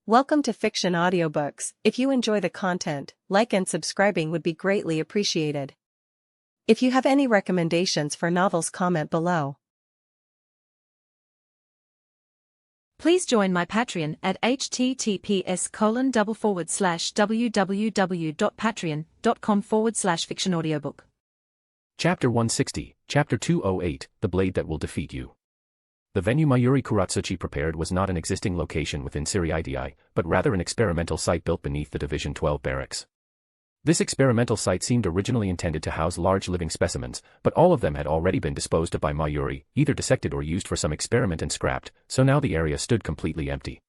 Welcome to Fiction Audiobooks. If you enjoy the content, like and subscribing would be greatly appreciated. If you have any recommendations for novels, comment below. Please join my Patreon at https://www.patreon.com/fictionaudiobook. Chapter 160, Chapter 208, The Blade That Will Defeat You. The venue Mayuri Kuratsuchi prepared was not an existing location within Seirei, but rather an experimental site built beneath the Division 12 barracks. This experimental site seemed originally intended to house large living specimens, but all of them had already been disposed of by Mayuri, either dissected or used for some experiment and scrapped, so now the area stood completely empty.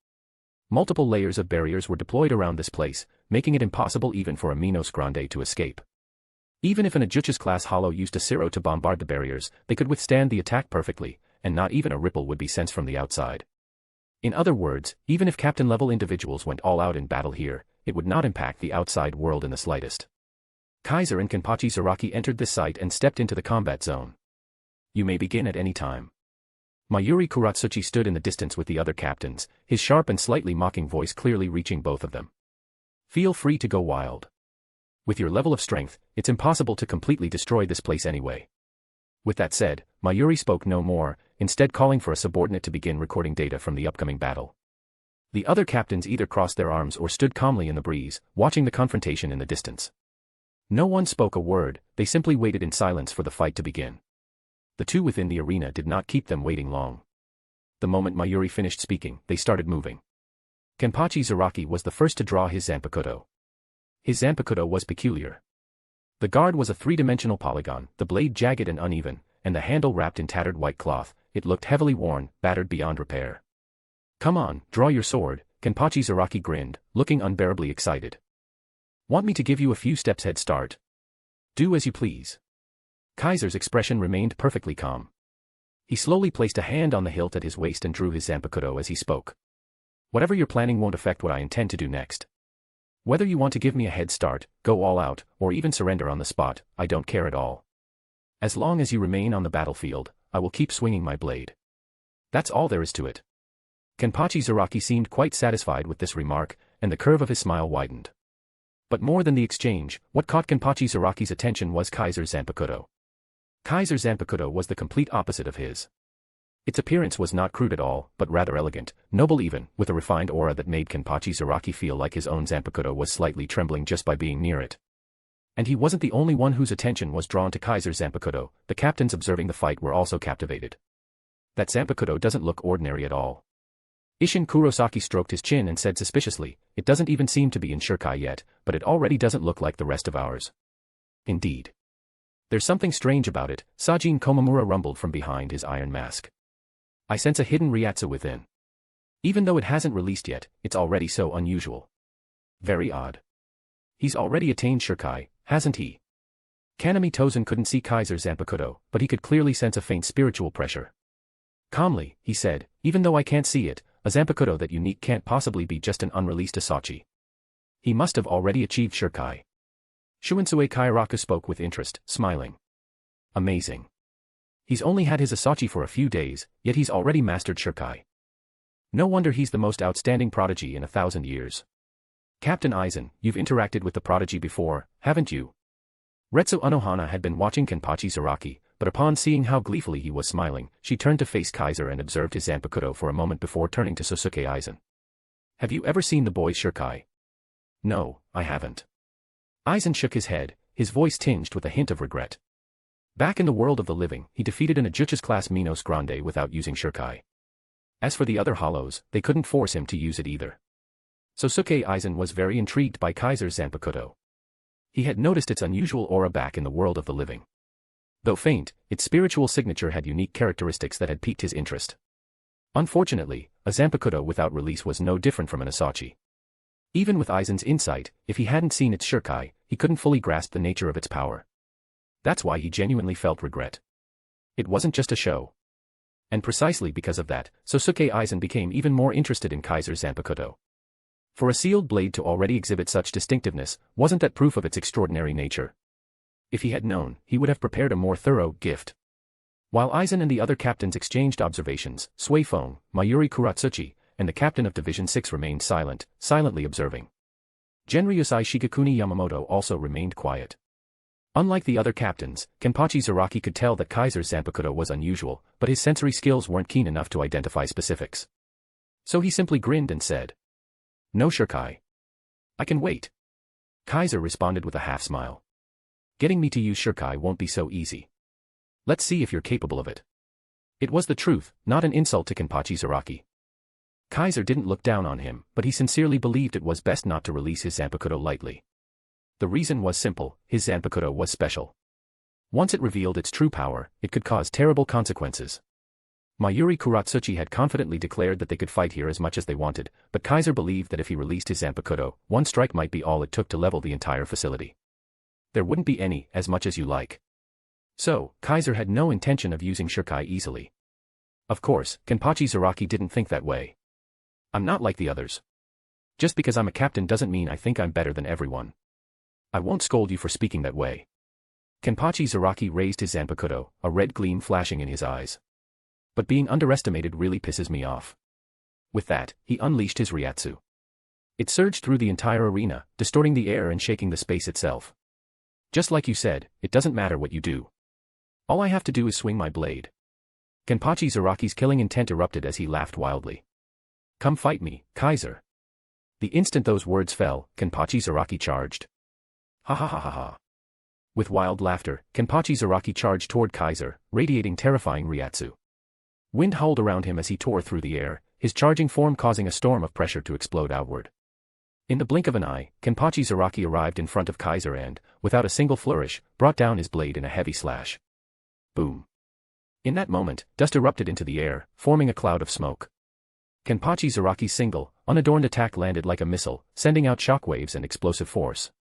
Multiple layers of barriers were deployed around this place, making it impossible even for a Minos Grande to escape. Even if an Ajuchas-class hollow used a Siro to bombard the barriers, they could withstand the attack perfectly, and not even a ripple would be sensed from the outside. In other words, even if captain-level individuals went all out in battle here, it would not impact the outside world in the slightest. Kaiser and Kimpachi Zaraki entered this site and stepped into the combat zone. You may begin at any time. Mayuri Kuratsuchi stood in the distance with the other captains, his sharp and slightly mocking voice clearly reaching both of them. Feel free to go wild. With your level of strength, it's impossible to completely destroy this place anyway. With that said, Mayuri spoke no more, instead calling for a subordinate to begin recording data from the upcoming battle. The other captains either crossed their arms or stood calmly in the breeze, watching the confrontation in the distance. No one spoke a word, they simply waited in silence for the fight to begin. The two within the arena did not keep them waiting long. The moment Mayuri finished speaking, they started moving. Kimpachi Zaraki was the first to draw his zanpakuto. His zanpakuto was peculiar. The guard was a three-dimensional polygon, the blade jagged and uneven, and the handle wrapped in tattered white cloth. It looked heavily worn, battered beyond repair. Come on, draw your sword, Kimpachi Zaraki grinned, looking unbearably excited. Want me to give you a few steps head start? Do as you please. Kaiser's expression remained perfectly calm. He slowly placed a hand on the hilt at his waist and drew his zanpakuto as he spoke. Whatever you're planning won't affect what I intend to do next. Whether you want to give me a head start, go all out, or even surrender on the spot, I don't care at all. As long as you remain on the battlefield, I will keep swinging my blade. That's all there is to it. Kimpachi Zaraki seemed quite satisfied with this remark, and the curve of his smile widened. But more than the exchange, what caught Kimpachi Zaraki's attention was Kaiser's zanpakuto. Kaiser's zanpakuto was the complete opposite of his. Its appearance was not crude at all, but rather elegant, noble even, with a refined aura that made Kimpachi Zaraki feel like his own zanpakuto was slightly trembling just by being near it. And he wasn't the only one whose attention was drawn to Kaiser's zanpakuto, the captains observing the fight were also captivated. That zanpakuto doesn't look ordinary at all. Isshin Kurosaki stroked his chin and said suspiciously, it doesn't even seem to be in Shurkai yet, but it already doesn't look like the rest of ours. Indeed. There's something strange about it, Sajin Komamura rumbled from behind his iron mask. I sense a hidden Ryatsu within. Even though it hasn't released yet, it's already so unusual. Very odd. He's already attained Shurkai, hasn't he? Kanami Tozen couldn't see Kaiser's zanpakuto, but he could clearly sense a faint spiritual pressure. Calmly, he said, even though I can't see it, a zanpakuto that unique can't possibly be just an unreleased Asachi. He must have already achieved Shurkai. Shuinsue Kairaku spoke with interest, smiling. Amazing. He's only had his Asachi for a few days, yet he's already mastered Shurkai. No wonder he's the most outstanding prodigy in 1,000 years. Captain Eisen, you've interacted with the prodigy before, haven't you? Retsu Unohana had been watching Kimpachi Zaraki, but upon seeing how gleefully he was smiling, she turned to face Kaiser and observed his zanpakuto for a moment before turning to Sosuke Eisen. Have you ever seen the boy's Shurkai? No, I haven't. Eisen shook his head, his voice tinged with a hint of regret. Back in the world of the living, he defeated an Ajuchas-class Minos Grande without using Shurkai. As for the other hollows, they couldn't force him to use it either. Sosuke Eisen was very intrigued by Kaiser's zanpakuto. He had noticed its unusual aura back in the world of the living. Though faint, its spiritual signature had unique characteristics that had piqued his interest. Unfortunately, a zanpakuto without release was no different from an Asachi. Even with Eisen's insight, if he hadn't seen its Shurkai, he couldn't fully grasp the nature of its power. That's why he genuinely felt regret. It wasn't just a show. And precisely because of that, Sosuke Eisen became even more interested in Kaiser's zanpakuto. For a sealed blade to already exhibit such distinctiveness, wasn't that proof of its extraordinary nature? If he had known, he would have prepared a more thorough gift. While Eisen and the other captains exchanged observations, Suifeng, Mayuri Kuratsuchi, and the captain of Division 6 remained silent, silently observing. Genryusai Shigekuni Yamamoto also remained quiet. Unlike the other captains, Kimpachi Zaraki could tell that Kaiser's zanpakuto was unusual, but his sensory skills weren't keen enough to identify specifics. So he simply grinned and said, "No Shirkai. I can wait." Kaiser responded with a half-smile. "Getting me to use Shirkai won't be so easy. Let's see if you're capable of it." It was the truth, not an insult to Kimpachi Zaraki. Kaiser didn't look down on him, but he sincerely believed it was best not to release his zanpakuto lightly. The reason was simple, his zanpakuto was special. Once it revealed its true power, it could cause terrible consequences. Mayuri Kuratsuchi had confidently declared that they could fight here as much as they wanted, but Kaiser believed that if he released his zanpakuto, one strike might be all it took to level the entire facility. There wouldn't be any, as much as you like. So, Kaiser had no intention of using Shirkai easily. Of course, Kimpachi Zaraki didn't think that way. "I'm not like the others. Just because I'm a captain doesn't mean I think I'm better than everyone. I won't scold you for speaking that way." Kimpachi Zaraki raised his zanpakuto, a red gleam flashing in his eyes. "But being underestimated really pisses me off." With that, he unleashed his Ryatsu. It surged through the entire arena, distorting the air and shaking the space itself. "Just like you said, it doesn't matter what you do. All I have to do is swing my blade." Kimpachi Zaraki's killing intent erupted as he laughed wildly. "Come fight me, Kaiser." The instant those words fell, Kimpachi Zaraki charged. Ha ha ha ha ha. With wild laughter, Kimpachi Zaraki charged toward Kaiser, radiating terrifying Ryatsu. Wind howled around him as he tore through the air, his charging form causing a storm of pressure to explode outward. In the blink of an eye, Kimpachi Zaraki arrived in front of Kaiser and, without a single flourish, brought down his blade in a heavy slash. Boom. In that moment, dust erupted into the air, forming a cloud of smoke. Kimpachi Zaraki's single, unadorned attack landed like a missile, sending out shockwaves and explosive force.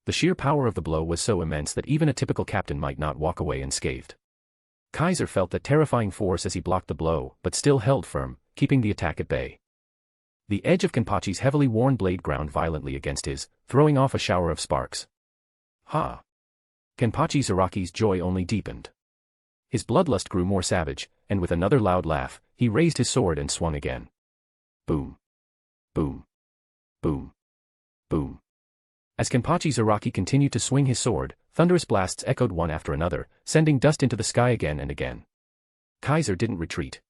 The sheer power of the blow was so immense that even a typical captain might not walk away unscathed. Kaiser felt that terrifying force as he blocked the blow, but still held firm, keeping the attack at bay. The edge of Kimpachi's heavily worn blade ground violently against his, throwing off a shower of sparks. Ha! Kimpachi Zaraki's joy only deepened. His bloodlust grew more savage, and with another loud laugh, he raised his sword and swung again. Boom. Boom. Boom. Boom. As Kimpachi Zaraki continued to swing his sword, thunderous blasts echoed one after another, sending dust into the sky again and again. Kaiser didn't retreat.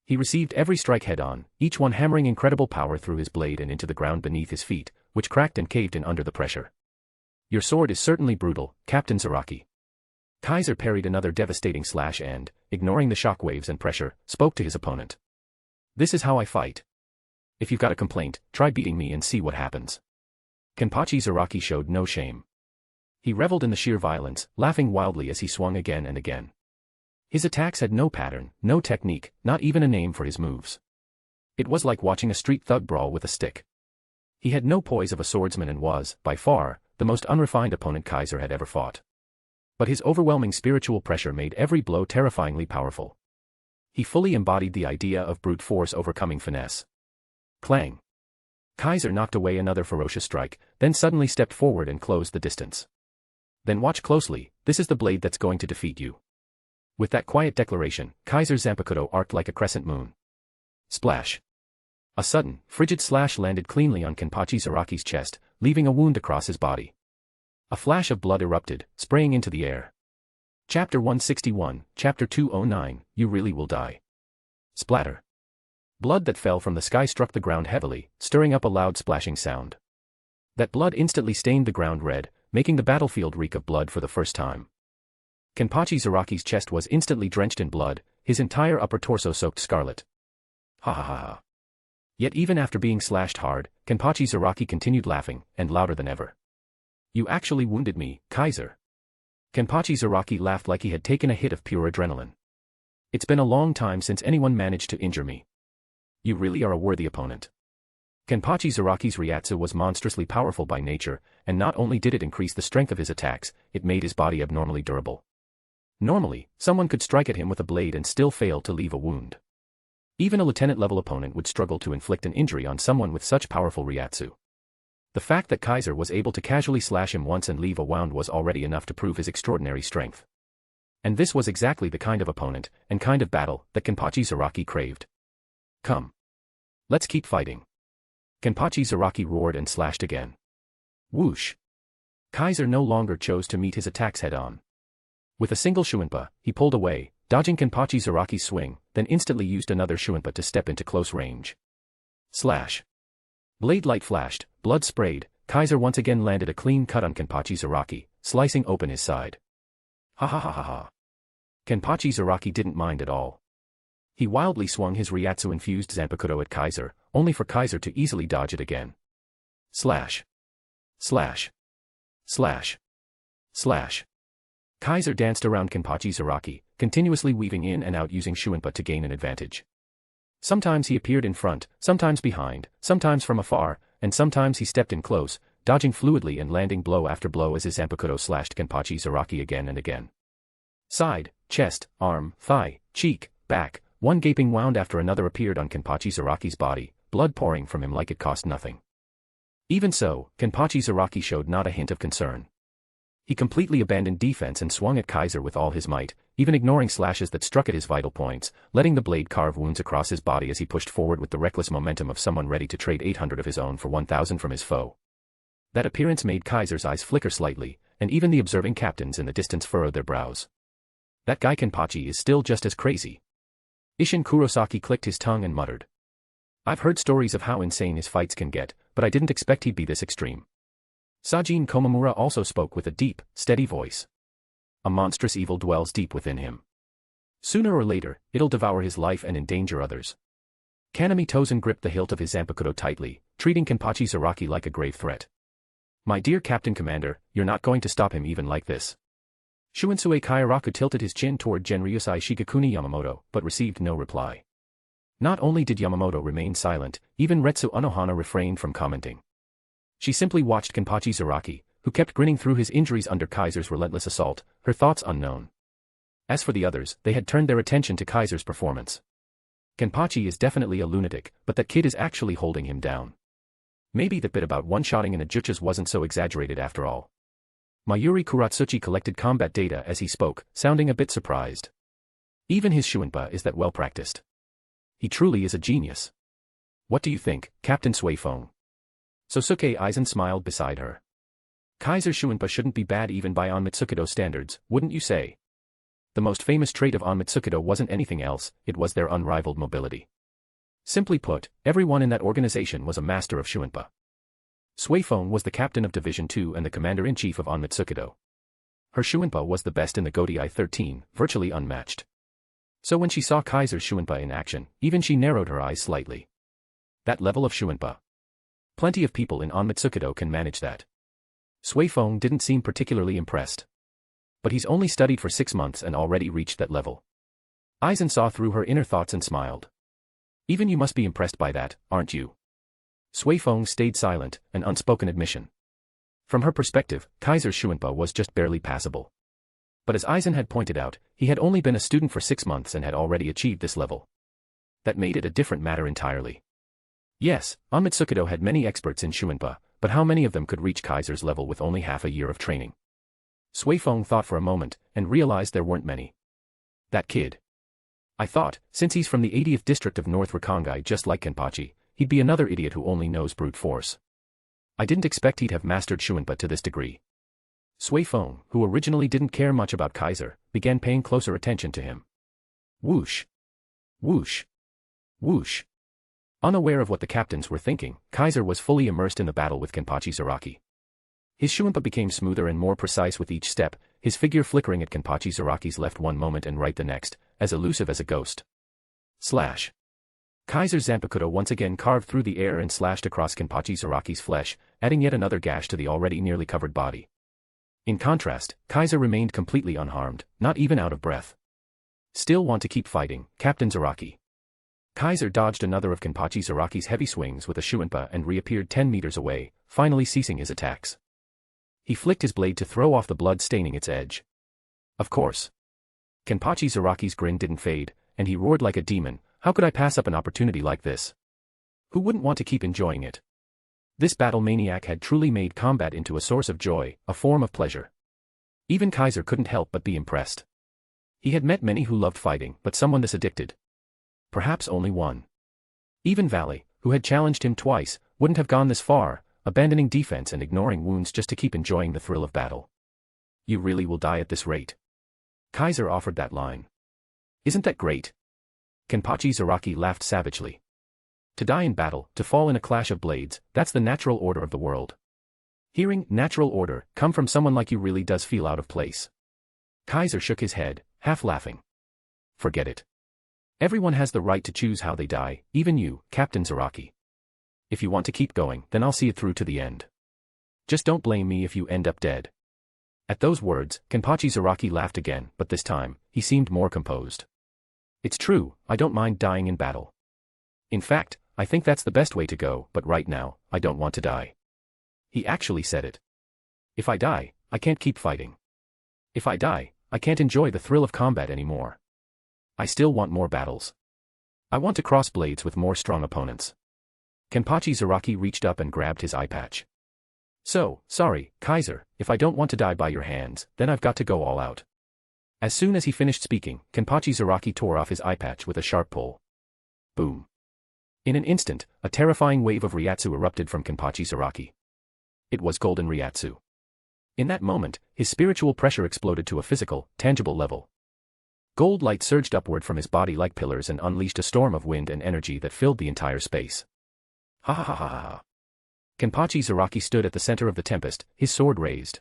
He received every strike head-on, each one hammering incredible power through his blade and into the ground beneath his feet, which cracked and caved in under the pressure. "Your sword is certainly brutal, Captain Zaraki." Kaiser parried another devastating slash and, ignoring the shockwaves and pressure, spoke to his opponent. "This is how I fight. If you've got a complaint, try beating me and see what happens." Kimpachi Zaraki showed no shame. He reveled in the sheer violence, laughing wildly as he swung again and again. His attacks had no pattern, no technique, not even a name for his moves. It was like watching a street thug brawl with a stick. He had no poise of a swordsman and was, by far, the most unrefined opponent Kaiser had ever fought. But his overwhelming spiritual pressure made every blow terrifyingly powerful. He fully embodied the idea of brute force overcoming finesse. Clang. Kaiser knocked away another ferocious strike, then suddenly stepped forward and closed the distance. "Then watch closely, this is the blade that's going to defeat you." With that quiet declaration, Kaiser's zanpakuto arced like a crescent moon. Splash. A sudden, frigid slash landed cleanly on Kimpachi Zaraki's chest, leaving a wound across his body. A flash of blood erupted, spraying into the air. Chapter 161, Chapter 209, You Really Will Die. Splatter. Blood that fell from the sky struck the ground heavily, stirring up a loud splashing sound. That blood instantly stained the ground red, making the battlefield reek of blood for the first time. Kimpachi Zaraki's chest was instantly drenched in blood, his entire upper torso soaked scarlet. Ha ha ha ha. Yet even after being slashed hard, Kimpachi Zaraki continued laughing, and louder than ever. "You actually wounded me, Kaiser." Kimpachi Zaraki laughed like he had taken a hit of pure adrenaline. "It's been a long time since anyone managed to injure me. You really are a worthy opponent." Kimpachi Zaraki's Ryatsu was monstrously powerful by nature, and not only did it increase the strength of his attacks, it made his body abnormally durable. Normally, someone could strike at him with a blade and still fail to leave a wound. Even a lieutenant-level opponent would struggle to inflict an injury on someone with such powerful Ryatsu. The fact that Kaiser was able to casually slash him once and leave a wound was already enough to prove his extraordinary strength. And this was exactly the kind of opponent, and kind of battle, that Kimpachi Zaraki craved. "Come. Let's keep fighting. Kimpachi Zaraki roared and slashed again. Whoosh. Kaiser no longer chose to meet his attacks head-on. With a single Shuinpa, he pulled away, dodging Kimpachi Zaraki's swing, then instantly used another Shuinpa to step into close range. Slash. Blade light flashed, blood sprayed, Kaiser once again landed a clean cut on Kimpachi Zaraki, slicing open his side. Ha ha ha ha ha. Kimpachi Zaraki didn't mind at all. He wildly swung his Ryatsu-infused zanpakuto at Kaiser, only for Kaiser to easily dodge it again. Slash. Slash. Slash. Slash. Kaiser danced around Kimpachi Zaraki, continuously weaving in and out using Shuinpa to gain an advantage. Sometimes he appeared in front, sometimes behind, sometimes from afar, and sometimes he stepped in close, dodging fluidly and landing blow after blow as his zanpakuto slashed Kimpachi Zaraki again and again. Side, chest, arm, thigh, cheek, back, one gaping wound after another appeared on Kimpachi Zaraki's body, blood pouring from him like it cost nothing. Even so, Kimpachi Zaraki showed not a hint of concern. He completely abandoned defense and swung at Kaiser with all his might, even ignoring slashes that struck at his vital points, letting the blade carve wounds across his body as he pushed forward with the reckless momentum of someone ready to trade 800 of his own for 1,000 from his foe. That appearance made Kaiser's eyes flicker slightly, and even the observing captains in the distance furrowed their brows. That guy Kimpachi is still just as crazy. Isshin Kurosaki clicked his tongue and muttered. I've heard stories of how insane his fights can get, but I didn't expect he'd be this extreme. Sajin Komamura also spoke with a deep, steady voice. A monstrous evil dwells deep within him. Sooner or later, it'll devour his life and endanger others. Kanami Tozen gripped the hilt of his zanpakuto tightly, treating Kimpachi Zaraki like a grave threat. My dear Captain Commander, you're not going to stop him even like this. Shuinsue Kauraku tilted his chin toward Genryusai Shigekuni Yamamoto, but received no reply. Not only did Yamamoto remain silent, even Retsu Unohana refrained from commenting. She simply watched Kimpachi Zaraki, who kept grinning through his injuries under Kaiser's relentless assault, her thoughts unknown. As for the others, they had turned their attention to Kaiser's performance. Kimpachi is definitely a lunatic, but that kid is actually holding him down. Maybe that bit about one-shotting in a jutsus wasn't so exaggerated after all. Mayuri Kuratsuchi collected combat data as he spoke, sounding a bit surprised. Even his Shuinpa is that well-practiced. He truly is a genius. What do you think, Captain Suifeng? Sosuke Eisen smiled beside her. Kaiser's Shuinpa shouldn't be bad even by Onmitsukido standards, wouldn't you say? The most famous trait of Onmitsukido wasn't anything else, it was their unrivaled mobility. Simply put, everyone in that organization was a master of Shuinpa. Suifeng was the captain of Division 2 and the commander-in-chief of Onmitsukido. Her Shuinpa was the best in the Godai 13, virtually unmatched. So when she saw Kaiser's Shuinpa in action, even she narrowed her eyes slightly. That level of Shuinpa. Plenty of people in Onmitsukido can manage that. Suifeng didn't seem particularly impressed. But he's only studied for 6 months and already reached that level. Eisen saw through her inner thoughts and smiled. Even you must be impressed by that, aren't you? Suifeng stayed silent, an unspoken admission. From her perspective, Kaiser's Shuinpa was just barely passable. But as Eisen had pointed out, he had only been a student for 6 months and had already achieved this level. That made it a different matter entirely. Yes, Onmitsukido had many experts in Shuinpa, but how many of them could reach Kaiser's level with only half a year of training? Suifeng thought for a moment, and realized there weren't many. That kid. I thought, since he's from the 80th district of North Rakangai just like Kimpachi, he'd be another idiot who only knows brute force. I didn't expect he'd have mastered Shuinpa to this degree. Suifeng, who originally didn't care much about Kaiser, began paying closer attention to him. Whoosh. Whoosh. Whoosh. Unaware of what the captains were thinking, Kaiser was fully immersed in the battle with Kimpachi Zaraki. His Shuinpa became smoother and more precise with each step, his figure flickering at Kimpachi Zaraki's left one moment and right the next, as elusive as a ghost. Slash. Kaiser's zanpakuto once again carved through the air and slashed across Kimpachi Zaraki's flesh, adding yet another gash to the already nearly covered body. In contrast, Kaiser remained completely unharmed, not even out of breath. Still want to keep fighting, Captain Zaraki. Kaiser dodged another of Kimpachi Zaraki's heavy swings with a Shuinpa and reappeared 10 meters away, finally ceasing his attacks. He flicked his blade to throw off the blood staining its edge. Of course. Kimpachi Zaraki's grin didn't fade, and he roared like a demon, how could I pass up an opportunity like this? Who wouldn't want to keep enjoying it? This battle maniac had truly made combat into a source of joy, a form of pleasure. Even Kaiser couldn't help but be impressed. He had met many who loved fighting, but someone this addicted. Perhaps only one. Even Valley, who had challenged him twice, wouldn't have gone this far, abandoning defense and ignoring wounds just to keep enjoying the thrill of battle. You really will die at this rate. Kaiser offered that line. Isn't that great? Kimpachi Zaraki laughed savagely. To die in battle, to fall in a clash of blades, that's the natural order of the world. Hearing natural order come from someone like you really does feel out of place. Kaiser shook his head, half laughing. Forget it. Everyone has the right to choose how they die, even you, Captain Zaraki. If you want to keep going, then I'll see it through to the end. Just don't blame me if you end up dead. At those words, Kimpachi Zaraki laughed again, but this time, he seemed more composed. It's true, I don't mind dying in battle. In fact, I think that's the best way to go, but right now, I don't want to die. He actually said it. If I die, I can't keep fighting. If I die, I can't enjoy the thrill of combat anymore. I still want more battles. I want to cross blades with more strong opponents. Kimpachi Zaraki reached up and grabbed his eye patch. So, sorry, Kaiser, if I don't want to die by your hands, then I've got to go all out. As soon as he finished speaking, Kimpachi Zaraki tore off his eye patch with a sharp pull. Boom. In an instant, a terrifying wave of Ryatsu erupted from Kimpachi Zaraki. It was golden Ryatsu. In that moment, his spiritual pressure exploded to a physical, tangible level. Gold light surged upward from his body like pillars and unleashed a storm of wind and energy that filled the entire space. Ha ha ha ha ha. Kimpachi Zaraki stood at the center of the tempest, his sword raised.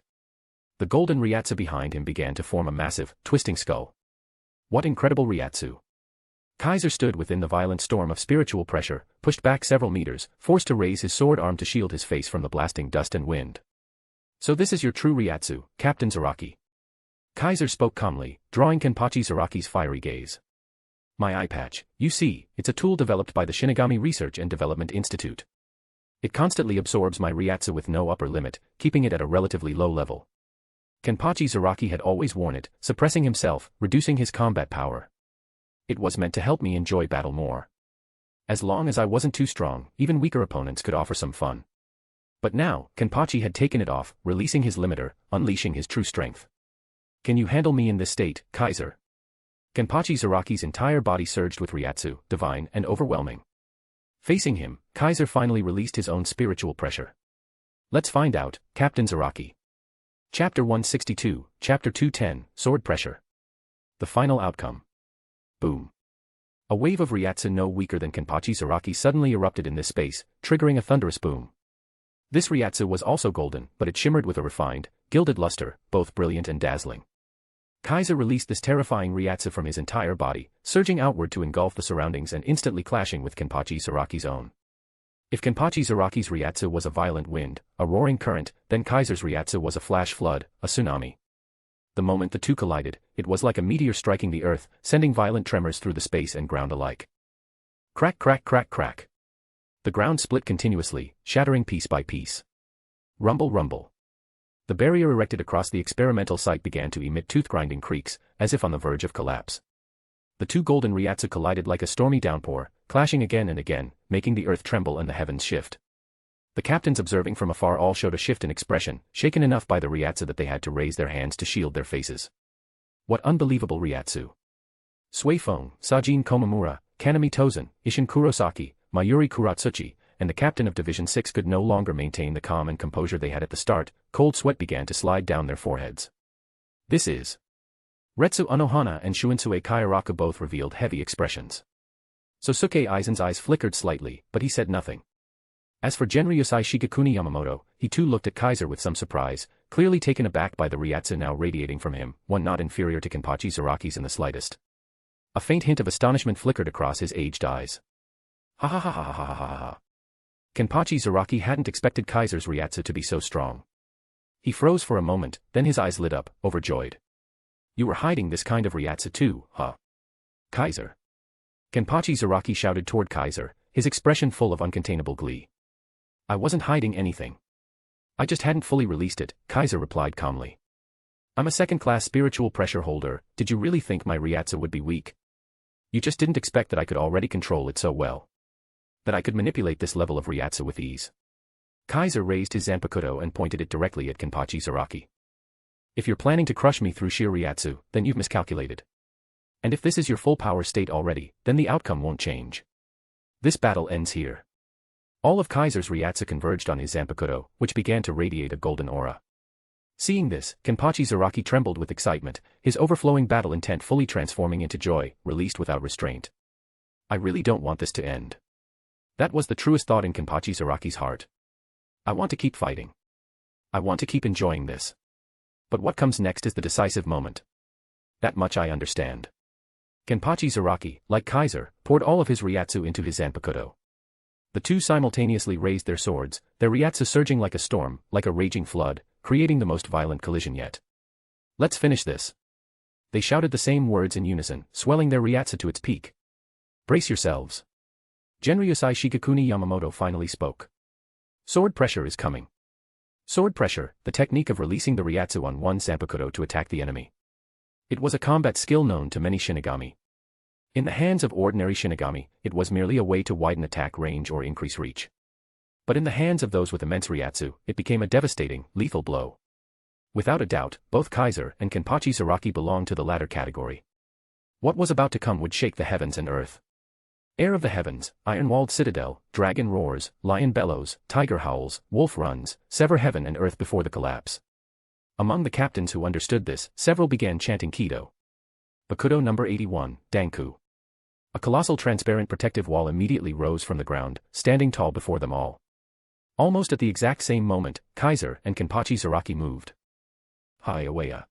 The golden Ryatsu behind him began to form a massive, twisting skull. What incredible Ryatsu! Kaiser stood within the violent storm of spiritual pressure, pushed back several meters, forced to raise his sword arm to shield his face from the blasting dust and wind. So this is your true Ryatsu, Captain Zaraki. Kaiser spoke calmly, drawing Kimpachi Zaraki's fiery gaze. My eye patch, you see, it's a tool developed by the Shinigami Research and Development Institute. It constantly absorbs my Ryatsu with no upper limit, keeping it at a relatively low level. Kimpachi Zaraki had always worn it, suppressing himself, reducing his combat power. It was meant to help me enjoy battle more. As long as I wasn't too strong, even weaker opponents could offer some fun. But now, Kimpachi had taken it off, releasing his limiter, unleashing his true strength. Can you handle me in this state, Kaiser? Kimpachi Zaraki's entire body surged with Ryatsu, divine and overwhelming. Facing him, Kaiser finally released his own spiritual pressure. Let's find out, Captain Zaraki. Chapter 162, Chapter 210, Sword Pressure. The final outcome. Boom. A wave of Ryatsu no weaker than Kimpachi Zaraki suddenly erupted in this space, triggering a thunderous boom. This Ryatsu was also golden, but it shimmered with a refined, gilded luster, both brilliant and dazzling. Kaiser released this terrifying Ryatsu from his entire body, surging outward to engulf the surroundings and instantly clashing with Kimpachi Zaraki's own. If Kimpachi Zaraki's Ryatsu was a violent wind, a roaring current, then Kaiser's Ryatsu was a flash flood, a tsunami. The moment the two collided, it was like a meteor striking the earth, sending violent tremors through the space and ground alike. Crack crack crack crack. The ground split continuously, shattering piece by piece. Rumble rumble. The barrier erected across the experimental site began to emit tooth-grinding creaks, as if on the verge of collapse. The two golden Ryatsu collided like a stormy downpour, clashing again and again, making the earth tremble and the heavens shift. The captains observing from afar all showed a shift in expression, shaken enough by the Ryatsu that they had to raise their hands to shield their faces. What unbelievable Ryatsu! Suifeng, Sajin Komamura, Kanami Tozen, Ishin Kurosaki, Mayuri Kuratsuchi, and the captain of Division 6 could no longer maintain the calm and composure they had at the start. Cold sweat began to slide down their foreheads. This is... Retsu Unohana and Shunsue Kauraku both revealed heavy expressions. Sosuke Aizen's eyes flickered slightly, but he said nothing. As for Genryusai Shigekuni Yamamoto, he too looked at Kaiser with some surprise, clearly taken aback by the Ryatsu now radiating from him, one not inferior to Kimpachi Zaraki's in the slightest. A faint hint of astonishment flickered across his aged eyes. Ha ha ha ha ha ha ha ha. Kimpachi Zaraki hadn't expected Kaiser's Ryatsu to be so strong. He froze for a moment, then his eyes lit up, overjoyed. You were hiding this kind of Ryatsu too, huh? Kaiser. Kimpachi Zaraki shouted toward Kaiser, his expression full of uncontainable glee. I wasn't hiding anything. I just hadn't fully released it, Kaiser replied calmly. I'm a second-class spiritual pressure holder, did you really think my Ryatsu would be weak? You just didn't expect that I could already control it so well. That I could manipulate this level of Ryatsu with ease. Kaiser raised his zanpakuto and pointed it directly at Kimpachi Zaraki. If you're planning to crush me through sheer Ryatsu, then you've miscalculated. And if this is your full power state already, then the outcome won't change. This battle ends here. All of Kaiser's Ryatsu converged on his zanpakuto, which began to radiate a golden aura. Seeing this, Kimpachi Zaraki trembled with excitement, his overflowing battle intent fully transforming into joy, released without restraint. I really don't want this to end. That was the truest thought in Kimpachi Zaraki's heart. I want to keep fighting. I want to keep enjoying this. But what comes next is the decisive moment. That much I understand. Kimpachi Zaraki, like Kaiser, poured all of his Ryatsu into his zanpakuto. The two simultaneously raised their swords, their Ryatsu surging like a storm, like a raging flood, creating the most violent collision yet. Let's finish this. They shouted the same words in unison, swelling their Ryatsu to its peak. Brace yourselves. Genryusai Shigekuni Yamamoto finally spoke. Sword pressure is coming. Sword pressure, the technique of releasing the Ryatsu on one zanpakuto to attack the enemy. It was a combat skill known to many Shinigami. In the hands of ordinary Shinigami, it was merely a way to widen attack range or increase reach. But in the hands of those with immense Ryatsu, it became a devastating, lethal blow. Without a doubt, both Kaiser and Kimpachi Zaraki belonged to the latter category. What was about to come would shake the heavens and earth. Air of the heavens, iron-walled citadel, dragon roars, lion bellows, tiger howls, wolf runs, sever heaven and earth before the collapse. Among the captains who understood this, several began chanting Kido. Bakudo number 81, Danku. A colossal transparent protective wall immediately rose from the ground, standing tall before them all. Almost at the exact same moment, Kaiser and Kimpachi Zaraki moved. Hi-awaya.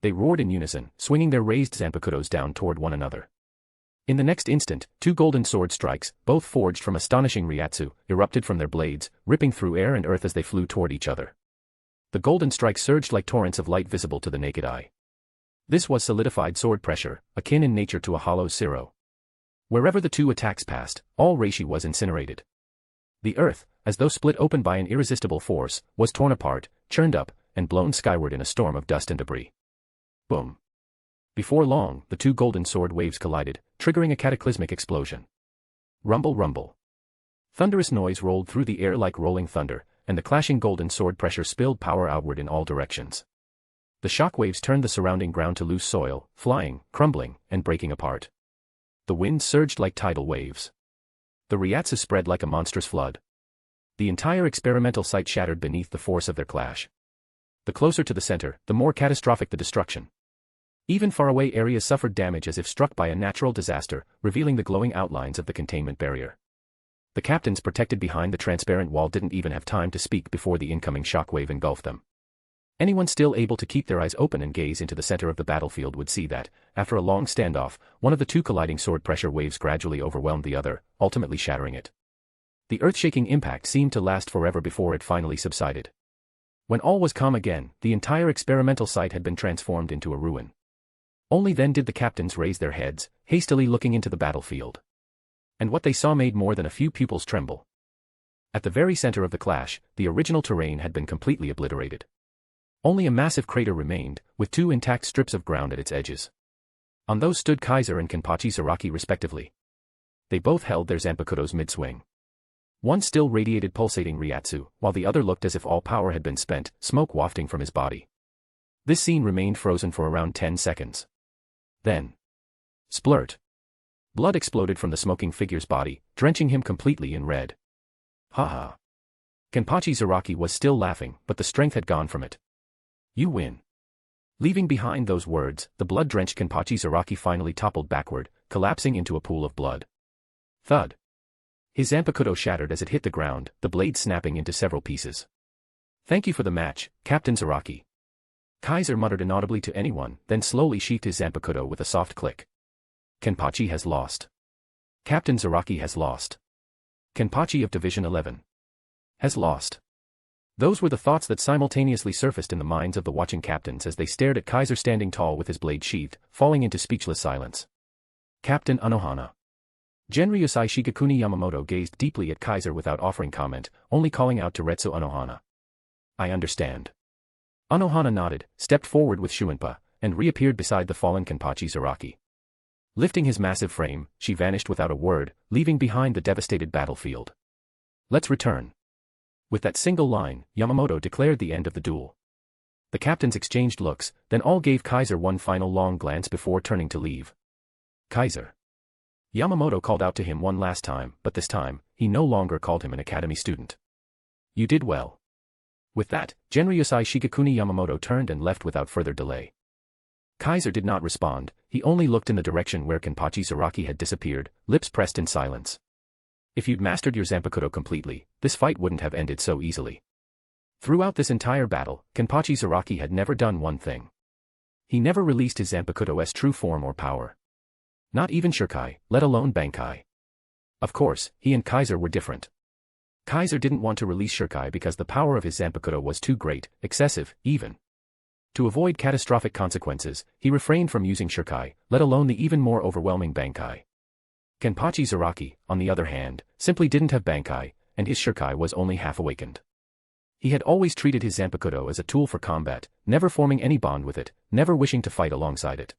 They roared in unison, swinging their raised zanpakutos down toward one another. In the next instant, two golden sword strikes, both forged from astonishing Ryatsu, erupted from their blades, ripping through air and earth as they flew toward each other. The golden strikes surged like torrents of light visible to the naked eye. This was solidified sword pressure, akin in nature to a hollow siro. Wherever the two attacks passed, all reishi was incinerated. The earth, as though split open by an irresistible force, was torn apart, churned up, and blown skyward in a storm of dust and debris. Boom. Before long, the two golden sword waves collided, triggering a cataclysmic explosion. Rumble rumble. Thunderous noise rolled through the air like rolling thunder, and the clashing golden sword pressure spilled power outward in all directions. The shock waves turned the surrounding ground to loose soil, flying, crumbling, and breaking apart. The wind surged like tidal waves. The Ryatsu spread like a monstrous flood. The entire experimental site shattered beneath the force of their clash. The closer to the center, the more catastrophic the destruction. Even faraway areas suffered damage as if struck by a natural disaster, revealing the glowing outlines of the containment barrier. The captains protected behind the transparent wall didn't even have time to speak before the incoming shockwave engulfed them. Anyone still able to keep their eyes open and gaze into the center of the battlefield would see that, after a long standoff, one of the two colliding sword pressure waves gradually overwhelmed the other, ultimately shattering it. The earth-shaking impact seemed to last forever before it finally subsided. When all was calm again, the entire experimental site had been transformed into a ruin. Only then did the captains raise their heads, hastily looking into the battlefield. And what they saw made more than a few pupils tremble. At the very center of the clash, the original terrain had been completely obliterated. Only a massive crater remained, with two intact strips of ground at its edges. On those stood Kaiser and Kimpachi Zaraki respectively. They both held their zanpakutos mid-swing. One still radiated pulsating Ryatsu, while the other looked as if all power had been spent, smoke wafting from his body. This scene remained frozen for around 10 seconds. Then, splurt. Blood exploded from the smoking figure's body, drenching him completely in red. Ha ha. Kimpachi Zaraki was still laughing, but the strength had gone from it. You win. Leaving behind those words, the blood-drenched Kimpachi Zaraki finally toppled backward, collapsing into a pool of blood. Thud. His zanpakuto shattered as it hit the ground, the blade snapping into several pieces. Thank you for the match, Captain Zaraki. Kaiser muttered inaudibly to anyone, then slowly sheathed his zanpakuto with a soft click. Kimpachi has lost. Captain Zaraki has lost. Kimpachi of Division 11 has lost. Those were the thoughts that simultaneously surfaced in the minds of the watching captains as they stared at Kaiser standing tall with his blade sheathed, falling into speechless silence. Captain Anohana. Genryusai Shigekuni Yamamoto gazed deeply at Kaiser without offering comment, only calling out to Retsu Anohana. I understand. Anohana nodded, stepped forward with Shuinpa, and reappeared beside the fallen Kimpachi Zaraki. Lifting his massive frame, she vanished without a word, leaving behind the devastated battlefield. Let's return. With that single line, Yamamoto declared the end of the duel. The captains exchanged looks, then all gave Kaiser one final long glance before turning to leave. Kaiser. Yamamoto called out to him one last time, but this time, he no longer called him an academy student. You did well. With that, Genryusai Shigekuni Yamamoto turned and left without further delay. Kaiser did not respond, he only looked in the direction where Kimpachi Zaraki had disappeared, lips pressed in silence. If you'd mastered your zanpakuto completely, this fight wouldn't have ended so easily. Throughout this entire battle, Kimpachi Zaraki had never done one thing. He never released his zanpakuto's true form or power. Not even Shirkai, let alone Bankai. Of course, he and Kaiser were different. Kaiser didn't want to release Shirkai because the power of his zanpakuto was too great, excessive, even. To avoid catastrophic consequences, he refrained from using Shirkai, let alone the even more overwhelming Bankai. Kimpachi Zaraki, on the other hand, simply didn't have Bankai, and his Shirkai was only half awakened. He had always treated his zanpakuto as a tool for combat, never forming any bond with it, never wishing to fight alongside it.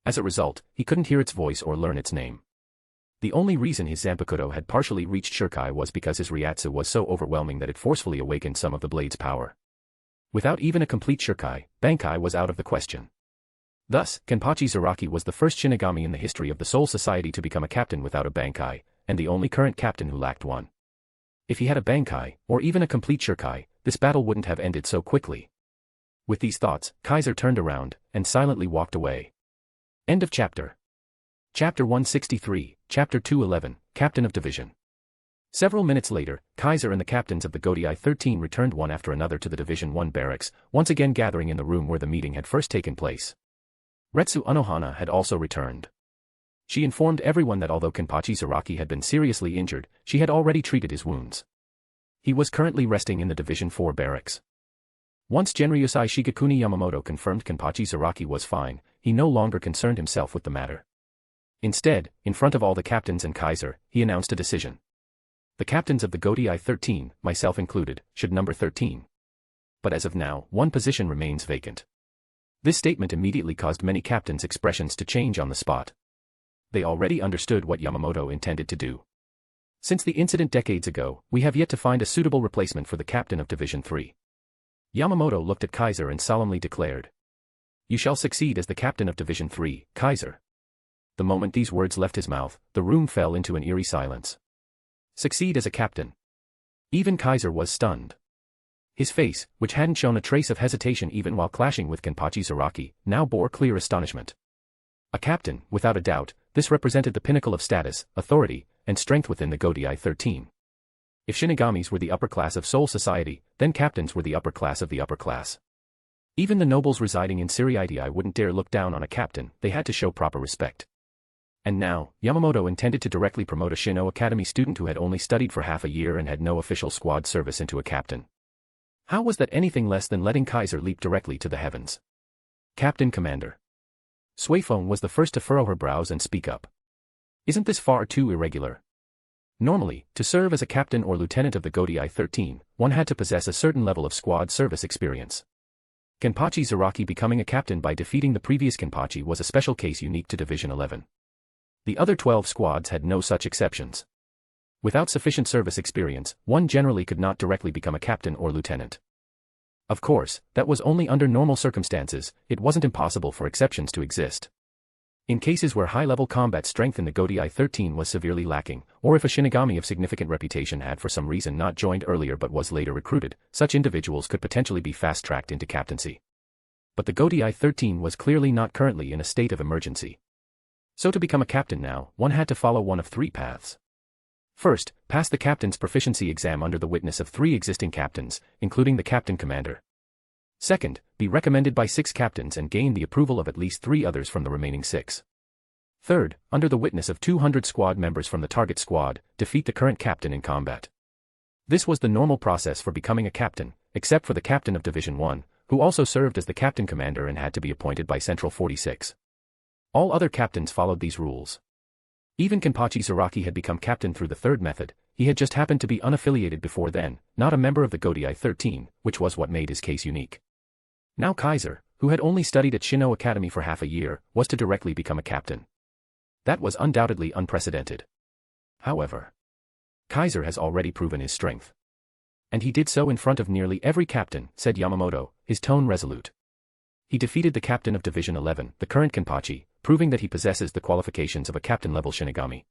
As a result, he couldn't hear its voice or learn its name. The only reason his zanpakuto had partially reached Shirkai was because his Ryatsu was so overwhelming that it forcefully awakened some of the blade's power. Without even a complete Shirkai, Bankai was out of the question. Thus, Kimpachi Zaraki was the first Shinigami in the history of the Soul Society to become a captain without a Bankai, and the only current captain who lacked one. If he had a Bankai, or even a complete Shirkai, this battle wouldn't have ended so quickly. With these thoughts, Kaiser turned around, and silently walked away. End of chapter. Chapter 163, Chapter 211, Captain of Division. Several minutes later, Kaiser and the captains of the Godai 13 returned one after another to the Division 1 barracks, once again gathering in the room where the meeting had first taken place. Retsu Unohana had also returned. She informed everyone that although Kimpachi Zaraki had been seriously injured, she had already treated his wounds. He was currently resting in the Division 4 barracks. Once Genryusai Shigekuni Yamamoto confirmed Kimpachi Zaraki was fine, he no longer concerned himself with the matter. Instead, in front of all the captains and Kaiser, he announced a decision. The captains of the Godai 13, myself included, should number 13. But as of now, one position remains vacant. This statement immediately caused many captains' expressions to change on the spot. They already understood what Yamamoto intended to do. Since the incident decades ago, we have yet to find a suitable replacement for the captain of Division 3. Yamamoto looked at Kaiser and solemnly declared. You shall succeed as the captain of Division 3, Kaiser. The moment these words left his mouth, the room fell into an eerie silence. Succeed as a captain. Even Kaiser was stunned. His face, which hadn't shown a trace of hesitation even while clashing with Kimpachi Zaraki, now bore clear astonishment. A captain, without a doubt, this represented the pinnacle of status, authority, and strength within the Godai 13. If Shinigamis were the upper class of Soul Society, then captains were the upper class of the upper class. Even the nobles residing in Ser-Veresta wouldn't dare look down on a captain, they had to show proper respect. And now, Yamamoto intended to directly promote a Shino Academy student who had only studied for half a year and had no official squad service into a captain. How was that anything less than letting Kaiser leap directly to the heavens? Captain Commander. Suifeng was the first to furrow her brows and speak up. Isn't this far too irregular? Normally, to serve as a captain or lieutenant of the Godai 13, one had to possess a certain level of squad service experience. Kimpachi Zaraki becoming a captain by defeating the previous Kimpachi was a special case unique to Division 11. The other 12 squads had no such exceptions. Without sufficient service experience, one generally could not directly become a captain or lieutenant. Of course, that was only under normal circumstances, it wasn't impossible for exceptions to exist. In cases where high-level combat strength in the Godai 13 was severely lacking, or if a Shinigami of significant reputation had for some reason not joined earlier but was later recruited, such individuals could potentially be fast-tracked into captaincy. But the Godai 13 was clearly not currently in a state of emergency. So to become a captain now, one had to follow one of three paths. First, pass the captain's proficiency exam under the witness of 3 existing captains, including the captain commander. Second, be recommended by 6 captains and gain the approval of at least 3 others from the remaining 6. Third, under the witness of 200 squad members from the target squad, defeat the current captain in combat. This was the normal process for becoming a captain, except for the captain of Division 1, who also served as the captain commander and had to be appointed by Central 46. All other captains followed these rules. Even Kimpachi Zaraki had become captain through the third method, he had just happened to be unaffiliated before then, not a member of the Godai 13, which was what made his case unique. Now Kaiser, who had only studied at Shino Academy for half a year, was to directly become a captain. That was undoubtedly unprecedented. However, Kaiser has already proven his strength. And he did so in front of nearly every captain, said Yamamoto, his tone resolute. He defeated the captain of Division 11, the current Kimpachi, proving that he possesses the qualifications of a captain-level Shinigami.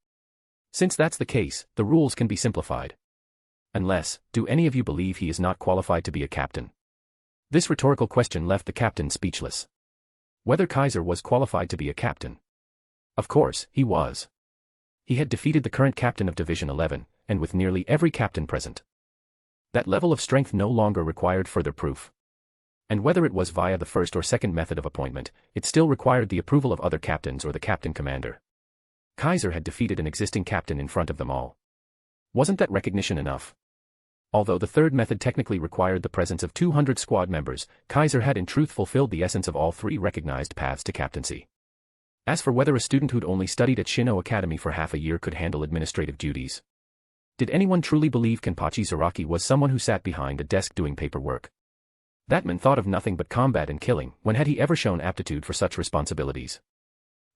Since that's the case, the rules can be simplified. Unless, do any of you believe he is not qualified to be a captain? This rhetorical question left the captain speechless. Whether Kaiser was qualified to be a captain? Of course, he was. He had defeated the current captain of Division 11, and with nearly every captain present. That level of strength no longer required further proof. And whether it was via the first or second method of appointment, it still required the approval of other captains or the captain commander. Kaiser had defeated an existing captain in front of them all. Wasn't that recognition enough? Although the third method technically required the presence of 200 squad members, Kaiser had in truth fulfilled the essence of all three recognized paths to captaincy. As for whether a student who'd only studied at Shino Academy for half a year could handle administrative duties. Did anyone truly believe Kimpachi Zaraki was someone who sat behind a desk doing paperwork? That man thought of nothing but combat and killing. When had he ever shown aptitude for such responsibilities?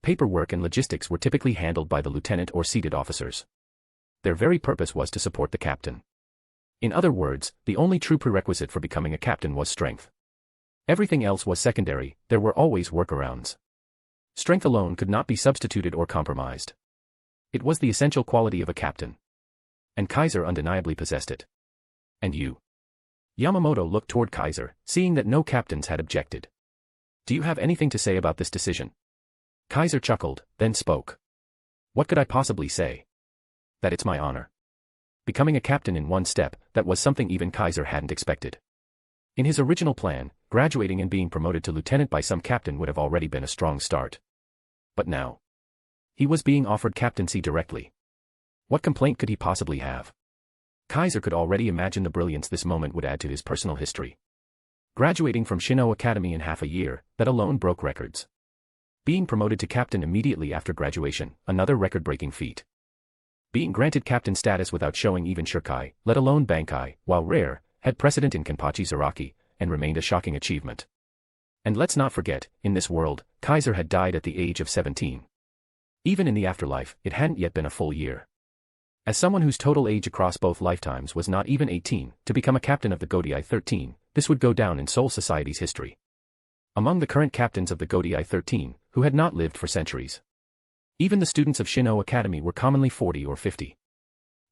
Paperwork and logistics were typically handled by the lieutenant or seated officers. Their very purpose was to support the captain. In other words, the only true prerequisite for becoming a captain was strength. Everything else was secondary. There were always workarounds. Strength alone could not be substituted or compromised. It was the essential quality of a captain. And Kaiser undeniably possessed it. And you? Yamamoto looked toward Kaiser, seeing that no captains had objected. Do you have anything to say about this decision? Kaiser chuckled, then spoke. What could I possibly say? That it's my honor. Becoming a captain in one step, that was something even Kaiser hadn't expected. In his original plan, graduating and being promoted to lieutenant by some captain would have already been a strong start. But now, he was being offered captaincy directly. What complaint could he possibly have? Kaiser could already imagine the brilliance this moment would add to his personal history. Graduating from Shino Academy in half a year, that alone broke records. Being promoted to captain immediately after graduation, another record-breaking feat. Being granted captain status without showing even Shirkai, let alone Bankai, while rare, had precedent in Kimpachi Zaraki, and remained a shocking achievement. And let's not forget, in this world, Kaiser had died at the age of 17. Even in the afterlife, it hadn't yet been a full year. As someone whose total age across both lifetimes was not even 18, to become a captain of the Godii 13, this would go down in Soul Society's history. Among the current captains of the Godii 13, who had not lived for centuries. Even the students of Shino Academy were commonly 40 or 50.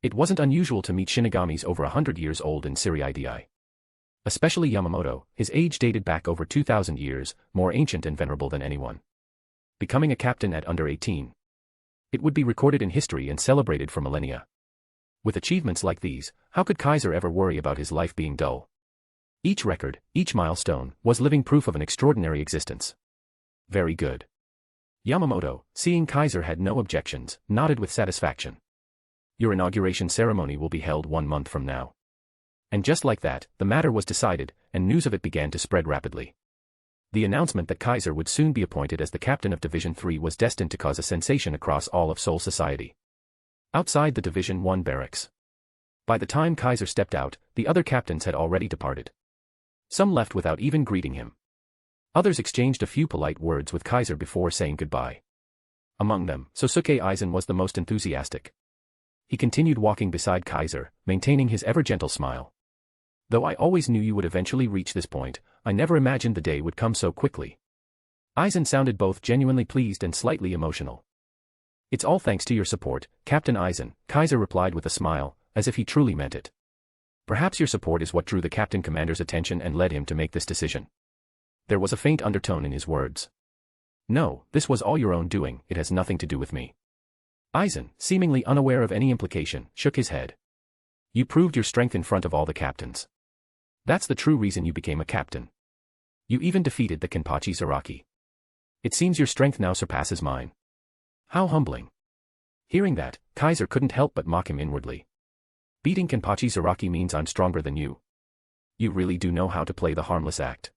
It wasn't unusual to meet Shinigamis over 100 years old in Ser-Veresta. Especially Yamamoto, his age dated back over 2,000 years, more ancient and venerable than anyone. Becoming a captain at under 18. It would be recorded in history and celebrated for millennia. With achievements like these, how could Kaiser ever worry about his life being dull? Each record, each milestone, was living proof of an extraordinary existence. Very good. Yamamoto, seeing Kaiser had no objections, nodded with satisfaction. Your inauguration ceremony will be held 1 month from now. And just like that, the matter was decided, and news of it began to spread rapidly. The announcement that Kaiser would soon be appointed as the captain of Division 3 was destined to cause a sensation across all of Soul Society. Outside the Division 1 barracks. By the time Kaiser stepped out, the other captains had already departed. Some left without even greeting him. Others exchanged a few polite words with Kaiser before saying goodbye. Among them, Sosuke Eisen was the most enthusiastic. He continued walking beside Kaiser, maintaining his ever-gentle smile. Though I always knew you would eventually reach this point, I never imagined the day would come so quickly. Eisen sounded both genuinely pleased and slightly emotional. It's all thanks to your support, Captain Eisen, Kaiser replied with a smile, as if he truly meant it. Perhaps your support is what drew the captain commander's attention and led him to make this decision. There was a faint undertone in his words. No, this was all your own doing, it has nothing to do with me. Eisen, seemingly unaware of any implication, shook his head. You proved your strength in front of all the captains. That's the true reason you became a captain. You even defeated the Kimpachi Zaraki. It seems your strength now surpasses mine. How humbling. Hearing that, Kaiser couldn't help but mock him inwardly. Beating Kimpachi Zaraki means I'm stronger than you. You really do know how to play the harmless act.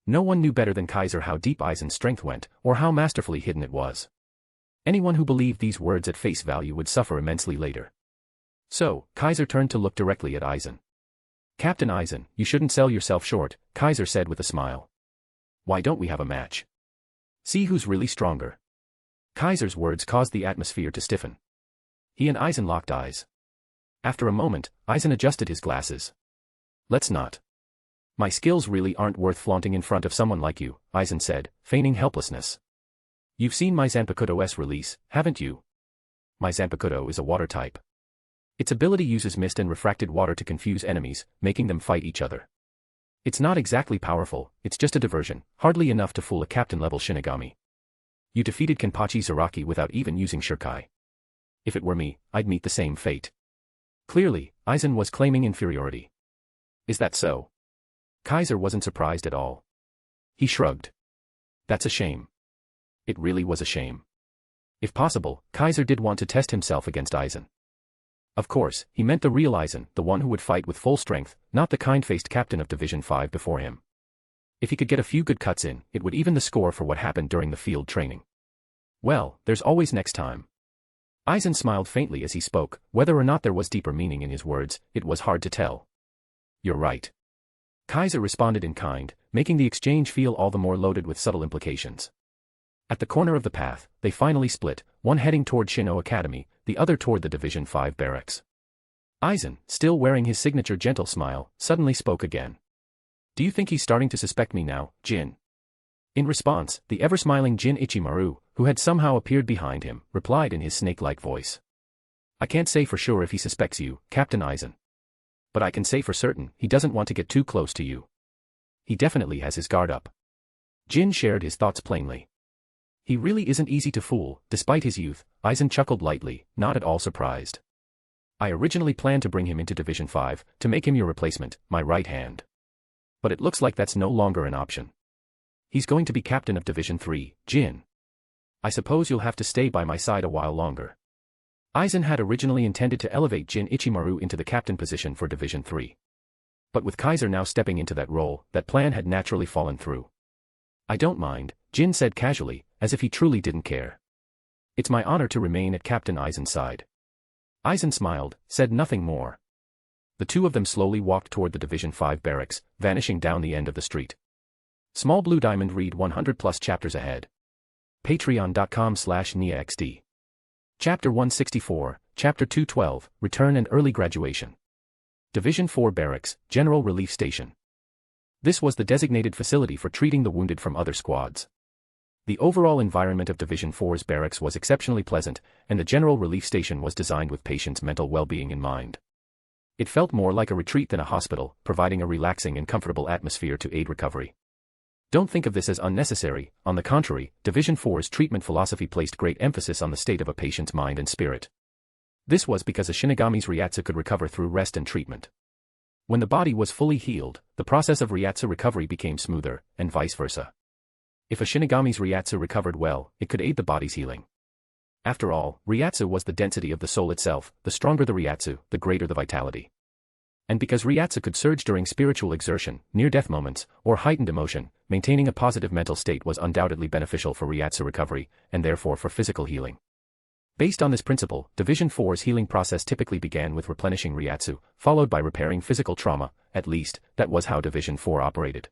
No one knew better than Kaiser how deep Eisen's strength went, or how masterfully hidden it was. Anyone who believed these words at face value would suffer immensely later. So, Kaiser turned to look directly at Eisen. Captain Eisen, you shouldn't sell yourself short, Kaiser said with a smile. Why don't we have a match? See who's really stronger. Kaiser's words caused the atmosphere to stiffen. He and Eisen locked eyes. After a moment, Eisen adjusted his glasses. Let's not. My skills really aren't worth flaunting in front of someone like you, Eisen said, feigning helplessness. You've seen my Zanpakuto's release, haven't you? My Zanpakuto is a water type. Its ability uses mist and refracted water to confuse enemies, making them fight each other. It's not exactly powerful, it's just a diversion, hardly enough to fool a captain-level Shinigami. You defeated Kimpachi Zaraki without even using Shurkai. If it were me, I'd meet the same fate. Clearly, Eisen was claiming inferiority. Is that so? Kaiser wasn't surprised at all. He shrugged. That's a shame. It really was a shame. If possible, Kaiser did want to test himself against Eisen. Of course, he meant the real Eisen, the one who would fight with full strength, not the kind-faced captain of Division 5 before him. If he could get a few good cuts in, it would even the score for what happened during the field training. Well, there's always next time. Eisen smiled faintly as he spoke, whether or not there was deeper meaning in his words, it was hard to tell. You're right. Kaiser responded in kind, making the exchange feel all the more loaded with subtle implications. At the corner of the path, they finally split, one heading toward Shino Academy, the other toward the Division 5 barracks. Eisen, still wearing his signature gentle smile, suddenly spoke again. Do you think he's starting to suspect me now, Jin? In response, the ever-smiling Jin Ichimaru, who had somehow appeared behind him, replied in his snake-like voice. I can't say for sure if he suspects you, Captain Eisen. But I can say for certain, he doesn't want to get too close to you. He definitely has his guard up. Jin shared his thoughts plainly. He really isn't easy to fool, despite his youth, Eisen chuckled lightly, not at all surprised. I originally planned to bring him into Division 5, to make him your replacement, my right hand. But it looks like that's no longer an option. He's going to be captain of Division 3, Jin. I suppose you'll have to stay by my side a while longer. Eisen had originally intended to elevate Jin Ichimaru into the captain position for Division 3. But with Kaiser now stepping into that role, that plan had naturally fallen through. I don't mind, Jin said casually, as if he truly didn't care. It's my honor to remain at Captain Eisen's side. Eisen smiled, said nothing more. The two of them slowly walked toward the Division 5 barracks, vanishing down the end of the street. Small Blue Diamond read 100+ chapters ahead. Patreon.com/NiaXD. Chapter 164, Chapter 212, Return and Early Graduation. Division 4 Barracks, General Relief Station. This was the designated facility for treating the wounded from other squads. The overall environment of Division 4's barracks was exceptionally pleasant, and the General Relief Station was designed with patients' mental well-being in mind. It felt more like a retreat than a hospital, providing a relaxing and comfortable atmosphere to aid recovery. Don't think of this as unnecessary, on the contrary, Division 4's treatment philosophy placed great emphasis on the state of a patient's mind and spirit. This was because a Shinigami's Ryatsu could recover through rest and treatment. When the body was fully healed, the process of Ryatsu recovery became smoother, and vice versa. If a Shinigami's Ryatsu recovered well, it could aid the body's healing. After all, Ryatsu was the density of the soul itself, the stronger the Ryatsu, the greater the vitality. And because Ryatsu could surge during spiritual exertion, near-death moments, or heightened emotion, maintaining a positive mental state was undoubtedly beneficial for Ryatsu recovery, and therefore for physical healing. Based on this principle, Division 4's healing process typically began with replenishing Ryatsu, followed by repairing physical trauma, at least, that was how Division 4 operated.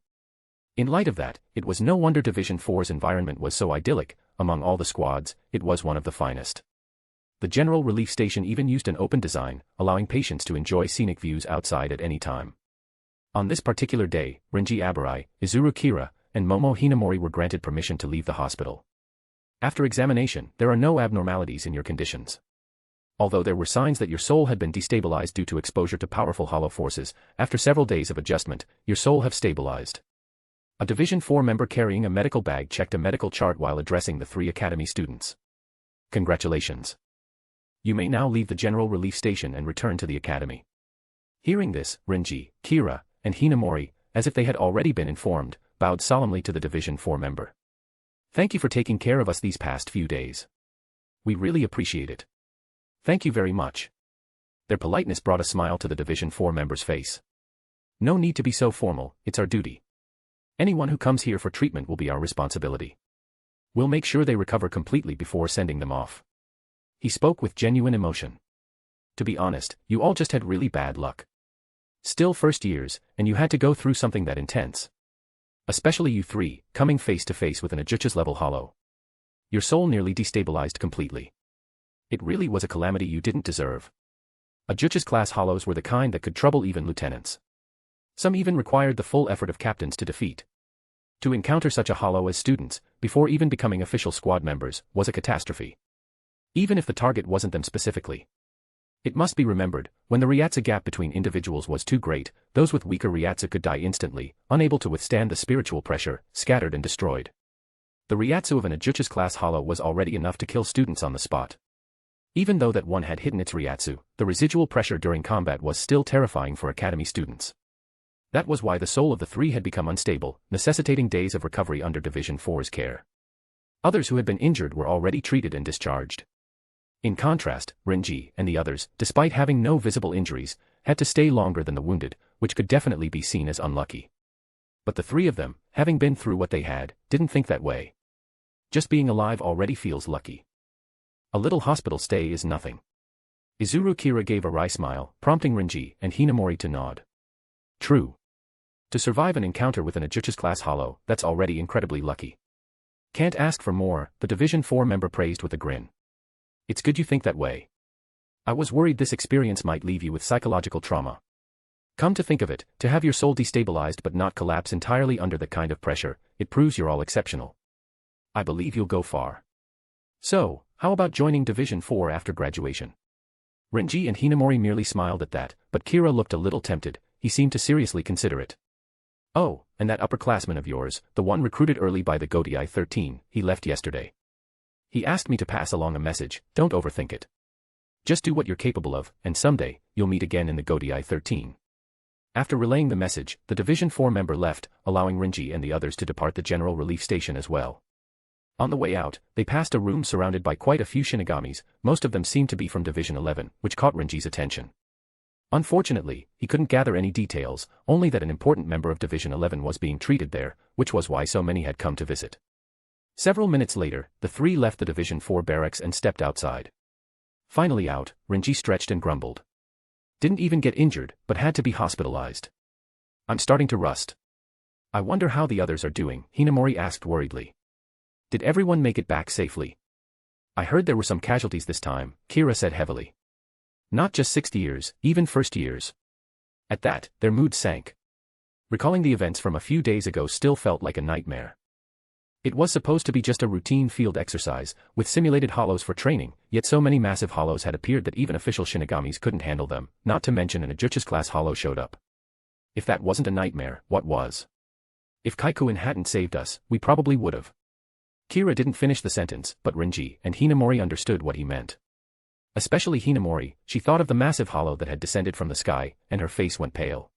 In light of that, it was no wonder Division 4's environment was so idyllic, among all the squads, it was one of the finest. The General Relief Station even used an open design, allowing patients to enjoy scenic views outside at any time. On this particular day, Renji Abarai, Izuru Kira, and Momo Hinamori were granted permission to leave the hospital. After examination, there are no abnormalities in your conditions. Although there were signs that your soul had been destabilized due to exposure to powerful hollow forces, after several days of adjustment, your soul have stabilized. A Division 4 member carrying a medical bag checked a medical chart while addressing the 3 academy students. Congratulations. You may now leave the General Relief Station and return to the academy. Hearing this, Renji, Kira, and Hinamori, as if they had already been informed, bowed solemnly to the Division 4 member. Thank you for taking care of us these past few days. We really appreciate it. Thank you very much. Their politeness brought a smile to the Division 4 member's face. No need to be so formal, it's our duty. Anyone who comes here for treatment will be our responsibility. We'll make sure they recover completely before sending them off. He spoke with genuine emotion. To be honest, you all just had really bad luck. Still first years, and you had to go through something that intense. Especially you 3, coming face to face with an Ajuchas level hollow. Your soul nearly destabilized completely. It really was a calamity you didn't deserve. Ajuchas class hollows were the kind that could trouble even lieutenants. Some even required the full effort of captains to defeat. To encounter such a hollow as students, before even becoming official squad members, was a catastrophe. Even if the target wasn't them specifically. It must be remembered, when the Ryatsu gap between individuals was too great, those with weaker Ryatsu could die instantly, unable to withstand the spiritual pressure, scattered and destroyed. The Ryatsu of an Ajuchus class hollow was already enough to kill students on the spot. Even though that one had hidden its Ryatsu, the residual pressure during combat was still terrifying for academy students. That was why the soul of the three had become unstable, necessitating days of recovery under Division 4's care. Others who had been injured were already treated and discharged. In contrast, Renji and the others, despite having no visible injuries, had to stay longer than the wounded, which could definitely be seen as unlucky. But the three of them, having been through what they had, didn't think that way. Just being alive already feels lucky. A little hospital stay is nothing. Izuru Kira gave a wry smile, prompting Renji and Hinamori to nod. True. To survive an encounter with an Ajuchus class hollow, that's already incredibly lucky. Can't ask for more, the Division 4 member praised with a grin. It's good you think that way. I was worried this experience might leave you with psychological trauma. Come to think of it, to have your soul destabilized but not collapse entirely under that kind of pressure, it proves you're all exceptional. I believe you'll go far. So, how about joining Division 4 after graduation? Renji and Hinamori merely smiled at that, but Kira looked a little tempted, he seemed to seriously consider it. Oh, and that upperclassman of yours, the one recruited early by the Godai 13, he left yesterday. He asked me to pass along a message, don't overthink it. Just do what you're capable of, and someday, you'll meet again in the Godai 13. After relaying the message, the Division 4 member left, allowing Renji and the others to depart the general relief station as well. On the way out, they passed a room surrounded by quite a few Shinigamis, most of them seemed to be from Division 11, which caught Renji's attention. Unfortunately, he couldn't gather any details, only that an important member of Division 11 was being treated there, which was why so many had come to visit. Several minutes later, the three left the Division 4 barracks and stepped outside. Finally out, Renji stretched and grumbled. Didn't even get injured, but had to be hospitalized. I'm starting to rust. I wonder how the others are doing, Hinamori asked worriedly. Did everyone make it back safely? I heard there were some casualties this time, Kira said heavily. Not just 6th years, even first years. At that, their mood sank. Recalling the events from a few days ago still felt like a nightmare. It was supposed to be just a routine field exercise, with simulated hollows for training, yet so many massive hollows had appeared that even official Shinigamis couldn't handle them, not to mention an Ajuchus class hollow showed up. If that wasn't a nightmare, what was? If Kaikuin hadn't saved us, we probably would've. Kira didn't finish the sentence, but Renji and Hinamori understood what he meant. Especially Hinamori, she thought of the massive hollow that had descended from the sky, and her face went pale.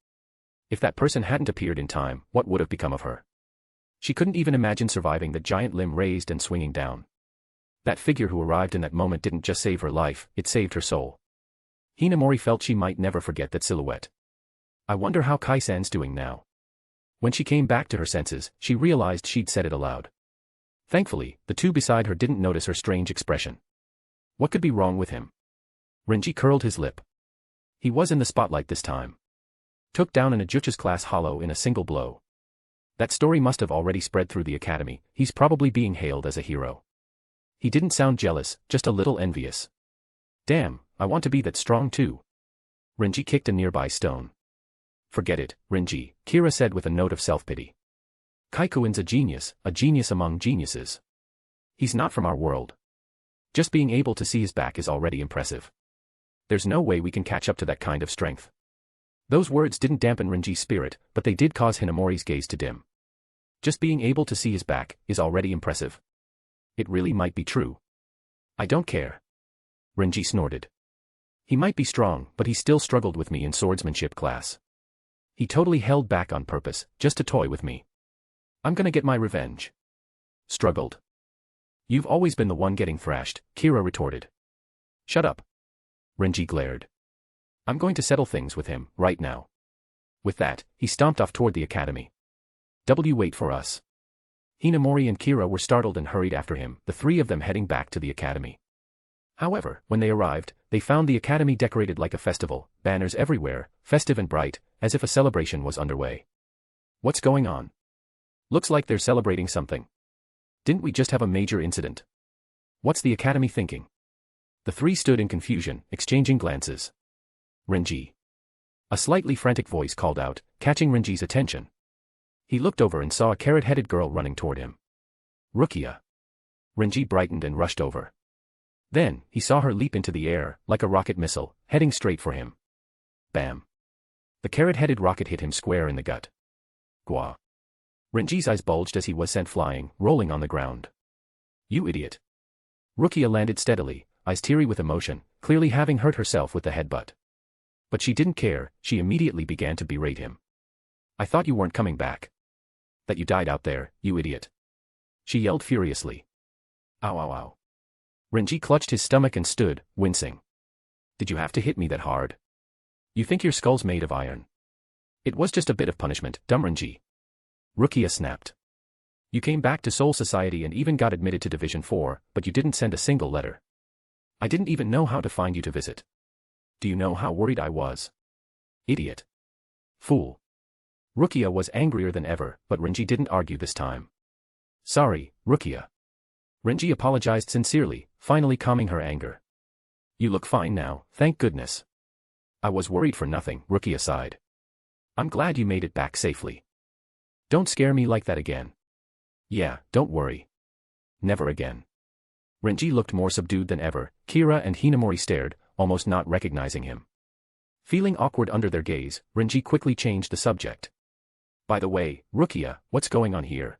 If that person hadn't appeared in time, what would have become of her? She couldn't even imagine surviving the giant limb raised and swinging down. That figure who arrived in that moment didn't just save her life, it saved her soul. Hinamori felt she might never forget that silhouette. I wonder how Kai-san's doing now. When she came back to her senses, she realized she'd said it aloud. Thankfully, the two beside her didn't notice her strange expression. What could be wrong with him? Renji curled his lip. He was in the spotlight this time. Took down an Ajuchus class hollow in a single blow. That story must have already spread through the academy, he's probably being hailed as a hero. He didn't sound jealous, just a little envious. Damn, I want to be that strong too. Renji kicked a nearby stone. Forget it, Renji, Kira said with a note of self-pity. Kaikuin's a genius among geniuses. He's not from our world. Just being able to see his back is already impressive. There's no way we can catch up to that kind of strength. Those words didn't dampen Renji's spirit, but they did cause Hinamori's gaze to dim. Just being able to see his back is already impressive. It really might be true. I don't care. Renji snorted. He might be strong, but he still struggled with me in swordsmanship class. He totally held back on purpose, just to toy with me. I'm gonna get my revenge. Struggled. You've always been the one getting thrashed, Kira retorted. Shut up. Renji glared. I'm going to settle things with him, right now. With that, he stomped off toward the academy. Wait for us. Hinamori and Kira were startled and hurried after him, the three of them heading back to the academy. However, when they arrived, they found the academy decorated like a festival, banners everywhere, festive and bright, as if a celebration was underway. What's going on? Looks like they're celebrating something. Didn't we just have a major incident? What's the academy thinking? The three stood in confusion, exchanging glances. Renji. A slightly frantic voice called out, catching Renji's attention. He looked over and saw a carrot-headed girl running toward him. Rukia. Renji brightened and rushed over. Then, he saw her leap into the air, like a rocket missile, heading straight for him. Bam. The carrot-headed rocket hit him square in the gut. Gwa. Renji's eyes bulged as he was sent flying, rolling on the ground. You idiot. Rukia landed steadily, eyes teary with emotion, clearly having hurt herself with the headbutt. But she didn't care, she immediately began to berate him. I thought you weren't coming back. That you died out there, you idiot. She yelled furiously. Ow ow ow. Renji clutched his stomach and stood, wincing. Did you have to hit me that hard? You think your skull's made of iron? It was just a bit of punishment, dumb Renji. Rukia snapped. You came back to Soul Society and even got admitted to Division 4, but you didn't send a single letter. I didn't even know how to find you to visit. Do you know how worried I was? Idiot. Fool. Rukia was angrier than ever, but Renji didn't argue this time. Sorry, Rukia. Renji apologized sincerely, finally calming her anger. You look fine now, thank goodness. I was worried for nothing, Rukia sighed. I'm glad you made it back safely. Don't scare me like that again. Yeah, don't worry. Never again. Renji looked more subdued than ever. Kira and Hinamori stared, almost not recognizing him. Feeling awkward under their gaze, Renji quickly changed the subject. By the way, Rukia, what's going on here?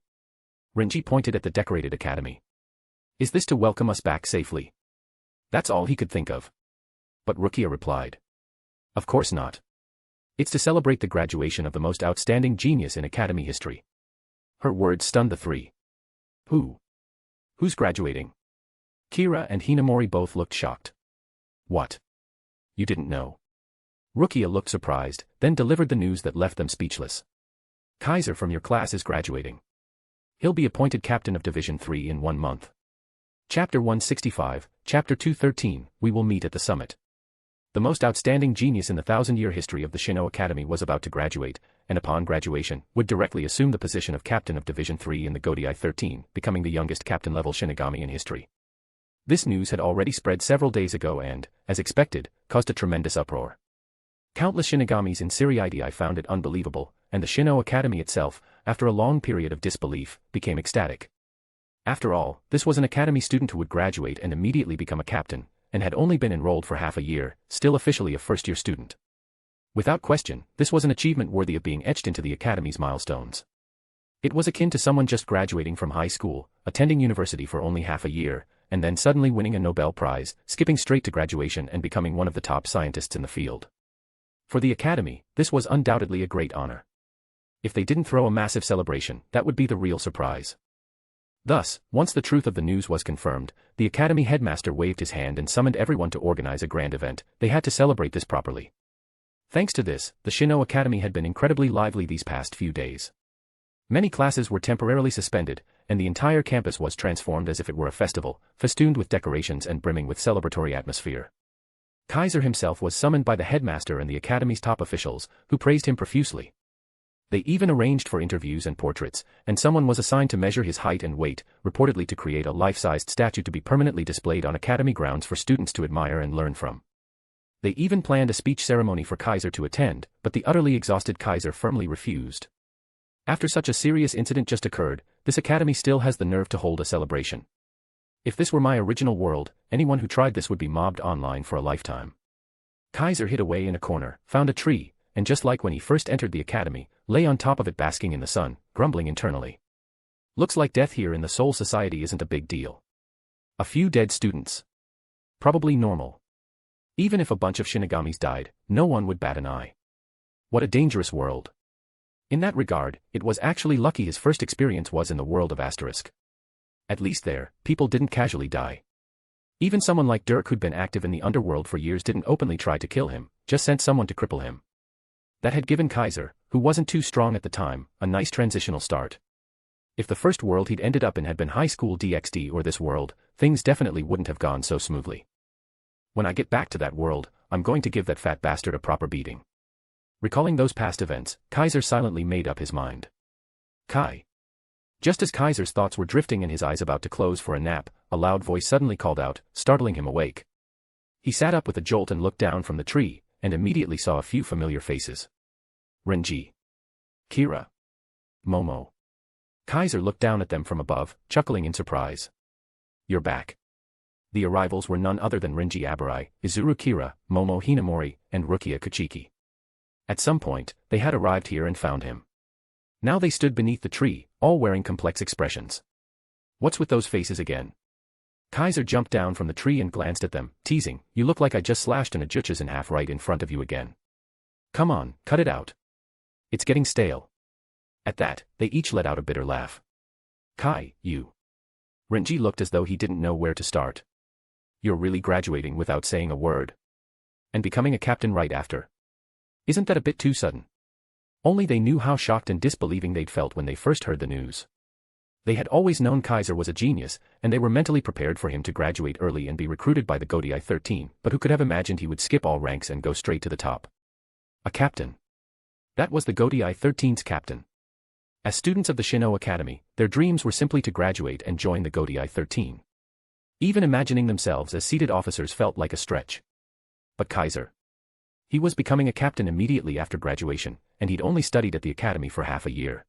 Renji pointed at the decorated academy. Is this to welcome us back safely? That's all he could think of. But Rukia replied. Of course not. It's to celebrate the graduation of the most outstanding genius in academy history. Her words stunned the three. Who? Who's graduating? Kira and Hinamori both looked shocked. What? You didn't know? Rukia looked surprised, then delivered the news that left them speechless. Kaiser from your class is graduating. He'll be appointed captain of Division 3 in 1 month. Chapter 165, Chapter 213, We will meet at the summit. The most outstanding genius in the 1,000-year history of the Shino Academy was about to graduate, and upon graduation, would directly assume the position of captain of Division 3 in the Godai 13, becoming the youngest captain-level Shinigami in history. This news had already spread several days ago and, as expected, caused a tremendous uproar. Countless Shinigamis in Ser-Veresta found it unbelievable, and the Shino Academy itself, after a long period of disbelief, became ecstatic. After all, this was an academy student who would graduate and immediately become a captain, and had only been enrolled for half a year, still officially a first-year student. Without question, this was an achievement worthy of being etched into the academy's milestones. It was akin to someone just graduating from high school, attending university for only half a year, and then suddenly winning a Nobel Prize, skipping straight to graduation and becoming one of the top scientists in the field. For the academy, this was undoubtedly a great honor. If they didn't throw a massive celebration, that would be the real surprise. Thus, once the truth of the news was confirmed, the academy headmaster waved his hand and summoned everyone to organize a grand event. They had to celebrate this properly. Thanks to this, the Shino Academy had been incredibly lively these past few days. Many classes were temporarily suspended, and the entire campus was transformed as if it were a festival, festooned with decorations and brimming with celebratory atmosphere. Kaiser himself was summoned by the headmaster and the academy's top officials, who praised him profusely. They even arranged for interviews and portraits, and someone was assigned to measure his height and weight, reportedly to create a life-sized statue to be permanently displayed on academy grounds for students to admire and learn from. They even planned a speech ceremony for Kaiser to attend, but the utterly exhausted Kaiser firmly refused. After such a serious incident just occurred, this academy still has the nerve to hold a celebration. If this were my original world, anyone who tried this would be mobbed online for a lifetime. Kaiser hid away in a corner, found a tree, and just like when he first entered the academy, lay on top of it basking in the sun, grumbling internally. Looks like death here in the Soul Society isn't a big deal. A few dead students. Probably normal. Even if a bunch of Shinigamis died, no one would bat an eye. What a dangerous world. In that regard, it was actually lucky his first experience was in the world of Asterisk. At least there, people didn't casually die. Even someone like Dirk who'd been active in the underworld for years didn't openly try to kill him, just sent someone to cripple him. That had given Kaiser, who wasn't too strong at the time, a nice transitional start. If the first world he'd ended up in had been High School DxD or this world, things definitely wouldn't have gone so smoothly. When I get back to that world, I'm going to give that fat bastard a proper beating. Recalling those past events, Kaiser silently made up his mind. Kai. Just as Kaiser's thoughts were drifting and his eyes about to close for a nap, a loud voice suddenly called out, startling him awake. He sat up with a jolt and looked down from the tree, and immediately saw a few familiar faces. Renji. Kira. Momo. Kaiser looked down at them from above, chuckling in surprise. You're back. The arrivals were none other than Renji Abarai, Izuru Kira, Momo Hinamori, and Rukia Kuchiki. At some point, they had arrived here and found him. Now they stood beneath the tree, all wearing complex expressions. What's with those faces again? Kaiser jumped down from the tree and glanced at them, teasing, you look like I just slashed an Ajuchas in half right in front of you again. Come on, cut it out. It's getting stale. At that, they each let out a bitter laugh. Kai, you. Renji looked as though he didn't know where to start. You're really graduating without saying a word. And becoming a captain right after. Isn't that a bit too sudden? Only they knew how shocked and disbelieving they'd felt when they first heard the news. They had always known Kaiser was a genius, and they were mentally prepared for him to graduate early and be recruited by the Godai 13, but who could have imagined he would skip all ranks and go straight to the top? A captain. That was the Godai 13's captain. As students of the Shino Academy, their dreams were simply to graduate and join the Godai 13. Even imagining themselves as seated officers felt like a stretch. But Kaiser. He was becoming a captain immediately after graduation, and he'd only studied at the academy for half a year.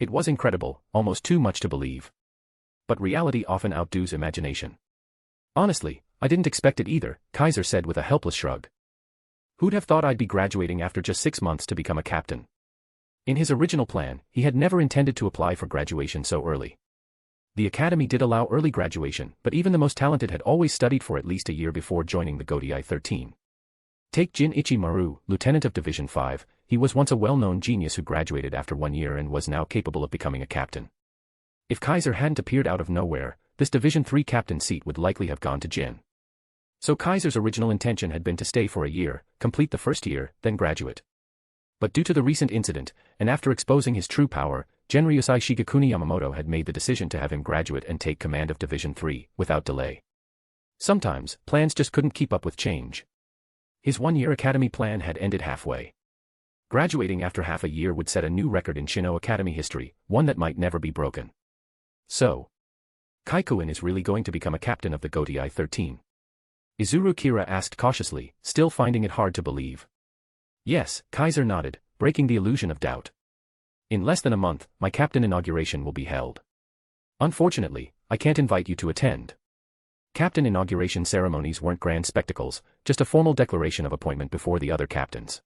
It was incredible, almost too much to believe. But reality often outdoes imagination. Honestly, I didn't expect it either, Kaiser said with a helpless shrug. Who'd have thought I'd be graduating after just 6 months to become a captain? In his original plan, he had never intended to apply for graduation so early. The academy did allow early graduation, but even the most talented had always studied for at least a year before joining the Godai 13. Take Jin Ichimaru, lieutenant of Division 5, he was once a well-known genius who graduated after 1 year and was now capable of becoming a captain. If Kaiser hadn't appeared out of nowhere, this Division 3 captain seat would likely have gone to Jin. So Kaiser's original intention had been to stay for a year, complete the first year, then graduate. But due to the recent incident, and after exposing his true power, Genryusai Shigekuni Yamamoto had made the decision to have him graduate and take command of Division 3, without delay. Sometimes, plans just couldn't keep up with change. His 1-year academy plan had ended halfway. Graduating after half a year would set a new record in Shino Academy history, one that might never be broken. So, Kaikuin is really going to become a captain of the Godai 13. Izuru Kira asked cautiously, still finding it hard to believe. Yes, Kaiser nodded, breaking the illusion of doubt. In less than a month, my captain inauguration will be held. Unfortunately, I can't invite you to attend. Captain inauguration ceremonies weren't grand spectacles, just a formal declaration of appointment before the other captains.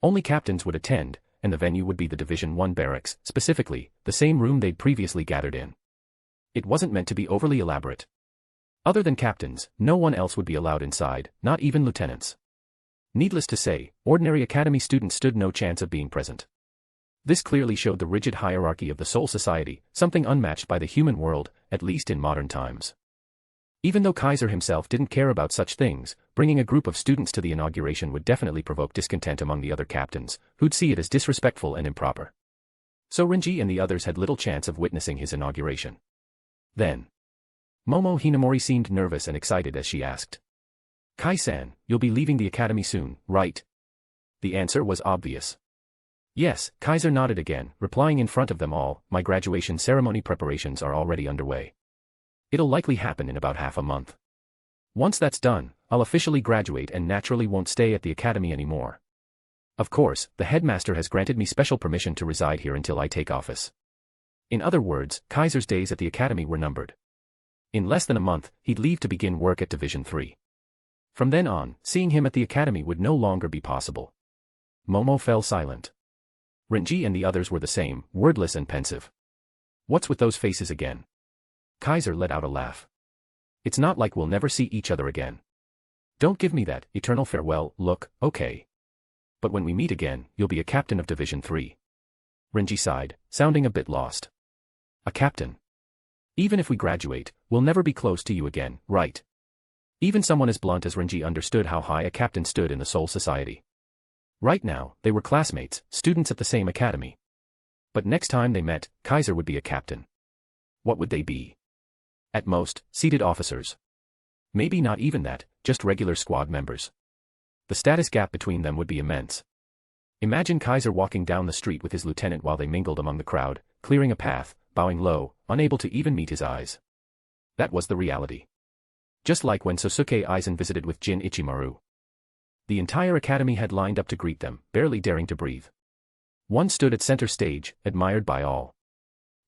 Only captains would attend, and the venue would be the Division 1 barracks, specifically, the same room they'd previously gathered in. It wasn't meant to be overly elaborate. Other than captains, no one else would be allowed inside, not even lieutenants. Needless to say, ordinary academy students stood no chance of being present. This clearly showed the rigid hierarchy of the Soul Society, something unmatched by the human world, at least in modern times. Even though Kaiser himself didn't care about such things, bringing a group of students to the inauguration would definitely provoke discontent among the other captains, who'd see it as disrespectful and improper. So Renji and the others had little chance of witnessing his inauguration. Then, Momo Hinamori seemed nervous and excited as she asked. Kai-san, you'll be leaving the academy soon, right? The answer was obvious. Yes, Kaiser nodded again, replying in front of them all, my graduation ceremony preparations are already underway. It'll likely happen in about half a month. Once that's done, I'll officially graduate and naturally won't stay at the academy anymore. Of course, the headmaster has granted me special permission to reside here until I take office. In other words, Kaiser's days at the academy were numbered. In less than a month, he'd leave to begin work at Division 3. From then on, seeing him at the academy would no longer be possible. Momo fell silent. Renji and the others were the same, wordless and pensive. What's with those faces again? Kaiser let out a laugh. It's not like we'll never see each other again. Don't give me that eternal farewell look, okay? But when we meet again, you'll be a captain of Division 3. Renji sighed, sounding a bit lost. A captain? Even if we graduate, we'll never be close to you again, right? Even someone as blunt as Renji understood how high a captain stood in the Soul Society. Right now, they were classmates, students at the same academy. But next time they met, Kaiser would be a captain. What would they be? At most, seated officers. Maybe not even that, just regular squad members. The status gap between them would be immense. Imagine Kaiser walking down the street with his lieutenant while they mingled among the crowd, clearing a path, bowing low, unable to even meet his eyes. That was the reality. Just like when Sosuke Eisen visited with Jin Ichimaru. The entire academy had lined up to greet them, barely daring to breathe. One stood at center stage, admired by all.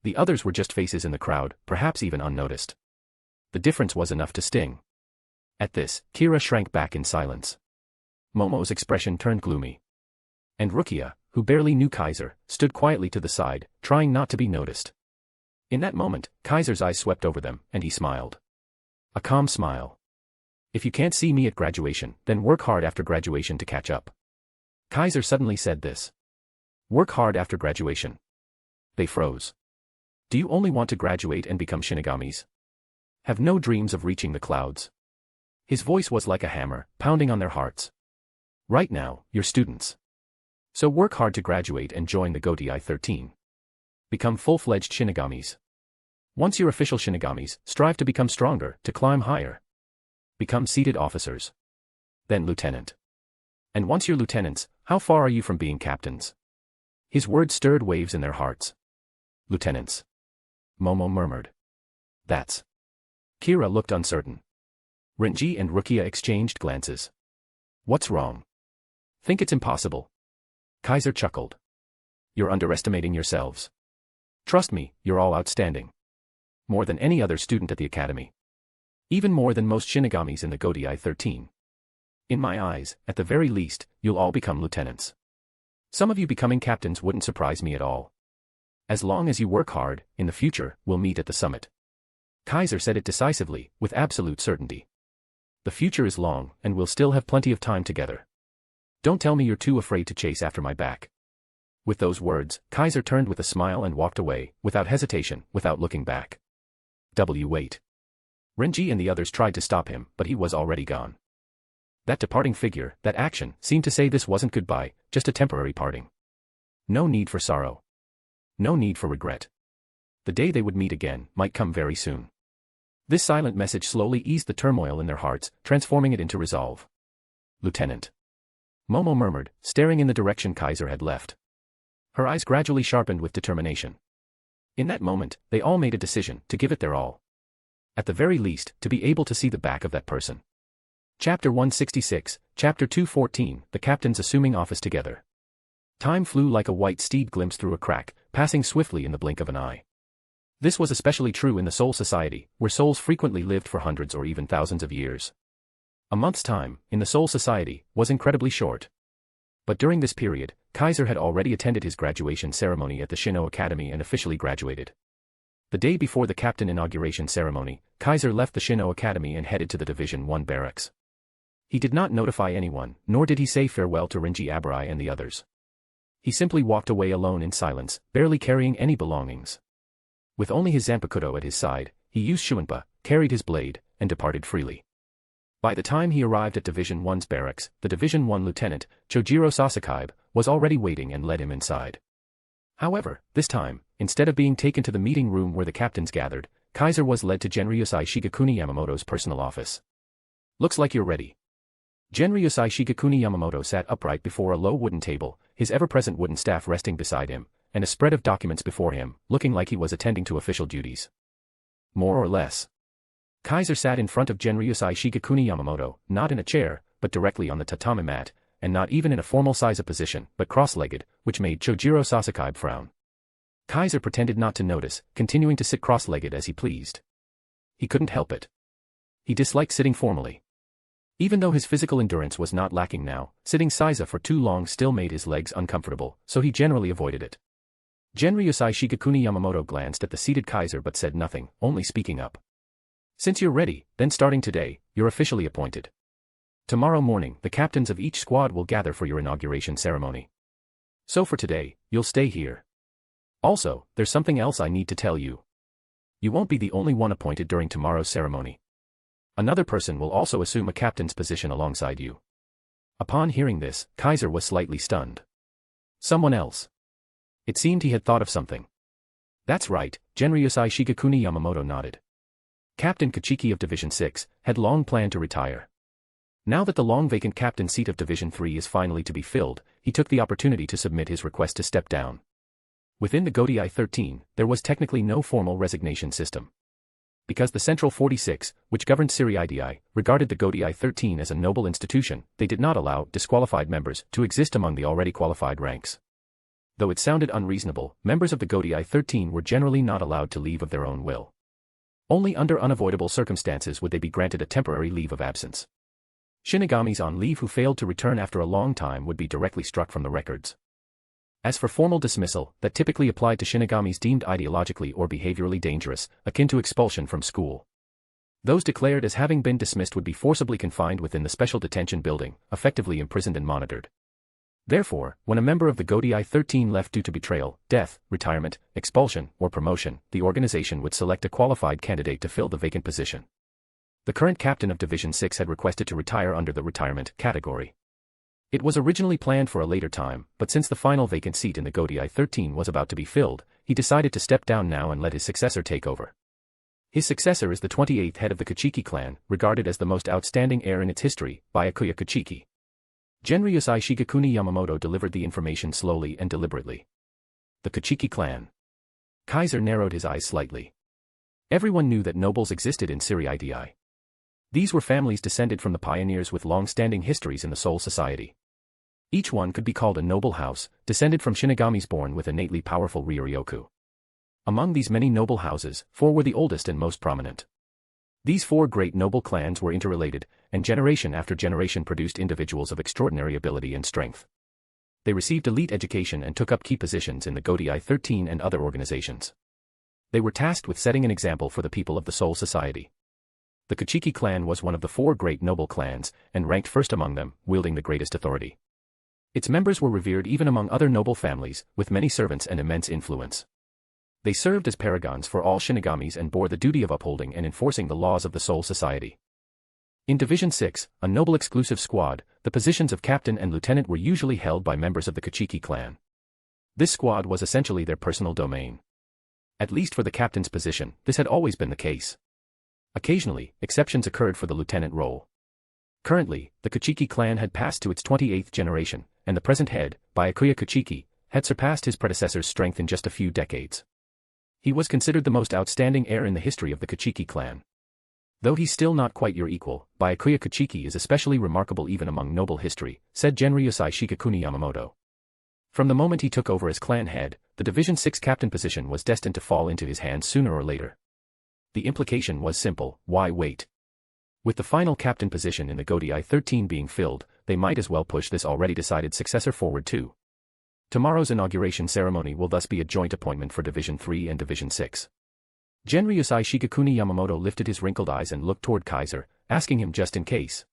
The others were just faces in the crowd, perhaps even unnoticed. The difference was enough to sting. At this, Kira shrank back in silence. Momo's expression turned gloomy. And Rukia, who barely knew Kaiser, stood quietly to the side, trying not to be noticed. In that moment, Kaiser's eyes swept over them, and he smiled. A calm smile. If you can't see me at graduation, then work hard after graduation to catch up. Kaiser suddenly said this. Work hard after graduation. They froze. Do you only want to graduate and become shinigamis? Have no dreams of reaching the clouds? His voice was like a hammer, pounding on their hearts. Right now, you're students. So work hard to graduate and join the Godai 13. Become full-fledged shinigamis. Once you're official shinigamis, strive to become stronger, to climb higher. Become seated officers. Then lieutenant. And once you're lieutenants, how far are you from being captains? His words stirred waves in their hearts. Lieutenants. Momo murmured. That's. Kira looked uncertain. Renji and Rukia exchanged glances. What's wrong? Think it's impossible? Kaiser chuckled. You're underestimating yourselves. Trust me, you're all outstanding. More than any other student at the academy. Even more than most shinigamis in the Godai 13. In my eyes, at the very least, you'll all become lieutenants. Some of you becoming captains wouldn't surprise me at all. As long as you work hard, in the future, we'll meet at the summit. Kaiser said it decisively, with absolute certainty. The future is long, and we'll still have plenty of time together. Don't tell me you're too afraid to chase after my back. With those words, Kaiser turned with a smile and walked away, without hesitation, without looking back. Wait. Renji and the others tried to stop him, but he was already gone. That departing figure, that action, seemed to say this wasn't goodbye, just a temporary parting. No need for sorrow. No need for regret. The day they would meet again might come very soon. This silent message slowly eased the turmoil in their hearts, transforming it into resolve. Lieutenant. Momo murmured, staring in the direction Kaiser had left. Her eyes gradually sharpened with determination. In that moment, they all made a decision to give it their all. At the very least, to be able to see the back of that person. Chapter 166, Chapter 214, The Captains Assuming Office Together. Time flew like a white steed glimpsed through a crack, passing swiftly in the blink of an eye. This was especially true in the Soul Society, where souls frequently lived for hundreds or even thousands of years. A month's time, in the Soul Society, was incredibly short. But during this period, Kaiser had already attended his graduation ceremony at the Shino Academy and officially graduated. The day before the captain inauguration ceremony, Kaiser left the Shino Academy and headed to the Division 1 barracks. He did not notify anyone, nor did he say farewell to Renji Abarai and the others. He simply walked away alone in silence, barely carrying any belongings. With only his zanpakuto at his side, he used Shuanpa, carried his blade, and departed freely. By the time he arrived at Division 1's barracks, the Division 1 lieutenant, Chojiro Sasakaibe, was already waiting and led him inside. However, this time, instead of being taken to the meeting room where the captains gathered, Kaiser was led to Genryusai Shigekuni Yamamoto's personal office. Looks like you're ready. Genryusai Shigekuni Yamamoto sat upright before a low wooden table, his ever-present wooden staff resting beside him, and a spread of documents before him, looking like he was attending to official duties. More or less. Kaiser sat in front of Genryusai Shigekuni Yamamoto, not in a chair, but directly on the tatami mat, and not even in a formal Saiza position, but cross-legged, which made Chojiro Sasakaibe frown. Kaiser pretended not to notice, continuing to sit cross-legged as he pleased. He couldn't help it. He disliked sitting formally. Even though his physical endurance was not lacking now, sitting Saiza for too long still made his legs uncomfortable, so he generally avoided it. Genryusai Shigekuni Yamamoto glanced at the seated Kaiser but said nothing, only speaking up. Since you're ready, then starting today, you're officially appointed. Tomorrow morning, the captains of each squad will gather for your inauguration ceremony. So for today, you'll stay here. Also, there's something else I need to tell you. You won't be the only one appointed during tomorrow's ceremony. Another person will also assume a captain's position alongside you. Upon hearing this, Kaiser was slightly stunned. Someone else. It seemed he had thought of something. That's right, Genryusai Shigekuni Yamamoto nodded. Captain Kachiki of Division 6 had long planned to retire. Now that the long-vacant captain seat of Division 3 is finally to be filled, he took the opportunity to submit his request to step down. Within the Godai 13, there was technically no formal resignation system. Because the Central 46, which governed Ser-Veresta, regarded the Godai 13 as a noble institution, they did not allow disqualified members to exist among the already qualified ranks. Though it sounded unreasonable, members of the Godai 13 were generally not allowed to leave of their own will. Only under unavoidable circumstances would they be granted a temporary leave of absence. Shinigamis on leave who failed to return after a long time would be directly struck from the records. As for formal dismissal, that typically applied to Shinigamis deemed ideologically or behaviorally dangerous, akin to expulsion from school. Those declared as having been dismissed would be forcibly confined within the special detention building, effectively imprisoned and monitored. Therefore, when a member of the Godai 13 left due to betrayal, death, retirement, expulsion, or promotion, the organization would select a qualified candidate to fill the vacant position. The current captain of Division 6 had requested to retire under the retirement category. It was originally planned for a later time, but since the final vacant seat in the Godai 13 was about to be filled, he decided to step down now and let his successor take over. His successor is the 28th head of the Kuchiki clan, regarded as the most outstanding heir in its history, Byakuya Kuchiki. Genryusai Shigekuni Yamamoto delivered the information slowly and deliberately. The Kuchiki clan. Kaiser narrowed his eyes slightly. Everyone knew that nobles existed in Ser-Veresta. These were families descended from the pioneers with long-standing histories in the Soul Society. Each one could be called a noble house, descended from Shinigamis born with innately powerful Ryoryoku. Among these many noble houses, 4 were the oldest and most prominent. These 4 great noble clans were interrelated, and generation after generation produced individuals of extraordinary ability and strength. They received elite education and took up key positions in the Godai 13 and other organizations. They were tasked with setting an example for the people of the Soul Society. The Kuchiki clan was one of the 4 great noble clans, and ranked first among them, wielding the greatest authority. Its members were revered even among other noble families, with many servants and immense influence. They served as paragons for all Shinigamis and bore the duty of upholding and enforcing the laws of the Soul Society. In Division 6, a noble exclusive squad, the positions of captain and lieutenant were usually held by members of the Kuchiki clan. This squad was essentially their personal domain. At least for the captain's position, this had always been the case. Occasionally, exceptions occurred for the lieutenant role. Currently, the Kuchiki clan had passed to its 28th generation, and the present head, Byakuya Kuchiki, had surpassed his predecessor's strength in just a few decades. He was considered the most outstanding heir in the history of the Kuchiki clan. Though he's still not quite your equal, Byakuya Kuchiki is especially remarkable even among noble history, said Genryusai Shigekuni Yamamoto. From the moment he took over as clan head, the Division 6 captain position was destined to fall into his hands sooner or later. The implication was simple: why wait? With the final captain position in the Godai 13 being filled, they might as well push this already decided successor forward too. Tomorrow's inauguration ceremony will thus be a joint appointment for Division 3 and Division 6. Genryusai Shigekuni Yamamoto lifted his wrinkled eyes and looked toward Kaiser, asking him just in case.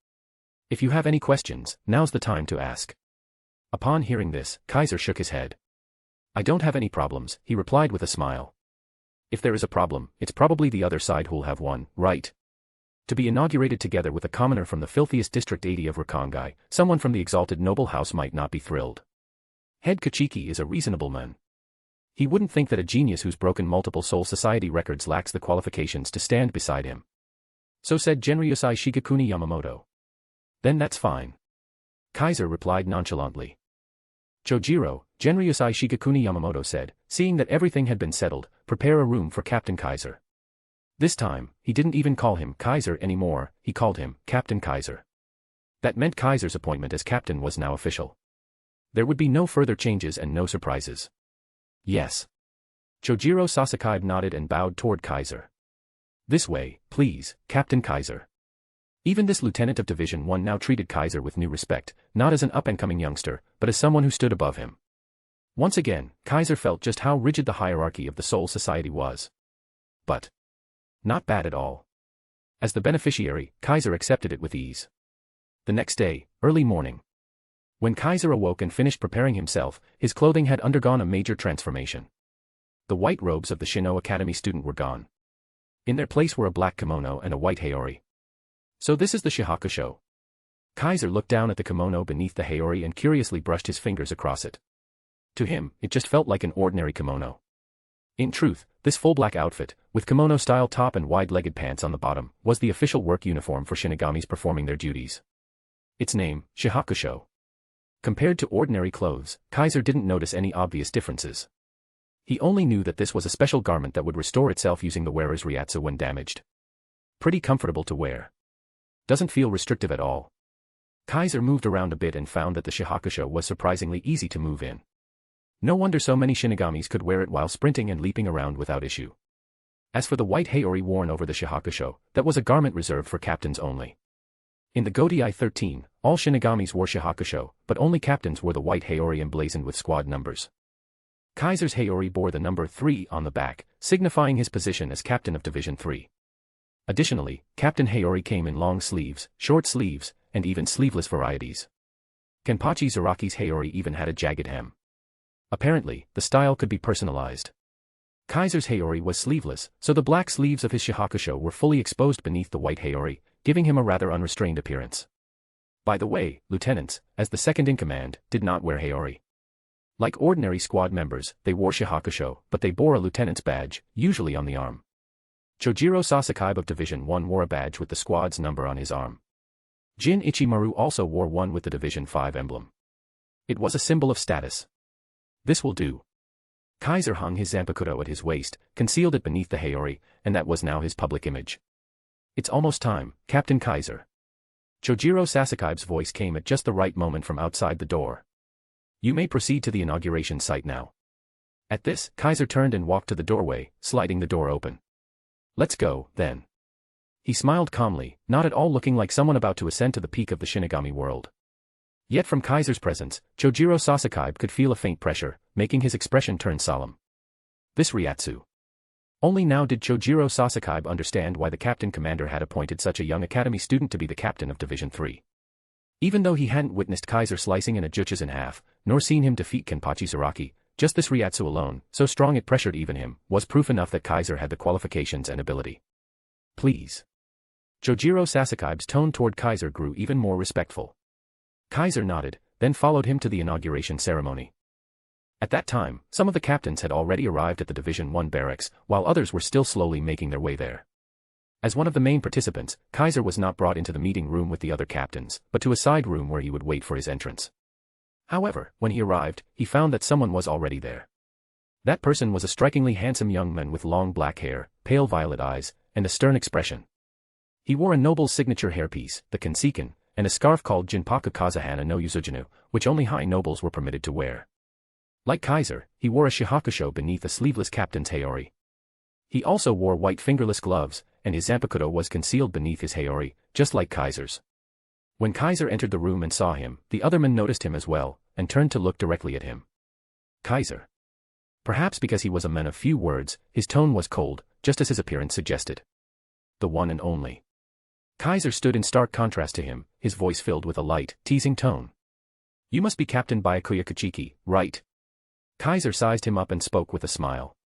If you have any questions, now's the time to ask. Upon hearing this, Kaiser shook his head. I don't have any problems, he replied with a smile. If there is a problem, it's probably the other side who'll have one, right? To be inaugurated together with a commoner from the filthiest district 80 of Rukangai, someone from the exalted noble house might not be thrilled. Head Kuchiki is a reasonable man. He wouldn't think that a genius who's broken multiple Soul Society records lacks the qualifications to stand beside him. So said Genryusai Shigekuni Yamamoto. Then that's fine. Kaiser replied nonchalantly. Chojiro, Genryusai Shigekuni Yamamoto said, seeing that everything had been settled, prepare a room for Captain Kaiser. This time, he didn't even call him Kaiser anymore, he called him Captain Kaiser. That meant Kaiser's appointment as captain was now official. There would be no further changes and no surprises. Yes. Chojiro Sasaki nodded and bowed toward Kaiser. This way, please, Captain Kaiser. Even this lieutenant of Division 1 now treated Kaiser with new respect, not as an up-and-coming youngster, but as someone who stood above him. Once again, Kaiser felt just how rigid the hierarchy of the Soul Society was. But not bad at all. As the beneficiary, Kaiser accepted it with ease. The next day, early morning. When Kaiser awoke and finished preparing himself, his clothing had undergone a major transformation. The white robes of the Shino Academy student were gone. In their place were a black kimono and a white haori. So this is the Shihakusho. Kaiser looked down at the kimono beneath the haori and curiously brushed his fingers across it. To him, it just felt like an ordinary kimono. In truth, this full black outfit, with kimono-style top and wide-legged pants on the bottom, was the official work uniform for Shinigamis performing their duties. Its name, Shihakusho. Compared to ordinary clothes, Kaiser didn't notice any obvious differences. He only knew that this was a special garment that would restore itself using the wearer's ryatsu when damaged. Pretty comfortable to wear. Doesn't feel restrictive at all. Kaiser moved around a bit and found that the Shihakusho was surprisingly easy to move in. No wonder so many shinigamis could wear it while sprinting and leaping around without issue. As for the white haori worn over the shihakusho, that was a garment reserved for captains only. In the Godei 13, all shinigamis wore shihakusho, but only captains wore the white haori emblazoned with squad numbers. Kaiser's haori bore the number 3 on the back, signifying his position as captain of Division 3. Additionally, Captain Haori came in long sleeves, short sleeves, and even sleeveless varieties. Kimpachi Zaraki's haori even had a jagged hem. Apparently, the style could be personalized. Kaiser's haori was sleeveless, so the black sleeves of his shihakusho were fully exposed beneath the white haori, giving him a rather unrestrained appearance. By the way, lieutenants, as the second-in-command, did not wear haori. Like ordinary squad members, they wore shihakusho, but they bore a lieutenant's badge, usually on the arm. Chojiro Sasakaibe of Division 1 wore a badge with the squad's number on his arm. Jin Ichimaru also wore one with the Division 5 emblem. It was a symbol of status. This will do. Kaiser hung his zanpakuto at his waist, concealed it beneath the haori, and that was now his public image. It's almost time, Captain Kaiser. Chojiro Sasakaibe's voice came at just the right moment from outside the door. You may proceed to the inauguration site now. At this, Kaiser turned and walked to the doorway, sliding the door open. Let's go, then. He smiled calmly, not at all looking like someone about to ascend to the peak of the Shinigami world. Yet from Kaiser's presence, Chojiro Sasakaibe could feel a faint pressure, making his expression turn solemn. This Ryatsu. Only now did Chojiro Sasakaibe understand why the captain commander had appointed such a young academy student to be the captain of Division 3. Even though he hadn't witnessed Kaiser slicing an Ajuchas in half, nor seen him defeat Kenpachi Zaraki, just this Ryatsu alone, so strong it pressured even him, was proof enough that Kaiser had the qualifications and ability. Please. Chojiro Sasakaibe's tone toward Kaiser grew even more respectful. Kaiser nodded, then followed him to the inauguration ceremony. At that time, some of the captains had already arrived at the Division 1 barracks, while others were still slowly making their way there. As one of the main participants, Kaiser was not brought into the meeting room with the other captains, but to a side room where he would wait for his entrance. However, when he arrived, he found that someone was already there. That person was a strikingly handsome young man with long black hair, pale violet eyes, and a stern expression. He wore a noble's signature hairpiece, the Kensiken, and a scarf called Jinpaku Kazahana no Yuzujinu, which only high nobles were permitted to wear. Like Kaiser, he wore a shihakusho beneath a sleeveless captain's haori. He also wore white fingerless gloves, and his zanpakuto was concealed beneath his haori, just like Kaiser's. When Kaiser entered the room and saw him, the other men noticed him as well, and turned to look directly at him. Kaiser. Perhaps because he was a man of few words, his tone was cold, just as his appearance suggested. The one and only. Kaiser stood in stark contrast to him, his voice filled with a light, teasing tone. You must be Captain Byakuya Kachiki, right? Kaiser sized him up and spoke with a smile.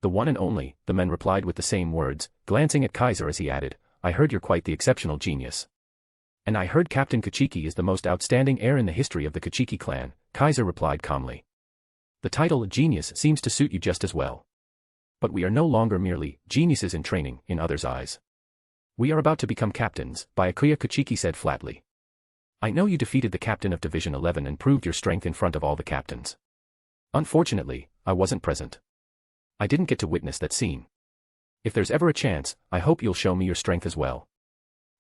The one and only, the men replied with the same words, glancing at Kaiser as he added, I heard you're quite the exceptional genius. And I heard Captain Kachiki is the most outstanding heir in the history of the Kachiki clan, Kaiser replied calmly. The title genius seems to suit you just as well. But we are no longer merely geniuses in training, in others' eyes. We are about to become captains, Byakuya Kachiki said flatly. I know you defeated the captain of Division 11 and proved your strength in front of all the captains. Unfortunately, I wasn't present. I didn't get to witness that scene. If there's ever a chance, I hope you'll show me your strength as well.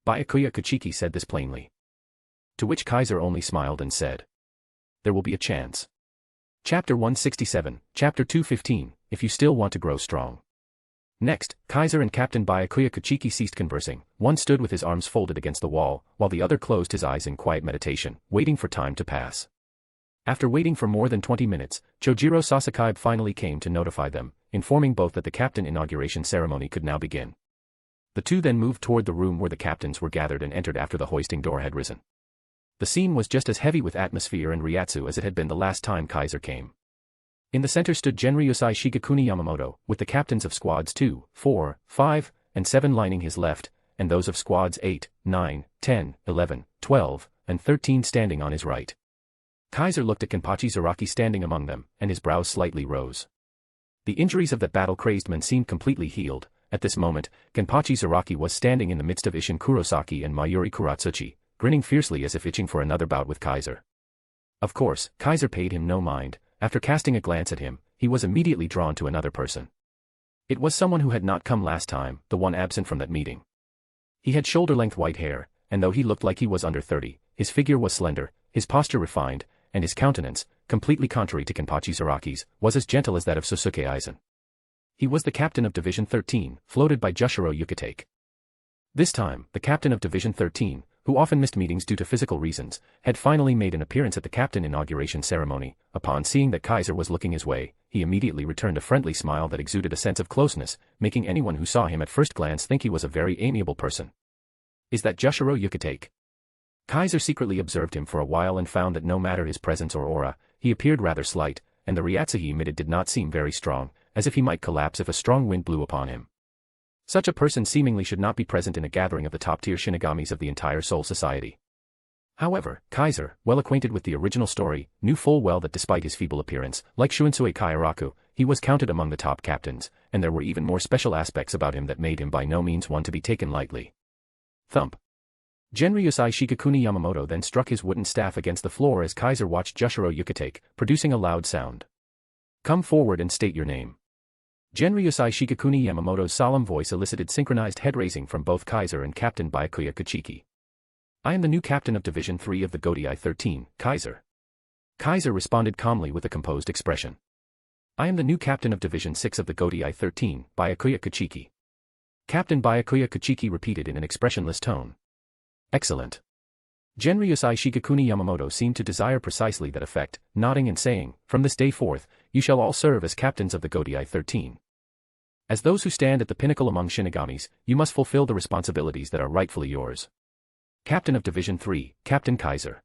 Byakuya Kachiki said this plainly. To which Kaiser only smiled and said, there will be a chance. Chapter 167, Chapter 215, If You Still Want to Grow Strong. Next, Kaiser and Captain Byakuya Kachiki ceased conversing. One stood with his arms folded against the wall, while the other closed his eyes in quiet meditation, waiting for time to pass. After waiting for more than 20 minutes, Chojiro Sasakaibe finally came to notify them, informing both that the captain inauguration ceremony could now begin. The two then moved toward the room where the captains were gathered and entered after the hoisting door had risen. The scene was just as heavy with atmosphere and Ryatsu as it had been the last time Kaiser came. In the center stood Genryusai Shigekuni Yamamoto, with the captains of squads 2, 4, 5, and 7 lining his left, and those of squads 8, 9, 10, 11, 12, and 13 standing on his right. Kaiser looked at Kenpachi Zaraki standing among them, and his brows slightly rose. The injuries of that battle-crazed man seemed completely healed. At this moment, Kenpachi Zaraki was standing in the midst of Isshin Kurosaki and Mayuri Kuratsuchi, grinning fiercely as if itching for another bout with Kaiser. Of course, Kaiser paid him no mind. After casting a glance at him, he was immediately drawn to another person. It was someone who had not come last time, the one absent from that meeting. He had shoulder-length white hair, and though he looked like he was under 30, his figure was slender, his posture refined, and his countenance, completely contrary to Kimpachi Zaraki's, was as gentle as that of Sosuke Eisen. He was the captain of Division 13, floated by Jushiro Yukatake. This time, the captain of Division 13, who often missed meetings due to physical reasons, had finally made an appearance at the captain inauguration ceremony. Upon seeing that Kaiser was looking his way, he immediately returned a friendly smile that exuded a sense of closeness, making anyone who saw him at first glance think he was a very amiable person. "Is that Jushiro Yukatake?" Kaiser secretly observed him for a while and found that no matter his presence or aura, he appeared rather slight, and the reatsu he emitted did not seem very strong, as if he might collapse if a strong wind blew upon him. Such a person seemingly should not be present in a gathering of the top-tier shinigamis of the entire Soul Society. However, Kaiser, well acquainted with the original story, knew full well that despite his feeble appearance, like Shunsui Kauraku, he was counted among the top captains, and there were even more special aspects about him that made him by no means one to be taken lightly. Thump. Genryusai Shigekuni Yamamoto then struck his wooden staff against the floor as Kaiser watched Jushiro Yukatake, producing a loud sound. "Come forward and state your name." Genryusai Shigekuni Yamamoto's solemn voice elicited synchronized head-raising from both Kaiser and Captain Byakuya Kuchiki. "I am the new captain of Division 3 of the Godai 13, Kaiser." Kaiser responded calmly with a composed expression. "I am the new captain of Division 6 of the Godai 13, Byakuya Kuchiki." Captain Byakuya Kuchiki repeated in an expressionless tone. "Excellent." Genryusai Shigekuni Yamamoto seemed to desire precisely that effect, nodding and saying, "From this day forth, you shall all serve as captains of the Godai 13. As those who stand at the pinnacle among shinigamis, you must fulfill the responsibilities that are rightfully yours. Captain of Division 3, Captain Kaiser.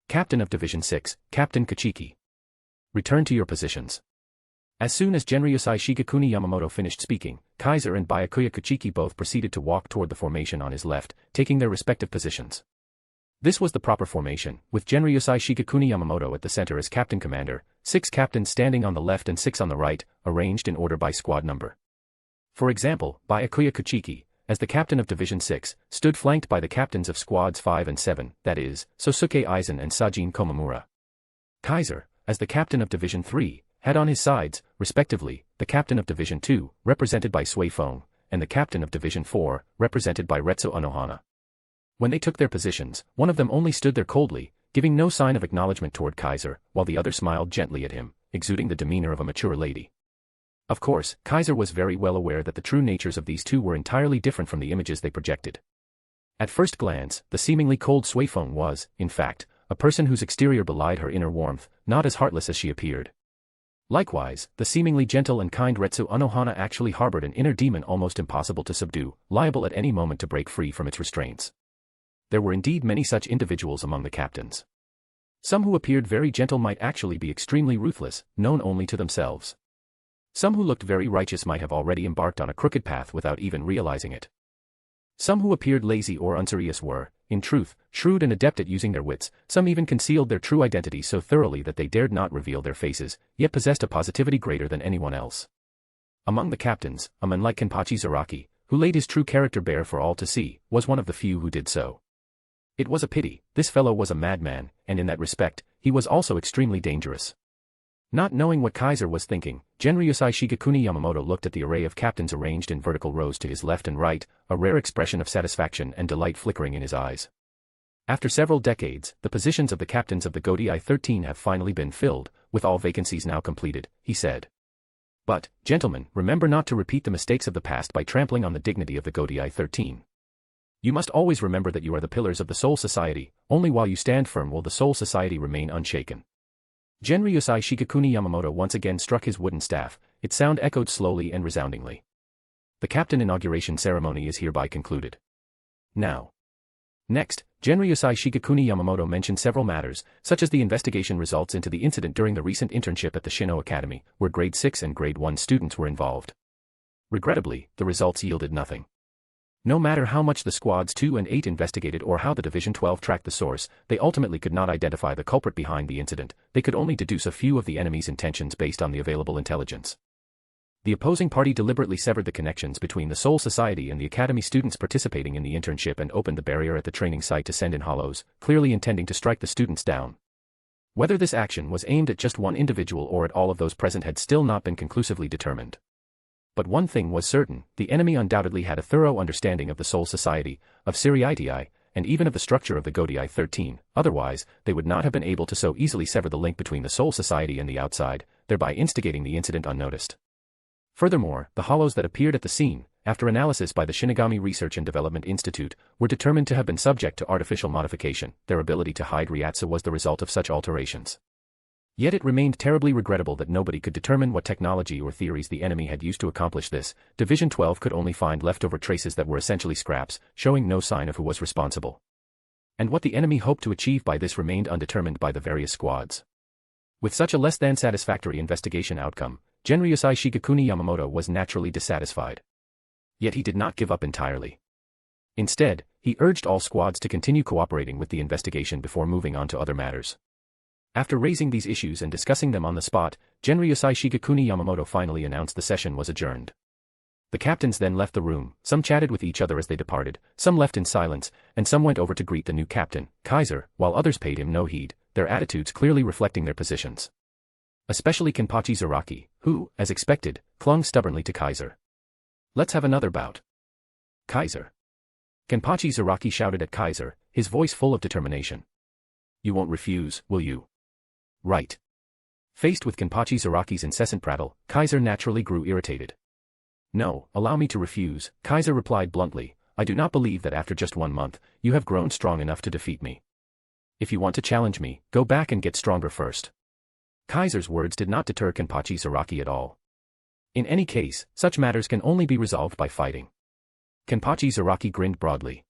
Captain of Division 6, Captain Kuchiki. Return to your positions." As soon as Genryusai Shigekuni Yamamoto finished speaking, Kaiser and Byakuya Kuchiki both proceeded to walk toward the formation on his left, taking their respective positions. This was the proper formation, with Genryusai Shigekuni Yamamoto at the center as captain commander, 6 captains standing on the left and 6 on the right, arranged in order by squad number. For example, Byakuya Kuchiki, as the captain of Division 6, stood flanked by the captains of squads 5 and 7, that is, Sosuke Eisen and Sajin Komamura. Kaiser, as the captain of Division 3, had on his sides, respectively, the captain of Division 2, represented by Sui Feng, and the captain of Division 4, represented by Retsu Unohana. When they took their positions, one of them only stood there coldly, giving no sign of acknowledgement toward Kaiser, while the other smiled gently at him, exuding the demeanor of a mature lady. Of course, Kaiser was very well aware that the true natures of these two were entirely different from the images they projected. At first glance, the seemingly cold Sui Feng was, in fact, a person whose exterior belied her inner warmth, not as heartless as she appeared. Likewise, the seemingly gentle and kind Retsu Unohana actually harbored an inner demon almost impossible to subdue, liable at any moment to break free from its restraints. There were indeed many such individuals among the captains. Some who appeared very gentle might actually be extremely ruthless, known only to themselves. Some who looked very righteous might have already embarked on a crooked path without even realizing it. Some who appeared lazy or unserious were, in truth, shrewd and adept at using their wits. Some even concealed their true identity so thoroughly that they dared not reveal their faces, yet possessed a positivity greater than anyone else. Among the captains, a man like Kimpachi Zaraki, who laid his true character bare for all to see, was one of the few who did so. It was a pity. This fellow was a madman, and in that respect, he was also extremely dangerous. Not knowing what Kaiser was thinking, Genryusai Shigekuni Yamamoto looked at the array of captains arranged in vertical rows to his left and right, a rare expression of satisfaction and delight flickering in his eyes. After several decades, the positions of the captains of the Godai 13 have finally been filled, with all vacancies now completed, he said. But, gentlemen, remember not to repeat the mistakes of the past by trampling on the dignity of the Godai 13. You must always remember that you are the pillars of the Soul Society. Only while you stand firm will the Soul Society remain unshaken. Genryusai Shigekuni Yamamoto once again struck his wooden staff, its sound echoed slowly and resoundingly. The captain inauguration ceremony is hereby concluded. Now. Next, Genryusai Shigekuni Yamamoto mentioned several matters, such as the investigation results into the incident during the recent internship at the Shino Academy, where grade 6 and grade 1 students were involved. Regrettably, the results yielded nothing. No matter how much the squads 2 and 8 investigated or how the Division 12 tracked the source, they ultimately could not identify the culprit behind the incident. They could only deduce a few of the enemy's intentions based on the available intelligence. The opposing party deliberately severed the connections between the Soul Society and the Academy students participating in the internship and opened the barrier at the training site to send in hollows, clearly intending to strike the students down. Whether this action was aimed at just one individual or at all of those present had still not been conclusively determined. But one thing was certain, the enemy undoubtedly had a thorough understanding of the Soul Society, of Ser-Veresta and even of the structure of the Godii 13, otherwise, they would not have been able to so easily sever the link between the Soul Society and the outside, thereby instigating the incident unnoticed. Furthermore, the hollows that appeared at the scene, after analysis by the Shinigami Research and Development Institute, were determined to have been subject to artificial modification. Their ability to hide Ryatsu was the result of such alterations. Yet it remained terribly regrettable that nobody could determine what technology or theories the enemy had used to accomplish this. Division 12 could only find leftover traces that were essentially scraps, showing no sign of who was responsible. And what the enemy hoped to achieve by this remained undetermined by the various squads. With such a less than satisfactory investigation outcome, Genryusai Shigekuni Yamamoto was naturally dissatisfied. Yet he did not give up entirely. Instead, he urged all squads to continue cooperating with the investigation before moving on to other matters. After raising these issues and discussing them on the spot, Genryusai Shigekuni Yamamoto finally announced the session was adjourned. The captains then left the room, some chatted with each other as they departed, some left in silence, and some went over to greet the new captain, Kaiser, while others paid him no heed, their attitudes clearly reflecting their positions. Especially Kimpachi Zaraki, who, as expected, clung stubbornly to Kaiser. "Let's have another bout." "Kaiser." Kimpachi Zaraki shouted at Kaiser, his voice full of determination. "You won't refuse, will you?" "Right." Faced with Kimpachi Zaraki's incessant prattle, Kaiser naturally grew irritated. "No, allow me to refuse," Kaiser replied bluntly. "I do not believe that after just 1 month, you have grown strong enough to defeat me. If you want to challenge me, go back and get stronger first." Kaiser's words did not deter Kimpachi Zaraki at all. In any case, such matters can only be resolved by fighting. Kimpachi Zaraki grinned broadly.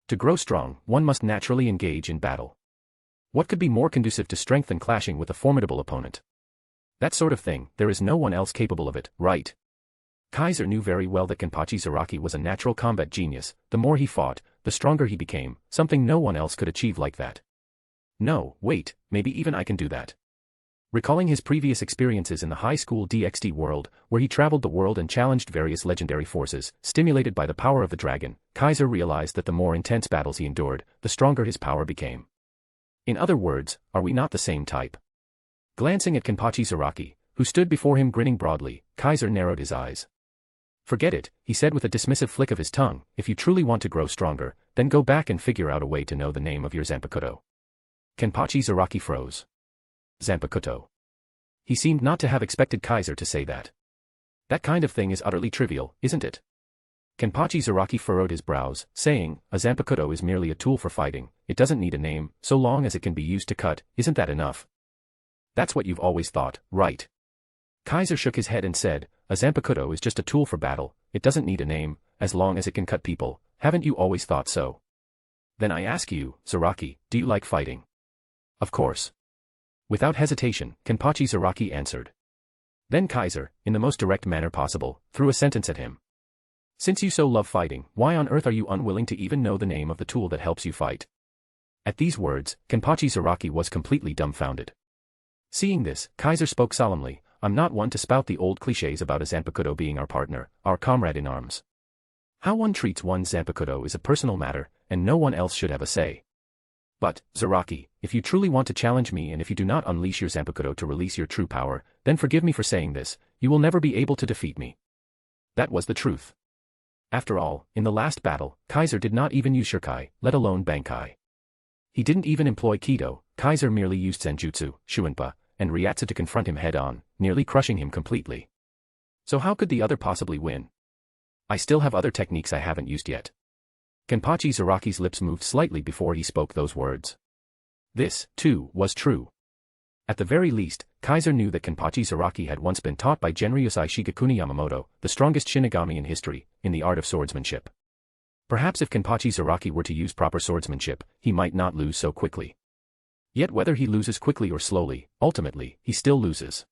To grow strong, one must naturally engage in battle. What could be more conducive to strength than clashing with a formidable opponent? That sort of thing, there is no one else capable of it, right? Kaiser knew very well that Kimpachi Zaraki was a natural combat genius. The more he fought, the stronger he became, something no one else could achieve like that. "No, wait, maybe even I can do that." Recalling his previous experiences in the High School DxD world, where he traveled the world and challenged various legendary forces, stimulated by the power of the dragon, Kaiser realized that the more intense battles he endured, the stronger his power became. In other words, are we not the same type? Glancing at Kimpachi Zaraki, who stood before him grinning broadly, Kaiser narrowed his eyes. "Forget it," he said with a dismissive flick of his tongue. "If you truly want to grow stronger, then go back and figure out a way to know the name of your zanpakuto." Kimpachi Zaraki froze. Zanpakuto. He seemed not to have expected Kaiser to say that. That kind of thing is utterly trivial, isn't it? Kimpachi Zaraki furrowed his brows, saying, "A zanpakuto is merely a tool for fighting, it doesn't need a name, so long as it can be used to cut, isn't that enough?" "That's what you've always thought, right?" Kaiser shook his head and said, "A zanpakuto is just a tool for battle, it doesn't need a name, as long as it can cut people, haven't you always thought so?" "Then I ask you, Zaraki, do you like fighting?" "Of course." Without hesitation, Kimpachi Zaraki answered. Then Kaiser, in the most direct manner possible, threw a sentence at him. "Since you so love fighting, why on earth are you unwilling to even know the name of the tool that helps you fight?" At these words, Kimpachi Zaraki was completely dumbfounded. Seeing this, Kaiser spoke solemnly, "I'm not one to spout the old clichés about a zanpakuto being our partner, our comrade in arms. How one treats one's zanpakuto is a personal matter, and no one else should have a say. But, Zaraki, if you truly want to challenge me and if you do not unleash your zanpakuto to release your true power, then forgive me for saying this, you will never be able to defeat me." That was the truth. After all, in the last battle, Kaiser did not even use Shurikai, let alone Bankai. He didn't even employ Kido, Kaiser merely used Senjutsu, Shuinpa, and Ryatsu to confront him head-on, nearly crushing him completely. So how could the other possibly win? "I still have other techniques I haven't used yet." Kimpachi Zaraki's lips moved slightly before he spoke those words. This, too, was true. At the very least, Kaiser knew that Kimpachi Zaraki had once been taught by Genryusai Shigekuni Yamamoto, the strongest Shinigami in history, in the art of swordsmanship. Perhaps if Kimpachi Zaraki were to use proper swordsmanship, he might not lose so quickly. Yet whether he loses quickly or slowly, ultimately, he still loses.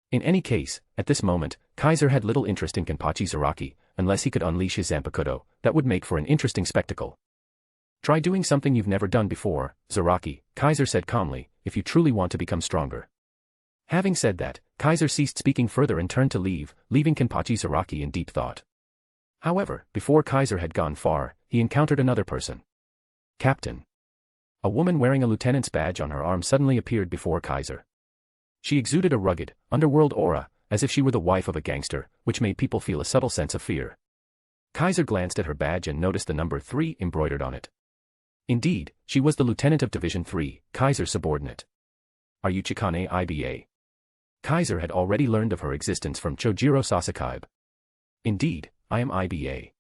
In any case, at this moment, Kaiser had little interest in Kimpachi Zaraki, unless he could unleash his zanpakuto, that would make for an interesting spectacle. "Try doing something you've never done before, Zaraki," Kaiser said calmly, "if you truly want to become stronger." Having said that, Kaiser ceased speaking further and turned to leave, leaving Kimpachi Zaraki in deep thought. However, before Kaiser had gone far, he encountered another person. Captain. A woman wearing a lieutenant's badge on her arm suddenly appeared before Kaiser. She exuded a rugged, underworld aura, as if she were the wife of a gangster, which made people feel a subtle sense of fear. Kaiser glanced at her badge and noticed the number 3 embroidered on it. Indeed, she was the lieutenant of Division 3, Kaiser's subordinate. Are you Chikane Iba? Kaiser had already learned of her existence from Chojiro Sasakaibe. Indeed, I am Iba.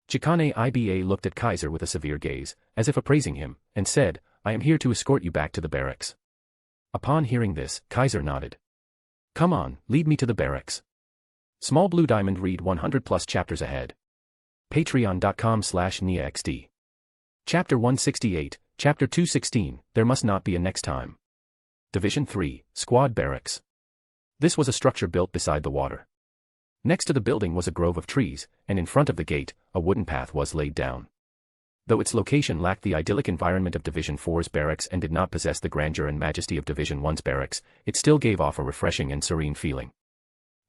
Chikane Iba looked at Kaiser with a severe gaze, as if appraising him, and said, I am here to escort you back to the barracks. Upon hearing this, Kaiser nodded. Come on, lead me to the barracks. Small Blue Diamond read 100 plus chapters ahead. Patreon.com/NiaXD. Chapter 168, Chapter 216, There Must Not Be a Next Time. Division 3, Squad Barracks. This was a structure built beside the water. Next to the building was a grove of trees, and in front of the gate, a wooden path was laid down. Though its location lacked the idyllic environment of Division 4's barracks and did not possess the grandeur and majesty of Division 1's barracks, it still gave off a refreshing and serene feeling.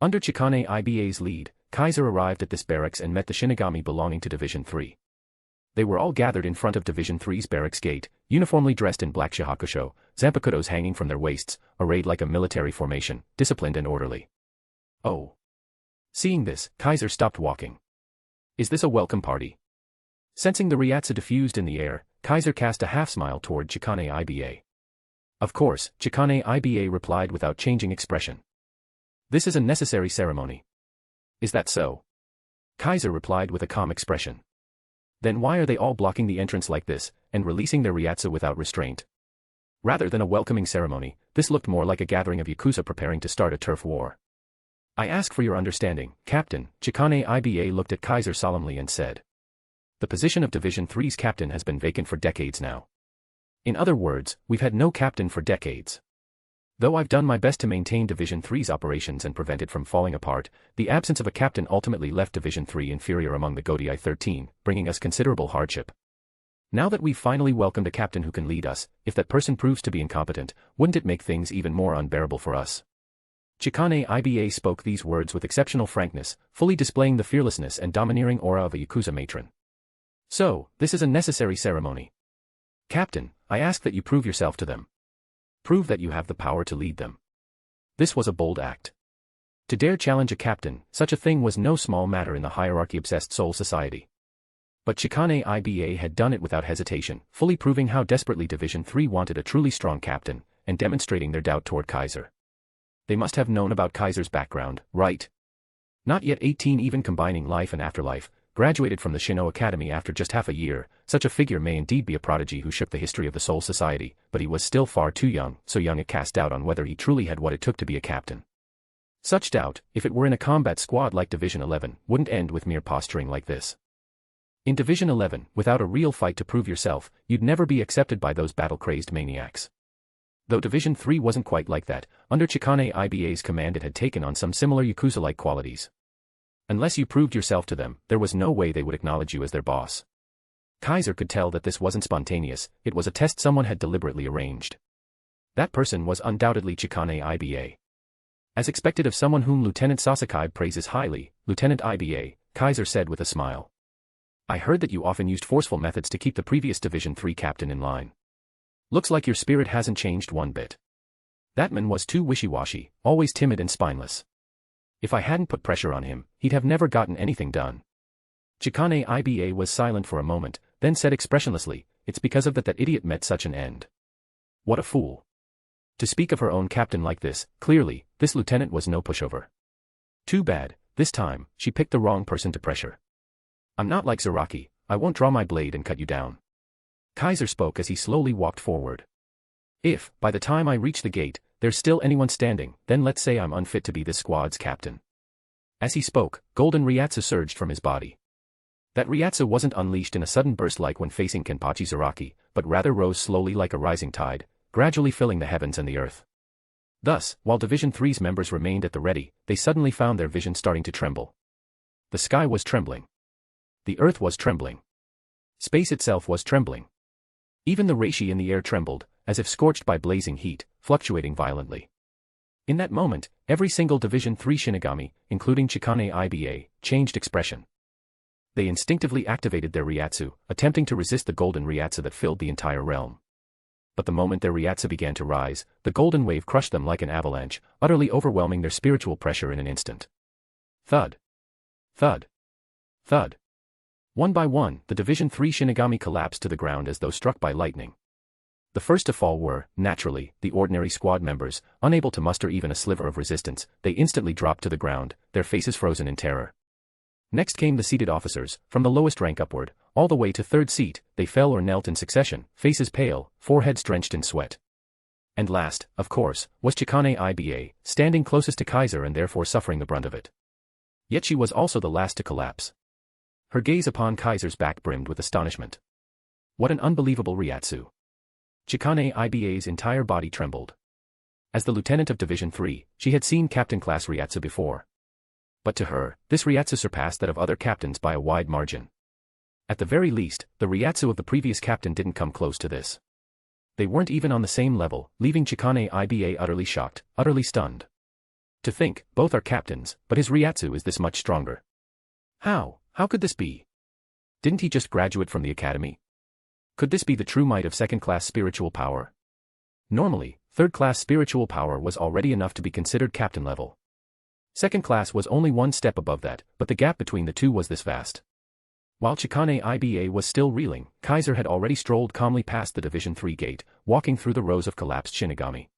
Under Chikane Iba's lead, Kaiser arrived at this barracks and met the Shinigami belonging to Division 3. They were all gathered in front of Division 3's barracks gate, uniformly dressed in black shahakusho, zanpakutos hanging from their waists, arrayed like a military formation, disciplined and orderly. Oh. Seeing this, Kaiser stopped walking. Is this a welcome party? Sensing the Ryatsu diffused in the air, Kaiser cast a half-smile toward Chikane Iba. Of course, Chikane Iba replied without changing expression. This is a necessary ceremony. Is that so? Kaiser replied with a calm expression. Then why are they all blocking the entrance like this, and releasing their Ryatsu without restraint? Rather than a welcoming ceremony, this looked more like a gathering of Yakuza preparing to start a turf war. I ask for your understanding, Captain. Chikane Iba looked at Kaiser solemnly and said. The position of Division 3's captain has been vacant for decades now. In other words, we've had no captain for decades. Though I've done my best to maintain Division 3's operations and prevent it from falling apart, the absence of a captain ultimately left Division 3 inferior among the Godii 13, bringing us considerable hardship. Now that we've finally welcomed a captain who can lead us, if that person proves to be incompetent, wouldn't it make things even more unbearable for us? Chikane Iba spoke these words with exceptional frankness, fully displaying the fearlessness and domineering aura of a Yakuza matron. So, this is a necessary ceremony. Captain, I ask that you prove yourself to them. Prove that you have the power to lead them. This was a bold act. To dare challenge a captain, such a thing was no small matter in the hierarchy-obsessed Soul Society. But Chikane Iba had done it without hesitation, fully proving how desperately Division 3 wanted a truly strong captain, and demonstrating their doubt toward Kaiser. They must have known about Kaiser's background, right? Not yet 18, even combining life and afterlife, graduated from the Shino Academy after just half a year. Such a figure may indeed be a prodigy who shook the history of the Soul Society, but he was still far too young, so young it cast doubt on whether he truly had what it took to be a captain. Such doubt, if it were in a combat squad like Division 11, wouldn't end with mere posturing like this. In Division 11, without a real fight to prove yourself, you'd never be accepted by those battle-crazed maniacs. Though Division 3 wasn't quite like that, under Chikane Iba's command it had taken on some similar Yakuza-like qualities. Unless you proved yourself to them, there was no way they would acknowledge you as their boss. Kaiser could tell that this wasn't spontaneous, it was a test someone had deliberately arranged. That person was undoubtedly Chikane Iba. As expected of someone whom Lieutenant Sasakaibe praises highly, Lieutenant Iba, Kaiser said with a smile. I heard that you often used forceful methods to keep the previous Division 3 captain in line. Looks like your spirit hasn't changed one bit. That man was too wishy-washy, always timid and spineless. If I hadn't put pressure on him, he'd have never gotten anything done. Chikane Iba was silent for a moment, then said expressionlessly, it's because of that idiot met such an end. What a fool. To speak of her own captain like this, clearly, this lieutenant was no pushover. Too bad, this time, she picked the wrong person to pressure. I'm not like Zaraki, I won't draw my blade and cut you down. Kaiser spoke as he slowly walked forward. If, by the time I reach the gate, there's still anyone standing, then let's say I'm unfit to be this squad's captain. As he spoke, golden Ryatsu surged from his body. That Ryatsu wasn't unleashed in a sudden burst like when facing Kimpachi Zaraki, but rather rose slowly like a rising tide, gradually filling the heavens and the earth. Thus, while Division 3's members remained at the ready, they suddenly found their vision starting to tremble. The sky was trembling. The earth was trembling. Space itself was trembling. Even the reishi in the air trembled, as if scorched by blazing heat, fluctuating violently. In that moment, every single Division 3 Shinigami, including Chikane Iba, changed expression. They instinctively activated their Ryatsu, attempting to resist the golden Ryatsu that filled the entire realm. But the moment their Ryatsu began to rise, the golden wave crushed them like an avalanche, utterly overwhelming their spiritual pressure in an instant. Thud. Thud. Thud. One by one, the Division 3 Shinigami collapsed to the ground as though struck by lightning. The first to fall were, naturally, the ordinary squad members, unable to muster even a sliver of resistance. They instantly dropped to the ground, their faces frozen in terror. Next came the seated officers, from the lowest rank upward, all the way to third seat. They fell or knelt in succession, faces pale, foreheads drenched in sweat. And last, of course, was Chikane Iba, standing closest to Kaiser and therefore suffering the brunt of it. Yet she was also the last to collapse. Her gaze upon Kaiser's back brimmed with astonishment. What an unbelievable Ryatsu. Chikane Iba's entire body trembled. As the lieutenant of Division 3, she had seen captain-class Ryatsu before. But to her, this Ryatsu surpassed that of other captains by a wide margin. At the very least, the Ryatsu of the previous captain didn't come close to this. They weren't even on the same level, leaving Chikane Iba utterly shocked, utterly stunned. To think, both are captains, but his Ryatsu is this much stronger. How could this be? Didn't he just graduate from the academy? Could this be the true might of second-class spiritual power? Normally, third-class spiritual power was already enough to be considered captain level. Second class was only one step above that, but the gap between the two was this vast. While Chikane Iba was still reeling, Kaiser had already strolled calmly past the Division 3 gate, walking through the rows of collapsed Shinigami.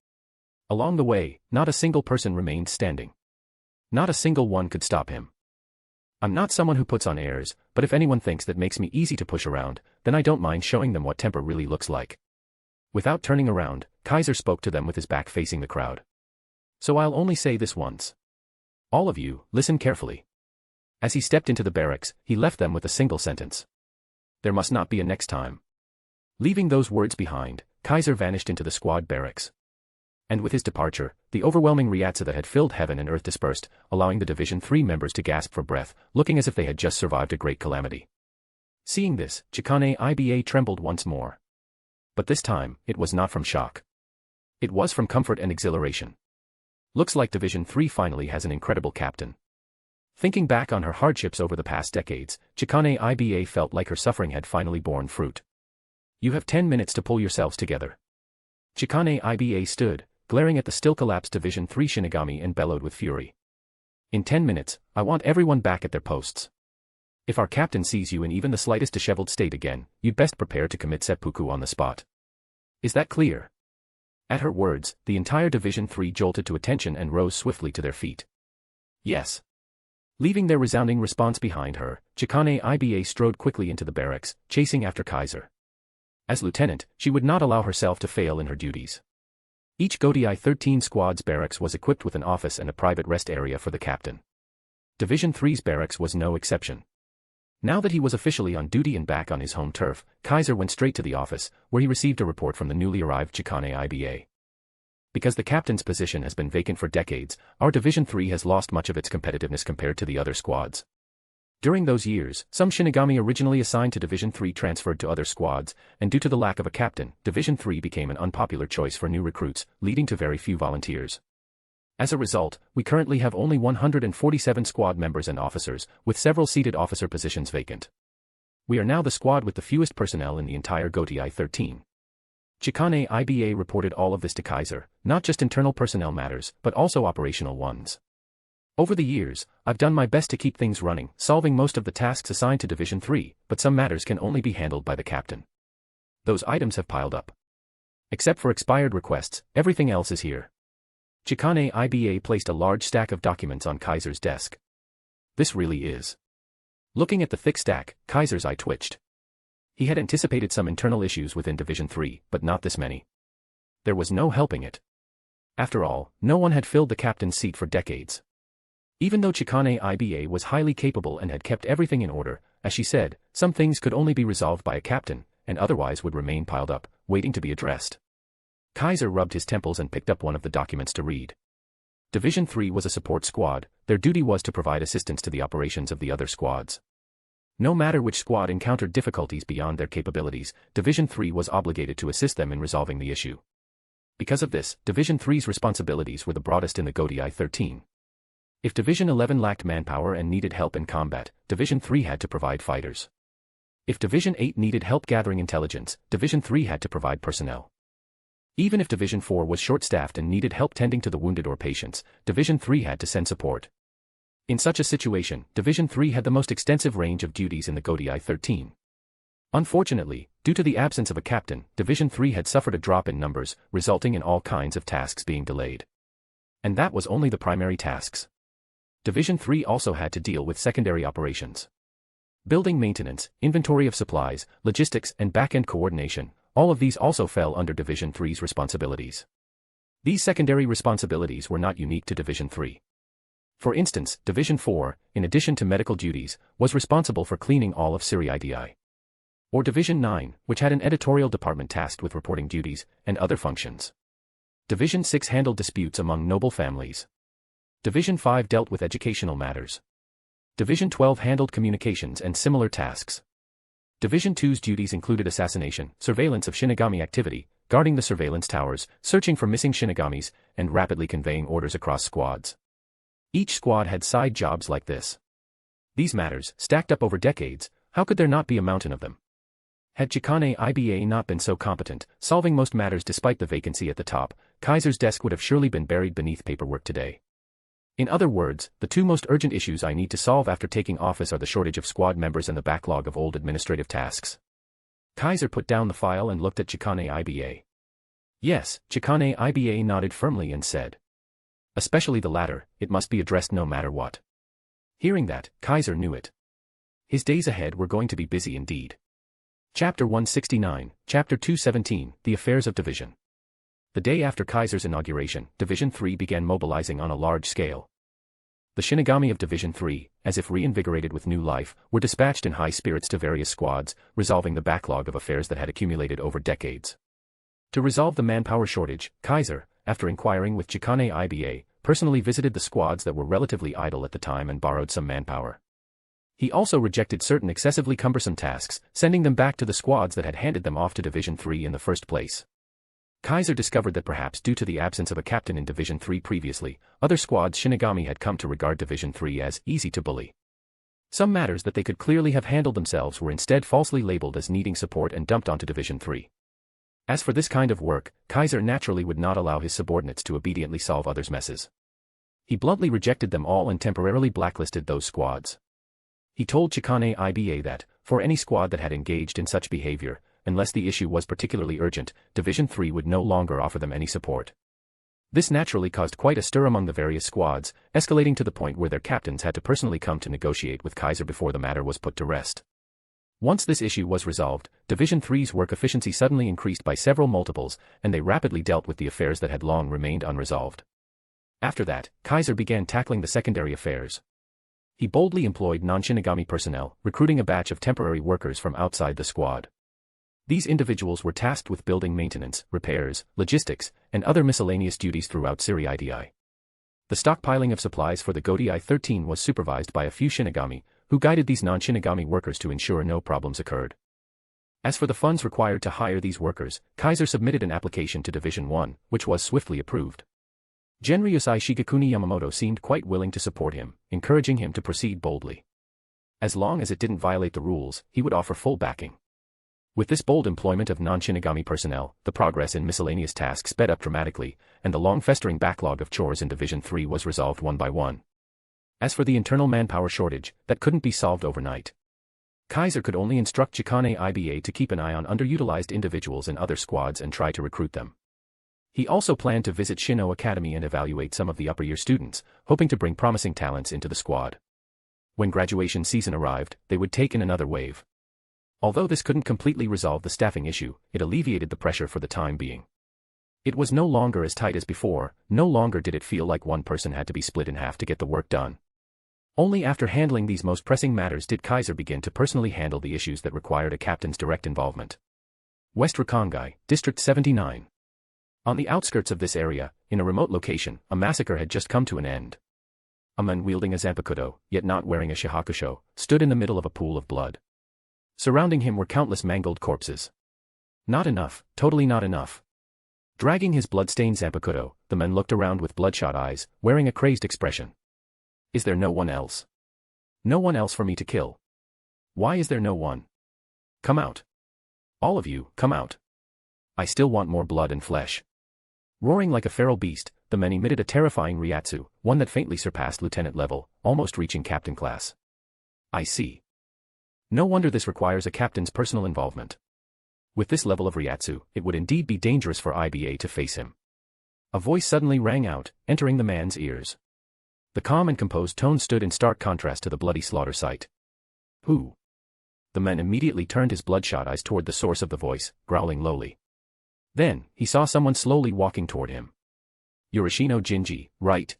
Along the way, not a single person remained standing. Not a single one could stop him. I'm not someone who puts on airs, but if anyone thinks that makes me easy to push around, then I don't mind showing them what temper really looks like. Without turning around, Kaiser spoke to them with his back facing the crowd. So I'll only say this once. All of you, listen carefully. As he stepped into the barracks, he left them with a single sentence. There must not be a next time. Leaving those words behind, Kaiser vanished into the squad barracks. And with his departure, the overwhelming Ryatsu that had filled heaven and earth dispersed, allowing the Division 3 members to gasp for breath, looking as if they had just survived a great calamity. Seeing this, Chikane Iba trembled once more. But this time, it was not from shock. It was from comfort and exhilaration. Looks like Division 3 finally has an incredible captain. Thinking back on her hardships over the past decades, Chikane Iba felt like her suffering had finally borne fruit. You have 10 minutes to pull yourselves together. Chikane Iba stood, glaring at the still-collapsed Division 3 Shinigami and bellowed with fury. In 10 minutes, I want everyone back at their posts. If our captain sees you in even the slightest disheveled state again, you'd best prepare to commit seppuku on the spot. Is that clear? At her words, the entire Division 3 jolted to attention and rose swiftly to their feet. Yes. Leaving their resounding response behind her, Chikane Iba strode quickly into the barracks, chasing after Kaiser. As lieutenant, she would not allow herself to fail in her duties. Each Godai 13 squad's barracks was equipped with an office and a private rest area for the captain. Division 3's barracks was no exception. Now that he was officially on duty and back on his home turf, Kaiser went straight to the office, where he received a report from the newly arrived Chikane Iba. Because the captain's position has been vacant for decades, our Division 3 has lost much of its competitiveness compared to the other squads. During those years, some Shinigami originally assigned to Division 3 transferred to other squads, and due to the lack of a captain, Division 3 became an unpopular choice for new recruits, leading to very few volunteers. As a result, we currently have only 147 squad members and officers, with several seated officer positions vacant. We are now the squad with the fewest personnel in the entire Godai 13. Chikane Iba reported all of this to Kaiser, not just internal personnel matters, but also operational ones. Over the years, I've done my best to keep things running, solving most of the tasks assigned to Division 3, but some matters can only be handled by the captain. Those items have piled up. Except for expired requests, everything else is here. Chikane Iba placed a large stack of documents on Kaiser's desk. This really is. Looking at the thick stack, Kaiser's eye twitched. He had anticipated some internal issues within Division 3, but not this many. There was no helping it. After all, no one had filled the captain's seat for decades. Even though Chikane Iba was highly capable and had kept everything in order, as she said, some things could only be resolved by a captain, and otherwise would remain piled up, waiting to be addressed. Kaiser rubbed his temples and picked up one of the documents to read. Division 3 was a support squad, their duty was to provide assistance to the operations of the other squads. No matter which squad encountered difficulties beyond their capabilities, Division 3 was obligated to assist them in resolving the issue. Because of this, Division 3's responsibilities were the broadest in the Godai 13. If Division 11 lacked manpower and needed help in combat, Division 3 had to provide fighters. If Division 8 needed help gathering intelligence, Division 3 had to provide personnel. Even if Division 4 was short-staffed and needed help tending to the wounded or patients, Division 3 had to send support. In such a situation, Division 3 had the most extensive range of duties in the Godai 13. Unfortunately, due to the absence of a captain, Division 3 had suffered a drop in numbers, resulting in all kinds of tasks being delayed. And that was only the primary tasks. Division 3 also had to deal with secondary operations. Building maintenance, inventory of supplies, logistics, and back-end coordination, all of these also fell under Division 3's responsibilities. These secondary responsibilities were not unique to Division 3. For instance, Division 4, in addition to medical duties, was responsible for cleaning all of Ser-Veresta. Or Division 9, which had an editorial department tasked with reporting duties and other functions. Division 6 handled disputes among noble families. Division 5 dealt with educational matters. Division 12 handled communications and similar tasks. Division 2's duties included assassination, surveillance of Shinigami activity, guarding the surveillance towers, searching for missing Shinigamis, and rapidly conveying orders across squads. Each squad had side jobs like this. These matters, stacked up over decades, how could there not be a mountain of them? Had Chikane Iba not been so competent, solving most matters despite the vacancy at the top, Kaiser's desk would have surely been buried beneath paperwork today. In other words, the two most urgent issues I need to solve after taking office are the shortage of squad members and the backlog of old administrative tasks. Kaiser put down the file and looked at Chikane Iba. Yes, Chikane Iba nodded firmly and said. Especially the latter, it must be addressed no matter what. Hearing that, Kaiser knew it. His days ahead were going to be busy indeed. Chapter 169, Chapter 217, The Affairs of Division. The day after Kaiser's inauguration, Division 3 began mobilizing on a large scale. The Shinigami of Division 3, as if reinvigorated with new life, were dispatched in high spirits to various squads, resolving the backlog of affairs that had accumulated over decades. To resolve the manpower shortage, Kaiser, after inquiring with Chikane Iba, personally visited the squads that were relatively idle at the time and borrowed some manpower. He also rejected certain excessively cumbersome tasks, sending them back to the squads that had handed them off to Division 3 in the first place. Kaiser discovered that perhaps due to the absence of a captain in Division 3 previously, other squads Shinigami had come to regard Division 3 as easy to bully. Some matters that they could clearly have handled themselves were instead falsely labeled as needing support and dumped onto Division 3. As for this kind of work, Kaiser naturally would not allow his subordinates to obediently solve others' messes. He bluntly rejected them all and temporarily blacklisted those squads. He told Chikane Iba that, for any squad that had engaged in such behavior, unless the issue was particularly urgent, Division 3 would no longer offer them any support. This naturally caused quite a stir among the various squads, escalating to the point where their captains had to personally come to negotiate with Kaiser before the matter was put to rest. Once this issue was resolved, Division 3's work efficiency suddenly increased by several multiples, and they rapidly dealt with the affairs that had long remained unresolved. After that, Kaiser began tackling the secondary affairs. He boldly employed non-Shinigami personnel, recruiting a batch of temporary workers from outside the squad. These individuals were tasked with building maintenance, repairs, logistics, and other miscellaneous duties throughout Ser-Veresta. The stockpiling of supplies for the Godai 13 was supervised by a few Shinigami, who guided these non-Shinigami workers to ensure no problems occurred. As for the funds required to hire these workers, Kaiser submitted an application to Division 1, which was swiftly approved. Genryusai Shigekuni Yamamoto seemed quite willing to support him, encouraging him to proceed boldly. As long as it didn't violate the rules, he would offer full backing. With this bold employment of non-Shinigami personnel, the progress in miscellaneous tasks sped up dramatically, and the long-festering backlog of chores in Division 3 was resolved one by one. As for the internal manpower shortage, that couldn't be solved overnight. Kaiser could only instruct Chikane Iba to keep an eye on underutilized individuals in other squads and try to recruit them. He also planned to visit Shino Academy and evaluate some of the upper-year students, hoping to bring promising talents into the squad. When graduation season arrived, they would take in another wave. Although this couldn't completely resolve the staffing issue, it alleviated the pressure for the time being. It was no longer as tight as before, no longer did it feel like one person had to be split in half to get the work done. Only after handling these most pressing matters did Kaiser begin to personally handle the issues that required a captain's direct involvement. West Rakangai, District 79. On the outskirts of this area, in a remote location, a massacre had just come to an end. A man wielding a zanpakuto, yet not wearing a shihakusho, stood in the middle of a pool of blood. Surrounding him were countless mangled corpses. Not enough, totally not enough. Dragging his blood-stained zanpakuto, the man looked around with bloodshot eyes, wearing a crazed expression. Is there no one else? No one else for me to kill? Why is there no one? Come out. All of you, come out. I still want more blood and flesh. Roaring like a feral beast, the men emitted a terrifying Ryatsu, one that faintly surpassed lieutenant level, almost reaching captain class. I see. No wonder this requires a captain's personal involvement. With this level of Ryatsu, it would indeed be dangerous for IBA to face him. A voice suddenly rang out, entering the man's ears. The calm and composed tone stood in stark contrast to the bloody slaughter site. Who? The man immediately turned his bloodshot eyes toward the source of the voice, growling lowly. Then, he saw someone slowly walking toward him. Urashino Jinji, right?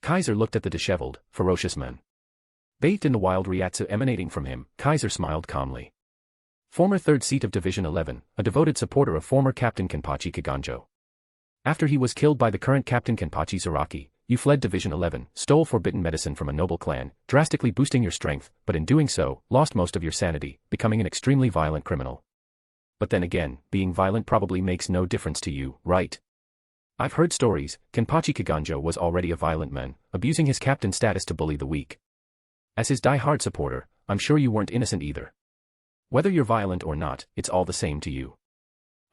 Kaiser looked at the disheveled, ferocious man. Bathed in the wild Ryatsu emanating from him, Kaiser smiled calmly. Former third seat of Division 11, a devoted supporter of former Captain Kimpachi Kiganjo. After he was killed by the current Captain Kimpachi Zaraki, you fled Division 11, stole forbidden medicine from a noble clan, drastically boosting your strength, but in doing so, lost most of your sanity, becoming an extremely violent criminal. But then again, being violent probably makes no difference to you, right? I've heard stories. Kimpachi Kiganjo was already a violent man, abusing his captain status to bully the weak. As his die-hard supporter, I'm sure you weren't innocent either. Whether you're violent or not, it's all the same to you.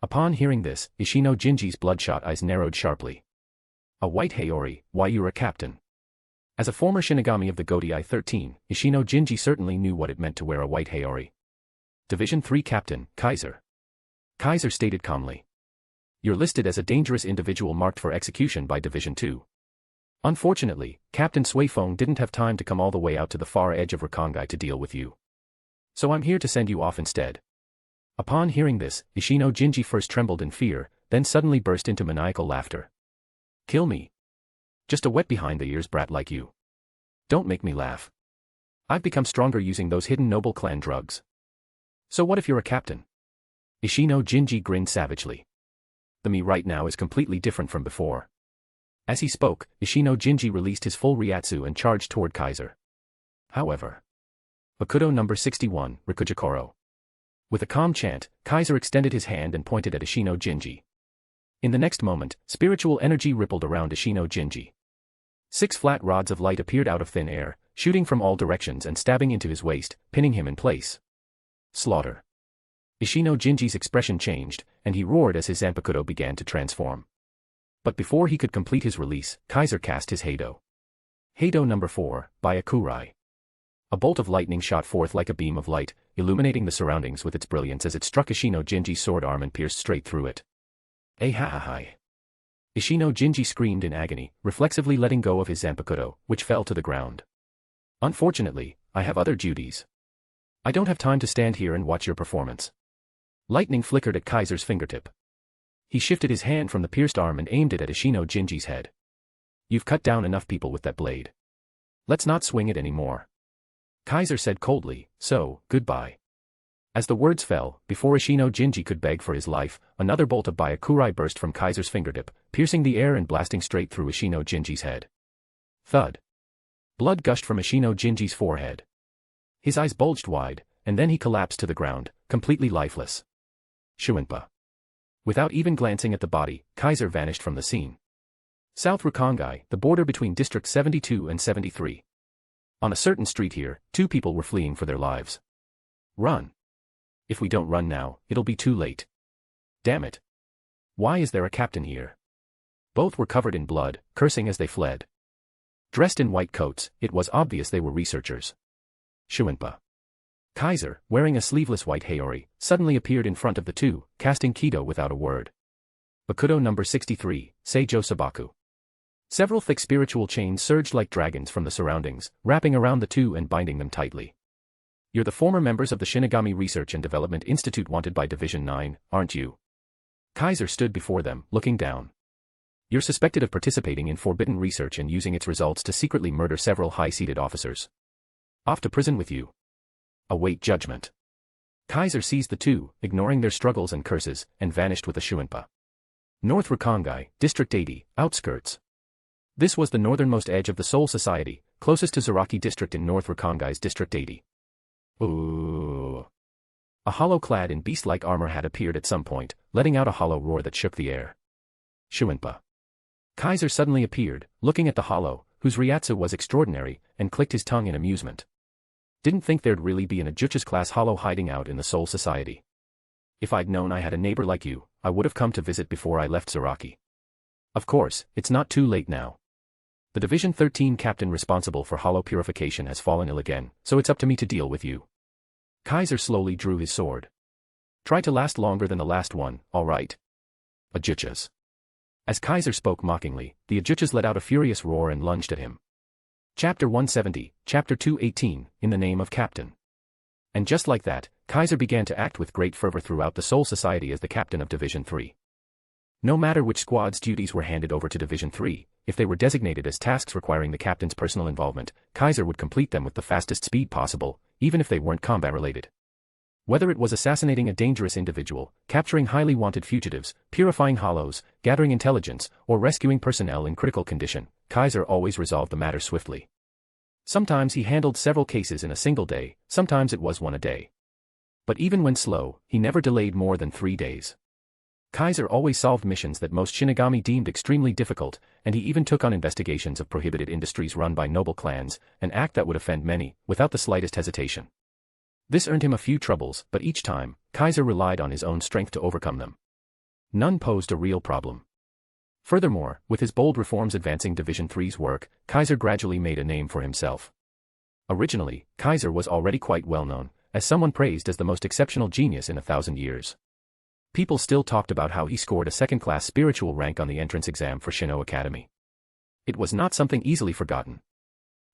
Upon hearing this, Ishino Jinji's bloodshot eyes narrowed sharply. A white Haori, why you're a captain? As a former Shinigami of the Godai 13, Ishino Jinji certainly knew what it meant to wear a white Haori. Division 3 Captain, Kaiser. Kaiser stated calmly. You're listed as a dangerous individual marked for execution by Division 2. Unfortunately, Captain Suifeng didn't have time to come all the way out to the far edge of Rukongai to deal with you. So I'm here to send you off instead. Upon hearing this, Ishino Jinji first trembled in fear, then suddenly burst into maniacal laughter. Kill me. Just a wet behind the ears brat like you. Don't make me laugh. I've become stronger using those hidden noble clan drugs. So what if you're a captain? Ishino Jinji grinned savagely. The me right now is completely different from before. As he spoke, Ishino Jinji released his full Ryatsu and charged toward Kaiser. However. Bakudo number 61, Rikujakoro. With a calm chant, Kaiser extended his hand and pointed at Ishino Jinji. In the next moment, spiritual energy rippled around Ishino Jinji. 6 flat rods of light appeared out of thin air, shooting from all directions and stabbing into his waist, pinning him in place. Slaughter. Ishino Jinji's expression changed, and he roared as his zanpakuto began to transform. But before he could complete his release, Kaiser cast his Heido. Heido number 4, Byakuya. A bolt of lightning shot forth like a beam of light, illuminating the surroundings with its brilliance as it struck Ishino Jinji's sword arm and pierced straight through it. Ahahai. Ishino Jinji screamed in agony, reflexively letting go of his zanpakuto, which fell to the ground. Unfortunately, I have other duties. I don't have time to stand here and watch your performance. Lightning flickered at Kaiser's fingertip. He shifted his hand from the pierced arm and aimed it at Ishino Jinji's head. You've cut down enough people with that blade. Let's not swing it anymore. Kaiser said coldly, so, goodbye. As the words fell, before Ishino Jinji could beg for his life, another bolt of Byakuya burst from Kaiser's fingertip, piercing the air and blasting straight through Ishino Jinji's head. Thud. Blood gushed from Ishino Jinji's forehead. His eyes bulged wide, and then he collapsed to the ground, completely lifeless. Shuinpa. Without even glancing at the body, Kaiser vanished from the scene. South Rukongai, the border between District 72 and 73. On a certain street here, 2 people were fleeing for their lives. Run. If we don't run now, it'll be too late. Damn it. Why is there a captain here? Both were covered in blood, cursing as they fled. Dressed in white coats, it was obvious they were researchers. Shuinpa. Kaiser, wearing a sleeveless white Haori, suddenly appeared in front of the 2, casting Kido without a word. Bakudo number 63, Seijo Sabaku. Several thick spiritual chains surged like dragons from the surroundings, wrapping around the 2 and binding them tightly. You're the former members of the Shinigami Research and Development Institute wanted by Division 9, aren't you? Kaiser stood before them, looking down. You're suspected of participating in forbidden research and using its results to secretly murder several high-seated officers. Off to prison with you. Await judgment. Kaiser seized the 2, ignoring their struggles and curses, and vanished with a Shuinpa. North Rukongai, District 80, outskirts. This was the northernmost edge of the Soul Society, closest to Zaraki District in North Rukongai's District 80. Ooh. A hollow clad in beast-like armor had appeared at some point, letting out a hollow roar that shook the air. Shuinpa. Kaiser suddenly appeared, looking at the hollow, whose Ryatsu was extraordinary, and clicked his tongue in amusement. Didn't think there'd really be an Ajuchas class hollow hiding out in the Soul Society. If I'd known I had a neighbor like you, I would have come to visit before I left Zaraki. Of course, it's not too late now. The Division 13 captain responsible for hollow purification has fallen ill again, so it's up to me to deal with you. Kaiser slowly drew his sword. Try to last longer than the last one, alright? Ajuchas. As Kaiser spoke mockingly, the Ajuchas let out a furious roar and lunged at him. Chapter 170, Chapter 218, In the Name of Captain. And just like that, Kaiser began to act with great fervor throughout the Soul Society as the captain of Division 3. No matter which squad's duties were handed over to Division 3, if they were designated as tasks requiring the captain's personal involvement, Kaiser would complete them with the fastest speed possible, even if they weren't combat-related. Whether it was assassinating a dangerous individual, capturing highly wanted fugitives, purifying hollows, gathering intelligence, or rescuing personnel in critical condition, Kaiser always resolved the matter swiftly. Sometimes he handled several cases in a single day, sometimes it was one a day. But even when slow, he never delayed more than 3 days. Kaiser always solved missions that most Shinigami deemed extremely difficult, and he even took on investigations of prohibited industries run by noble clans, an act that would offend many, without the slightest hesitation. This earned him a few troubles, but each time, Kaiser relied on his own strength to overcome them. None posed a real problem. Furthermore, with his bold reforms advancing Division 3's work, Kaiser gradually made a name for himself. Originally, Kaiser was already quite well known, as someone praised as the most exceptional genius in 1,000 years. People still talked about how he scored a second-class spiritual rank on the entrance exam for Shino Academy. It was not something easily forgotten.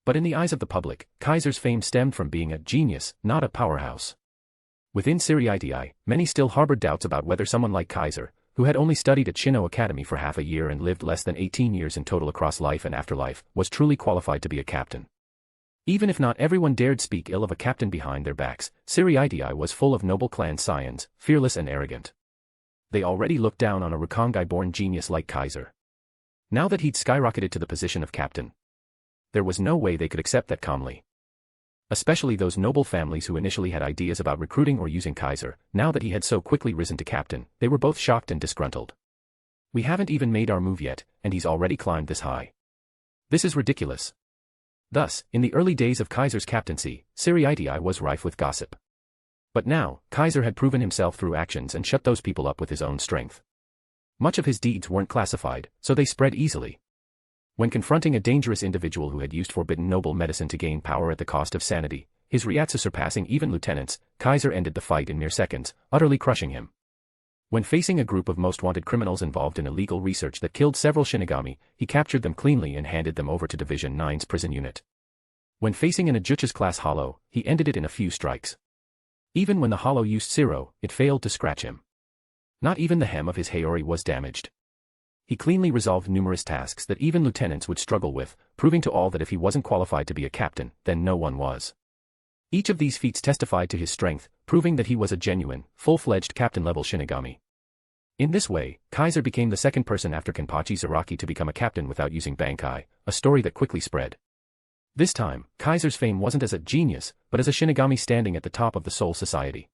But in the eyes of the public, Kaiser's fame stemmed from being a genius, not a powerhouse. Within Ser-Veresta, many still harbored doubts about whether someone like Kaiser, who had only studied at Shino Academy for half a year and lived less than 18 years in total across life and afterlife, was truly qualified to be a captain. Even if not everyone dared speak ill of a captain behind their backs, Ser-Veresta was full of noble clan scions, fearless and arrogant. They already looked down on a Rukongai-born genius like Kaiser. Now that he'd skyrocketed to the position of captain, there was no way they could accept that calmly. Especially those noble families who initially had ideas about recruiting or using Kaiser, now that he had so quickly risen to captain, they were both shocked and disgruntled. We haven't even made our move yet, and he's already climbed this high. This is ridiculous. Thus, in the early days of Kaiser's captaincy, Ser-Veresta was rife with gossip. But now, Kaiser had proven himself through actions and shut those people up with his own strength. Much of his deeds weren't classified, so they spread easily. When confronting a dangerous individual who had used forbidden noble medicine to gain power at the cost of sanity, his Ryatsu surpassing even lieutenants, Kaiser ended the fight in mere seconds, utterly crushing him. When facing a group of most wanted criminals involved in illegal research that killed several Shinigami, he captured them cleanly and handed them over to Division 9's prison unit. When facing an Ajuchas class hollow, he ended it in a few strikes. Even when the hollow used Zero, it failed to scratch him. Not even the hem of his Haori was damaged. He cleanly resolved numerous tasks that even lieutenants would struggle with, proving to all that if he wasn't qualified to be a captain, then no one was. Each of these feats testified to his strength, proving that he was a genuine, full-fledged captain-level Shinigami. In this way, Kaiser became the second person after Kimpachi Zaraki to become a captain without using Bankai, a story that quickly spread. This time, Kaiser's fame wasn't as a genius, but as a Shinigami standing at the top of the Soul Society.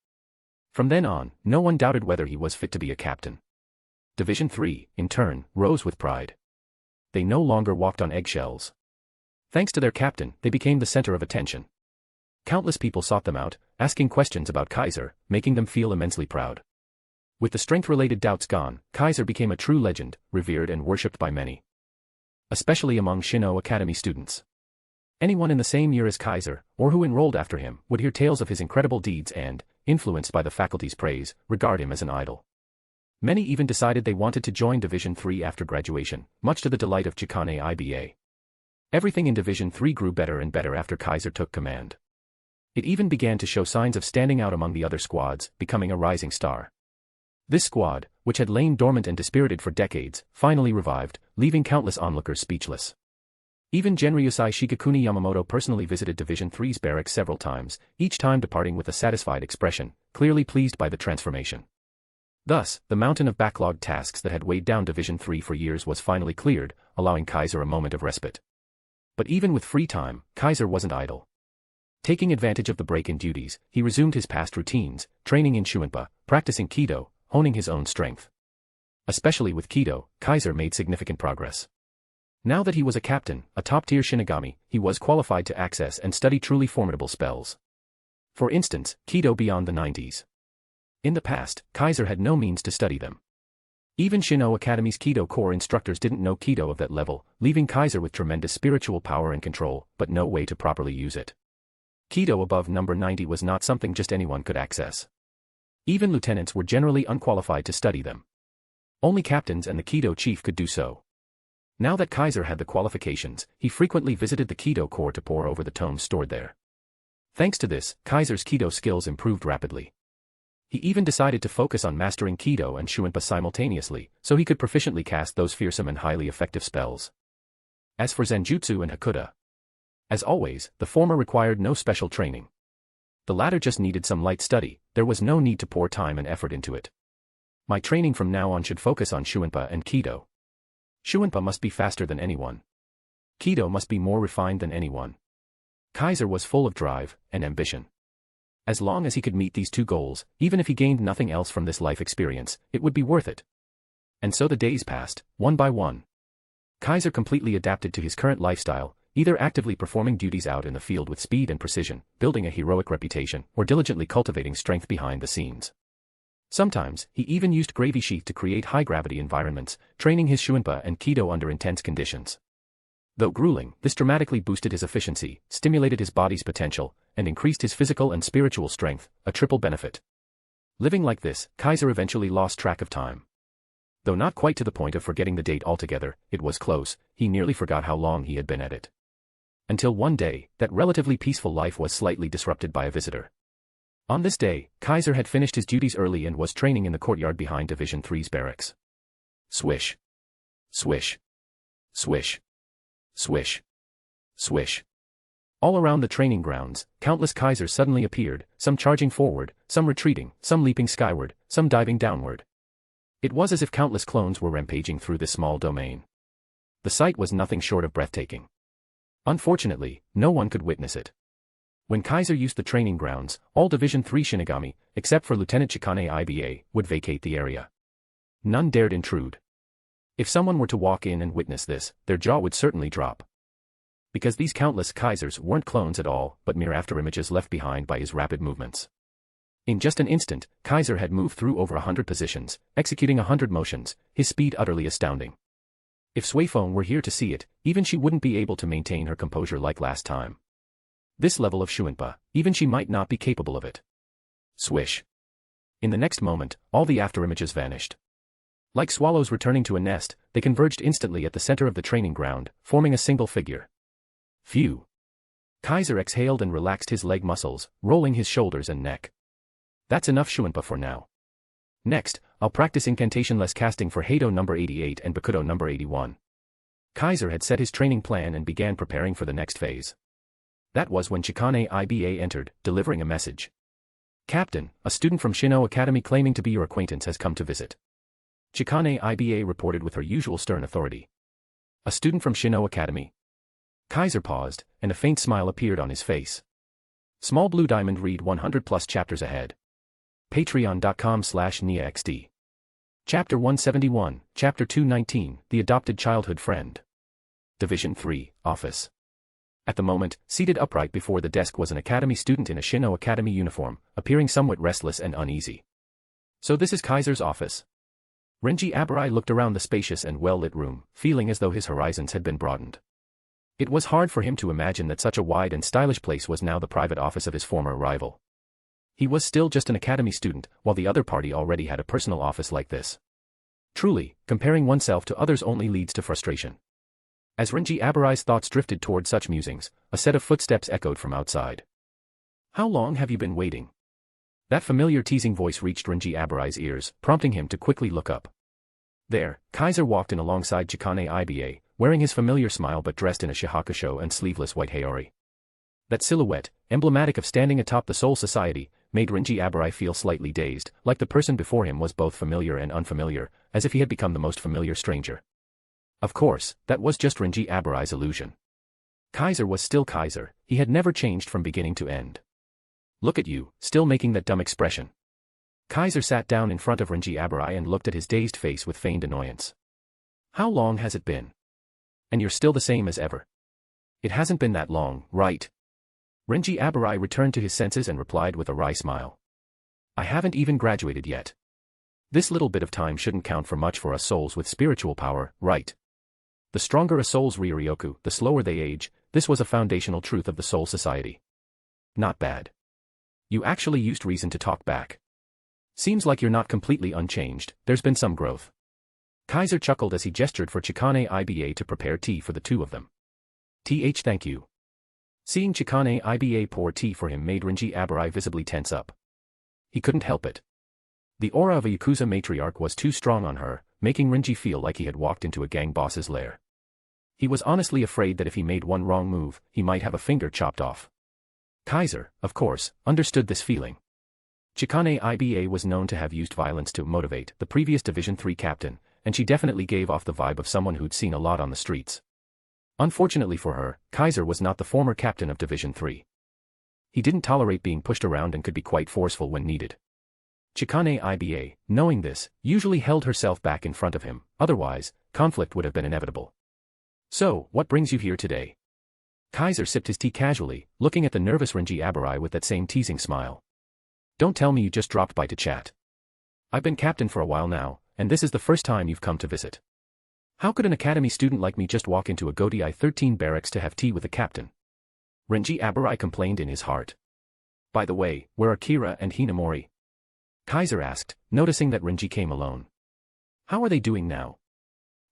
From then on, no one doubted whether he was fit to be a captain. Division 3, in turn, rose with pride. They no longer walked on eggshells. Thanks to their captain, they became the center of attention. Countless people sought them out, asking questions about Kaiser, making them feel immensely proud. With the strength-related doubts gone, Kaiser became a true legend, revered and worshipped by many. Especially among Shino Academy students. Anyone in the same year as Kaiser, or who enrolled after him, would hear tales of his incredible deeds and, influenced by the faculty's praise, regard him as an idol. Many even decided they wanted to join Division 3 after graduation, much to the delight of Chikane Iba. Everything in Division 3 grew better and better after Kaiser took command. It even began to show signs of standing out among the other squads, becoming a rising star. This squad, which had lain dormant and dispirited for decades, finally revived, leaving countless onlookers speechless. Even Genryusai Shigekuni Yamamoto personally visited Division 3's barracks several times, each time departing with a satisfied expression, clearly pleased by the transformation. Thus, the mountain of backlogged tasks that had weighed down Division 3 for years was finally cleared, allowing Kaiser a moment of respite. But even with free time, Kaiser wasn't idle. Taking advantage of the break in duties, he resumed his past routines, training in Shuinpa, practicing Kido, honing his own strength. Especially with Kido, Kaiser made significant progress. Now that he was a captain, a top-tier Shinigami, he was qualified to access and study truly formidable spells. For instance, Kido beyond the 90s. In the past, Kaiser had no means to study them. Even Shino Academy's Kido Corps instructors didn't know Kido of that level, leaving Kaiser with tremendous spiritual power and control, but no way to properly use it. Kido above number 90 was not something just anyone could access. Even lieutenants were generally unqualified to study them. Only captains and the Kido chief could do so. Now that Kaiser had the qualifications, he frequently visited the Kido Corps to pore over the tomes stored there. Thanks to this, Kaiser's Kido skills improved rapidly. He even decided to focus on mastering Kido and Shuinpa simultaneously, so he could proficiently cast those fearsome and highly effective spells. As for Zenjutsu and Hakuda, as always, the former required no special training. The latter just needed some light study, there was no need to pour time and effort into it. My training from now on should focus on Shuinpa and Kido. Shuinpa must be faster than anyone. Kido must be more refined than anyone. Kaiser was full of drive and ambition. As long as he could meet these two goals, even if he gained nothing else from this life experience, it would be worth it. And so the days passed, one by one. Kaiser completely adapted to his current lifestyle, either actively performing duties out in the field with speed and precision, building a heroic reputation, or diligently cultivating strength behind the scenes. Sometimes, he even used Gravisheath to create high-gravity environments, training his Shuinpa and Kido under intense conditions. Though grueling, this dramatically boosted his efficiency, stimulated his body's potential, and increased his physical and spiritual strength, a triple benefit. Living like this, Kaiser eventually lost track of time. Though not quite to the point of forgetting the date altogether, it was close, he nearly forgot how long he had been at it. Until one day, that relatively peaceful life was slightly disrupted by a visitor. On this day, Kaiser had finished his duties early and was training in the courtyard behind Division 3's barracks. Swish. Swish. Swish. Swish. Swish. All around the training grounds, countless Kaisers suddenly appeared, some charging forward, some retreating, some leaping skyward, some diving downward. It was as if countless clones were rampaging through this small domain. The sight was nothing short of breathtaking. Unfortunately, no one could witness it. When Kaiser used the training grounds, all Division 3 Shinigami, except for Lieutenant Chikane Iba, would vacate the area. None dared intrude. If someone were to walk in and witness this, their jaw would certainly drop. Because these countless Kaisers weren't clones at all, but mere afterimages left behind by his rapid movements. In just an instant, Kaiser had moved through over 100 positions, executing 100 motions, his speed utterly astounding. If Suifeng were here to see it, even she wouldn't be able to maintain her composure like last time. This level of Shuinpa, even she might not be capable of it. Swish. In the next moment, all the afterimages vanished. Like swallows returning to a nest, they converged instantly at the center of the training ground, forming a single figure. Phew. Kaiser exhaled and relaxed his leg muscles, rolling his shoulders and neck. That's enough Shuinpa for now. Next, I'll practice incantation-less casting for Heido number 88 and Bakudo number 81. Kaiser had set his training plan and began preparing for the next phase. That was when Chikane Iba entered, delivering a message. Captain, a student from Shino Academy claiming to be your acquaintance has come to visit. Chikane Iba reported with her usual stern authority. A student from Shino Academy? Kaiser paused, and a faint smile appeared on his face. Small blue diamond read 100 plus chapters ahead. Patreon.com/NiaXD. Chapter 171, Chapter 219, The Adopted Childhood Friend. Division 3, Office. At the moment, seated upright before the desk was an academy student in a Shino Academy uniform, appearing somewhat restless and uneasy. So this is Kaiser's office? Renji Abarai looked around the spacious and well-lit room, feeling as though his horizons had been broadened. It was hard for him to imagine that such a wide and stylish place was now the private office of his former rival. He was still just an academy student, while the other party already had a personal office like this. Truly, comparing oneself to others only leads to frustration. As Renji Abarai's thoughts drifted toward such musings, a set of footsteps echoed from outside. How long have you been waiting? That familiar teasing voice reached Renji Abarai's ears, prompting him to quickly look up. There, Kaiser walked in alongside Chikane Iba, wearing his familiar smile but dressed in a shihakusho and sleeveless white haori. That silhouette, emblematic of standing atop the Soul Society, made Renji Abarai feel slightly dazed, like the person before him was both familiar and unfamiliar, as if he had become the most familiar stranger. Of course, that was just Renji Abarai's illusion. Kaiser was still Kaiser, he had never changed from beginning to end. Look at you, still making that dumb expression. Kaiser sat down in front of Renji Abarai and looked at his dazed face with feigned annoyance. How long has it been? And you're still the same as ever. It hasn't been that long, right? Renji Abarai returned to his senses and replied with a wry smile. I haven't even graduated yet. This little bit of time shouldn't count for much for us souls with spiritual power, right? The stronger a soul's Ryoryoku, the slower they age. This was a foundational truth of the soul society. Not bad. You actually used reason to talk back. Seems like you're not completely unchanged, there's been some growth. Kaiser chuckled as he gestured for Chikane Iba to prepare tea for the two of them. Thank you. Seeing Chikane Iba pour tea for him made Renji Abarai visibly tense up. He couldn't help it. The aura of a Yakuza matriarch was too strong on her, making Renji feel like he had walked into a gang boss's lair. He was honestly afraid that if he made one wrong move, he might have a finger chopped off. Kaiser, of course, understood this feeling. Chikane Iba was known to have used violence to motivate the previous Division 3 captain, and she definitely gave off the vibe of someone who'd seen a lot on the streets. Unfortunately for her, Kaiser was not the former captain of Division 3. He didn't tolerate being pushed around and could be quite forceful when needed. Chikane Iba, knowing this, usually held herself back in front of him, otherwise, conflict would have been inevitable. So, what brings you here today? Kaiser sipped his tea casually, looking at the nervous Renji Abarai with that same teasing smile. Don't tell me you just dropped by to chat. I've been captain for a while now, and this is the first time you've come to visit. How could an academy student like me just walk into a Godai 13 barracks to have tea with the captain? Renji Abarai complained in his heart. By the way, where are Kira and Hinamori? Kaiser asked, noticing that Renji came alone. How are they doing now?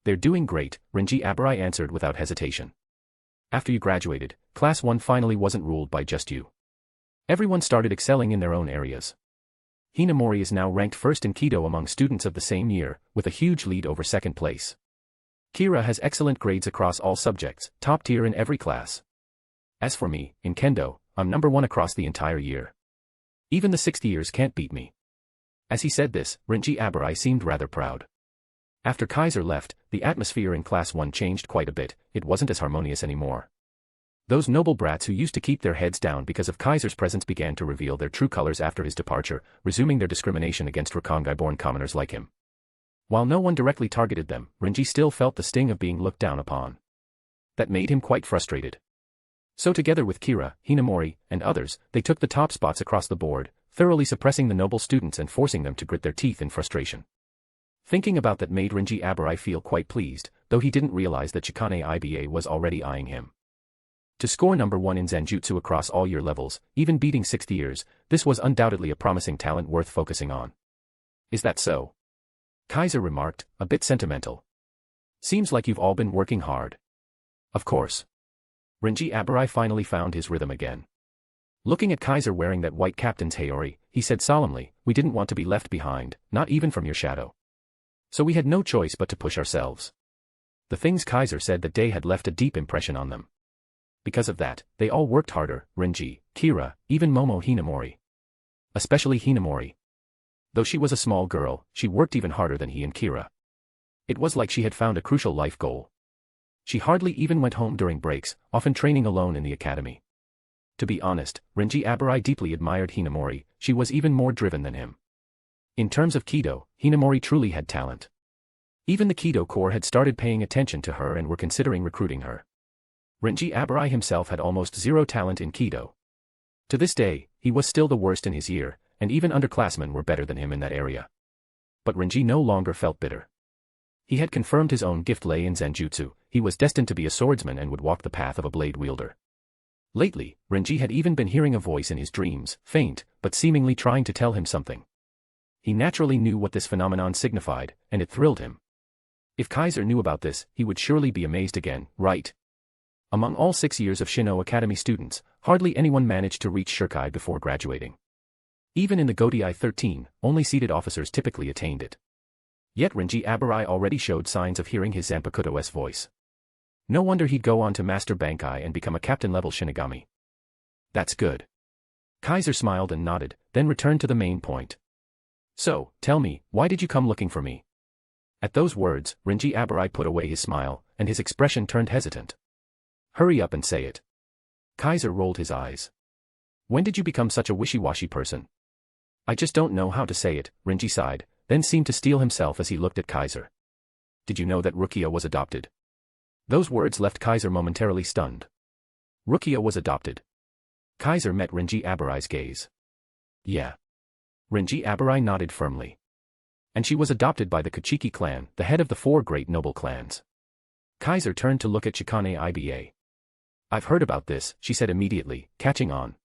They're doing great, Renji Abarai answered without hesitation. After you graduated, Class 1 finally wasn't ruled by just you. Everyone started excelling in their own areas. Hinamori is now ranked first in Kido among students of the same year, with a huge lead over second place. Kira has excellent grades across all subjects, top tier in every class. As for me, in Kendo, I'm number 1 across the entire year. Even the 6th years can't beat me. As he said this, Renji Abarai seemed rather proud. After Kaiser left, the atmosphere in Class 1 changed quite a bit, it wasn't as harmonious anymore. Those noble brats who used to keep their heads down because of Kaiser's presence began to reveal their true colors after his departure, resuming their discrimination against Rakangai-born commoners like him. While no one directly targeted them, Renji still felt the sting of being looked down upon. That made him quite frustrated. So together with Kira, Hinamori, and others, they took the top spots across the board, thoroughly suppressing the noble students and forcing them to grit their teeth in frustration. Thinking about that made Renji Abarai feel quite pleased, though he didn't realize that Chikane Iba was already eyeing him. To score number 1 in Zanjutsu across all year levels, even beating 6th years, this was undoubtedly a promising talent worth focusing on. Is that so? Kaiser remarked, a bit sentimental. Seems like you've all been working hard. Of course. Renji Abarai finally found his rhythm again. Looking at Kaiser wearing that white captain's Haori, he said solemnly, we didn't want to be left behind, not even from your shadow. So we had no choice but to push ourselves. The things Kaiser said that day had left a deep impression on them. Because of that, they all worked harder, Renji, Kira, even Momo Hinamori. Especially Hinamori. Though she was a small girl, she worked even harder than he and Kira. It was like she had found a crucial life goal. She hardly even went home during breaks, often training alone in the academy. To be honest, Renji Abarai deeply admired Hinamori, she was even more driven than him. In terms of Kido, Hinamori truly had talent. Even the Kido Corps had started paying attention to her and were considering recruiting her. Renji Abarai himself had almost zero talent in Kido. To this day, he was still the worst in his year, and even underclassmen were better than him in that area. But Renji no longer felt bitter. He had confirmed his own gift lay in Zanjutsu, he was destined to be a swordsman and would walk the path of a blade wielder. Lately, Renji had even been hearing a voice in his dreams, faint, but seemingly trying to tell him something. He naturally knew what this phenomenon signified, and it thrilled him. If Kaiser knew about this, he would surely be amazed again, right? Among all 6 years of Shino Academy students, hardly anyone managed to reach Shirkai before graduating. Even in the Godai 13, only seated officers typically attained it. Yet Renji Abarai already showed signs of hearing his zanpakuto's voice. No wonder he'd go on to master Bankai and become a captain-level Shinigami. That's good. Kaiser smiled and nodded, then returned to the main point. So, tell me, why did you come looking for me? At those words, Renji Abarai put away his smile, and his expression turned hesitant. Hurry up and say it. Kaiser rolled his eyes. When did you become such a wishy-washy person? I just don't know how to say it, Renji sighed, then seemed to steel himself as he looked at Kaiser. Did you know that Rukia was adopted? Those words left Kaiser momentarily stunned. Rukia was adopted. Kaiser met Renji Abarai's gaze. Yeah. Renji Abarai nodded firmly. And she was adopted by the Kuchiki clan, the head of the 4 great noble clans. Kaiser turned to look at Chikane Iba. I've heard about this, she said immediately, catching on.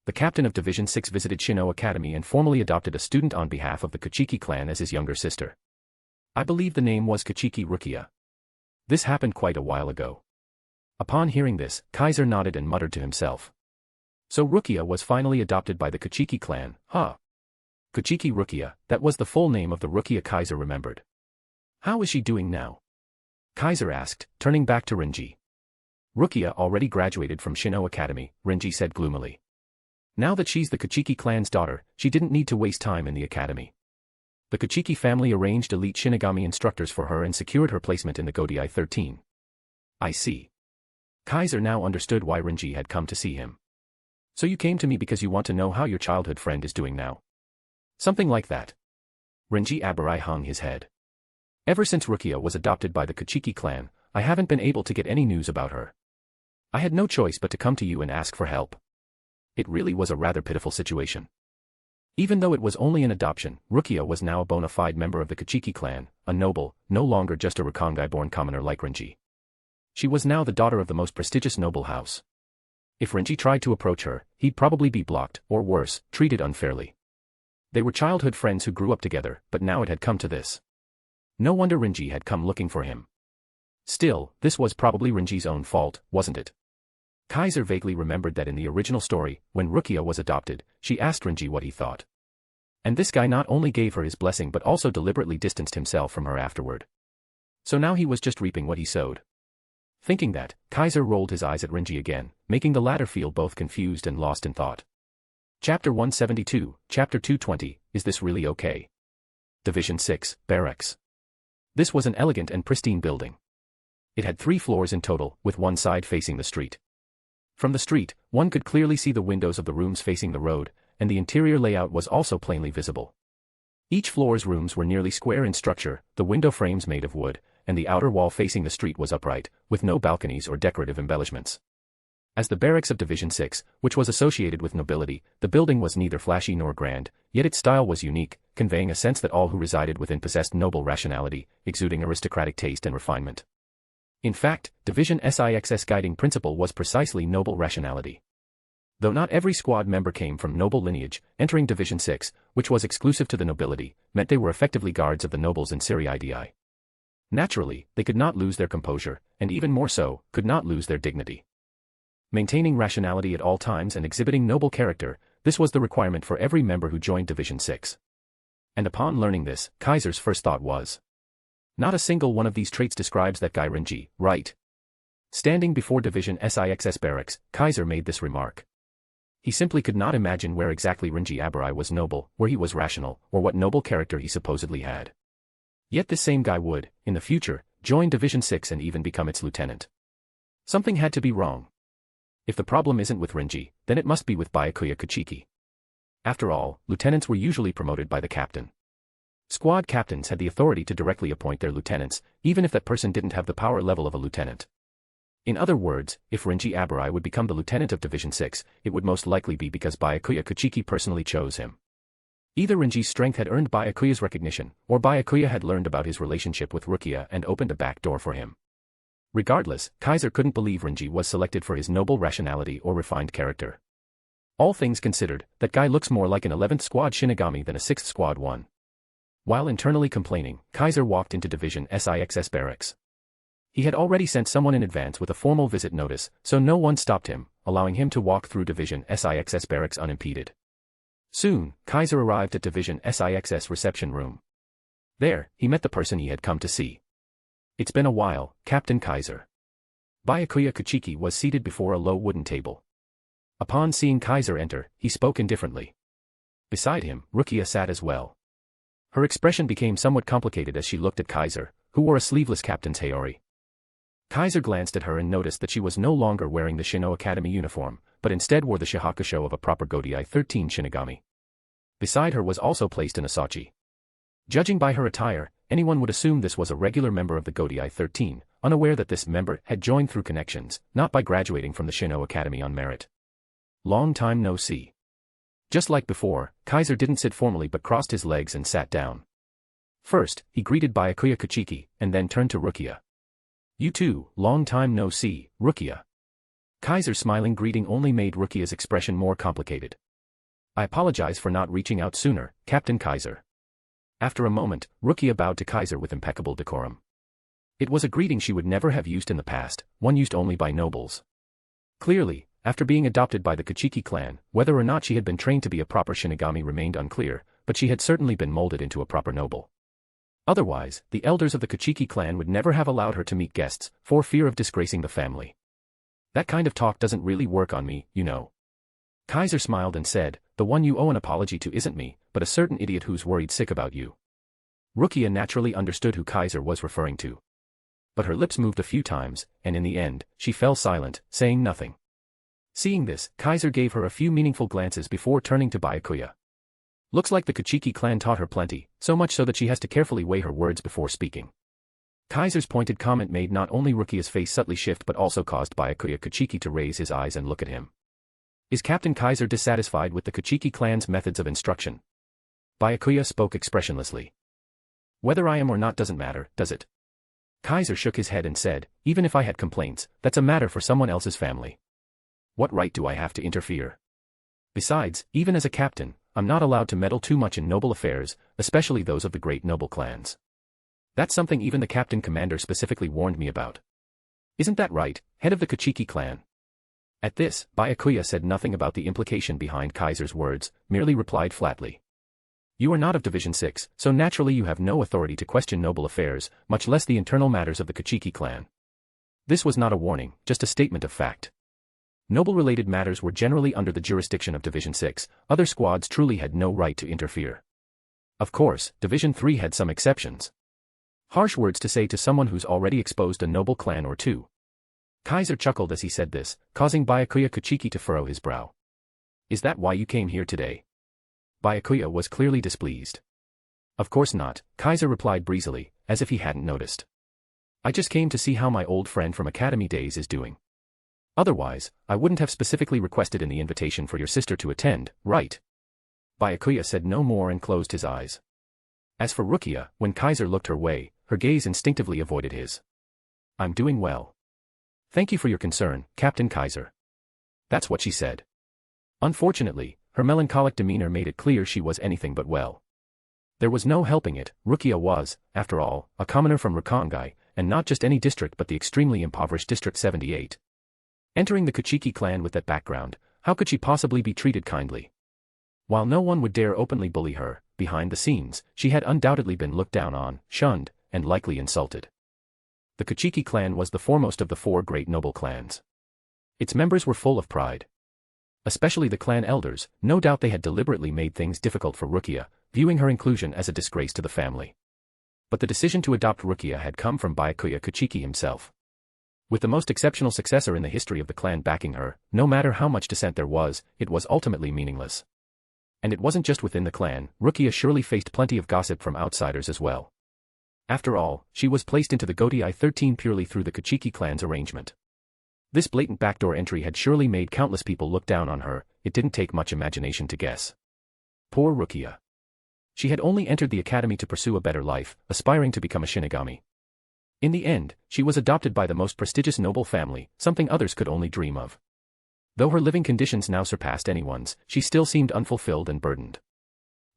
The captain of Division 6 visited Shino Academy and formally adopted a student on behalf of the Kuchiki clan as his younger sister. I believe the name was Kuchiki Rukia. This happened quite a while ago. Upon hearing this, Kaiser nodded and muttered to himself. So Rukia was finally adopted by the Kuchiki clan, huh? Kuchiki Rukia, that was the full name of the Rukia Kaiser remembered. How is she doing now? Kaiser asked, turning back to Renji. Rukia already graduated from Shino Academy, Renji said gloomily. Now that she's the Kuchiki clan's daughter, she didn't need to waste time in the academy. The Kuchiki family arranged elite Shinigami instructors for her and secured her placement in the Godai 13. I see. Kaiser now understood why Renji had come to see him. So you came to me because you want to know how your childhood friend is doing now. Something like that. Renji Abarai hung his head. Ever since Rukia was adopted by the Kuchiki clan, I haven't been able to get any news about her. I had no choice but to come to you and ask for help. It really was a rather pitiful situation. Even though it was only an adoption, Rukia was now a bona fide member of the Kuchiki clan, a noble, no longer just a Rukongai-born commoner like Renji. She was now the daughter of the most prestigious noble house. If Renji tried to approach her, he'd probably be blocked, or worse, treated unfairly. They were childhood friends who grew up together, but now it had come to this. No wonder Renji had come looking for him. Still, this was probably Renji's own fault, wasn't it? Kaiser vaguely remembered that in the original story, when Rukia was adopted, she asked Renji what he thought. And this guy not only gave her his blessing but also deliberately distanced himself from her afterward. So now he was just reaping what he sowed. Thinking that, Kaiser rolled his eyes at Renji again, making the latter feel both confused and lost in thought. Chapter 172, Chapter 220, Is This Really Okay? Division 6, Barracks. This was an elegant and pristine building. It had 3 floors in total, with one side facing the street. From the street, one could clearly see the windows of the rooms facing the road, and the interior layout was also plainly visible. Each floor's rooms were nearly square in structure, the window frames made of wood, and the outer wall facing the street was upright, with no balconies or decorative embellishments. As the barracks of Division 6, which was associated with nobility, the building was neither flashy nor grand, yet its style was unique, conveying a sense that all who resided within possessed noble rationality, exuding aristocratic taste and refinement. In fact, Division 6's guiding principle was precisely noble rationality. Though not every squad member came from noble lineage, entering Division 6, which was exclusive to the nobility, meant they were effectively guards of the nobles in Ser-Veresta. Naturally, they could not lose their composure, and even more so, could not lose their dignity. Maintaining rationality at all times and exhibiting noble character, this was the requirement for every member who joined Division 6. And upon learning this, Kaiser's first thought was, not a single one of these traits describes that guy Renji, right? Standing before Division 6's barracks, Kaiser made this remark. He simply could not imagine where exactly Renji Abarai was noble, where he was rational, or what noble character he supposedly had. Yet this same guy would, in the future, join Division 6 and even become its lieutenant. Something had to be wrong. If the problem isn't with Renji, then it must be with Byakuya Kuchiki. After all, lieutenants were usually promoted by the captain. Squad captains had the authority to directly appoint their lieutenants, even if that person didn't have the power level of a lieutenant. In other words, if Renji Abarai would become the lieutenant of Division 6, it would most likely be because Byakuya Kuchiki personally chose him. Either Renji's strength had earned Byakuya's recognition, or Byakuya had learned about his relationship with Rukia and opened a back door for him. Regardless, Kaiser couldn't believe Renji was selected for his noble rationality or refined character. All things considered, that guy looks more like an 11th squad Shinigami than a 6th squad one. While internally complaining, Kaiser walked into Division 6's barracks. He had already sent someone in advance with a formal visit notice, so no one stopped him, allowing him to walk through Division 6's barracks unimpeded. Soon, Kaiser arrived at Division 6's reception room. There, he met the person he had come to see. It's been a while, Captain Kaiser. Byakuya Kuchiki was seated before a low wooden table. Upon seeing Kaiser enter, he spoke indifferently. Beside him, Rukia sat as well. Her expression became somewhat complicated as she looked at Kaiser, who wore a sleeveless captain's haori. Kaiser glanced at her and noticed that she was no longer wearing the Shino Academy uniform, but instead wore the shihakusho of a proper Godai 13 Shinigami. Beside her was also placed an asachi. Judging by her attire, anyone would assume this was a regular member of the Godai 13, unaware that this member had joined through connections, not by graduating from the Shino Academy on merit. Long time no see. Just like before, Kaiser didn't sit formally but crossed his legs and sat down. First, he greeted Byakuya Kuchiki, and then turned to Rukia. You too, long time no see, Rukia. Kaiser's smiling greeting only made Rukia's expression more complicated. I apologize for not reaching out sooner, Captain Kaiser. After a moment, Rukia bowed to Kaiser with impeccable decorum. It was a greeting she would never have used in the past, one used only by nobles. Clearly, after being adopted by the Kuchiki clan, whether or not she had been trained to be a proper Shinigami remained unclear, but she had certainly been molded into a proper noble. Otherwise, the elders of the Kuchiki clan would never have allowed her to meet guests, for fear of disgracing the family. That kind of talk doesn't really work on me, you know. Kaiser smiled and said, the one you owe an apology to isn't me, but a certain idiot who's worried sick about you. Rukia naturally understood who Kaiser was referring to. But her lips moved a few times, and in the end, she fell silent, saying nothing. Seeing this, Kaiser gave her a few meaningful glances before turning to Byakuya. Looks like the Kuchiki clan taught her plenty, so much so that she has to carefully weigh her words before speaking. Kaiser's pointed comment made not only Rukia's face subtly shift but also caused Byakuya Kuchiki to raise his eyes and look at him. Is Captain Kaiser dissatisfied with the Kuchiki clan's methods of instruction? Byakuya spoke expressionlessly. Whether I am or not doesn't matter, does it? Kaiser shook his head and said, even if I had complaints, that's a matter for someone else's family. What right do I have to interfere? Besides, even as a captain, I'm not allowed to meddle too much in noble affairs, especially those of the great noble clans. That's something even the captain commander specifically warned me about. Isn't that right, head of the Kuchiki clan? At this, Byakuya said nothing about the implication behind Kaiser's words, merely replied flatly. You are not of Division 6, so naturally you have no authority to question noble affairs, much less the internal matters of the Kuchiki clan. This was not a warning, just a statement of fact. Noble-related matters were generally under the jurisdiction of Division 6, other squads truly had no right to interfere. Of course, Division 3 had some exceptions. Harsh words to say to someone who's already exposed a noble clan or two. Kaiser chuckled as he said this, causing Byakuya Kuchiki to furrow his brow. Is that why you came here today? Byakuya was clearly displeased. Of course not, Kaiser replied breezily, as if he hadn't noticed. I just came to see how my old friend from academy days is doing. Otherwise, I wouldn't have specifically requested in the invitation for your sister to attend, right? Byakuya said no more and closed his eyes. As for Rukia, when Kaiser looked her way, her gaze instinctively avoided his. I'm doing well. Thank you for your concern, Captain Kaiser. That's what she said. Unfortunately, her melancholic demeanor made it clear she was anything but well. There was no helping it, Rukia was, after all, a commoner from Rukangai, and not just any district but the extremely impoverished District 78. Entering the Kuchiki clan with that background, how could she possibly be treated kindly? While no one would dare openly bully her, behind the scenes, she had undoubtedly been looked down on, shunned, and likely insulted. The Kuchiki clan was the foremost of the four great noble clans. Its members were full of pride. Especially the clan elders, no doubt they had deliberately made things difficult for Rukia, viewing her inclusion as a disgrace to the family. But the decision to adopt Rukia had come from Byakuya Kuchiki himself. With the most exceptional successor in the history of the clan backing her, no matter how much dissent there was, it was ultimately meaningless. And it wasn't just within the clan, Rukia surely faced plenty of gossip from outsiders as well. After all, she was placed into the Goti I-13 purely through the Kuchiki clan's arrangement. This blatant backdoor entry had surely made countless people look down on her, it didn't take much imagination to guess. Poor Rukia. She had only entered the academy to pursue a better life, aspiring to become a Shinigami. In the end, she was adopted by the most prestigious noble family, something others could only dream of. Though her living conditions now surpassed anyone's, she still seemed unfulfilled and burdened.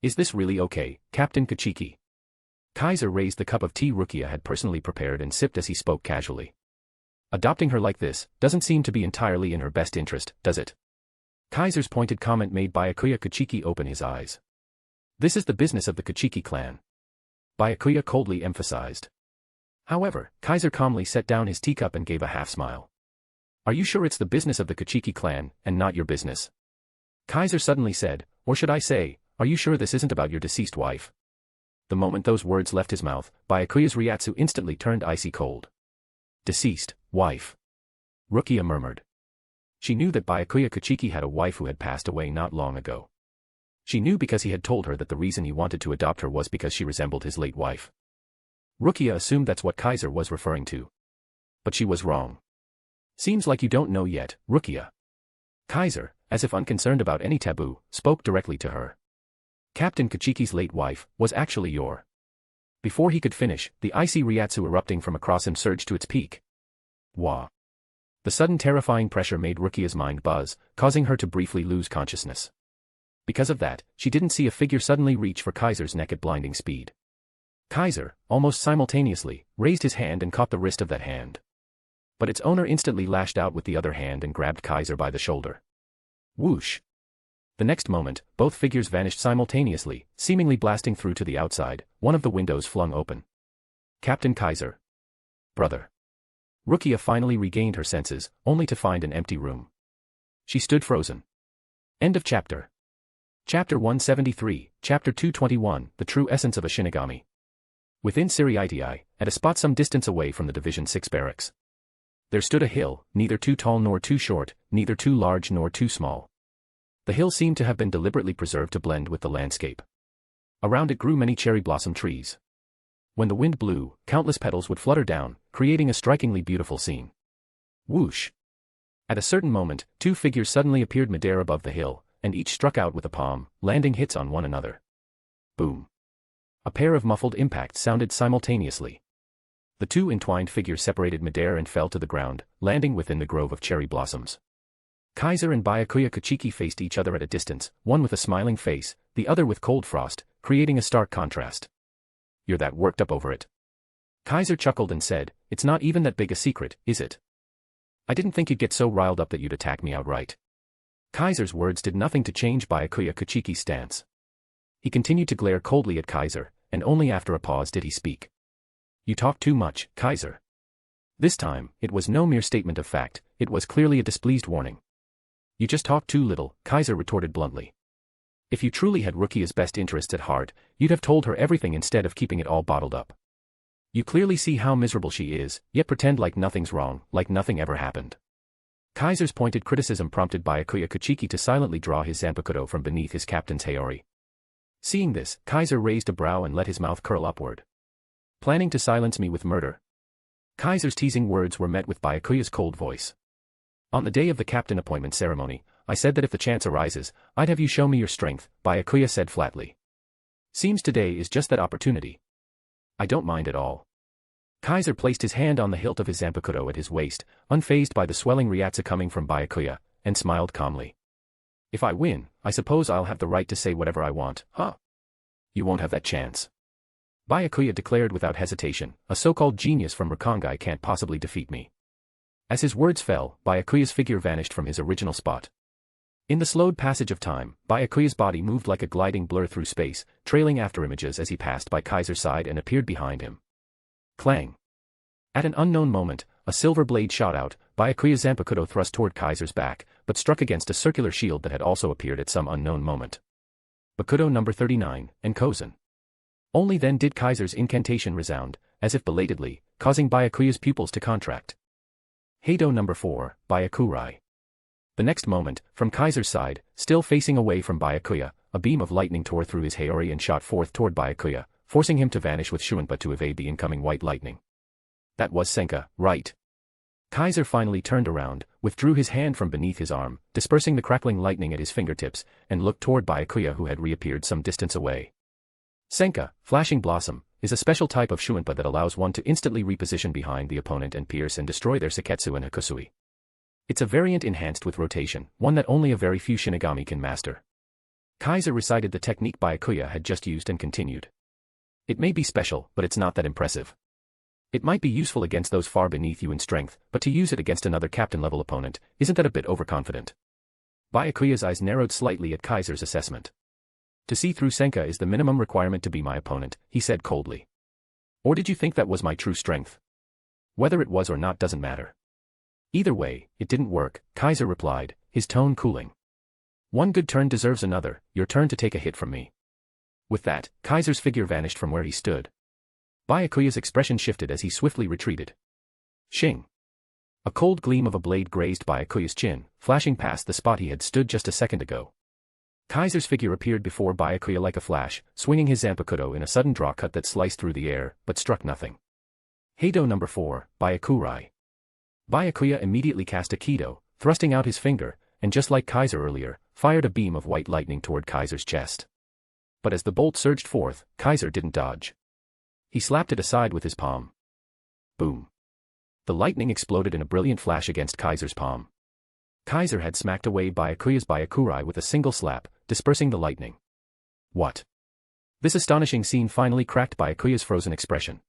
Is this really okay, Captain Kuchiki? Kaiser raised the cup of tea Rukia had personally prepared and sipped as he spoke casually. Adopting her like this doesn't seem to be entirely in her best interest, does it? Kaiser's pointed comment made Byakuya Kuchiki open his eyes. This is the business of the Kuchiki clan. Byakuya coldly emphasized. However, Kaiser calmly set down his teacup and gave a half-smile. Are you sure it's the business of the Kuchiki clan, and not your business? Kaiser suddenly said, or should I say, are you sure this isn't about your deceased wife? The moment those words left his mouth, Byakuya's Ryatsu instantly turned icy cold. Deceased wife. Rukia murmured. She knew that Byakuya Kuchiki had a wife who had passed away not long ago. She knew because he had told her that the reason he wanted to adopt her was because she resembled his late wife. Rukia assumed that's what Kaiser was referring to. But she was wrong. Seems like you don't know yet, Rukia. Kaiser, as if unconcerned about any taboo, spoke directly to her. Captain Kuchiki's late wife was actually your Before he could finish, the icy Ryatsu erupting from across him surged to its peak. Wah! The sudden terrifying pressure made Rukia's mind buzz, causing her to briefly lose consciousness. Because of that, she didn't see a figure suddenly reach for Kaiser's neck at blinding speed. Kaiser, almost simultaneously, raised his hand and caught the wrist of that hand. But its owner instantly lashed out with the other hand and grabbed Kaiser by the shoulder. Whoosh! The next moment, both figures vanished simultaneously, seemingly blasting through to the outside, one of the windows flung open. Captain Kaiser. Brother. Rukia finally regained her senses, only to find an empty room. She stood frozen. End of chapter. Chapter 173, Chapter 221, The True Essence of a Shinigami. Within Ser-Veresta, at a spot some distance away from the Division 6 barracks. There stood a hill, neither too tall nor too short, neither too large nor too small. The hill seemed to have been deliberately preserved to blend with the landscape. Around it grew many cherry blossom trees. When the wind blew, countless petals would flutter down, creating a strikingly beautiful scene. Whoosh! At a certain moment, two figures suddenly appeared midair above the hill, and each struck out with a palm, landing hits on one another. Boom! A pair of muffled impacts sounded simultaneously. The two entwined figures separated midair and fell to the ground, landing within the grove of cherry blossoms. Kaiser and Byakuya Kuchiki faced each other at a distance, one with a smiling face, the other with cold frost, creating a stark contrast. You're that worked up over it. Kaiser chuckled and said, "It's not even that big a secret, is it? I didn't think you'd get so riled up that you'd attack me outright." Kaiser's words did nothing to change Byakuya Kuchiki's stance. He continued to glare coldly at Kaiser, and only after a pause did he speak. "You talk too much, Kaiser." This time, it was no mere statement of fact, it was clearly a displeased warning. "You just talk too little," Kaiser retorted bluntly. "If you truly had Rukia's best interests at heart, you'd have told her everything instead of keeping it all bottled up. You clearly see how miserable she is, yet pretend like nothing's wrong, like nothing ever happened." Kaiser's pointed criticism prompted Byakuya Kuchiki to silently draw his zanpakuto from beneath his captain's haori. Seeing this, Kaiser raised a brow and let his mouth curl upward. "Planning to silence me with murder?" Kaiser's teasing words were met with Byakuya's cold voice. "On the day of the captain appointment ceremony, I said that if the chance arises, I'd have you show me your strength," Byakuya said flatly. "Seems today is just that opportunity." "I don't mind at all." Kaiser placed his hand on the hilt of his zanpakuto at his waist, unfazed by the swelling Ryatsu coming from Byakuya, and smiled calmly. "If I win, I suppose I'll have the right to say whatever I want, huh?" "You won't have that chance." Byakuya declared without hesitation, "A so-called genius from Rukongai can't possibly defeat me." As his words fell, Byakuya's figure vanished from his original spot. In the slowed passage of time, Byakuya's body moved like a gliding blur through space, trailing after images as he passed by Kaiser's side and appeared behind him. Clang! At an unknown moment, a silver blade shot out, Byakuya's zanpakuto thrust toward Kaiser's back, but struck against a circular shield that had also appeared at some unknown moment. Bakuto number 39, and Kozen. Only then did Kaiser's incantation resound, as if belatedly, causing Byakuya's pupils to contract. Heido number 4, Byakurai. The next moment, from Kaiser's side, still facing away from Byakuya, a beam of lightning tore through his haori and shot forth toward Byakuya, forcing him to vanish with Shunpa to evade the incoming white lightning. That was Senka, right? Kaiser finally turned around, withdrew his hand from beneath his arm, dispersing the crackling lightning at his fingertips, and looked toward Byakuya who had reappeared some distance away. Senka, Flashing Blossom, is a special type of Shunpa that allows one to instantly reposition behind the opponent and pierce and destroy their Seketsu and Hakusui. It's a variant enhanced with rotation, one that only a very few Shinigami can master. Kaiser recited the technique Byakuya had just used and continued. "It may be special, but it's not that impressive. It might be useful against those far beneath you in strength, but to use it against another captain-level opponent, isn't that a bit overconfident?" Byakuya's eyes narrowed slightly at Kaiser's assessment. "To see through Senka is the minimum requirement to be my opponent," he said coldly. "Or did you think that was my true strength? Whether it was or not doesn't matter." "Either way, it didn't work," Kaiser replied, his tone cooling. "One good turn deserves another, your turn to take a hit from me." With that, Kaiser's figure vanished from where he stood. Byakuya's expression shifted as he swiftly retreated. Shing! A cold gleam of a blade grazed Byakuya's chin, flashing past the spot he had stood just a second ago. Kaiser's figure appeared before Byakuya like a flash, swinging his zanpakuto in a sudden draw cut that sliced through the air, but struck nothing. Heido number 4, Byakurai. Byakuya immediately cast a Kido, thrusting out his finger, and just like Kaiser earlier, fired a beam of white lightning toward Kaiser's chest. But as the bolt surged forth, Kaiser didn't dodge. He slapped it aside with his palm. Boom. The lightning exploded in a brilliant flash against Kaiser's palm. Kaiser had smacked away Byakuya's Byakurai with a single slap, dispersing the lightning. What? This astonishing scene finally cracked Byakuya's frozen expression.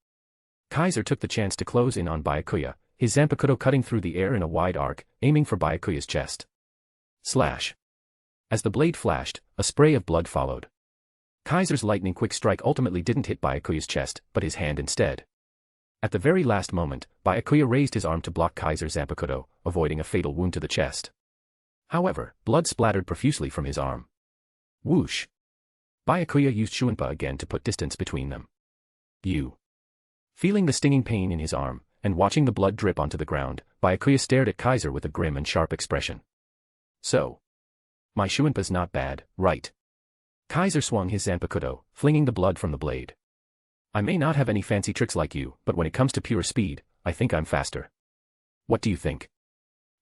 Kaiser took the chance to close in on Byakuya, his zanpakuto cutting through the air in a wide arc, aiming for Byakuya's chest. Slash. As the blade flashed, a spray of blood followed. Kaiser's lightning-quick strike ultimately didn't hit Byakuya's chest, but his hand instead. At the very last moment, Byakuya raised his arm to block Kaiser's zanpakuto, avoiding a fatal wound to the chest. However, blood splattered profusely from his arm. Whoosh. Byakuya used Shuinpa again to put distance between them. Feeling the stinging pain in his arm, and watching the blood drip onto the ground, Byakuya stared at Kaiser with a grim and sharp expression. So. My Shuinpa's not bad, right? Kaiser swung his zanpakuto, flinging the blood from the blade. I may not have any fancy tricks like you, but when it comes to pure speed, I think I'm faster. What do you think?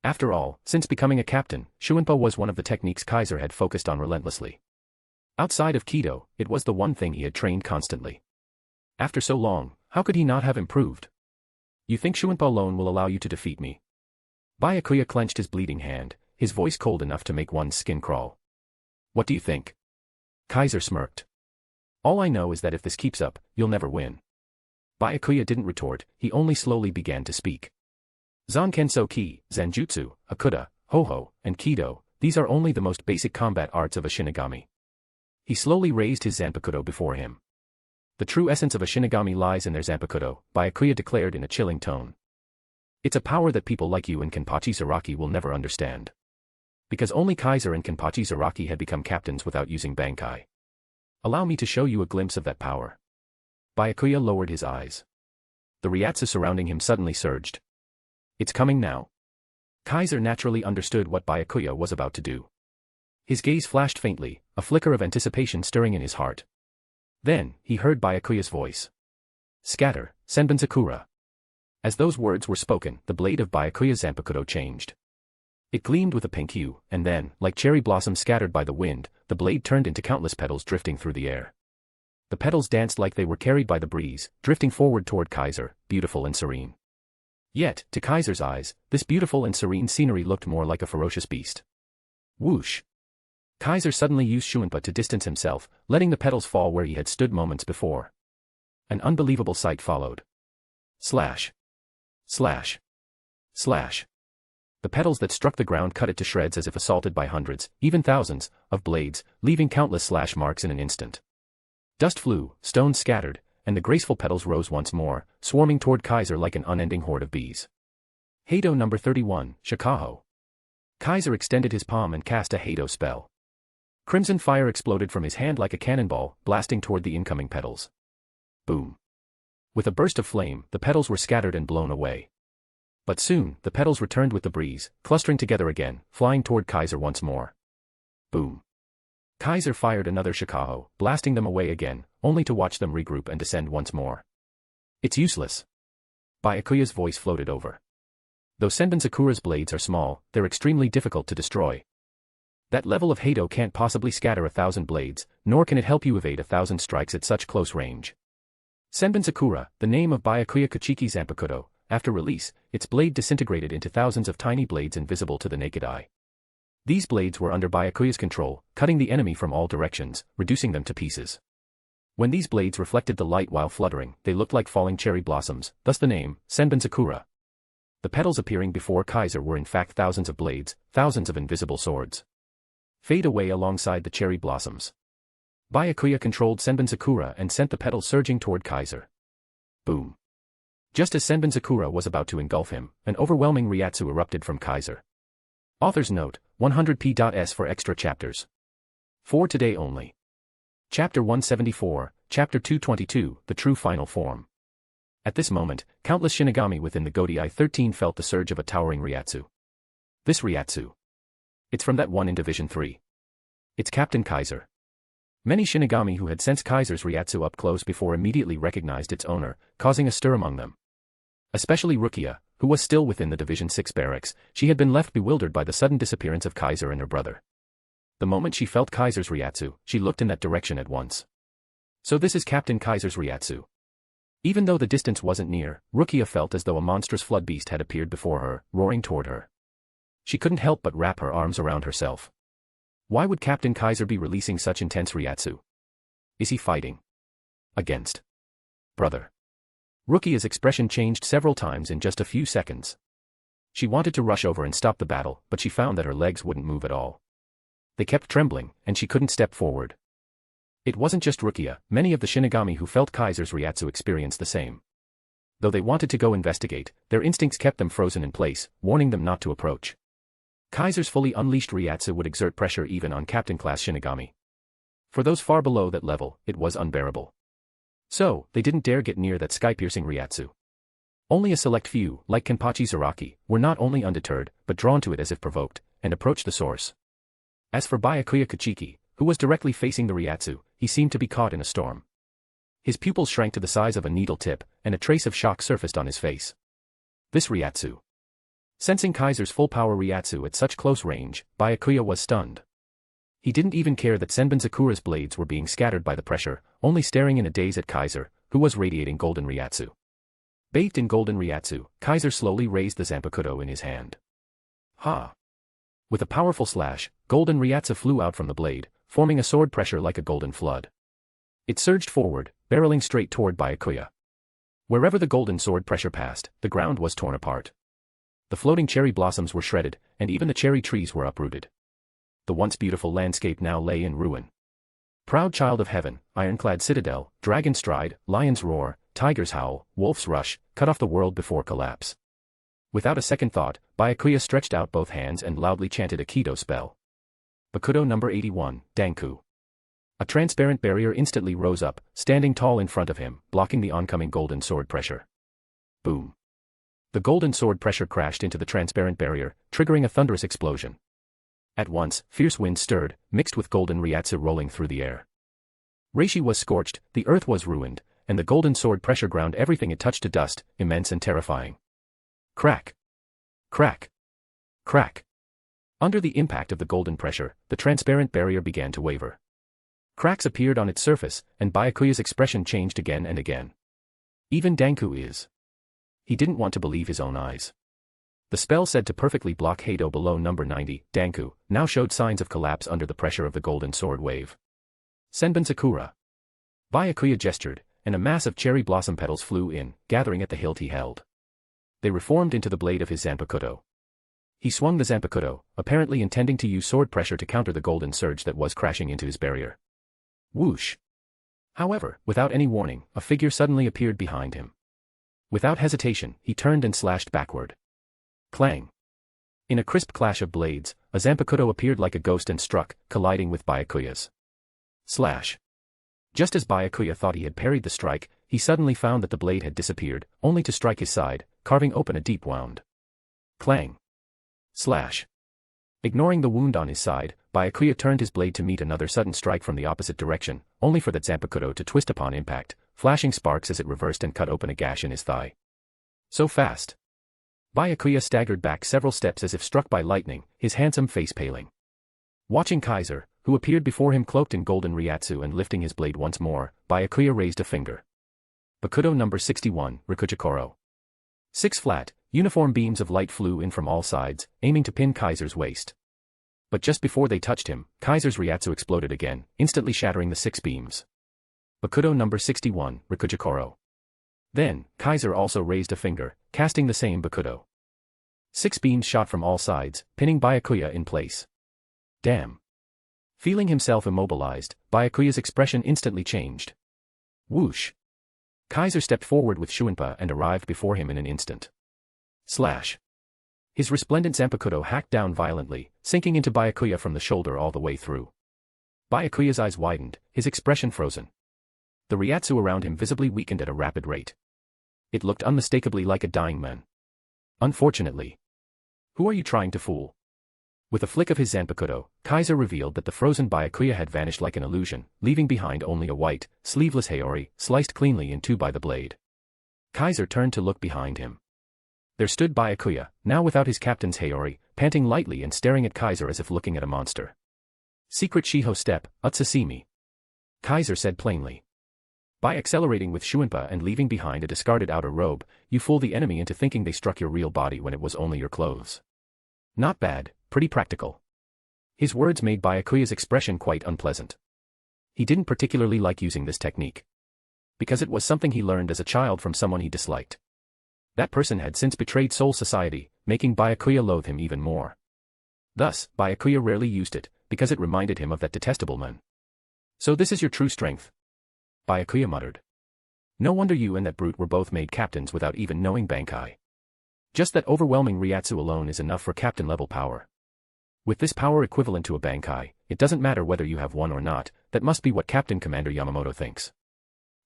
After all, since becoming a captain, Shuinpa was one of the techniques Kaiser had focused on relentlessly. Outside of Kido, it was the one thing he had trained constantly. After so long, how could he not have improved? You think Shuinpa alone will allow you to defeat me? Byakuya clenched his bleeding hand, his voice cold enough to make one's skin crawl. What do you think? Kaiser smirked. All I know is that if this keeps up, you'll never win. Byakuya didn't retort, he only slowly began to speak. Zankenso-ki, Zanjutsu, Hakuda, Ho-Ho, and Kido, these are only the most basic combat arts of a Shinigami. He slowly raised his zanpakuto before him. The true essence of a Shinigami lies in their zanpakuto, Byakuya declared in a chilling tone. It's a power that people like you and Kimpachi Zaraki will never understand. Because only Kaiser and Kimpachi Zaraki had become captains without using Bankai. Allow me to show you a glimpse of that power. Byakuya lowered his eyes. The Ryatsu surrounding him suddenly surged. It's coming now. Kaiser naturally understood what Byakuya was about to do. His gaze flashed faintly, a flicker of anticipation stirring in his heart. Then, he heard Byakuya's voice. Scatter, Senbon Sakura. As those words were spoken, the blade of Byakuya's zanpakuto changed. It gleamed with a pink hue, and then, like cherry blossoms scattered by the wind, the blade turned into countless petals drifting through the air. The petals danced like they were carried by the breeze, drifting forward toward Kaiser, beautiful and serene. Yet, to Kaiser's eyes, this beautiful and serene scenery looked more like a ferocious beast. Whoosh! Kaiser suddenly used Shuinpa to distance himself, letting the petals fall where he had stood moments before. An unbelievable sight followed. Slash! Slash! Slash! The petals that struck the ground cut it to shreds as if assaulted by hundreds, even thousands, of blades, leaving countless slash marks in an instant. Dust flew, stones scattered, and the graceful petals rose once more, swarming toward Kaiser like an unending horde of bees. Heido number 31, Shikaho. Kaiser extended his palm and cast a Heido spell. Crimson fire exploded from his hand like a cannonball, blasting toward the incoming petals. Boom. With a burst of flame, the petals were scattered and blown away. But soon, the petals returned with the breeze, clustering together again, flying toward Kaiser once more. Boom. Kaiser fired another Shikaho, blasting them away again, only to watch them regroup and descend once more. It's useless. Byakuya's voice floated over. Though Senbon Sakura's blades are small, they're extremely difficult to destroy. That level of Heido can't possibly scatter 1,000 blades, nor can it help you evade 1,000 strikes at such close range. Senbon Sakura, the name of Byakuya Kuchiki Zanpakuto, after release, its blade disintegrated into thousands of tiny blades invisible to the naked eye. These blades were under Byakuya's control, cutting the enemy from all directions, reducing them to pieces. When these blades reflected the light while fluttering, they looked like falling cherry blossoms, thus the name, Senbon Sakura. The petals appearing before Kaiser were in fact thousands of blades, thousands of invisible swords. Fade away alongside the cherry blossoms. Byakuya controlled Senbon Sakura and sent the petals surging toward Kaiser. Boom. Just as Senbon Sakura was about to engulf him, an overwhelming Ryatsu erupted from Kaiser. Author's note, 100p.s for extra chapters. For today only. Chapter 174, Chapter 222, The True Final Form. At this moment, countless Shinigami within the Godai 13 felt the surge of a towering Ryatsu. This Ryatsu. It's from that one in Division 3. It's Captain Kaiser. Many Shinigami who had sensed Kaiser's Ryatsu up close before immediately recognized its owner, causing a stir among them. Especially Rukia, who was still within the Division 6 barracks. She had been left bewildered by the sudden disappearance of Kaiser and her brother. The moment she felt Kaiser's Ryatsu, she looked in that direction at once. So this is Captain Kaiser's Ryatsu. Even though the distance wasn't near, Rukia felt as though a monstrous flood beast had appeared before her, roaring toward her. She couldn't help but wrap her arms around herself. Why would Captain Kaiser be releasing such intense Ryatsu? Is he fighting against brother? Rukia's expression changed several times in just a few seconds. She wanted to rush over and stop the battle, but she found that her legs wouldn't move at all. They kept trembling, and she couldn't step forward. It wasn't just Rukia, many of the Shinigami who felt Kaiser's Ryatsu experienced the same. Though they wanted to go investigate, their instincts kept them frozen in place, warning them not to approach. Kaiser's fully unleashed Ryatsu would exert pressure even on captain-class Shinigami. For those far below that level, it was unbearable. So, they didn't dare get near that sky-piercing Ryatsu. Only a select few, like Kimpachi Zaraki, were not only undeterred, but drawn to it as if provoked, and approached the source. As for Byakuya Kuchiki, who was directly facing the Ryatsu, he seemed to be caught in a storm. His pupils shrank to the size of a needle tip, and a trace of shock surfaced on his face. This Ryatsu. Sensing Kaiser's full-power Ryatsu at such close range, Byakuya was stunned. He didn't even care that Senbon-Zakura's blades were being scattered by the pressure, only staring in a daze at Kaiser, who was radiating golden Ryatsu. Bathed in golden Ryatsu, Kaiser slowly raised the zanpakuto in his hand. Ha! With a powerful slash, golden Ryatsu flew out from the blade, forming a sword pressure like a golden flood. It surged forward, barreling straight toward Byakuya. Wherever the golden sword pressure passed, the ground was torn apart. The floating cherry blossoms were shredded, and even the cherry trees were uprooted. The once beautiful landscape now lay in ruin. Proud child of heaven, ironclad citadel, dragon stride, lion's roar, tiger's howl, wolf's rush, cut off the world before collapse. Without a second thought, Byakuya stretched out both hands and loudly chanted a Kido spell. Bakudo number 81, Danku. A transparent barrier instantly rose up, standing tall in front of him, blocking the oncoming golden sword pressure. Boom. The golden sword pressure crashed into the transparent barrier, triggering a thunderous explosion. At once, fierce wind stirred, mixed with golden Ryatsu rolling through the air. Reishi was scorched, the earth was ruined, and the golden sword pressure ground everything it touched to dust, immense and terrifying. Crack! Crack! Crack! Under the impact of the golden pressure, the transparent barrier began to waver. Cracks appeared on its surface, and Byakuya's expression changed again and again. Even Danku is. He didn't want to believe his own eyes. The spell said to perfectly block Heido below number 90, Danku, now showed signs of collapse under the pressure of the golden sword wave. Senbon Sakura. Byakuya gestured, and a mass of cherry blossom petals flew in, gathering at the hilt he held. They reformed into the blade of his zanpakuto. He swung the zanpakuto, apparently intending to use sword pressure to counter the golden surge that was crashing into his barrier. Whoosh! However, without any warning, a figure suddenly appeared behind him. Without hesitation, he turned and slashed backward. Clang! In a crisp clash of blades, a zanpakuto appeared like a ghost and struck, colliding with Byakuya's. Slash! Just as Byakuya thought he had parried the strike, he suddenly found that the blade had disappeared, only to strike his side, carving open a deep wound. Clang! Slash! Ignoring the wound on his side, Byakuya turned his blade to meet another sudden strike from the opposite direction, only for that zanpakuto to twist upon impact, flashing sparks as it reversed and cut open a gash in his thigh. So fast! Byakuya staggered back several steps as if struck by lightning, his handsome face paling. Watching Kaiser, who appeared before him cloaked in golden Ryatsu and lifting his blade once more, Byakuya raised a finger. Bakudo number 61, Rikuchikoro. 6 flat, uniform beams of light flew in from all sides, aiming to pin Kaiser's waist. But just before they touched him, Kaiser's Ryatsu exploded again, instantly shattering the 6 beams. Bakudo number 61, Rikuchikoro. Then, Kaiser also raised a finger, casting the same Bakudo. 6 beams shot from all sides, pinning Byakuya in place. Damn! Feeling himself immobilized, Byakuya's expression instantly changed. Whoosh! Kaiser stepped forward with Shuinpa and arrived before him in an instant. Slash! His resplendent zanpakuto hacked down violently, sinking into Byakuya from the shoulder all the way through. Byakuya's eyes widened, his expression frozen. The Ryatsu around him visibly weakened at a rapid rate. It looked unmistakably like a dying man. Unfortunately. Who are you trying to fool? With a flick of his zanpakuto, Kaiser revealed that the frozen Byakuya had vanished like an illusion, leaving behind only a white, sleeveless Haori, sliced cleanly in two by the blade. Kaiser turned to look behind him. There stood Byakuya, now without his captain's Haori, panting lightly and staring at Kaiser as if looking at a monster. Secret Shiho step, Utsasimi. Kaiser said plainly. By accelerating with Shuinpa and leaving behind a discarded outer robe, you fool the enemy into thinking they struck your real body when it was only your clothes. Not bad, pretty practical. His words made Byakuya's expression quite unpleasant. He didn't particularly like using this technique, because it was something he learned as a child from someone he disliked. That person had since betrayed Soul Society, making Byakuya loathe him even more. Thus, Byakuya rarely used it, because it reminded him of that detestable man. So this is your true strength? Byakuya muttered. No wonder you and that brute were both made captains without even knowing Bankai. Just that overwhelming Ryatsu alone is enough for captain-level power. With this power equivalent to a Bankai, it doesn't matter whether you have one or not, that must be what Captain Commander Yamamoto thinks.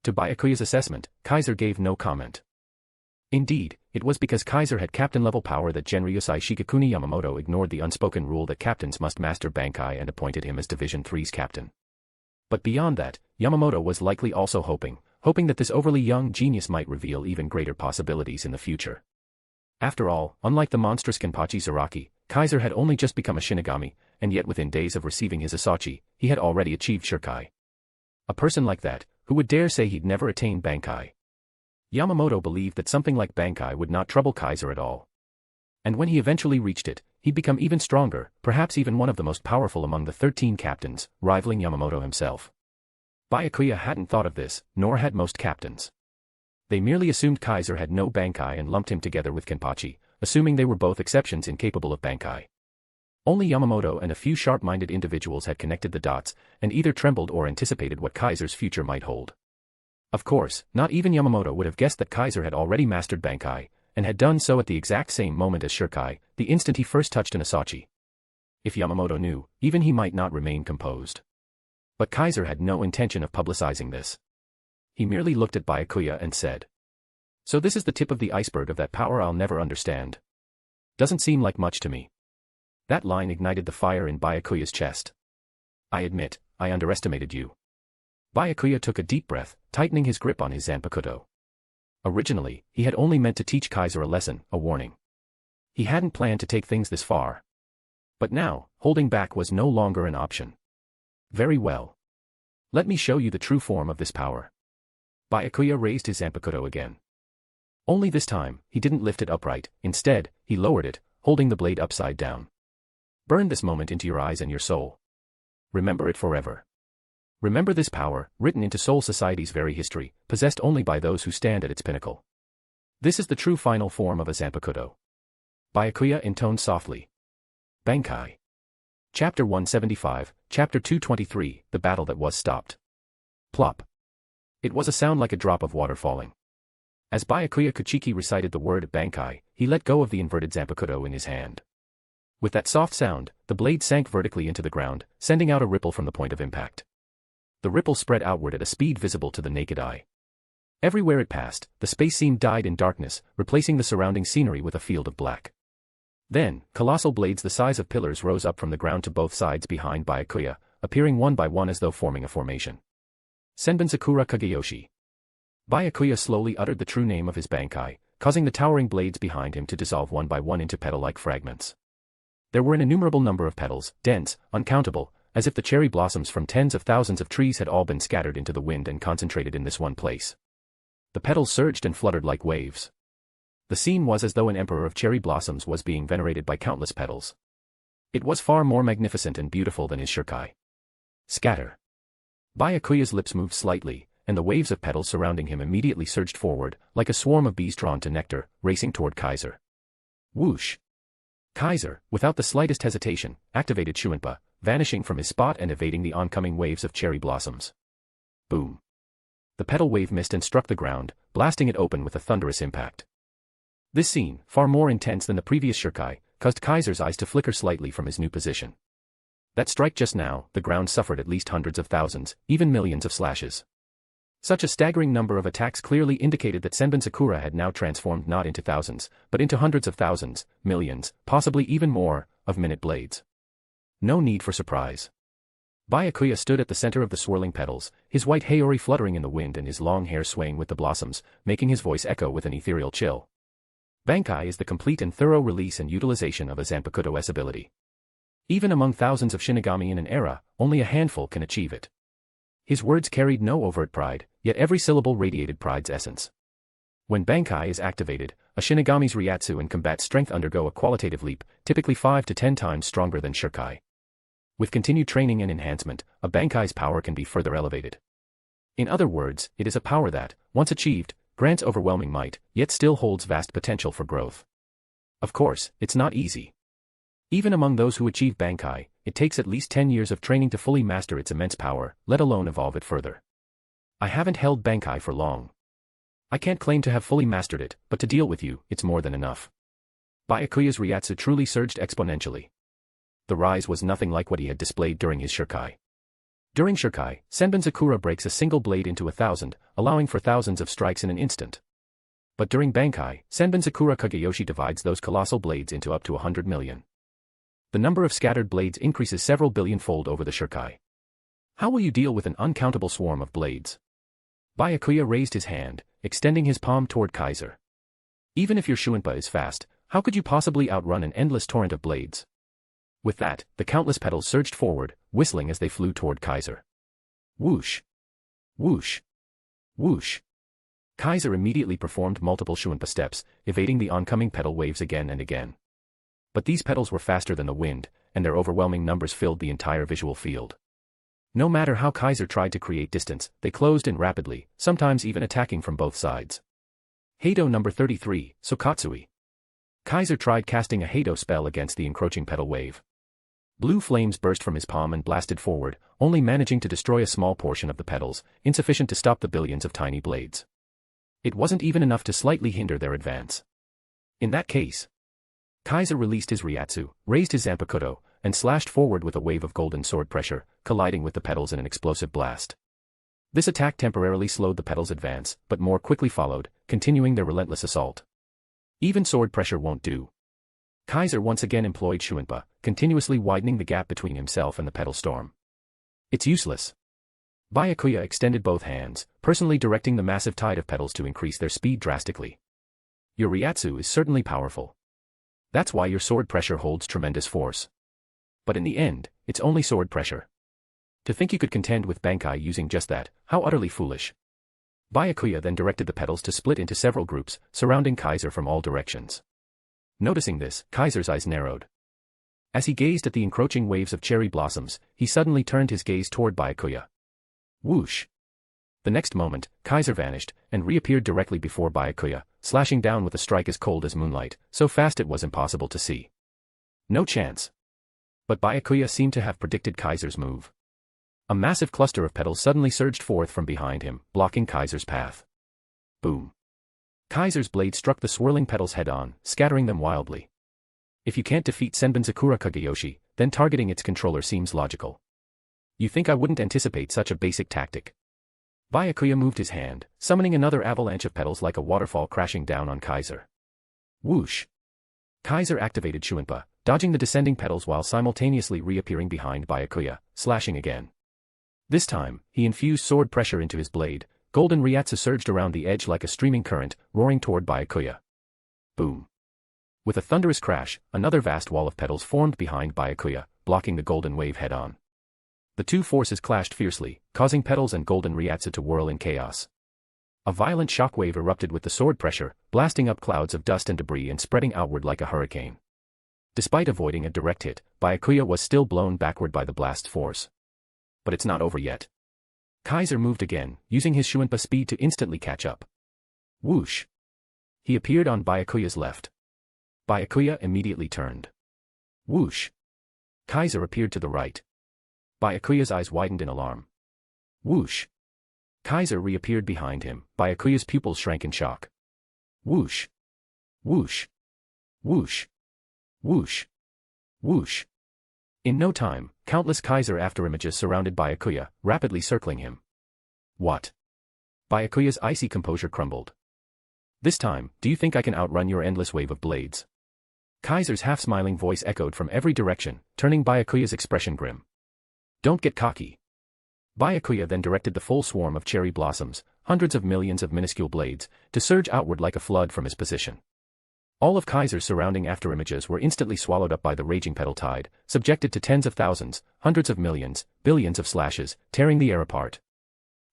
To Byakuya's assessment, Kaiser gave no comment. Indeed, it was because Kaiser had captain-level power that Genryusai Shigekuni Yamamoto ignored the unspoken rule that captains must master Bankai and appointed him as Division 3's captain. But beyond that, Yamamoto was likely also hoping that this overly young genius might reveal even greater possibilities in the future. After all, unlike the monstrous Kimpachi Zaraki, Kaiser had only just become a Shinigami, and yet within days of receiving his Asachi, he had already achieved Shirkai. A person like that, who would dare say he'd never attain Bankai? Yamamoto believed that something like Bankai would not trouble Kaiser at all. And when he eventually reached it, he'd become even stronger, perhaps even one of the most powerful among the 13 captains, rivaling Yamamoto himself. Byakuya hadn't thought of this, nor had most captains. They merely assumed Kaiser had no Bankai and lumped him together with Kimpachi, assuming they were both exceptions incapable of Bankai. Only Yamamoto and a few sharp-minded individuals had connected the dots, and either trembled or anticipated what Kaiser's future might hold. Of course, not even Yamamoto would have guessed that Kaiser had already mastered Bankai, and had done so at the exact same moment as Shirkai, the instant he first touched an Asachi. If Yamamoto knew, even he might not remain composed. But Kaiser had no intention of publicizing this. He merely looked at Byakuya and said, "So this is the tip of the iceberg of that power I'll never understand. Doesn't seem like much to me." That line ignited the fire in Byakuya's chest. "I admit, I underestimated you." Byakuya took a deep breath, tightening his grip on his zanpakuto. Originally, he had only meant to teach Kaiser a lesson, a warning. He hadn't planned to take things this far. But now, holding back was no longer an option. "Very well. Let me show you the true form of this power." Byakuya raised his zanpakuto again. Only this time, he didn't lift it upright, instead, he lowered it, holding the blade upside down. Burn this moment into your eyes and your soul. Remember it forever. Remember this power, written into Soul Society's very history, possessed only by those who stand at its pinnacle. This is the true final form of a zanpakuto. Byakuya intoned softly. Bankai. Chapter 175, Chapter 223, The Battle That Was Stopped. Plop. It was a sound like a drop of water falling. As Byakuya Kuchiki recited the word Bankai, he let go of the inverted zanpakuto in his hand. With that soft sound, the blade sank vertically into the ground, sending out a ripple from the point of impact. The ripple spread outward at a speed visible to the naked eye. Everywhere it passed, the space seemed dyed in darkness, replacing the surrounding scenery with a field of black. Then, colossal blades the size of pillars rose up from the ground to both sides behind Byakuya, appearing one by one as though forming a formation. Senbon Sakura Kageyoshi. Byakuya slowly uttered the true name of his Bankai, causing the towering blades behind him to dissolve one by one into petal-like fragments. There were an innumerable number of petals, dense, uncountable, as if the cherry blossoms from tens of thousands of trees had all been scattered into the wind and concentrated in this one place. The petals surged and fluttered like waves. The scene was as though an emperor of cherry blossoms was being venerated by countless petals. It was far more magnificent and beautiful than his Shirkai. Scatter. Byakuya's lips moved slightly, and the waves of petals surrounding him immediately surged forward, like a swarm of bees drawn to nectar, racing toward Kaiser. Whoosh! Kaiser, without the slightest hesitation, activated Shuinpa, vanishing from his spot and evading the oncoming waves of cherry blossoms. Boom! The petal wave missed and struck the ground, blasting it open with a thunderous impact. This scene, far more intense than the previous Shirkai, caused Kaiser's eyes to flicker slightly from his new position. That strike just now, the ground suffered at least hundreds of thousands, even millions of slashes. Such a staggering number of attacks clearly indicated that Senbon Sakura had now transformed not into thousands, but into hundreds of thousands, millions, possibly even more, of minute blades. No need for surprise. Byakuya stood at the center of the swirling petals, his white haori fluttering in the wind and his long hair swaying with the blossoms, making his voice echo with an ethereal chill. Bankai is the complete and thorough release and utilization of a zanpakuto-S ability. Even among thousands of Shinigami in an era, only a handful can achieve it. His words carried no overt pride, Yet every syllable radiated pride's essence. When Bankai is activated, a Shinigami's Ryatsu and combat strength undergo a qualitative leap, typically 5 to 10 times stronger than Shurkai. With continued training and enhancement, a Bankai's power can be further elevated. In other words, it is a power that, once achieved, grants overwhelming might, yet still holds vast potential for growth. Of course, it's not easy. Even among those who achieve Bankai, it takes at least 10 years of training to fully master its immense power, let alone evolve it further. I haven't held Bankai for long. I can't claim to have fully mastered it, but to deal with you, it's more than enough. Byakuya's Ryatsu truly surged exponentially. The rise was nothing like what he had displayed during his Shurkai. During Shurkai, Senbon Sakura breaks a single blade into 1,000, allowing for thousands of strikes in an instant. But during Bankai, Senbon Sakura Kageyoshi divides those colossal blades into up to 100 million. The number of scattered blades increases several billion-fold over the Shurkai. How will you deal with an uncountable swarm of blades? Byakuya raised his hand, extending his palm toward Kaiser. Even if your Shuinpa is fast, how could you possibly outrun an endless torrent of blades? With that, the countless petals surged forward, whistling as they flew toward Kaiser. Whoosh! Whoosh! Whoosh! Kaiser immediately performed multiple Shuinpa steps, evading the oncoming petal waves again and again. But these petals were faster than the wind, and their overwhelming numbers filled the entire visual field. No matter how Kaiser tried to create distance, they closed in rapidly, sometimes even attacking from both sides. Heido number 33, Sokatsui. Kaiser tried casting a Heido spell against the encroaching petal wave. Blue flames burst from his palm and blasted forward, only managing to destroy a small portion of the petals, insufficient to stop the billions of tiny blades. It wasn't even enough to slightly hinder their advance. In that case, Kaiser released his Ryatsu, raised his zanpakuto, and slashed forward with a wave of golden sword pressure, colliding with the petals in an explosive blast. This attack temporarily slowed the petals' advance, but more quickly followed, continuing their relentless assault. Even sword pressure won't do. Kaiser once again employed Shuinpa, continuously widening the gap between himself and the petal storm. It's useless. Byakuya extended both hands, personally directing the massive tide of petals to increase their speed drastically. Your Ryatsu is certainly powerful. That's why your sword pressure holds tremendous force. But in the end, it's only sword pressure. To think you could contend with Bankai using just that, how utterly foolish. Byakuya then directed the petals to split into several groups, surrounding Kaiser from all directions. Noticing this, Kaiser's eyes narrowed. As he gazed at the encroaching waves of cherry blossoms, he suddenly turned his gaze toward Byakuya. Whoosh! The next moment, Kaiser vanished, and reappeared directly before Byakuya, slashing down with a strike as cold as moonlight, so fast it was impossible to see. No chance. But Byakuya seemed to have predicted Kaiser's move. A massive cluster of petals suddenly surged forth from behind him, blocking Kaiser's path. Boom. Kaiser's blade struck the swirling petals head-on, scattering them wildly. If you can't defeat Senbon Sakura Kageyoshi, then targeting its controller seems logical. You think I wouldn't anticipate such a basic tactic? Byakuya moved his hand, summoning another avalanche of petals like a waterfall crashing down on Kaiser. Whoosh! Kaiser activated Shuinpa, dodging the descending petals while simultaneously reappearing behind Byakuya, slashing again. This time, he infused sword pressure into his blade. Golden Ryatsu surged around the edge like a streaming current, roaring toward Byakuya. Boom! With a thunderous crash, another vast wall of petals formed behind Byakuya, blocking the golden wave head-on. The two forces clashed fiercely, causing petals and golden Ryatsu to whirl in chaos. A violent shockwave erupted with the sword pressure, blasting up clouds of dust and debris and spreading outward like a hurricane. Despite avoiding a direct hit, Byakuya was still blown backward by the blast's force. But it's not over yet. Kaiser moved again, using his Shuinpa speed to instantly catch up. Whoosh! He appeared on Byakuya's left. Byakuya immediately turned. Whoosh! Kaiser appeared to the right. Byakuya's eyes widened in alarm. Whoosh! Kaiser reappeared behind him. Byakuya's pupils shrank in shock. Whoosh! Whoosh! Whoosh! Whoosh! Whoosh! In no time, countless Kaiser afterimages surrounded Byakuya, rapidly circling him. What? Byakuya's icy composure crumbled. This time, do you think I can outrun your endless wave of blades? Kaiser's half-smiling voice echoed from every direction, turning Byakuya's expression grim. Don't get cocky. Byakuya then directed the full swarm of cherry blossoms, hundreds of millions of minuscule blades, to surge outward like a flood from his position. All of Kaiser's surrounding afterimages were instantly swallowed up by the raging petal tide, subjected to tens of thousands, hundreds of millions, billions of slashes, tearing the air apart.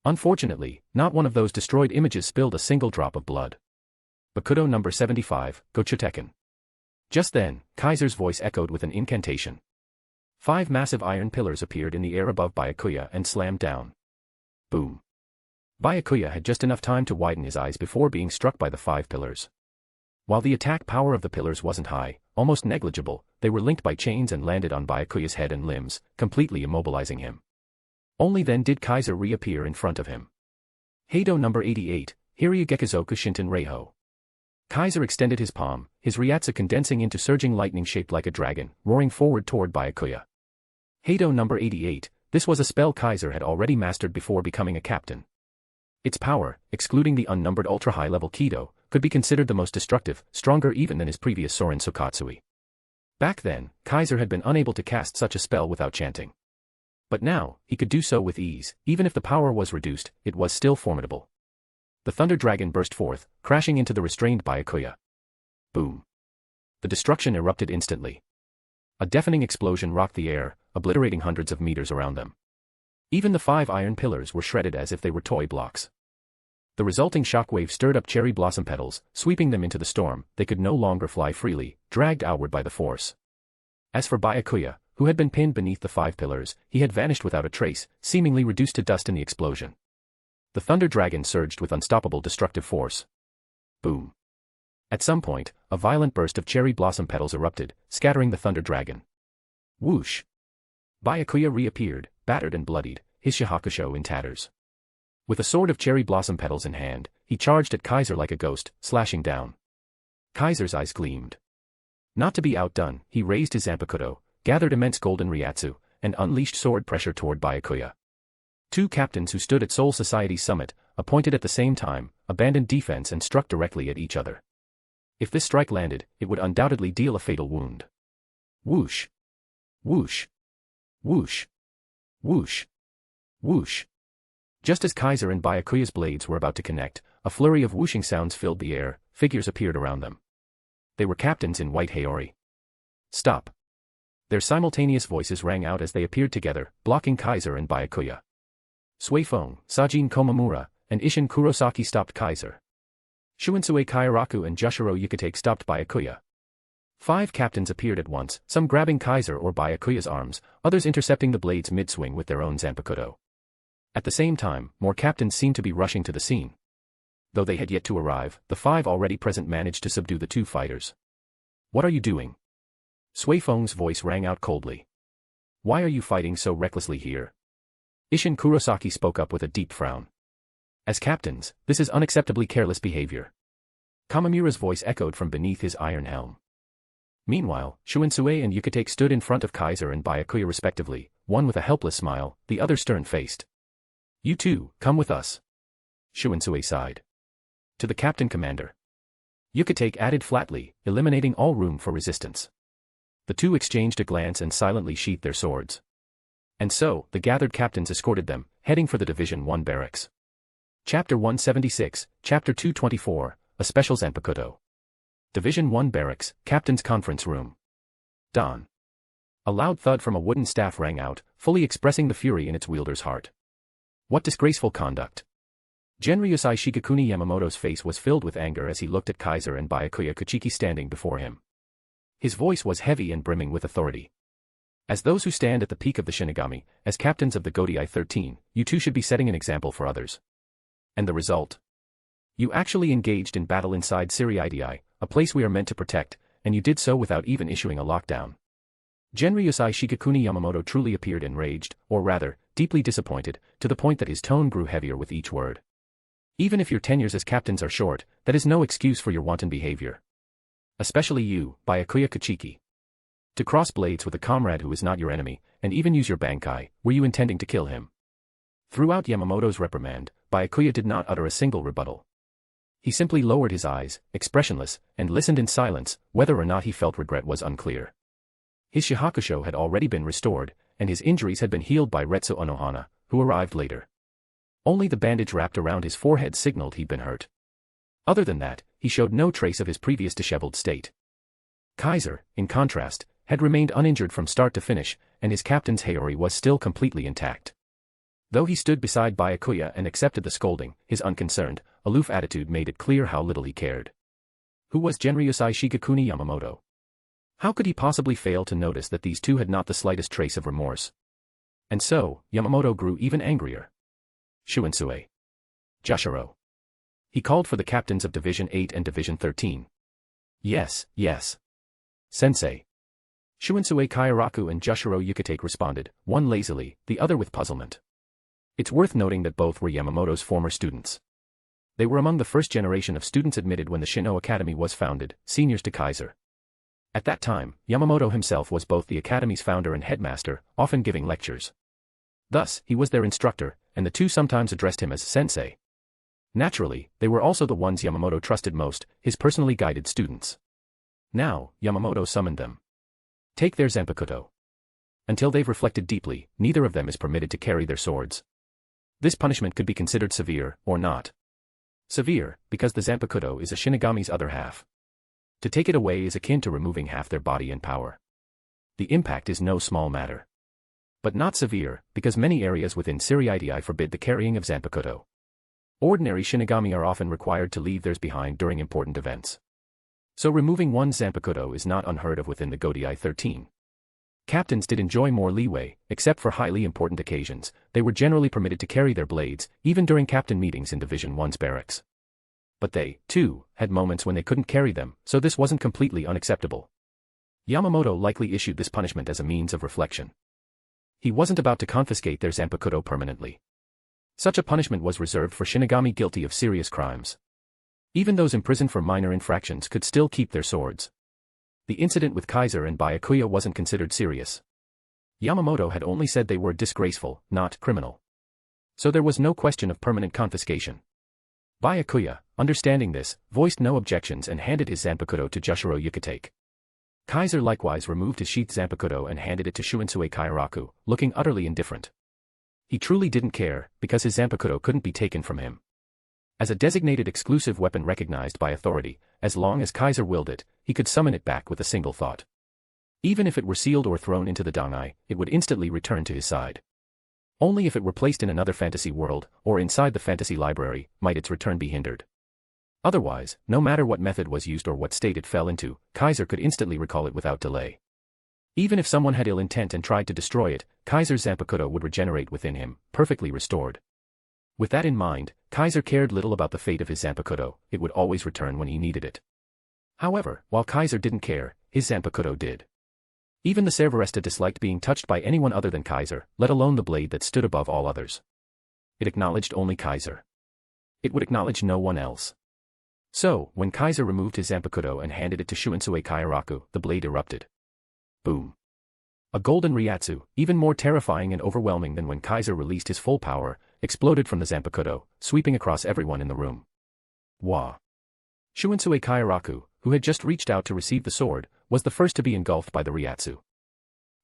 Unfortunately, not one of those destroyed images spilled a single drop of blood. Bakudo number 75, Gochuteken. Just then, Kaiser's voice echoed with an incantation. 5 massive iron pillars appeared in the air above Byakuya and slammed down. Boom. Byakuya had just enough time to widen his eyes before being struck by the 5 pillars. While the attack power of the pillars wasn't high, almost negligible, they were linked by chains and landed on Byakuya's head and limbs, completely immobilizing him. Only then did Kaiser reappear in front of him. Heido number 88, Hiryugekizoku Shinten Reiho. Kaiser extended his palm, his Ryatsu condensing into surging lightning shaped like a dragon, roaring forward toward Byakuya. Heido number 88, this was a spell Kaiser had already mastered before becoming a captain. Its power, excluding the unnumbered ultra-high-level Kido, could be considered the most destructive, stronger even than his previous Sorin Sokatsui. Back then, Kaiser had been unable to cast such a spell without chanting. But now, he could do so with ease. Even if the power was reduced, it was still formidable. The Thunder Dragon burst forth, crashing into the restrained Byakuya. Boom. The destruction erupted instantly. A deafening explosion rocked the air, obliterating hundreds of meters around them. Even the 5 iron pillars were shredded as if they were toy blocks. The resulting shockwave stirred up cherry blossom petals, sweeping them into the storm. They could no longer fly freely, dragged outward by the force. As for Byakuya, who had been pinned beneath the 5 pillars, he had vanished without a trace, seemingly reduced to dust in the explosion. The Thunder Dragon surged with unstoppable destructive force. Boom. At some point, a violent burst of cherry blossom petals erupted, scattering the Thunder Dragon. Whoosh. Byakuya reappeared, battered and bloodied, his shahakusho in tatters. With a sword of cherry blossom petals in hand, he charged at Kaiser like a ghost, slashing down. Kaiser's eyes gleamed. Not to be outdone, he raised his zanpakuto, gathered immense golden Ryatsu, and unleashed sword pressure toward Byakuya. 2 captains who stood at Soul Society's summit, appointed at the same time, abandoned defense and struck directly at each other. If this strike landed, it would undoubtedly deal a fatal wound. Whoosh. Whoosh. Whoosh. Whoosh. Whoosh. Just as Kaiser and Byakuya's blades were about to connect, a flurry of whooshing sounds filled the air, figures appeared around them. They were captains in white Haori. Stop. Their simultaneous voices rang out as they appeared together, blocking Kaiser and Byakuya. Suifeng, Sajin Komamura, and Isshin Kurosaki stopped Kaiser. Shuinsue Kauraku and Jushiro Yukatake stopped Byakuya. 5 captains appeared at once, some grabbing Kaiser or Byakuya's arms, others intercepting the blades mid-swing with their own zanpakuto. At the same time, more captains seemed to be rushing to the scene. Though they had yet to arrive, the 5 already present managed to subdue the 2 fighters. What are you doing? Suifeng's voice rang out coldly. Why are you fighting so recklessly here? Isshin Kurosaki spoke up with a deep frown. As captains, this is unacceptably careless behavior. Kamamura's voice echoed from beneath his iron helm. Meanwhile, Shuinsue and Yukatake stood in front of Kaiser and Byakuya respectively, one with a helpless smile, the other stern-faced. You two, come with us. Shuinsue sighed. To the captain commander. Yukatake added flatly, eliminating all room for resistance. The 2 exchanged a glance and silently sheathed their swords. And so, the gathered captains escorted them, heading for the Division 1 barracks. Chapter 176, Chapter 224, A Special Zanpakuto. Division 1 Barracks, Captain's Conference Room. Dawn. A loud thud from a wooden staff rang out, fully expressing the fury in its wielder's heart. What disgraceful conduct! Genryusai Shigekuni Yamamoto's face was filled with anger as he looked at Kaiser and Byakuya Kuchiki standing before him. His voice was heavy and brimming with authority. As those who stand at the peak of the Shinigami, as captains of the Godai 13, you two should be setting an example for others. And the result? You actually engaged in battle inside Ser-Veresta, a place we are meant to protect, and you did so without even issuing a lockdown. Genryusai Shigekuni Yamamoto truly appeared enraged, or rather, deeply disappointed, to the point that his tone grew heavier with each word. Even if your tenures as captains are short, that is no excuse for your wanton behavior. Especially you, Byakuya Kuchiki. To cross blades with a comrade who is not your enemy, and even use your Bankai, were you intending to kill him? Throughout Yamamoto's reprimand, Byakuya did not utter a single rebuttal. He simply lowered his eyes, expressionless, and listened in silence. Whether or not he felt regret was unclear. His Shihakusho had already been restored, and his injuries had been healed by Retsu Onohana, who arrived later. Only the bandage wrapped around his forehead signaled he'd been hurt. Other than that, he showed no trace of his previous disheveled state. Kaiser, in contrast, had remained uninjured from start to finish, and his captain's Haori was still completely intact. Though he stood beside Byakuya and accepted the scolding, his unconcerned, aloof attitude made it clear how little he cared. Who was Genryusai Shigekuni Yamamoto? How could he possibly fail to notice that these two had not the slightest trace of remorse? And so, Yamamoto grew even angrier. Shunsui. Jashiro. He called for the captains of Division 8 and Division 13. Yes, yes. Sensei. Shunsui Kauraku and Jashiro Yukatake responded, one lazily, the other with puzzlement. It's worth noting that both were Yamamoto's former students. They were among the first generation of students admitted when the Shin'o Academy was founded, seniors to Kaiser. At that time, Yamamoto himself was both the academy's founder and headmaster, often giving lectures. Thus, he was their instructor, and the two sometimes addressed him as sensei. Naturally, they were also the ones Yamamoto trusted most, his personally guided students. Now, Yamamoto summoned them. Take their zanpakuto. Until they've reflected deeply, neither of them is permitted to carry their swords. This punishment could be considered severe, or not. Severe, because the zanpakuto is a Shinigami's other half. To take it away is akin to removing half their body and power. The impact is no small matter. But not severe, because many areas within Ser-Veresta forbid the carrying of zanpakuto. Ordinary Shinigami are often required to leave theirs behind during important events. So removing one's zanpakuto is not unheard of within the Godai 13. Captains did enjoy more leeway, except for highly important occasions. They were generally permitted to carry their blades, even during captain meetings in Division 1's barracks. But they, too, had moments when they couldn't carry them, so this wasn't completely unacceptable. Yamamoto likely issued this punishment as a means of reflection. He wasn't about to confiscate their zanpakuto permanently. Such a punishment was reserved for Shinigami guilty of serious crimes. Even those imprisoned for minor infractions could still keep their swords. The incident with Kaiser and Byakuya wasn't considered serious. Yamamoto had only said they were disgraceful, not criminal. So there was no question of permanent confiscation. Byakuya, understanding this, voiced no objections and handed his zanpakuto to Jashiro Yukatake. Kaiser likewise removed his sheathed zanpakuto and handed it to Shunsui Kauraku, looking utterly indifferent. He truly didn't care, because his zanpakuto couldn't be taken from him. As a designated exclusive weapon recognized by authority, as long as Kaiser willed it, he could summon it back with a single thought. Even if it were sealed or thrown into the Dangai, it would instantly return to his side. Only if it were placed in another fantasy world, or inside the fantasy library, might its return be hindered. Otherwise, no matter what method was used or what state it fell into, Kaiser could instantly recall it without delay. Even if someone had ill intent and tried to destroy it, Kaiser's zanpakuto would regenerate within him, perfectly restored. With that in mind, Kaiser cared little about the fate of his zanpakuto, it would always return when he needed it. However, while Kaiser didn't care, his zanpakuto did. Even the Ser-Veresta disliked being touched by anyone other than Kaiser, let alone the blade that stood above all others. It acknowledged only Kaiser. It would acknowledge no one else. So, when Kaiser removed his zanpakuto and handed it to Shunsui Kauraku, the blade erupted. Boom. A golden Ryatsu, even more terrifying and overwhelming than when Kaiser released his full power, exploded from the zanpakuto, sweeping across everyone in the room. Wah. Shunsui Kauraku, who had just reached out to receive the sword, was the first to be engulfed by the Ryatsu.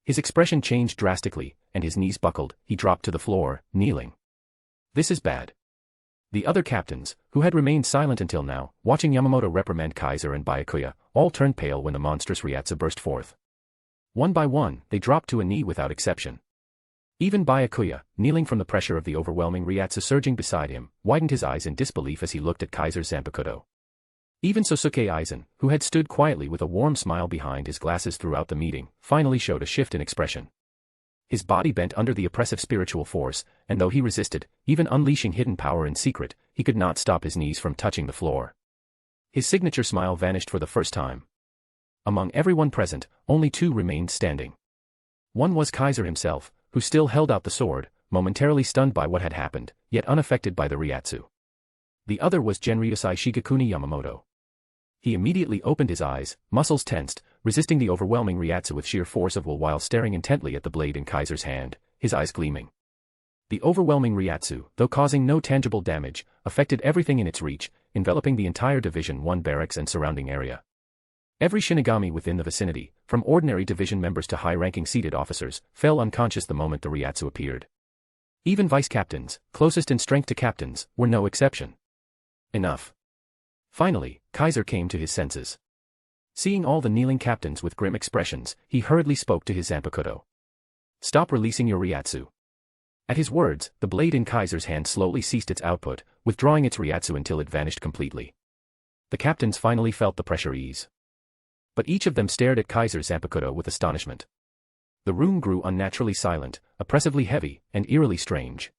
His expression changed drastically, and his knees buckled, he dropped to the floor, kneeling. This is bad. The other captains, who had remained silent until now, watching Yamamoto reprimand Kaiser and Byakuya, all turned pale when the monstrous Ryatsu burst forth. One by one, they dropped to a knee without exception. Even Byakuya, kneeling from the pressure of the overwhelming Ryatsu surging beside him, widened his eyes in disbelief as he looked at Kaiser's zanpakuto. Even Sosuke Eisen, who had stood quietly with a warm smile behind his glasses throughout the meeting, finally showed a shift in expression. His body bent under the oppressive spiritual force, and though he resisted, even unleashing hidden power in secret, he could not stop his knees from touching the floor. His signature smile vanished for the first time. Among everyone present, only two remained standing. One was Kaiser himself, who still held out the sword, momentarily stunned by what had happened, yet unaffected by the Ryatsu. The other was Genryusai Shigekuni Yamamoto. He immediately opened his eyes, muscles tensed, resisting the overwhelming Ryatsu with sheer force of will while staring intently at the blade in Kaiser's hand, his eyes gleaming. The overwhelming Ryatsu, though causing no tangible damage, affected everything in its reach, enveloping the entire Division 1 barracks and surrounding area. Every Shinigami within the vicinity, from ordinary division members to high-ranking seated officers, fell unconscious the moment the Ryatsu appeared. Even vice-captains, closest in strength to captains, were no exception. Enough. Finally, Kaiser came to his senses. Seeing all the kneeling captains with grim expressions, he hurriedly spoke to his zanpakuto. Stop releasing your Ryatsu. At his words, the blade in Kaiser's hand slowly ceased its output, withdrawing its Ryatsu until it vanished completely. The captains finally felt the pressure ease. But each of them stared at Kaiser's zanpakuto with astonishment. The room grew unnaturally silent, oppressively heavy, and eerily strange.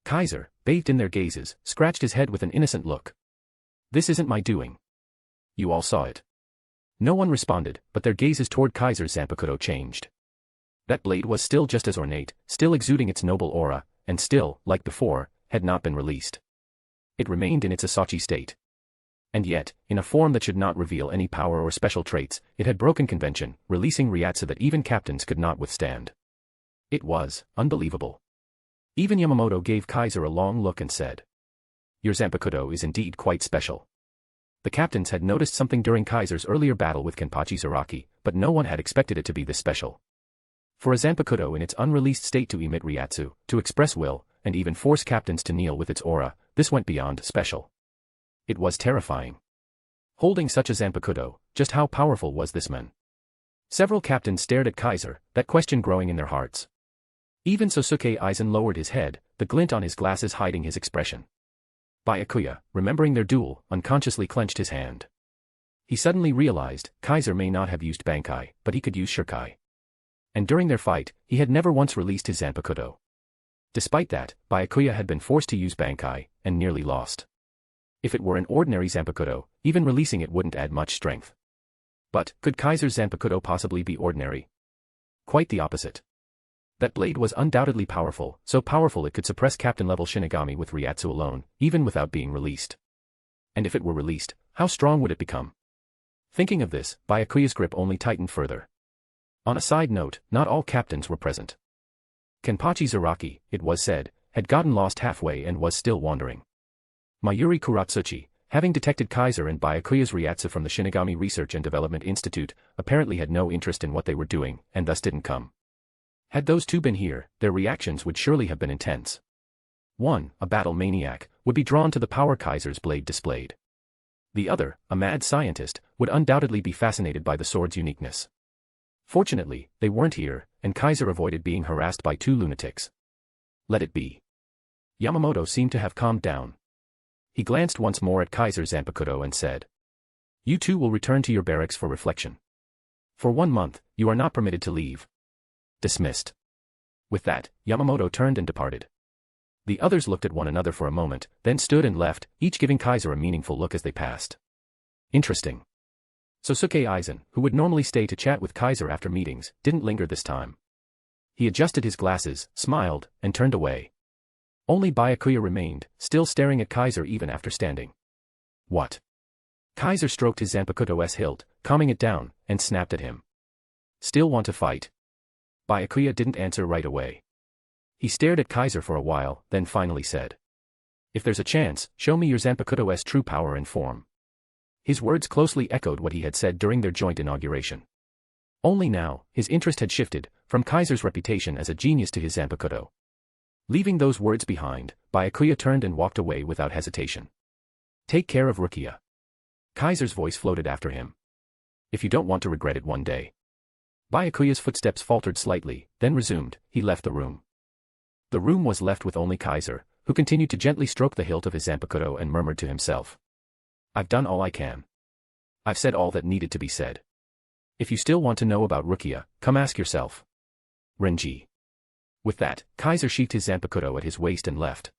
Kaiser, bathed in their gazes, scratched his head with an innocent look. "This isn't my doing. You all saw it." No one responded, but their gazes toward Kaiser's zanpakuto changed. That blade was still just as ornate, still exuding its noble aura, and still, like before, had not been released. It remained in its Asachi state. And yet, in a form that should not reveal any power or special traits, it had broken convention, releasing Ryatsu that even captains could not withstand. It was unbelievable. Even Yamamoto gave Kaiser a long look and said, "Your zanpakuto is indeed quite special." The captains had noticed something during Kaiser's earlier battle with Kenpachi Zaraki, but no one had expected it to be this special. For a zanpakuto in its unreleased state to emit Ryatsu, to express will, and even force captains to kneel with its aura, this went beyond special. It was terrifying. Holding such a zanpakuto, just how powerful was this man? Several captains stared at Kaiser, that question growing in their hearts. Even Sosuke Eisen lowered his head, the glint on his glasses hiding his expression. Byakuya, remembering their duel, unconsciously clenched his hand. He suddenly realized, Kaiser may not have used Bankai, but he could use Shirkai. And during their fight, he had never once released his zanpakuto. Despite that, Byakuya had been forced to use Bankai, and nearly lost. If it were an ordinary zanpakuto, even releasing it wouldn't add much strength. But, could Kaiser's zanpakuto possibly be ordinary? Quite the opposite. That blade was undoubtedly powerful, so powerful it could suppress captain-level Shinigami with Ryatsu alone, even without being released. And if it were released, how strong would it become? Thinking of this, Byakuya's grip only tightened further. On a side note, not all captains were present. Kenpachi Zaraki, it was said, had gotten lost halfway and was still wandering. Mayuri Kuratsuchi, having detected Kaiser and Byakuya's Ryatsu from the Shinigami Research and Development Institute, apparently had no interest in what they were doing, and thus didn't come. Had those two been here, their reactions would surely have been intense. One, a battle maniac, would be drawn to the power Kaiser's blade displayed. The other, a mad scientist, would undoubtedly be fascinated by the sword's uniqueness. Fortunately, they weren't here, and Kaiser avoided being harassed by two lunatics. Let it be. Yamamoto seemed to have calmed down. He glanced once more at Kaiser's zanpakuto and said, "You two will return to your barracks for reflection. For 1 month, you are not permitted to leave." Dismissed. With that, Yamamoto turned and departed. The others looked at one another for a moment, then stood and left, each giving Kaiser a meaningful look as they passed. Interesting. Sosuke Eisen, who would normally stay to chat with Kaiser after meetings, didn't linger this time. He adjusted his glasses, smiled, and turned away. Only Byakuya remained, still staring at Kaiser even after standing. "What?" Kaiser stroked his zanpakuto's hilt, calming it down, and snapped at him. "Still want to fight?" Byakuya didn't answer right away. He stared at Kaiser for a while, then finally said, "If there's a chance, show me your zanpakuto's true power and form." His words closely echoed what he had said during their joint inauguration. Only now, his interest had shifted, from Kaiser's reputation as a genius to his zanpakuto. Leaving those words behind, Byakuya turned and walked away without hesitation. "Take care of Rukia." Kaiser's voice floated after him. "If you don't want to regret it one day." Byakuya's footsteps faltered slightly, then resumed. He left the room. The room was left with only Kaiser, who continued to gently stroke the hilt of his zanpakuto and murmured to himself, "I've done all I can. I've said all that needed to be said. If you still want to know about Rukia, come ask yourself. Renji." With that, Kaiser sheathed his zanpakuto at his waist and left.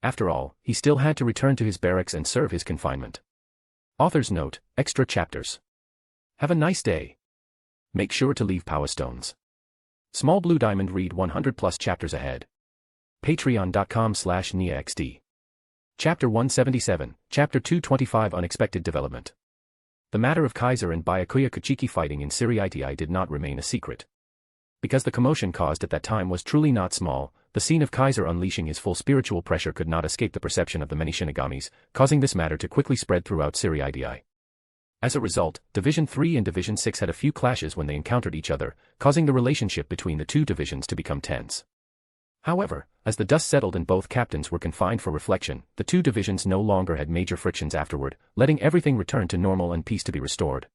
After all, he still had to return to his barracks and serve his confinement. Author's note, extra chapters. Have a nice day. Make sure to leave power stones. Small blue diamond, read 100 plus chapters ahead. Patreon.com/NiaXD. Chapter 177, Chapter 225, Unexpected Development. The matter of Kaiser and Byakuya Kuchiki fighting in Ser-Veresta did not remain a secret. Because the commotion caused at that time was truly not small, the scene of Kaiser unleashing his full spiritual pressure could not escape the perception of the many Shinigamis, causing this matter to quickly spread throughout Ser-Veresta. As a result, Division 3 and Division 6 had a few clashes when they encountered each other, causing the relationship between the two divisions to become tense. However, as the dust settled and both captains were confined for reflection, the two divisions no longer had major frictions afterward, letting everything return to normal and peace to be restored.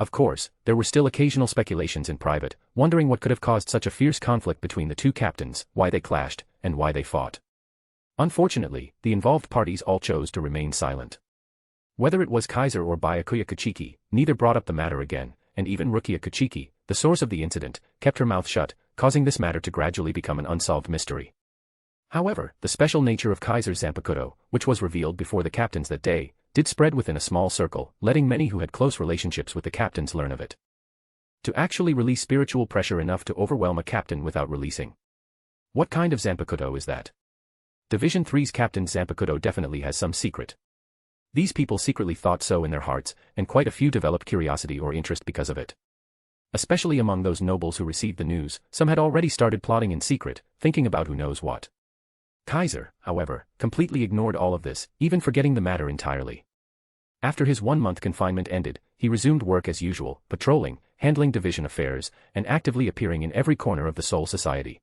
Of course, there were still occasional speculations in private, wondering what could have caused such a fierce conflict between the two captains, why they clashed, and why they fought. Unfortunately, the involved parties all chose to remain silent. Whether it was Kaiser or Byakuya Kuchiki, neither brought up the matter again, and even Rukia Kuchiki, the source of the incident, kept her mouth shut, causing this matter to gradually become an unsolved mystery. However, the special nature of Kaiser's zanpakuto, which was revealed before the captains that day, did spread within a small circle, letting many who had close relationships with the captains learn of it. To actually release spiritual pressure enough to overwhelm a captain without releasing. What kind of zanpakuto is that? Division 3's captain's zanpakuto definitely has some secret. These people secretly thought so in their hearts, and quite a few developed curiosity or interest because of it. Especially among those nobles who received the news, some had already started plotting in secret, thinking about who knows what. Kaiser, however, completely ignored all of this, even forgetting the matter entirely. After his 1-month confinement ended, he resumed work as usual, patrolling, handling division affairs, and actively appearing in every corner of the Soul Society.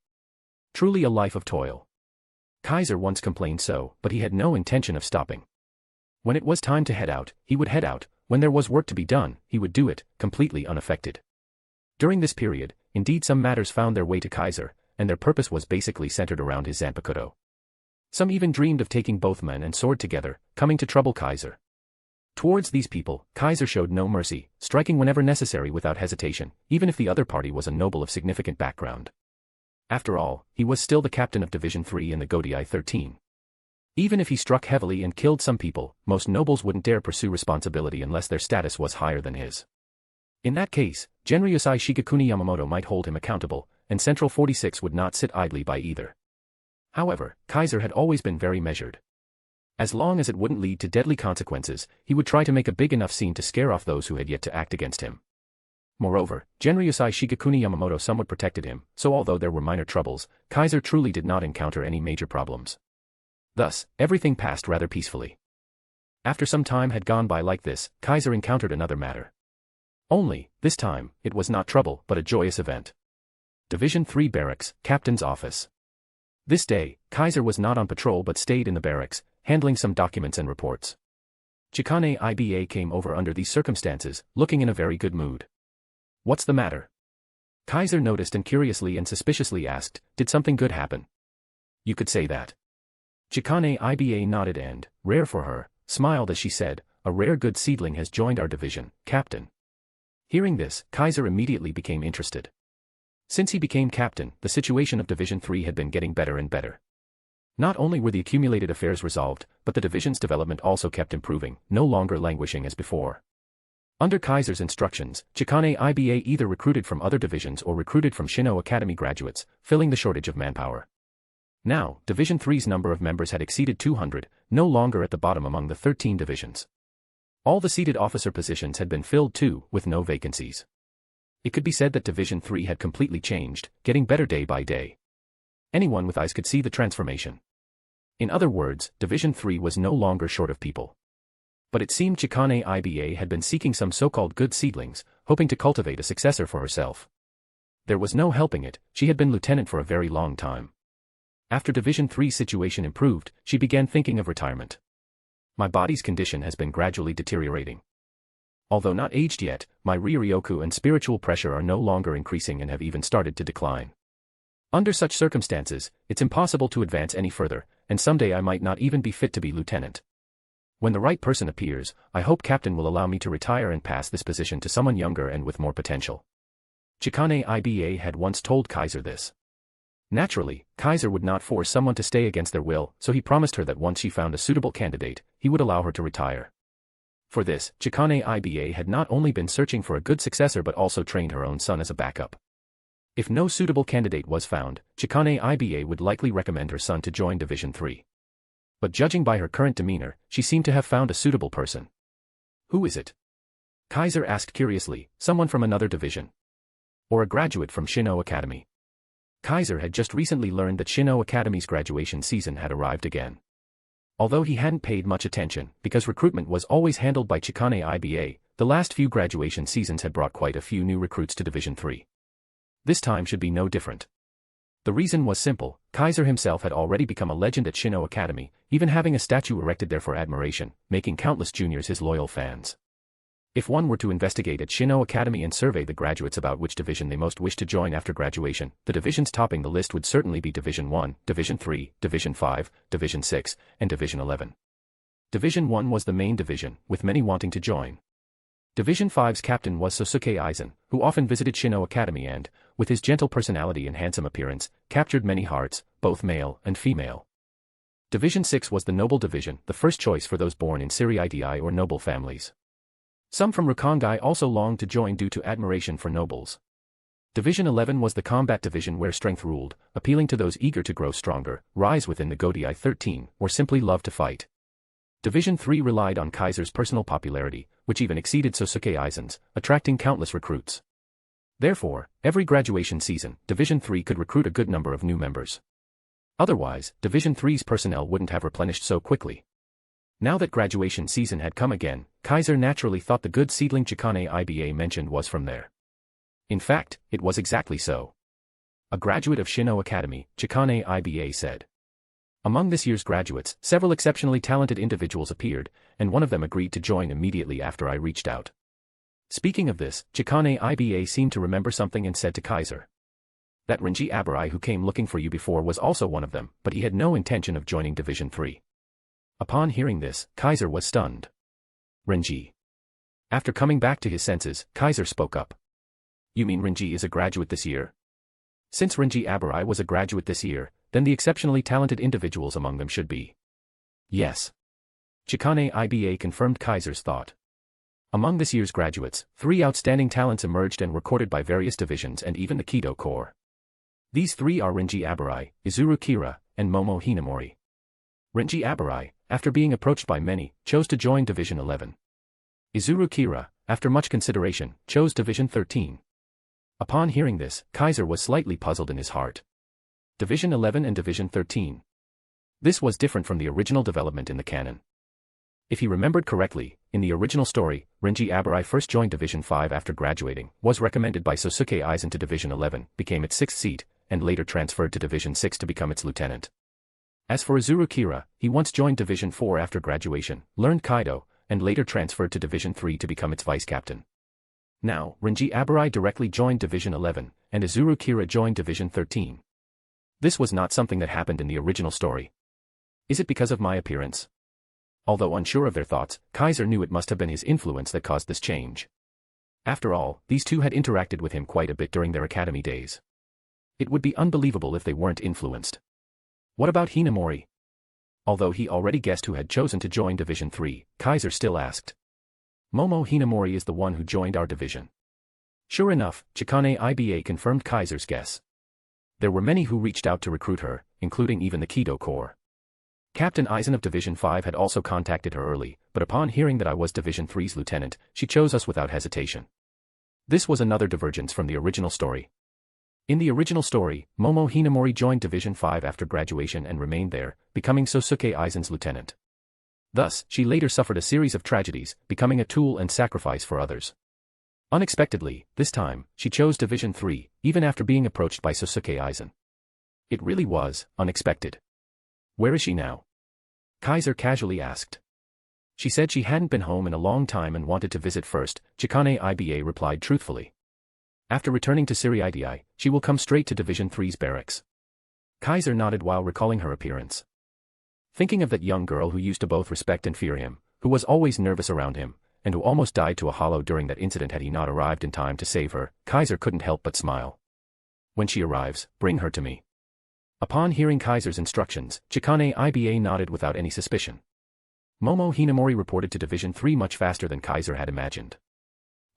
Truly a life of toil. Kaiser once complained so, but he had no intention of stopping. When it was time to head out, he would head out, when there was work to be done, he would do it, completely unaffected. During this period, indeed some matters found their way to Kaiser, and their purpose was basically centered around his zanpakuto. Some even dreamed of taking both men and sword together, coming to trouble Kaiser. Towards these people, Kaiser showed no mercy, striking whenever necessary without hesitation, even if the other party was a noble of significant background. After all, he was still the captain of Division 3 in the Godai 13. Even if he struck heavily and killed some people, most nobles wouldn't dare pursue responsibility unless their status was higher than his. In that case, Genryusai Shigekuni Yamamoto might hold him accountable, and Central 46 would not sit idly by either. However, Kaiser had always been very measured. As long as it wouldn't lead to deadly consequences, he would try to make a big enough scene to scare off those who had yet to act against him. Moreover, Genryusai Shigekuni Yamamoto somewhat protected him, so although there were minor troubles, Kaiser truly did not encounter any major problems. Thus, everything passed rather peacefully. After some time had gone by like this, Kaiser encountered another matter. Only, this time, it was not trouble but a joyous event. Division 3 Barracks, Captain's Office. This day, Kaiser was not on patrol but stayed in the barracks, handling some documents and reports. Chikane Iba came over under these circumstances, looking in a very good mood. What's the matter? Kaiser noticed and curiously and suspiciously asked, did something good happen? You could say that. Chikane Iba nodded and, rare for her, smiled as she said, a rare good seedling has joined our division, Captain. Hearing this, Kaiser immediately became interested. Since he became captain, the situation of Division 3 had been getting better and better. Not only were the accumulated affairs resolved, but the division's development also kept improving, no longer languishing as before. Under Kaiser's instructions, Chikane Iba either recruited from other divisions or recruited from Shino Academy graduates, filling the shortage of manpower. Now, Division 3's number of members had exceeded 200, no longer at the bottom among the 13 divisions. All the seated officer positions had been filled too, with no vacancies. It could be said that Division 3 had completely changed, getting better day by day. Anyone with eyes could see the transformation. In other words, Division 3 was no longer short of people. But it seemed Chikane Iba had been seeking some so-called good seedlings, hoping to cultivate a successor for herself. There was no helping it, she had been lieutenant for a very long time. After Division 3's situation improved, she began thinking of retirement. My body's condition has been gradually deteriorating. Although not aged yet, my Ryoryoku and spiritual pressure are no longer increasing and have even started to decline. Under such circumstances, it's impossible to advance any further, and someday I might not even be fit to be lieutenant. When the right person appears, I hope Captain will allow me to retire and pass this position to someone younger and with more potential. Chikane Iba had once told Kaiser this. Naturally, Kaiser would not force someone to stay against their will, so he promised her that once she found a suitable candidate, he would allow her to retire. For this, Chikane Iba had not only been searching for a good successor but also trained her own son as a backup. If no suitable candidate was found, Chikane Iba would likely recommend her son to join Division 3. But judging by her current demeanor, she seemed to have found a suitable person. Who is it? Kaiser asked curiously, someone from another division. Or a graduate from Shino Academy. Kaiser had just recently learned that Shino Academy's graduation season had arrived again. Although he hadn't paid much attention, because recruitment was always handled by Chikane Iba, the last few graduation seasons had brought quite a few new recruits to Division 3. This time should be no different. The reason was simple, Kaiser himself had already become a legend at Shino Academy, even having a statue erected there for admiration, making countless juniors his loyal fans. If one were to investigate at Shino Academy and survey the graduates about which division they most wish to join after graduation, the divisions topping the list would certainly be Division 1, Division 3, Division 5, Division 6, and Division 11. Division 1 was the main division, with many wanting to join. Division 5's captain was Sosuke Eisen, who often visited Shino Academy and, with his gentle personality and handsome appearance, captured many hearts, both male and female. Division 6 was the noble division, the first choice for those born in Ser-Veresta or noble families. Some from Rukongai also longed to join due to admiration for nobles. Division 11 was the combat division where strength ruled, appealing to those eager to grow stronger, rise within the Godai 13, or simply love to fight. Division 3 relied on Kaiser's personal popularity, which even exceeded Sosuke Eisen's, attracting countless recruits. Therefore, every graduation season, Division 3 could recruit a good number of new members. Otherwise, Division 3's personnel wouldn't have replenished so quickly. Now that graduation season had come again, Kaiser naturally thought the good seedling Chikane Iba mentioned was from there. In fact, it was exactly so. A graduate of Shino Academy, Chikane Iba said. Among this year's graduates, several exceptionally talented individuals appeared, and one of them agreed to join immediately after I reached out. Speaking of this, Chikane Iba seemed to remember something and said to Kaiser. That Renji Abarai who came looking for you before was also one of them, but he had no intention of joining Division 3. Upon hearing this, Kaiser was stunned. Renji. After coming back to his senses, Kaiser spoke up. You mean Renji is a graduate this year? Since Renji Abarai was a graduate this year, then the exceptionally talented individuals among them should be. Yes. Chikane Iba confirmed Kaiser's thought. Among this year's graduates, 3 outstanding talents emerged and recorded by various divisions and even the Kido Corps. These 3 are Renji Abarai, Izuru Kira, and Momo Hinamori. Renji Abarai, after being approached by many, chose to join Division 11. Izuru Kira, after much consideration, chose Division 13. Upon hearing this, Kaiser was slightly puzzled in his heart. Division 11 and Division 13. This was different from the original development in the canon. If he remembered correctly, in the original story, Renji Abarai first joined Division 5 after graduating, was recommended by Sosuke Eisen to Division 11, became its 6th seat, and later transferred to Division 6 to become its lieutenant. As for Izuru Kira, he once joined Division 4 after graduation, learned Kaido, and later transferred to Division 3 to become its vice-captain. Now, Renji Abarai directly joined Division 11, and Izuru Kira joined Division 13. This was not something that happened in the original story. Is it because of my appearance? Although unsure of their thoughts, Kaiser knew it must have been his influence that caused this change. After all, these two had interacted with him quite a bit during their academy days. It would be unbelievable if they weren't influenced. What about Hinamori? Although he already guessed who had chosen to join Division 3, Kaiser still asked. Momo Hinamori is the one who joined our division. Sure enough, Chikane Iba confirmed Kaiser's guess. There were many who reached out to recruit her, including even the Kido Corps. Captain Eisen of Division 5 had also contacted her early, but upon hearing that I was Division 3's lieutenant, she chose us without hesitation. This was another divergence from the original story. In the original story, Momo Hinamori joined Division 5 after graduation and remained there, becoming Sosuke Eisen's lieutenant. Thus, she later suffered a series of tragedies, becoming a tool and sacrifice for others. Unexpectedly, this time, she chose Division 3, even after being approached by Sosuke Eisen. It really was unexpected. Where is she now? Kaiser casually asked. She said she hadn't been home in a long time and wanted to visit first, Chikane Iba replied truthfully. After returning to Ser-Veresta, she will come straight to Division 3's barracks. Kaiser nodded while recalling her appearance. Thinking of that young girl who used to both respect and fear him, who was always nervous around him, and who almost died to a hollow during that incident had he not arrived in time to save her, Kaiser couldn't help but smile. When she arrives, bring her to me. Upon hearing Kaiser's instructions, Chikane Iba nodded without any suspicion. Momo Hinamori reported to Division 3 much faster than Kaiser had imagined.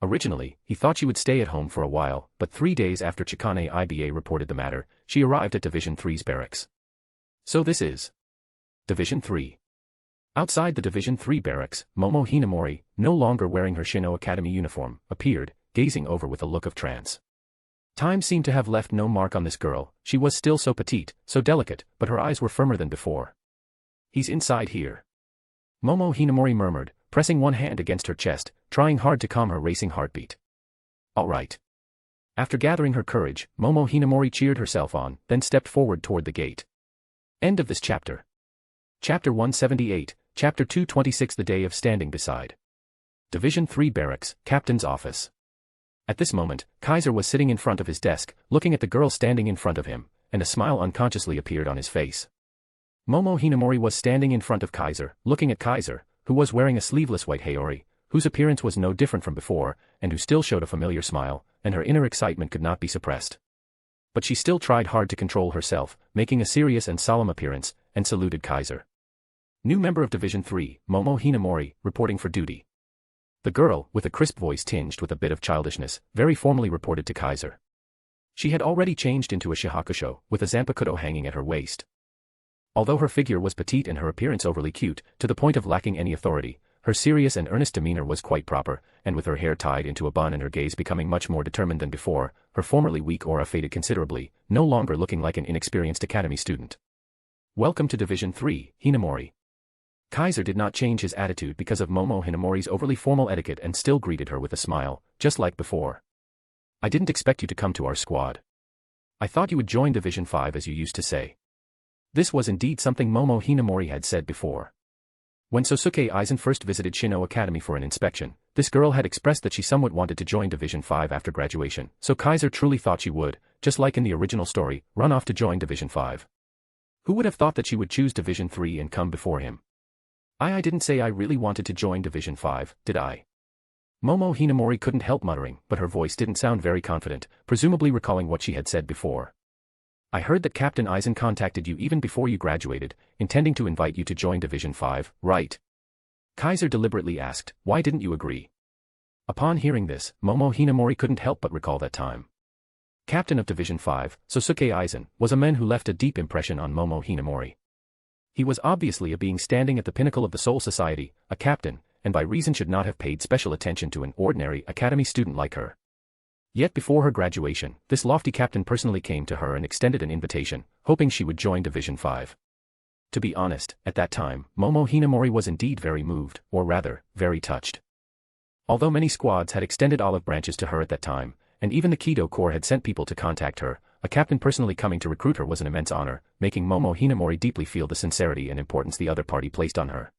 Originally, he thought she would stay at home for a while, but 3 days after Chikane Iba reported the matter, she arrived at Division 3's barracks. So this is Division 3. Outside the Division 3 barracks, Momo Hinamori, no longer wearing her Shino Academy uniform, appeared, gazing over with a look of trance. Time seemed to have left no mark on this girl, she was still so petite, so delicate, but her eyes were firmer than before. He's inside here. Momo Hinamori murmured, pressing one hand against her chest, trying hard to calm her racing heartbeat. All right. After gathering her courage, Momo Hinamori cheered herself on, then stepped forward toward the gate. End of this chapter. Chapter 178, Chapter 226 The Day of Standing Beside. Division 3 Barracks, Captain's Office. At this moment, Kaiser was sitting in front of his desk, looking at the girl standing in front of him, and a smile unconsciously appeared on his face. Momo Hinamori was standing in front of Kaiser, looking at Kaiser, who was wearing a sleeveless white haori, whose appearance was no different from before, and who still showed a familiar smile, and her inner excitement could not be suppressed. But she still tried hard to control herself, making a serious and solemn appearance, and saluted Kaiser. New member of Division 3, Momo Hinamori, reporting for duty. The girl, with a crisp voice tinged with a bit of childishness, very formally reported to Kaiser. She had already changed into a shihakusho, with a zanpakuto hanging at her waist. Although her figure was petite and her appearance overly cute, to the point of lacking any authority, her serious and earnest demeanor was quite proper, and with her hair tied into a bun and her gaze becoming much more determined than before, her formerly weak aura faded considerably, no longer looking like an inexperienced academy student. Welcome to Division 3, Hinamori. Kaiser did not change his attitude because of Momo Hinamori's overly formal etiquette and still greeted her with a smile, just like before. I didn't expect you to come to our squad. I thought you would join Division 5 as you used to say. This was indeed something Momo Hinamori had said before. When Sosuke Eisen first visited Shino Academy for an inspection, this girl had expressed that she somewhat wanted to join Division 5 after graduation, so Kaiser truly thought she would, just like in the original story, run off to join Division 5. Who would have thought that she would choose Division 3 and come before him? I didn't say I really wanted to join Division 5, did I? Momo Hinamori couldn't help muttering, but her voice didn't sound very confident, presumably recalling what she had said before. I heard that Captain Eisen contacted you even before you graduated, intending to invite you to join Division 5, right? Kaiser deliberately asked, why didn't you agree? Upon hearing this, Momo Hinamori couldn't help but recall that time. Captain of Division 5, Sosuke Eisen, was a man who left a deep impression on Momo Hinamori. He was obviously a being standing at the pinnacle of the Soul Society, a captain, and by reason should not have paid special attention to an ordinary academy student like her. Yet before her graduation, this lofty captain personally came to her and extended an invitation, hoping she would join Division 5. To be honest, at that time, Momo Hinamori was indeed very moved, or rather, very touched. Although many squads had extended olive branches to her at that time, and even the Kido Corps had sent people to contact her, a captain personally coming to recruit her was an immense honor, making Momo Hinamori deeply feel the sincerity and importance the other party placed on her.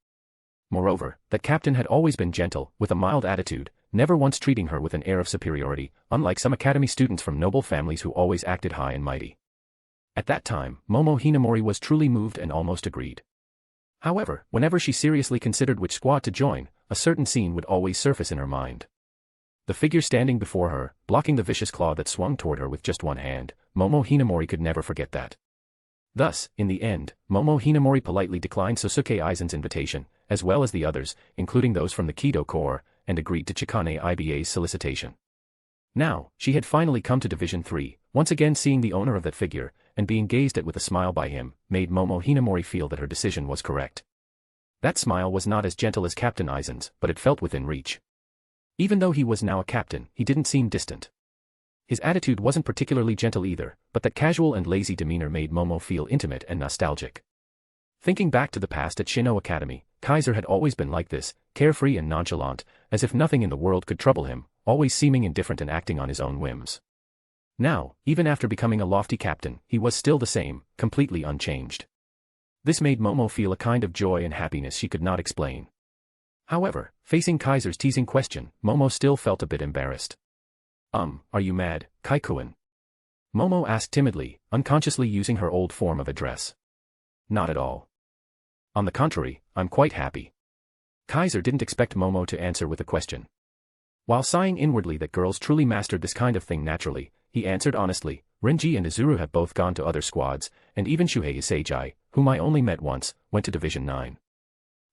Moreover, that captain had always been gentle, with a mild attitude, never once treating her with an air of superiority, unlike some academy students from noble families who always acted high and mighty. At that time, Momo Hinamori was truly moved and almost agreed. However, whenever she seriously considered which squad to join, a certain scene would always surface in her mind. The figure standing before her, blocking the vicious claw that swung toward her with just one hand, Momo Hinamori could never forget that. Thus, in the end, Momo Hinamori politely declined Sosuke Eisen's invitation, as well as the others, including those from the Kido Corps, and agreed to Chikane Iba's solicitation. Now, she had finally come to Division 3, once again seeing the owner of that figure, and being gazed at with a smile by him, made Momo Hinamori feel that her decision was correct. That smile was not as gentle as Captain Eisen's, but it felt within reach. Even though he was now a captain, he didn't seem distant. His attitude wasn't particularly gentle either, but that casual and lazy demeanor made Momo feel intimate and nostalgic. Thinking back to the past at Shino Academy, Kaiser had always been like this, carefree and nonchalant, as if nothing in the world could trouble him, always seeming indifferent and acting on his own whims. Now, even after becoming a lofty captain, he was still the same, completely unchanged. This made Momo feel a kind of joy and happiness she could not explain. However, facing Kaiser's teasing question, Momo still felt a bit embarrassed. Are you mad, Kaikuin? Momo asked timidly, unconsciously using her old form of address. Not at all. On the contrary, I'm quite happy. Kaiser didn't expect Momo to answer with a question. While sighing inwardly that girls truly mastered this kind of thing naturally, he answered honestly, Renji and Izuru have both gone to other squads, and even Shuhei Seiji, whom I only met once, went to Division 9.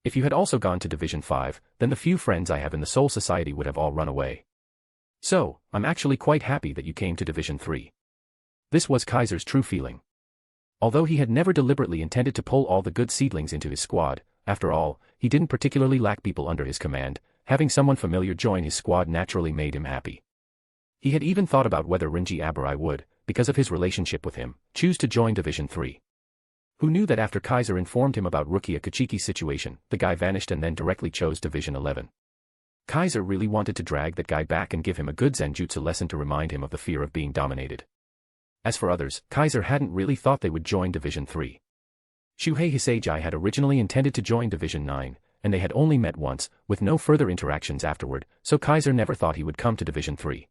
If you had also gone to Division 5, then the few friends I have in the Soul Society would have all run away. So, I'm actually quite happy that you came to Division 3. This was Kaiser's true feeling. Although he had never deliberately intended to pull all the good seedlings into his squad, after all, he didn't particularly lack people under his command, having someone familiar join his squad naturally made him happy. He had even thought about whether Renji Abarai would, because of his relationship with him, choose to join Division 3. Who knew that after Kaiser informed him about Rukia Kachiki's situation, the guy vanished and then directly chose Division 11. Kaiser really wanted to drag that guy back and give him a good Zenjutsu lesson to remind him of the fear of being dominated. As for others, Kaiser hadn't really thought they would join Division 3. Shuhei Hiseiji had originally intended to join Division 9, and they had only met once, with no further interactions afterward, so Kaiser never thought he would come to Division 3.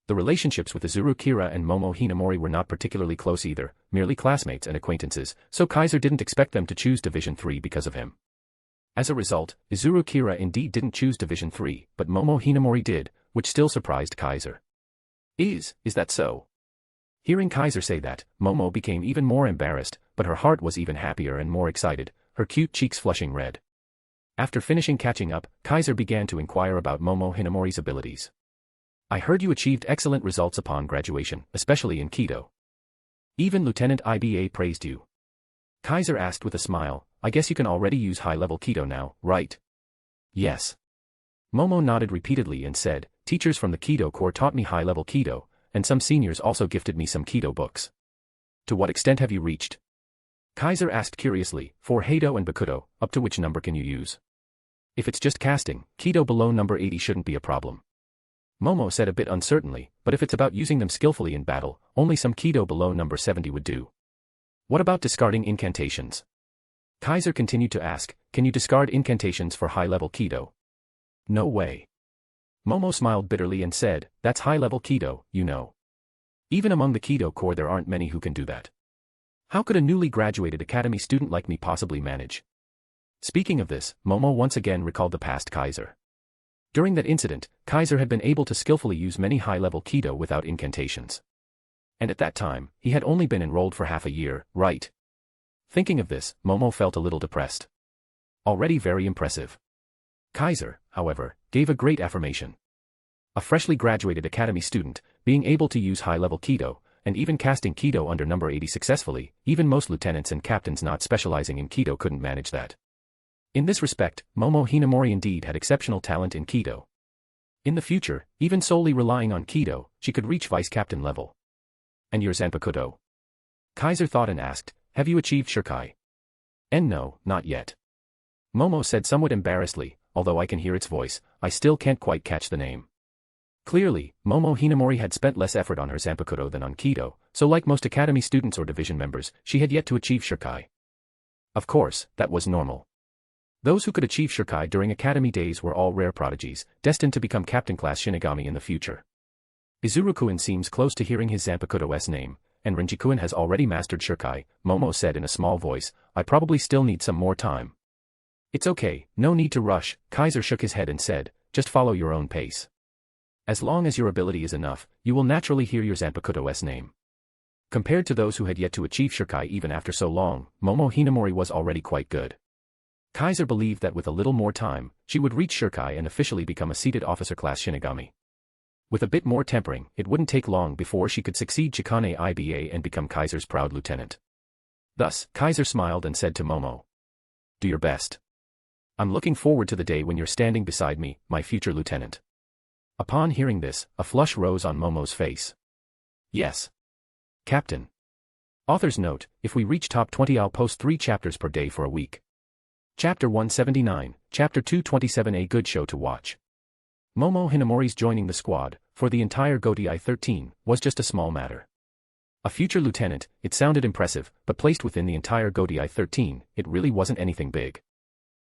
The relationships with Izuru Kira and Momo Hinamori were not particularly close either, merely classmates and acquaintances, so Kaiser didn't expect them to choose Division 3 because of him. As a result, Izuru Kira indeed didn't choose Division 3, but Momo Hinamori did, which still surprised Kaiser. Is that so? Hearing Kaiser say that, Momo became even more embarrassed, but her heart was even happier and more excited, her cute cheeks flushing red. After finishing catching up, Kaiser began to inquire about Momo Hinamori's abilities. I heard you achieved excellent results upon graduation, especially in Kido. Even Lieutenant Iba praised you. Kaiser asked with a smile, I guess you can already use high-level Kido now, right? Yes. Momo nodded repeatedly and said, teachers from the Kido Corps taught me high-level Kido, and some seniors also gifted me some Kido books. To what extent have you reached? Kaiser asked curiously, for Heido and Bakuto, up to which number can you use? If it's just casting, Kido below number 80 shouldn't be a problem. Momo said a bit uncertainly, but if it's about using them skillfully in battle, only some Kido below number 70 would do. What about discarding incantations? Kaiser continued to ask, can you discard incantations for high-level Kido? No way. Momo smiled bitterly and said, that's high-level Kido, you know. Even among the Kido Corps there aren't many who can do that. How could a newly graduated academy student like me possibly manage? Speaking of this, Momo once again recalled the past Kaiser. During that incident, Kaiser had been able to skillfully use many high-level Kido without incantations. And at that time, he had only been enrolled for half a year, right? Thinking of this, Momo felt a little depressed. Already very impressive. Kaiser, however, gave a great affirmation. A freshly graduated academy student, being able to use high-level Kido, and even casting Kido under number 80 successfully, even most lieutenants and captains not specializing in Kido couldn't manage that. In this respect, Momo Hinamori indeed had exceptional talent in Kido. In the future, even solely relying on Kido, she could reach vice-captain level. And your zanpakuto? Kaiser thought and asked, have you achieved Shirkai? And no, not yet. Momo said somewhat embarrassedly, although I can hear its voice, I still can't quite catch the name. Clearly, Momo Hinamori had spent less effort on her zanpakuto than on Kido, so like most academy students or division members, she had yet to achieve Shirkai. Of course, that was normal. Those who could achieve Shirkai during academy days were all rare prodigies, destined to become captain-class Shinigami in the future. Izuru-kun seems close to hearing his zanpakuto's name, and Renji-kun has already mastered Shirkai, Momo said in a small voice, I probably still need some more time. It's okay, no need to rush, Kaiser shook his head and said, just follow your own pace. As long as your ability is enough, you will naturally hear your zanpakuto's name. Compared to those who had yet to achieve Shirkai even after so long, Momo Hinamori was already quite good. Kaiser believed that with a little more time, she would reach Shirkai and officially become a seated officer-class Shinigami. With a bit more tempering, it wouldn't take long before she could succeed Chikane Iba and become Kaiser's proud lieutenant. Thus, Kaiser smiled and said to Momo, do your best. I'm looking forward to the day when you're standing beside me, my future lieutenant. Upon hearing this, a flush rose on Momo's face. Yes. Captain. Author's note, if we reach top 20 I'll post 3 chapters per day for a week. Chapter 179, Chapter 227 a good show to watch. Momo Hinamori's joining the squad, for the entire Godi 13, was just a small matter. A future lieutenant, it sounded impressive, but placed within the entire Godi 13, it really wasn't anything big.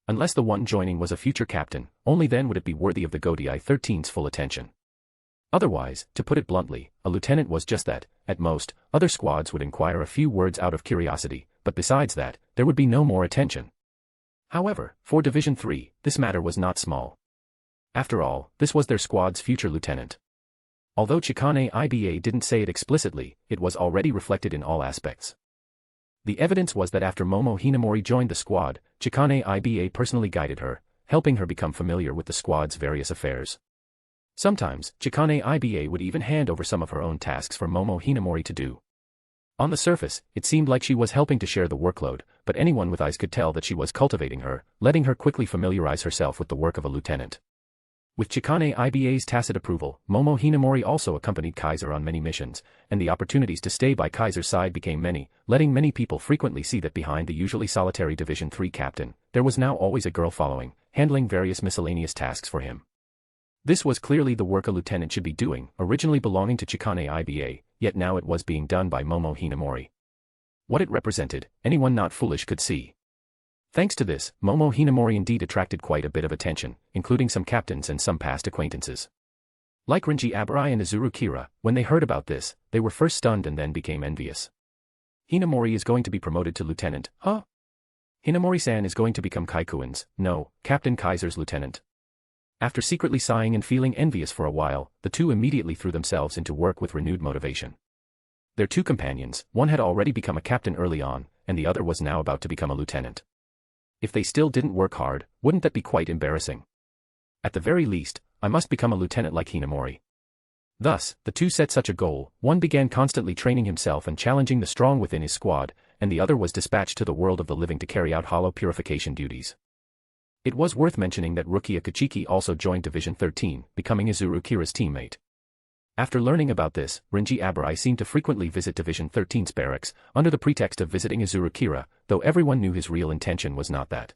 Unless the one joining was a future captain, only then would it be worthy of the Godi 13's full attention. Otherwise, to put it bluntly, a lieutenant was just that. At most, other squads would inquire a few words out of curiosity, but besides that, there would be no more attention. However, for Division 3, this matter was not small. After all, this was their squad's future lieutenant. Although Chikane Iba didn't say it explicitly, it was already reflected in all aspects. The evidence was that after Momo Hinamori joined the squad, Chikane Iba personally guided her, helping her become familiar with the squad's various affairs. Sometimes, Chikane Iba would even hand over some of her own tasks for Momo Hinamori to do. On the surface, it seemed like she was helping to share the workload, but anyone with eyes could tell that she was cultivating her, letting her quickly familiarize herself with the work of a lieutenant. With Chikane Iba's tacit approval, Momo Hinamori also accompanied Kaiser on many missions, and the opportunities to stay by Kaiser's side became many, letting many people frequently see that behind the usually solitary Division 3 captain, there was now always a girl following, handling various miscellaneous tasks for him. This was clearly the work a lieutenant should be doing, originally belonging to Chikane Iba, yet now it was being done by Momo Hinamori. What it represented, anyone not foolish could see. Thanks to this, Momo Hinamori indeed attracted quite a bit of attention, including some captains and some past acquaintances. Like Renji Abarai and Izuru Kira, when they heard about this, they were first stunned and then became envious. Hinamori is going to be promoted to lieutenant, huh? Hinamori-san is going to become Kaikuin's, no, Captain Kaiser's lieutenant. After secretly sighing and feeling envious for a while, the two immediately threw themselves into work with renewed motivation. Their two companions, one had already become a captain early on, and the other was now about to become a lieutenant. If they still didn't work hard, wouldn't that be quite embarrassing? At the very least, I must become a lieutenant like Hinamori. Thus, the two set such a goal, one began constantly training himself and challenging the strong within his squad, and the other was dispatched to the world of the living to carry out hollow purification duties. It was worth mentioning that Rukia Kachiki also joined Division 13, becoming Izuru Kira's teammate. After learning about this, Renji Abarai seemed to frequently visit Division 13's barracks, under the pretext of visiting Izuru Kira, though everyone knew his real intention was not that.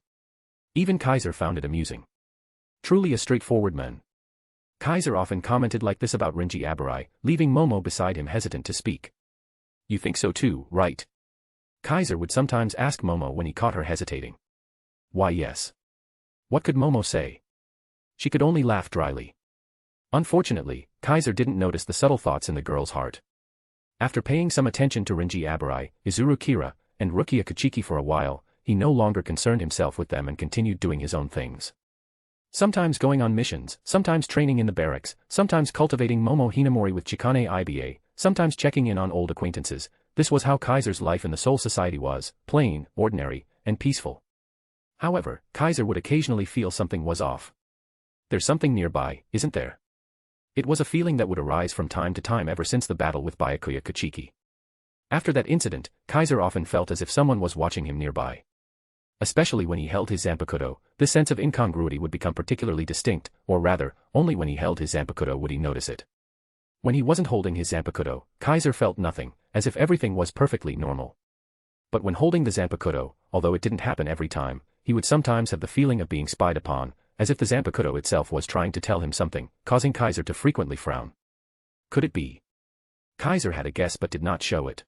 Even Kaiser found it amusing. Truly a straightforward man. Kaiser often commented like this about Renji Abarai, leaving Momo beside him hesitant to speak. You think so too, right? Kaiser would sometimes ask Momo when he caught her hesitating. Why yes. What could Momo say? She could only laugh dryly. Unfortunately, Kaiser didn't notice the subtle thoughts in the girl's heart. After paying some attention to Renji Abarai, Izuru Kira, and Rukia Kachiki for a while, he no longer concerned himself with them and continued doing his own things. Sometimes going on missions, sometimes training in the barracks, sometimes cultivating Momo Hinamori with Chikane Iba, sometimes checking in on old acquaintances. This was how Kaiser's life in the Soul Society was, plain, ordinary, and peaceful. However, Kaiser would occasionally feel something was off. There's something nearby, isn't there? It was a feeling that would arise from time to time ever since the battle with Byakuya Kachiki. After that incident, Kaiser often felt as if someone was watching him nearby. Especially when he held his zanpakuto, this sense of incongruity would become particularly distinct, or rather, only when he held his zanpakuto would he notice it. When he wasn't holding his zanpakuto, Kaiser felt nothing, as if everything was perfectly normal. But when holding the zanpakuto, although it didn't happen every time, he would sometimes have the feeling of being spied upon, as if the zanpakuto itself was trying to tell him something, causing Kaiser to frequently frown. Could it be? Kaiser had a guess but did not show it.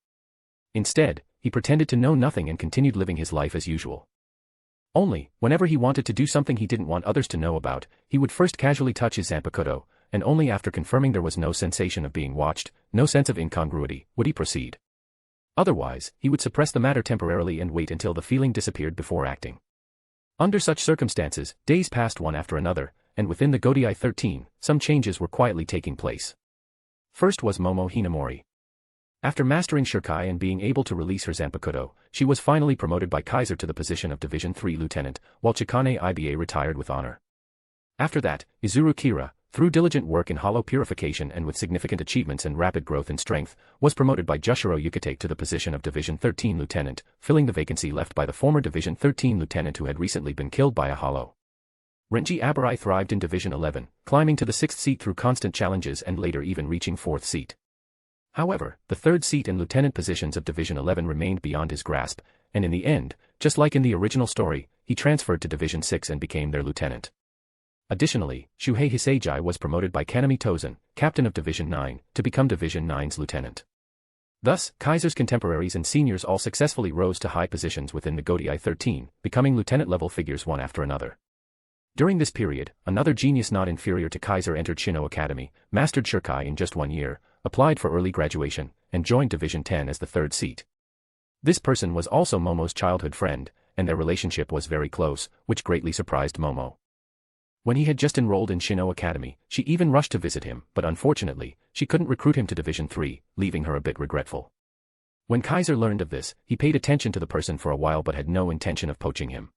Instead, he pretended to know nothing and continued living his life as usual. Only, whenever he wanted to do something he didn't want others to know about, he would first casually touch his zanpakuto, and only after confirming there was no sensation of being watched, no sense of incongruity, would he proceed. Otherwise, he would suppress the matter temporarily and wait until the feeling disappeared before acting. Under such circumstances, days passed one after another, and within the Godai 13, some changes were quietly taking place. First was Momo Hinamori. After mastering Shirkai and being able to release her zanpakuto, she was finally promoted by Kaiser to the position of Division 3 Lieutenant, while Chikane Iba retired with honor. After that, Izuru Kira, through diligent work in hollow purification and with significant achievements and rapid growth in strength, was promoted by Jushiro Yukatake to the position of Division 13 Lieutenant, filling the vacancy left by the former Division 13 Lieutenant who had recently been killed by a hollow. Renji Abarai thrived in Division 11, climbing to the 6th seat through constant challenges and later even reaching 4th seat. However, the 3rd seat and lieutenant positions of Division 11 remained beyond his grasp, and in the end, just like in the original story, he transferred to Division 6 and became their lieutenant. Additionally, Shuhei Hiseiji was promoted by Kanami Tozen, captain of Division 9, to become Division 9's lieutenant. Thus, Kaiser's contemporaries and seniors all successfully rose to high positions within the Godai 13, becoming lieutenant-level figures one after another. During this period, another genius not inferior to Kaiser entered Shino Academy, mastered Shirkai in just 1 year, applied for early graduation, and joined Division 10 as the 3rd seat. This person was also Momo's childhood friend, and their relationship was very close, which greatly surprised Momo. When he had just enrolled in Shino Academy, she even rushed to visit him, but unfortunately, she couldn't recruit him to Division 3, leaving her a bit regretful. When Kaiser learned of this, he paid attention to the person for a while but had no intention of poaching him.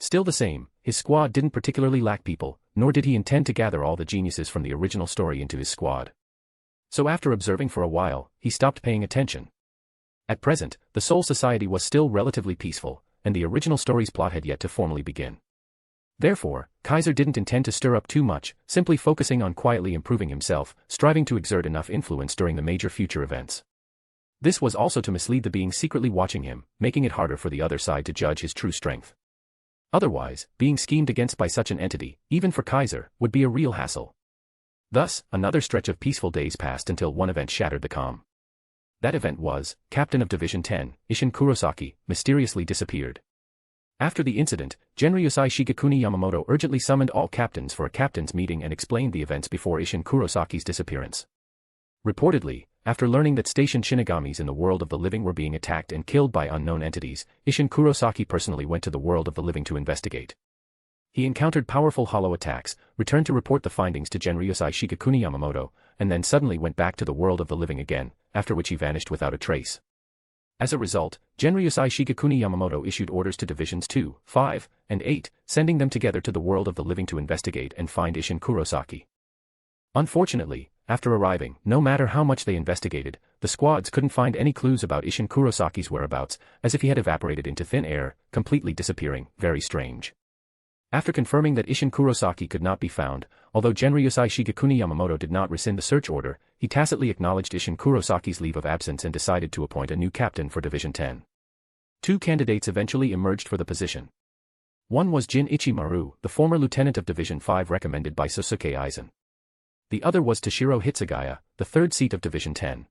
Still the same, his squad didn't particularly lack people, nor did he intend to gather all the geniuses from the original story into his squad. So after observing for a while, he stopped paying attention. At present, the Soul Society was still relatively peaceful, and the original story's plot had yet to formally begin. Therefore, Kaiser didn't intend to stir up too much, simply focusing on quietly improving himself, striving to exert enough influence during the major future events. This was also to mislead the beings secretly watching him, making it harder for the other side to judge his true strength. Otherwise, being schemed against by such an entity, even for Kaiser, would be a real hassle. Thus, another stretch of peaceful days passed until one event shattered the calm. That event was, Captain of Division 10, Isshin Kurosaki, mysteriously disappeared. After the incident, Genryusai Shigekuni Yamamoto urgently summoned all captains for a captain's meeting and explained the events before Isshin Kurosaki's disappearance. Reportedly, after learning that station Shinigamis in the world of the living were being attacked and killed by unknown entities, Isshin Kurosaki personally went to the world of the living to investigate. He encountered powerful hollow attacks, returned to report the findings to Genryusai Shigekuni Yamamoto, and then suddenly went back to the world of the living again, after which he vanished without a trace. As a result, Genryusai Shigekuni Yamamoto issued orders to Divisions 2, 5, and 8, sending them together to the world of the living to investigate and find Isshin Kurosaki. Unfortunately, after arriving, no matter how much they investigated, the squads couldn't find any clues about Isshin Kurosaki's whereabouts, as if he had evaporated into thin air, completely disappearing. Very strange. After confirming that Isshin Kurosaki could not be found, although Genryusai Shigekuni Yamamoto did not rescind the search order, he tacitly acknowledged Isshin Kurosaki's leave of absence and decided to appoint a new captain for Division 10. Two candidates eventually emerged for the position. One was Jin Ichimaru, the former lieutenant of Division 5 recommended by Sosuke Eisen. The other was Toshiro Hitsugaya, the third seat of Division 10.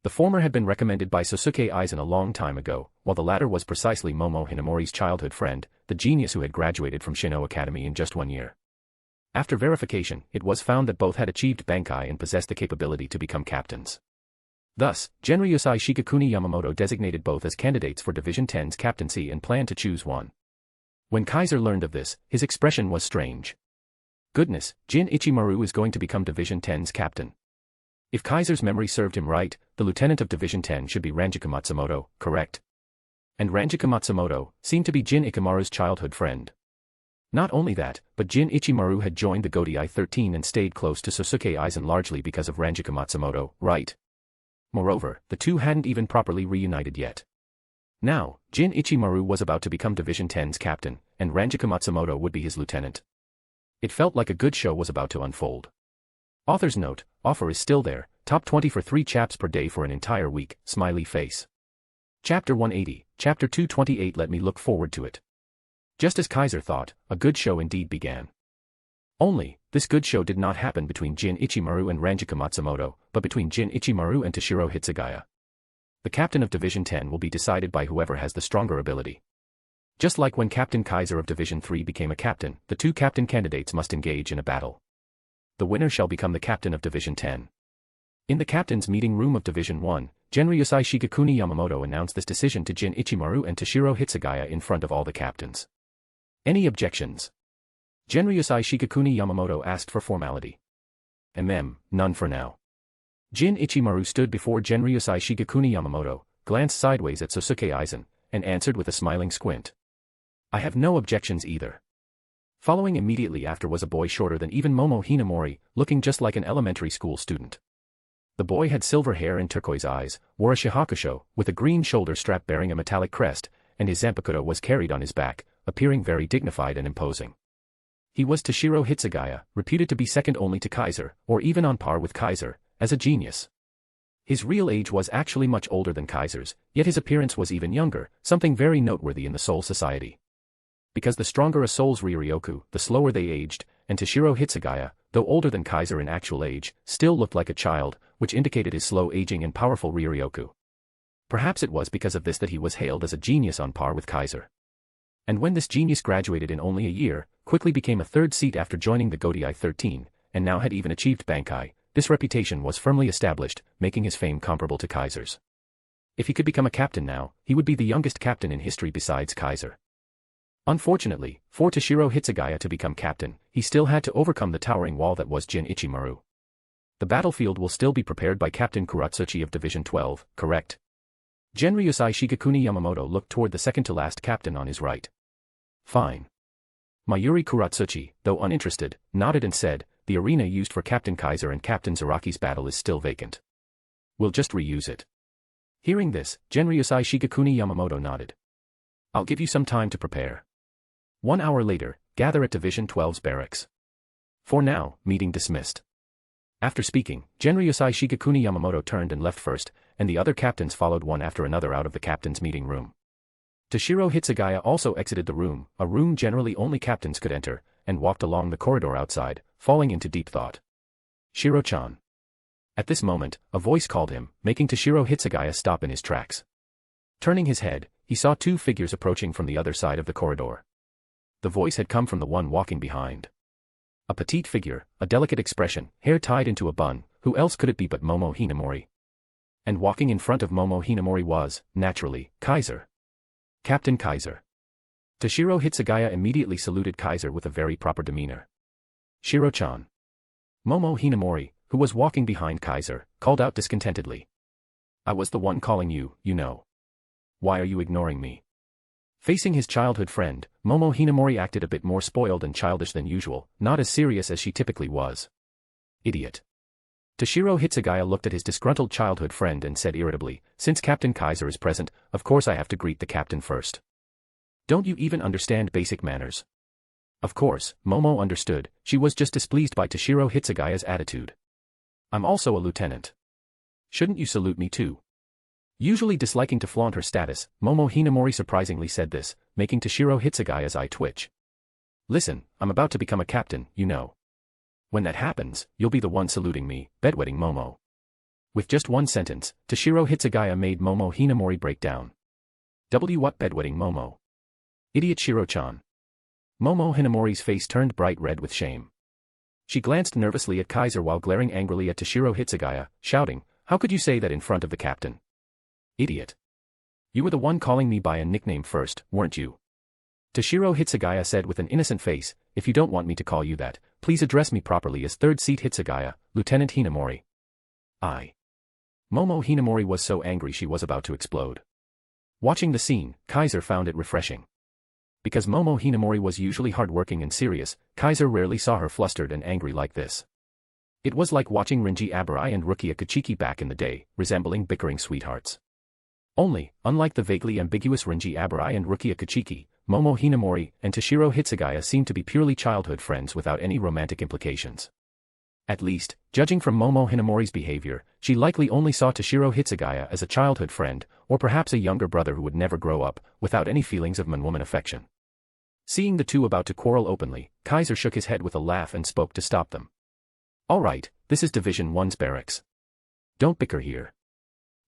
The former had been recommended by Sosuke Eisen a long time ago, while the latter was precisely Momo Hinamori's childhood friend, the genius who had graduated from Shino Academy in just 1 year. After verification, it was found that both had achieved Bankai and possessed the capability to become captains. Thus, Genryusai Shigekuni Yamamoto designated both as candidates for Division 10's captaincy and planned to choose one. When Kaiser learned of this, his expression was strange. Goodness, Jin Ichimaru is going to become Division 10's captain. If Kaiser's memory served him right, the lieutenant of Division 10 should be Ranjika Matsumoto, correct? And Ranjika Matsumoto seemed to be Jin Ichimaru's childhood friend. Not only that, but Jin Ichimaru had joined the Godai 13 and stayed close to Sosuke Eisen largely because of Ranjika Matsumoto, right? Moreover, the two hadn't even properly reunited yet. Now, Jin Ichimaru was about to become Division 10's captain, and Ranjika Matsumoto would be his lieutenant. It felt like a good show was about to unfold. Author's note, offer is still there, top 20 for 3 chaps per day for an entire week, smiley face. Chapter 180, Chapter 228. Let me look forward to it. Just as Kaiser thought, a good show indeed began. Only, this good show did not happen between Jin Ichimaru and Ranjika Matsumoto, but between Jin Ichimaru and Toshiro Hitsugaya. The captain of Division 10 will be decided by whoever has the stronger ability. Just like when Captain Kaiser of Division 3 became a captain, the two captain candidates must engage in a battle. The winner shall become the captain of Division 10. In the captain's meeting room of Division 1, Genryusai Shigekuni Yamamoto announced this decision to Jin Ichimaru and Toshiro Hitsugaya in front of all the captains. Any objections? Genryusai Shigekuni Yamamoto asked for formality. None for now. Jin Ichimaru stood before Genryusai Shigekuni Yamamoto, glanced sideways at Sosuke Eisen, and answered with a smiling squint. I have no objections either. Following immediately after was a boy shorter than even Momo Hinamori, looking just like an elementary school student. The boy had silver hair and turquoise eyes, wore a shihakusho, with a green shoulder strap bearing a metallic crest, and his zanpakuto was carried on his back, appearing very dignified and imposing. He was Toshiro Hitsugaya, reputed to be second only to Kaiser, or even on par with Kaiser, as a genius. His real age was actually much older than Kaiser's, yet his appearance was even younger, something very noteworthy in the Soul Society. Because the stronger a soul's Ryuryoku, the slower they aged, and Toshiro Hitsugaya, though older than Kaiser in actual age, still looked like a child, which indicated his slow aging and powerful Ryuryoku. Perhaps it was because of this that he was hailed as a genius on par with Kaiser. And when this genius graduated in only a year, quickly became a third seat after joining the Godai 13, and now had even achieved Bankai, this reputation was firmly established, making his fame comparable to Kaiser's. If he could become a captain now, he would be the youngest captain in history besides Kaiser. Unfortunately, for Toshiro Hitsugaya to become captain, he still had to overcome the towering wall that was Jin Ichimaru. The battlefield will still be prepared by Captain Kuratsuchi of Division 12, correct? Genryusai Shigekuni Yamamoto looked toward the second-to-last captain on his right. Fine. Mayuri Kuratsuchi, though uninterested, nodded and said, the arena used for Captain Kaiser and Captain Zaraki's battle is still vacant. We'll just reuse it. Hearing this, Genryusai Shigekuni Yamamoto nodded. I'll give you some time to prepare. 1 hour later, gather at Division 12's barracks. For now, meeting dismissed. After speaking, Genryusai Shigekuni Yamamoto turned and left first, and the other captains followed one after another out of the captain's meeting room. Toshiro Hitsugaya also exited the room, a room generally only captains could enter, and walked along the corridor outside, falling into deep thought. Shiro-chan. At this moment, a voice called him, making Toshiro Hitsugaya stop in his tracks. Turning his head, he saw two figures approaching from the other side of the corridor. The voice had come from the one walking behind. A petite figure, a delicate expression, hair tied into a bun, who else could it be but Momo Hinamori? And walking in front of Momo Hinamori was, naturally, Kaiser. Captain Kaiser. Toshiro Hitsugaya immediately saluted Kaiser with a very proper demeanor. Shiro-chan. Momo Hinamori, who was walking behind Kaiser, called out discontentedly. I was the one calling you, you know. Why are you ignoring me? Facing his childhood friend, Momo Hinamori acted a bit more spoiled and childish than usual, not as serious as she typically was. Idiot. Toshiro Hitsugaya looked at his disgruntled childhood friend and said irritably, since Captain Kaiser is present, of course I have to greet the captain first. Don't you even understand basic manners? Of course, Momo understood, she was just displeased by Toshiro Hitsugaya's attitude. I'm also a lieutenant. Shouldn't you salute me too? Usually disliking to flaunt her status, Momo Hinamori surprisingly said this, making Toshiro Hitsugaya's eye twitch. Listen, I'm about to become a captain, you know. When that happens, you'll be the one saluting me, bedwetting Momo. With just one sentence, Toshiro Hitsugaya made Momo Hinamori break down. What bedwetting Momo? Idiot Shiro-chan. Momo Hinamori's face turned bright red with shame. She glanced nervously at Kaiser while glaring angrily at Toshiro Hitsugaya, shouting, how could you say that in front of the captain? Idiot. You were the one calling me by a nickname first, weren't you? Toshiro Hitsugaya said with an innocent face, if you don't want me to call you that, please address me properly as third seat Hitsugaya, Lieutenant Hinamori. Momo Hinamori was so angry she was about to explode. Watching the scene, Kaiser found it refreshing. Because Momo Hinamori was usually hardworking and serious, Kaiser rarely saw her flustered and angry like this. It was like watching Renji Abarai and Rukia Kachiki back in the day, resembling bickering sweethearts. Only, unlike the vaguely ambiguous Renji Abarai and Rukia Kachiki, Momo Hinamori and Toshiro Hitsugaya seemed to be purely childhood friends without any romantic implications. At least, judging from Momo Hinamori's behavior, she likely only saw Toshiro Hitsugaya as a childhood friend, or perhaps a younger brother who would never grow up, without any feelings of man-woman affection. Seeing the two about to quarrel openly, Kaiser shook his head with a laugh and spoke to stop them. All right, this is Division 1's barracks. Don't bicker here.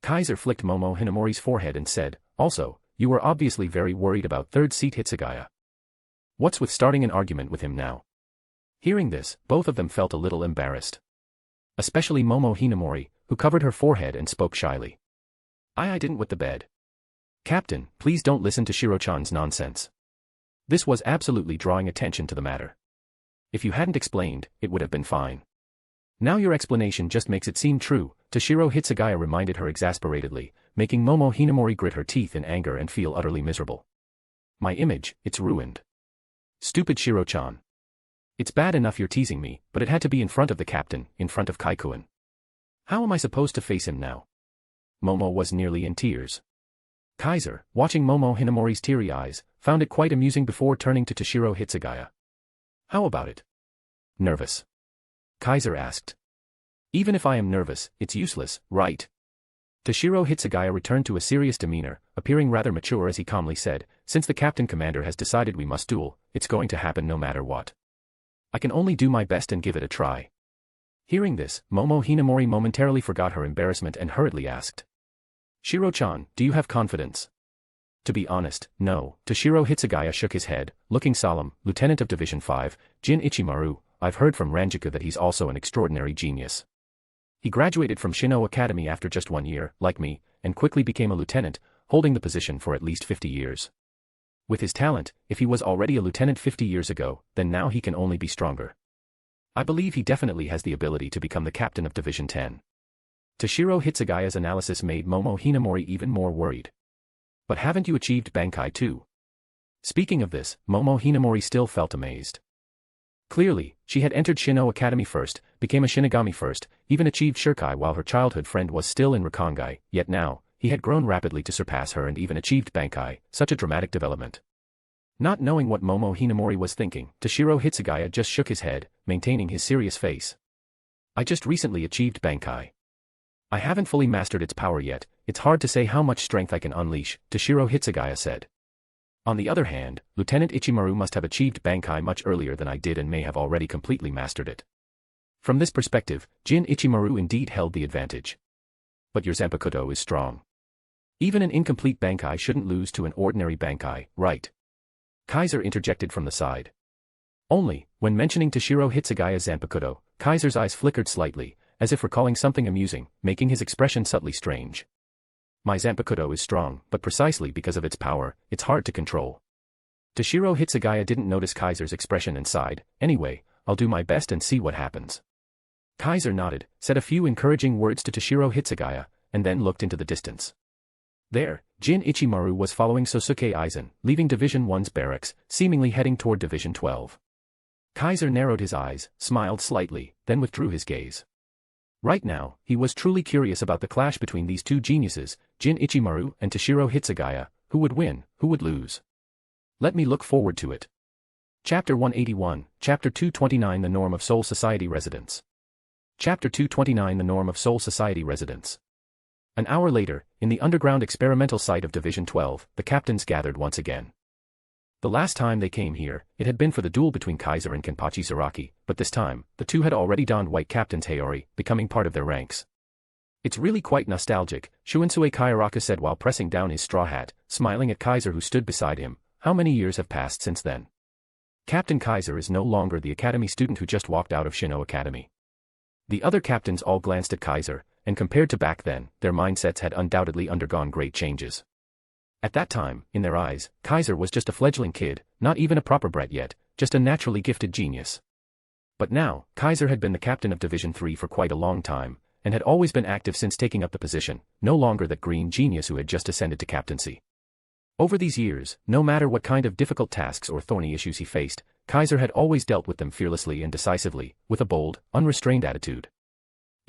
Kaiser flicked Momo Hinamori's forehead and said, also, you were obviously very worried about third seat Hitsugaya. What's with starting an argument with him now? Hearing this, both of them felt a little embarrassed. Especially Momo Hinamori, who covered her forehead and spoke shyly. I didn't wet the bed. Captain, please don't listen to Shiro-chan's nonsense. This was absolutely drawing attention to the matter. If you hadn't explained, it would have been fine. Now your explanation just makes it seem true, Toshiro Hitsugaya reminded her exasperatedly, making Momo Hinamori grit her teeth in anger and feel utterly miserable. My image, it's ruined. Stupid Shiro-chan. It's bad enough you're teasing me, but it had to be in front of the captain, in front of Kaikuin. How am I supposed to face him now? Momo was nearly in tears. Kaiser, watching Momo Hinamori's teary eyes, found it quite amusing before turning to Toshiro Hitsugaya. How about it? Nervous? Kaiser asked. Even if I am nervous, it's useless, right? Toshiro Hitsugaya returned to a serious demeanor, appearing rather mature as he calmly said, since the captain commander has decided we must duel, it's going to happen no matter what. I can only do my best and give it a try. Hearing this, Momo Hinamori momentarily forgot her embarrassment and hurriedly asked. Shiro-chan, do you have confidence? To be honest, no. Toshiro Hitsugaya shook his head, looking solemn. Lieutenant of Division 5, Jin Ichimaru, I've heard from Ranjika that he's also an extraordinary genius. He graduated from Shino Academy after just 1 year, like me, and quickly became a lieutenant, holding the position for at least 50 years. With his talent, if he was already a lieutenant 50 years ago, then now he can only be stronger. I believe he definitely has the ability to become the captain of Division 10. Toshiro Hitsugaya's analysis made Momo Hinamori even more worried. But haven't you achieved Bankai too? Speaking of this, Momo Hinamori still felt amazed. Clearly, she had entered Shino Academy first, became a Shinigami first, even achieved Shirkai while her childhood friend was still in Rakangai, yet now, he had grown rapidly to surpass her and even achieved Bankai, such a dramatic development. Not knowing what Momo Hinamori was thinking, Toshiro Hitsugaya just shook his head, maintaining his serious face. I just recently achieved Bankai. I haven't fully mastered its power yet, it's hard to say how much strength I can unleash, Toshiro Hitsugaya said. On the other hand, Lieutenant Ichimaru must have achieved Bankai much earlier than I did and may have already completely mastered it. From this perspective, Jin Ichimaru indeed held the advantage. But your zanpakuto is strong. Even an incomplete Bankai shouldn't lose to an ordinary Bankai, right? Kaiser interjected from the side. Only, when mentioning Toshiro Hitsugaya's zanpakuto, Kaiser's eyes flickered slightly, as if recalling something amusing, making his expression subtly strange. My zanpakuto is strong, but precisely because of its power, it's hard to control. Toshiro Hitsugaya didn't notice Kaiser's expression and sighed, anyway, I'll do my best and see what happens. Kaiser nodded, said a few encouraging words to Toshiro Hitsugaya, and then looked into the distance. There, Jin Ichimaru was following Sosuke Eisen, leaving Division 1's barracks, seemingly heading toward Division 12. Kaiser narrowed his eyes, smiled slightly, then withdrew his gaze. Right now, he was truly curious about the clash between these two geniuses, Jin Ichimaru and Toshiro Hitsugaya. Who would win, who would lose? Let me look forward to it. Chapter 181, Chapter 229 The Norm of Soul Society Residence. Chapter 229 The Norm of Soul Society Residence. An hour later, in the underground experimental site of Division 12, the captains gathered once again. The last time they came here, it had been for the duel between Kaiser and Kimpachi Zaraki, but this time, the two had already donned white captain's Hayori, becoming part of their ranks. It's really quite nostalgic, Shunsue Kauraku said while pressing down his straw hat, smiling at Kaiser who stood beside him. How many years have passed since then? Captain Kaiser is no longer the academy student who just walked out of Shino Academy. The other captains all glanced at Kaiser, and compared to back then, their mindsets had undoubtedly undergone great changes. At that time, in their eyes, Kaiser was just a fledgling kid, not even a proper brat yet, just a naturally gifted genius. But now, Kaiser had been the captain of Division 3 for quite a long time, and had always been active since taking up the position, no longer that green genius who had just ascended to captaincy. Over these years, no matter what kind of difficult tasks or thorny issues he faced, Kaiser had always dealt with them fearlessly and decisively, with a bold, unrestrained attitude.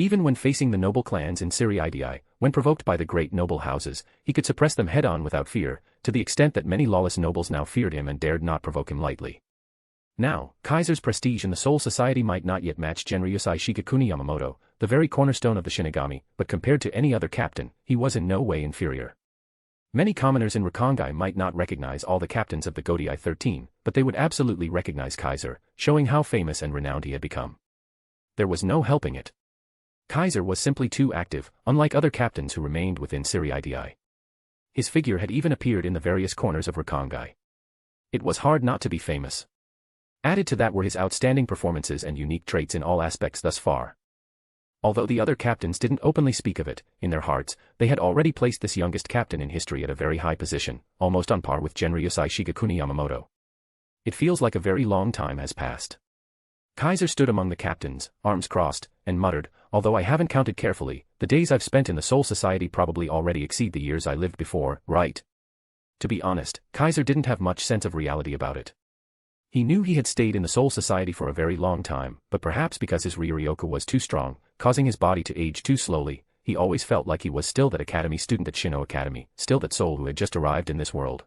Even when facing the noble clans in Ser-Veresta, when provoked by the great noble houses, he could suppress them head-on without fear, to the extent that many lawless nobles now feared him and dared not provoke him lightly. Now, Kaiser's prestige in the Soul Society might not yet match Genryusai Shigekuni Yamamoto, the very cornerstone of the Shinigami, but compared to any other captain, he was in no way inferior. Many commoners in Rukongai might not recognize all the captains of the Godai 13, but they would absolutely recognize Kaiser, showing how famous and renowned he had become. There was no helping it. Kaiser was simply too active, unlike other captains who remained within Ser-Veresta. His figure had even appeared in the various corners of Rukongai. It was hard not to be famous. Added to that were his outstanding performances and unique traits in all aspects thus far. Although the other captains didn't openly speak of it, in their hearts, they had already placed this youngest captain in history at a very high position, almost on par with Genryusai Shigekuni Yamamoto. It feels like a very long time has passed. Kaiser stood among the captains, arms crossed, and muttered, although I haven't counted carefully, the days I've spent in the Soul Society probably already exceed the years I lived before, right? To be honest, Kaiser didn't have much sense of reality about it. He knew he had stayed in the Soul Society for a very long time, but perhaps because his Ryuryoku was too strong, causing his body to age too slowly, he always felt like he was still that academy student at Shino Academy, still that soul who had just arrived in this world.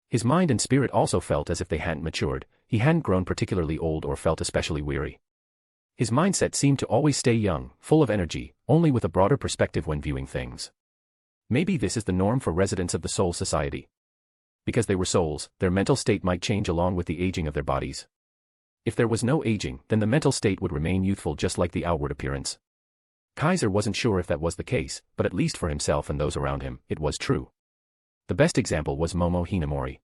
His mind and spirit also felt as if they hadn't matured, he hadn't grown particularly old or felt especially weary. His mindset seemed to always stay young, full of energy, only with a broader perspective when viewing things. Maybe this is the norm for residents of the Soul Society. Because they were souls, their mental state might change along with the aging of their bodies. If there was no aging, then the mental state would remain youthful just like the outward appearance. Kaiser wasn't sure if that was the case, but at least for himself and those around him, it was true. The best example was Momo Hinamori.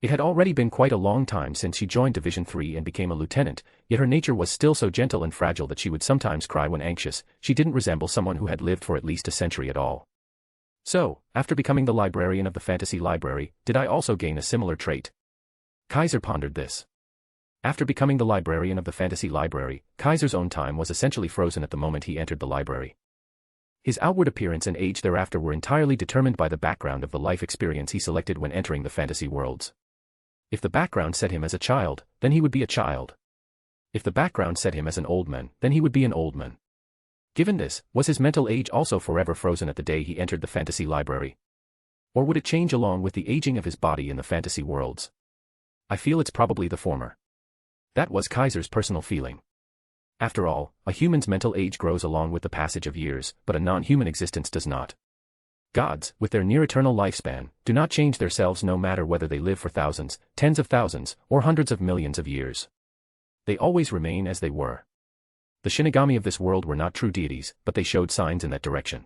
It had already been quite a long time since she joined Division 3 and became a lieutenant, yet her nature was still so gentle and fragile that she would sometimes cry when anxious. She didn't resemble someone who had lived for at least a century at all. So, after becoming the librarian of the fantasy library, did I also gain a similar trait? Kaiser pondered this. After becoming the librarian of the fantasy library, Kaiser's own time was essentially frozen at the moment he entered the library. His outward appearance and age thereafter were entirely determined by the background of the life experience he selected when entering the fantasy worlds. If the background set him as a child, then he would be a child. If the background set him as an old man, then he would be an old man. Given this, was his mental age also forever frozen at the day he entered the fantasy library? Or would it change along with the aging of his body in the fantasy worlds? I feel it's probably the former. That was Kaiser's personal feeling. After all, a human's mental age grows along with the passage of years, but a non-human existence does not. Gods, with their near-eternal lifespan, do not change themselves no matter whether they live for thousands, tens of thousands, or hundreds of millions of years. They always remain as they were. The Shinigami of this world were not true deities, but they showed signs in that direction.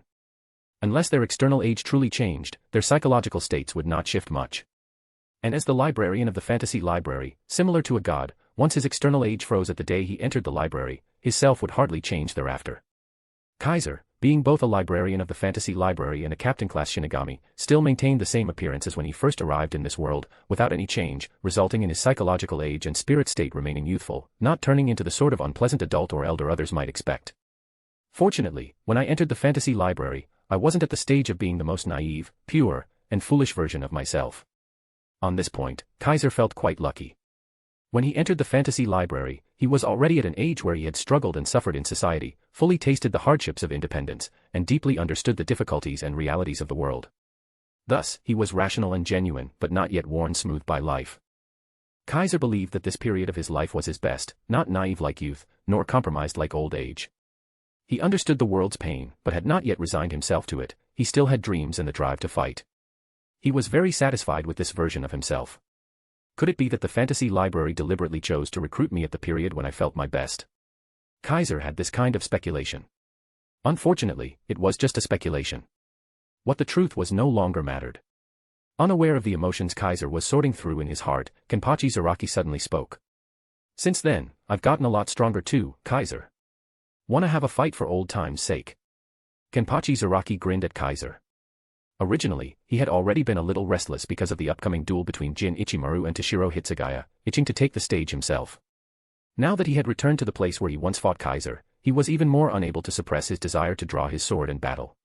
Unless their external age truly changed, their psychological states would not shift much. And as the librarian of the fantasy library, similar to a god, once his external age froze at the day he entered the library, his self would hardly change thereafter. Kaiser, being both a librarian of the fantasy library and a captain-class Shinigami, still maintained the same appearance as when he first arrived in this world, without any change, resulting in his psychological age and spirit state remaining youthful, not turning into the sort of unpleasant adult or elder others might expect. Fortunately, when I entered the fantasy library, I wasn't at the stage of being the most naive, pure, and foolish version of myself. On this point, Kaiser felt quite lucky. When he entered the fantasy library, he was already at an age where he had struggled and suffered in society, fully tasted the hardships of independence, and deeply understood the difficulties and realities of the world. Thus, he was rational and genuine, but not yet worn smooth by life. Kaiser believed that this period of his life was his best, not naive like youth, nor compromised like old age. He understood the world's pain, but had not yet resigned himself to it. He still had dreams and the drive to fight. He was very satisfied with this version of himself. Could it be that the fantasy library deliberately chose to recruit me at the period when I felt my best? Kaiser had this kind of speculation. Unfortunately, it was just a speculation. What the truth was no longer mattered. Unaware of the emotions Kaiser was sorting through in his heart, Kimpachi Zaraki suddenly spoke. Since then, I've gotten a lot stronger too, Kaiser. Wanna have a fight for old time's sake? Kimpachi Zaraki grinned at Kaiser. Originally, he had already been a little restless because of the upcoming duel between Jin Ichimaru and Toshiro Hitsugaya, itching to take the stage himself. Now that he had returned to the place where he once fought Kaiser, he was even more unable to suppress his desire to draw his sword and battle.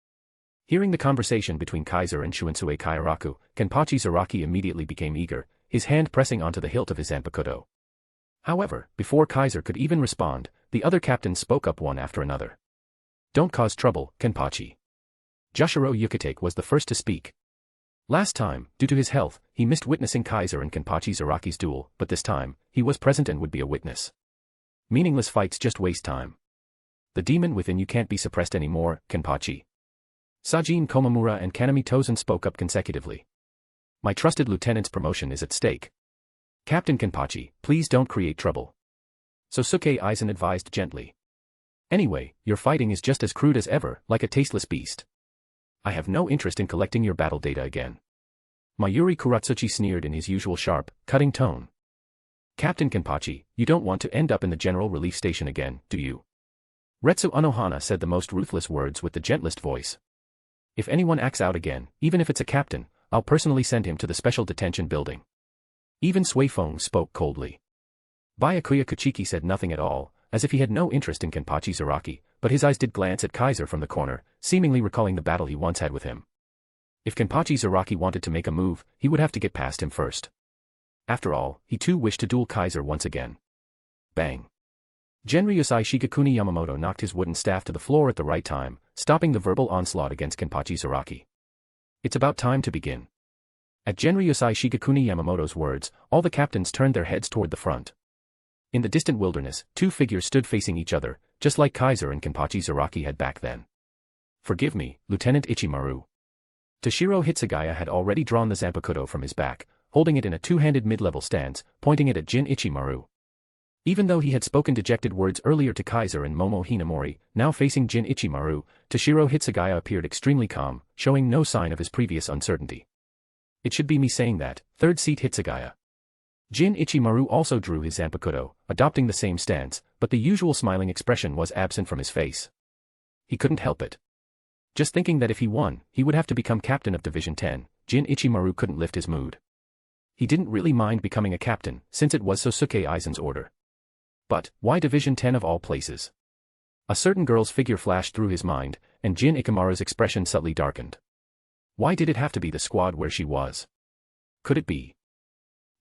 Hearing the conversation between Kaiser and Shunsui Kairaku, Kimpachi Zaraki immediately became eager, his hand pressing onto the hilt of his zanpakuto. However, before Kaiser could even respond, the other captains spoke up one after another. Don't cause trouble, Kimpachi. Joshiro Yukatake was the first to speak. Last time, due to his health, he missed witnessing Kaiser and Kimpachi Zaraki's duel, but this time, he was present and would be a witness. Meaningless fights just waste time. The demon within you can't be suppressed anymore, Kimpachi. Sajin Komamura and Kanami Tozen spoke up consecutively. My trusted lieutenant's promotion is at stake. Captain Kimpachi, please don't create trouble. Sosuke Eisen advised gently. Anyway, your fighting is just as crude as ever, like a tasteless beast. I have no interest in collecting your battle data again. Mayuri Kuratsuchi sneered in his usual sharp, cutting tone. Captain Kimpachi, you don't want to end up in the general relief station again, do you? Retsu Unohana said the most ruthless words with the gentlest voice. If anyone acts out again, even if it's a captain, I'll personally send him to the special detention building. Even Sui Feng spoke coldly. Byakuya Kuchiki said nothing at all, as if he had no interest in Kimpachi Zaraki, but his eyes did glance at Kaiser from the corner, seemingly recalling the battle he once had with him. If Kimpachi Zaraki wanted to make a move, he would have to get past him first. After all, he too wished to duel Kaiser once again. Bang. Genryusai Shigekuni Yamamoto knocked his wooden staff to the floor at the right time, stopping the verbal onslaught against Kimpachi Zaraki. It's about time to begin. At Genryusai Shigekuni Yamamoto's words, all the captains turned their heads toward the front. In the distant wilderness, two figures stood facing each other, just like Kaiser and Kimpachi Zaraki had back then. Forgive me, Lieutenant Ichimaru. Toshiro Hitsugaya had already drawn the zanpakuto from his back, holding it in a two-handed mid-level stance, pointing it at Jin Ichimaru. Even though he had spoken dejected words earlier to Kaiser and Momo Hinamori, now facing Jin Ichimaru, Toshiro Hitsugaya appeared extremely calm, showing no sign of his previous uncertainty. It should be me saying that, third seat Hitsugaya. Jin Ichimaru also drew his zanpakuto, adopting the same stance, but the usual smiling expression was absent from his face. He couldn't help it. Just thinking that if he won, he would have to become captain of Division 10, Jin Ichimaru couldn't lift his mood. He didn't really mind becoming a captain, since it was Sosuke Aizen's order. But, why Division 10 of all places? A certain girl's figure flashed through his mind, and Jin Ikamaru's expression subtly darkened. Why did it have to be the squad where she was? Could it be?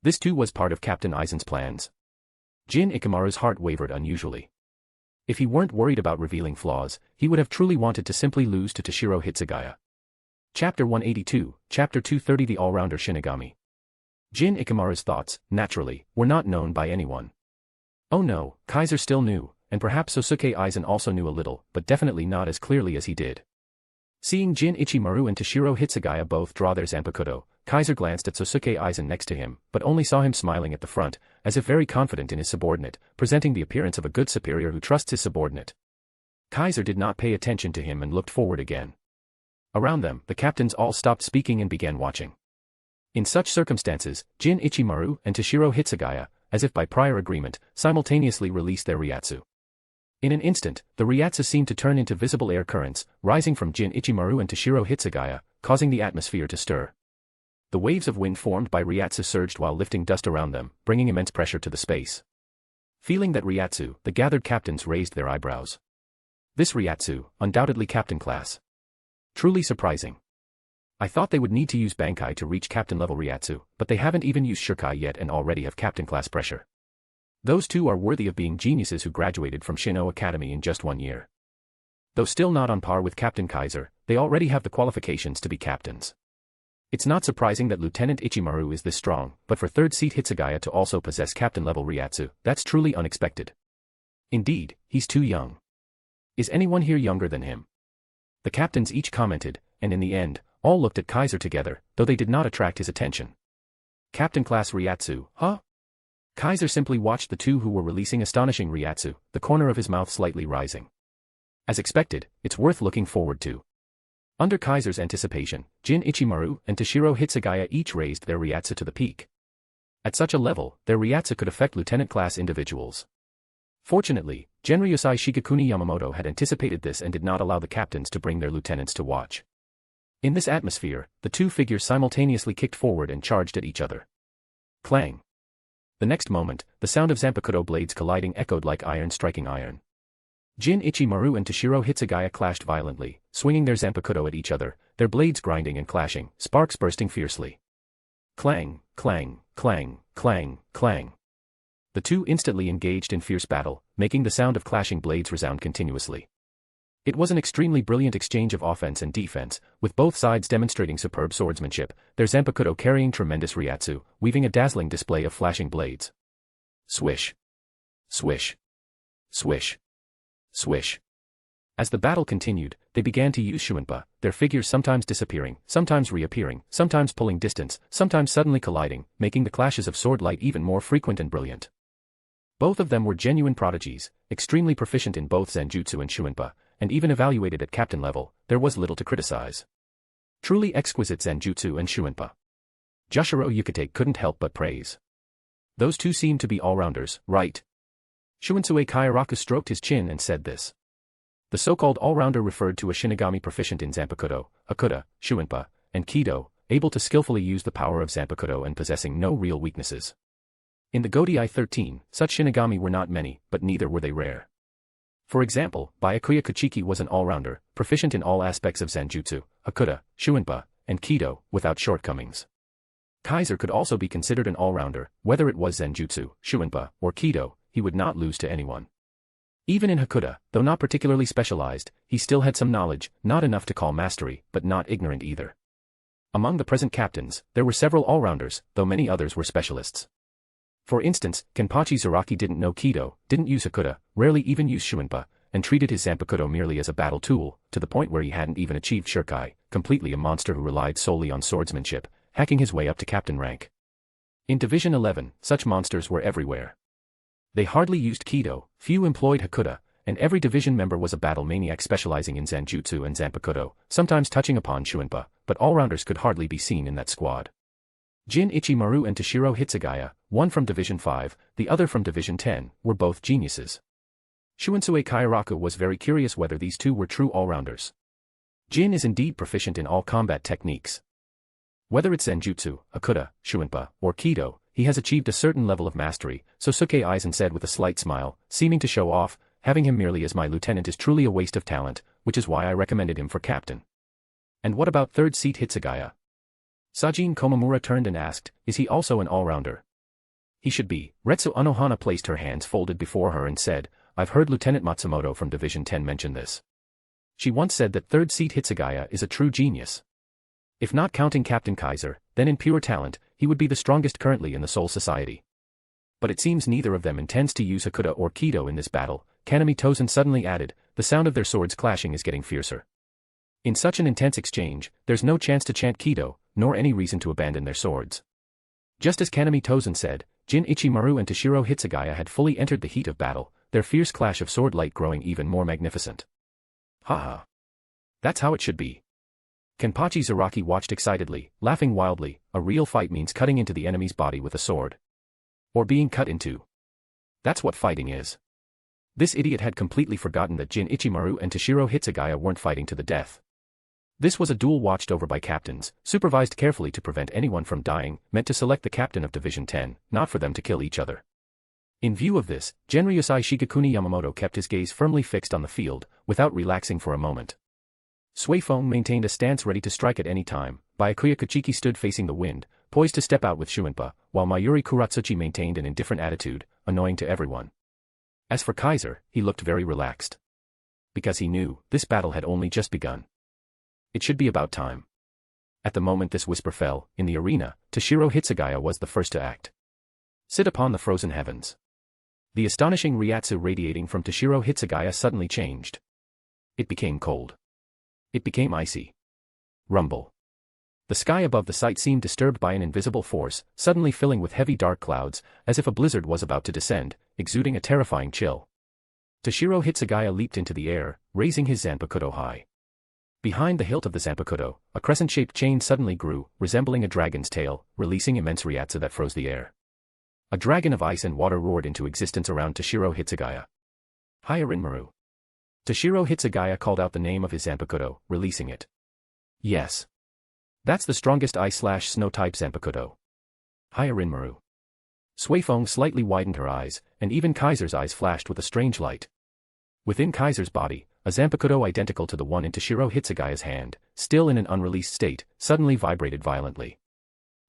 This too was part of Captain Aizen's plans. Jin Ikamaru's heart wavered unusually. If he weren't worried about revealing flaws, he would have truly wanted to simply lose to Toshiro Hitsugaya. Chapter 182, Chapter 230 The All-Rounder Shinigami. Jin Ikamaru's thoughts, naturally, were not known by anyone. Oh no, Kaiser still knew, and perhaps Sosuke Aizen also knew a little, but definitely not as clearly as he did. Seeing Jin Ichimaru and Toshiro Hitsugaya both draw their zanpakuto, Kaiser glanced at Sosuke Aizen next to him, but only saw him smiling at the front, as if very confident in his subordinate, presenting the appearance of a good superior who trusts his subordinate. Kaiser did not pay attention to him and looked forward again. Around them, the captains all stopped speaking and began watching. In such circumstances, Jin Ichimaru and Toshiro Hitsugaya, as if by prior agreement, simultaneously released their Ryatsu. In an instant, the Ryatsu seemed to turn into visible air currents, rising from Jin Ichimaru and Toshiro Hitsugaya, causing the atmosphere to stir. The waves of wind formed by Ryatsu surged while lifting dust around them, bringing immense pressure to the space. Feeling that Ryatsu, the gathered captains raised their eyebrows. This Ryatsu, undoubtedly captain class. Truly surprising. I thought they would need to use Bankai to reach captain-level Ryatsu, but they haven't even used Shurkai yet and already have captain-class pressure. Those two are worthy of being geniuses who graduated from Shin'o Academy in just 1 year. Though still not on par with Captain Kaiser, they already have the qualifications to be captains. It's not surprising that Lieutenant Ichimaru is this strong, but for third seat Hitsugaya to also possess captain-level Ryatsu, that's truly unexpected. Indeed, he's too young. Is anyone here younger than him? The captains each commented, and in the end, all looked at Kaiser together, though they did not attract his attention. Captain class Ryatsu, huh? Kaiser simply watched the two who were releasing astonishing Ryatsu, the corner of his mouth slightly rising. As expected, it's worth looking forward to. Under Kaiser's anticipation, Jin Ichimaru and Toshiro Hitsugaya each raised their Ryatsu to the peak. At such a level, their Ryatsu could affect lieutenant-class individuals. Fortunately, Genryusai Shigekuni Yamamoto had anticipated this and did not allow the captains to bring their lieutenants to watch. In this atmosphere, the two figures simultaneously kicked forward and charged at each other. Clang. The next moment, the sound of zanpakuto blades colliding echoed like iron striking iron. Jin Ichimaru and Toshiro Hitsugaya clashed violently, swinging their zanpakuto at each other, their blades grinding and clashing, sparks bursting fiercely. Clang, clang, clang, clang, clang. The two instantly engaged in fierce battle, making the sound of clashing blades resound continuously. It was an extremely brilliant exchange of offense and defense, with both sides demonstrating superb swordsmanship, their zanpakuto carrying tremendous Ryatsu, weaving a dazzling display of flashing blades. Swish. Swish. Swish. Swish. As the battle continued, they began to use Shuinpa, their figures sometimes disappearing, sometimes reappearing, sometimes pulling distance, sometimes suddenly colliding, making the clashes of sword light even more frequent and brilliant. Both of them were genuine prodigies, extremely proficient in both Zenjutsu and Shuinpa, and even evaluated at captain level, there was little to criticize. Truly exquisite Zenjutsu and Shuinpa. Joshiro Yukatake couldn't help but praise. Those two seemed to be all-rounders, right? Shuinsue Kauraku stroked his chin and said this. The so-called all-rounder referred to a Shinigami proficient in Zanpakuto, Hakuda, Shuinpa, and Kido, able to skillfully use the power of Zanpakuto and possessing no real weaknesses. In the Godai 13, such Shinigami were not many, but neither were they rare. For example, Byakuya Kuchiki was an all-rounder, proficient in all aspects of Zanjutsu, Hakuda, Shuinpa, and Kido, without shortcomings. Kaiser could also be considered an all-rounder, whether it was Zenjutsu, Shuinpa, or Kido, he would not lose to anyone. Even in Hakuda, though not particularly specialized, he still had some knowledge, not enough to call mastery, but not ignorant either. Among the present captains, there were several all-rounders, though many others were specialists. For instance, Kimpachi Zaraki didn't know Kido, didn't use Hakuda, rarely even used Shuinpa, and treated his Zanpakuto merely as a battle tool, to the point where he hadn't even achieved Shurkai, completely a monster who relied solely on swordsmanship, hacking his way up to captain rank. In Division 11, such monsters were everywhere. They hardly used Kido, few employed Hakuda, and every division member was a battle maniac specializing in Zanjutsu and Zanpakuto, sometimes touching upon Shuinpa, but all-rounders could hardly be seen in that squad. Jin Ichimaru and Toshiro Hitsugaya, one from Division 5, the other from Division 10, were both geniuses. Shuinsue Kauraku was very curious whether these two were true all-rounders. Jin is indeed proficient in all combat techniques. Whether it's Zenjutsu, Hakuda, Shuinpa, or Kido, he has achieved a certain level of mastery, so Suke Eisen said with a slight smile, seeming to show off, having him merely as my lieutenant is truly a waste of talent, which is why I recommended him for captain. And what about third seat Hitsugaya? Sajin Komamura turned and asked, is he also an all-rounder? He should be. Retsu Anohana placed her hands folded before her and said, I've heard Lieutenant Matsumoto from Division 10 mention this. She once said that third seat Hitsugaya is a true genius. If not counting Captain Kaiser, then in pure talent, he would be the strongest currently in the Soul Society. But it seems neither of them intends to use Hakuda or Kido in this battle, Kanami Tozen suddenly added, the sound of their swords clashing is getting fiercer. In such an intense exchange, there's no chance to chant Kido, nor any reason to abandon their swords. Just as Kanami Tozen said, Jin Ichimaru and Toshiro Hitsugaya had fully entered the heat of battle, their fierce clash of sword light growing even more magnificent. Haha. That's how it should be. Kenpachi Zaraki watched excitedly, laughing wildly. A real fight means cutting into the enemy's body with a sword. Or being cut into. That's what fighting is. This idiot had completely forgotten that Jin Ichimaru and Toshiro Hitsugaya weren't fighting to the death. This was a duel watched over by captains, supervised carefully to prevent anyone from dying, meant to select the captain of Division 10, not for them to kill each other. In view of this, Genryusai Shigekuni Yamamoto kept his gaze firmly fixed on the field, without relaxing for a moment. Suifeng maintained a stance ready to strike at any time. Byakuya Kuchiki stood facing the wind, poised to step out with Shuinpa, while Mayuri Kuratsuchi maintained an indifferent attitude, annoying to everyone. As for Kaiser, he looked very relaxed. Because he knew, this battle had only just begun. It should be about time. At the moment this whisper fell, in the arena, Toshiro Hitsugaya was the first to act. Sit upon the frozen heavens. The astonishing Ryatsu radiating from Toshiro Hitsugaya suddenly changed. It became cold. It became icy. Rumble. The sky above the site seemed disturbed by an invisible force, suddenly filling with heavy dark clouds, as if a blizzard was about to descend, exuding a terrifying chill. Toshiro Hitsugaya leaped into the air, raising his zanpakuto high. Behind the hilt of the zanpakuto, a crescent-shaped chain suddenly grew, resembling a dragon's tail, releasing immense ryatsu that froze the air. A dragon of ice and water roared into existence around Toshiro Hitsugaya. Hyarinmaru. Toshiro Hitsugaya called out the name of his zanpakuto, releasing it. Yes. That's the strongest ice/snow type zanpakuto. Hyarinmaru. Suifeng slightly widened her eyes, and even Kaiser's eyes flashed with a strange light. Within Kaiser's body, a zanpakuto identical to the one in Toshiro Hitsugaya's hand, still in an unreleased state, suddenly vibrated violently.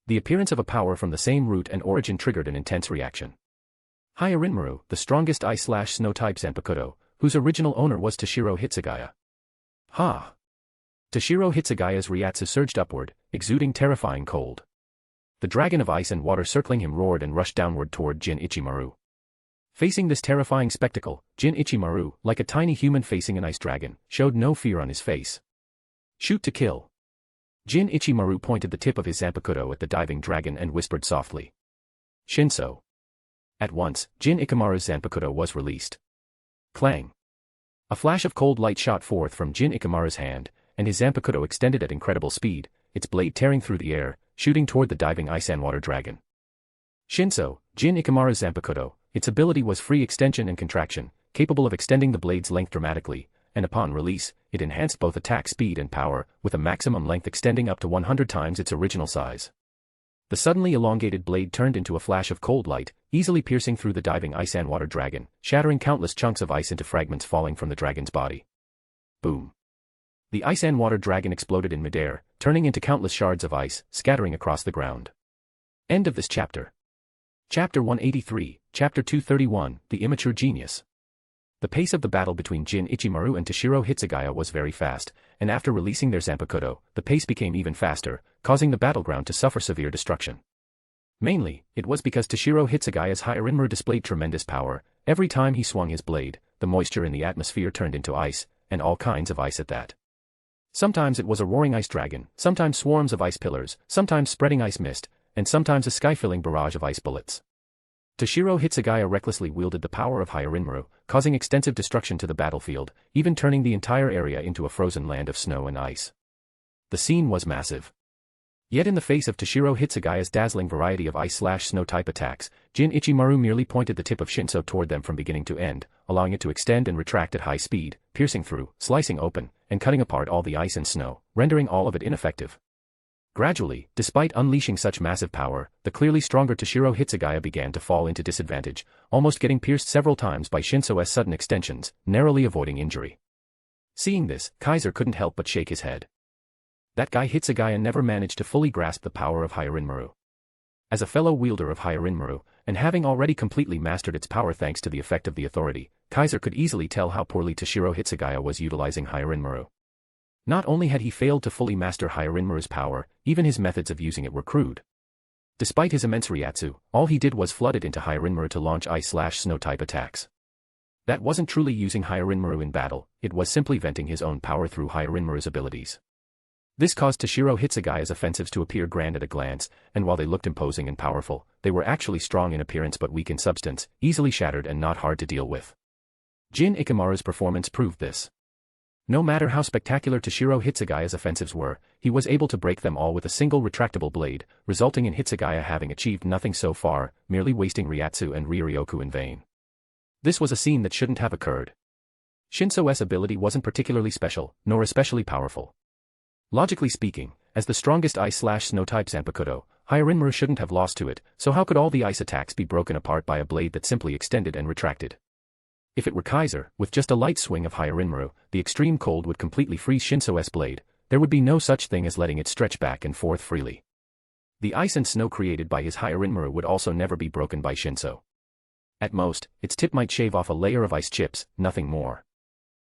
The appearance of a power from the same root and origin triggered an intense reaction. Hyarinmaru, the strongest ice/snow type zanpakuto, whose original owner was Toshiro Hitsugaya. Ha! Toshiro Hitsugaya's ryatsu surged upward, exuding terrifying cold. The dragon of ice and water circling him roared and rushed downward toward Jin Ichimaru. Facing this terrifying spectacle, Jin Ichimaru, like a tiny human facing an ice dragon, showed no fear on his face. Shoot to kill. Jin Ichimaru pointed the tip of his zanpakuto at the diving dragon and whispered softly. Shinso. At once, Jin Ichimaru's zanpakuto was released. Clang. A flash of cold light shot forth from Jin Ichimaru's hand, and his zanpakuto extended at incredible speed, its blade tearing through the air, shooting toward the diving ice and water dragon. Shinso, Jin Ichimaru's zanpakuto, its ability was free extension and contraction, capable of extending the blade's length dramatically, and upon release, it enhanced both attack speed and power, with a maximum length extending up to 100 times its original size. The suddenly elongated blade turned into a flash of cold light, easily piercing through the diving ice and water dragon, shattering countless chunks of ice into fragments falling from the dragon's body. Boom. The ice and water dragon exploded in midair, turning into countless shards of ice, scattering across the ground. End of this chapter. Chapter 183, Chapter 231, The Immature Genius. The pace of the battle between Jin Ichimaru and Toshiro Hitsugaya was very fast, and after releasing their zanpakuto, the pace became even faster, causing the battleground to suffer severe destruction. Mainly, it was because Toshiro Hitsugaya's Hyarinmaru displayed tremendous power. Every time he swung his blade, the moisture in the atmosphere turned into ice, and all kinds of ice at that. Sometimes it was a roaring ice dragon, sometimes swarms of ice pillars, sometimes spreading ice mist, and sometimes a sky-filling barrage of ice bullets. Toshiro Hitsugaya recklessly wielded the power of Hyarinmaru, causing extensive destruction to the battlefield, even turning the entire area into a frozen land of snow and ice. The scene was massive. Yet in the face of Toshiro Hitsugaya's dazzling variety of ice/snow type attacks, Jin Ichimaru merely pointed the tip of Shinso toward them from beginning to end, allowing it to extend and retract at high speed, piercing through, slicing open, and cutting apart all the ice and snow, rendering all of it ineffective. Gradually, despite unleashing such massive power, the clearly stronger Toshiro Hitsugaya began to fall into disadvantage, almost getting pierced several times by Shinso's sudden extensions, narrowly avoiding injury. Seeing this, Kaiser couldn't help but shake his head. That guy Hitsugaya never managed to fully grasp the power of Hyarinmaru. As a fellow wielder of Hyarinmaru, and having already completely mastered its power thanks to the effect of the authority, Kaiser could easily tell how poorly Toshiro Hitsugaya was utilizing Hyarinmaru. Not only had he failed to fully master Hyarinmaru's power, even his methods of using it were crude. Despite his immense ryatsu, all he did was flood it into Hyarinmaru to launch ice/snow type attacks. That wasn't truly using Hyarinmaru in battle, it was simply venting his own power through Hyarinmaru's abilities. This caused Toshiro Hitsugaya's offensives to appear grand at a glance, and while they looked imposing and powerful, they were actually strong in appearance but weak in substance, easily shattered and not hard to deal with. Jin Ichimaru's performance proved this. No matter how spectacular Toshiro Hitsugaya's offensives were, he was able to break them all with a single retractable blade, resulting in Hitsugaya having achieved nothing so far, merely wasting Ryatsu and Ryoryoku in vain. This was a scene that shouldn't have occurred. Shinso's ability wasn't particularly special, nor especially powerful. Logically speaking, as the strongest ice/snow type zanpakuto, Hyarinmaru shouldn't have lost to it, so how could all the ice attacks be broken apart by a blade that simply extended and retracted? If it were Kaiser, with just a light swing of Hyarinmaru, the extreme cold would completely freeze Shinso's blade. There would be no such thing as letting it stretch back and forth freely. The ice and snow created by his Hyarinmaru would also never be broken by Shinso. At most, its tip might shave off a layer of ice chips, nothing more.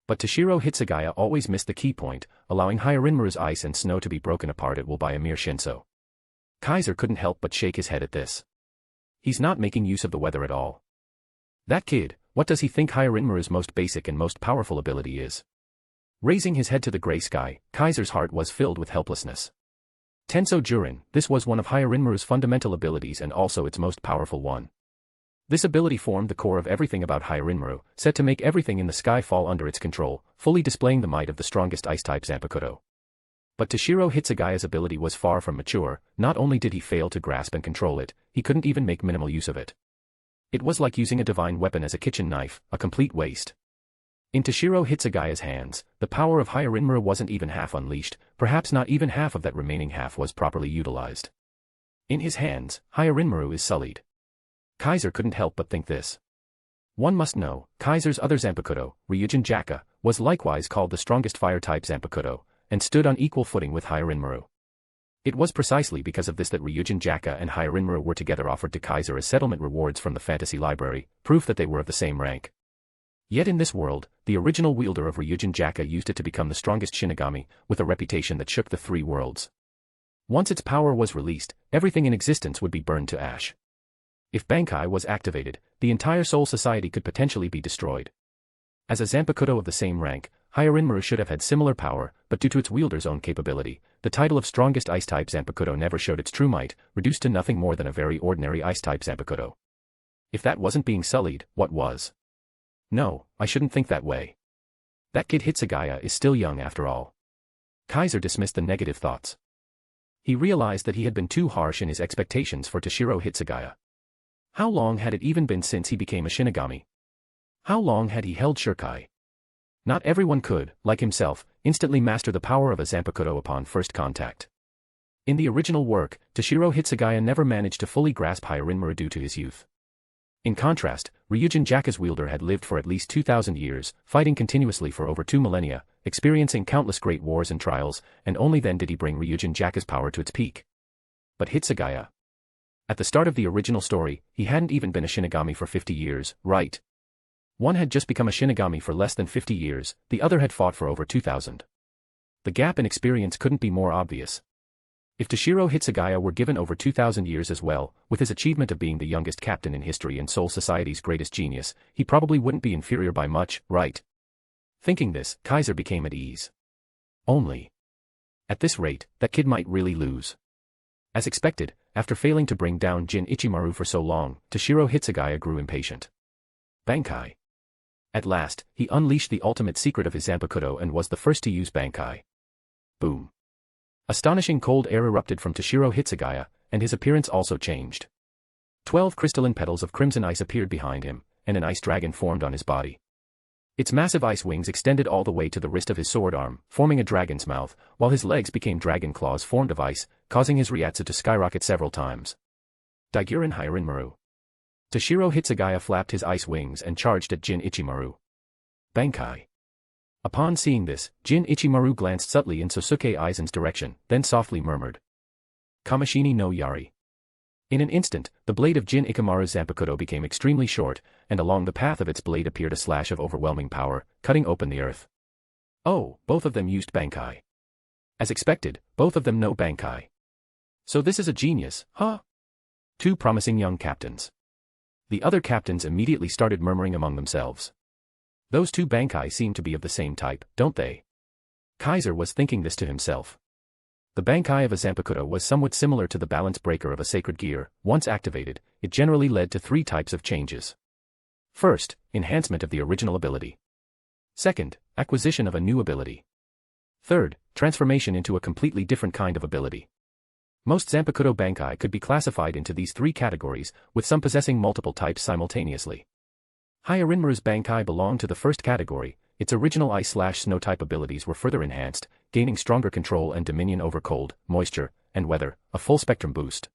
But Toshiro Hitsugaya always missed the key point, allowing Hyarinmaru's ice and snow to be broken apart at will by a mere Shinso. Kaiser couldn't help but shake his head at this. He's not making use of the weather at all. That kid, what does he think Hyarinmaru's most basic and most powerful ability is? Raising his head to the gray sky, Kaiser's heart was filled with helplessness. Tenso Jurin, this was one of Hyarinmaru's fundamental abilities and also its most powerful one. This ability formed the core of everything about Hyarinmaru, set to make everything in the sky fall under its control, fully displaying the might of the strongest ice-type zanpakuto. But Toshiro Hitsugaya's ability was far from mature. Not only did he fail to grasp and control it, he couldn't even make minimal use of it. It was like using a divine weapon as a kitchen knife, a complete waste. In Toshiro Hitsugaya's hands, the power of Hyarinmaru wasn't even half unleashed, perhaps not even half of that remaining half was properly utilized. In his hands, Hyarinmaru is sullied. Kaiser couldn't help but think this. One must know, Kaiser's other zanpakuto, Ryujin Jaka, was likewise called the strongest fire-type zanpakuto, and stood on equal footing with Hyarinmaru. It was precisely because of this that Ryujin Jaka and Hyarinmaru were together offered to Kaiser as settlement rewards from the fantasy library, proof that they were of the same rank. Yet in this world, the original wielder of Ryujin Jaka used it to become the strongest Shinigami, with a reputation that shook the three worlds. Once its power was released, everything in existence would be burned to ash. If Bankai was activated, the entire Soul Society could potentially be destroyed. As a zanpakuto of the same rank, Hyarinmaru should have had similar power, but due to its wielder's own capability, the title of strongest ice-type zanpakuto never showed its true might, reduced to nothing more than a very ordinary ice-type zanpakuto. If that wasn't being sullied, what was? No, I shouldn't think that way. That kid Hitsugaya is still young after all. Kaiser dismissed the negative thoughts. He realized that he had been too harsh in his expectations for Toshiro Hitsugaya. How long had it even been since he became a Shinigami? How long had he held Shurkai? Not everyone could, like himself, instantly master the power of a zanpakuto upon first contact. In the original work, Toshiro Hitsugaya never managed to fully grasp Hyarinmaru due to his youth. In contrast, Ryujin Jaka's wielder had lived for at least 2,000 years, fighting continuously for over 2 millennia, experiencing countless great wars and trials, and only then did he bring Ryujin Jaka's power to its peak. But Hitsugaya. At the start of the original story, he hadn't even been a Shinigami for 50 years, right? One had just become a Shinigami for less than 50 years, the other had fought for over 2,000. The gap in experience couldn't be more obvious. If Toshiro Hitsugaya were given over 2,000 years as well, with his achievement of being the youngest captain in history and Soul Society's greatest genius, he probably wouldn't be inferior by much, right? Thinking this, Kaiser became at ease. Only. At this rate, that kid might really lose. As expected, after failing to bring down Jin Ichimaru for so long, Toshiro Hitsugaya grew impatient. Bankai. At last, he unleashed the ultimate secret of his zanpakuto and was the first to use Bankai. Boom. Astonishing cold air erupted from Toshiro Hitsugaya, and his appearance also changed. 12 crystalline petals of crimson ice appeared behind him, and an ice dragon formed on his body. Its massive ice wings extended all the way to the wrist of his sword arm, forming a dragon's mouth, while his legs became dragon claws formed of ice, causing his Ryatsu to skyrocket several times. Daiguren Hyarinmaru. Toshiro Hitsugaya flapped his ice wings and charged at Jin Ichimaru. Bankai. Upon seeing this, Jin Ichimaru glanced subtly in Sosuke Aizen's direction, then softly murmured. Kamishini no Yari. In an instant, the blade of Jin Ichimaru's zanpakuto became extremely short, and along the path of its blade appeared a slash of overwhelming power, cutting open the earth. Oh, both of them used Bankai. As expected, both of them know Bankai. So this is a genius, huh? 2 promising young captains. The other captains immediately started murmuring among themselves. Those 2 Bankai seem to be of the same type, don't they? Kaiser was thinking this to himself. The Bankai of a zanpakuto was somewhat similar to the balance breaker of a sacred gear. Once activated, it generally led to 3 types of changes. First, enhancement of the original ability. Second, acquisition of a new ability. Third, transformation into a completely different kind of ability. Most zanpakuto Bankai could be classified into these three categories, with some possessing multiple types simultaneously. Hyarinmaru's Bankai belonged to the first category. Its original ice/snow type abilities were further enhanced, gaining stronger control and dominion over cold, moisture, and weather, a full spectrum boost.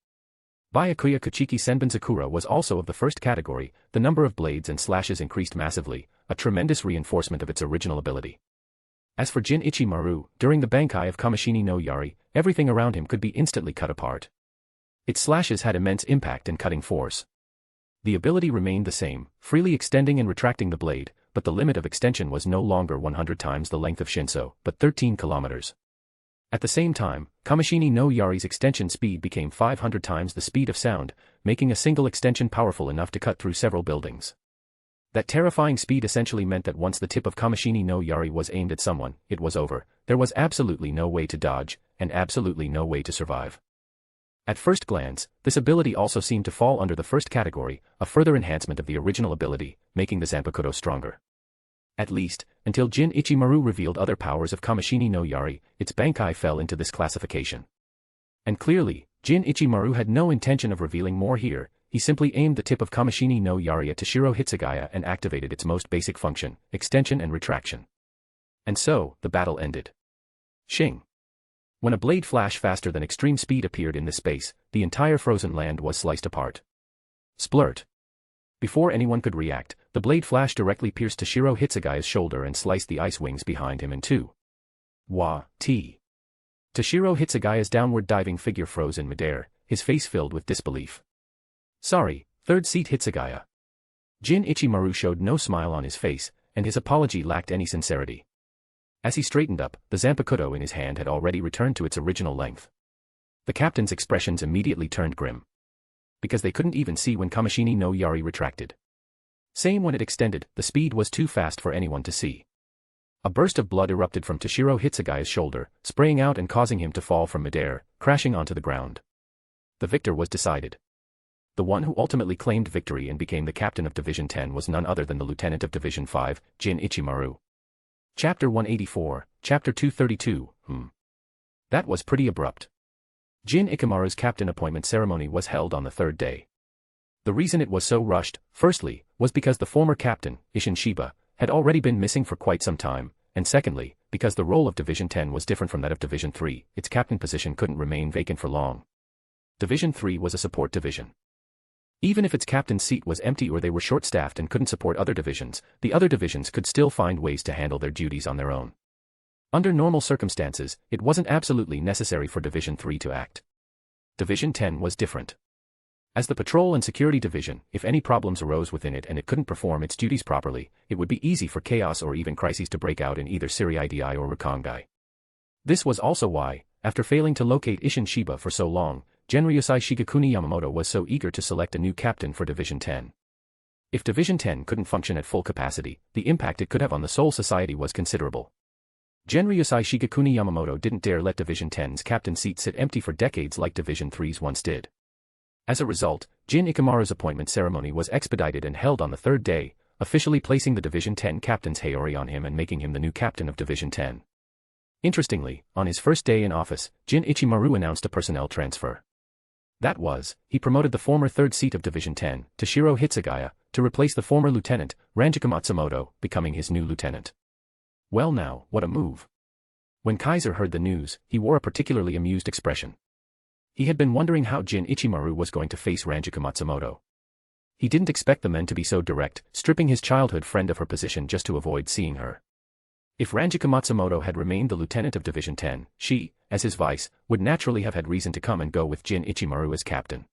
Byakuya Kuchiki Senbenzakura was also of the first category. The number of blades and slashes increased massively, a tremendous reinforcement of its original ability. As for Jin Ichimaru, during the Bankai of Kamishini no Yari, everything around him could be instantly cut apart. Its slashes had immense impact and cutting force. The ability remained the same, freely extending and retracting the blade, but the limit of extension was no longer 100 times the length of Shinso, but 13 kilometers. At the same time, Kamishini no Yari's extension speed became 500 times the speed of sound, making a single extension powerful enough to cut through several buildings. That terrifying speed essentially meant that once the tip of Kamishini no Yari was aimed at someone, it was over. There was absolutely no way to dodge, and absolutely no way to survive. At first glance, this ability also seemed to fall under the first category, a further enhancement of the original ability, making the zanpakuto stronger. At least, until Jin Ichimaru revealed other powers of Kamishini no Yari, its Bankai fell into this classification. And clearly, Jin Ichimaru had no intention of revealing more here. He simply aimed the tip of Kamishini no Yari at Toshiro Hitsugaya and activated its most basic function, extension and retraction. And so, the battle ended. Shing. When a blade flash faster than extreme speed appeared in this space, the entire frozen land was sliced apart. Splurt. Before anyone could react, the blade flash directly pierced Toshiro Hitsugaya's shoulder and sliced the ice wings behind him in two. Toshiro Hitsugaya's downward diving figure froze in midair, his face filled with disbelief. Sorry, third seat Hitsugaya. Jin Ichimaru showed no smile on his face, and his apology lacked any sincerity. As he straightened up, the zanpakuto in his hand had already returned to its original length. The captain's expressions immediately turned grim. Because they couldn't even see when Kamishini no Yari retracted. Same when it extended, the speed was too fast for anyone to see. A burst of blood erupted from Toshiro Hitsugaya's shoulder, spraying out and causing him to fall from midair, crashing onto the ground. The victor was decided. The one who ultimately claimed victory and became the captain of Division 10 was none other than the lieutenant of Division 5, Jin Ichimaru. Chapter 184, Chapter 232, That was pretty abrupt. Jin Ichimaru's captain appointment ceremony was held on the third day. The reason it was so rushed, firstly, was because the former captain, Isshin Shiba, had already been missing for quite some time, and secondly, because the role of Division 10 was different from that of Division 3, its captain position couldn't remain vacant for long. Division 3 was a support division. Even if its captain's seat was empty or they were short-staffed and couldn't support other divisions, the other divisions could still find ways to handle their duties on their own. Under normal circumstances, it wasn't absolutely necessary for Division 3 to act. Division 10 was different. As the Patrol and Security Division, if any problems arose within it and it couldn't perform its duties properly, it would be easy for chaos or even crises to break out in either Ser-Veresta or Rukongai. This was also why, after failing to locate Isshin Shiba for so long, Genryusai Shigekuni Yamamoto was so eager to select a new captain for Division 10. If Division 10 couldn't function at full capacity, the impact it could have on the Soul Society was considerable. Genryusai Shigekuni Yamamoto didn't dare let Division 10's captain seat sit empty for decades like Division 3's once did. As a result, Jin Ichimaru's appointment ceremony was expedited and held on the third day, officially placing the Division 10 captain's Hayori on him and making him the new captain of Division 10. Interestingly, on his first day in office, Jin Ichimaru announced a personnel transfer. That was, he promoted the former third seat of Division 10, Toshiro Hitsugaya, to replace the former lieutenant, Ranjika Matsumoto, becoming his new lieutenant. Well now, what a move. When Kaiser heard the news, he wore a particularly amused expression. He had been wondering how Jin Ichimaru was going to face Ranjika Matsumoto. He didn't expect the men to be so direct, stripping his childhood friend of her position just to avoid seeing her. If Ranjika Matsumoto had remained the lieutenant of Division 10, she, as his vice, would naturally have had reason to come and go with Jin Ichimaru as captain.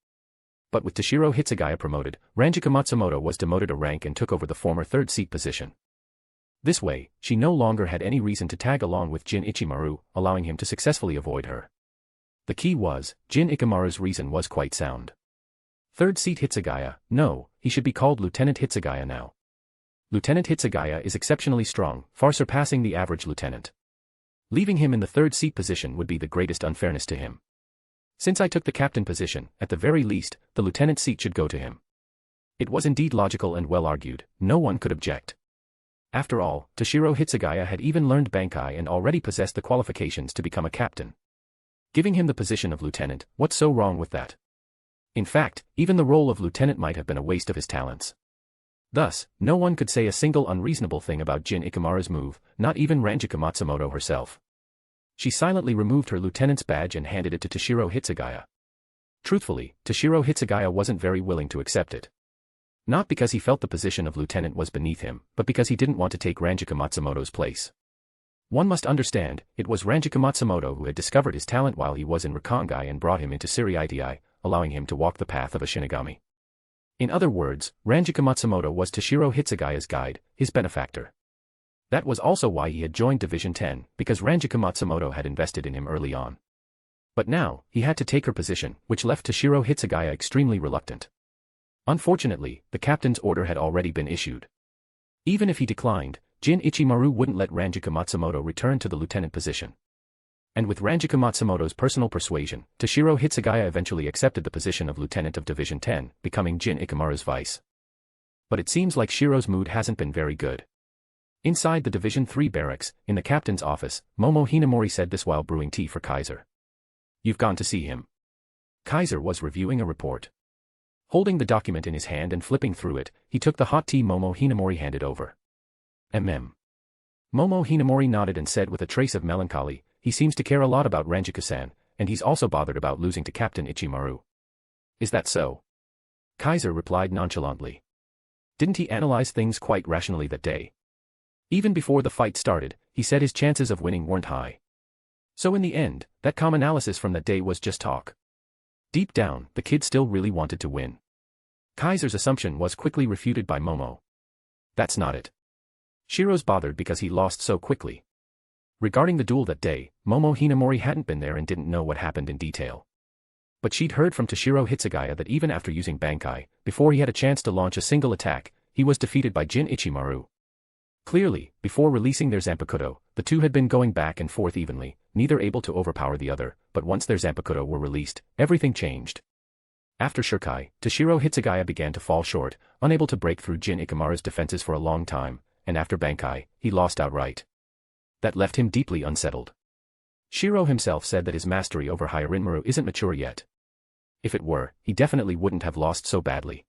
But with Toshiro Hitsugaya promoted, Ranjika Matsumoto was demoted a rank and took over the former third seat position. This way, she no longer had any reason to tag along with Jin Ichimaru, allowing him to successfully avoid her. The key was, Jin Ichimaru's reason was quite sound. Third seat Hitsugaya, no, he should be called Lieutenant Hitsugaya now. Lieutenant Hitsugaya is exceptionally strong, far surpassing the average lieutenant. Leaving him in the third seat position would be the greatest unfairness to him. Since I took the captain position, at the very least, the lieutenant seat should go to him. It was indeed logical and well argued, no one could object. After all, Toshiro Hitsugaya had even learned Bankai and already possessed the qualifications to become a captain. Giving him the position of lieutenant, what's so wrong with that? In fact, even the role of lieutenant might have been a waste of his talents. Thus, no one could say a single unreasonable thing about Jin Ikimura's move, not even Ranjika Matsumoto herself. She silently removed her lieutenant's badge and handed it to Toshiro Hitsugaya. Truthfully, Toshiro Hitsugaya wasn't very willing to accept it. Not because he felt the position of lieutenant was beneath him, but because he didn't want to take Ranjika Matsumoto's place. One must understand, it was Ranjika Matsumoto who had discovered his talent while he was in Rakangai and brought him into Ser-Veresta, allowing him to walk the path of a Shinigami. In other words, Ranjika Matsumoto was Toshiro Hitsugaya's guide, his benefactor. That was also why he had joined Division 10, because Ranjika Matsumoto had invested in him early on. But now, he had to take her position, which left Toshiro Hitsugaya extremely reluctant. Unfortunately, the captain's order had already been issued. Even if he declined, Jin Ichimaru wouldn't let Ranjika Matsumoto return to the lieutenant position. And with Ranjika Matsumoto's personal persuasion, Toshiro Hitsugaya eventually accepted the position of lieutenant of Division 10, becoming Jin Ikimura's vice. But it seems like Shiro's mood hasn't been very good. Inside the Division 3 barracks, in the captain's office, Momo Hinamori said this while brewing tea for Kaiser. "You've gone to see him." Kaiser was reviewing a report. Holding the document in his hand and flipping through it, he took the hot tea Momo Hinamori handed over. Momo Hinamori nodded and said with a trace of melancholy, "He seems to care a lot about Ranjika-san, and he's also bothered about losing to Captain Ichimaru." "Is that so?" Kaiser replied nonchalantly. Didn't he analyze things quite rationally that day? Even before the fight started, he said his chances of winning weren't high. So in the end, that calm analysis from that day was just talk. Deep down, the kid still really wanted to win. Kaiser's assumption was quickly refuted by Momo. "That's not it. Shiro's bothered because he lost so quickly." Regarding the duel that day, Momo Hinamori hadn't been there and didn't know what happened in detail. But she'd heard from Toshiro Hitsugaya that even after using Bankai, before he had a chance to launch a single attack, he was defeated by Jin Ichimaru. Clearly, before releasing their zanpakuto, the two had been going back and forth evenly, neither able to overpower the other, but once their zanpakuto were released, everything changed. After Shirkai, Toshiro Hitsugaya began to fall short, unable to break through Jin Ikimura's defenses for a long time, and after Bankai, he lost outright. That left him deeply unsettled. Shiro himself said that his mastery over Hyarinmaru isn't mature yet. If it were, he definitely wouldn't have lost so badly.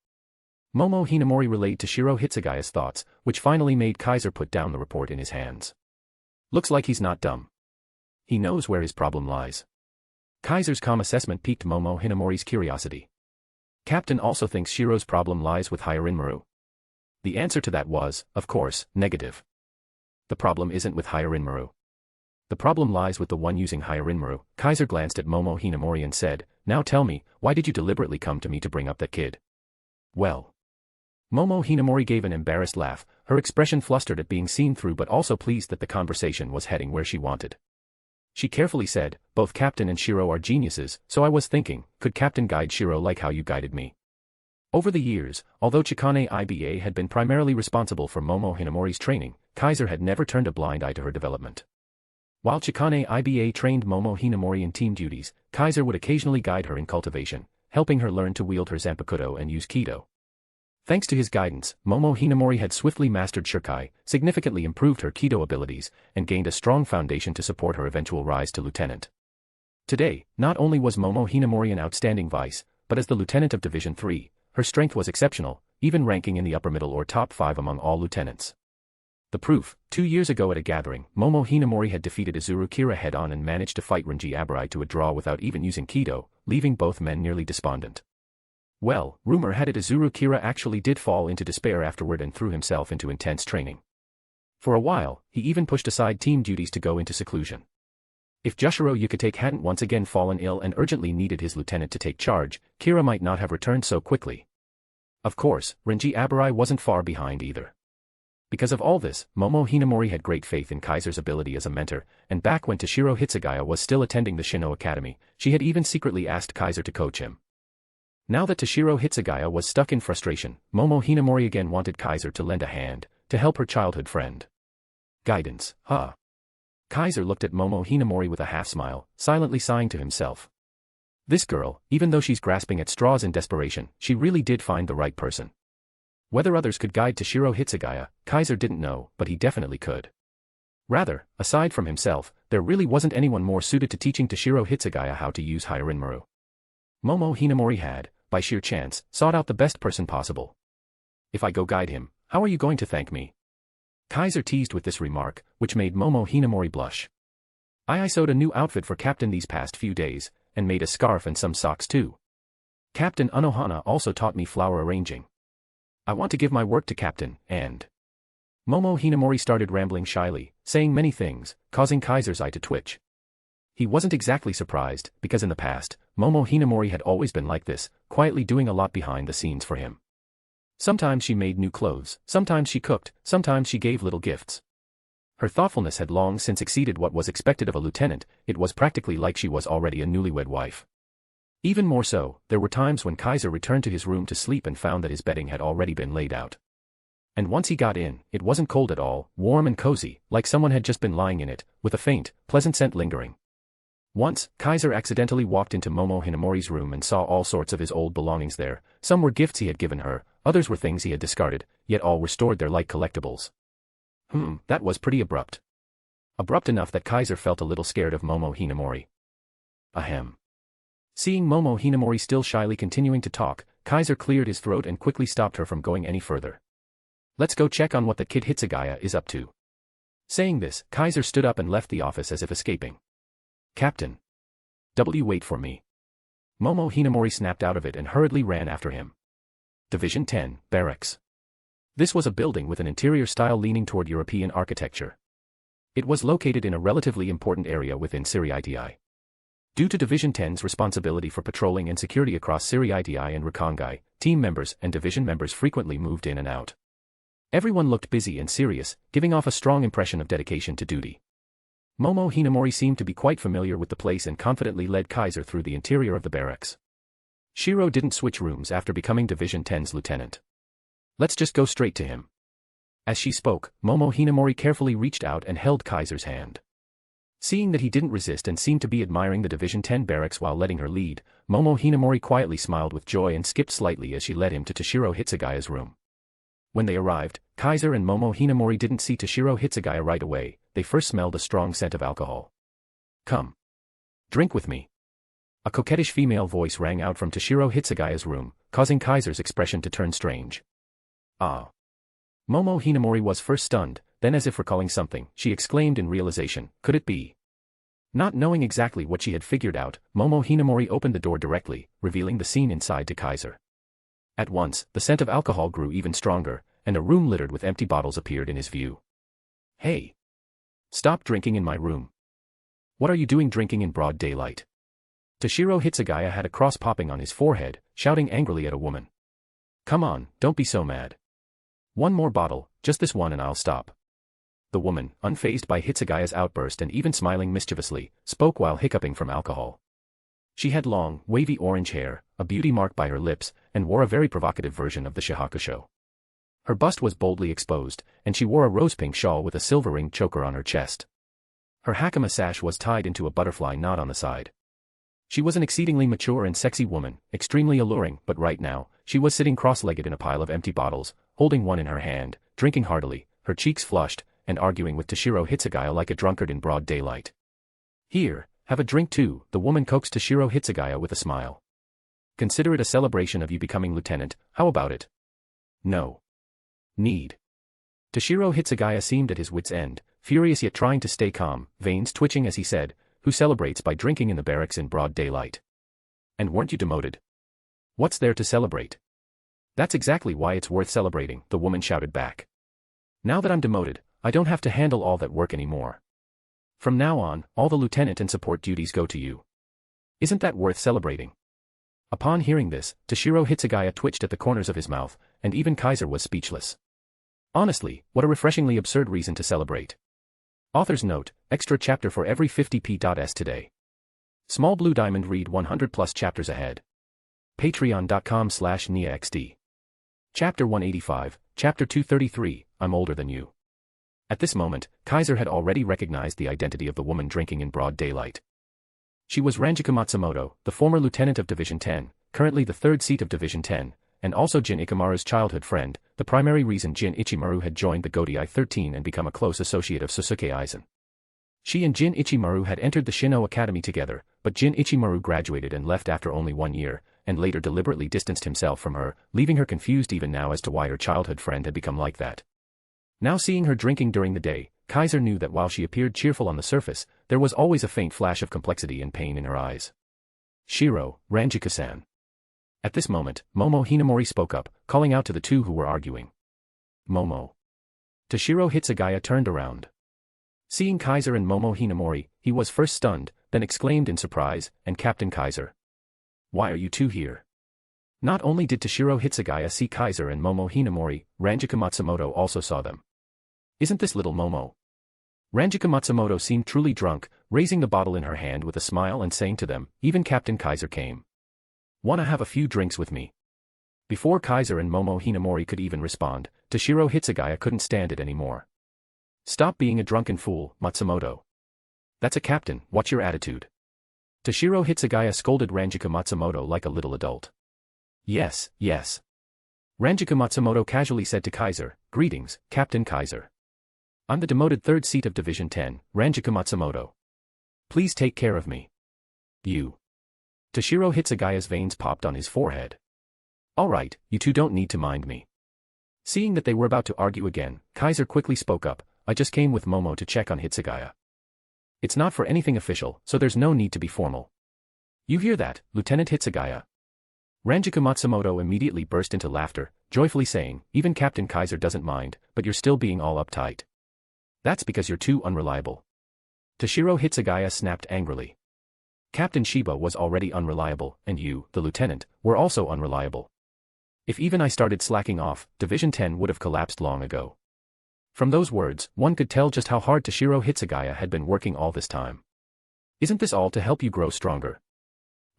Momo Hinamori relayed Toshiro Hitsugaya's thoughts, which finally made Kaiser put down the report in his hands. Looks like he's not dumb. He knows where his problem lies. Kaiser's calm assessment piqued Momo Hinamori's curiosity. Captain also thinks Shiro's problem lies with Hyarinmaru. The answer to that was, of course, negative. The problem isn't with Hyarinmaru. The problem lies with the one using Hyarinmaru. Kaiser glanced at Momo Hinamori and said, "Now tell me, why did you deliberately come to me to bring up that kid?" "Well." Momo Hinamori gave an embarrassed laugh, her expression flustered at being seen through but also pleased that the conversation was heading where she wanted. She carefully said, "Both Captain and Shiro are geniuses, so I was thinking, could Captain guide Shiro like how you guided me?" Over the years, although Chikane IBA had been primarily responsible for Momo Hinamori's training, Kaiser had never turned a blind eye to her development. While Chikane IBA trained Momo Hinamori in team duties, Kaiser would occasionally guide her in cultivation, helping her learn to wield her zanpakuto and use kido. Thanks to his guidance, Momo Hinamori had swiftly mastered Shirkai, significantly improved her kido abilities, and gained a strong foundation to support her eventual rise to lieutenant. Today, not only was Momo Hinamori an outstanding vice, but as the lieutenant of Division 3, her strength was exceptional, even ranking in the upper middle or top 5 among all lieutenants. The proof: 2 years ago at a gathering, Momo Hinamori had defeated Izuru Kira head-on and managed to fight Renji Abarai to a draw without even using kido, leaving both men nearly despondent. Well, rumor had it Izuru Kira actually did fall into despair afterward and threw himself into intense training. For a while, he even pushed aside team duties to go into seclusion. If Jushiro Yukatake hadn't once again fallen ill and urgently needed his lieutenant to take charge, Kira might not have returned so quickly. Of course, Renji Abarai wasn't far behind either. Because of all this, Momo Hinamori had great faith in Kaiser's ability as a mentor, and back when Toshiro Hitsugaya was still attending the Shino Academy, she had even secretly asked Kaiser to coach him. Now that Toshiro Hitsugaya was stuck in frustration, Momo Hinamori again wanted Kaiser to lend a hand, to help her childhood friend. Guidance, huh? Kaiser looked at Momo Hinamori with a half-smile, silently sighing to himself. This girl, even though she's grasping at straws in desperation, she really did find the right person. Whether others could guide Toshiro Hitsugaya, Kaiser didn't know, but he definitely could. Rather, aside from himself, there really wasn't anyone more suited to teaching Toshiro Hitsugaya how to use Hyarinmaru. Momo Hinamori had, by sheer chance, sought out the best person possible. If I go guide him, how are you going to thank me? Kaiser teased with this remark, which made Momo Hinamori blush. I sewed a new outfit for Captain these past few days, and made a scarf and some socks too. Captain Unohana also taught me flower arranging. I want to give my work to Captain, and... Momo Hinamori started rambling shyly, saying many things, causing Kaiser's eye to twitch. He wasn't exactly surprised, because in the past, Momo Hinamori had always been like this, quietly doing a lot behind the scenes for him. Sometimes she made new clothes, sometimes she cooked, sometimes she gave little gifts. Her thoughtfulness had long since exceeded what was expected of a lieutenant. It was practically like she was already a newlywed wife. Even more so, there were times when Kaiser returned to his room to sleep and found that his bedding had already been laid out. And once he got in, it wasn't cold at all, warm and cozy, like someone had just been lying in it, with a faint, pleasant scent lingering. Once, Kaiser accidentally walked into Momo Hinamori's room and saw all sorts of his old belongings there. Some were gifts he had given her, others were things he had discarded, yet all were stored there like collectibles. That was pretty abrupt. Abrupt enough that Kaiser felt a little scared of Momo Hinamori. Ahem. Seeing Momo Hinamori still shyly continuing to talk, Kaiser cleared his throat and quickly stopped her from going any further. Let's go check on what the kid Hitsugaya is up to. Saying this, Kaiser stood up and left the office as if escaping. Captain. Wait for me. Momo Hinamori snapped out of it and hurriedly ran after him. Division 10, Barracks. This was a building with an interior style leaning toward European architecture. It was located in a relatively important area within Ser-Veresta. Due to Division 10's responsibility for patrolling and security across Ser-Veresta and Rukia, team members and division members frequently moved in and out. Everyone looked busy and serious, giving off a strong impression of dedication to duty. Momo Hinamori seemed to be quite familiar with the place and confidently led Kaiser through the interior of the barracks. Shiro didn't switch rooms after becoming Division 10's lieutenant. Let's just go straight to him. As she spoke, Momo Hinamori carefully reached out and held Kaiser's hand. Seeing that he didn't resist and seemed to be admiring the Division 10 barracks while letting her lead, Momo Hinamori quietly smiled with joy and skipped slightly as she led him to Toshiro Hitsugaya's room. When they arrived, Kaiser and Momo Hinamori didn't see Toshiro Hitsugaya right away. They first smelled a strong scent of alcohol. Come. Drink with me. A coquettish female voice rang out from Toshiro Hitsugaya's room, causing Kaiser's expression to turn strange. Ah. Momo Hinamori was first stunned, then as if recalling something, she exclaimed in realization, could it be? Not knowing exactly what she had figured out, Momo Hinamori opened the door directly, revealing the scene inside to Kaiser. At once, the scent of alcohol grew even stronger, and a room littered with empty bottles appeared in his view. Hey! Stop drinking in my room. What are you doing drinking in broad daylight? Toshiro Hitsugaya had a cross popping on his forehead, shouting angrily at a woman. Come on, don't be so mad. One more bottle, just this one and I'll stop. The woman, unfazed by Hitsugaya's outburst and even smiling mischievously, spoke while hiccuping from alcohol. She had long, wavy orange hair, a beauty mark by her lips, and wore a very provocative version of the shihakusho. Her bust was boldly exposed, and she wore a rose-pink shawl with a silver ring choker on her chest. Her hakama sash was tied into a butterfly knot on the side. She was an exceedingly mature and sexy woman, extremely alluring, but right now, she was sitting cross-legged in a pile of empty bottles, holding one in her hand, drinking heartily, her cheeks flushed, and arguing with Toshiro Hitsugaya like a drunkard in broad daylight. Here, have a drink too, the woman coaxed Toshiro Hitsugaya with a smile. Consider it a celebration of you becoming lieutenant, how about it? No. Need. Toshiro Hitsugaya seemed at his wit's end, furious yet trying to stay calm, veins twitching as he said, who celebrates by drinking in the barracks in broad daylight? And weren't you demoted? What's there to celebrate? That's exactly why it's worth celebrating, the woman shouted back. Now that I'm demoted, I don't have to handle all that work anymore. From now on, all the lieutenant and support duties go to you. Isn't that worth celebrating? Upon hearing this, Toshiro Hitsugaya twitched at the corners of his mouth, and even Kaiser was speechless. Honestly, what a refreshingly absurd reason to celebrate. Author's note, extra chapter for every 50p.s today. Small blue diamond read 100 plus chapters ahead. Patreon.com/NiaXD. Chapter 185, Chapter 233, I'm older than you. At this moment, Kaiser had already recognized the identity of the woman drinking in broad daylight. She was Ranjika Matsumoto, the former lieutenant of Division 10, currently the third seat of Division 10, and also Jin Ikamaru's childhood friend, the primary reason Jin Ichimaru had joined the Godai 13 and become a close associate of Sasuke Eisen. She and Jin Ichimaru had entered the Shino Academy together, but Jin Ichimaru graduated and left after only 1 year, and later deliberately distanced himself from her, leaving her confused even now as to why her childhood friend had become like that. Now seeing her drinking during the day, Kaiser knew that while she appeared cheerful on the surface, there was always a faint flash of complexity and pain in her eyes. "Shiro, Ranjika-san." At this moment, Momo Hinamori spoke up, calling out to the two who were arguing. "Momo." Toshiro Hitsugaya turned around. Seeing Kaiser and Momo Hinamori, he was first stunned, then exclaimed in surprise, "And Captain Kaiser? Why are you two here?" Not only did Toshiro Hitsugaya see Kaiser and Momo Hinamori, Ranjika Matsumoto also saw them. "Isn't this little Momo?" Ranjika Matsumoto seemed truly drunk, raising the bottle in her hand with a smile and saying to them, "Even Captain Kaiser came. Wanna have a few drinks with me?" Before Kaiser and Momo Hinamori could even respond, Toshiro Hitsugaya couldn't stand it anymore. "Stop being a drunken fool, Matsumoto. That's a captain, what's your attitude?" Toshiro Hitsugaya scolded Ranjika Matsumoto like a little adult. "Yes, yes." Ranjika Matsumoto casually said to Kaiser, "Greetings, Captain Kaiser. I'm the demoted 3rd seat of Division 10, Ranjika Matsumoto. Please take care of me." "You." Toshiro Hitsugaya's veins popped on his forehead. "Alright, you two don't need to mind me." Seeing that they were about to argue again, Kaiser quickly spoke up, "I just came with Momo to check on Hitsugaya. It's not for anything official, so there's no need to be formal." "You hear that, Lieutenant Hitsugaya?" Ranjika Matsumoto immediately burst into laughter, joyfully saying, "Even Captain Kaiser doesn't mind, but you're still being all uptight. That's because you're too unreliable." Toshiro Hitsugaya snapped angrily. Captain Shiba was already unreliable, and you, the lieutenant, were also unreliable. If even I started slacking off, Division 10 would have collapsed long ago. From those words, one could tell just how hard Toshiro Hitsugaya had been working all this time. "Isn't this all to help you grow stronger?"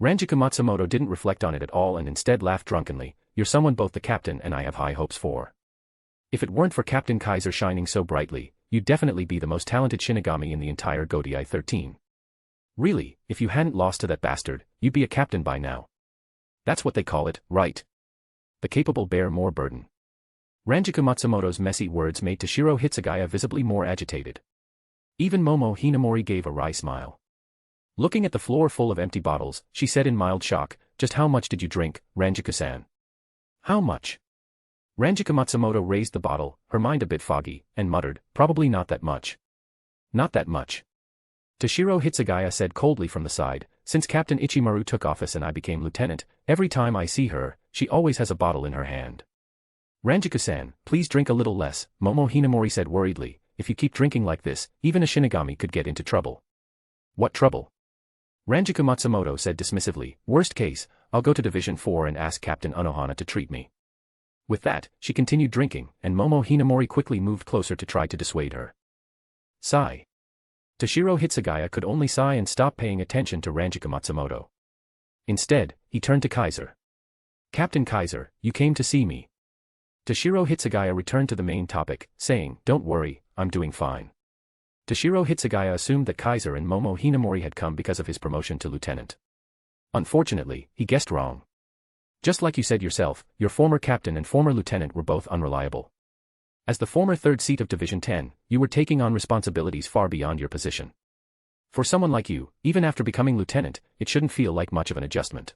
Ranjika Matsumoto didn't reflect on it at all and instead laughed drunkenly, "You're someone both the captain and I have high hopes for. If it weren't for Captain Kaiser shining so brightly, you'd definitely be the most talented Shinigami in the entire Godai 13. Really, if you hadn't lost to that bastard, you'd be a captain by now. That's what they call it, right? The capable bear more burden." Ranjika Matsumoto's messy words made Toshiro Hitsugaya visibly more agitated. Even Momo Hinamori gave a wry smile. Looking at the floor full of empty bottles, she said in mild shock, "Just how much did you drink, Ranjika-san?" "How much?" Ranjika Matsumoto raised the bottle, her mind a bit foggy, and muttered, "Probably not that much." "Not that much." Toshiro Hitsugaya said coldly from the side, "Since Captain Ichimaru took office and I became lieutenant, every time I see her, she always has a bottle in her hand." "Ranjika-san, please drink a little less," Momo Hinamori said worriedly, "if you keep drinking like this, even a Shinigami could get into trouble." "What trouble?" Ranjika Matsumoto said dismissively, "Worst case, I'll go to Division 4 and ask Captain Unohana to treat me." With that, she continued drinking, and Momo Hinamori quickly moved closer to try to dissuade her. Sigh. Toshiro Hitsugaya could only sigh and stop paying attention to Ranjika Matsumoto. Instead, he turned to Kaiser. "Captain Kaiser, you came to see me." Toshiro Hitsugaya returned to the main topic, saying, "Don't worry, I'm doing fine." Toshiro Hitsugaya assumed that Kaiser and Momo Hinamori had come because of his promotion to lieutenant. Unfortunately, he guessed wrong. Just like you said yourself, your former captain and former lieutenant were both unreliable. As the former 3rd seat of Division 10, you were taking on responsibilities far beyond your position. For someone like you, even after becoming lieutenant, it shouldn't feel like much of an adjustment.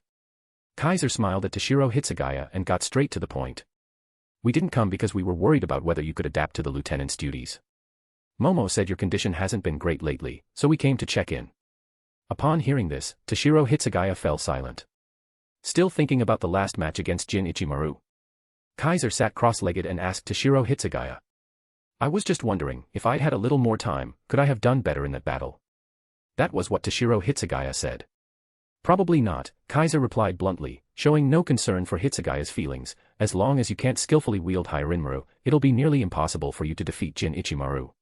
Kaiser smiled at Toshiro Hitsugaya and got straight to the point. "We didn't come because we were worried about whether you could adapt to the lieutenant's duties. Momo said your condition hasn't been great lately, so we came to check in." Upon hearing this, Toshiro Hitsugaya fell silent. Still thinking about the last match against Jin Ichimaru, Kaiser sat cross-legged and asked Toshiro Hitsugaya, "I was just wondering, if I'd had a little more time, could I have done better in that battle?" That was what Toshiro Hitsugaya said. "Probably not," Kaiser replied bluntly, showing no concern for Hitsugaya's feelings. "As long as you can't skillfully wield Hyarinmaru, it'll be nearly impossible for you to defeat Jin Ichimaru."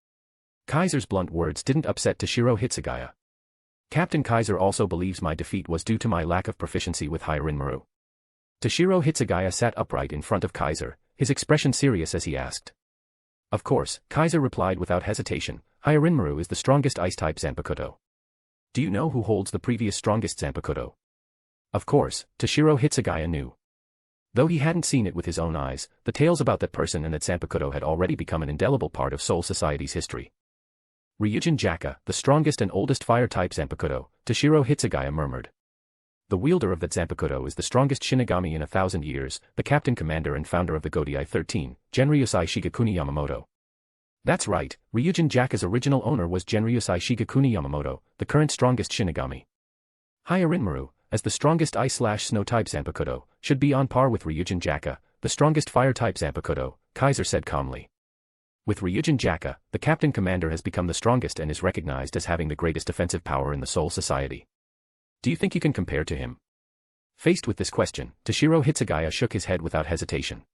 Kaiser's blunt words didn't upset Toshiro Hitsugaya. "Captain Kaiser also believes my defeat was due to my lack of proficiency with Hyarinmaru." Toshiro Hitsugaya sat upright in front of Kaiser, his expression serious as he asked. "Of course," Kaiser replied without hesitation, "Hyarinmaru is the strongest ice-type zanpakuto." "Do you know who holds the previous strongest zanpakuto?" Of course, Toshiro Hitsugaya knew. Though he hadn't seen it with his own eyes, the tales about that person and that zanpakuto had already become an indelible part of Soul Society's history. Ryujin Jaka, the strongest and oldest fire-type zanpakuto, Toshiro Hitsugaya murmured. The wielder of that zanpakuto is the strongest Shinigami in 1,000 years, the captain commander and founder of the Godai 13, Genryusai Shigekuni Yamamoto. That's right, Ryujin Jaka's original owner was Genryusai Shigekuni Yamamoto, the current strongest Shinigami. Hyarinmaru, as the strongest ice/snow-type zanpakuto, should be on par with Ryujin Jaka, the strongest fire-type zanpakuto, Kaiser said calmly. With Ryujin Jaka, the captain commander has become the strongest and is recognized as having the greatest offensive power in the Soul Society. Do you think you can compare to him? Faced with this question, Toshiro Hitsugaya shook his head without hesitation.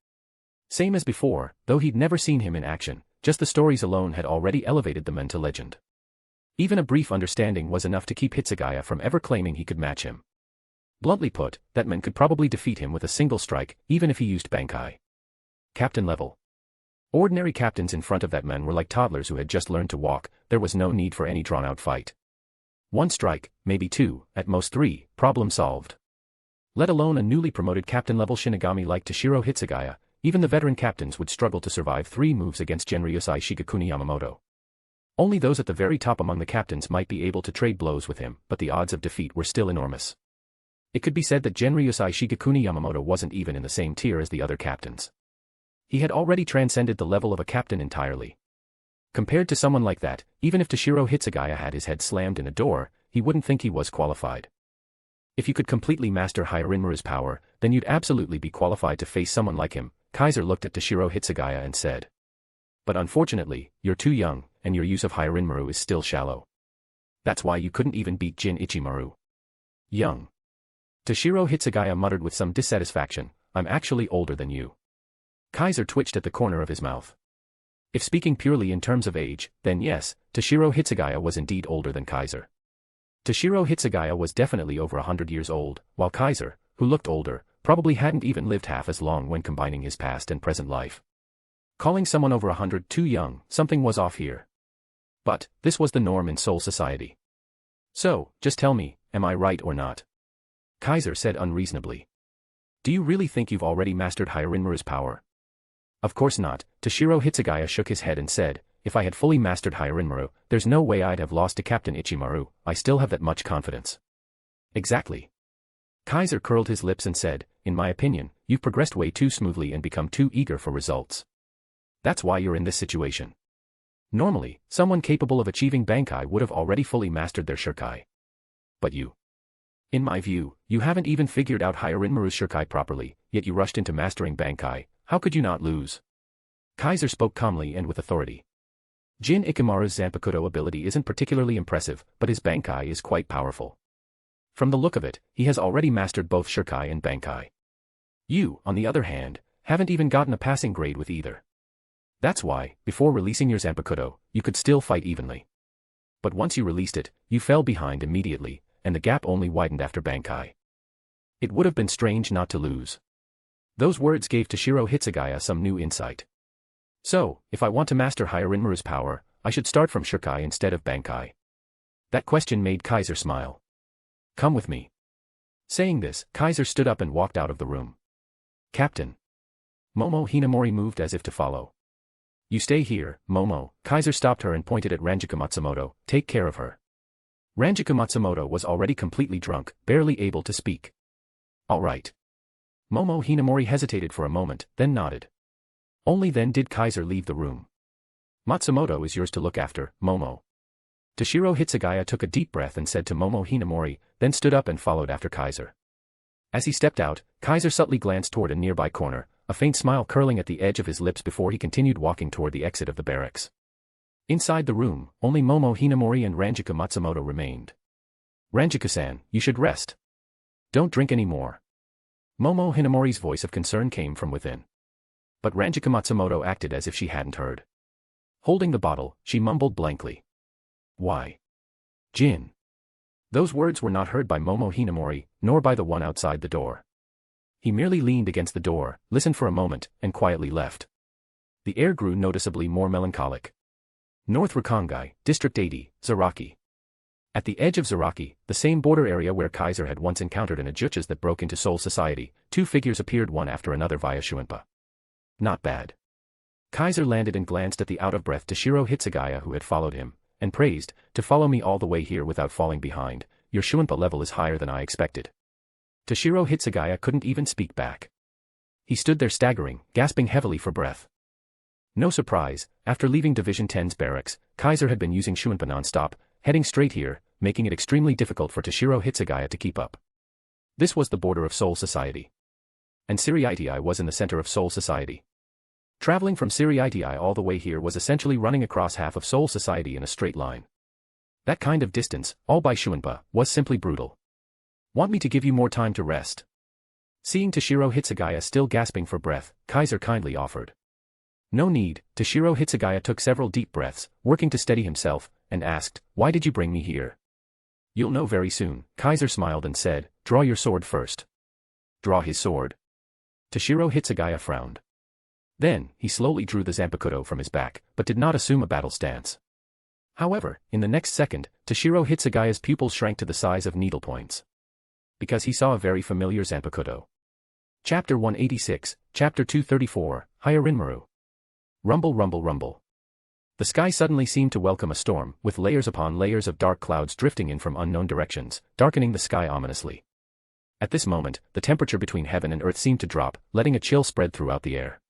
Same as before, though he'd never seen him in action, just the stories alone had already elevated the man to legend. Even a brief understanding was enough to keep Hitsugaya from ever claiming he could match him. Bluntly put, that man could probably defeat him with a single strike, even if he used Bankai. Captain level. Ordinary captains in front of that man were like toddlers who had just learned to walk, there was no need for any drawn-out fight. One strike, maybe two, at most three, problem solved. Let alone a newly promoted captain-level Shinigami like Toshiro Hitsugaya, even the veteran captains would struggle to survive 3 moves against Genryusai Shigekuni Yamamoto. Only those at the very top among the captains might be able to trade blows with him, but the odds of defeat were still enormous. It could be said that Genryusai Shigekuni Yamamoto wasn't even in the same tier as the other captains. He had already transcended the level of a captain entirely. Compared to someone like that, even if Toshiro Hitsugaya had his head slammed in a door, he wouldn't think he was qualified. If you could completely master Hyarinmaru's power, then you'd absolutely be qualified to face someone like him, Kaiser looked at Toshiro Hitsugaya and said. But unfortunately, you're too young, and your use of Hyarinmaru is still shallow. That's why you couldn't even beat Jin Ichimaru. Young. Toshiro Hitsugaya muttered with some dissatisfaction, I'm actually older than you. Kaiser twitched at the corner of his mouth. If speaking purely in terms of age, then yes, Toshiro Hitsugaya was indeed older than Kaiser. Toshiro Hitsugaya was definitely over 100 years old, while Kaiser, who looked older, probably hadn't even lived half as long when combining his past and present life. Calling someone over 100 too young, something was off here. But, this was the norm in Soul Society. So, just tell me, am I right or not? Kaiser said unreasonably. Do you really think you've already mastered Hyarinmaru's power? Of course not, Toshiro Hitsugaya shook his head and said, if I had fully mastered Hyarinmaru, there's no way I'd have lost to Captain Ichimaru, I still have that much confidence. Exactly. Kaiser curled his lips and said, in my opinion, you've progressed way too smoothly and become too eager for results. That's why you're in this situation. Normally, someone capable of achieving Bankai would have already fully mastered their Shirkai. But you. In my view, you haven't even figured out Hyarinmaru's Shirkai properly, yet you rushed into mastering Bankai, how could you not lose? Kaiser spoke calmly and with authority. Jin Ichimaru's zanpakuto ability isn't particularly impressive, but his Bankai is quite powerful. From the look of it, he has already mastered both Shirkai and Bankai. You, on the other hand, haven't even gotten a passing grade with either. That's why, before releasing your zanpakuto, you could still fight evenly. But once you released it, you fell behind immediately, and the gap only widened after Bankai. It would have been strange not to lose. Those words gave Toshiro Hitsugaya some new insight. So, if I want to master Hyarinmaru's power, I should start from Shirkai instead of Bankai. That question made Kaiser smile. Come with me. Saying this, Kaiser stood up and walked out of the room. Captain. Momo Hinamori moved as if to follow. You stay here, Momo. Kaiser stopped her and pointed at Ranjika Matsumoto, take care of her. Ranjika Matsumoto was already completely drunk, barely able to speak. All right. Momo Hinamori hesitated for a moment, then nodded. Only then did Kaiser leave the room. Matsumoto is yours to look after, Momo. Toshiro Hitsugaya took a deep breath and said to Momo Hinamori, then stood up and followed after Kaiser. As he stepped out, Kaiser subtly glanced toward a nearby corner, a faint smile curling at the edge of his lips before he continued walking toward the exit of the barracks. Inside the room, only Momo Hinamori and Ranjika Matsumoto remained. Ranjika-san, you should rest. Don't drink any more. Momo Hinamori's voice of concern came from within. But Ranjika Matsumoto acted as if she hadn't heard. Holding the bottle, she mumbled blankly. Why? Jin. Those words were not heard by Momo Hinamori, nor by the one outside the door. He merely leaned against the door, listened for a moment, and quietly left. The air grew noticeably more melancholic. North Rukongai, District 80, Zaraki. At the edge of Zaraki, the same border area where Kaiser had once encountered an Ajuchas that broke into Soul Society, two figures appeared one after another via Shuinpa. Not bad. Kaiser landed and glanced at the out-of-breath Toshiro Hitsugaya who had followed him, and praised, to follow me all the way here without falling behind, your Shuinpa level is higher than I expected. Toshiro Hitsugaya couldn't even speak back. He stood there staggering, gasping heavily for breath. No surprise, after leaving Division 10's barracks, Kaiser had been using Shuinpa non-stop, heading straight here, making it extremely difficult for Toshiro Hitsugaya to keep up. This was the border of Soul Society. And Ser-Veresta was in the center of Soul Society. Traveling from Ser-Veresta all the way here was essentially running across half of Soul Society in a straight line. That kind of distance, all by Shuinpa, was simply brutal. Want me to give you more time to rest? Seeing Toshiro Hitsugaya still gasping for breath, Kaiser kindly offered. No need, Toshiro Hitsugaya took several deep breaths, working to steady himself, and asked, why did you bring me here? You'll know very soon, Kaiser smiled and said, draw your sword first. Draw his sword. Toshiro Hitsugaya frowned. Then, he slowly drew the zanpakuto from his back, but did not assume a battle stance. However, in the next second, Toshiro Hitsugaya's pupils shrank to the size of needlepoints. Because he saw a very familiar zanpakuto. Chapter 186, Chapter 234, Hyarinmaru. Rumble rumble rumble. The sky suddenly seemed to welcome a storm, with layers upon layers of dark clouds drifting in from unknown directions, darkening the sky ominously. At this moment, the temperature between heaven and earth seemed to drop, letting a chill spread throughout the air.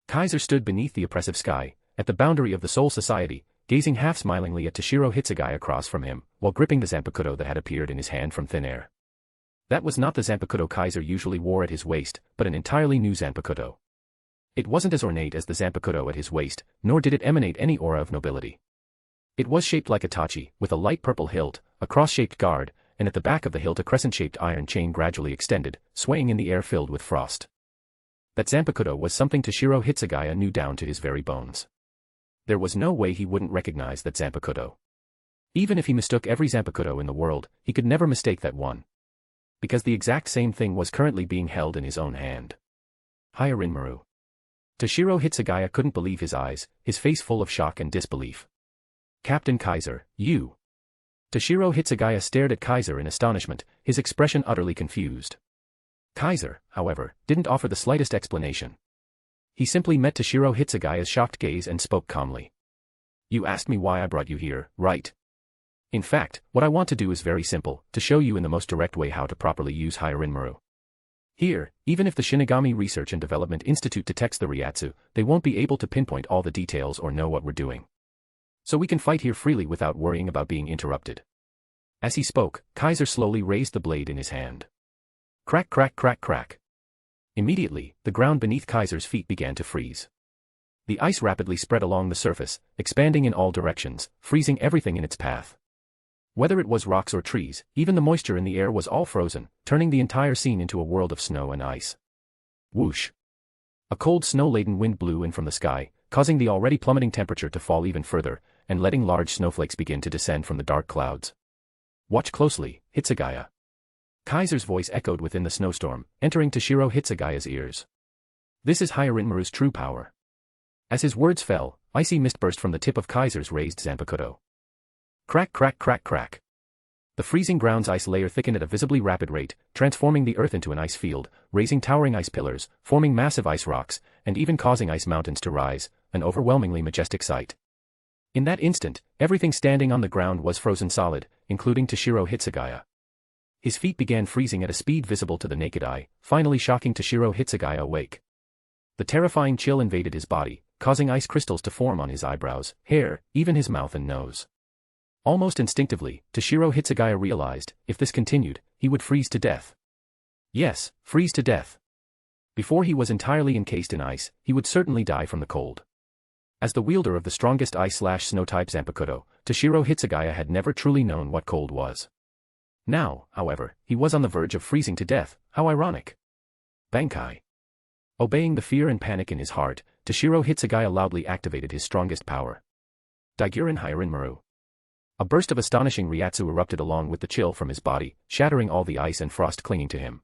Kaiser stood beneath the oppressive sky, at the boundary of the Soul Society, gazing half-smilingly at Toshiro Hitsugaya across from him, while gripping the zanpakuto that had appeared in his hand from thin air. That was not the zanpakuto Kaiser usually wore at his waist, but an entirely new zanpakuto. It wasn't as ornate as the zanpakuto at his waist, nor did it emanate any aura of nobility. It was shaped like a tachi, with a light purple hilt, a cross-shaped guard, and at the back of the hilt a crescent-shaped iron chain gradually extended, swaying in the air filled with frost. That zanpakuto was something Toshiro Hitsugaya knew down to his very bones. There was no way he wouldn't recognize that zanpakuto. Even if he mistook every zanpakuto in the world, he could never mistake that one. Because the exact same thing was currently being held in his own hand. Hyarinmaru. Toshiro Hitsugaya couldn't believe his eyes, his face full of shock and disbelief. Captain Kaiser, you. Toshiro Hitsugaya stared at Kaiser in astonishment, his expression utterly confused. Kaiser, however, didn't offer the slightest explanation. He simply met Toshiro Hitsugaya's shocked gaze and spoke calmly. You asked me why I brought you here, right? In fact, what I want to do is very simple, to show you in the most direct way how to properly use Hyarinmaru. Here, even if the Shinigami Research and Development Institute detects the Ryatsu, they won't be able to pinpoint all the details or know what we're doing. So we can fight here freely without worrying about being interrupted. As he spoke, Kaiser slowly raised the blade in his hand. Crack crack crack crack. Immediately, the ground beneath Kaiser's feet began to freeze. The ice rapidly spread along the surface, expanding in all directions, freezing everything in its path. Whether it was rocks or trees, even the moisture in the air was all frozen, turning the entire scene into a world of snow and ice. Whoosh! A cold snow-laden wind blew in from the sky, causing the already plummeting temperature to fall even further, and letting large snowflakes begin to descend from the dark clouds. Watch closely, Hitsugaya. Kaiser's voice echoed within the snowstorm, entering Toshiro Hitsugaya's ears. This is Hyarinmaru's true power. As his words fell, icy mist burst from the tip of Kaiser's raised zanpakuto. Crack crack crack crack. The freezing ground's ice layer thickened at a visibly rapid rate, transforming the earth into an ice field, raising towering ice pillars, forming massive ice rocks, and even causing ice mountains to rise, an overwhelmingly majestic sight. In that instant, everything standing on the ground was frozen solid, including Toshiro Hitsugaya. His feet began freezing at a speed visible to the naked eye, finally shocking Toshiro Hitsugaya awake. The terrifying chill invaded his body, causing ice crystals to form on his eyebrows, hair, even his mouth and nose. Almost instinctively, Toshiro Hitsugaya realized, if this continued, he would freeze to death. Yes, freeze to death. Before he was entirely encased in ice, he would certainly die from the cold. As the wielder of the strongest ice/snow-type zanpakuto, Toshiro Hitsugaya had never truly known what cold was. Now, however, he was on the verge of freezing to death. How ironic. Bankai. Obeying the fear and panic in his heart, Toshiro Hitsugaya loudly activated his strongest power. Daiguren Hyarinmaru. A burst of astonishing Ryatsu erupted along with the chill from his body, shattering all the ice and frost clinging to him.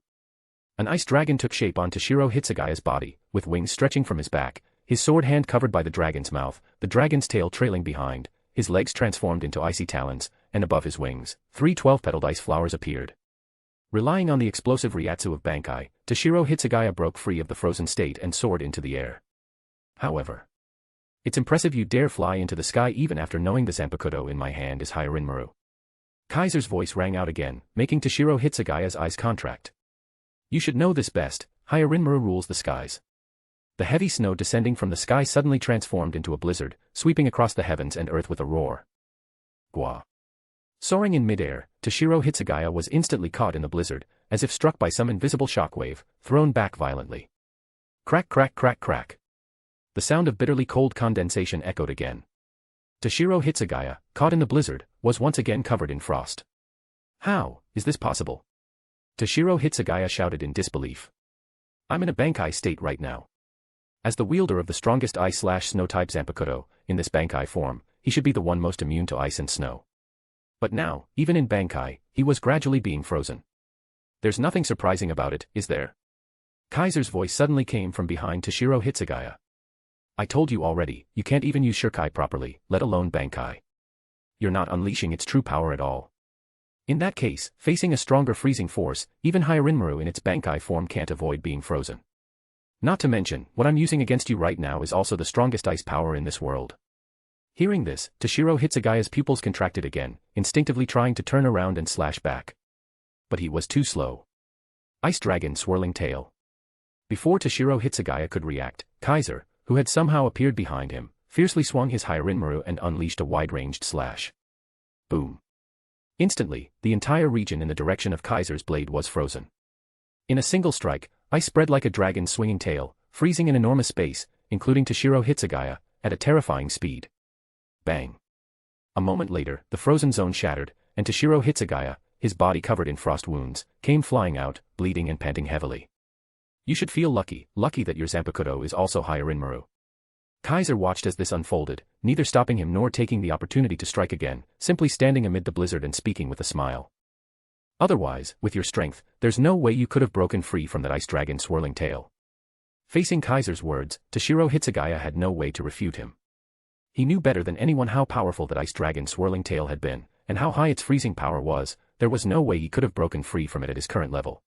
An ice dragon took shape on Toshiro Hitsugaya's body, with wings stretching from his back, his sword hand covered by the dragon's mouth, the dragon's tail trailing behind, his legs transformed into icy talons, and above his wings, 3 12-petaled ice flowers appeared. Relying on the explosive Ryatsu of Bankai, Toshiro Hitsugaya broke free of the frozen state and soared into the air. However, it's impressive you dare fly into the sky even after knowing the zanpakuto in my hand is Hyarinmaru. Kaiser's voice rang out again, making Toshiro Hitsugaya's eyes contract. You should know this best, Hyarinmaru rules the skies. The heavy snow descending from the sky suddenly transformed into a blizzard, sweeping across the heavens and earth with a roar. Gwa. Soaring in midair, Toshiro Hitsugaya was instantly caught in the blizzard, as if struck by some invisible shockwave, thrown back violently. Crack crack crack crack. The sound of bitterly cold condensation echoed again. Toshiro Hitsugaya, caught in the blizzard, was once again covered in frost. How is this possible? Toshiro Hitsugaya shouted in disbelief. I'm in a Bankai state right now. As the wielder of the strongest ice/snow-type zanpakuto, in this Bankai form, he should be the one most immune to ice and snow. But now, even in Bankai, he was gradually being frozen. There's nothing surprising about it, is there? Kaiser's voice suddenly came from behind Toshiro Hitsugaya. I told you already, you can't even use Shurkai properly, let alone Bankai. You're not unleashing its true power at all. In that case, facing a stronger freezing force, even Hyarinmaru in its Bankai form can't avoid being frozen. Not to mention, what I'm using against you right now is also the strongest ice power in this world. Hearing this, Toshiro Hitsugaya's pupils contracted again, instinctively trying to turn around and slash back. But he was too slow. Ice Dragon Swirling Tail. Before Toshiro Hitsugaya could react, Kaiser, who had somehow appeared behind him, fiercely swung his Hyarinmaru and unleashed a wide-ranged slash. Boom. Instantly, the entire region in the direction of Kaiser's blade was frozen. In a single strike, ice spread like a dragon's swinging tail, freezing an enormous space, including Toshiro Hitsugaya, at a terrifying speed. Bang. A moment later, the frozen zone shattered, and Toshiro Hitsugaya, his body covered in frost wounds, came flying out, bleeding and panting heavily. You should feel lucky that your zanpakuto is also Hyarinmaru. Kaiser watched as this unfolded, neither stopping him nor taking the opportunity to strike again, simply standing amid the blizzard and speaking with a smile. Otherwise, with your strength, there's no way you could have broken free from that ice dragon swirling tail. Facing Kaiser's words, Toshiro Hitsugaya had no way to refute him. He knew better than anyone how powerful that ice dragon swirling tail had been, and how high its freezing power was. There was no way he could have broken free from it at his current level.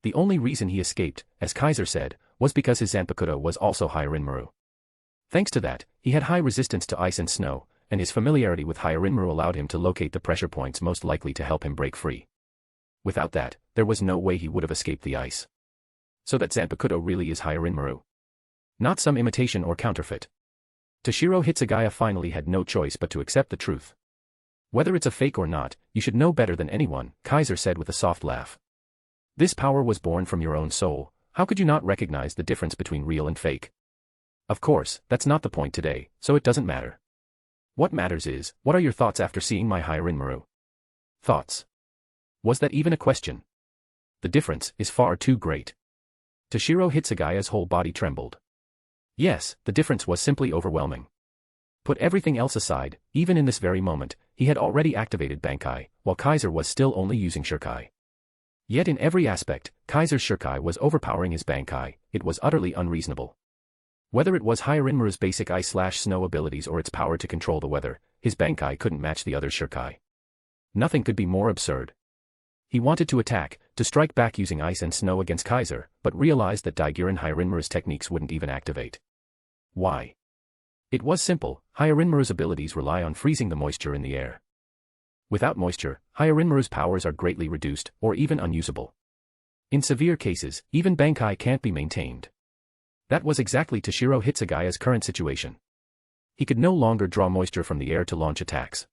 The only reason he escaped, as Kaiser said, was because his zanpakuto was also Hyarinmaru. Thanks to that, he had high resistance to ice and snow, and his familiarity with Hyarinmaru allowed him to locate the pressure points most likely to help him break free. Without that, there was no way he would have escaped the ice. So that zanpakuto really is Hyarinmaru. Not some imitation or counterfeit. Toshiro Hitsugaya finally had no choice but to accept the truth. Whether it's a fake or not, you should know better than anyone, Kaiser said with a soft laugh. This power was born from your own soul, how could you not recognize the difference between real and fake? Of course, that's not the point today, so it doesn't matter. What matters is, what are your thoughts after seeing my Hyarinmaru? Thoughts? Was that even a question? The difference is far too great. Toshiro Hitsugaya's whole body trembled. Yes, the difference was simply overwhelming. Put everything else aside, even in this very moment, he had already activated Bankai, while Kaiser was still only using Shurkai. Yet in every aspect, Kaiser's Shurkai was overpowering his Bankai. It was utterly unreasonable. Whether it was Hyarinmaru's basic ice/snow abilities or its power to control the weather, his Bankai couldn't match the other's Shurkai. Nothing could be more absurd. He wanted to attack, to strike back using ice and snow against Kaiser, but realized that Daigirin Hyarinmaru's techniques wouldn't even activate. Why? It was simple, Hyarinmaru's abilities rely on freezing the moisture in the air. Without moisture, Hyarinmaru's powers are greatly reduced, or even unusable. In severe cases, even Bankai can't be maintained. That was exactly Toshiro Hitsugaya's current situation. He could no longer draw moisture from the air to launch attacks.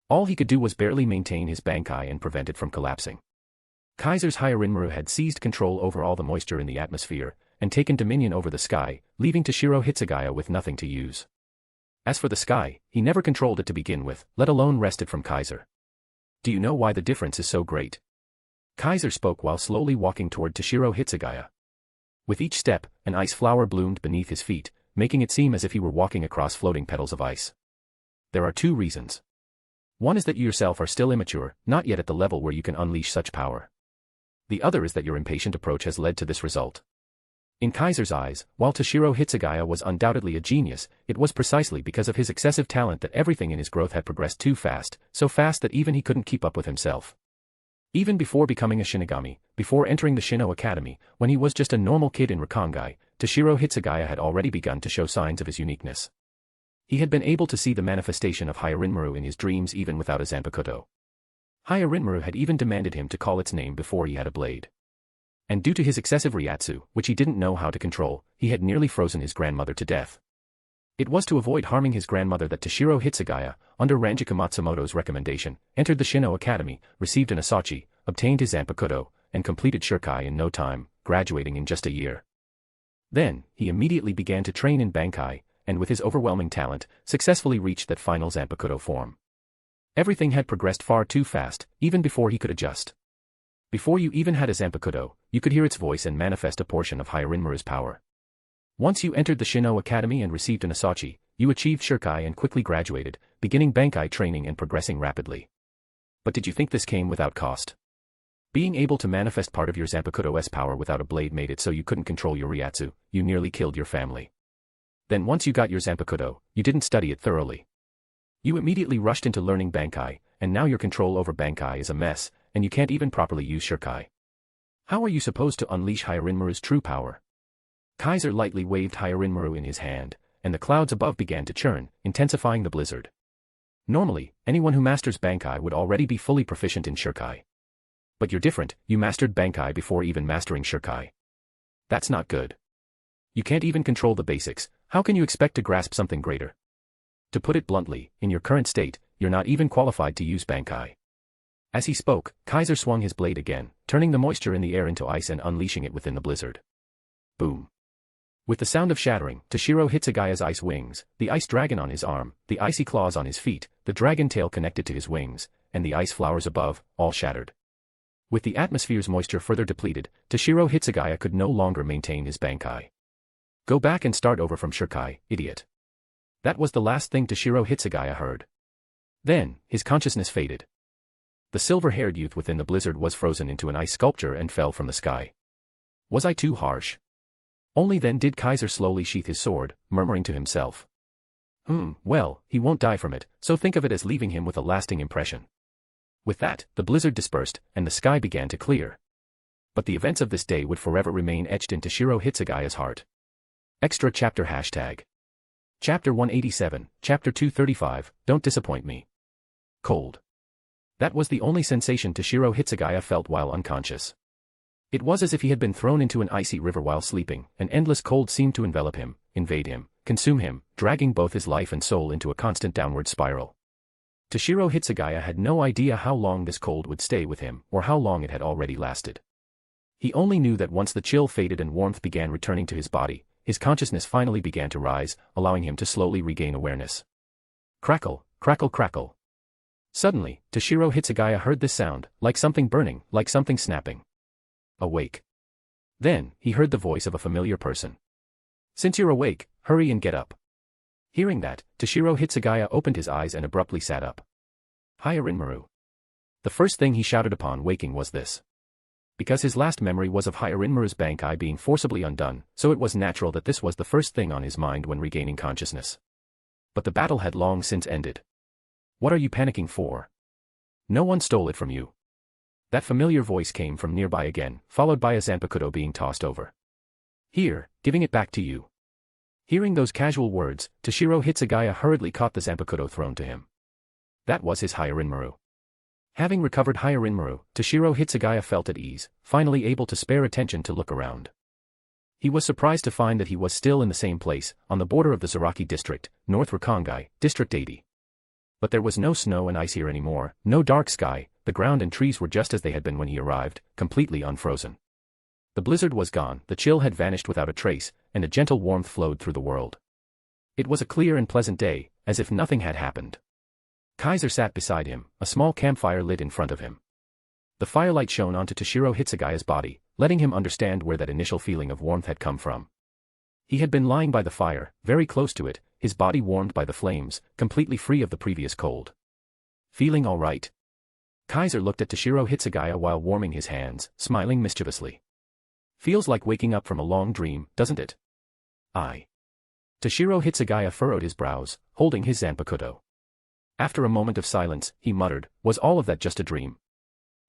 All he could do was barely maintain his Bankai and prevent it from collapsing. Kaiser's Hyarinmaru had seized control over all the moisture in the atmosphere, and taken dominion over the sky, leaving Toshiro Hitsugaya with nothing to use. As for the sky, he never controlled it to begin with, let alone wrested from Kaiser. Do you know why the difference is so great? Kaiser spoke while slowly walking toward Toshiro Hitsugaya. With each step, an ice flower bloomed beneath his feet, making it seem as if he were walking across floating petals of ice. There are two reasons. One is that you yourself are still immature, not yet at the level where you can unleash such power. The other is that your impatient approach has led to this result. In Kaiser's eyes, while Toshiro Hitsugaya was undoubtedly a genius, it was precisely because of his excessive talent that everything in his growth had progressed too fast, so fast that even he couldn't keep up with himself. Even before becoming a Shinigami, before entering the Shino Academy, when he was just a normal kid in Rakangai, Toshiro Hitsugaya had already begun to show signs of his uniqueness. He had been able to see the manifestation of Hyarinmaru in his dreams even without a zanpakuto. Hyarinmaru had even demanded him to call its name before he had a blade. And due to his excessive ryatsu, which he didn't know how to control, he had nearly frozen his grandmother to death. It was to avoid harming his grandmother that Toshiro Hitsugaya, under Ranjika Matsumoto's recommendation, entered the Shino Academy, received an asachi, obtained his zanpakuto, and completed Shurkai in no time, graduating in just a year. Then, he immediately began to train in Bankai, and with his overwhelming talent, successfully reached that final zanpakuto form. Everything had progressed far too fast, even before he could adjust. Before you even had a zanpakuto, you could hear its voice and manifest a portion of Hyarinmaru's power. Once you entered the Shino Academy and received an asachi, you achieved Shurkai and quickly graduated, beginning Bankai training and progressing rapidly. But did you think this came without cost? Being able to manifest part of your zanpakuto's power without a blade made it so you couldn't control your ryatsu, you nearly killed your family. Then once you got your zanpakuto, you didn't study it thoroughly. You immediately rushed into learning Bankai, and now your control over Bankai is a mess, and you can't even properly use Shurkai. How are you supposed to unleash Hyarinmaru's true power? Kaiser lightly waved Hyarinmaru in his hand, and the clouds above began to churn, intensifying the blizzard. Normally, anyone who masters Bankai would already be fully proficient in Shurkai. But you're different, you mastered Bankai before even mastering Shurkai. That's not good. You can't even control the basics, how can you expect to grasp something greater? To put it bluntly, in your current state, you're not even qualified to use Bankai. As he spoke, Kaiser swung his blade again, turning the moisture in the air into ice and unleashing it within the blizzard. Boom. With the sound of shattering, Toshiro Hitsugaya's ice wings, the ice dragon on his arm, the icy claws on his feet, the dragon tail connected to his wings, and the ice flowers above, all shattered. With the atmosphere's moisture further depleted, Toshiro Hitsugaya could no longer maintain his Bankai. Go back and start over from Shurkai, idiot. That was the last thing Toshiro Hitsugaya heard. Then, his consciousness faded. The silver-haired youth within the blizzard was frozen into an ice sculpture and fell from the sky. Was I too harsh? Only then did Kaiser slowly sheath his sword, murmuring to himself. Well, he won't die from it, so think of it as leaving him with a lasting impression. With that, the blizzard dispersed, and the sky began to clear. But the events of this day would forever remain etched in Toshiro Hitsugaya's heart. Extra chapter #. Chapter 187, Chapter 235, Don't Disappoint Me. Cold. That was the only sensation Toshiro Hitsugaya felt while unconscious. It was as if he had been thrown into an icy river while sleeping, an endless cold seemed to envelop him, invade him, consume him, dragging both his life and soul into a constant downward spiral. Toshiro Hitsugaya had no idea how long this cold would stay with him, or how long it had already lasted. He only knew that once the chill faded and warmth began returning to his body, his consciousness finally began to rise, allowing him to slowly regain awareness. Crackle, crackle, crackle. Suddenly, Toshiro Hitsugaya heard this sound, like something burning, like something snapping. Awake. Then, he heard the voice of a familiar person. Since you're awake, hurry and get up. Hearing that, Toshiro Hitsugaya opened his eyes and abruptly sat up. Hyarinmaru. The first thing he shouted upon waking was this. Because his last memory was of Hyarinmaru's Bankai being forcibly undone, so it was natural that this was the first thing on his mind when regaining consciousness. But the battle had long since ended. What are you panicking for? No one stole it from you. That familiar voice came from nearby again, followed by a zanpakuto being tossed over. Here, giving it back to you. Hearing those casual words, Toshiro Hitsugaya hurriedly caught the zanpakuto thrown to him. That was his Hyarinmaru. Having recovered Hyarinmaru, Toshiro Hitsugaya felt at ease, finally able to spare attention to look around. He was surprised to find that he was still in the same place, on the border of the Zaraki district, North Rakangai, District 80. But there was no snow and ice here anymore, no dark sky, the ground and trees were just as they had been when he arrived, completely unfrozen. The blizzard was gone, the chill had vanished without a trace, and a gentle warmth flowed through the world. It was a clear and pleasant day, as if nothing had happened. Kaiser sat beside him, a small campfire lit in front of him. The firelight shone onto Toshiro Hitsugaya's body, letting him understand where that initial feeling of warmth had come from. He had been lying by the fire, very close to it, his body warmed by the flames, completely free of the previous cold. Feeling all right? Kaiser looked at Toshiro Hitsugaya while warming his hands, smiling mischievously. Feels like waking up from a long dream, doesn't it? Toshiro Hitsugaya furrowed his brows, holding his zanpakuto. After a moment of silence, he muttered, was all of that just a dream?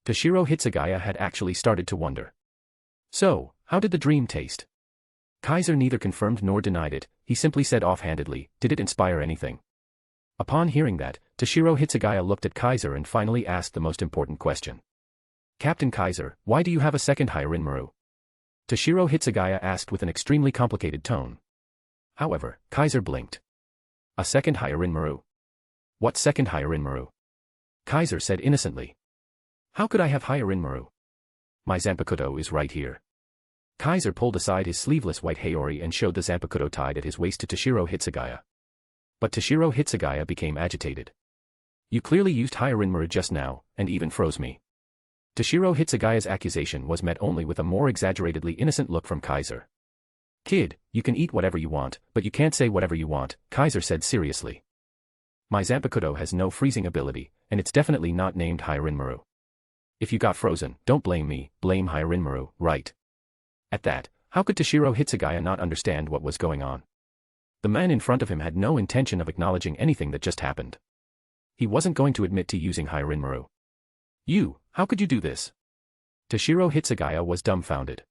Toshiro Hitsugaya had actually started to wonder. So, how did the dream taste? Kaiser neither confirmed nor denied it, he simply said offhandedly, did it inspire anything? Upon hearing that, Toshiro Hitsugaya looked at Kaiser and finally asked the most important question. Captain Kaiser, why do you have a second Hyarinmaru? Toshiro Hitsugaya asked with an extremely complicated tone. However, Kaiser blinked. A second Hyarinmaru? What second Hyarinmaru? Kaiser said innocently. How could I have Hyarinmaru? My zanpakuto is right here. Kaiser pulled aside his sleeveless white haori and showed the zanpakuto tied at his waist to Toshiro Hitsugaya. But Toshiro Hitsugaya became agitated. You clearly used Hyarinmaru just now, and even froze me. Toshiro Hitsugaya's accusation was met only with a more exaggeratedly innocent look from Kaiser. Kid, you can eat whatever you want, but you can't say whatever you want, Kaiser said seriously. My zanpakuto has no freezing ability, and it's definitely not named Hyarinmaru. If you got frozen, don't blame me, blame Hyarinmaru, right? At that, how could Toshiro Hitsugaya not understand what was going on? The man in front of him had no intention of acknowledging anything that just happened. He wasn't going to admit to using Hyarinmaru. How could you do this? Toshiro Hitsugaya was dumbfounded.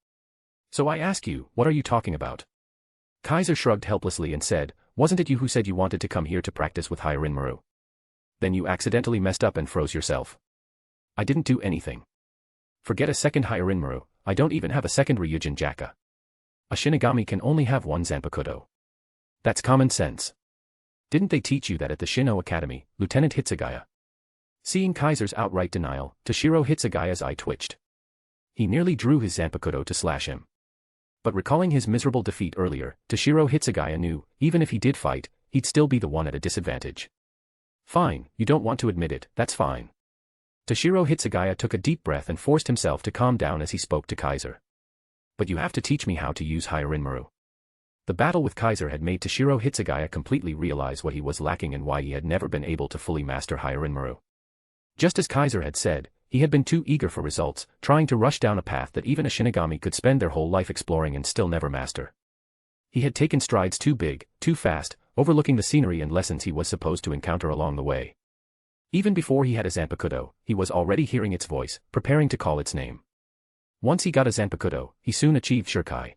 So I ask you, what are you talking about? Kaiser shrugged helplessly and said, wasn't it you who said you wanted to come here to practice with Hyarinmaru? Then you accidentally messed up and froze yourself. I didn't do anything. Forget a second Hyarinmaru, I don't even have a second Ryujin Jaka. A Shinigami can only have one zanpakuto. That's common sense. Didn't they teach you that at the Shino Academy, Lieutenant Hitsugaya? Seeing Kaiser's outright denial, Toshiro Hitsugaya's eye twitched. He nearly drew his zanpakuto to slash him. But recalling his miserable defeat earlier, Toshiro Hitsugaya knew, even if he did fight, he'd still be the one at a disadvantage. Fine, you don't want to admit it, that's fine. Toshiro Hitsugaya took a deep breath and forced himself to calm down as he spoke to Kaiser. But you have to teach me how to use Hyarinmaru. The battle with Kaiser had made Toshiro Hitsugaya completely realize what he was lacking and why he had never been able to fully master Hyarinmaru. Just as Kaiser had said, he had been too eager for results, trying to rush down a path that even a Shinigami could spend their whole life exploring and still never master. He had taken strides too big, too fast, overlooking the scenery and lessons he was supposed to encounter along the way. Even before he had a zanpakuto, he was already hearing its voice, preparing to call its name. Once he got a zanpakuto, he soon achieved Shurkai.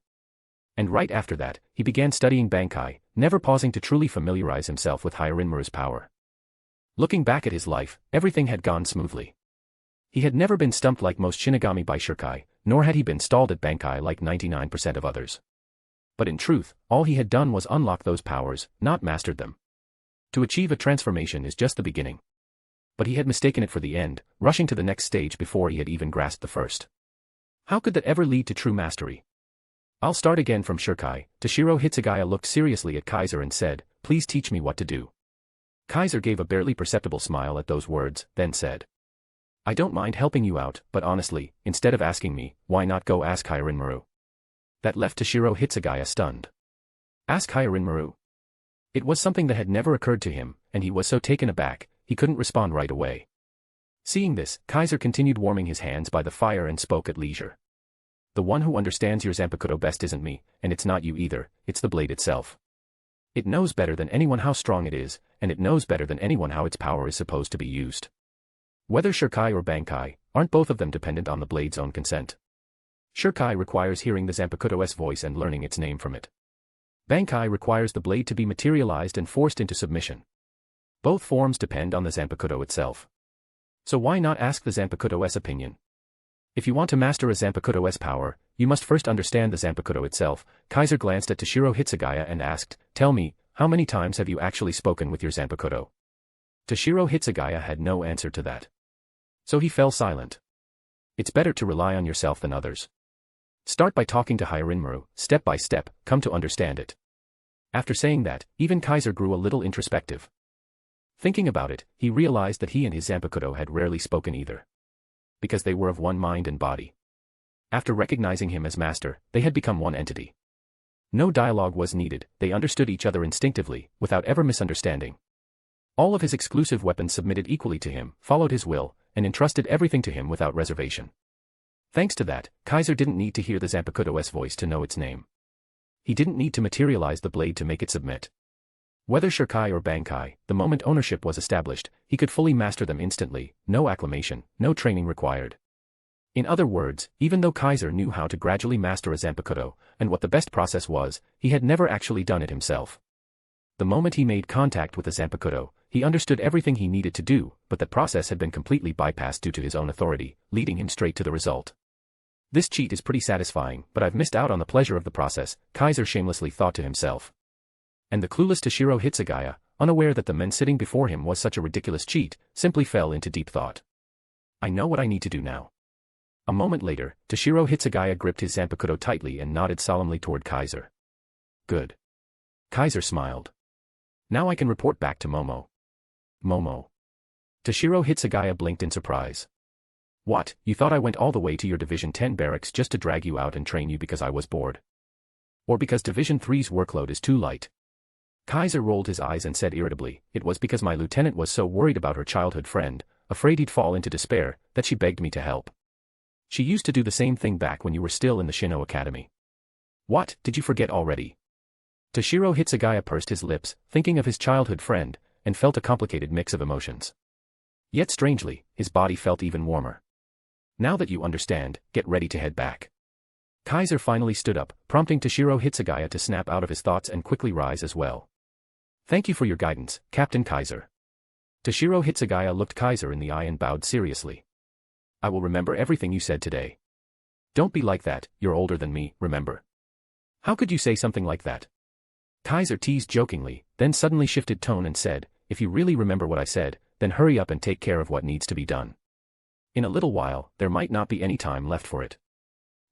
And right after that, he began studying Bankai, never pausing to truly familiarize himself with Hyarinmaru's power. Looking back at his life, everything had gone smoothly. He had never been stumped like most Shinigami by Shurkai, nor had he been stalled at Bankai like 99% of others. But in truth, all he had done was unlock those powers, not mastered them. To achieve a transformation is just the beginning. But he had mistaken it for the end, rushing to the next stage before he had even grasped the first. How could that ever lead to true mastery? I'll start again from Shurkai. Toshiro Hitsugaya looked seriously at Kaiser and said, please teach me what to do. Kaiser gave a barely perceptible smile at those words, then said, I don't mind helping you out, but honestly, instead of asking me, why not go ask Hyarinmaru? That left Toshiro Hitsugaya stunned. Ask Hyarinmaru? It was something that had never occurred to him, and he was so taken aback, he couldn't respond right away. Seeing this, Kaiser continued warming his hands by the fire and spoke at leisure. The one who understands your zanpakuto best isn't me, and it's not you either, it's the blade itself. It knows better than anyone how strong it is, and it knows better than anyone how its power is supposed to be used. Whether Shurkai or Bankai, aren't both of them dependent on the blade's own consent? Shurkai requires hearing the zanpakuto's voice and learning its name from it. Bankai requires the blade to be materialized and forced into submission. Both forms depend on the zanpakuto itself. So why not ask the zanpakuto's opinion? If you want to master a zanpakuto's power, you must first understand the zanpakuto itself. Kaiser glanced at Toshiro Hitsugaya and asked, tell me, how many times have you actually spoken with your zanpakuto? Toshiro Hitsugaya had no answer to that. So he fell silent. It's better to rely on yourself than others. Start by talking to Hyarinmaru, step by step, come to understand it. After saying that, even Kaiser grew a little introspective. Thinking about it, he realized that he and his zanpakuto had rarely spoken either. Because they were of one mind and body. After recognizing him as master, they had become one entity. No dialogue was needed, they understood each other instinctively, without ever misunderstanding. All of his exclusive weapons submitted equally to him, followed his will, and entrusted everything to him without reservation. Thanks to that, Kaiser didn't need to hear the zanpakuto's voice to know its name. He didn't need to materialize the blade to make it submit. Whether Shirkai or Bankai, the moment ownership was established, he could fully master them instantly, no acclimation, no training required. In other words, even though Kaiser knew how to gradually master a zanpakuto, and what the best process was, he had never actually done it himself. The moment he made contact with the zanpakuto, he understood everything he needed to do, but that process had been completely bypassed due to his own authority, leading him straight to the result. This cheat is pretty satisfying, but I've missed out on the pleasure of the process, Kaiser shamelessly thought to himself. And the clueless Toshiro Hitsugaya, unaware that the man sitting before him was such a ridiculous cheat, simply fell into deep thought. I know what I need to do now. A moment later, Toshiro Hitsugaya gripped his zanpakuto tightly and nodded solemnly toward Kaiser. Good. Kaiser smiled. Now I can report back to Momo. Momo. Toshiro Hitsugaya blinked in surprise. What, you thought I went all the way to your Division 10 barracks just to drag you out and train you because I was bored? Or because Division 3's workload is too light? Kaiser rolled his eyes and said irritably, it was because my lieutenant was so worried about her childhood friend, afraid he'd fall into despair, that she begged me to help. She used to do the same thing back when you were still in the Shino Academy. What, did you forget already? Toshiro Hitsugaya pursed his lips, thinking of his childhood friend, and felt a complicated mix of emotions. Yet strangely, his body felt even warmer. Now that you understand, get ready to head back. Kaiser finally stood up, prompting Toshiro Hitsugaya to snap out of his thoughts and quickly rise as well. Thank you for your guidance, Captain Kaiser. Toshiro Hitsugaya looked Kaiser in the eye and bowed seriously. I will remember everything you said today. Don't be like that, you're older than me, remember? How could you say something like that? Kaiser teased jokingly, then suddenly shifted tone and said, if you really remember what I said, then hurry up and take care of what needs to be done. In a little while, there might not be any time left for it.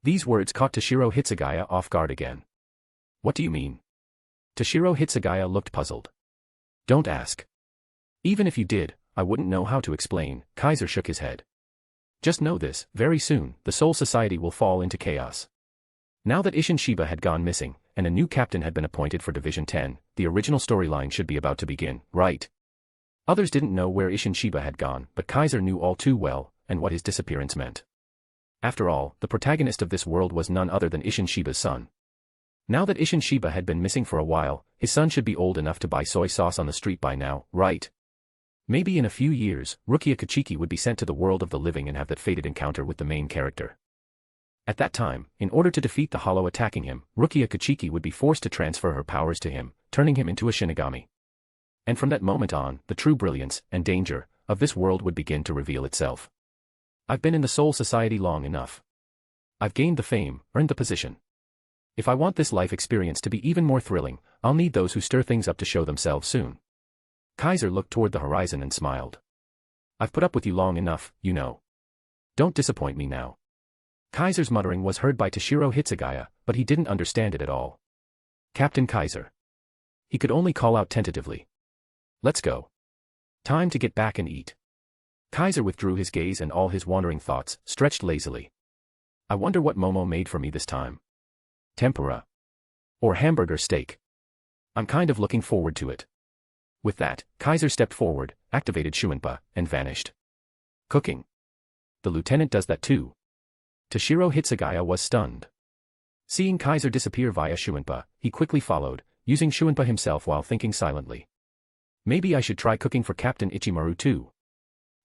These words caught Toshiro Hitsugaya off guard again. What do you mean? Toshiro Hitsugaya looked puzzled. Don't ask. Even if you did, I wouldn't know how to explain, Kaiser shook his head. Just know this, very soon, the Soul Society will fall into chaos. Now that Isshin Shiba had gone missing, and a new captain had been appointed for Division 10, the original storyline should be about to begin, right? Others didn't know where Isshin Shiba had gone, but Kaiser knew all too well, and what his disappearance meant. After all, the protagonist of this world was none other than Isshin Shiba's son. Now that Isshin Shiba had been missing for a while, his son should be old enough to buy soy sauce on the street by now, right? Maybe in a few years, Rukia Kachiki would be sent to the world of the living and have that fated encounter with the main character. At that time, in order to defeat the Hollow attacking him, Rukia Kachiki would be forced to transfer her powers to him, turning him into a Shinigami. And from that moment on, the true brilliance, and danger, of this world would begin to reveal itself. I've been in the Soul Society long enough. I've gained the fame, earned the position. If I want this life experience to be even more thrilling, I'll need those who stir things up to show themselves soon. Kaiser looked toward the horizon and smiled. I've put up with you long enough, you know. Don't disappoint me now. Kaiser's muttering was heard by Toshiro Hitsugaya, but he didn't understand it at all. Captain Kaiser. He could only call out tentatively. Let's go. Time to get back and eat. Kaiser withdrew his gaze and all his wandering thoughts, stretched lazily. I wonder what Momo made for me this time. Tempura. Or hamburger steak. I'm kind of looking forward to it. With that, Kaiser stepped forward, activated Shuinpa, and vanished. Cooking. The lieutenant does that too. Toshiro Hitsugaya was stunned. Seeing Kaiser disappear via Shuinpa, he quickly followed, using Shuinpa himself while thinking silently. Maybe I should try cooking for Captain Ichimaru too.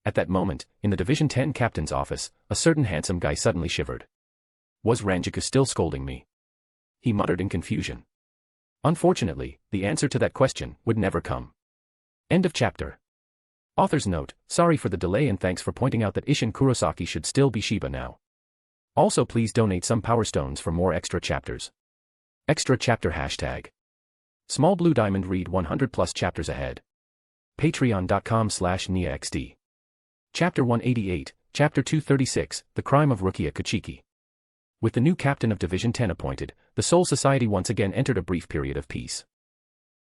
At that moment, in the Division 10 captain's office, a certain handsome guy suddenly shivered. Was Renji still scolding me? He muttered in confusion. Unfortunately, the answer to that question would never come. End of chapter. Author's note, sorry for the delay and thanks for pointing out that Isshin Kurosaki should still be Shiba now. Also please donate some power stones for more extra chapters. Extra chapter hashtag. Small blue diamond read 100 plus chapters ahead. Patreon.com/NiaXD. Chapter 188, Chapter 236, The Crime of Rukia Kachiki. With the new captain of Division 10 appointed, the Soul Society once again entered a brief period of peace.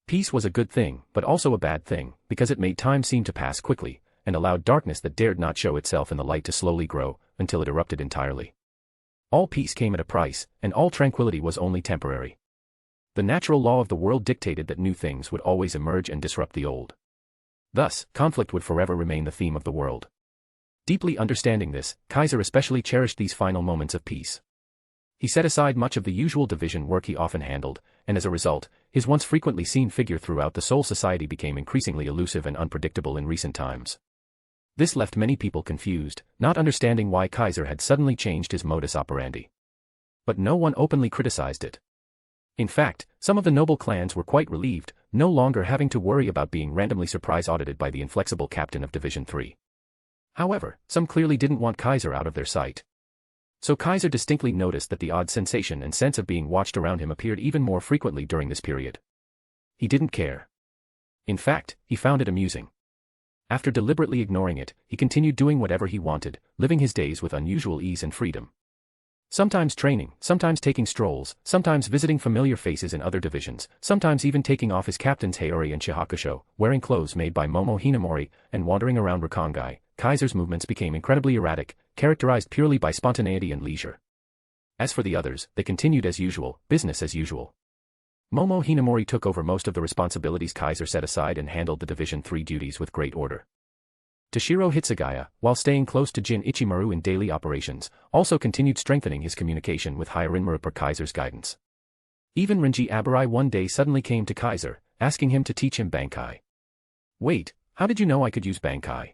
Peace was a good thing, but also a bad thing, because it made time seem to pass quickly, and allowed darkness that dared not show itself in the light to slowly grow, until it erupted entirely. All peace came at a price, and all tranquility was only temporary. The natural law of the world dictated that new things would always emerge and disrupt the old. Thus, conflict would forever remain the theme of the world. Deeply understanding this, Kaiser especially cherished these final moments of peace. He set aside much of the usual division work he often handled, and as a result, his once frequently seen figure throughout the Soul Society became increasingly elusive and unpredictable in recent times. This left many people confused, not understanding why Kaiser had suddenly changed his modus operandi. But no one openly criticized it. In fact, some of the noble clans were quite relieved, no longer having to worry about being randomly surprise audited by the inflexible captain of Division 3. However, some clearly didn't want Kaiser out of their sight. So Kaiser distinctly noticed that the odd sensation and sense of being watched around him appeared even more frequently during this period. He didn't care. In fact, he found it amusing. After deliberately ignoring it, he continued doing whatever he wanted, living his days with unusual ease and freedom. Sometimes training, sometimes taking strolls, sometimes visiting familiar faces in other divisions, sometimes even taking off his captain's Heiori and Chihakusho, wearing clothes made by Momo Hinamori, and wandering around Rukongai. Kaiser's movements became incredibly erratic, characterized purely by spontaneity and leisure. As for the others, they continued as usual, business as usual. Momo Hinamori took over most of the responsibilities Kaiser set aside and handled the Division 3 duties with great order. Toshiro Hitsugaya, while staying close to Jin Ichimaru in daily operations, also continued strengthening his communication with Hyarinmaru per Kaiser's guidance. Even Renji Abarai one day suddenly came to Kaiser, asking him to teach him Bankai. "Wait, how did you know I could use Bankai?"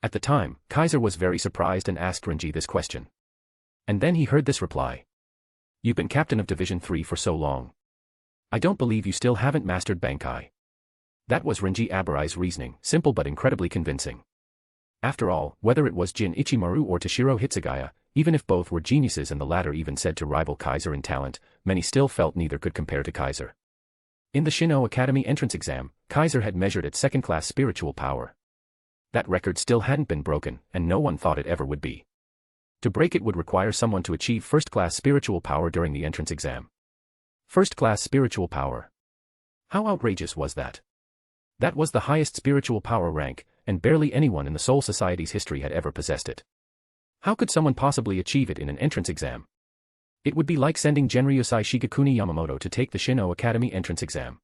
At the time, Kaiser was very surprised and asked Renji this question. And then he heard this reply. "You've been captain of Division 3 for so long. I don't believe you still haven't mastered Bankai." That was Renji Abarai's reasoning, simple but incredibly convincing. After all, whether it was Jin Ichimaru or Toshiro Hitsugaya, even if both were geniuses and the latter even said to rival Kaiser in talent, many still felt neither could compare to Kaiser. In the Shino Academy entrance exam, Kaiser had measured at second-class spiritual power. That record still hadn't been broken, and no one thought it ever would be. To break it would require someone to achieve first-class spiritual power during the entrance exam. First-class spiritual power. How outrageous was that? That was the highest spiritual power rank, and barely anyone in the Soul Society's history had ever possessed it. How could someone possibly achieve it in an entrance exam? It would be like sending Genryusai Shigekuni Yamamoto to take the Shino Academy entrance exam.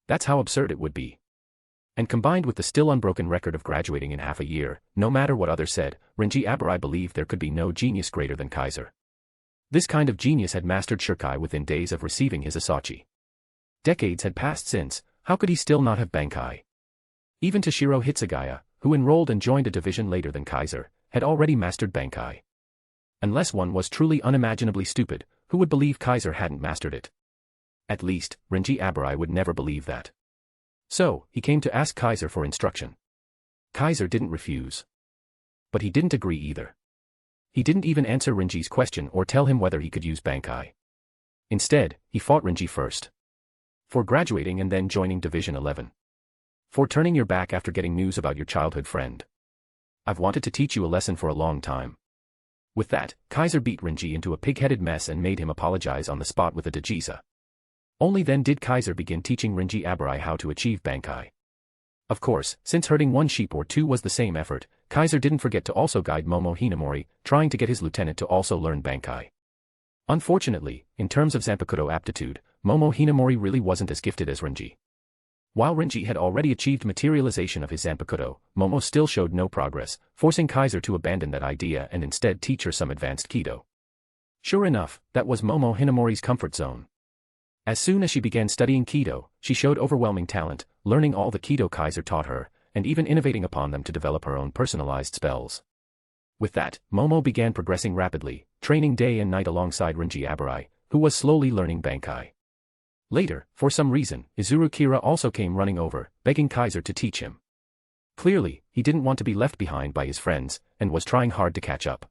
That's how absurd it would be. And combined with the still unbroken record of graduating in half a year, no matter what others said, Renji Abarai believed there could be no genius greater than Kaiser. This kind of genius had mastered Shirkai within days of receiving his Asachi. Decades had passed since, how could he still not have Bankai? Even Toshiro Hitsugaya, who enrolled and joined a division later than Kaiser, had already mastered Bankai. Unless one was truly unimaginably stupid, who would believe Kaiser hadn't mastered it? At least, Renji Abarai would never believe that. So, he came to ask Kaiser for instruction. Kaiser didn't refuse. But he didn't agree either. He didn't even answer Renji's question or tell him whether he could use Bankai. Instead, he fought Renji first. For graduating and then joining Division 11. For turning your back after getting news about your childhood friend. I've wanted to teach you a lesson for a long time. With that, Kaiser beat Renji into a pig-headed mess and made him apologize on the spot with a Dajiza. Only then did Kaiser begin teaching Renji Abarai how to achieve Bankai. Of course, since herding one sheep or two was the same effort, Kaiser didn't forget to also guide Momo Hinamori, trying to get his lieutenant to also learn Bankai. Unfortunately, in terms of zanpakuto aptitude, Momo Hinamori really wasn't as gifted as Renji. While Renji had already achieved materialization of his zanpakuto, Momo still showed no progress, forcing Kaiser to abandon that idea and instead teach her some advanced Kido. Sure enough, that was Momo Hinamori's comfort zone. As soon as she began studying Kido, she showed overwhelming talent, learning all the Kido Kaiser taught her, and even innovating upon them to develop her own personalized spells. With that, Momo began progressing rapidly, training day and night alongside Renji Abarai, who was slowly learning Bankai. Later, for some reason, Izuru Kira also came running over, begging Kaiser to teach him. Clearly, he didn't want to be left behind by his friends, and was trying hard to catch up.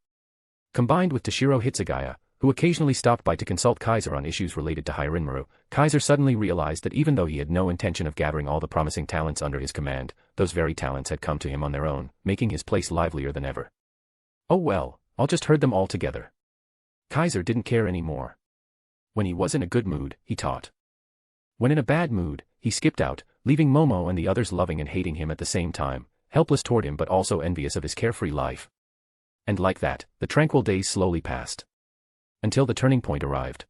Combined with Toshiro Hitsugaya, who occasionally stopped by to consult Kaiser on issues related to Hyarinmaru, Kaiser suddenly realized that even though he had no intention of gathering all the promising talents under his command, those very talents had come to him on their own, making his place livelier than ever. Oh well, I'll just herd them all together. Kaiser didn't care anymore. When he was in a good mood, he taught. When in a bad mood, he skipped out, leaving Momo and the others loving and hating him at the same time, helpless toward him but also envious of his carefree life. And like that, the tranquil days slowly passed. Until the turning point arrived.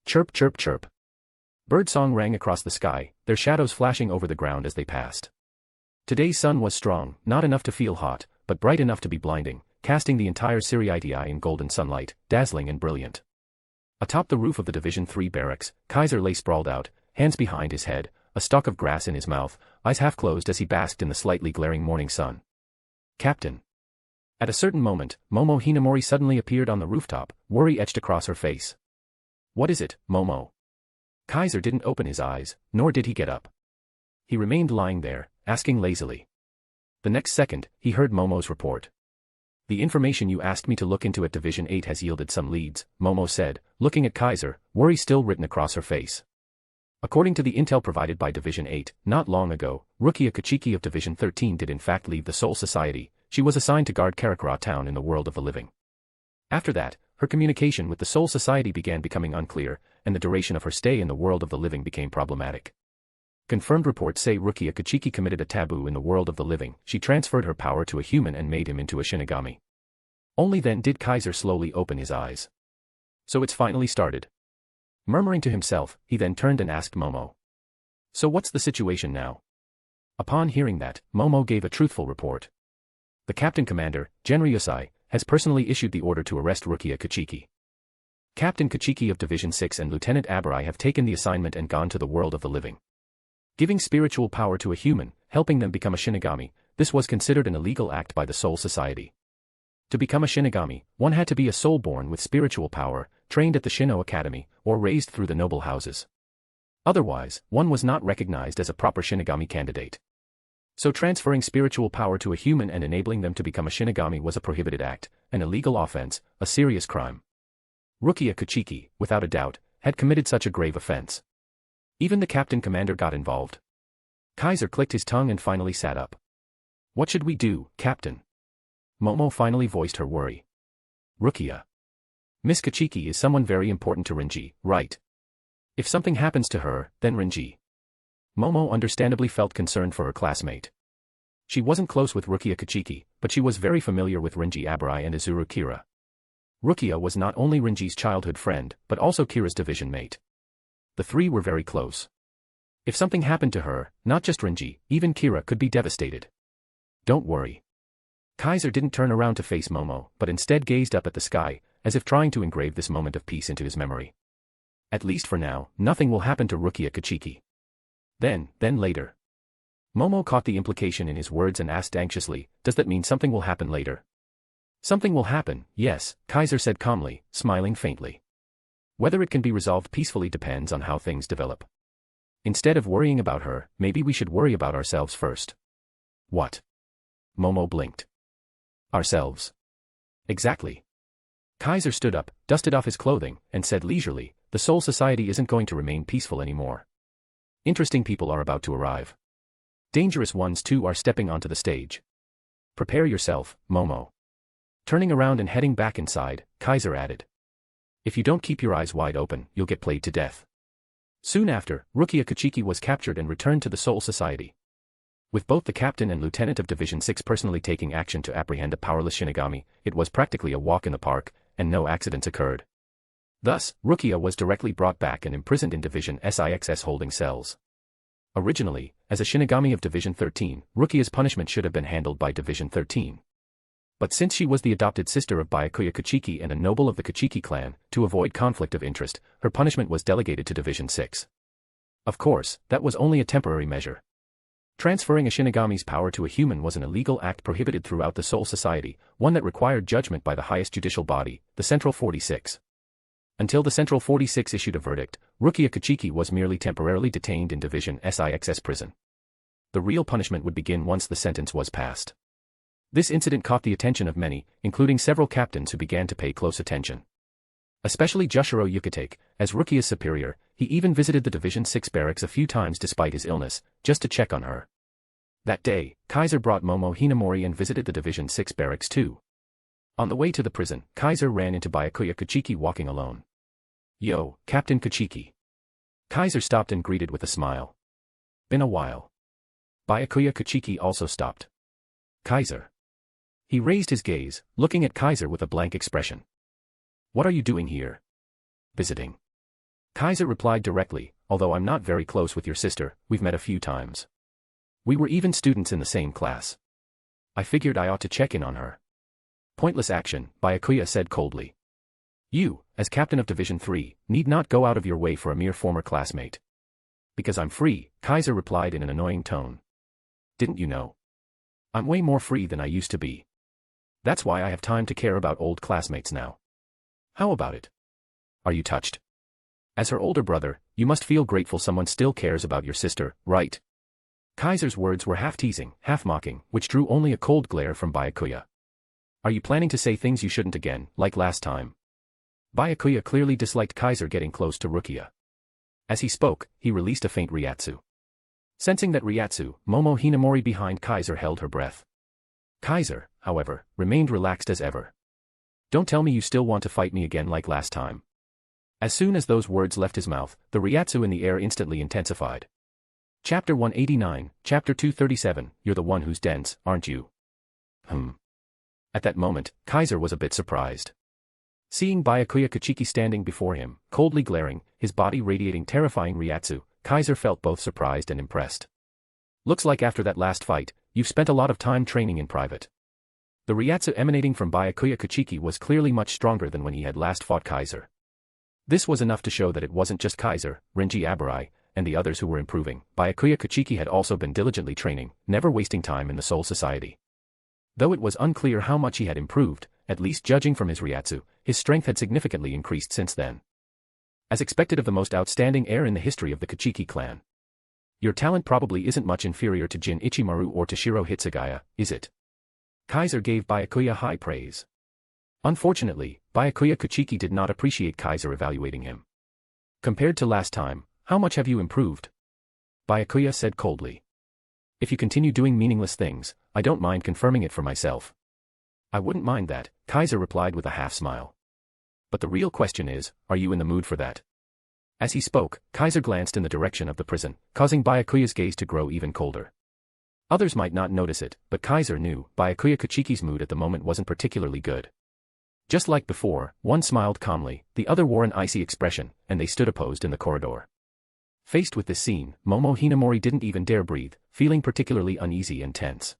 Chirp chirp chirp. Birdsong rang across the sky, their shadows flashing over the ground as they passed. Today's sun was strong, not enough to feel hot, but bright enough to be blinding, casting the entire Ser-Veresta in golden sunlight, dazzling and brilliant. Atop the roof of the Division 3 barracks, Kaiser lay sprawled out, hands behind his head, a stalk of grass in his mouth, eyes half closed as he basked in the slightly glaring morning sun. Captain. At a certain moment, Momo Hinamori suddenly appeared on the rooftop, worry etched across her face. What is it, Momo? Kaiser didn't open his eyes, nor did he get up. He remained lying there, asking lazily. The next second, he heard Momo's report. The information you asked me to look into at Division 8 has yielded some leads, Momo said, looking at Kaiser, worry still written across her face. According to the intel provided by Division 8, not long ago, Rukia Kachiki of Division 13 did in fact leave the Soul Society. She was assigned to guard Karakura Town in the world of the living. After that, her communication with the Soul Society began becoming unclear, and the duration of her stay in the world of the living became problematic. Confirmed reports say Rukia Kachiki committed a taboo in the world of the living. She transferred her power to a human and made him into a Shinigami. Only then did Kaiser slowly open his eyes. So it's finally started. Murmuring to himself, he then turned and asked Momo. So what's the situation now? Upon hearing that, Momo gave a truthful report. The Captain Commander, Genryusai, has personally issued the order to arrest Rukia Kachiki. Captain Kachiki of Division 6 and Lieutenant Abarai have taken the assignment and gone to the world of the living. Giving spiritual power to a human, helping them become a Shinigami, this was considered an illegal act by the Soul Society. To become a Shinigami, one had to be a soul born with spiritual power, trained at the Shino Academy, or raised through the noble houses. Otherwise, one was not recognized as a proper Shinigami candidate. So transferring spiritual power to a human and enabling them to become a Shinigami was a prohibited act, an illegal offense, a serious crime. Rukia Kachiki, without a doubt, had committed such a grave offense. Even the Captain Commander got involved. Kaiser clicked his tongue and finally sat up. What should we do, Captain? Momo finally voiced her worry. Rukia. Miss Kachiki is someone very important to Renji, right? If something happens to her, then Renji. Momo understandably felt concerned for her classmate. She wasn't close with Rukia Kachiki, but she was very familiar with Renji Abarai and Izuru Kira. Rukia was not only Renji's childhood friend, but also Kira's division mate. The three were very close. If something happened to her, not just Renji, even Kira could be devastated. Don't worry. Kaiser didn't turn around to face Momo, but instead gazed up at the sky, as if trying to engrave this moment of peace into his memory. At least for now, nothing will happen to Rukia Kachiki. Then later. Momo caught the implication in his words and asked anxiously, does that mean something will happen later? Something will happen, yes, Kaiser said calmly, smiling faintly. Whether it can be resolved peacefully depends on how things develop. Instead of worrying about her, maybe we should worry about ourselves first. What? Momo blinked. Ourselves. Exactly. Kaiser stood up, dusted off his clothing, and said leisurely, the Soul Society isn't going to remain peaceful anymore. Interesting people are about to arrive. Dangerous ones too are stepping onto the stage. Prepare yourself, Momo. Turning around and heading back inside, Kaiser added. If you don't keep your eyes wide open, you'll get played to death. Soon after, Rukia Kachiki was captured and returned to the Soul Society. With both the captain and lieutenant of Division 6 personally taking action to apprehend a powerless Shinigami, it was practically a walk in the park, and no accidents occurred. Thus, Rukia was directly brought back and imprisoned in Division 6's holding cells. Originally, as a Shinigami of Division 13, Rukia's punishment should have been handled by Division 13. But since she was the adopted sister of Byakuya Kachiki and a noble of the Kachiki clan, to avoid conflict of interest, her punishment was delegated to Division 6. Of course, that was only a temporary measure. Transferring a Shinigami's power to a human was an illegal act prohibited throughout the Soul Society, one that required judgment by the highest judicial body, the Central 46. Until the Central 46 issued a verdict, Rukia Kachiki was merely temporarily detained in Division 6's prison. The real punishment would begin once the sentence was passed. This incident caught the attention of many, including several captains who began to pay close attention. Especially Jushiro Yukatake, as Rukia's superior, he even visited the Division 6 barracks a few times despite his illness, just to check on her. That day, Kaiser brought Momo Hinamori and visited the Division 6 barracks too. On the way to the prison, Kaiser ran into Byakuya Kachiki walking alone. Yo, Captain Kachiki. Kaiser stopped and greeted with a smile. Been a while. Byakuya Kachiki also stopped. Kaiser. He raised his gaze, looking at Kaiser with a blank expression. What are you doing here? Visiting. Kaiser replied directly, although I'm not very close with your sister, we've met a few times. We were even students in the same class. I figured I ought to check in on her. Pointless action, Byakuya said coldly. You, as captain of Division 3, need not go out of your way for a mere former classmate. Because I'm free, Kaiser replied in an annoying tone. Didn't you know? I'm way more free than I used to be. That's why I have time to care about old classmates now. How about it? Are you touched? As her older brother, you must feel grateful someone still cares about your sister, right? Kaiser's words were half teasing, half mocking, which drew only a cold glare from Byakuya. Are you planning to say things you shouldn't again, like last time? Byakuya clearly disliked Kaiser getting close to Rukia. As he spoke, he released a faint Ryatsu. Sensing that Ryatsu, Momo Hinamori behind Kaiser held her breath. Kaiser, however, remained relaxed as ever. Don't tell me you still want to fight me again like last time. As soon as those words left his mouth, the Ryatsu in the air instantly intensified. Chapter 189, Chapter 237, You're the one who's dense, aren't you? At that moment, Kaiser was a bit surprised. Seeing Byakuya Kachiki standing before him, coldly glaring, his body radiating terrifying Ryatsu, Kaiser felt both surprised and impressed. Looks like after that last fight, you've spent a lot of time training in private. The Ryatsu emanating from Byakuya Kachiki was clearly much stronger than when he had last fought Kaiser. This was enough to show that it wasn't just Kaiser, Renji Abarai, and the others who were improving. Byakuya Kachiki had also been diligently training, never wasting time in the Soul Society. Though it was unclear how much he had improved, at least judging from his Ryatsu, his strength had significantly increased since then. As expected of the most outstanding heir in the history of the Kachiki clan. Your talent probably isn't much inferior to Jin Ichimaru or to Shiro Hitsugaya, is it? Kaiser gave Byakuya high praise. Unfortunately, Byakuya Kachiki did not appreciate Kaiser evaluating him. Compared to last time, how much have you improved? Byakuya said coldly. If you continue doing meaningless things, I don't mind confirming it for myself. I wouldn't mind that, Kaiser replied with a half-smile. But the real question is, are you in the mood for that? As he spoke, Kaiser glanced in the direction of the prison, causing Byakuya's gaze to grow even colder. Others might not notice it, but Kaiser knew Byakuya Kachiki's mood at the moment wasn't particularly good. Just like before, one smiled calmly, the other wore an icy expression, and they stood opposed in the corridor. Faced with this scene, Momo Hinamori didn't even dare breathe, feeling particularly uneasy and tense.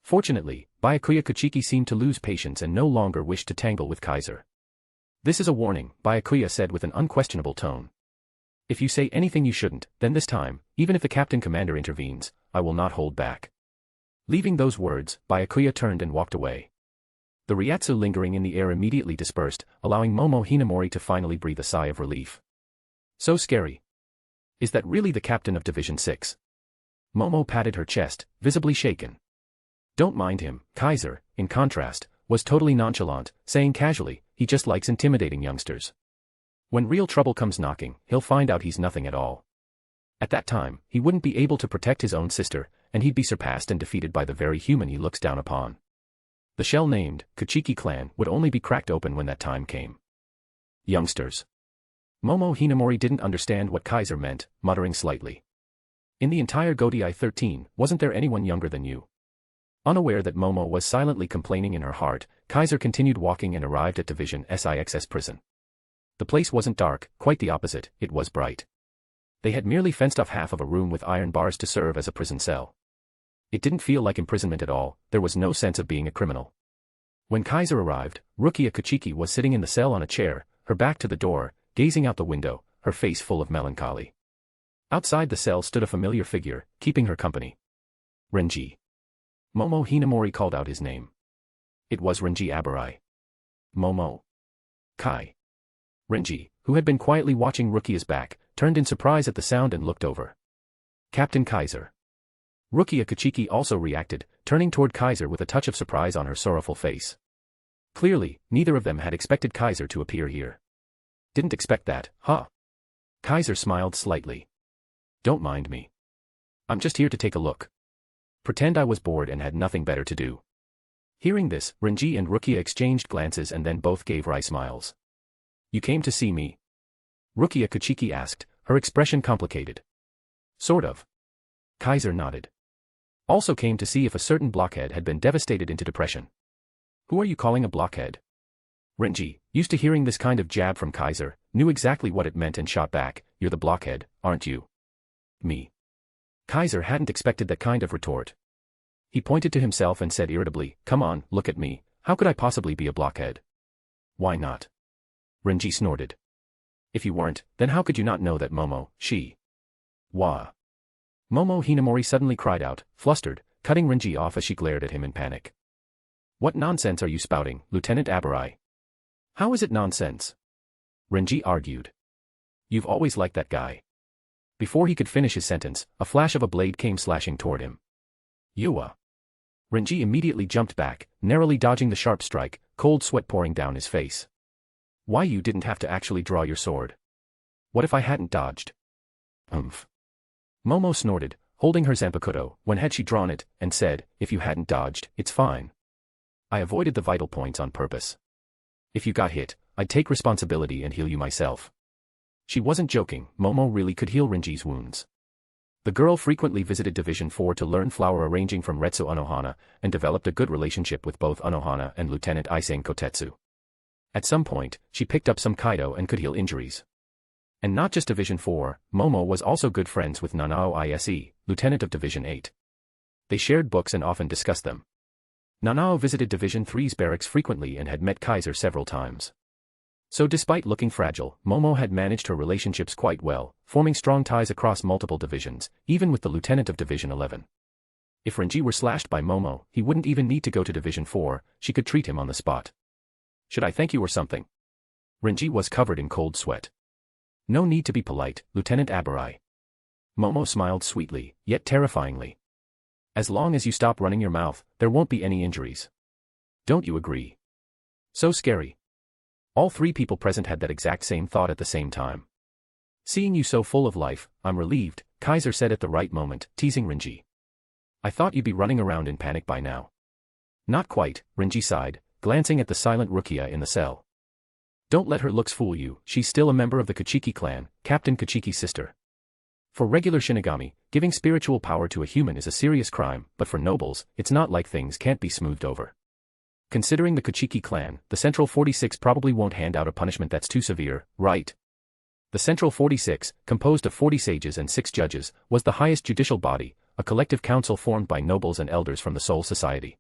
Fortunately, Byakuya Kachiki seemed to lose patience and no longer wished to tangle with Kaiser. This is a warning, Byakuya said with an unquestionable tone. If you say anything you shouldn't, then this time, even if the captain commander intervenes, I will not hold back. Leaving those words, Byakuya turned and walked away. The Ryatsu lingering in the air immediately dispersed, allowing Momo Hinamori to finally breathe a sigh of relief. So scary. Is that really the captain of Division 6? Momo patted her chest, visibly shaken. Don't mind him, Kaiser, in contrast, was totally nonchalant, saying casually, he just likes intimidating youngsters. When real trouble comes knocking, he'll find out he's nothing at all. At that time, he wouldn't be able to protect his own sister, and he'd be surpassed and defeated by the very human he looks down upon. The shell-named Kachiki clan would only be cracked open when that time came. Youngsters. Momo Hinamori didn't understand what Kaiser meant, muttering slightly. In the entire Godai 13, wasn't there anyone younger than you? Unaware that Momo was silently complaining in her heart, Kaiser continued walking and arrived at Division SIX's prison. The place wasn't dark, quite the opposite, it was bright. They had merely fenced off half of a room with iron bars to serve as a prison cell. It didn't feel like imprisonment at all, there was no sense of being a criminal. When Kaiser arrived, Rukia Kachiki was sitting in the cell on a chair, her back to the door, gazing out the window, her face full of melancholy. Outside the cell stood a familiar figure, keeping her company. Renji. Momo Hinamori called out his name. It was Renji Abarai. Momo. Kai. Renji, who had been quietly watching Rukia's back, turned in surprise at the sound and looked over. Captain Kaiser. Rukia Kachiki also reacted, turning toward Kaiser with a touch of surprise on her sorrowful face. Clearly, neither of them had expected Kaiser to appear here. Didn't expect that, huh? Kaiser smiled slightly. Don't mind me. I'm just here to take a look. Pretend I was bored and had nothing better to do. Hearing this, Renji and Rukia exchanged glances and then both gave wry smiles. You came to see me? Rukia Kachiki asked, her expression complicated. Sort of. Kaiser nodded. Also came to see if a certain blockhead had been devastated into depression. Who are you calling a blockhead? Renji, used to hearing this kind of jab from Kaiser, knew exactly what it meant and shot back, you're the blockhead, aren't you? Me. Kaiser hadn't expected that kind of retort. He pointed to himself and said irritably, "Come on, look at me, how could I possibly be a blockhead?" "Why not?" Renji snorted. "If you weren't, then how could you not know that Momo, she..." "Wah." Momo Hinamori suddenly cried out, flustered, cutting Renji off as she glared at him in panic. "What nonsense are you spouting, Lieutenant Abarai?" "How is it nonsense?" Renji argued. "You've always liked that guy." Before he could finish his sentence, a flash of a blade came slashing toward him. "Yua." Renji immediately jumped back, narrowly dodging the sharp strike, cold sweat pouring down his face. "Why you didn't have to actually draw your sword? What if I hadn't dodged?" "Umph." Momo snorted, holding her zanpakuto, when had she drawn it, and said, "If you hadn't dodged, it's fine. I avoided the vital points on purpose. If you got hit, I'd take responsibility and heal you myself." She wasn't joking, Momo really could heal Renji's wounds. The girl frequently visited Division 4 to learn flower arranging from Retsu Unohana, and developed a good relationship with both Unohana and Lieutenant Eisen Kotetsu. At some point, she picked up some kaido and could heal injuries. And not just Division 4, Momo was also good friends with Nanao Ise, Lieutenant of Division 8. They shared books and often discussed them. Nanao visited Division 3's barracks frequently and had met Kaiser several times. So despite looking fragile, Momo had managed her relationships quite well, forming strong ties across multiple divisions, even with the lieutenant of Division 11. If Renji were slashed by Momo, he wouldn't even need to go to Division 4, she could treat him on the spot. "Should I thank you or something?" Renji was covered in cold sweat. "No need to be polite, Lieutenant Abarai." Momo smiled sweetly, yet terrifyingly. "As long as you stop running your mouth, there won't be any injuries. Don't you agree?" So scary. All three people present had that exact same thought at the same time. "Seeing you so full of life, I'm relieved," Kaiser said at the right moment, teasing Renji. "I thought you'd be running around in panic by now." "Not quite," Renji sighed, glancing at the silent Rukia in the cell. "Don't let her looks fool you, she's still a member of the Kachiki clan, Captain Kachiki's sister. For regular Shinigami, giving spiritual power to a human is a serious crime, but for nobles, it's not like things can't be smoothed over. Considering the Kachiki clan, the Central 46 probably won't hand out a punishment that's too severe, right?" The Central 46, composed of 40 sages and 6 judges, was the highest judicial body, a collective council formed by nobles and elders from the Soul Society.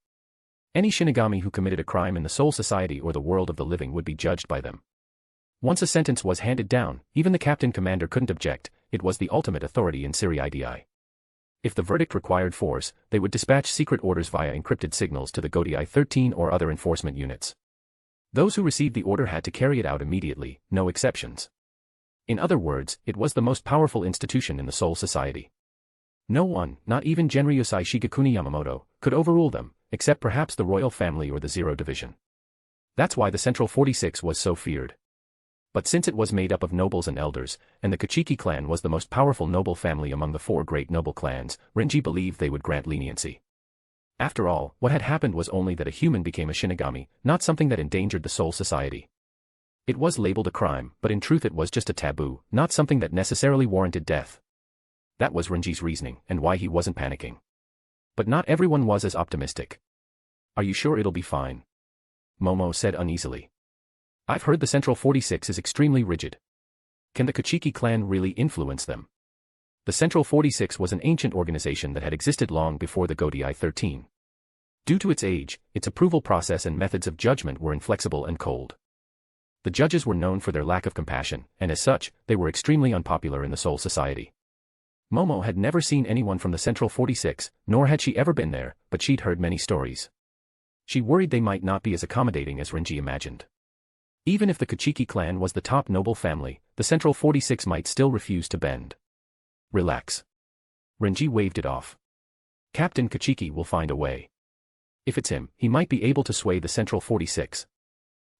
Any Shinigami who committed a crime in the Soul Society or the world of the living would be judged by them. Once a sentence was handed down, even the captain commander couldn't object, it was the ultimate authority in Ser-Veresta. If the verdict required force, they would dispatch secret orders via encrypted signals to the Godai 13 or other enforcement units. Those who received the order had to carry it out immediately, no exceptions. In other words, it was the most powerful institution in the Soul Society. No one, not even Genryusai Shigekuni Yamamoto, could overrule them, except perhaps the royal family or the Zero Division. That's why the Central 46 was so feared. But since it was made up of nobles and elders, and the Kachiki clan was the most powerful noble family among the 4 great noble clans, Renji believed they would grant leniency. After all, what had happened was only that a human became a Shinigami, not something that endangered the Soul Society. It was labeled a crime, but in truth it was just a taboo, not something that necessarily warranted death. That was Renji's reasoning, and why he wasn't panicking. But not everyone was as optimistic. "Are you sure it'll be fine?" Momo said uneasily. "I've heard the Central 46 is extremely rigid. Can the Kachiki clan really influence them?" The Central 46 was an ancient organization that had existed long before the Godai 13. Due to its age, its approval process and methods of judgment were inflexible and cold. The judges were known for their lack of compassion, and as such, they were extremely unpopular in the Soul Society. Momo had never seen anyone from the Central 46, nor had she ever been there, but she'd heard many stories. She worried they might not be as accommodating as Renji imagined. Even if the Kachiki clan was the top noble family, the Central 46 might still refuse to bend. "Relax." Renji waved it off. "Captain Kachiki will find a way. If it's him, he might be able to sway the Central 46.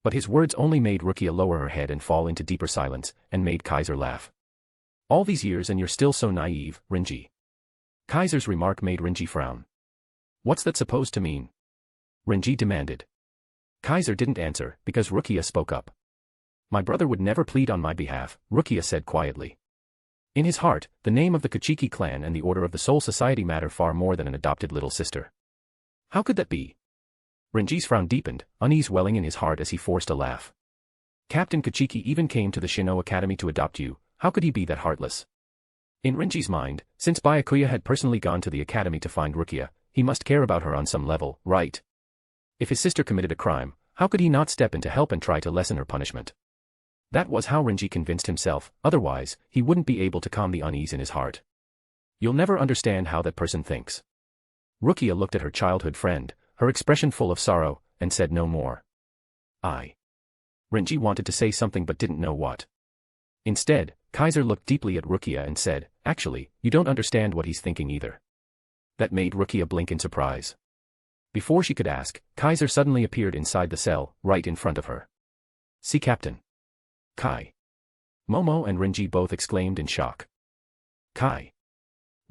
But his words only made Rukia lower her head and fall into deeper silence, and made Kaiser laugh. "All these years and you're still so naive, Renji." Kaiser's remark made Renji frown. "What's that supposed to mean?" Renji demanded. Kaiser didn't answer, because Rukia spoke up. "My brother would never plead on my behalf," Rukia said quietly. In his heart, the name of the Kachiki clan and the Order of the Soul Society matter far more than an adopted little sister. "How could that be?" Renji's frown deepened, unease welling in his heart as he forced a laugh. "Captain Kachiki even came to the Shino Academy to adopt you, how could he be that heartless?" In Renji's mind, since Byakuya had personally gone to the academy to find Rukia, he must care about her on some level, right? If his sister committed a crime, how could he not step in to help and try to lessen her punishment? That was how Renji convinced himself, otherwise, he wouldn't be able to calm the unease in his heart. You'll never understand how that person thinks. Rukia looked at her childhood friend, her expression full of sorrow, and said no more. Renji wanted to say something but didn't know what. Instead, Kaiser looked deeply at Rukia and said, actually, you don't understand what he's thinking either. That made Rukia blink in surprise. Before she could ask, Kaiser suddenly appeared inside the cell, right in front of her. See Captain. Kai. Momo and Renji both exclaimed in shock. Kai.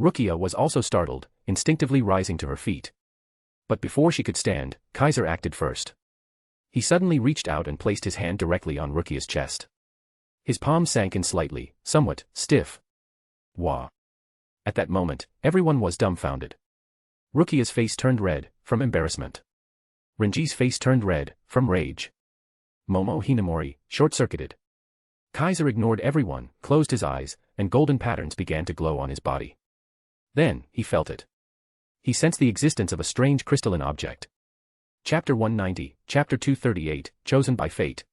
Rukia was also startled, instinctively rising to her feet. But before she could stand, Kaiser acted first. He suddenly reached out and placed his hand directly on Rukia's chest. His palm sank in slightly, somewhat, stiff. Wah. At that moment, everyone was dumbfounded. Rukia's face turned red, from embarrassment. Renji's face turned red, from rage. Momo Hinamori, short-circuited. Kaiser ignored everyone, closed his eyes, and golden patterns began to glow on his body. Then, he felt it. He sensed the existence of a strange crystalline object. Chapter 190, Chapter 238, Chosen by Fate.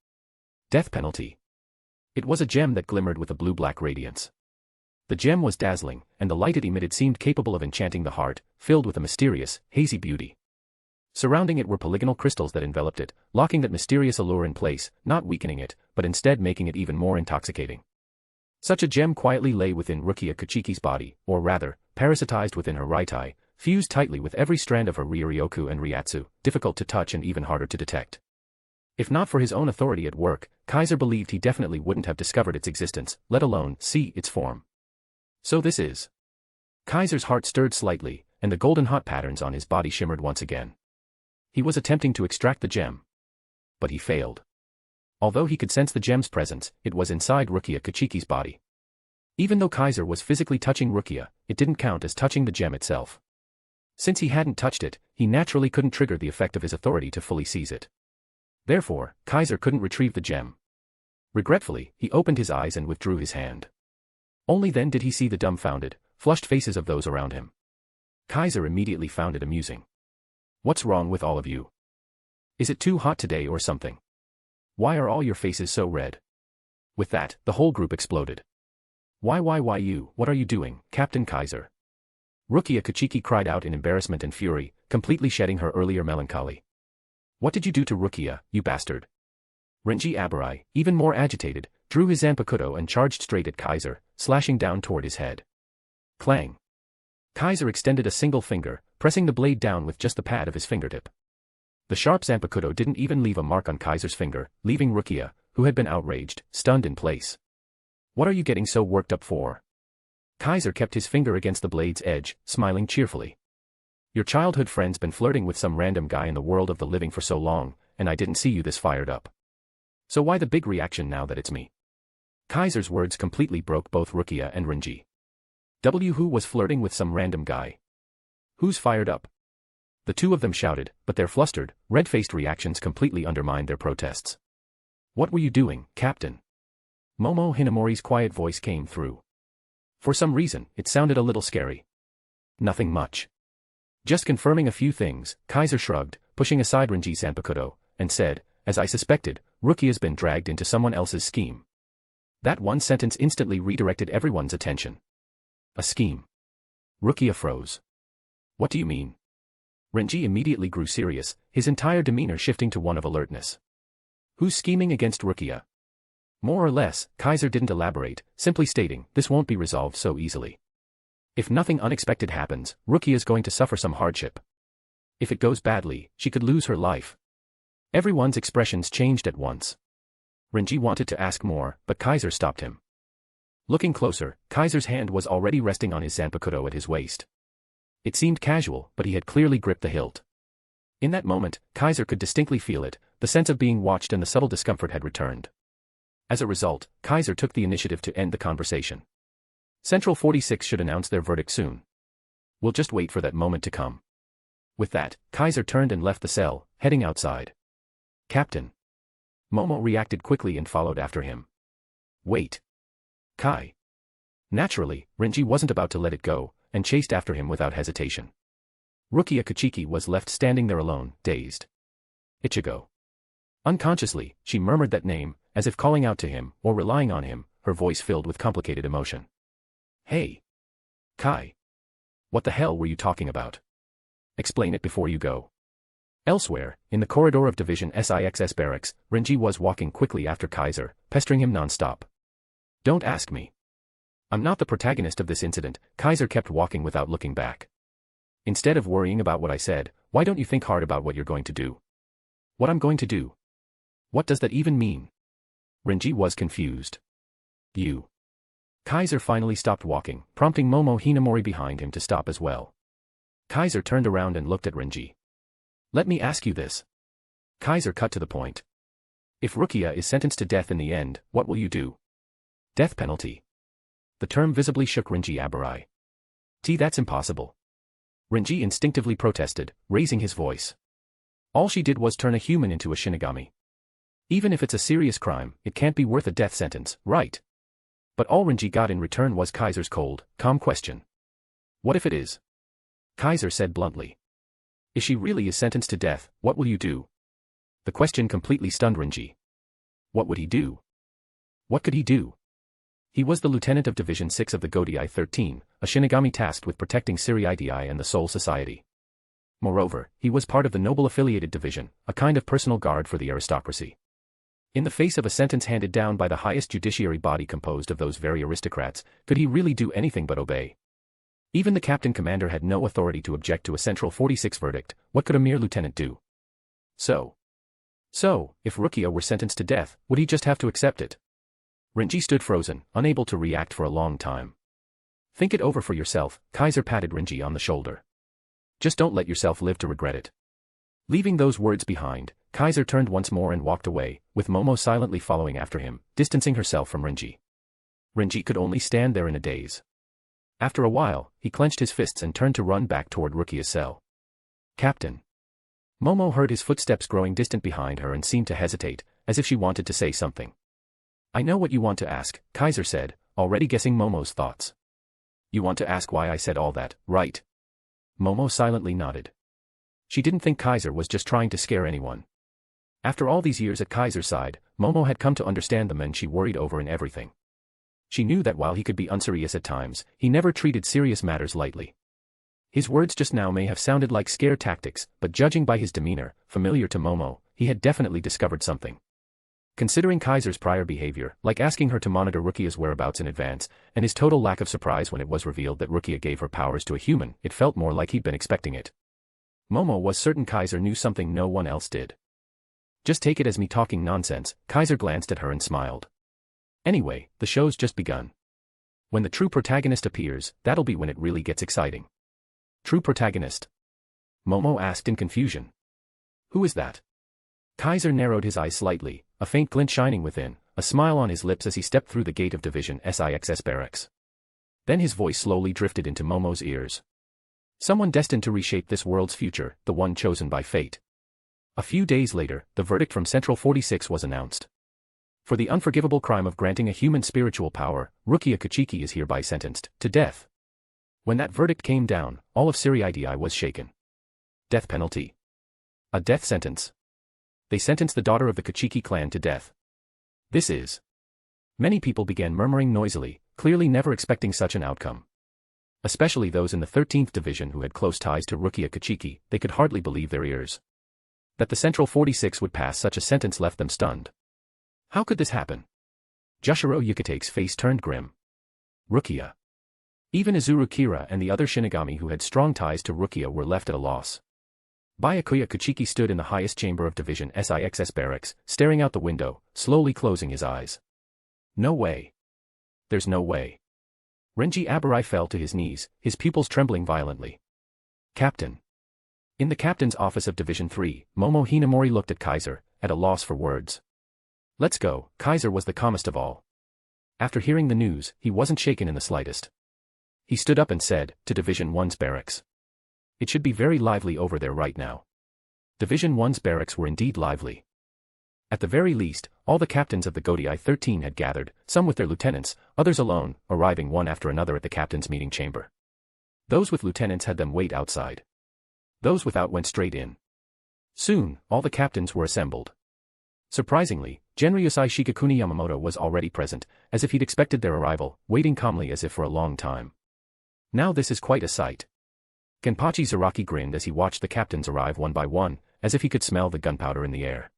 Death Penalty. It was a gem that glimmered with a blue-black radiance. The gem was dazzling, and the light it emitted seemed capable of enchanting the heart, filled with a mysterious, hazy beauty. Surrounding it were polygonal crystals that enveloped it, locking that mysterious allure in place, not weakening it, but instead making it even more intoxicating. Such a gem quietly lay within Rukia Kuchiki's body, or rather, parasitized within her right eye, fused tightly with every strand of her Ryoryoku and Ryatsu, difficult to touch and even harder to detect. If not for his own authority at work, Kaiser believed he definitely wouldn't have discovered its existence, let alone see its form. So this is. Kaiser's heart stirred slightly, and the golden hot patterns on his body shimmered once again. He was attempting to extract the gem. But he failed. Although he could sense the gem's presence, it was inside Rukia Kuchiki's body. Even though Kaiser was physically touching Rukia, it didn't count as touching the gem itself. Since he hadn't touched it, he naturally couldn't trigger the effect of his authority to fully seize it. Therefore, Kaiser couldn't retrieve the gem. Regretfully, he opened his eyes and withdrew his hand. Only then did he see the dumbfounded, flushed faces of those around him. Kaiser immediately found it amusing. What's wrong with all of you? Is it too hot today or something? Why are all your faces so red? With that, the whole group exploded. Why you, what are you doing, Captain Kaiser? Rukia Kuchiki cried out in embarrassment and fury, completely shedding her earlier melancholy. What did you do to Rukia, you bastard? Renji Abarai, even more agitated, drew his zanpakuto and charged straight at Kaiser, slashing down toward his head. Clang. Kaiser extended a single finger, pressing the blade down with just the pad of his fingertip. The sharp zanpakuto didn't even leave a mark on Kaiser's finger, leaving Rukia, who had been outraged, stunned in place. What are you getting so worked up for? Kaiser kept his finger against the blade's edge, smiling cheerfully. Your childhood friend's been flirting with some random guy in the world of the living for so long, and I didn't see you this fired up. So why the big reaction now that it's me? Kaiser's words completely broke both Rukia and Renji. Who was flirting with some random guy? Who's fired up? The two of them shouted, but their flustered, red-faced reactions completely undermined their protests. What were you doing, Captain? Momo Hinamori's quiet voice came through. For some reason, it sounded a little scary. Nothing much. Just confirming a few things, Kaiser shrugged, pushing aside Renji's zanpakuto, and said, as I suspected, Rukia's been dragged into someone else's scheme. That one sentence instantly redirected everyone's attention. A scheme. Rukia froze. What do you mean? Renji immediately grew serious, his entire demeanor shifting to one of alertness. Who's scheming against Rukia? More or less, Kaiser didn't elaborate, simply stating, this won't be resolved so easily. If nothing unexpected happens, Rukia's going to suffer some hardship. If it goes badly, she could lose her life. Everyone's expressions changed at once. Renji wanted to ask more, but Kaiser stopped him. Looking closer, Kaiser's hand was already resting on his zanpakuto at his waist. It seemed casual, but he had clearly gripped the hilt. In that moment, Kaiser could distinctly feel it, the sense of being watched and the subtle discomfort had returned. As a result, Kaiser took the initiative to end the conversation. Central 46 should announce their verdict soon. We'll just wait for that moment to come. With that, Kaiser turned and left the cell, heading outside. Captain. Momo reacted quickly and followed after him. Wait. Kai. Naturally, Renji wasn't about to let it go, and chased after him without hesitation. Rukia Kachiki was left standing there alone, dazed. Ichigo. Unconsciously, she murmured that name, as if calling out to him, or relying on him, her voice filled with complicated emotion. Hey. Kai. What the hell were you talking about? Explain it before you go. Elsewhere, in the corridor of Division SIXS barracks, Renji was walking quickly after Kaiser, pestering him non-stop. Don't ask me. I'm not the protagonist of this incident, Kaiser kept walking without looking back. Instead of worrying about what I said, why don't you think hard about what you're going to do? What I'm going to do? What does that even mean? Renji was confused. You. Kaiser finally stopped walking, prompting Momo Hinamori behind him to stop as well. Kaiser turned around and looked at Renji. Let me ask you this. Kaiser cut to the point. If Rukia is sentenced to death in the end, what will you do? Death penalty. The term visibly shook Renji Abarai. That's impossible. Renji instinctively protested, raising his voice. All she did was turn a human into a Shinigami. Even if it's a serious crime, it can't be worth a death sentence, right? But all Renji got in return was Kaiser's cold, calm question. What if it is? Kaiser said bluntly. If she really is sentenced to death, what will you do? The question completely stunned Renji. What would he do? What could he do? He was the lieutenant of Division 6 of the Godai 13, a Shinigami tasked with protecting Ser-Veresta and the Soul Society. Moreover, he was part of the noble affiliated division, a kind of personal guard for the aristocracy. In the face of a sentence handed down by the highest judiciary body composed of those very aristocrats, could he really do anything but obey? Even the captain commander had no authority to object to a Central 46 verdict. What could a mere lieutenant do? So, if Rukia were sentenced to death, would he just have to accept it? Renji stood frozen, unable to react for a long time. Think it over for yourself, Kaiser patted Renji on the shoulder. Just don't let yourself live to regret it. Leaving those words behind, Kaiser turned once more and walked away, with Momo silently following after him, distancing herself from Renji. Renji could only stand there in a daze. After a while, he clenched his fists and turned to run back toward Rukia's cell. Captain. Momo heard his footsteps growing distant behind her and seemed to hesitate, as if she wanted to say something. I know what you want to ask, Kaiser said, already guessing Momo's thoughts. You want to ask why I said all that, right? Momo silently nodded. She didn't think Kaiser was just trying to scare anyone. After all these years at Kaiser's side, Momo had come to understand the men she worried over in everything. She knew that while he could be unserious at times, he never treated serious matters lightly. His words just now may have sounded like scare tactics, but judging by his demeanor, familiar to Momo, he had definitely discovered something. Considering Kaiser's prior behavior, like asking her to monitor Rukia's whereabouts in advance, and his total lack of surprise when it was revealed that Rukia gave her powers to a human, it felt more like he'd been expecting it. Momo was certain Kaiser knew something no one else did. Just take it as me talking nonsense, Kaiser glanced at her and smiled. Anyway, the show's just begun. When the true protagonist appears, that'll be when it really gets exciting. True protagonist? Momo asked in confusion. Who is that? Kaiser narrowed his eyes slightly, a faint glint shining within, a smile on his lips as he stepped through the gate of Division SIXS barracks. Then his voice slowly drifted into Momo's ears. Someone destined to reshape this world's future, the one chosen by fate. A few days later, the verdict from Central 46 was announced. For the unforgivable crime of granting a human spiritual power, Rukia Kachiki is hereby sentenced to death. When that verdict came down, all of Ser-Veresta was shaken. Death penalty. A death sentence. They sentenced the daughter of the Kachiki clan to death. This is. Many people began murmuring noisily, clearly never expecting such an outcome. Especially those in the 13th Division who had close ties to Rukia Kachiki, they could hardly believe their ears. That the Central 46 would pass such a sentence left them stunned. How could this happen? Jushiro Yukatake's face turned grim. Rukia. Even Izuru Kira and the other Shinigami who had strong ties to Rukia were left at a loss. Byakuya Kachiki stood in the highest chamber of Division SIXS barracks, staring out the window, slowly closing his eyes. No way. There's no way. Renji Abarai fell to his knees, his pupils trembling violently. Captain. In the captain's office of Division 3, Momo Hinamori looked at Kaiser, at a loss for words. Let's go, Kaiser was the calmest of all. After hearing the news, he wasn't shaken in the slightest. He stood up and said, to Division 1's barracks. It should be very lively over there right now. Division 1's barracks were indeed lively. At the very least, all the captains of the Godai 13 had gathered, some with their lieutenants, others alone, arriving one after another at the captain's meeting chamber. Those with lieutenants had them wait outside. Those without went straight in. Soon, all the captains were assembled. Surprisingly, Genryusai Shigekuni Yamamoto was already present, as if he'd expected their arrival, waiting calmly as if for a long time. Now this is quite a sight. Kimpachi Zaraki grinned as he watched the captains arrive one by one, as if he could smell the gunpowder in the air.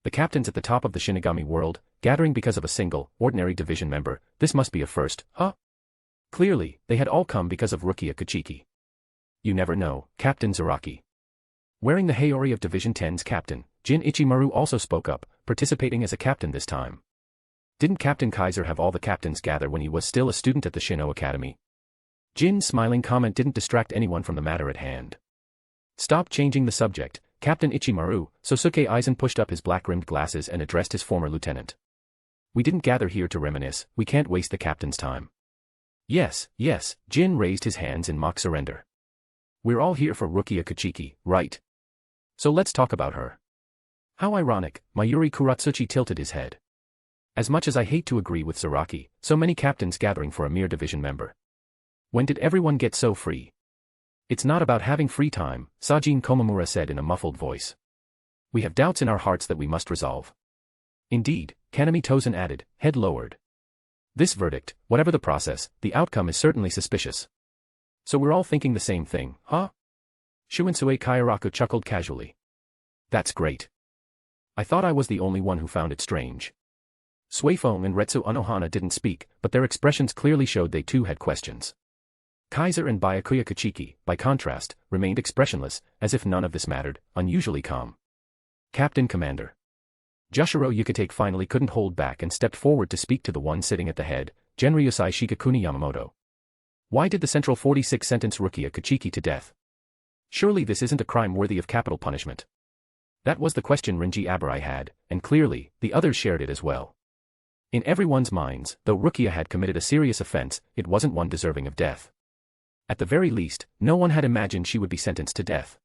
The captains at the top of the Shinigami world, gathering because of a single, ordinary division member, this must be a first, huh? Clearly, they had all come because of Rukia Kachiki. You never know, Captain Zaraki. Wearing the Haori of Division 10's captain, Jin Ichimaru also spoke up, participating as a captain this time. Didn't Captain Kaiser have all the captains gather when he was still a student at the Shino Academy? Jin's smiling comment didn't distract anyone from the matter at hand. Stop changing the subject, Captain Ichimaru. Sosuke Eisen pushed up his black-rimmed glasses and addressed his former lieutenant. We didn't gather here to reminisce, we can't waste the captain's time. Yes, yes, Jin raised his hands in mock surrender. We're all here for Rukia Kachiki, right? So let's talk about her. How ironic, Mayuri Kuratsuchi tilted his head. As much as I hate to agree with Zaraki, so many captains gathering for a mere division member. When did everyone get so free? It's not about having free time, Sajin Komamura said in a muffled voice. We have doubts in our hearts that we must resolve. Indeed, Kanami Tozen added, head lowered. This verdict, whatever the process, the outcome is certainly suspicious. So we're all thinking the same thing, huh? Shuinsue Kauraku chuckled casually. That's great. I thought I was the only one who found it strange. Suifeng and Retsu Unohana didn't speak, but their expressions clearly showed they too had questions. Kaiser and Byakuya Kachiki, by contrast, remained expressionless, as if none of this mattered, unusually calm. Captain Commander. Jushiro Yukatake finally couldn't hold back and stepped forward to speak to the one sitting at the head, Genryusai Shigekuni Yamamoto. Why did the Central 46 sentence Rukia Kachiki to death? Surely this isn't a crime worthy of capital punishment. That was the question Renji Abarai had, and clearly, the others shared it as well. In everyone's minds, though Rukia had committed a serious offense, it wasn't one deserving of death. At the very least, no one had imagined she would be sentenced to death.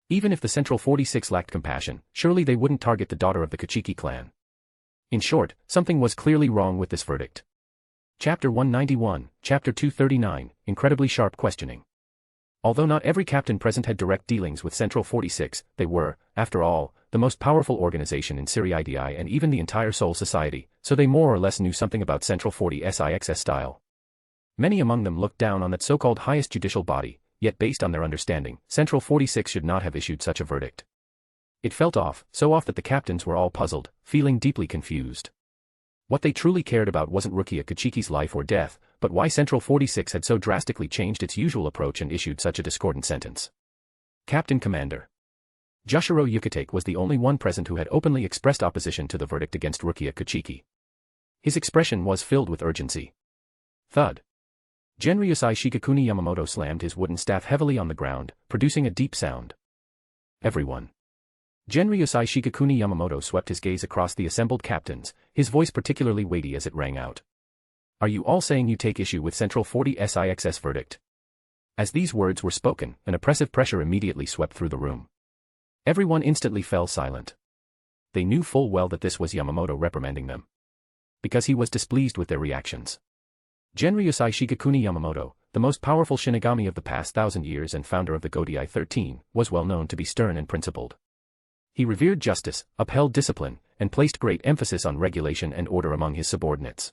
Even if the Central 46 lacked compassion, surely they wouldn't target the daughter of the Kachiki clan. In short, something was clearly wrong with this verdict. Chapter 191, Chapter 239, Incredibly Sharp Questioning. Although not every captain present had direct dealings with Central 46, they were, after all, the most powerful organization in Ser-Veresta and even the entire Soul Society, so they more or less knew something about Central 46's style. Many among them looked down on that so-called highest judicial body, yet based on their understanding, Central 46 should not have issued such a verdict. It felt off, so off that the captains were all puzzled, feeling deeply confused. What they truly cared about wasn't Rukia Kachiki's life or death, but why Central 46 had so drastically changed its usual approach and issued such a discordant sentence. Captain Commander. Jushiro Yukatake was the only one present who had openly expressed opposition to the verdict against Rukia Kachiki. His expression was filled with urgency. Thud. Genryusai Shigekuni Yamamoto slammed his wooden staff heavily on the ground, producing a deep sound. Everyone. Genryusai Shigekuni Yamamoto swept his gaze across the assembled captains, his voice particularly weighty as it rang out. Are you all saying you take issue with Central 46's verdict? As these words were spoken, an oppressive pressure immediately swept through the room. Everyone instantly fell silent. They knew full well that this was Yamamoto reprimanding them. Because he was displeased with their reactions. Genryusai Shigekuni Yamamoto, the most powerful Shinigami of the past 1,000 years and founder of the Godai 13, was well known to be stern and principled. He revered justice, upheld discipline, and placed great emphasis on regulation and order among his subordinates.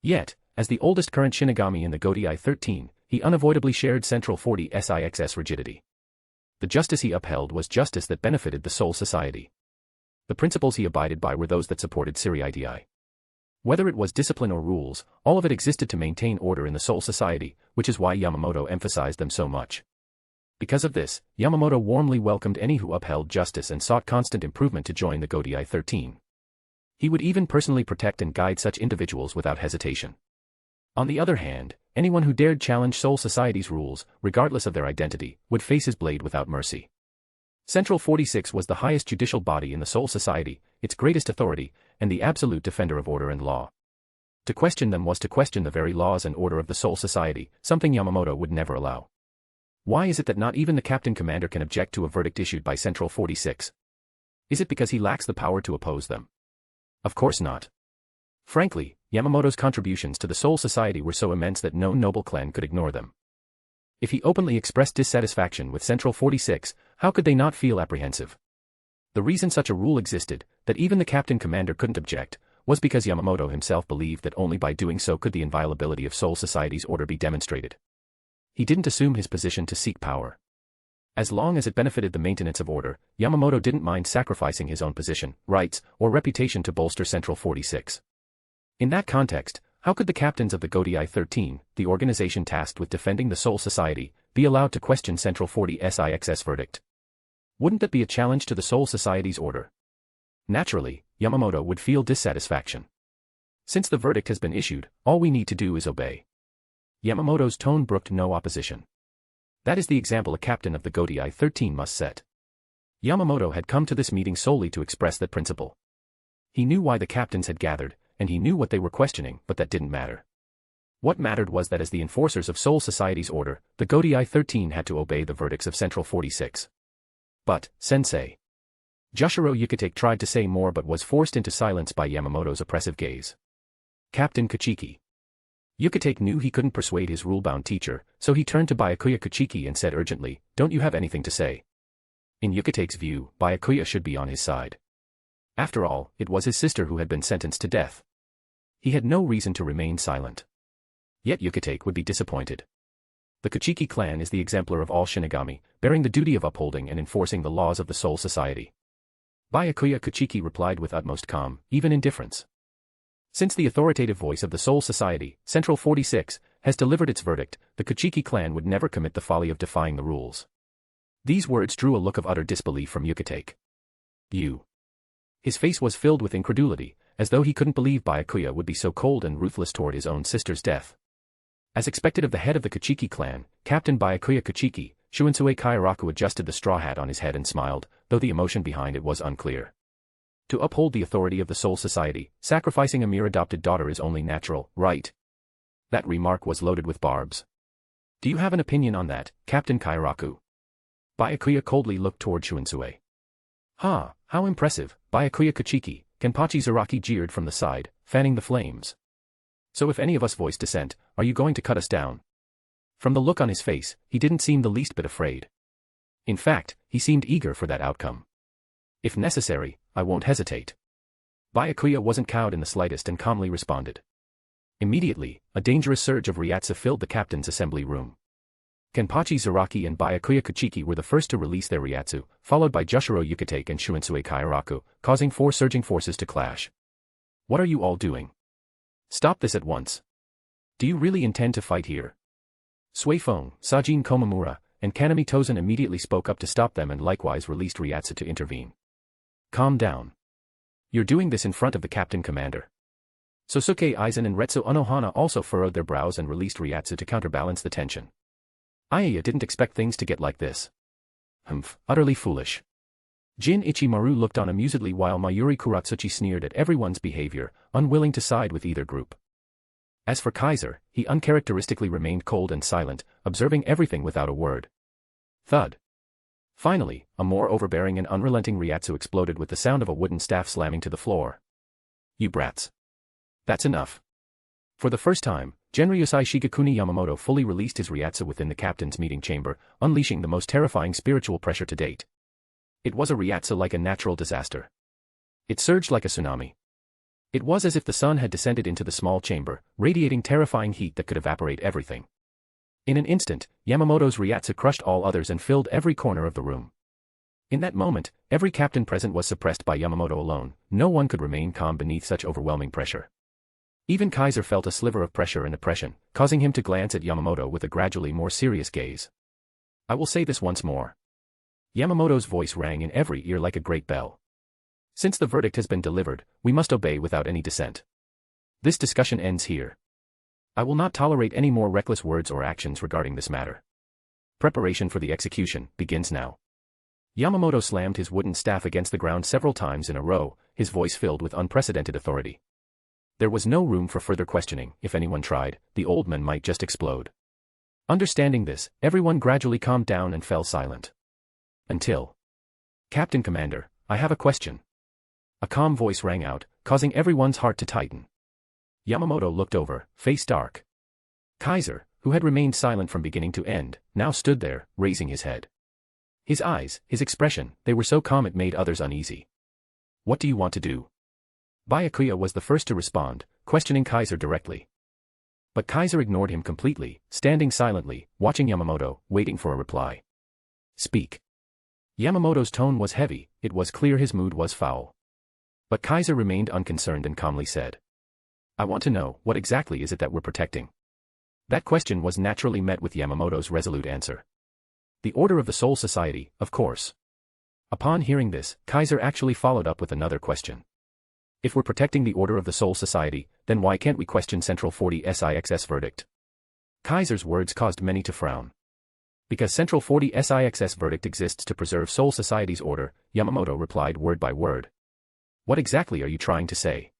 Yet, as the oldest current Shinigami in the Godai 13, he unavoidably shared Central 46's rigidity. The justice he upheld was justice that benefited the Soul Society. The principles he abided by were those that supported Ser-Veresta. Whether it was discipline or rules, all of it existed to maintain order in the Soul Society, which is why Yamamoto emphasized them so much. Because of this, Yamamoto warmly welcomed any who upheld justice and sought constant improvement to join the Godai 13. He would even personally protect and guide such individuals without hesitation. On the other hand, anyone who dared challenge Soul Society's rules, regardless of their identity, would face his blade without mercy. Central 46 was the highest judicial body in the Soul Society, its greatest authority, and the absolute defender of order and law. To question them was to question the very laws and order of the Soul Society, something Yamamoto would never allow. Why is it that not even the Captain Commander can object to a verdict issued by Central 46? Is it because he lacks the power to oppose them? Of course not. Frankly, Yamamoto's contributions to the Soul Society were so immense that no noble clan could ignore them. If he openly expressed dissatisfaction with Central 46, how could they not feel apprehensive? The reason such a rule existed, that even the captain commander couldn't object, was because Yamamoto himself believed that only by doing so could the inviolability of Soul Society's order be demonstrated. He didn't assume his position to seek power. As long as it benefited the maintenance of order, Yamamoto didn't mind sacrificing his own position, rights, or reputation to bolster Central 46. In that context, how could the captains of the GoDi-13, the organization tasked with defending the Soul Society, be allowed to question Central 46's verdict? Wouldn't that be a challenge to the Soul Society's order? Naturally, Yamamoto would feel dissatisfaction. Since the verdict has been issued, all we need to do is obey. Yamamoto's tone brooked no opposition. That is the example a captain of the GoDi-13 must set. Yamamoto had come to this meeting solely to express that principle. He knew why the captains had gathered, and he knew what they were questioning, but that didn't matter. What mattered was that as the enforcers of Soul Society's order, the GoDi-13 had to obey the verdicts of Central 46. But, sensei. Joshiro Yukatake tried to say more but was forced into silence by Yamamoto's oppressive gaze. Captain Kachiki. Yukatake knew he couldn't persuade his rule-bound teacher, so he turned to Byakuya Kachiki and said urgently, "Don't you have anything to say?" In Yukatake's view, Byakuya should be on his side. After all, it was his sister who had been sentenced to death. He had no reason to remain silent. Yet Yukatake would be disappointed. The Kachiki clan is the exemplar of all Shinigami, bearing the duty of upholding and enforcing the laws of the Soul Society. Byakuya Kachiki replied with utmost calm, even indifference. Since the authoritative voice of the Soul Society, Central 46, has delivered its verdict, the Kachiki clan would never commit the folly of defying the rules. These words drew a look of utter disbelief from Yukatake. You. His face was filled with incredulity, as though he couldn't believe Byakuya would be so cold and ruthless toward his own sister's death. As expected of the head of the Kachiki clan, Captain Byakuya Kachiki, Shunsui Kauraku adjusted the straw hat on his head and smiled, though the emotion behind it was unclear. To uphold the authority of the Soul Society, sacrificing a mere adopted daughter is only natural, right? That remark was loaded with barbs. Do you have an opinion on that, Captain Kauraku? Byakuya coldly looked toward Shunsui. Ha, how impressive, Byakuya Kachiki, Kimpachi Zaraki jeered from the side, fanning the flames. So if any of us voice dissent, are you going to cut us down? From the look on his face, he didn't seem the least bit afraid. In fact, he seemed eager for that outcome. If necessary, I won't hesitate. Byakuya wasn't cowed in the slightest and calmly responded. Immediately, a dangerous surge of Ryatsu filled the captain's assembly room. Kimpachi Zaraki and Byakuya Kachiki were the first to release their Ryatsu, followed by Joshiro Yukatake and Shunsui Kauraku, causing four surging forces to clash. What are you all doing? Stop this at once. Do you really intend to fight here? Suifeng, Sajin Komamura, and Kanami Tozen immediately spoke up to stop them and likewise released Ryatsu to intervene. Calm down. You're doing this in front of the captain commander. Sosuke Eisen and Retsu Unohana also furrowed their brows and released Ryatsu to counterbalance the tension. Ayaya didn't expect things to get like this. Utterly foolish. Jin Ichimaru looked on amusedly while Mayuri Kuratsuchi sneered at everyone's behavior, unwilling to side with either group. As for Kaiser, he uncharacteristically remained cold and silent, observing everything without a word. Thud. Finally, a more overbearing and unrelenting Ryatsu exploded with the sound of a wooden staff slamming to the floor. You brats. That's enough. For the first time, Genryusai Shigekuni Yamamoto fully released his Ryatsu within the captain's meeting chamber, unleashing the most terrifying spiritual pressure to date. It was a Ryatsu like a natural disaster. It surged like a tsunami. It was as if the sun had descended into the small chamber, radiating terrifying heat that could evaporate everything. In an instant, Yamamoto's Ryatsu crushed all others and filled every corner of the room. In that moment, every captain present was suppressed by Yamamoto alone. No one could remain calm beneath such overwhelming pressure. Even Kaiser felt a sliver of pressure and oppression, causing him to glance at Yamamoto with a gradually more serious gaze. I will say this once more. Yamamoto's voice rang in every ear like a great bell. Since the verdict has been delivered, we must obey without any dissent. This discussion ends here. I will not tolerate any more reckless words or actions regarding this matter. Preparation for the execution begins now. Yamamoto slammed his wooden staff against the ground several times in a row, his voice filled with unprecedented authority. There was no room for further questioning. If anyone tried, the old man might just explode. Understanding this, everyone gradually calmed down and fell silent. Until. Captain Commander, I have a question. A calm voice rang out, causing everyone's heart to tighten. Yamamoto looked over, face dark. Kaiser, who had remained silent from beginning to end, now stood there, raising his head. His eyes, his expression, they were so calm it made others uneasy. What do you want to do? Byakuya was the first to respond, questioning Kaiser directly. But Kaiser ignored him completely, standing silently, watching Yamamoto, waiting for a reply. Speak. Yamamoto's tone was heavy, it was clear his mood was foul. But Kaiser remained unconcerned and calmly said. I want to know, what exactly is it that we're protecting? That question was naturally met with Yamamoto's resolute answer. The Order of the Soul Society, of course. Upon hearing this, Kaiser actually followed up with another question. If we're protecting the Order of the Soul Society, then why can't we question Central 40SIX's verdict? Kaiser's words caused many to frown. Because Central 40SIX's verdict exists to preserve Soul Society's order, Yamamoto replied word by word. What exactly are you trying to say?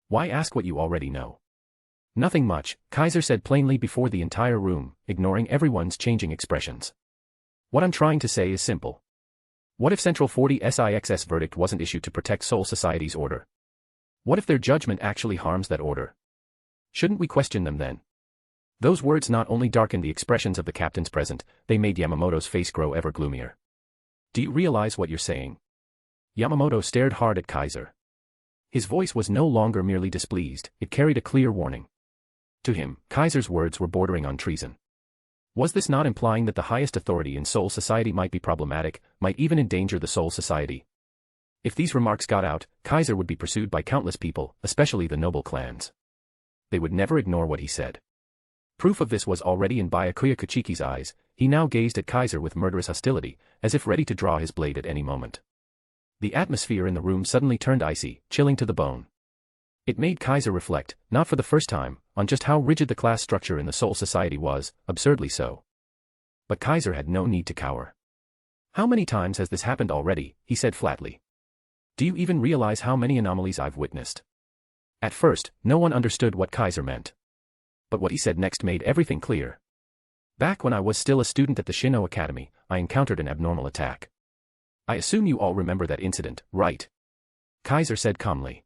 Why ask what you already know? Nothing much, Kaiser said plainly before the entire room, ignoring everyone's changing expressions. What I'm trying to say is simple. What if Central 40SIX's verdict wasn't issued to protect Soul Society's order? What if their judgment actually harms that order? Shouldn't we question them then? Those words not only darkened the expressions of the captains present, they made Yamamoto's face grow ever gloomier. Do you realize what you're saying? Yamamoto stared hard at Kaiser. His voice was no longer merely displeased, it carried a clear warning. To him, Kaiser's words were bordering on treason. Was this not implying that the highest authority in Soul Society might be problematic, might even endanger the Soul Society? If these remarks got out, Kaiser would be pursued by countless people, especially the noble clans. They would never ignore what he said. Proof of this was already in Byakuya Kuchiki's eyes, he now gazed at Kaiser with murderous hostility, as if ready to draw his blade at any moment. The atmosphere in the room suddenly turned icy, chilling to the bone. It made Kaiser reflect, not for the first time, on just how rigid the class structure in the Soul Society was, absurdly so. But Kaiser had no need to cower. How many times has this happened already, he said flatly. Do you even realize how many anomalies I've witnessed? At first, no one understood what Kaiser meant. But what he said next made everything clear. Back when I was still a student at the Shino Academy, I encountered an abnormal attack. I assume you all remember that incident, right? Kaiser said calmly.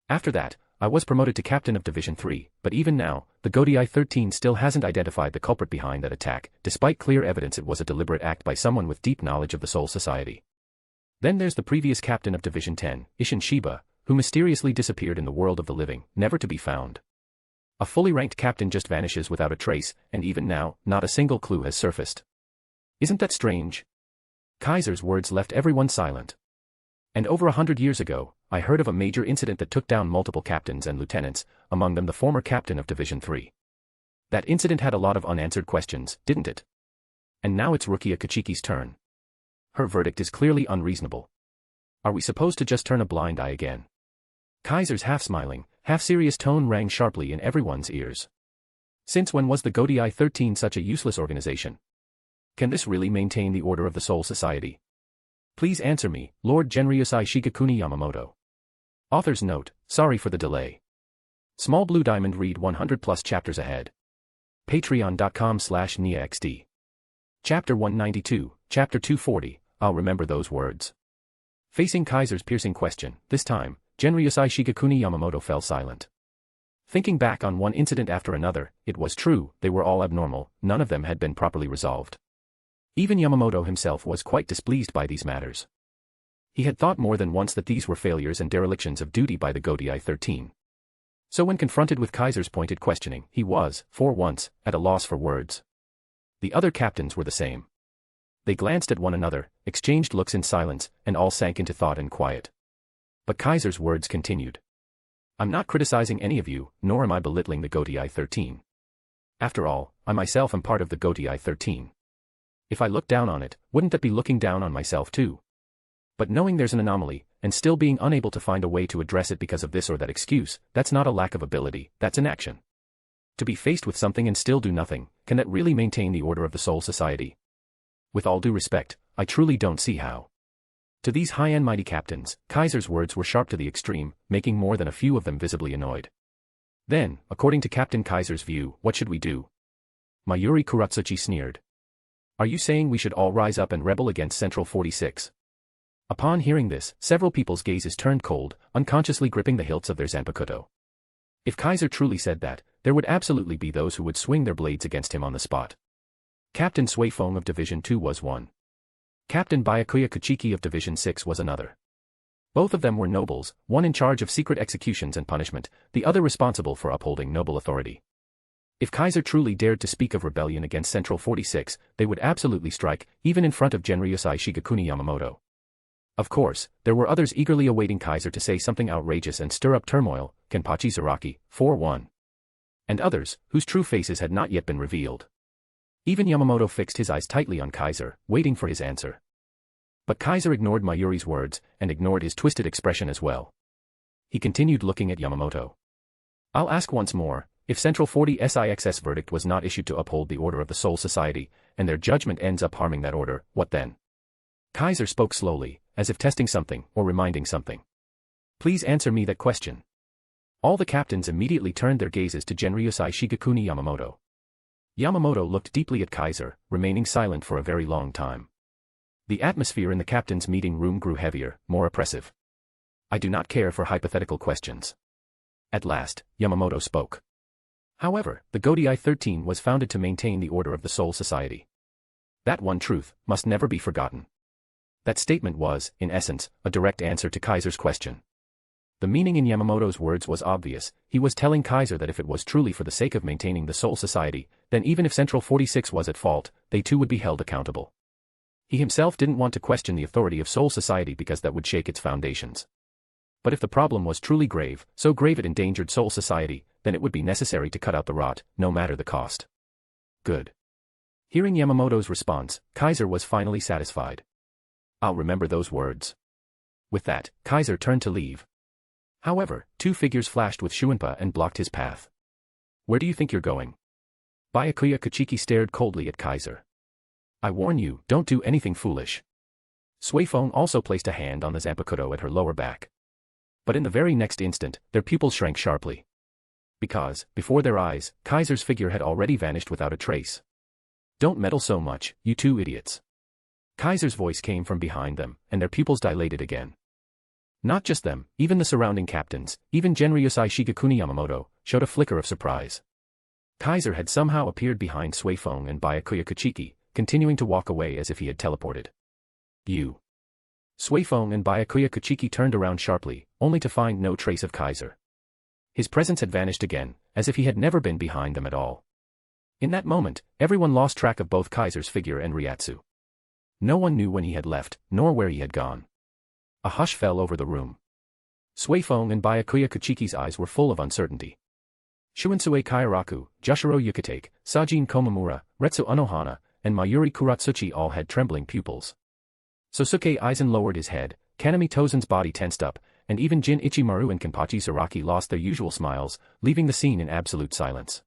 After that, I was promoted to captain of Division 3, but even now, the Godai 13 still hasn't identified the culprit behind that attack, despite clear evidence it was a deliberate act by someone with deep knowledge of the Soul Society. Then there's the previous captain of Division 10, Isshin Shiba, who mysteriously disappeared in the world of the living, never to be found. A fully ranked captain just vanishes without a trace, and even now, not a single clue has surfaced. Isn't that strange? Kaiser's words left everyone silent. And over 100 years ago, I heard of a major incident that took down multiple captains and lieutenants, among them the former captain of Division 3. That incident had a lot of unanswered questions, didn't it? And now it's Rukia Kuchiki's turn. Her verdict is clearly unreasonable. Are we supposed to just turn a blind eye again? Kaiser's half-smiling, half-serious tone rang sharply in everyone's ears. Since when was the Godai 13 such a useless organization? Can this really maintain the order of the Soul Society? Please answer me, Lord Genryusai Shigekuni Yamamoto. Author's note, sorry for the delay. Small Blue Diamond read 100 plus chapters ahead. Patreon.com/NiaXD. Chapter 192, Chapter 240, I'll remember those words. Facing Kaiser's piercing question, this time, Genryusai Shigekuni Yamamoto fell silent. Thinking back on one incident after another, it was true, they were all abnormal, none of them had been properly resolved. Even Yamamoto himself was quite displeased by these matters. He had thought more than once that these were failures and derelictions of duty by the Godai 13. So when confronted with Kaiser's pointed questioning, he was, for once, at a loss for words. The other captains were the same. They glanced at one another, exchanged looks in silence, and all sank into thought and quiet. But Kaiser's words continued. I'm not criticizing any of you, nor am I belittling the Godai 13. After all, I myself am part of the Godai 13. If I look down on it, wouldn't that be looking down on myself too? But knowing there's an anomaly, and still being unable to find a way to address it because of this or that excuse, that's not a lack of ability, that's inaction. To be faced with something and still do nothing, can that really maintain the order of the Soul Society? With all due respect, I truly don't see how. To these high and mighty captains, Kaiser's words were sharp to the extreme, making more than a few of them visibly annoyed. Then, according to Captain Kaiser's view, what should we do? Mayuri Kuratsuchi sneered. Are you saying we should all rise up and rebel against Central 46? Upon hearing this, several people's gazes turned cold, unconsciously gripping the hilts of their zanpakuto. If Kaiser truly said that, there would absolutely be those who would swing their blades against him on the spot. Captain Suifeng of Division 2 was one. Captain Byakuya Kuchiki of Division 6 was another. Both of them were nobles, one in charge of secret executions and punishment, the other responsible for upholding noble authority. If Kaiser truly dared to speak of rebellion against Central 46, they would absolutely strike, even in front of Genryusai Shigekuni Yamamoto. Of course, there were others eagerly awaiting Kaiser to say something outrageous and stir up turmoil, Kimpachi Zaraki, 4-1. And others, whose true faces had not yet been revealed. Even Yamamoto fixed his eyes tightly on Kaiser, waiting for his answer. But Kaiser ignored Mayuri's words, and ignored his twisted expression as well. He continued looking at Yamamoto. I'll ask once more, if Central 46's verdict was not issued to uphold the order of the Soul Society, and their judgment ends up harming that order, what then? Kaiser spoke slowly, as if testing something, or reminding something. Please answer me that question. All the captains immediately turned their gazes to Genryusai Shigekuni Yamamoto. Yamamoto looked deeply at Kaiser, remaining silent for a very long time. The atmosphere in the captain's meeting room grew heavier, more oppressive. I do not care for hypothetical questions. At last, Yamamoto spoke. However, the Godei 13 was founded to maintain the order of the Soul Society. That one truth must never be forgotten. That statement was, in essence, a direct answer to Kaiser's question. The meaning in Yamamoto's words was obvious. He was telling Kaiser that if it was truly for the sake of maintaining the Soul Society, then even if Central 46 was at fault, they too would be held accountable. He himself didn't want to question the authority of Soul Society because that would shake its foundations. But if the problem was truly grave, so grave it endangered Soul Society, then it would be necessary to cut out the rot, no matter the cost. Good. Hearing Yamamoto's response, Kaiser was finally satisfied. I'll remember those words. With that, Kaiser turned to leave. However, two figures flashed with Shuinpa and blocked his path. Where do you think you're going? Byakuya Kuchiki stared coldly at Kaiser. I warn you, don't do anything foolish. Suifeng also placed a hand on the zanpakuto at her lower back. But in the very next instant, their pupils shrank sharply. Because, before their eyes, Kaiser's figure had already vanished without a trace. Don't meddle so much, you two idiots. Kaiser's voice came from behind them, and their pupils dilated again. Not just them, even the surrounding captains, even Genryusai Shigekuni Yamamoto, showed a flicker of surprise. Kaiser had somehow appeared behind Suifeng and Byakuya Kuchiki, continuing to walk away as if he had teleported. You. Suifeng and Byakuya Kuchiki turned around sharply, only to find no trace of Kaiser. His presence had vanished again, as if he had never been behind them at all. In that moment, everyone lost track of both Kaiser's figure and Ryatsu. No one knew when he had left, nor where he had gone. A hush fell over the room. Suifeng and Byakuya Kuchiki's eyes were full of uncertainty. Shuinsue Kauraku, Jushiro Yukatake, Sajin Komamura, Retsu Unohana, and Mayuri Kuratsuchi all had trembling pupils. Sosuke Eisen lowered his head, Kanami Tozen's body tensed up, and even Jin Ichimaru and Kimpachi Zaraki lost their usual smiles, leaving the scene in absolute silence.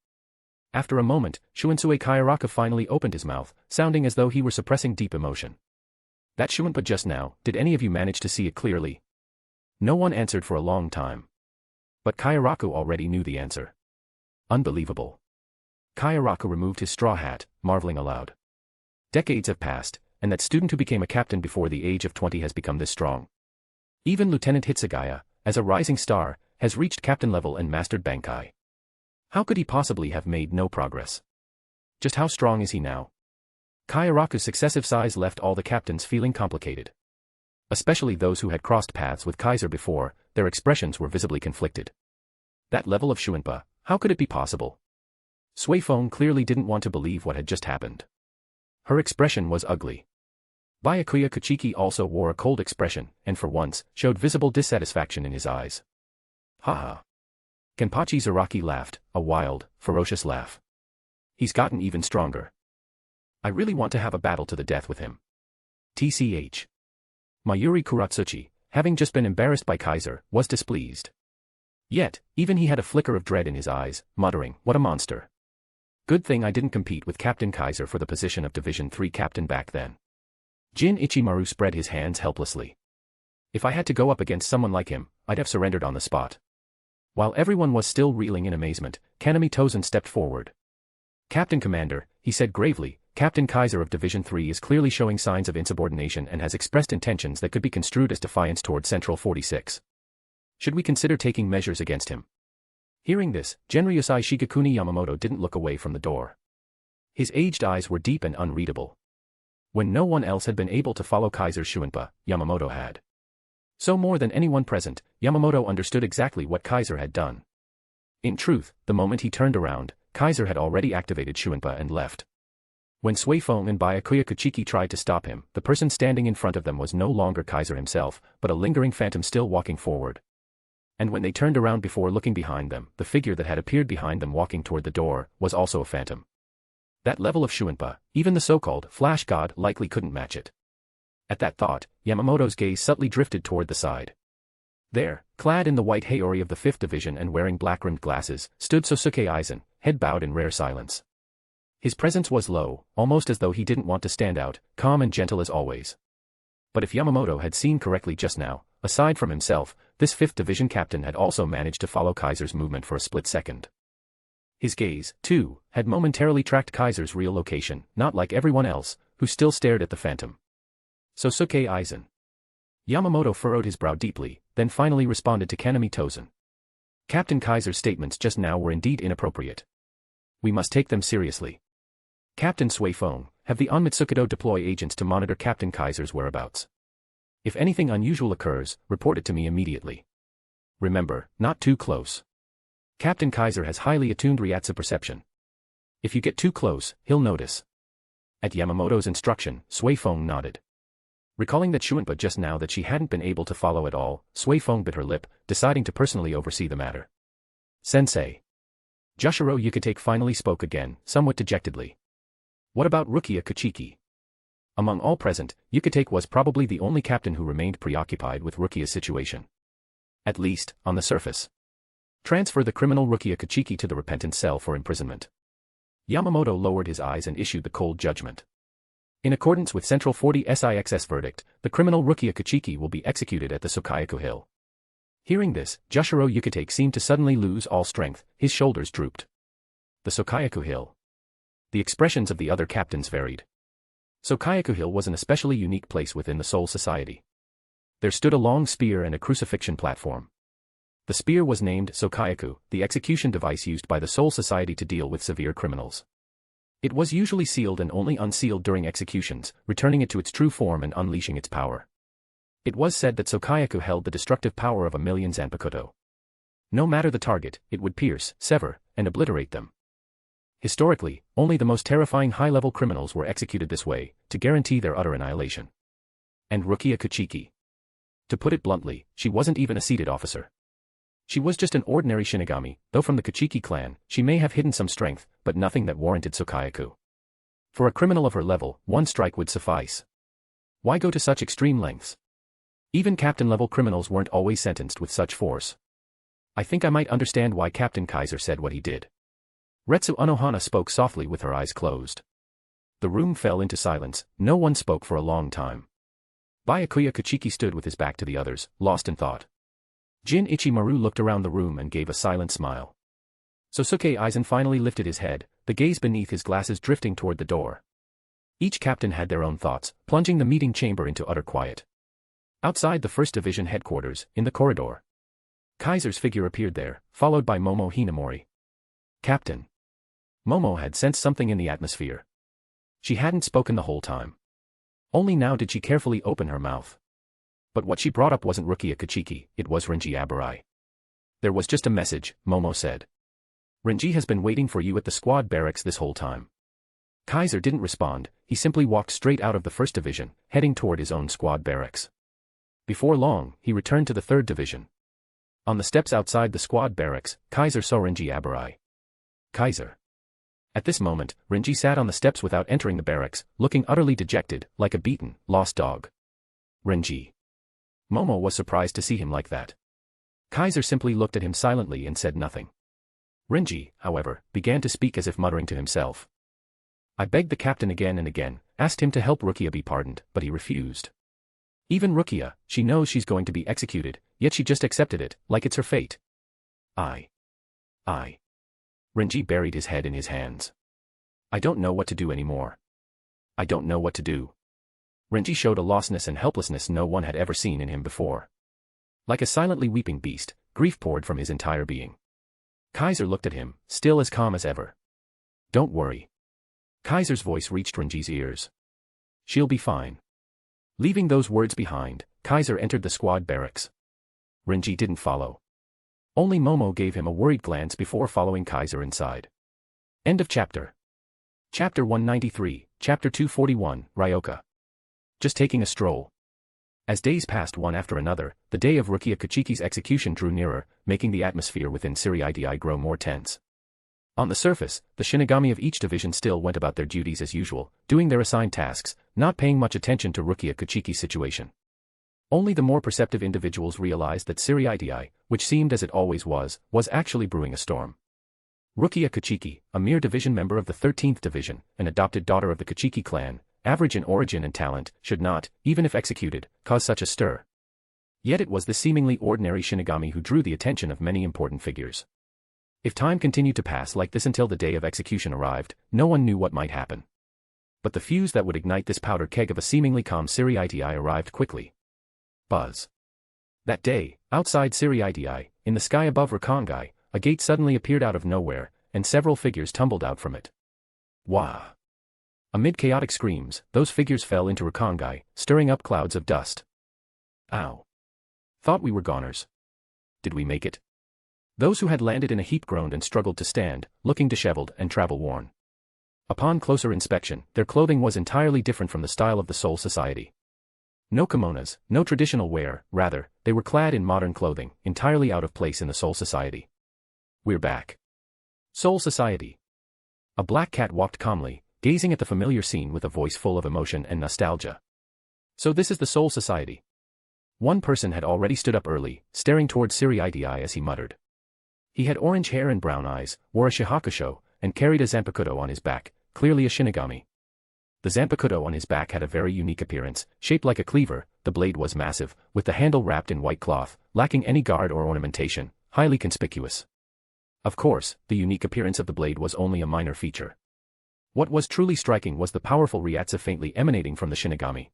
After a moment, Shuinsue Kauraku finally opened his mouth, sounding as though he were suppressing deep emotion. That Shuinpa just now, did any of you manage to see it clearly? No one answered for a long time. But Kauraku already knew the answer. Unbelievable. Kauraku removed his straw hat, marveling aloud. Decades have passed, and that student who became a captain before the age of 20 has become this strong. Even Lieutenant Hitsugaya, as a rising star, has reached captain level and mastered Bankai. How could he possibly have made no progress? Just how strong is he now? Kauraku's successive sighs left all the captains feeling complicated. Especially those who had crossed paths with Kaiser before, their expressions were visibly conflicted. That level of Shuinpa, how could it be possible? Suifeng clearly didn't want to believe what had just happened. Her expression was ugly. Byakuya Kuchiki also wore a cold expression, and for once, showed visible dissatisfaction in his eyes. Ha ha. Kimpachi Zaraki laughed, a wild, ferocious laugh. He's gotten even stronger. I really want to have a battle to the death with him. TCH. Mayuri Kuratsuchi, having just been embarrassed by Kaiser, was displeased. Yet, even he had a flicker of dread in his eyes, muttering, what a monster. Good thing I didn't compete with Captain Kaiser for the position of Division 3 captain back then. Jin Ichimaru spread his hands helplessly. If I had to go up against someone like him, I'd have surrendered on the spot. While everyone was still reeling in amazement, Kanami Tozen stepped forward. Captain Commander, he said gravely, Captain Kaiser of Division 3 is clearly showing signs of insubordination and has expressed intentions that could be construed as defiance toward Central 46. Should we consider taking measures against him? Hearing this, Genryusai Shigekuni Yamamoto didn't look away from the door. His aged eyes were deep and unreadable. When no one else had been able to follow Kaiser's Shuinpa, Yamamoto had. So more than anyone present, Yamamoto understood exactly what Kaiser had done. In truth, the moment he turned around, Kaiser had already activated Shuinpa and left. When Suifeng and Byakuya Kuchiki tried to stop him, the person standing in front of them was no longer Kaiser himself, but a lingering phantom still walking forward. And when they turned around before looking behind them, the figure that had appeared behind them walking toward the door was also a phantom. That level of Shuinpa, even the so-called Flash God likely couldn't match it. At that thought, Yamamoto's gaze subtly drifted toward the side. There, clad in the white Haori of the 5th Division and wearing black-rimmed glasses, stood Sosuke Eisen, head bowed in rare silence. His presence was low, almost as though he didn't want to stand out, calm and gentle as always. But if Yamamoto had seen correctly just now, aside from himself, this 5th Division captain had also managed to follow Kaiser's movement for a split second. His gaze, too, had momentarily tracked Kaiser's real location, not like everyone else, who still stared at the phantom. Sosuke Eisen. Yamamoto furrowed his brow deeply, then finally responded to Kanami Tozen. Captain Kaiser's statements just now were indeed inappropriate. We must take them seriously. Captain Suifeng, have the Onmitsukido deploy agents to monitor Captain Kaiser's whereabouts. If anything unusual occurs, report it to me immediately. Remember, not too close. Captain Kaiser has highly attuned Ryatsu perception. If you get too close, he'll notice. At Yamamoto's instruction, Suifeng nodded. Recalling that Shuinpa just now that she hadn't been able to follow at all, Suifeng bit her lip, deciding to personally oversee the matter. Sensei. Jushiro Yukatake finally spoke again, somewhat dejectedly. What about Rukia Kuchiki? Among all present, Yukatake was probably the only captain who remained preoccupied with Rukia's situation. At least, on the surface. Transfer the criminal Rukia Kuchiki to the repentant cell for imprisonment. Yamamoto lowered his eyes and issued the cold judgment. In accordance with Central 40 SIX's verdict, the criminal Rukia Kuchiki will be executed at the Sokayaku Hill. Hearing this, Jushiro Yukatake seemed to suddenly lose all strength, his shoulders drooped. The Sokayaku Hill. The expressions of the other captains varied. Sokayaku Hill was an especially unique place within the Soul Society. There stood a long spear and a crucifixion platform. The spear was named Sokayaku, the execution device used by the Soul Society to deal with severe criminals. It was usually sealed and only unsealed during executions, returning it to its true form and unleashing its power. It was said that Sokayaku held the destructive power of 1,000,000 zanpakuto. No matter the target, it would pierce, sever, and obliterate them. Historically, only the most terrifying high-level criminals were executed this way, to guarantee their utter annihilation. And Rukia Kuchiki. To put it bluntly, she wasn't even a seated officer. She was just an ordinary Shinigami, though from the Kuchiki clan, she may have hidden some strength, but nothing that warranted Sokayaku. For a criminal of her level, one strike would suffice. Why go to such extreme lengths? Even captain-level criminals weren't always sentenced with such force. I think I might understand why Captain Kaiser said what he did. Retsu Unohana spoke softly with her eyes closed. The room fell into silence, no one spoke for a long time. Byakuya Kuchiki stood with his back to the others, lost in thought. Jin Ichimaru looked around the room and gave a silent smile. Sosuke Eisen finally lifted his head, the gaze beneath his glasses drifting toward the door. Each captain had their own thoughts, plunging the meeting chamber into utter quiet. Outside the 1st Division headquarters, in the corridor, Kaiser's figure appeared there, followed by Momo Hinamori. Captain. Momo had sensed something in the atmosphere. She hadn't spoken the whole time. Only now did she carefully open her mouth. But what she brought up wasn't Rukia Kuchiki, it was Renji Abarai. There was just a message, Momo said. Renji has been waiting for you at the squad barracks this whole time. Kaiser didn't respond, he simply walked straight out of the 1st Division, heading toward his own squad barracks. Before long, he returned to the 3rd Division. On the steps outside the squad barracks, Kaiser saw Renji Abarai. Kaiser. At this moment, Renji sat on the steps without entering the barracks, looking utterly dejected, like a beaten, lost dog. Renji. Momo was surprised to see him like that. Kaiser simply looked at him silently and said nothing. Renji, however, began to speak as if muttering to himself. I begged the captain again and again, asked him to help Rukia be pardoned, but he refused. Even Rukia, she knows she's going to be executed, yet she just accepted it, like it's her fate. I. Renji buried his head in his hands. I don't know what to do anymore. I don't know what to do. Renji showed a lostness and helplessness no one had ever seen in him before. Like a silently weeping beast, grief poured from his entire being. Kaiser looked at him, still as calm as ever. Don't worry. Kaiser's voice reached Renji's ears. She'll be fine. Leaving those words behind, Kaiser entered the squad barracks. Renji didn't follow. Only Momo gave him a worried glance before following Kaiser inside. End of chapter. Chapter 193, Chapter 241, Ryoka. Just taking a stroll. As days passed one after another, the day of Rukia Kachiki's execution drew nearer, making the atmosphere within Ser-Veresta grow more tense. On the surface, the Shinigami of each division still went about their duties as usual, doing their assigned tasks, not paying much attention to Rukia Kachiki's situation. Only the more perceptive individuals realized that Ser-Veresta, which seemed as it always was actually brewing a storm. Rukia Kachiki, a mere division member of the 13th division, an adopted daughter of the Kachiki clan, average in origin and talent, should not, even if executed, cause such a stir. Yet it was the seemingly ordinary Shinigami who drew the attention of many important figures. If time continued to pass like this until the day of execution arrived, no one knew what might happen. But the fuse that would ignite this powder keg of a seemingly calm Ser-Veresta arrived quickly. Buzz. That day, outside Ser-Veresta, in the sky above Rukangai, a gate suddenly appeared out of nowhere, and several figures tumbled out from it. Wah! Amid chaotic screams, those figures fell into Rukangai, stirring up clouds of dust. Ow! Thought we were goners. Did we make it? Those who had landed in a heap groaned and struggled to stand, looking disheveled and travel-worn. Upon closer inspection, their clothing was entirely different from the style of the Soul Society. No kimonos, no traditional wear, rather, they were clad in modern clothing, entirely out of place in the Soul Society. We're back. Soul Society. A black cat walked calmly, gazing at the familiar scene with a voice full of emotion and nostalgia. So this is the Soul Society. One person had already stood up early, staring towards Ser-Veresta as he muttered. He had orange hair and brown eyes, wore a shihakusho, and carried a zanpakuto on his back, clearly a Shinigami. The zanpakuto on his back had a very unique appearance, shaped like a cleaver. The blade was massive, with the handle wrapped in white cloth, lacking any guard or ornamentation, highly conspicuous. Of course, the unique appearance of the blade was only a minor feature. What was truly striking was the powerful Ryatsu faintly emanating from the Shinigami.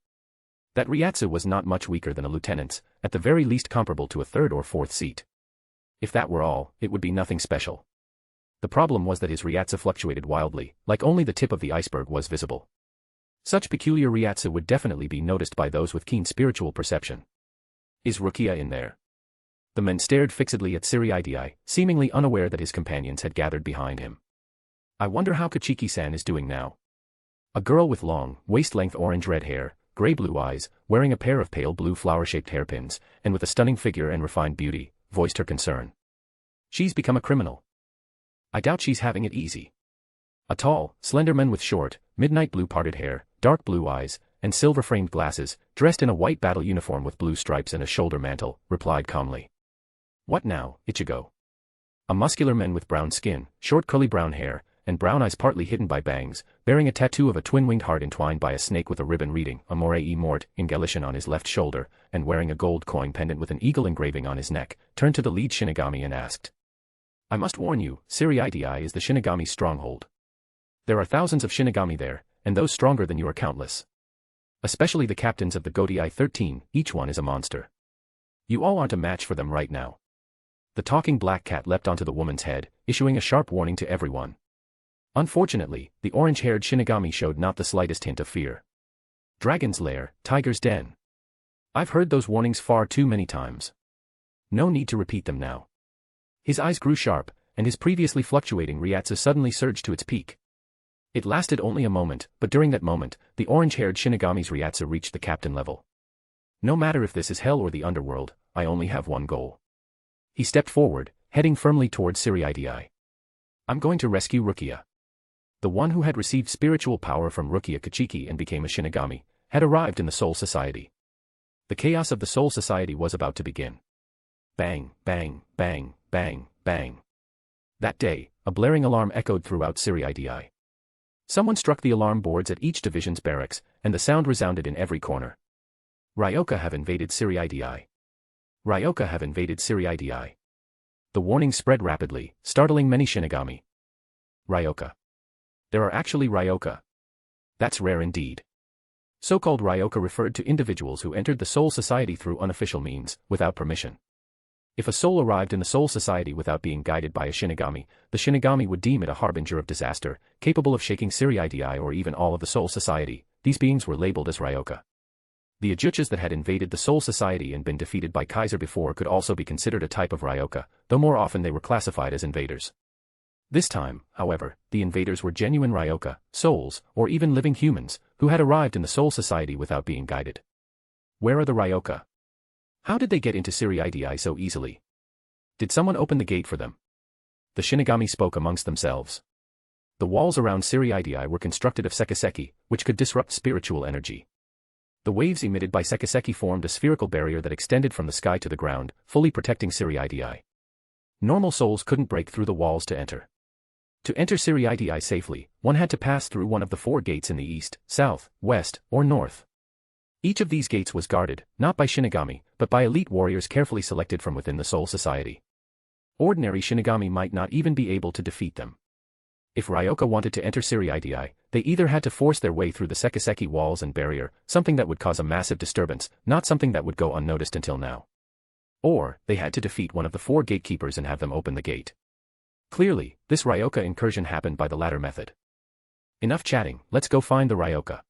That Ryatsu was not much weaker than a lieutenant's, at the very least comparable to a third or fourth seat. If that were all, it would be nothing special. The problem was that his Ryatsu fluctuated wildly, like only the tip of the iceberg was visible. Such peculiar Ryatsu would definitely be noticed by those with keen spiritual perception. Is Rukia in there? The men stared fixedly at Ser-Veresta, seemingly unaware that his companions had gathered behind him. I wonder how Kachiki-san is doing now. A girl with long, waist-length orange-red hair, gray-blue eyes, wearing a pair of pale blue flower-shaped hairpins, and with a stunning figure and refined beauty, voiced her concern. She's become a criminal. I doubt she's having it easy. A tall, slender man with short, midnight blue parted hair, dark blue eyes, and silver-framed glasses, dressed in a white battle uniform with blue stripes and a shoulder mantle, replied calmly. What now, Ichigo? A muscular man with brown skin, short curly brown hair, and brown eyes partly hidden by bangs, bearing a tattoo of a twin-winged heart entwined by a snake with a ribbon reading Amore e Mort in Galician on his left shoulder, and wearing a gold coin pendant with an eagle engraving on his neck, turned to the lead Shinigami and asked. I must warn you, Ser-Veresta is the Shinigami's stronghold. There are thousands of Shinigami there, and those stronger than you are countless. Especially the captains of the Gotei 13, each one is a monster. You all aren't a match for them right now. The talking black cat leapt onto the woman's head, issuing a sharp warning to everyone. Unfortunately, the orange-haired Shinigami showed not the slightest hint of fear. Dragon's lair, tiger's den. I've heard those warnings far too many times. No need to repeat them now. His eyes grew sharp, and his previously fluctuating Ryatsu suddenly surged to its peak. It lasted only a moment, but during that moment, the orange-haired Shinigami's Ryatsu reached the captain level. No matter if this is hell or the underworld, I only have one goal. He stepped forward, heading firmly towards Ser-Veresta. I'm going to rescue Rukia. The one who had received spiritual power from Rukia Kachiki and became a Shinigami, had arrived in the Soul Society. The chaos of the Soul Society was about to begin. Bang, bang, bang, bang, bang. That day, a blaring alarm echoed throughout Ser-Veresta. Someone struck the alarm boards at each division's barracks, and the sound resounded in every corner. Ryoka have invaded Ser-Veresta. Ryoka have invaded Ser-Veresta. The warning spread rapidly, startling many Shinigami. Ryoka. There are actually Ryoka. That's rare indeed. So-called Ryoka referred to individuals who entered the Soul Society through unofficial means, without permission. If a soul arrived in the Soul Society without being guided by a Shinigami, the Shinigami would deem it a harbinger of disaster, capable of shaking Ser-Veresta or even all of the Soul Society. These beings were labeled as Ryoka. The Ajuchas that had invaded the Soul Society and been defeated by Kaiser before could also be considered a type of Ryoka, though more often they were classified as invaders. This time, however, the invaders were genuine Ryoka, souls, or even living humans, who had arrived in the Soul Society without being guided. Where are the Ryoka? How did they get into Ser-Veresta so easily? Did someone open the gate for them? The Shinigami spoke amongst themselves. The walls around Ser-Veresta were constructed of sekiseki, which could disrupt spiritual energy. The waves emitted by sekiseki formed a spherical barrier that extended from the sky to the ground, fully protecting Ser-Veresta. Normal souls couldn't break through the walls to enter. To enter Ser-Veresta safely, one had to pass through one of the 4 gates in the east, south, west, or north. Each of these gates was guarded, not by Shinigami, but by elite warriors carefully selected from within the Soul Society. Ordinary Shinigami might not even be able to defeat them. If Ryoka wanted to enter Ser-Veresta, they either had to force their way through the sekiseki walls and barrier, something that would cause a massive disturbance, not something that would go unnoticed until now. Or, they had to defeat one of the 4 gatekeepers and have them open the gate. Clearly, this Ryoka incursion happened by the latter method. Enough chatting, let's go find the Ryoka.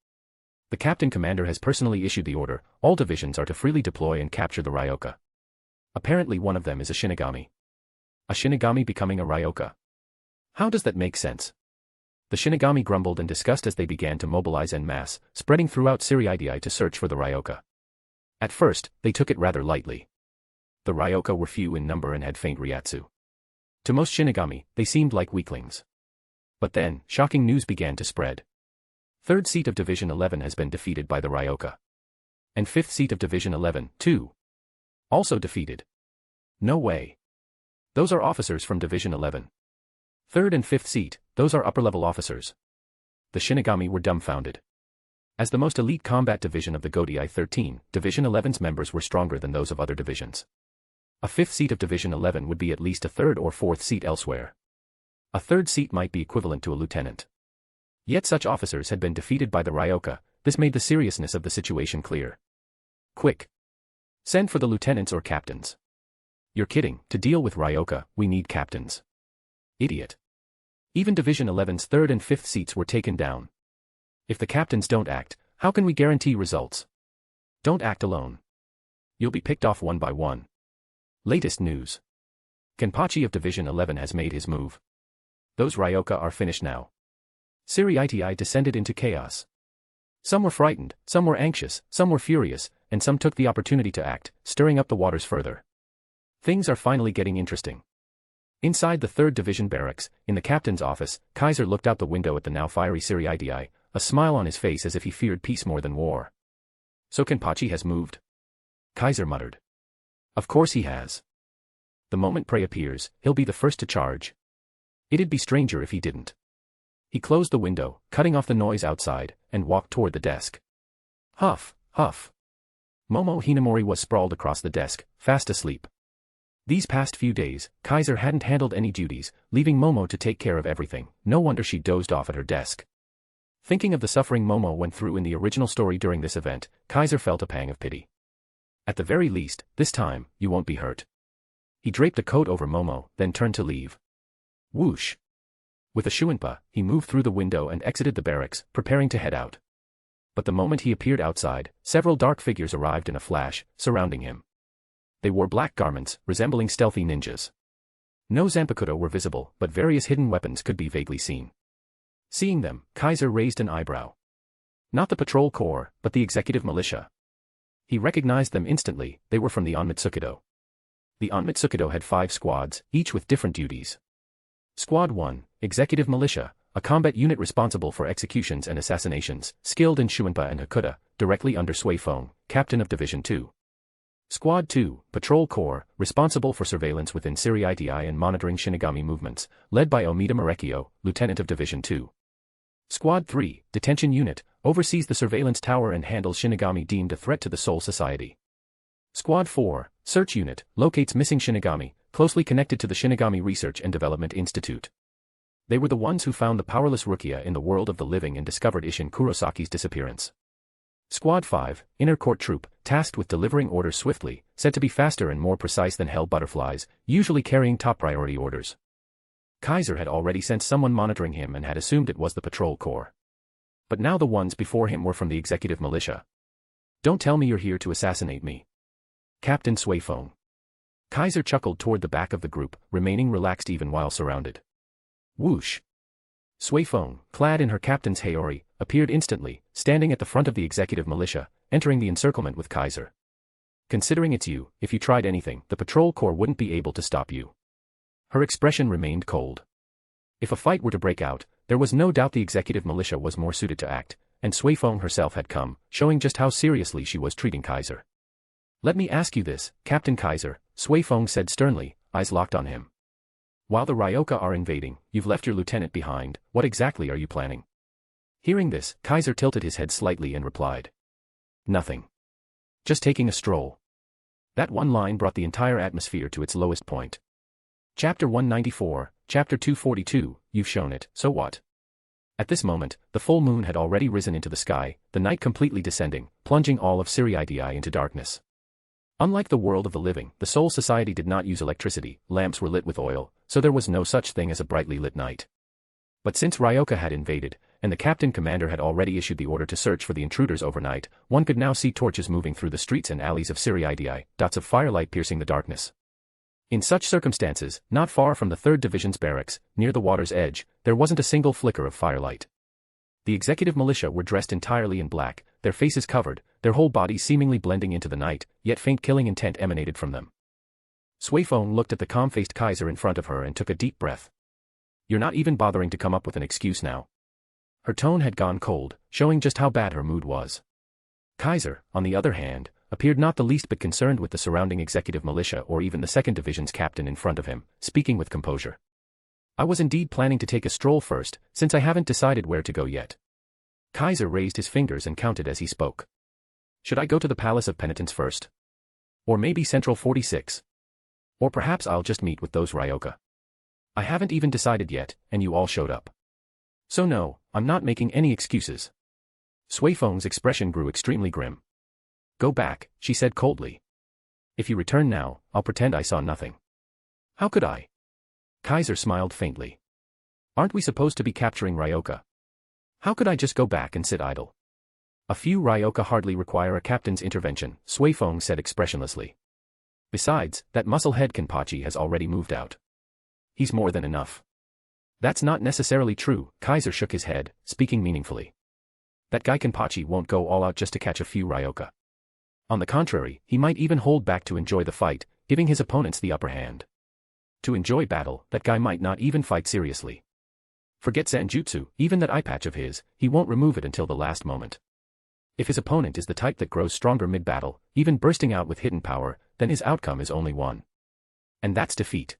The Captain Commander has personally issued the order, all divisions are to freely deploy and capture the Ryoka. Apparently one of them is a Shinigami. A Shinigami becoming a Ryoka. How does that make sense? The Shinigami grumbled and discussed as they began to mobilize en masse, spreading throughout Ser-Veresta to search for the Ryoka. At first, they took it rather lightly. The Ryoka were few in number and had faint ryatsu. To most Shinigami, they seemed like weaklings. But then, shocking news began to spread. 3rd seat of Division 11 has been defeated by the Ryoka. And 5th seat of Division 11, too. Also defeated. No way. Those are officers from Division 11. 3rd and 5th seat, those are upper-level officers. The Shinigami were dumbfounded. As the most elite combat division of the Godei 13, Division 11's members were stronger than those of other divisions. A 5th seat of Division 11 would be at least a 3rd or 4th seat elsewhere. A 3rd seat might be equivalent to a lieutenant. Yet such officers had been defeated by the Ryoka. This made the seriousness of the situation clear. Quick! Send for the lieutenants or captains. You're kidding, to deal with Ryoka, we need captains. Idiot. Even Division 11's 3rd and 5th seats were taken down. If the captains don't act, how can we guarantee results? Don't act alone. You'll be picked off one by one. Latest news. Kimpachi of Division 11 has made his move. Those Ryoka are finished now. Ser-Veresta descended into chaos. Some were frightened, some were anxious, some were furious, and some took the opportunity to act, stirring up the waters further. Things are finally getting interesting. Inside the 3rd Division barracks, in the captain's office, Kaiser looked out the window at the now fiery Ser-Veresta, a smile on his face as if he feared peace more than war. So Kimpachi has moved? Kaiser muttered. Of course he has. The moment prey appears, he'll be the first to charge. It'd be stranger if he didn't. He closed the window, cutting off the noise outside, and walked toward the desk. Huff, huff. Momo Hinamori was sprawled across the desk, fast asleep. These past few days, Kaiser hadn't handled any duties, leaving Momo to take care of everything. No wonder she dozed off at her desk. Thinking of the suffering Momo went through in the original story during this event, Kaiser felt a pang of pity. At the very least, this time, you won't be hurt. He draped a coat over Momo, then turned to leave. Whoosh! With a shuinpa, he moved through the window and exited the barracks, preparing to head out. But the moment he appeared outside, several dark figures arrived in a flash, surrounding him. They wore black garments, resembling stealthy ninjas. No zanpakuto were visible, but various hidden weapons could be vaguely seen. Seeing them, Kaiser raised an eyebrow. Not the patrol corps, but the executive militia. He recognized them instantly, they were from the Onmitsukido. The Onmitsukido had 5 squads, each with different duties. Squad 1, Executive Militia, a combat unit responsible for executions and assassinations, skilled in Shuinpa and Hakuta, directly under Suifeng, captain of Division 2. Squad 2, Patrol Corps, responsible for surveillance within Ser-Veresta and monitoring Shinigami movements, led by Omida Marekio, lieutenant of Division 2. Squad 3, Detention Unit, oversees the surveillance tower and handles Shinigami deemed a threat to the Soul Society. Squad 4, Search Unit, locates missing Shinigami, closely connected to the Shinigami Research and Development Institute. They were the ones who found the powerless Rukia in the world of the living and discovered Isshin Kurosaki's disappearance. Squad 5, Inner Court Troop, tasked with delivering orders swiftly, said to be faster and more precise than hell butterflies, usually carrying top priority orders. Kaiser had already sensed someone monitoring him and had assumed it was the patrol corps. But now the ones before him were from the executive militia. Don't tell me you're here to assassinate me. Captain Suifeng. Kaiser chuckled toward the back of the group, remaining relaxed even while surrounded. Whoosh. Suifeng, clad in her captain's haori, appeared instantly, standing at the front of the executive militia, entering the encirclement with Kaiser. Considering it's you, if you tried anything, the patrol corps wouldn't be able to stop you. Her expression remained cold. If a fight were to break out, there was no doubt the executive militia was more suited to act, and Suifeng herself had come, showing just how seriously she was treating Kaiser. Let me ask you this, Captain Kaiser, Suifeng said sternly, eyes locked on him. While the Ryoka are invading, you've left your lieutenant behind, what exactly are you planning? Hearing this, Kaiser tilted his head slightly and replied. Nothing. Just taking a stroll. That one line brought the entire atmosphere to its lowest point. Chapter 194, Chapter 242, you've shown it, so what? At this moment, the full moon had already risen into the sky, the night completely descending, plunging all of Ser-Veresta into darkness. Unlike the world of the living, the Soul Society did not use electricity, lamps were lit with oil, so there was no such thing as a brightly lit night. But since Ryoka had invaded, and the captain commander had already issued the order to search for the intruders overnight, one could now see torches moving through the streets and alleys of Ser-Veresta, dots of firelight piercing the darkness. In such circumstances, not far from the 3rd Division's barracks, near the water's edge, there wasn't a single flicker of firelight. The executive militia were dressed entirely in black, their faces covered, their whole bodies seemingly blending into the night, yet faint killing intent emanated from them. Suifeng looked at the calm-faced Kaiser in front of her and took a deep breath. You're not even bothering to come up with an excuse now. Her tone had gone cold, showing just how bad her mood was. Kaiser, on the other hand, appeared not the least bit concerned with the surrounding executive militia or even the 2nd Division's captain in front of him, speaking with composure. I was indeed planning to take a stroll first, since I haven't decided where to go yet. Kaiser raised his fingers and counted as he spoke. Should I go to the Palace of Penitence first? Or maybe Central 46? Or perhaps I'll just meet with those Ryoka. I haven't even decided yet, and you all showed up. So no, I'm not making any excuses. Suifeng's expression grew extremely grim. Go back, she said coldly. If you return now, I'll pretend I saw nothing. How could I? Kaiser smiled faintly. Aren't we supposed to be capturing Ryoka? How could I just go back and sit idle? A few Ryoka hardly require a captain's intervention, Suifeng said expressionlessly. Besides, that muscle-head Kimpachi has already moved out. He's more than enough. That's not necessarily true, Kaiser shook his head, speaking meaningfully. That guy Kimpachi won't go all out just to catch a few Ryoka. On the contrary, he might even hold back to enjoy the fight, giving his opponents the upper hand. To enjoy battle, that guy might not even fight seriously. Forget Zanjutsu, even that eye patch of his, he won't remove it until the last moment. If his opponent is the type that grows stronger mid-battle, even bursting out with hidden power, then his outcome is only one. And that's defeat.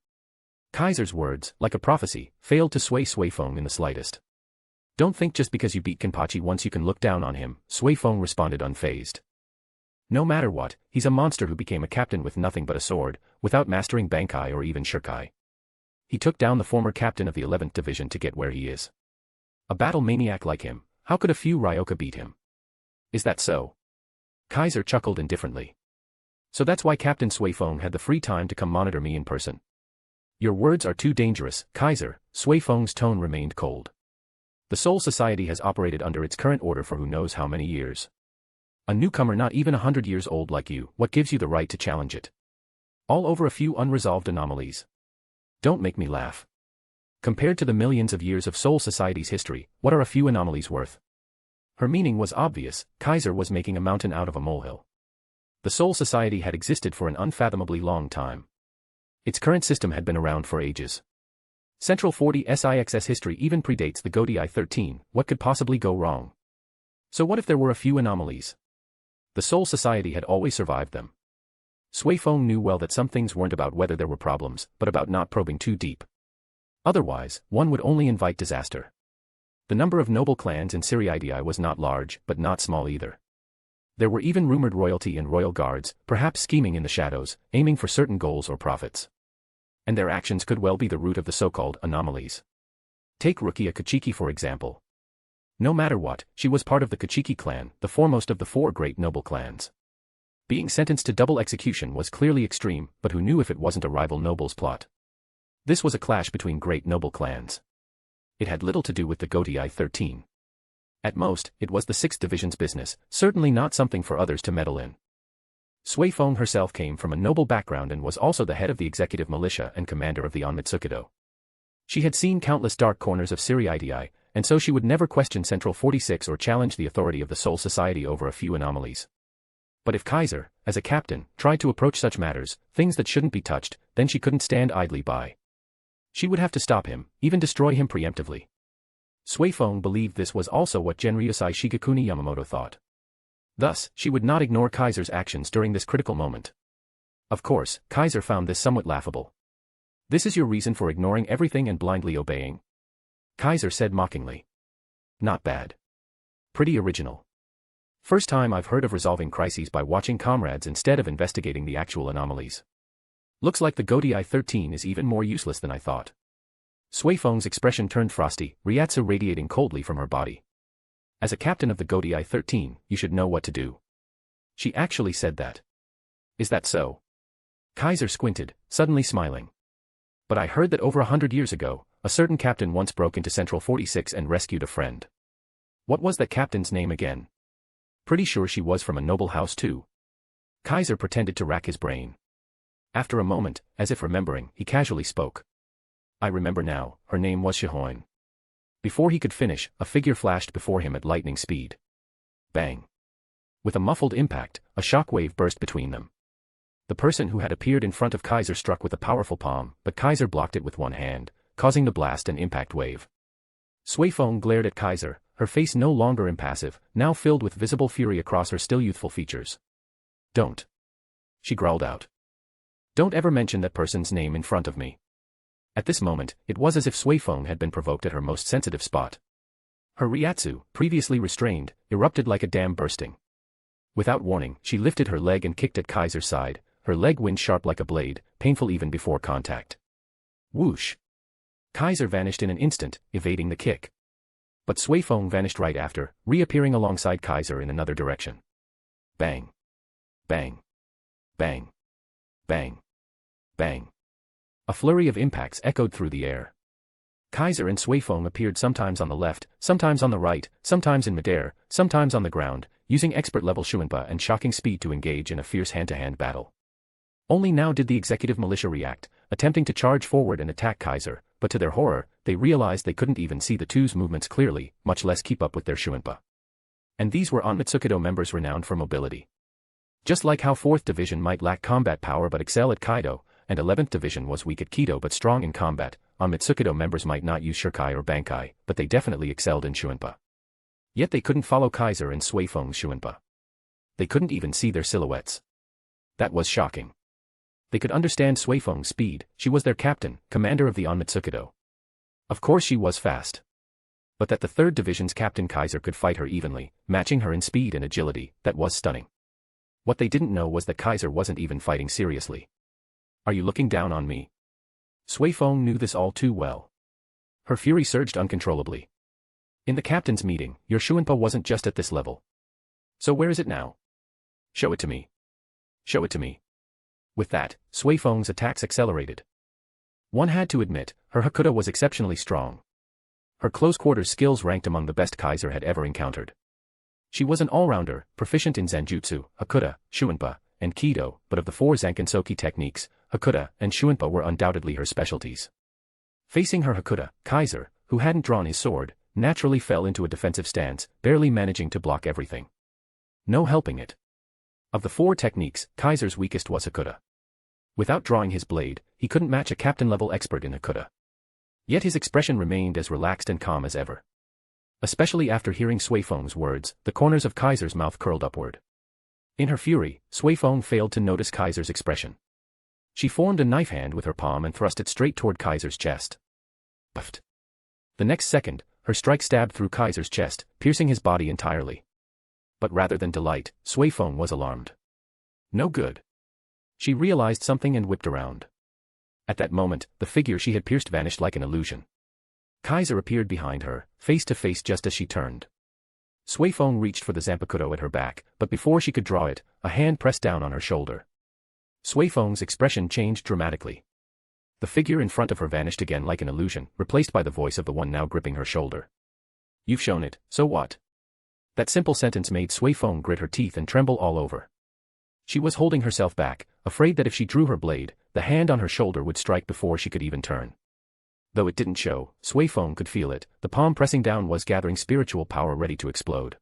Kaiser's words, like a prophecy, failed to sway Suifeng in the slightest. Don't think just because you beat Kimpachi once you can look down on him, Suifeng responded unfazed. No matter what, he's a monster who became a captain with nothing but a sword, without mastering Bankai or even Shirkai. He took down the former captain of the 11th Division to get where he is. A battle maniac like him, how could a few Ryoka beat him? Is that so? Kaiser chuckled indifferently. So that's why Captain Suifeng had the free time to come monitor me in person. Your words are too dangerous, Kaiser, Suifeng's tone remained cold. The Soul Society has operated under its current order for who knows how many years. A newcomer not even 100 years old like you, what gives you the right to challenge it? All over a few unresolved anomalies. Don't make me laugh. Compared to the millions of years of Soul Society's history, what are a few anomalies worth? Her meaning was obvious, Kaiser was making a mountain out of a molehill. The Soul Society had existed for an unfathomably long time. Its current system had been around for ages. Central 46's history even predates the Godii 13, what could possibly go wrong? So what if there were a few anomalies? The Soul Society had always survived them. Suifeng knew well that some things weren't about whether there were problems, but about not probing too deep. Otherwise, one would only invite disaster. The number of noble clans in Ser-Veresta was not large, but not small either. There were even rumored royalty and royal guards, perhaps scheming in the shadows, aiming for certain goals or profits. And their actions could well be the root of the so-called anomalies. Take Rukia Kachiki for example. No matter what, she was part of the Kachiki clan, the foremost of the four great noble clans. Being sentenced to double execution was clearly extreme, but who knew if it wasn't a rival noble's plot? This was a clash between great noble clans. It had little to do with the Godai 13. At most, it was the 6th Division's business, certainly not something for others to meddle in. Sui Feng herself came from a noble background and was also the head of the executive militia and commander of the Onmitsukido. She had seen countless dark corners of Ser-Veresta, and so she would never question Central 46 or challenge the authority of the Soul Society over a few anomalies. But if Kaiser, as a captain, tried to approach such matters, things that shouldn't be touched, then she couldn't stand idly by. She would have to stop him, even destroy him preemptively. Sui Feng believed this was also what Genryusai Shigekuni Yamamoto thought. Thus, she would not ignore Kaiser's actions during this critical moment. Of course, Kaiser found this somewhat laughable. This is your reason for ignoring everything and blindly obeying? Kaiser said mockingly. Not bad. Pretty original. First time I've heard of resolving crises by watching comrades instead of investigating the actual anomalies. Looks like the Godai 13 is even more useless than I thought. Sui Feng's expression turned frosty, Ryatsu radiating coldly from her body. As a captain of the Godai 13, you should know what to do. She actually said that. Is that so? Kaiser squinted, suddenly smiling. But I heard that over 100 years ago, a certain captain once broke into Central 46 and rescued a friend. What was that captain's name again? Pretty sure she was from a noble house too. Kaiser pretended to rack his brain. After a moment, as if remembering, he casually spoke. I remember now, her name was Shihoin. Before he could finish, a figure flashed before him at lightning speed. Bang. With a muffled impact, a shockwave burst between them. The person who had appeared in front of Kaiser struck with a powerful palm, but Kaiser blocked it with one hand, causing the blast and impact wave. Sui Feng glared at Kaiser, her face no longer impassive, now filled with visible fury across her still youthful features. Don't. She growled out. Don't ever mention that person's name in front of me. At this moment, it was as if Sui Feng had been provoked at her most sensitive spot. Her Ryatsu, previously restrained, erupted like a dam bursting. Without warning, she lifted her leg and kicked at Kaiser's side, her leg wind sharp like a blade, painful even before contact. Whoosh! Kaiser vanished in an instant, evading the kick. But Sui Feng vanished right after, reappearing alongside Kaiser in another direction. Bang. Bang. Bang. Bang. Bang. A flurry of impacts echoed through the air. Kaiser and Sui Feng appeared sometimes on the left, sometimes on the right, sometimes in midair, sometimes on the ground, using expert-level Shuinpa and shocking speed to engage in a fierce hand-to-hand battle. Only now did the executive militia react, attempting to charge forward and attack Kaiser, but to their horror, they realized they couldn't even see the two's movements clearly, much less keep up with their Shuinpa. And these were Onmitsukido members renowned for mobility. Just like how 4th Division might lack combat power but excel at Kaido, and 11th Division was weak at Kido but strong in combat, Onmitsukido members might not use Shurkai or Bankai, but they definitely excelled in Shuinpa. Yet they couldn't follow Kaiser and Sui Feng's Shuinpa. They couldn't even see their silhouettes. That was shocking. They could understand Sui Feng's speed, she was their captain, commander of the Onmitsukido. Of course she was fast. But that the 3rd Division's Captain Kaiser could fight her evenly, matching her in speed and agility, that was stunning. What they didn't know was that Kaiser wasn't even fighting seriously. Are you looking down on me? Sui Feng knew this all too well. Her fury surged uncontrollably. In the captain's meeting, your Shuinpa wasn't just at this level. So where is it now? Show it to me. Show it to me. With that, Sui Feng's attacks accelerated. One had to admit, her Hakuta was exceptionally strong. Her close-quarters skills ranked among the best Kaiser had ever encountered. She was an all-rounder, proficient in Zanjutsu, Hakuta, Shuinpa, and Kido, but of the 4 Zankinsoki techniques, Hakuta and Shuinpa were undoubtedly her specialties. Facing her Hakuta, Kaiser, who hadn't drawn his sword, naturally fell into a defensive stance, barely managing to block everything. No helping it. Of the 4 techniques, Kaiser's weakest was Hakuta. Without drawing his blade, he couldn't match a captain-level expert in Hakuta. Yet his expression remained as relaxed and calm as ever. Especially after hearing Sui Feng's words, the corners of Kaiser's mouth curled upward. In her fury, Sui Feng failed to notice Kaiser's expression. She formed a knife hand with her palm and thrust it straight toward Kaiser's chest. Puffed. The next second, her strike stabbed through Kaiser's chest, piercing his body entirely. But rather than delight, Sui Feng was alarmed. No good. She realized something and whipped around. At that moment, the figure she had pierced vanished like an illusion. Kaiser appeared behind her, face to face just as she turned. Suifeng reached for the zanpakuto at her back, but before she could draw it, a hand pressed down on her shoulder. Suifeng's expression changed dramatically. The figure in front of her vanished again like an illusion, replaced by the voice of the one now gripping her shoulder. You've shown it, so what? That simple sentence made Suifeng grit her teeth and tremble all over. She was holding herself back, afraid that if she drew her blade, the hand on her shoulder would strike before she could even turn. Though it didn't show, Suifeng could feel it, the palm pressing down was gathering spiritual power ready to explode.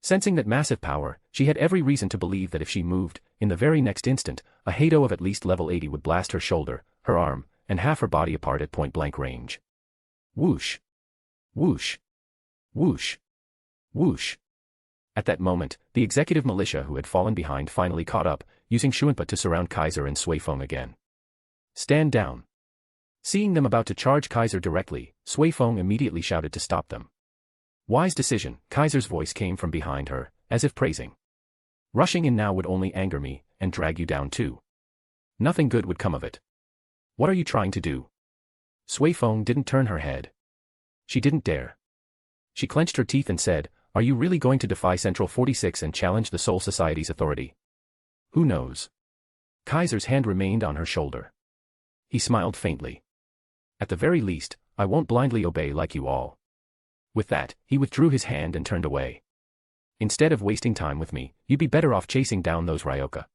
Sensing that massive power, she had every reason to believe that if she moved, in the very next instant, a Hado of at least level 80 would blast her shoulder, her arm, and half her body apart at point-blank range. Whoosh! Whoosh! Whoosh! Whoosh! At that moment, the executive militia who had fallen behind finally caught up, using Shuanpa to surround Kaiser and Suifeng again. Stand down! Seeing them about to charge Kaiser directly, Suifeng immediately shouted to stop them. Wise decision, Kaiser's voice came from behind her, as if praising. Rushing in now would only anger me, and drag you down too. Nothing good would come of it. What are you trying to do? Suifeng didn't turn her head. She didn't dare. She clenched her teeth and said, are you really going to defy Central 46 and challenge the Soul Society's authority? Who knows? Kaiser's hand remained on her shoulder. He smiled faintly. At the very least, I won't blindly obey like you all. With that, he withdrew his hand and turned away. Instead of wasting time with me, you'd be better off chasing down those Ryoka.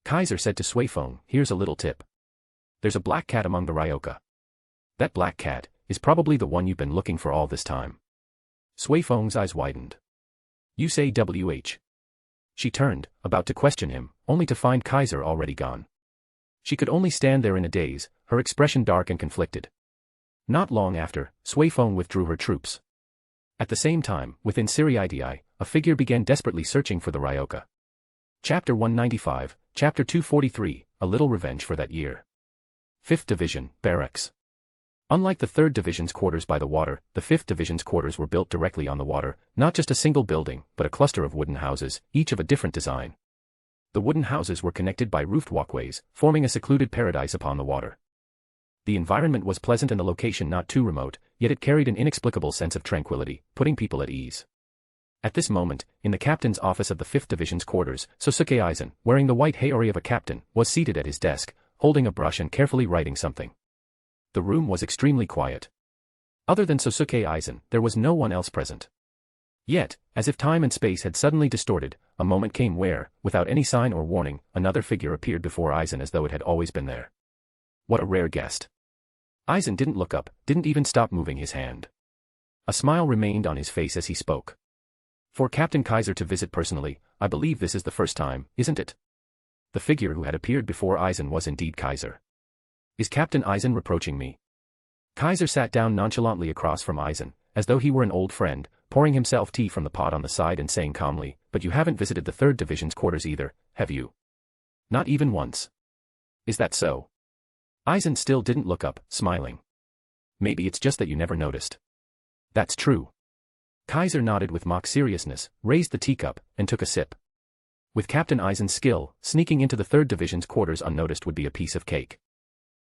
Kaiser said to Suifeng, here's a little tip. There's a black cat among the Ryoka. That black cat is probably the one you've been looking for all this time. Suifeng's eyes widened. You say WH. She turned, about to question him, only to find Kaiser already gone. She could only stand there in a daze, her expression dark and conflicted. Not long after, Suifeng withdrew her troops. At the same time, within Ser-Veresta, a figure began desperately searching for the Ryoka. Chapter 195, Chapter 243, A Little Revenge for That Year. 5th Division, Barracks. Unlike the 3rd Division's quarters by the water, the 5th Division's quarters were built directly on the water, not just a single building, but a cluster of wooden houses, each of a different design. The wooden houses were connected by roofed walkways, forming a secluded paradise upon the water. The environment was pleasant and the location not too remote, yet it carried an inexplicable sense of tranquility, putting people at ease. At this moment, in the captain's office of the 5th Division's quarters, Sosuke Eisen, wearing the white haori of a captain, was seated at his desk, holding a brush and carefully writing something. The room was extremely quiet. Other than Sosuke Eisen, there was no one else present. Yet, as if time and space had suddenly distorted, a moment came where, without any sign or warning, another figure appeared before Eisen as though it had always been there. What a rare guest. Eisen didn't look up, didn't even stop moving his hand. A smile remained on his face as he spoke. For Captain Kaiser to visit personally, I believe this is the first time, isn't it? The figure who had appeared before Eisen was indeed Kaiser. Is Captain Eisen reproaching me? Kaiser sat down nonchalantly across from Eisen, as though he were an old friend, pouring himself tea from the pot on the side and saying calmly, but you haven't visited the 3rd Division's quarters either, have you? Not even once. Is that so? Eisen still didn't look up, smiling. Maybe it's just that you never noticed. That's true. Kaiser nodded with mock seriousness, raised the teacup, and took a sip. With Captain Eisen's skill, sneaking into the 3rd Division's quarters unnoticed would be a piece of cake.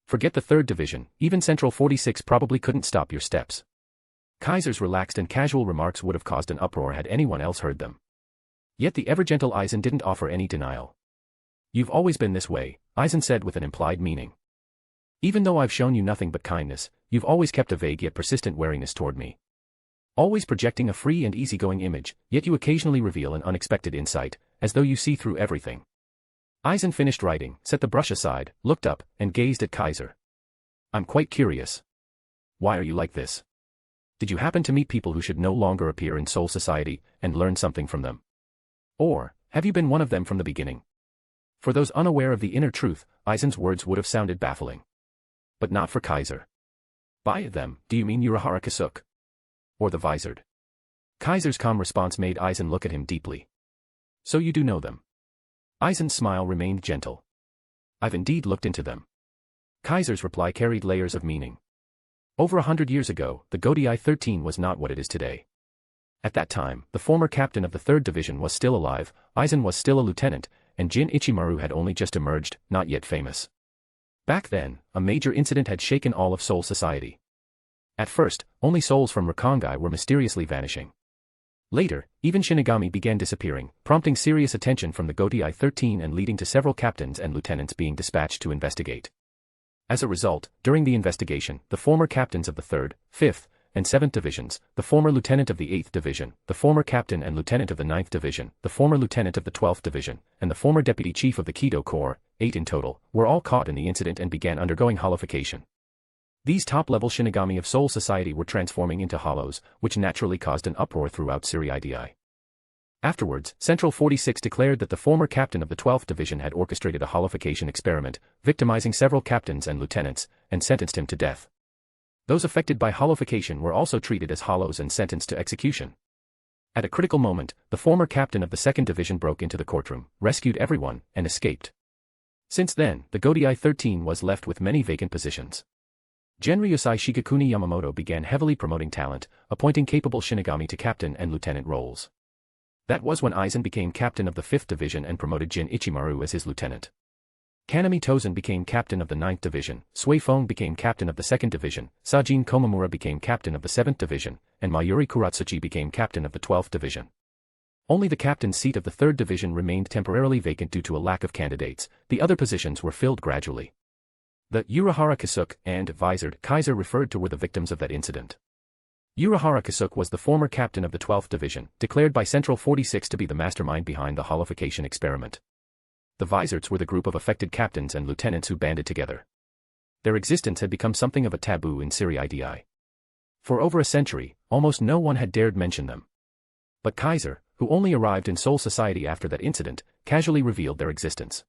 Forget the 3rd Division, even Central 46 probably couldn't stop your steps. Kaiser's relaxed and casual remarks would have caused an uproar had anyone else heard them. Yet the ever-gentle Eisen didn't offer any denial. You've always been this way, Eisen said with an implied meaning. Even though I've shown you nothing but kindness, you've always kept a vague yet persistent wariness toward me. Always projecting a free and easygoing image, yet you occasionally reveal an unexpected insight, as though you see through everything. Eisen finished writing, set the brush aside, looked up, and gazed at Kaiser. I'm quite curious. Why are you like this? Did you happen to meet people who should no longer appear in Soul Society, and learn something from them? Or, have you been one of them from the beginning? For those unaware of the inner truth, Eisen's words would have sounded baffling. But not for Kaiser. By them, do you mean Urahara Kasuke? Or the Visored? Kaiser's calm response made Eisen look at him deeply. So you do know them? Eisen's smile remained gentle. I've indeed looked into them. Kaiser's reply carried layers of meaning. Over 100 years ago, the Godei 13 was not what it is today. At that time, the former captain of the 3rd Division was still alive, Eisen was still a lieutenant, and Jin Ichimaru had only just emerged, not yet famous. Back then, a major incident had shaken all of Soul Society. At first, only souls from Rakangai were mysteriously vanishing. Later, even Shinigami began disappearing, prompting serious attention from the Godai 13 and leading to several captains and lieutenants being dispatched to investigate. As a result, during the investigation, the former captains of the 3rd, 5th, and 7th Divisions, the former lieutenant of the 8th Division, the former captain and lieutenant of the 9th Division, the former lieutenant of the 12th Division, and the former deputy chief of the Kido Corps, 8 in total, were all caught in the incident and began undergoing holification. These top-level Shinigami of Soul Society were transforming into hollows, which naturally caused an uproar throughout Ser-Veresta. Afterwards, Central 46 declared that the former captain of the 12th Division had orchestrated a holification experiment, victimizing several captains and lieutenants, and sentenced him to death. Those affected by holification were also treated as hollows and sentenced to execution. At a critical moment, the former captain of the 2nd Division broke into the courtroom, rescued everyone, and escaped. Since then, the Godai 13 was left with many vacant positions. Genryusai Shigekuni Yamamoto began heavily promoting talent, appointing capable Shinigami to captain and lieutenant roles. That was when Eisen became captain of the 5th Division and promoted Jin Ichimaru as his lieutenant. Kanami Tozen became captain of the 9th Division, Sui Feng became captain of the 2nd Division, Sajin Komamura became captain of the 7th Division, and Mayuri Kuratsuchi became captain of the 12th Division. Only the captain's seat of the 3rd Division remained temporarily vacant due to a lack of candidates. The other positions were filled gradually. The Urahara Kasuke and visored Kaiser referred to were the victims of that incident. Urahara Kasuke was the former captain of the 12th Division, declared by Central 46 to be the mastermind behind the holification experiment. The Vizards were the group of affected captains and lieutenants who banded together. Their existence had become something of a taboo in Ser-Veresta. For over a century, almost no one had dared mention them. But Kaiser, who only arrived in Soul Society after that incident, casually revealed their existence.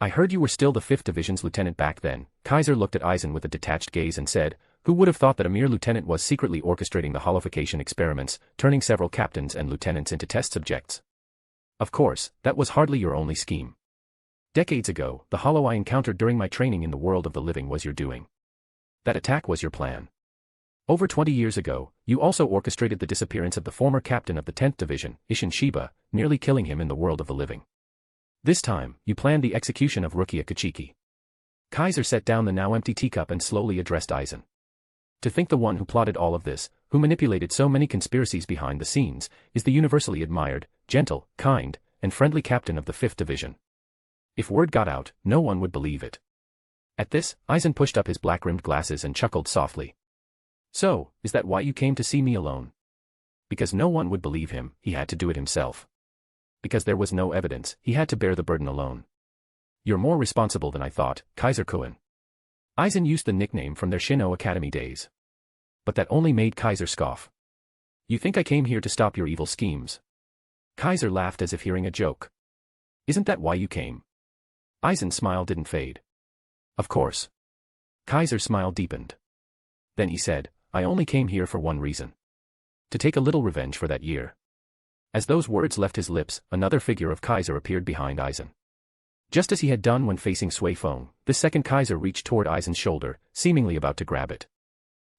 I heard you were still the 5th Division's lieutenant back then. Kaiser looked at Eisen with a detached gaze and said, who would have thought that a mere lieutenant was secretly orchestrating the holification experiments, turning several captains and lieutenants into test subjects? Of course, that was hardly your only scheme. Decades ago, the hollow I encountered during my training in the world of the living was your doing. That attack was your plan. Over 20 years ago, you also orchestrated the disappearance of the former captain of the 10th Division, Isshin Shiba, nearly killing him in the world of the living. This time, you planned the execution of Rukia Kachiki. Kaiser set down the now empty teacup and slowly addressed Eisen. To think the one who plotted all of this, who manipulated so many conspiracies behind the scenes, is the universally admired, gentle, kind, and friendly captain of the 5th Division. If word got out, no one would believe it. At this, Eisen pushed up his black-rimmed glasses and chuckled softly. So, is that why you came to see me alone? Because no one would believe him, he had to do it himself. Because there was no evidence, he had to bear the burden alone. You're more responsible than I thought, Kaiser-kun. Eisen used the nickname from their Shino Academy days. But that only made Kaiser scoff. You think I came here to stop your evil schemes? Kaiser laughed as if hearing a joke. Isn't that why you came? Eisen's smile didn't fade. Of course. Kaiser's smile deepened. Then he said, I only came here for one reason. To take a little revenge for that year. As those words left his lips, another figure of Kaiser appeared behind Eisen. Just as he had done when facing Sui Feng, this second Kaiser reached toward Eisen's shoulder, seemingly about to grab it.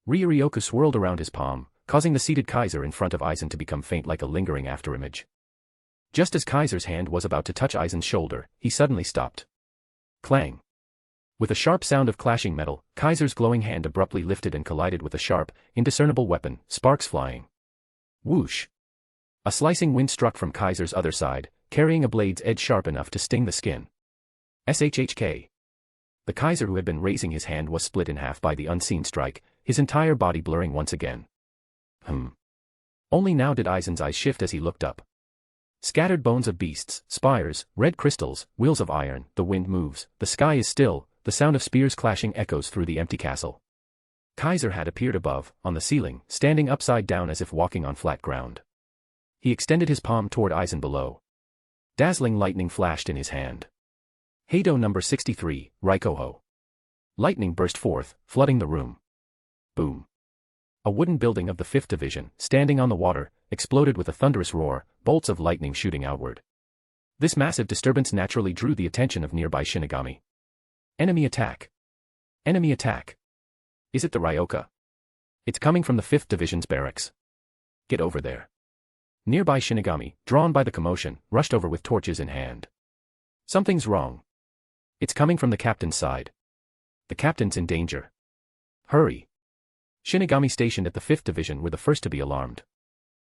Ryuryoku swirled around his palm, causing the seated Kaiser in front of Eisen to become faint like a lingering afterimage. Just as Kaiser's hand was about to touch Eisen's shoulder, he suddenly stopped. Clang. With a sharp sound of clashing metal, Kaiser's glowing hand abruptly lifted and collided with a sharp, indiscernible weapon, sparks flying. Whoosh. A slicing wind struck from Kaiser's other side, carrying a blade's edge sharp enough to sting the skin. SHHK. The Kaiser who had been raising his hand was split in half by the unseen strike, his entire body blurring once again. Only now did Eisen's eyes shift as he looked up. Scattered bones of beasts, spires, red crystals, wheels of iron, the wind moves, the sky is still, the sound of spears clashing echoes through the empty castle. Kaiser had appeared above, on the ceiling, standing upside down as if walking on flat ground. He extended his palm toward Eisen below. Dazzling lightning flashed in his hand. Heido number 63, Raikoho. Lightning burst forth, flooding the room. Boom. A wooden building of the 5th Division, standing on the water, exploded with a thunderous roar, bolts of lightning shooting outward. This massive disturbance naturally drew the attention of nearby Shinigami. Enemy attack. Enemy attack. Is it the Ryoka? It's coming from the 5th Division's barracks. Get over there. Nearby Shinigami, drawn by the commotion, rushed over with torches in hand. Something's wrong. It's coming from the captain's side. The captain's in danger. Hurry. Shinigami stationed at the 5th Division were the first to be alarmed.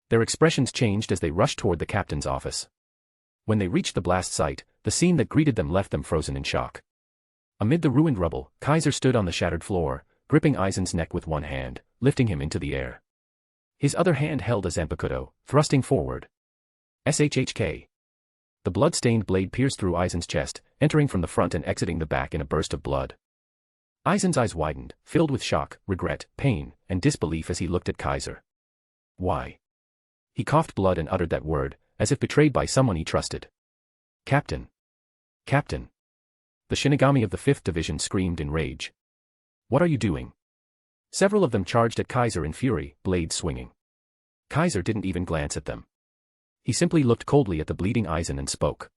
Their expressions changed as they rushed toward the captain's office. When they reached the blast site, the scene that greeted them left them frozen in shock. Amid the ruined rubble, Kaiser stood on the shattered floor, gripping Eisen's neck with one hand, lifting him into the air. His other hand held a zanpakuto, thrusting forward. SHHK. The blood-stained blade pierced through Eisen's chest, entering from the front and exiting the back in a burst of blood. Eisen's eyes widened, filled with shock, regret, pain, and disbelief as he looked at Kaiser. Why? He coughed blood and uttered that word, as if betrayed by someone he trusted. Captain. Captain. The Shinigami of the 5th Division screamed in rage. What are you doing? Several of them charged at Kaiser in fury, blades swinging. Kaiser didn't even glance at them. He simply looked coldly at the bleeding Eisen and spoke.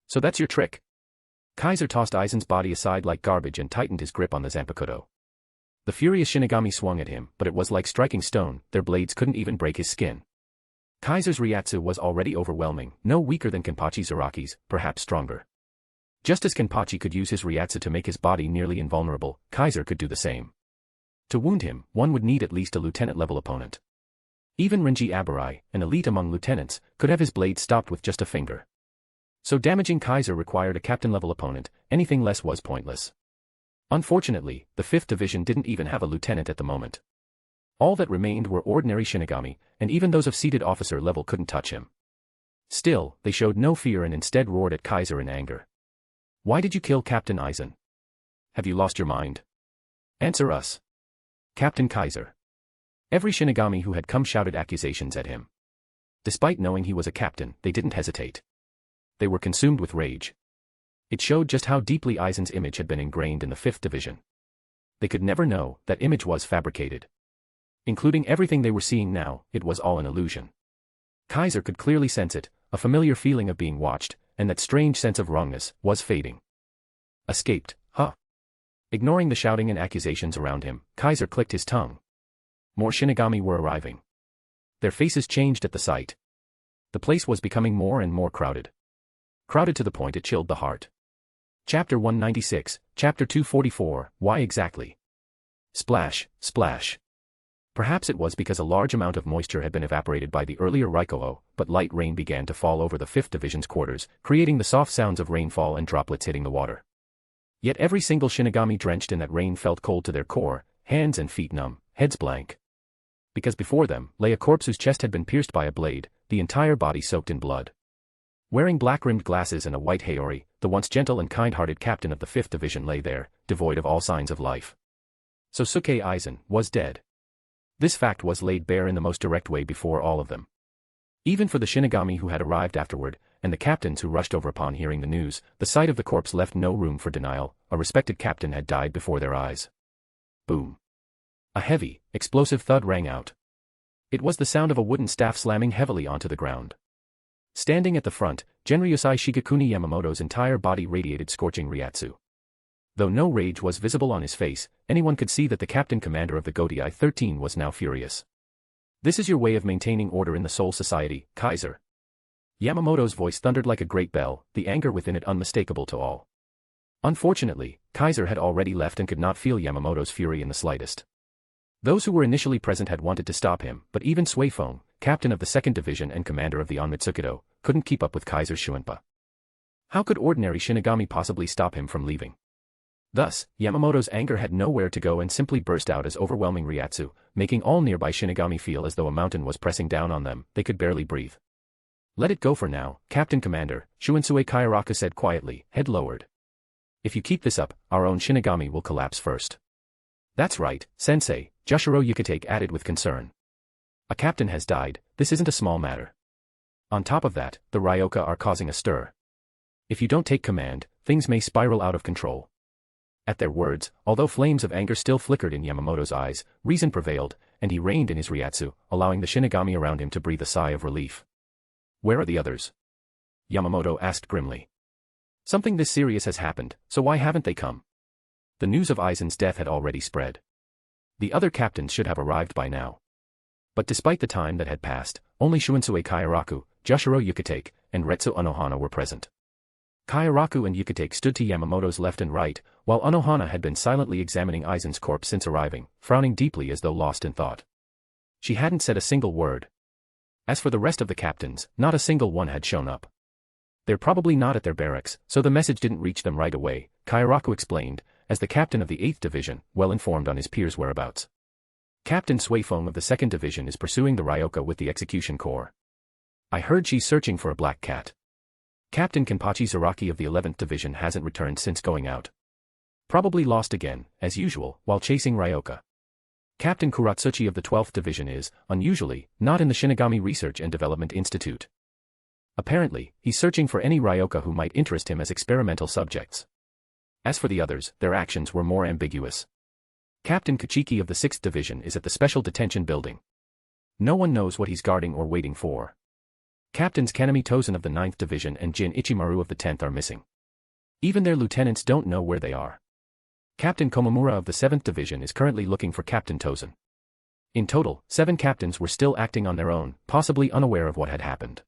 So that's your trick? Kaiser tossed Eisen's body aside like garbage and tightened his grip on the zanpakuto. The furious Shinigami swung at him, but it was like striking stone, their blades couldn't even break his skin. Kaiser's Ryatsu was already overwhelming, no weaker than Kimpachi's Araki's, perhaps stronger. Just as Kimpachi could use his Ryatsu to make his body nearly invulnerable, Kaiser could do the same. To wound him, one would need at least a lieutenant-level opponent. Even Renji Abarai, an elite among lieutenants, could have his blade stopped with just a finger. So damaging Kaiser required a captain-level opponent, anything less was pointless. Unfortunately, the 5th Division didn't even have a lieutenant at the moment. All that remained were ordinary Shinigami, and even those of seated officer level couldn't touch him. Still, they showed no fear and instead roared at Kaiser in anger. Why did you kill Captain Eisen? Have you lost your mind? Answer us. Captain Kaiser. Every Shinigami who had come shouted accusations at him. Despite knowing he was a captain, they didn't hesitate. They were consumed with rage. It showed just how deeply Eisen's image had been ingrained in the 5th Division. They could never know that image was fabricated. Including everything they were seeing now, it was all an illusion. Kaiser could clearly sense it, a familiar feeling of being watched, and that strange sense of wrongness was fading. Escaped, huh? Ignoring the shouting and accusations around him, Kaiser clicked his tongue. More Shinigami were arriving. Their faces changed at the sight. The place was becoming more and more crowded. Crowded to the point it chilled the heart. Chapter 196, Chapter 244, Why exactly? Splash, splash. Perhaps it was because a large amount of moisture had been evaporated by the earlier Raikouo, but light rain began to fall over the 5th Division's quarters, creating the soft sounds of rainfall and droplets hitting the water. Yet every single Shinigami drenched in that rain felt cold to their core, hands and feet numb, heads blank. Because before them lay a corpse whose chest had been pierced by a blade, the entire body soaked in blood. Wearing black-rimmed glasses and a white haori, the once gentle and kind-hearted captain of the 5th Division lay there, devoid of all signs of life. So Suke Eisen was dead. This fact was laid bare in the most direct way before all of them. Even for the Shinigami who had arrived afterward, and the captains who rushed over upon hearing the news, the sight of the corpse left no room for denial. A respected captain had died before their eyes. Boom. A heavy, explosive thud rang out. It was the sound of a wooden staff slamming heavily onto the ground. Standing at the front, Genryusai Shigekuni Yamamoto's entire body radiated scorching Ryatsu. Though no rage was visible on his face, anyone could see that the captain commander of the Godai 13 was now furious. This is your way of maintaining order in the Soul Society, Kaiser. Yamamoto's voice thundered like a great bell, the anger within it unmistakable to all. Unfortunately, Kaiser had already left and could not feel Yamamoto's fury in the slightest. Those who were initially present had wanted to stop him, but even Suifeng, captain of the 2nd Division and commander of the Onmitsukido, couldn't keep up with Kaiser's Shuenpa. How could ordinary Shinigami possibly stop him from leaving? Thus, Yamamoto's anger had nowhere to go and simply burst out as overwhelming Ryatsu, making all nearby Shinigami feel as though a mountain was pressing down on them. They could barely breathe. Let it go for now, Captain Commander, Shuensue Kauraku said quietly, head lowered. If you keep this up, our own Shinigami will collapse first. That's right, Sensei, Jushiro Yukatake added with concern. A captain has died, this isn't a small matter. On top of that, the Ryoka are causing a stir. If you don't take command, things may spiral out of control. At their words, although flames of anger still flickered in Yamamoto's eyes, reason prevailed, and he reined in his Ryatsu, allowing the Shinigami around him to breathe a sigh of relief. Where are the others? Yamamoto asked grimly. Something this serious has happened, so why haven't they come? The news of Eisen's death had already spread. The other captains should have arrived by now. But despite the time that had passed, only Shuensue Kauraku, Jushiro Yukatake, and Retsu Unohana were present. Kauraku and Yukatake stood to Yamamoto's left and right, while Anohana had been silently examining Eisen's corpse since arriving, frowning deeply as though lost in thought. She hadn't said a single word. As for the rest of the captains, not a single one had shown up. They're probably not at their barracks, so the message didn't reach them right away, Kauraku explained, as the captain of the 8th Division, well informed on his peers' whereabouts. Captain Suifeng of the 2nd Division is pursuing the Ryoka with the Execution Corps. I heard she's searching for a black cat. Captain Kimpachi Zaraki of the 11th Division hasn't returned since going out. Probably lost again, as usual, while chasing Ryoka. Captain Kuratsuchi of the 12th Division is, unusually, not in the Shinigami Research and Development Institute. Apparently, he's searching for any Ryoka who might interest him as experimental subjects. As for the others, their actions were more ambiguous. Captain Kachiki of the 6th Division is at the Special Detention Building. No one knows what he's guarding or waiting for. Captains Kanami Tozen of the 9th Division and Jin Ichimaru of the 10th are missing. Even their lieutenants don't know where they are. Captain Komamura of the 7th Division is currently looking for Captain Tozen. In total, 7 captains were still acting on their own, possibly unaware of what had happened.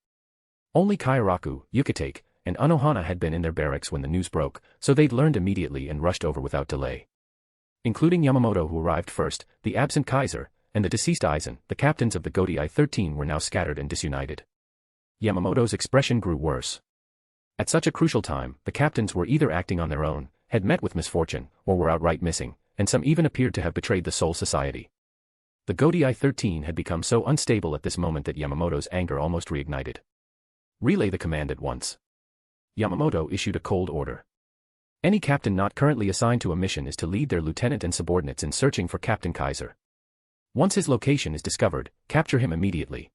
Only Kauraku, Yukatake, and Anohana had been in their barracks when the news broke, so they'd learned immediately and rushed over without delay. Including Yamamoto, who arrived first, the absent Kaiser, and the deceased Eisen, the captains of the Godai 13 were now scattered and disunited. Yamamoto's expression grew worse. At such a crucial time, the captains were either acting on their own, had met with misfortune, or were outright missing, and some even appeared to have betrayed the Soul Society. The Godai 13 had become so unstable at this moment that Yamamoto's anger almost reignited. Relay the command at once. Yamamoto issued a cold order. Any captain not currently assigned to a mission is to lead their lieutenant and subordinates in searching for Captain Kaiser. Once his location is discovered, capture him immediately.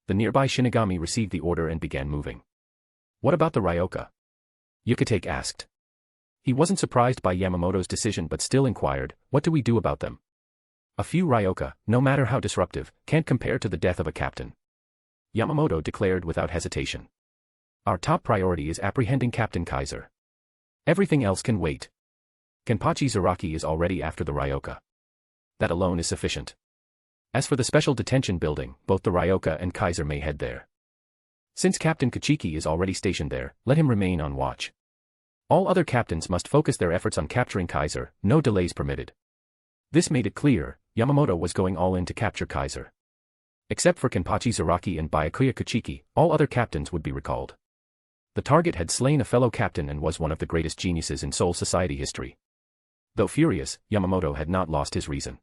The nearby Shinigami received the order and began moving. What about the Ryoka? Yukatake asked. He wasn't surprised by Yamamoto's decision but still inquired, what do we do about them? A few Ryoka, no matter how disruptive, can't compare to the death of a captain. Yamamoto declared without hesitation. Our top priority is apprehending Captain Kaiser. Everything else can wait. Kenpachi Zaraki is already after the Ryoka. That alone is sufficient. As for the special detention building, both the Ryoka and Kaiser may head there. Since Captain Kachiki is already stationed there, let him remain on watch. All other captains must focus their efforts on capturing Kaiser, no delays permitted. This made it clear, Yamamoto was going all in to capture Kaiser. Except for Kenpachi Zaraki and Byakuya Kachiki, all other captains would be recalled. The target had slain a fellow captain and was one of the greatest geniuses in Soul Society history. Though furious, Yamamoto had not lost his reason.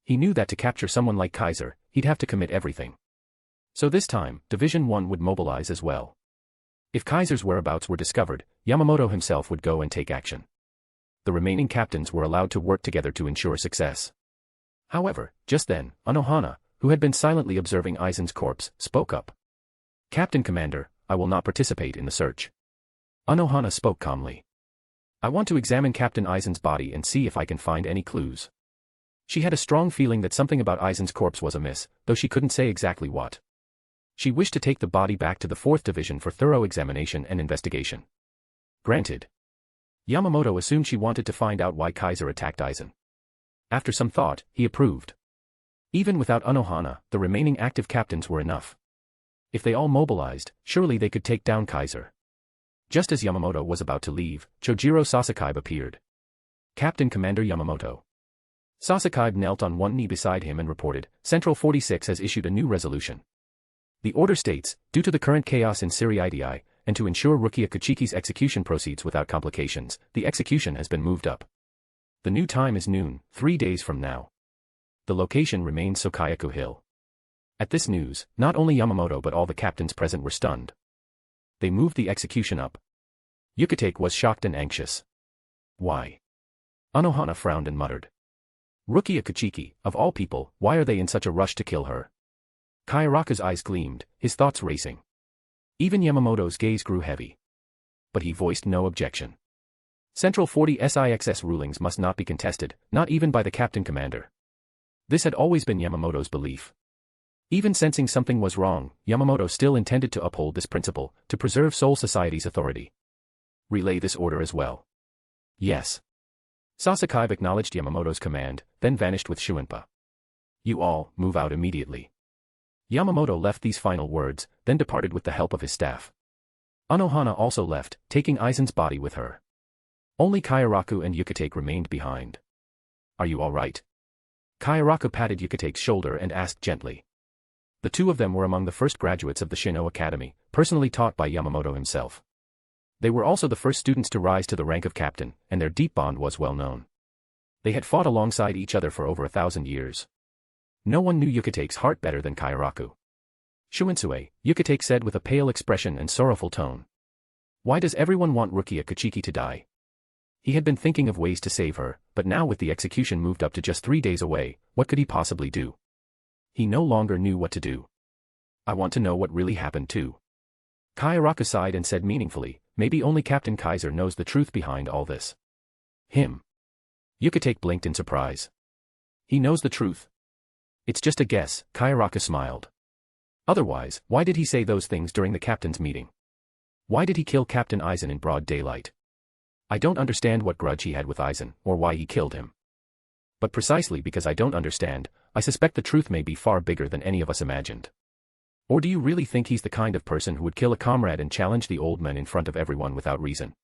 He knew that to capture someone like Kaiser, he'd have to commit everything. So this time, Division 1 would mobilize as well. If Kaiser's whereabouts were discovered, Yamamoto himself would go and take action. The remaining captains were allowed to work together to ensure success. However, just then, Anohana, who had been silently observing Eisen's corpse, spoke up. Captain Commander, I will not participate in the search. Anohana spoke calmly. I want to examine Captain Eisen's body and see if I can find any clues. She had a strong feeling that something about Eisen's corpse was amiss, though she couldn't say exactly what. She wished to take the body back to the 4th Division for thorough examination and investigation. Granted. Yamamoto assumed she wanted to find out why Kaiser attacked Eisen. After some thought, he approved. Even without Anohana, the remaining active captains were enough. If they all mobilized, surely they could take down Kaiser. Just as Yamamoto was about to leave, Chojiro Sasakabe appeared. Captain Commander Yamamoto. Sasakabe knelt on one knee beside him and reported, Central 46 has issued a new resolution. The order states, due to the current chaos in Ser-Veresta, and to ensure Rukia Kachiki's execution proceeds without complications, the execution has been moved up. The new time is noon, 3 days from now. The location remains Sokayaku Hill. At this news, not only Yamamoto but all the captains present were stunned. They moved the execution up. Yukatake was shocked and anxious. Why? Anohana frowned and muttered. Rukia Kachiki, of all people, why are they in such a rush to kill her? Kairaku's eyes gleamed, his thoughts racing. Even Yamamoto's gaze grew heavy. But he voiced no objection. Central 40 SIXS rulings must not be contested, not even by the Captain Commander. This had always been Yamamoto's belief. Even sensing something was wrong, Yamamoto still intended to uphold this principle, to preserve Soul Society's authority. Relay this order as well. Yes. Sasakabe acknowledged Yamamoto's command, then vanished with Shuinpa. You all, move out immediately. Yamamoto left these final words, then departed with the help of his staff. Anohana also left, taking Eisen's body with her. Only Kauraku and Yukatake remained behind. Are you all right? Kauraku patted Yukatake's shoulder and asked gently. The two of them were among the first graduates of the Shino Academy, personally taught by Yamamoto himself. They were also the first students to rise to the rank of captain, and their deep bond was well known. They had fought alongside each other for over 1,000 years. No one knew Yukatake's heart better than Kauraku. Shuinsue, Yukatake said with a pale expression and sorrowful tone. Why does everyone want Rukia Kachiki to die? He had been thinking of ways to save her, but now with the execution moved up to just 3 days away, what could he possibly do? He no longer knew what to do. I want to know what really happened too. Kauraku sighed and said meaningfully, maybe only Captain Kaiser knows the truth behind all this. Him. Yukatake blinked in surprise. He knows the truth. It's just a guess, Kauraku smiled. Otherwise, why did he say those things during the captain's meeting? Why did he kill Captain Eisen in broad daylight? I don't understand what grudge he had with Eisen, or why he killed him. But precisely because I don't understand, I suspect the truth may be far bigger than any of us imagined. Or do you really think he's the kind of person who would kill a comrade and challenge the old man in front of everyone without reason?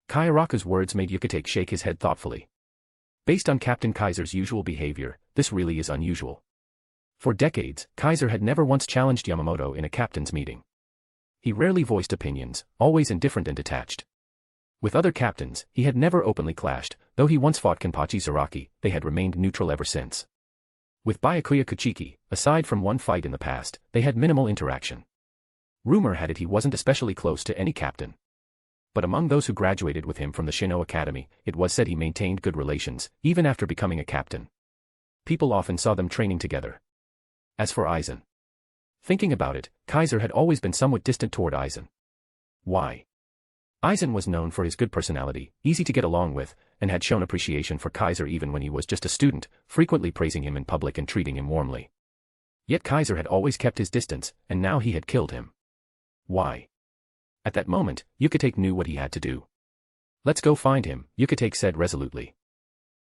Kauraku's words made Yukatake shake his head thoughtfully. Based on Captain Kaiser's usual behavior, this really is unusual. For decades, Kaiser had never once challenged Yamamoto in a captain's meeting. He rarely voiced opinions, always indifferent and detached. With other captains, he had never openly clashed, though he once fought Kimpachi Zaraki, they had remained neutral ever since. With Byakuya Kachiki, aside from one fight in the past, they had minimal interaction. Rumor had it he wasn't especially close to any captain. But among those who graduated with him from the Shino Academy, it was said he maintained good relations, even after becoming a captain. People often saw them training together. As for Eisen. Thinking about it, Kaiser had always been somewhat distant toward Eisen. Why? Eisen was known for his good personality, easy to get along with, and had shown appreciation for Kaiser even when he was just a student, frequently praising him in public and treating him warmly. Yet Kaiser had always kept his distance, and now he had killed him. Why? At that moment, Yukatake knew what he had to do. Let's go find him, Yukatake said resolutely.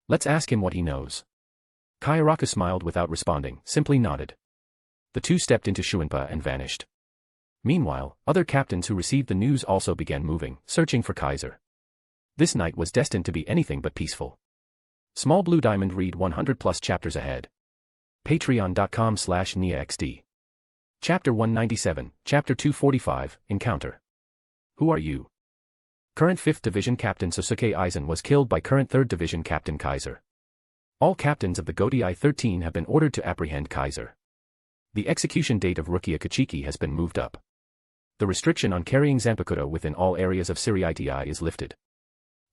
Let's ask him what he knows. Kauraku smiled without responding, simply nodded. The two stepped into Shuinpa and vanished. Meanwhile, other captains who received the news also began moving, searching for Kaiser. This night was destined to be anything but peaceful. Small Blue Diamond read 100+ chapters ahead. Patreon.com/NiaXD. Chapter 197, Chapter 245, Encounter. Who are you? Current 5th Division Captain Sosuke Eisen was killed by current 3rd Division Captain Kaiser. All captains of the Godai 13 have been ordered to apprehend Kaiser. The execution date of Rukia Kachiki has been moved up. The restriction on carrying zanpakuto within all areas of Ser-Veresta is lifted.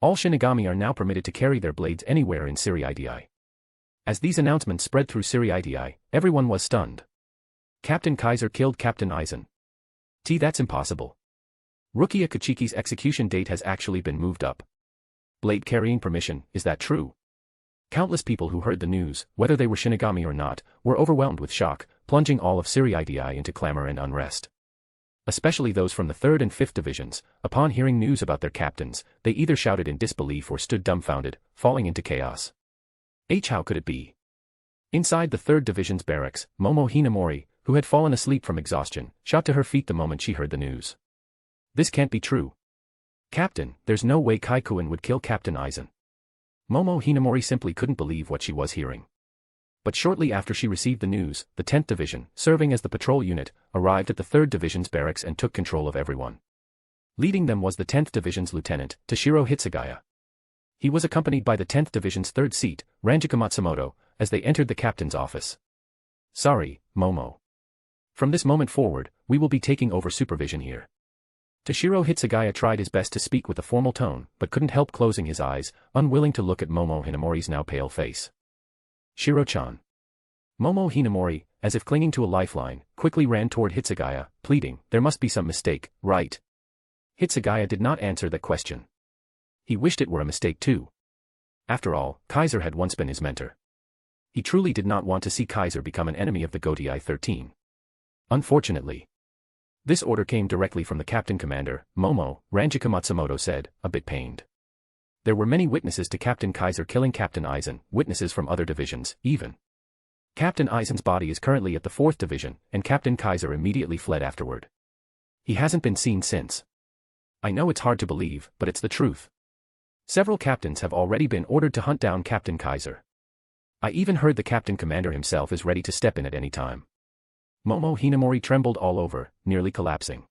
All Shinigami are now permitted to carry their blades anywhere in Ser-Veresta. As these announcements spread through Ser-Veresta, everyone was stunned. Captain Kaiser killed Captain Eisen. That's impossible. Rukia Kachiki's execution date has actually been moved up. Blade carrying permission, is that true? Countless people who heard the news, whether they were Shinigami or not, were overwhelmed with shock, plunging all of Ser-Veresta into clamor and unrest. Especially those from the 3rd and 5th Divisions, upon hearing news about their captains, they either shouted in disbelief or stood dumbfounded, falling into chaos. How could it be? Inside the 3rd Division's barracks, Momo Hinamori, who had fallen asleep from exhaustion, shot to her feet the moment she heard the news. This can't be true. Captain, there's no way Kaikuin would kill Captain Eisen. Momo Hinamori simply couldn't believe what she was hearing. But shortly after she received the news, the 10th Division, serving as the patrol unit, arrived at the 3rd Division's barracks and took control of everyone. Leading them was the 10th Division's Lieutenant, Toshiro Hitsugaya. He was accompanied by the 10th Division's 3rd seat, Ranjika Matsumoto, as they entered the captain's office. Sorry, Momo. From this moment forward, we will be taking over supervision here. Toshiro Hitsugaya tried his best to speak with a formal tone, but couldn't help closing his eyes, unwilling to look at Momo Hinamori's now pale face. Shiro-chan. Momo Hinamori, as if clinging to a lifeline, quickly ran toward Hitsugaya, pleading, there must be some mistake, right? Hitsugaya did not answer that question. He wished it were a mistake too. After all, Kaiser had once been his mentor. He truly did not want to see Kaiser become an enemy of the Godai 13. Unfortunately. This order came directly from the captain commander, Momo, Ranjika Matsumoto said, a bit pained. There were many witnesses to Captain Kaiser killing Captain Eisen, witnesses from other divisions, even. Captain Eisen's body is currently at the 4th Division, and Captain Kaiser immediately fled afterward. He hasn't been seen since. I know it's hard to believe, but it's the truth. Several captains have already been ordered to hunt down Captain Kaiser. I even heard the captain commander himself is ready to step in at any time. Momo Hinamori trembled all over, nearly collapsing.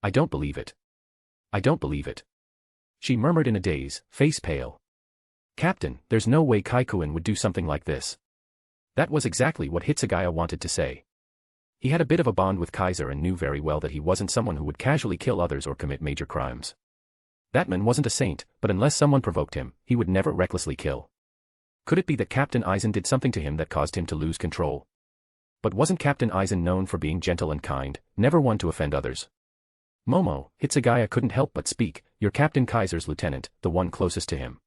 I don't believe it. I don't believe it. She murmured in a daze, face pale. Captain, there's no way Kaikuin would do something like this. That was exactly what Hitsugaya wanted to say. He had a bit of a bond with Kaiser and knew very well that he wasn't someone who would casually kill others or commit major crimes. That man wasn't a saint, but unless someone provoked him, he would never recklessly kill. Could it be that Captain Eisen did something to him that caused him to lose control? But wasn't Captain Eisen known for being gentle and kind, never one to offend others? Momo, Hitsugaya couldn't help but speak, you're Captain Kaiser's lieutenant, the one closest to him.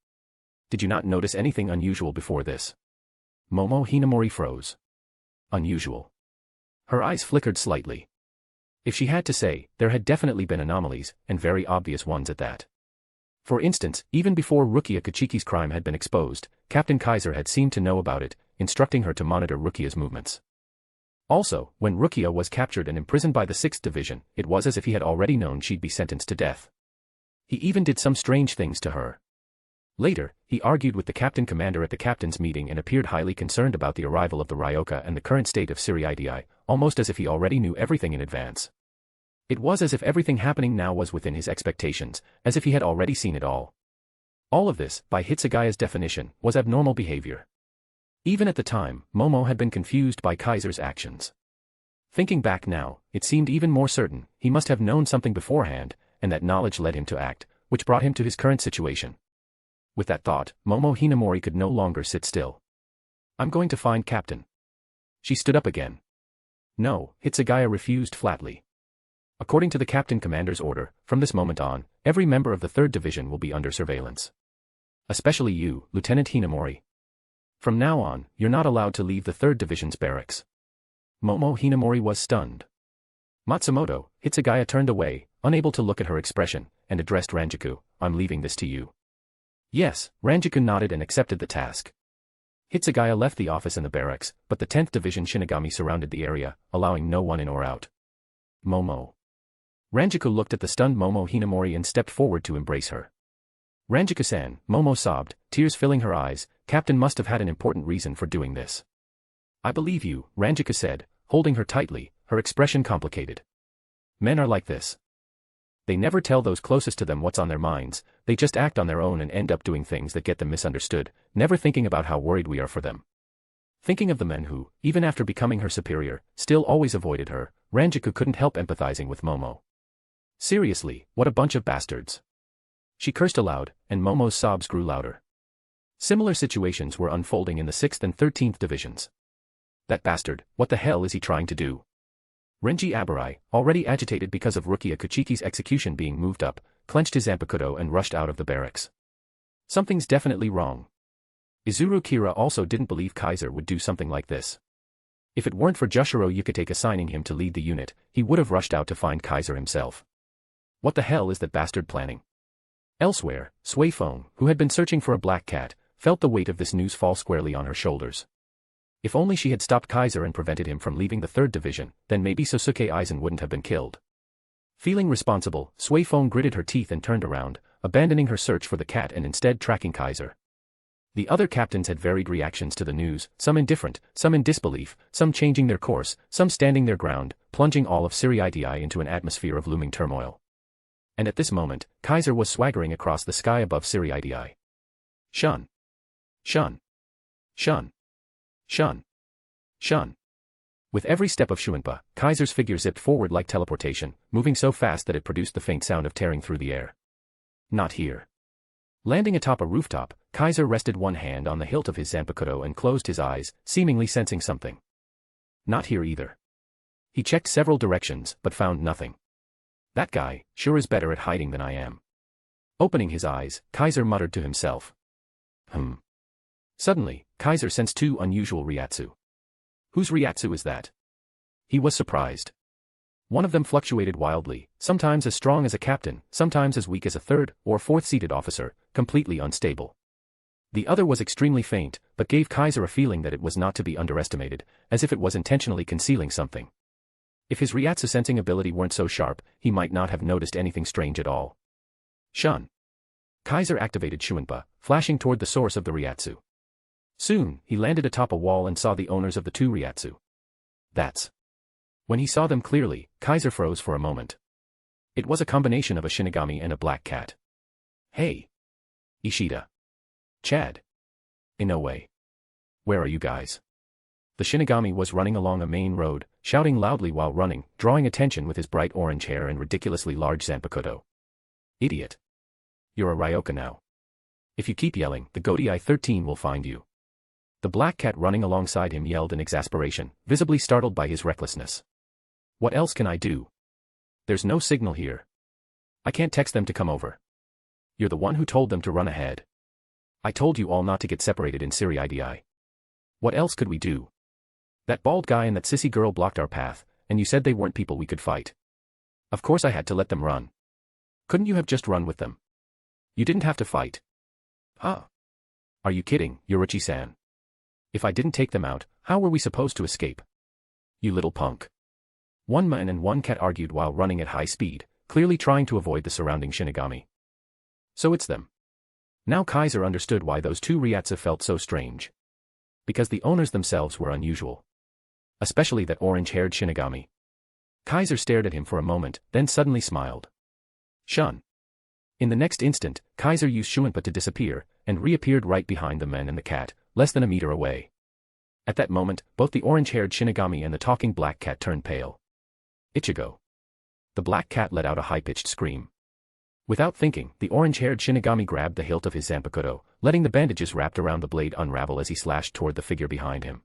Did you not notice anything unusual before this? Momo Hinamori froze. Unusual. Her eyes flickered slightly. If she had to say, there had definitely been anomalies, and very obvious ones at that. For instance, even before Rukia Kachiki's crime had been exposed, Captain Kaiser had seemed to know about it, instructing her to monitor Rukia's movements. Also, when Rukia was captured and imprisoned by the 6th Division, it was as if he had already known she'd be sentenced to death. He even did some strange things to her. Later, he argued with the captain commander at the captain's meeting and appeared highly concerned about the arrival of the Ryoka and the current state of Ser-Veresta, almost as if he already knew everything in advance. It was as if everything happening now was within his expectations, as if he had already seen it all. All of this, by Hitsugaya's definition, was abnormal behavior. Even at the time, Momo had been confused by Kaiser's actions. Thinking back now, it seemed even more certain, he must have known something beforehand, and that knowledge led him to act, which brought him to his current situation. With that thought, Momo Hinamori could no longer sit still. I'm going to find Captain. She stood up again. No, Hitsugaya refused flatly. According to the captain commander's order, from this moment on, every member of the 3rd Division will be under surveillance. Especially you, Lieutenant Hinamori. From now on, you're not allowed to leave the 3rd Division's barracks. Momo Hinamori was stunned. Matsumoto, Hitsugaya turned away, unable to look at her expression, and addressed Ranjaku, I'm leaving this to you. Yes, Ranjaku nodded and accepted the task. Hitsugaya left the office and the barracks, but the 10th Division Shinigami surrounded the area, allowing no one in or out. Momo. Ranjaku looked at the stunned Momo Hinamori and stepped forward to embrace her. Ranjaku-san, Momo sobbed, tears filling her eyes, Captain must have had an important reason for doing this. I believe you, Ranjaku said, holding her tightly, her expression complicated. Men are like this. They never tell those closest to them what's on their minds, they just act on their own and end up doing things that get them misunderstood, never thinking about how worried we are for them. Thinking of the men who, even after becoming her superior, still always avoided her, Ranjaku couldn't help empathizing with Momo. Seriously, what a bunch of bastards. She cursed aloud, and Momo's sobs grew louder. Similar situations were unfolding in the 6th and 13th Divisions. That bastard, what the hell is he trying to do? Renji Abarai, already agitated because of Rukia Kachiki's execution being moved up, clenched his zanpakuto and rushed out of the barracks. Something's definitely wrong. Izuru Kira also didn't believe Kaiser would do something like this. If it weren't for Jushiro Yukatake assigning him to lead the unit, he would have rushed out to find Kaiser himself. What the hell is that bastard planning? Elsewhere, Sui Feng, who had been searching for a black cat, felt the weight of this news fall squarely on her shoulders. If only she had stopped Kaiser and prevented him from leaving the 3rd Division, then maybe Sosuke Eisen wouldn't have been killed. Feeling responsible, Sui Feng gritted her teeth and turned around, abandoning her search for the cat and instead tracking Kaiser. The other captains had varied reactions to the news, some indifferent, some in disbelief, some changing their course, some standing their ground, plunging all of Ser-Veresta into an atmosphere of looming turmoil. And at this moment, Kaiser was swaggering across the sky above Ser-Veresta. Shun. Shun. Shun. Shun. Shun. With every step of Shuinpa, Kaiser's figure zipped forward like teleportation, moving so fast that it produced the faint sound of tearing through the air. Not here. Landing atop a rooftop, Kaiser rested one hand on the hilt of his zanpakuto and closed his eyes, seemingly sensing something. Not here either. He checked several directions, but found nothing. That guy, sure is better at hiding than I am. Opening his eyes, Kaiser muttered to himself. Suddenly, Kaiser sensed 2 unusual Ryatsu. Whose Ryatsu is that? He was surprised. One of them fluctuated wildly, sometimes as strong as a captain, sometimes as weak as a 3rd or 4th-seated officer, completely unstable. The other was extremely faint, but gave Kaiser a feeling that it was not to be underestimated, as if it was intentionally concealing something. If his Ryatsu sensing ability weren't so sharp, he might not have noticed anything strange at all. Shun. Kaiser activated Shuinpa, flashing toward the source of the Ryatsu. Soon, he landed atop a wall and saw the owners of the two Ryatsu. That's. When he saw them clearly, Kaiser froze for a moment. It was a combination of a Shinigami and a black cat. Hey. Ishida. Chad. Inoue. Where are you guys? The Shinigami was running along a main road, shouting loudly while running, drawing attention with his bright orange hair and ridiculously large zanpakuto. Idiot. You're a Ryoka now. If you keep yelling, the Godai 13 will find you. The black cat running alongside him yelled in exasperation, visibly startled by his recklessness. What else can I do? There's no signal here. I can't text them to come over. You're the one who told them to run ahead. I told you all not to get separated in Ser-Veresta. What else could we do? That bald guy and that sissy girl blocked our path, and you said they weren't people we could fight. Of course I had to let them run. Couldn't you have just run with them? You didn't have to fight. Huh? Are you kidding, Yoruchi-san? If I didn't take them out, how were we supposed to escape? You little punk. One man and one cat argued while running at high speed, clearly trying to avoid the surrounding Shinigami. So it's them. Now Kaiser understood why those two Ryatsu felt so strange. Because the owners themselves were unusual. Especially that orange-haired Shinigami. Kaiser stared at him for a moment, then suddenly smiled. Shun. In the next instant, Kaiser used Shuinpa to disappear, and reappeared right behind the men and the cat, less than a meter away. At that moment, both the orange-haired Shinigami and the talking black cat turned pale. Ichigo. The black cat let out a high-pitched scream. Without thinking, the orange-haired Shinigami grabbed the hilt of his zanpakuto, letting the bandages wrapped around the blade unravel as he slashed toward the figure behind him.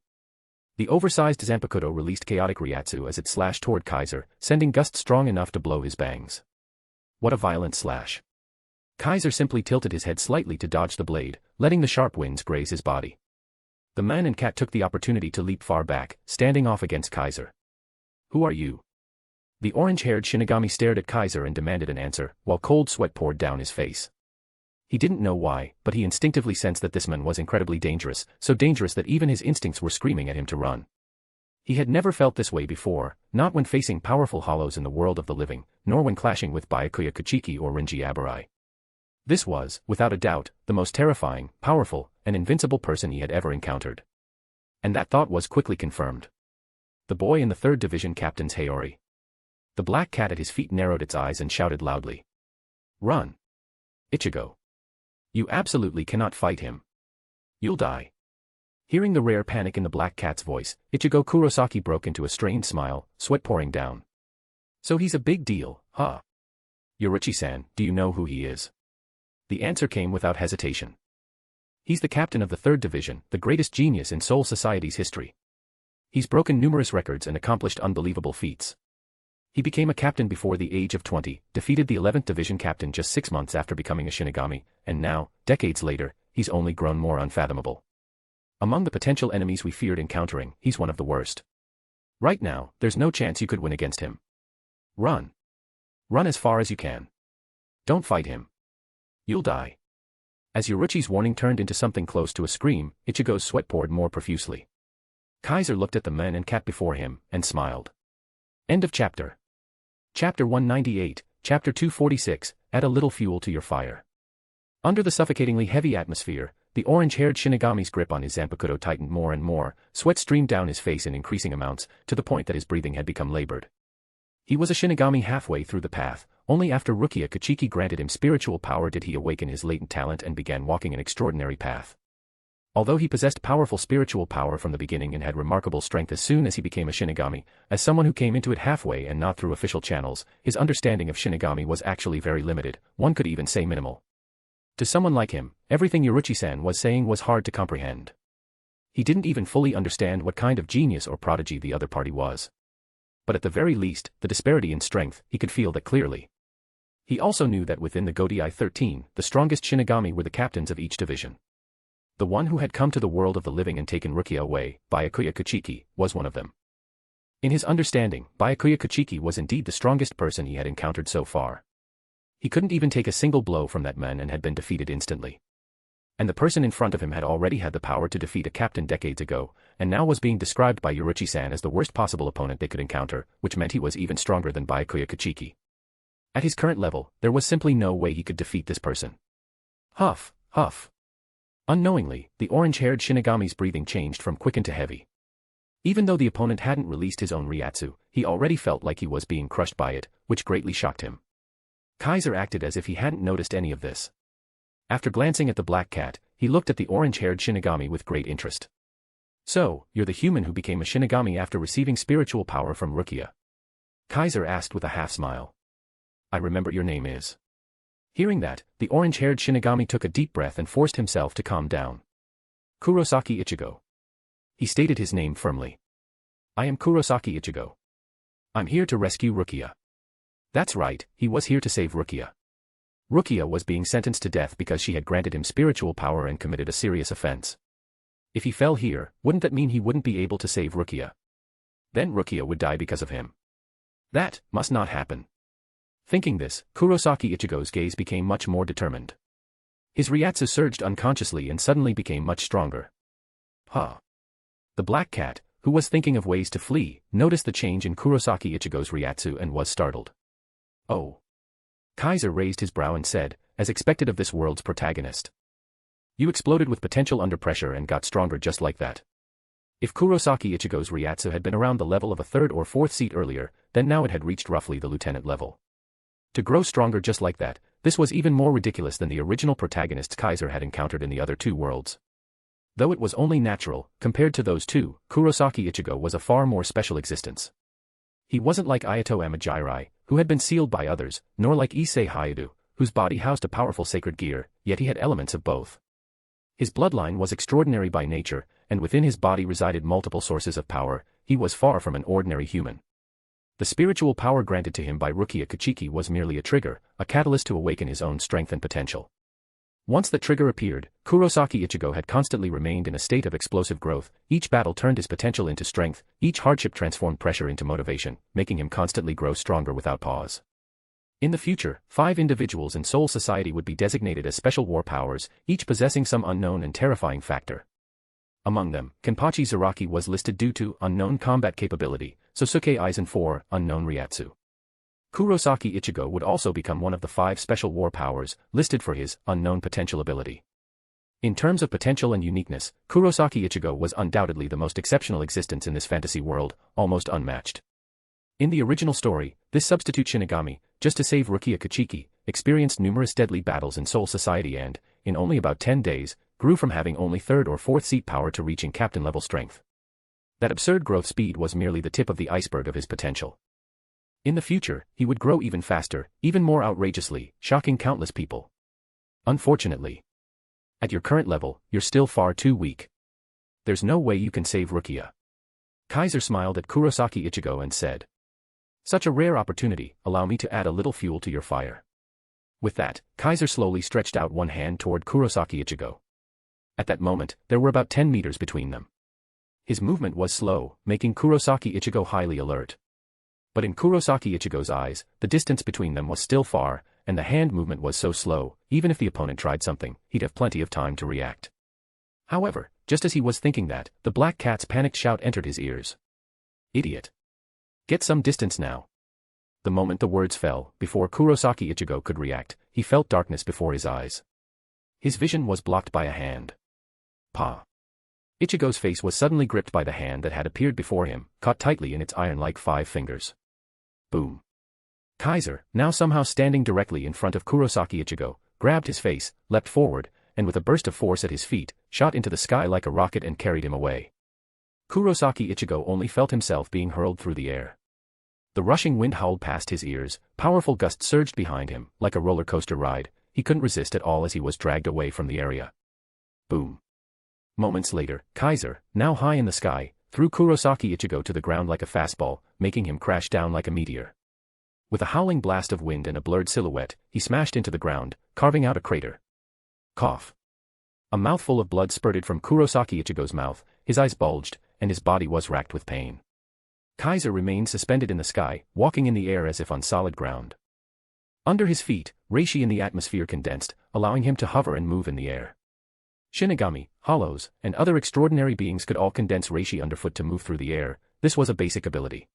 The oversized zanpakuto released chaotic Ryatsu as it slashed toward Kaiser, sending gusts strong enough to blow his bangs. What a violent slash. Kaiser simply tilted his head slightly to dodge the blade, letting the sharp winds graze his body. The man and cat took the opportunity to leap far back, standing off against Kaiser. Who are you? The orange-haired Shinigami stared at Kaiser and demanded an answer, while cold sweat poured down his face. He didn't know why, but he instinctively sensed that this man was incredibly dangerous, so dangerous that even his instincts were screaming at him to run. He had never felt this way before, not when facing powerful hollows in the world of the living, nor when clashing with Byakuya Kuchiki or Renji Abarai. This was, without a doubt, the most terrifying, powerful, and invincible person he had ever encountered. And that thought was quickly confirmed. The boy in the 3rd Division Captain's Hayori. The black cat at his feet narrowed its eyes and shouted loudly. Run. Ichigo. You absolutely cannot fight him. You'll die. Hearing the rare panic in the black cat's voice, Ichigo Kurosaki broke into a strained smile, sweat pouring down. So he's a big deal, huh? Yoruchi-san, do you know who he is? The answer came without hesitation. He's the captain of the 3rd Division, the greatest genius in Soul Society's history. He's broken numerous records and accomplished unbelievable feats. He became a captain before the age of 20, defeated the 11th Division captain just 6 months after becoming a Shinigami, and now, decades later, he's only grown more unfathomable. Among the potential enemies we feared encountering, he's one of the worst. Right now, there's no chance you could win against him. Run. Run as far as you can. Don't fight him. You'll die. As Yoruchi's warning turned into something close to a scream, Ichigo's sweat poured more profusely. Kaiser looked at the men and cat before him, and smiled. End of chapter. Chapter 198, Chapter 246, Add a little fuel to your fire. Under the suffocatingly heavy atmosphere, the orange-haired Shinigami's grip on his zanpakuto tightened more and more, sweat streamed down his face in increasing amounts, to the point that his breathing had become labored. He was a Shinigami halfway through the path, only after Rukia Kuchiki granted him spiritual power did he awaken his latent talent and began walking an extraordinary path. Although he possessed powerful spiritual power from the beginning and had remarkable strength as soon as he became a Shinigami, as someone who came into it halfway and not through official channels, his understanding of Shinigami was actually very limited, one could even say minimal. To someone like him, everything Yoruchi-san was saying was hard to comprehend. He didn't even fully understand what kind of genius or prodigy the other party was. But at the very least, the disparity in strength, he could feel that clearly. He also knew that within the Godai 13, the strongest Shinigami were the captains of each division. The one who had come to the world of the living and taken Rukia away, Byakuya Kuchiki, was one of them. In his understanding, Byakuya Kuchiki was indeed the strongest person he had encountered so far. He couldn't even take a single blow from that man and had been defeated instantly. And the person in front of him had already had the power to defeat a captain decades ago, and now was being described by Yoruchi-san as the worst possible opponent they could encounter, which meant he was even stronger than Byakuya Kuchiki. At his current level, there was simply no way he could defeat this person. Huff, huff. Unknowingly, the orange-haired Shinigami's breathing changed from quickened to heavy. Even though the opponent hadn't released his own Ryatsu, he already felt like he was being crushed by it, which greatly shocked him. Kaiser acted as if he hadn't noticed any of this. After glancing at the black cat, he looked at the orange-haired Shinigami with great interest. So, you're the human who became a Shinigami after receiving spiritual power from Rukia? Kaiser asked with a half-smile. I remember your name is. Hearing that, the orange-haired Shinigami took a deep breath and forced himself to calm down. Kurosaki Ichigo. He stated his name firmly. I am Kurosaki Ichigo. I'm here to rescue Rukia. That's right, he was here to save Rukia. Rukia was being sentenced to death because she had granted him spiritual power and committed a serious offense. If he fell here, wouldn't that mean he wouldn't be able to save Rukia? Then Rukia would die because of him. That must not happen. Thinking this, Kurosaki Ichigo's gaze became much more determined. His Ryatsu surged unconsciously and suddenly became much stronger. Huh. The black cat, who was thinking of ways to flee, noticed the change in Kurosaki Ichigo's Ryatsu and was startled. Oh. Kaiser raised his brow and said, as expected of this world's protagonist. You exploded with potential under pressure and got stronger just like that. If Kurosaki Ichigo's Ryatsu had been around the level of a third or fourth seat earlier, then now it had reached roughly the lieutenant level. To grow stronger just like that, this was even more ridiculous than the original protagonists Kaiser had encountered in the other two worlds. Though it was only natural, compared to those two, Kurosaki Ichigo was a far more special existence. He wasn't like Ayato Amajirai, who had been sealed by others, nor like Issei Hayadu, whose body housed a powerful sacred gear, yet he had elements of both. His bloodline was extraordinary by nature, and within his body resided multiple sources of power. He was far from an ordinary human. The spiritual power granted to him by Rukia Kachiki was merely a trigger, a catalyst to awaken his own strength and potential. Once that trigger appeared, Kurosaki Ichigo had constantly remained in a state of explosive growth. Each battle turned his potential into strength, each hardship transformed pressure into motivation, making him constantly grow stronger without pause. In the future, 5 individuals in Soul Society would be designated as special war powers, each possessing some unknown and terrifying factor. Among them, Kimpachi Zaraki was listed due to unknown combat capability, Sosuke Eisen 4, unknown Ryatsu. Kurosaki Ichigo would also become one of the 5 special war powers, listed for his unknown potential ability. In terms of potential and uniqueness, Kurosaki Ichigo was undoubtedly the most exceptional existence in this fantasy world, almost unmatched. In the original story, this substitute Shinigami, just to save Rukia Kachiki, experienced numerous deadly battles in Soul Society and, in only about 10 days, grew from having only 3rd or 4th seat power to reaching captain-level strength. That absurd growth speed was merely the tip of the iceberg of his potential. In the future, he would grow even faster, even more outrageously, shocking countless people. Unfortunately, at your current level, you're still far too weak. There's no way you can save Rukia. Kaiser smiled at Kurosaki Ichigo and said, such a rare opportunity, allow me to add a little fuel to your fire. With that, Kaiser slowly stretched out one hand toward Kurosaki Ichigo. At that moment, there were about 10 meters between them. His movement was slow, making Kurosaki Ichigo highly alert. But in Kurosaki Ichigo's eyes, the distance between them was still far, and the hand movement was so slow, even if the opponent tried something, he'd have plenty of time to react. However, just as he was thinking that, the black cat's panicked shout entered his ears. Idiot. Get some distance now. The moment the words fell, before Kurosaki Ichigo could react, he felt darkness before his eyes. His vision was blocked by a hand. Pa. Ichigo's face was suddenly gripped by the hand that had appeared before him, caught tightly in its iron-like 5 fingers. Boom. Kaiser, now somehow standing directly in front of Kurosaki Ichigo, grabbed his face, leapt forward, and with a burst of force at his feet, shot into the sky like a rocket and carried him away. Kurosaki Ichigo only felt himself being hurled through the air. The rushing wind howled past his ears, powerful gusts surged behind him, like a roller coaster ride. He couldn't resist at all as he was dragged away from the area. Boom. Moments later, Kaiser, now high in the sky, threw Kurosaki Ichigo to the ground like a fastball, making him crash down like a meteor. With a howling blast of wind and a blurred silhouette, he smashed into the ground, carving out a crater. Cough. A mouthful of blood spurted from Kurosaki Ichigo's mouth, his eyes bulged, and his body was racked with pain. Kaiser remained suspended in the sky, walking in the air as if on solid ground. Under his feet, reishi in the atmosphere condensed, allowing him to hover and move in the air. Shinigami, hollows, and other extraordinary beings could all condense reishi underfoot to move through the air. This was a basic ability.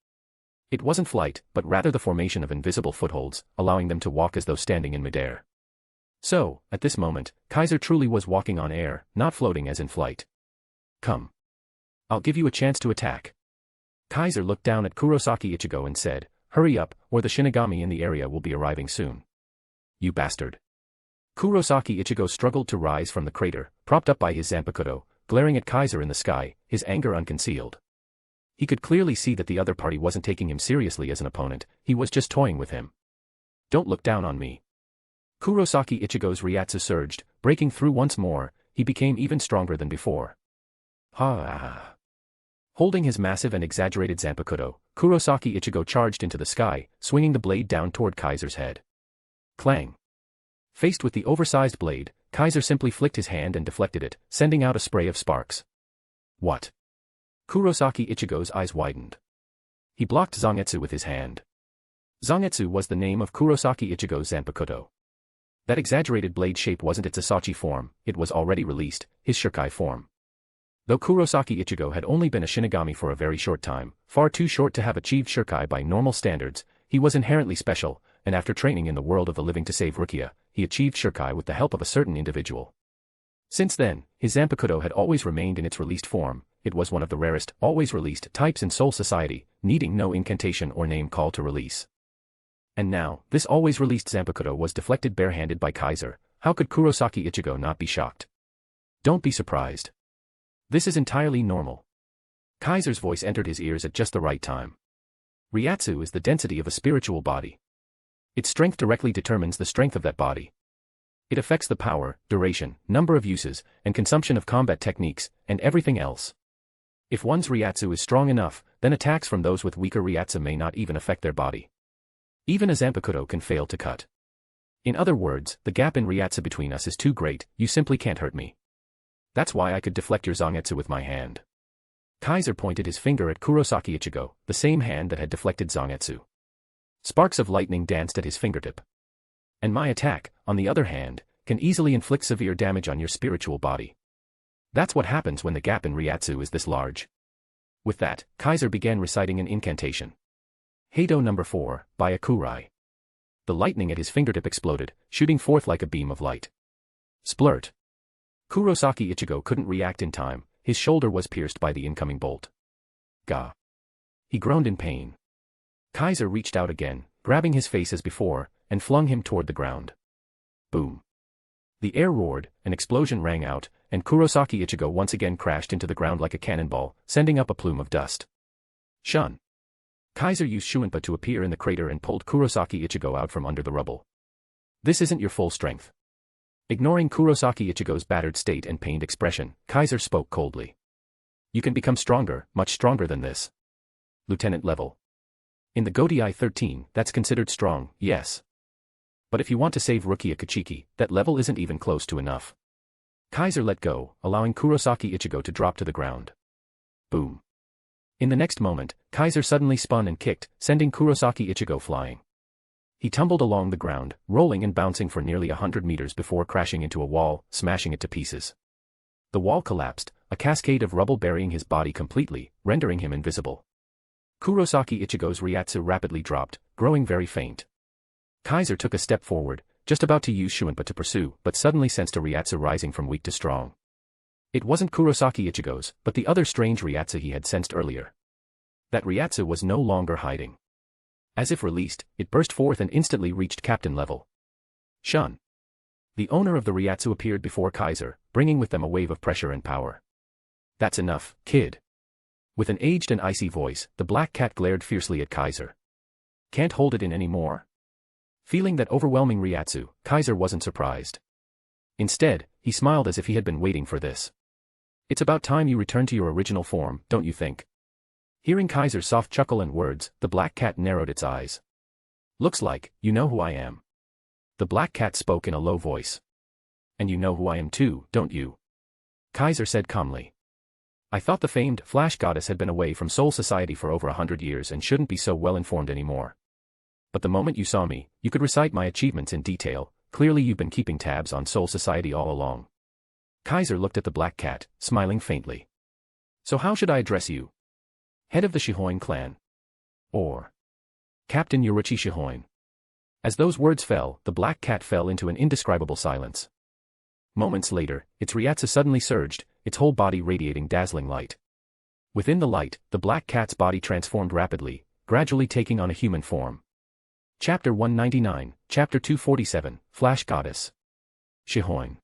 It wasn't flight, but rather the formation of invisible footholds, allowing them to walk as though standing in midair. So, at this moment, Kaiser truly was walking on air, not floating as in flight. Come. I'll give you a chance to attack. Kaiser looked down at Kurosaki Ichigo and said, hurry up, or the Shinigami in the area will be arriving soon. You bastard. Kurosaki Ichigo struggled to rise from the crater, propped up by his zanpakuto, glaring at Kaiser in the sky, his anger unconcealed. He could clearly see that the other party wasn't taking him seriously as an opponent, he was just toying with him. Don't look down on me. Kurosaki Ichigo's Ryatsu surged, breaking through once more, he became even stronger than before. Ha! Holding his massive and exaggerated zanpakuto, Kurosaki Ichigo charged into the sky, swinging the blade down toward Kaiser's head. Clang! Faced with the oversized blade, Kaiser simply flicked his hand and deflected it, sending out a spray of sparks. What? Kurosaki Ichigo's eyes widened. He blocked Zangetsu with his hand. Zangetsu was the name of Kurosaki Ichigo's zanpakuto. That exaggerated blade shape wasn't its Asachi form, it was already released, his Shirkai form. Though Kurosaki Ichigo had only been a Shinigami for a very short time, far too short to have achieved Shirkai by normal standards, he was inherently special, and after training in the world of the living to save Rukia, he achieved Shirkai with the help of a certain individual. Since then, his zanpakuto had always remained in its released form. It was one of the rarest, always released types in Soul Society, needing no incantation or name call to release. And now, this always released zanpakuto was deflected barehanded by Kaiser. How could Kurosaki Ichigo not be shocked? Don't be surprised. This is entirely normal. Kaiser's voice entered his ears at just the right time. Ryatsu is the density of a spiritual body. Its strength directly determines the strength of that body. It affects the power, duration, number of uses, and consumption of combat techniques, and everything else. If one's Ryatsu is strong enough, then attacks from those with weaker Ryatsu may not even affect their body. Even a zanpakuto can fail to cut. In other words, the gap in Ryatsu between us is too great, you simply can't hurt me. That's why I could deflect your Zangetsu with my hand. Kaiser pointed his finger at Kurosaki Ichigo, the same hand that had deflected Zangetsu. Sparks of lightning danced at his fingertip. And my attack, on the other hand, can easily inflict severe damage on your spiritual body. That's what happens when the gap in Ryatsu is this large. With that, Kaiser began reciting an incantation. Heido number 4, Byakuya. The lightning at his fingertip exploded, shooting forth like a beam of light. Splurt. Kurosaki Ichigo couldn't react in time, his shoulder was pierced by the incoming bolt. Gah. He groaned in pain. Kaiser reached out again, grabbing his face as before, and flung him toward the ground. Boom. The air roared, an explosion rang out, and Kurosaki Ichigo once again crashed into the ground like a cannonball, sending up a plume of dust. Shun. Kaiser used Shuinpa to appear in the crater and pulled Kurosaki Ichigo out from under the rubble. This isn't your full strength. Ignoring Kurosaki Ichigo's battered state and pained expression, Kaiser spoke coldly. You can become stronger, much stronger than this. Lieutenant level. In the Godei 13, that's considered strong, yes. But if you want to save Rukia Kachiki, that level isn't even close to enough. Kaiser let go, allowing Kurosaki Ichigo to drop to the ground. Boom. In the next moment, Kaiser suddenly spun and kicked, sending Kurosaki Ichigo flying. He tumbled along the ground, rolling and bouncing for nearly 100 meters before crashing into a wall, smashing it to pieces. The wall collapsed, a cascade of rubble burying his body completely, rendering him invisible. Kurosaki Ichigo's Ryatsu rapidly dropped, growing very faint. Kaiser took a step forward, just about to use Shuinpa to pursue, but suddenly sensed a Ryatsu rising from weak to strong. It wasn't Kurosaki Ichigo's, but the other strange Ryatsu he had sensed earlier. That Ryatsu was no longer hiding. As if released, it burst forth and instantly reached captain level. Shun. The owner of the Ryatsu appeared before Kaiser, bringing with them a wave of pressure and power. That's enough, kid. With an aged and icy voice, the black cat glared fiercely at Kaiser. Can't hold it in any more? Feeling that overwhelming Ryatsu, Kaiser wasn't surprised. Instead, he smiled as if he had been waiting for this. It's about time you return to your original form, don't you think? Hearing Kaiser's soft chuckle and words, the black cat narrowed its eyes. Looks like, you know who I am. The black cat spoke in a low voice. And you know who I am too, don't you? Kaiser said calmly. I thought the famed Flash Goddess had been away from Soul Society for over 100 years and shouldn't be so well informed anymore. But the moment you saw me, you could recite my achievements in detail, clearly you've been keeping tabs on Soul Society all along. Kaiser looked at the black cat, smiling faintly. So how should I address you? Head of the Shihoin clan? Or Captain Yoruichi Shihoin. As those words fell, the black cat fell into an indescribable silence. Moments later, its Ryatsu suddenly surged, its whole body radiating dazzling light. Within the light, the black cat's body transformed rapidly, gradually taking on a human form. Chapter 199, Chapter 247, Flash Goddess. Shihoin.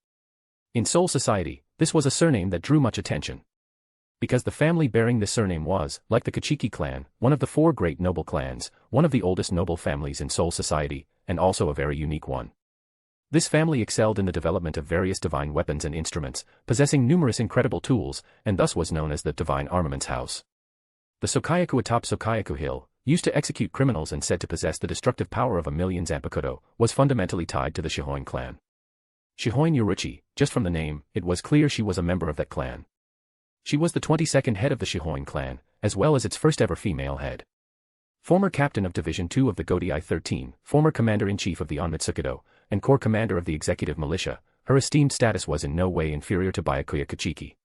In Soul Society, this was a surname that drew much attention. Because the family bearing this surname was, like the Kachiki clan, one of the 4 great noble clans, one of the oldest noble families in Soul Society, and also a very unique one. This family excelled in the development of various divine weapons and instruments, possessing numerous incredible tools, and thus was known as the Divine Armaments House. The Sokayaku atop Sokayaku Hill, used to execute criminals and said to possess the destructive power of 1,000,000 zanpakuto, was fundamentally tied to the Shihoin clan. Shihoin Yoruichi, just from the name, it was clear she was a member of that clan. She was the 22nd head of the Shihoin clan, as well as its first ever female head. Former captain of Division 2 of the Godai 13, former commander-in-chief of the Onmitsukido, and corps commander of the executive militia, her esteemed status was in no way inferior to Byakuya Kachiki.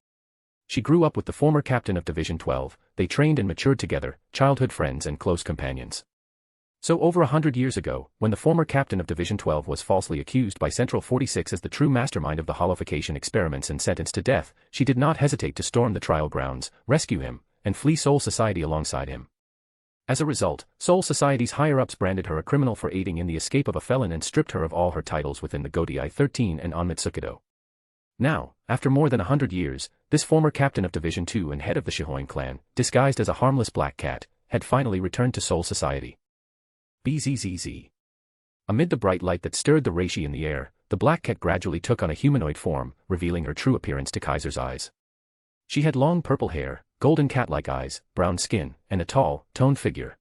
She grew up with the former captain of Division 12, they trained and matured together, childhood friends and close companions. So over 100 years ago, when the former captain of Division 12 was falsely accused by Central 46 as the true mastermind of the holification experiments and sentenced to death, she did not hesitate to storm the trial grounds, rescue him, and flee Soul Society alongside him. As a result, Soul Society's higher-ups branded her a criminal for aiding in the escape of a felon and stripped her of all her titles within the Godai 13 and Onmitsukido. Now, after more than 100 years, this former captain of Division 2 and head of the Shihoin clan, disguised as a harmless black cat, had finally returned to Soul Society. Bzzz. Amid the bright light that stirred the reishi in the air, the black cat gradually took on a humanoid form, revealing her true appearance to Kaiser's eyes. She had long purple hair, golden cat-like eyes, brown skin, and a tall, toned figure.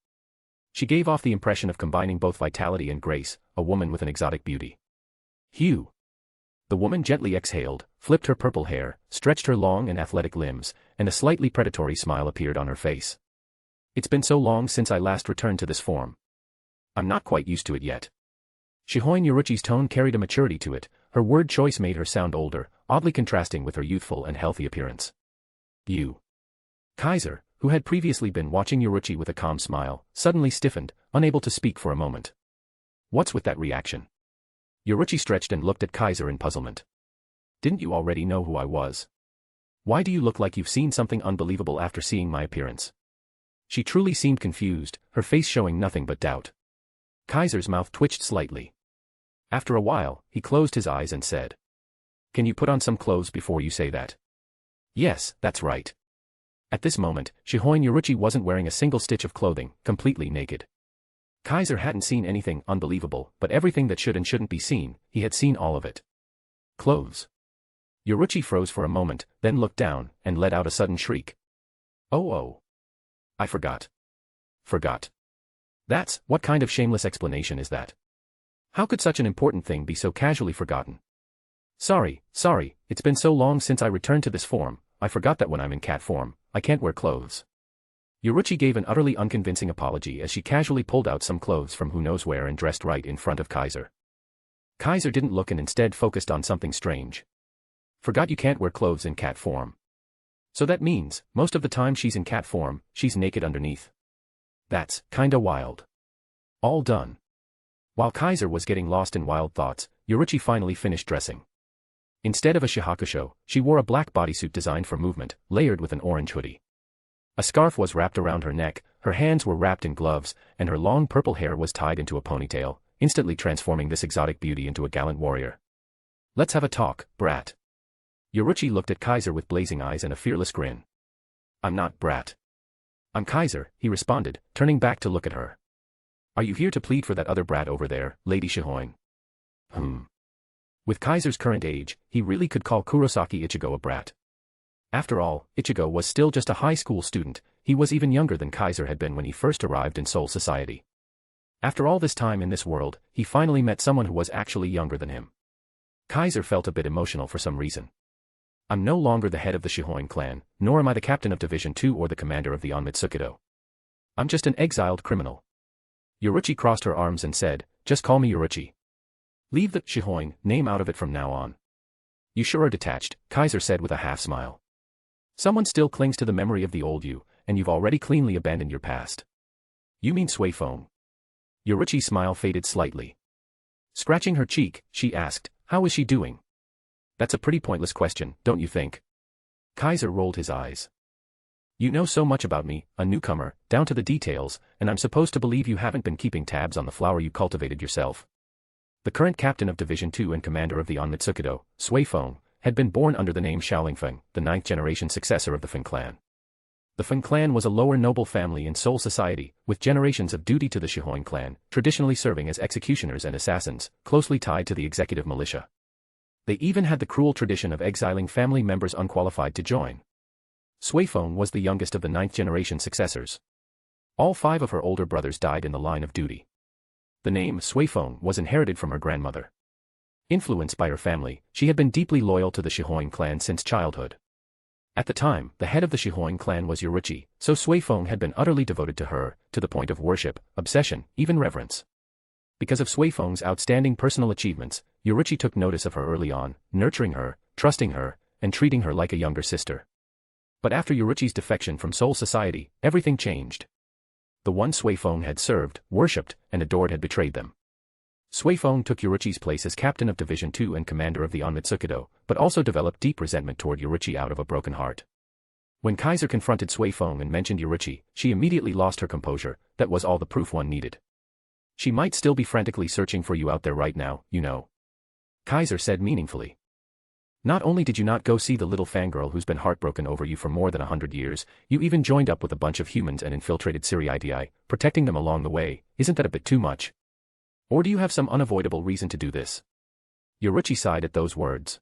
She gave off the impression of combining both vitality and grace, a woman with an exotic beauty. Hugh. The woman gently exhaled, flipped her purple hair, stretched her long and athletic limbs, and a slightly predatory smile appeared on her face. It's been so long since I last returned to this form. I'm not quite used to it yet. Shihoin Yoruichi's tone carried a maturity to it, her word choice made her sound older, oddly contrasting with her youthful and healthy appearance. You. Kaiser, who had previously been watching Yoruichi with a calm smile, suddenly stiffened, unable to speak for a moment. What's with that reaction? Yoruichi stretched and looked at Kaiser in puzzlement. Didn't you already know who I was? Why do you look like you've seen something unbelievable after seeing my appearance? She truly seemed confused, her face showing nothing but doubt. Kaiser's mouth twitched slightly. After a while, he closed his eyes and said, "Can you put on some clothes before you say that?" "Yes, that's right." At this moment, Shihoin Yoruichi wasn't wearing a single stitch of clothing, completely naked. Kaiser hadn't seen anything unbelievable, but everything that should and shouldn't be seen, he had seen all of it. Clothes. Yoruichi froze for a moment, then looked down, and let out a sudden shriek. Oh. I forgot. Forgot. What kind of shameless explanation is that? How could such an important thing be so casually forgotten? Sorry, it's been so long since I returned to this form, I forgot that when I'm in cat form, I can't wear clothes. Yoruichi gave an utterly unconvincing apology as she casually pulled out some clothes from who knows where and dressed right in front of Kaiser. Kaiser didn't look and instead focused on something strange. Forgot you can't wear clothes in cat form. So that means, most of the time she's in cat form, she's naked underneath. That's kinda wild. All done. While Kaiser was getting lost in wild thoughts, Yoruichi finally finished dressing. Instead of a shihakusho, she wore a black bodysuit designed for movement, layered with an orange hoodie. A scarf was wrapped around her neck, her hands were wrapped in gloves, and her long purple hair was tied into a ponytail, instantly transforming this exotic beauty into a gallant warrior. Let's have a talk, brat. Yoruichi looked at Kaiser with blazing eyes and a fearless grin. I'm not brat. I'm Kaiser, he responded, turning back to look at her. Are you here to plead for that other brat over there, Lady Shihoin? With Kaiser's current age, he really could call Kurosaki Ichigo a brat. After all, Ichigo was still just a high school student, he was even younger than Kaiser had been when he first arrived in Soul Society. After all this time in this world, he finally met someone who was actually younger than him. Kaiser felt a bit emotional for some reason. I'm no longer the head of the Shihoin clan, nor am I the captain of Division 2 or the commander of the Onmitsukido. I'm just an exiled criminal. Yoruichi crossed her arms and said, just call me Yoruichi. Leave the Shihoin name out of it from now on. You sure are detached, Kaiser said with a half-smile. Someone still clings to the memory of the old you, and you've already cleanly abandoned your past. You mean Sui Feng? Yoruchi's smile faded slightly. Scratching her cheek, she asked, "How is she doing?" "That's a pretty pointless question, don't you think?" Kaiser rolled his eyes. "You know so much about me, a newcomer, down to the details, and I'm supposed to believe you haven't been keeping tabs on the flower you cultivated yourself." The current captain of Division 2 and commander of the Onmitsukido, Sui Feng, had been born under the name Xiaolingfeng, the 9th-generation successor of the Feng clan. The Feng clan was a lower noble family in Seoul society, with generations of duty to the Shihoin clan, traditionally serving as executioners and assassins, closely tied to the executive militia. They even had the cruel tradition of exiling family members unqualified to join. Sui Feng was the youngest of the 9th-generation successors. All 5 of her older brothers died in the line of duty. The name Sui Feng was inherited from her grandmother. Influenced by her family, she had been deeply loyal to the Shihoin clan since childhood. At the time, the head of the Shihoin clan was Yoruchi, so Sui Feng had been utterly devoted to her, to the point of worship, obsession, even reverence. Because of Sui Feng's outstanding personal achievements, Yoruchi took notice of her early on, nurturing her, trusting her, and treating her like a younger sister. But after Yoruchi's defection from Seoul society, everything changed. The one Sui Feng had served, worshipped, and adored had betrayed them. Sui Feng took Yoruchi's place as captain of Division 2 and commander of the Onmitsukido, but also developed deep resentment toward Yoruchi out of a broken heart. When Kaiser confronted Sui Feng and mentioned Yoruchi, she immediately lost her composure. That was all the proof one needed. "She might still be frantically searching for you out there right now, you know," Kaiser said meaningfully. "Not only did you not go see the little fangirl who's been heartbroken over you for more than 100 years, you even joined up with a bunch of humans and infiltrated Ser-Veresta, protecting them along the way. Isn't that a bit too much? Or do you have some unavoidable reason to do this?" Yoruchi sighed at those words.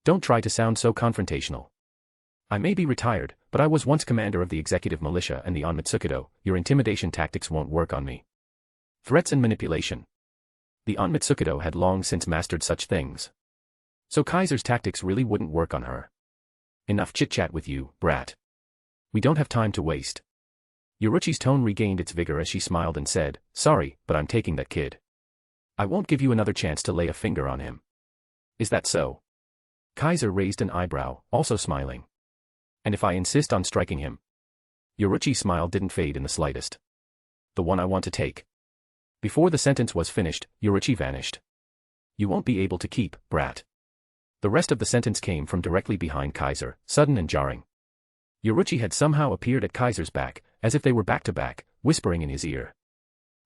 "Don't try to sound so confrontational. I may be retired, but I was once commander of the executive militia and the Onmitsukido. Your intimidation tactics won't work on me." Threats and manipulation. The Onmitsukido had long since mastered such things. So Kaiser's tactics really wouldn't work on her. "Enough chit-chat with you, brat. We don't have time to waste." Yoruchi's tone regained its vigor as she smiled and said, "Sorry, but I'm taking that kid. I won't give you another chance to lay a finger on him." "Is that so?" Kaiser raised an eyebrow, also smiling. "And if I insist on striking him?" Yoruchi's smile didn't fade in the slightest. "The one I want to take." Before the sentence was finished, Yoruchi vanished. "You won't be able to keep, brat." The rest of the sentence came from directly behind Kaiser, sudden and jarring. Yoruchi had somehow appeared at Kaiser's back, as if they were back-to-back, whispering in his ear.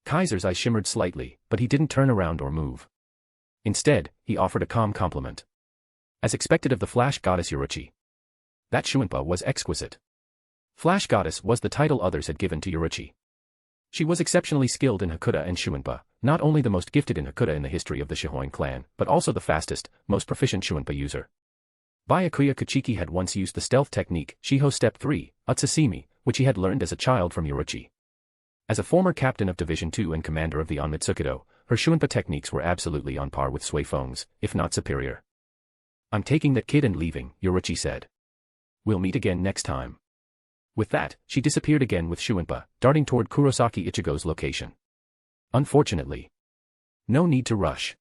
Kaiser's eyes shimmered slightly, but he didn't turn around or move. Instead, he offered a calm compliment. As expected of the Flash Goddess Yoruchi. That Shuinpa was exquisite. Flash Goddess was the title others had given to Yoruchi. She was exceptionally skilled in Hakuta and Shuinpa, not only the most gifted in Hakuta in the history of the Shihoin clan, but also the fastest, most proficient Shuinpa user. Byakuya Kuchiki had once used the stealth technique, Shiho Step 3, Utsusimi, which he had learned as a child from Yoruchi. As a former captain of Division 2 and commander of the Onmitsukido, her Shuinpa techniques were absolutely on par with Sui Feng's, if not superior. "I'm taking that kid and leaving," Yoruchi said. "We'll meet again next time." With that, she disappeared again with Shuinpa, darting toward Kurosaki Ichigo's location. Unfortunately. No need to rush.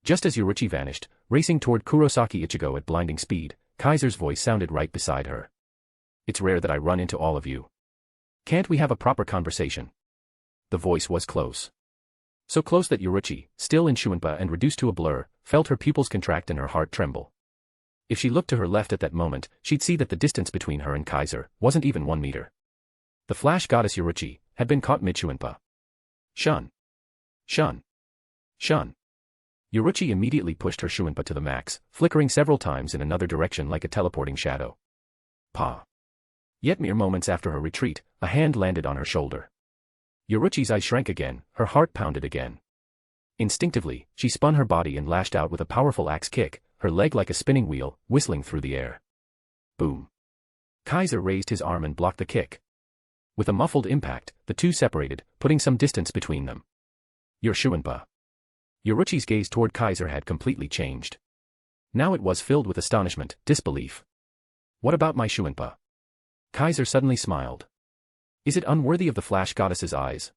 Just as Yoruchi vanished, racing toward Kurosaki Ichigo at blinding speed, Kaiser's voice sounded right beside her. "It's rare that I run into all of you. Can't we have a proper conversation?" The voice was close. So close that Yoruchi, still in Shuinpa and reduced to a blur, felt her pupils contract and her heart tremble. If she looked to her left at that moment, she'd see that the distance between her and Kaiser wasn't even 1 meter. The Flash Goddess Yoruchi had been caught mid-Shuinpa. Shun. Shun. Shun. Yoruchi immediately pushed her Shuinpa to the max, flickering several times in another direction like a teleporting shadow. Pa. Yet mere moments after her retreat, a hand landed on her shoulder. Yoruchi's eyes shrank again, her heart pounded again. Instinctively, she spun her body and lashed out with a powerful axe kick, her leg like a spinning wheel, whistling through the air. Boom. Kaiser raised his arm and blocked the kick. With a muffled impact, the two separated, putting some distance between them. "Your Shuinpa." Yoruchi's gaze toward Kaiser had completely changed. Now it was filled with astonishment, disbelief. "What about my Shuinpa?" Kaiser suddenly smiled. "Is it unworthy of the Flash Goddess's eyes?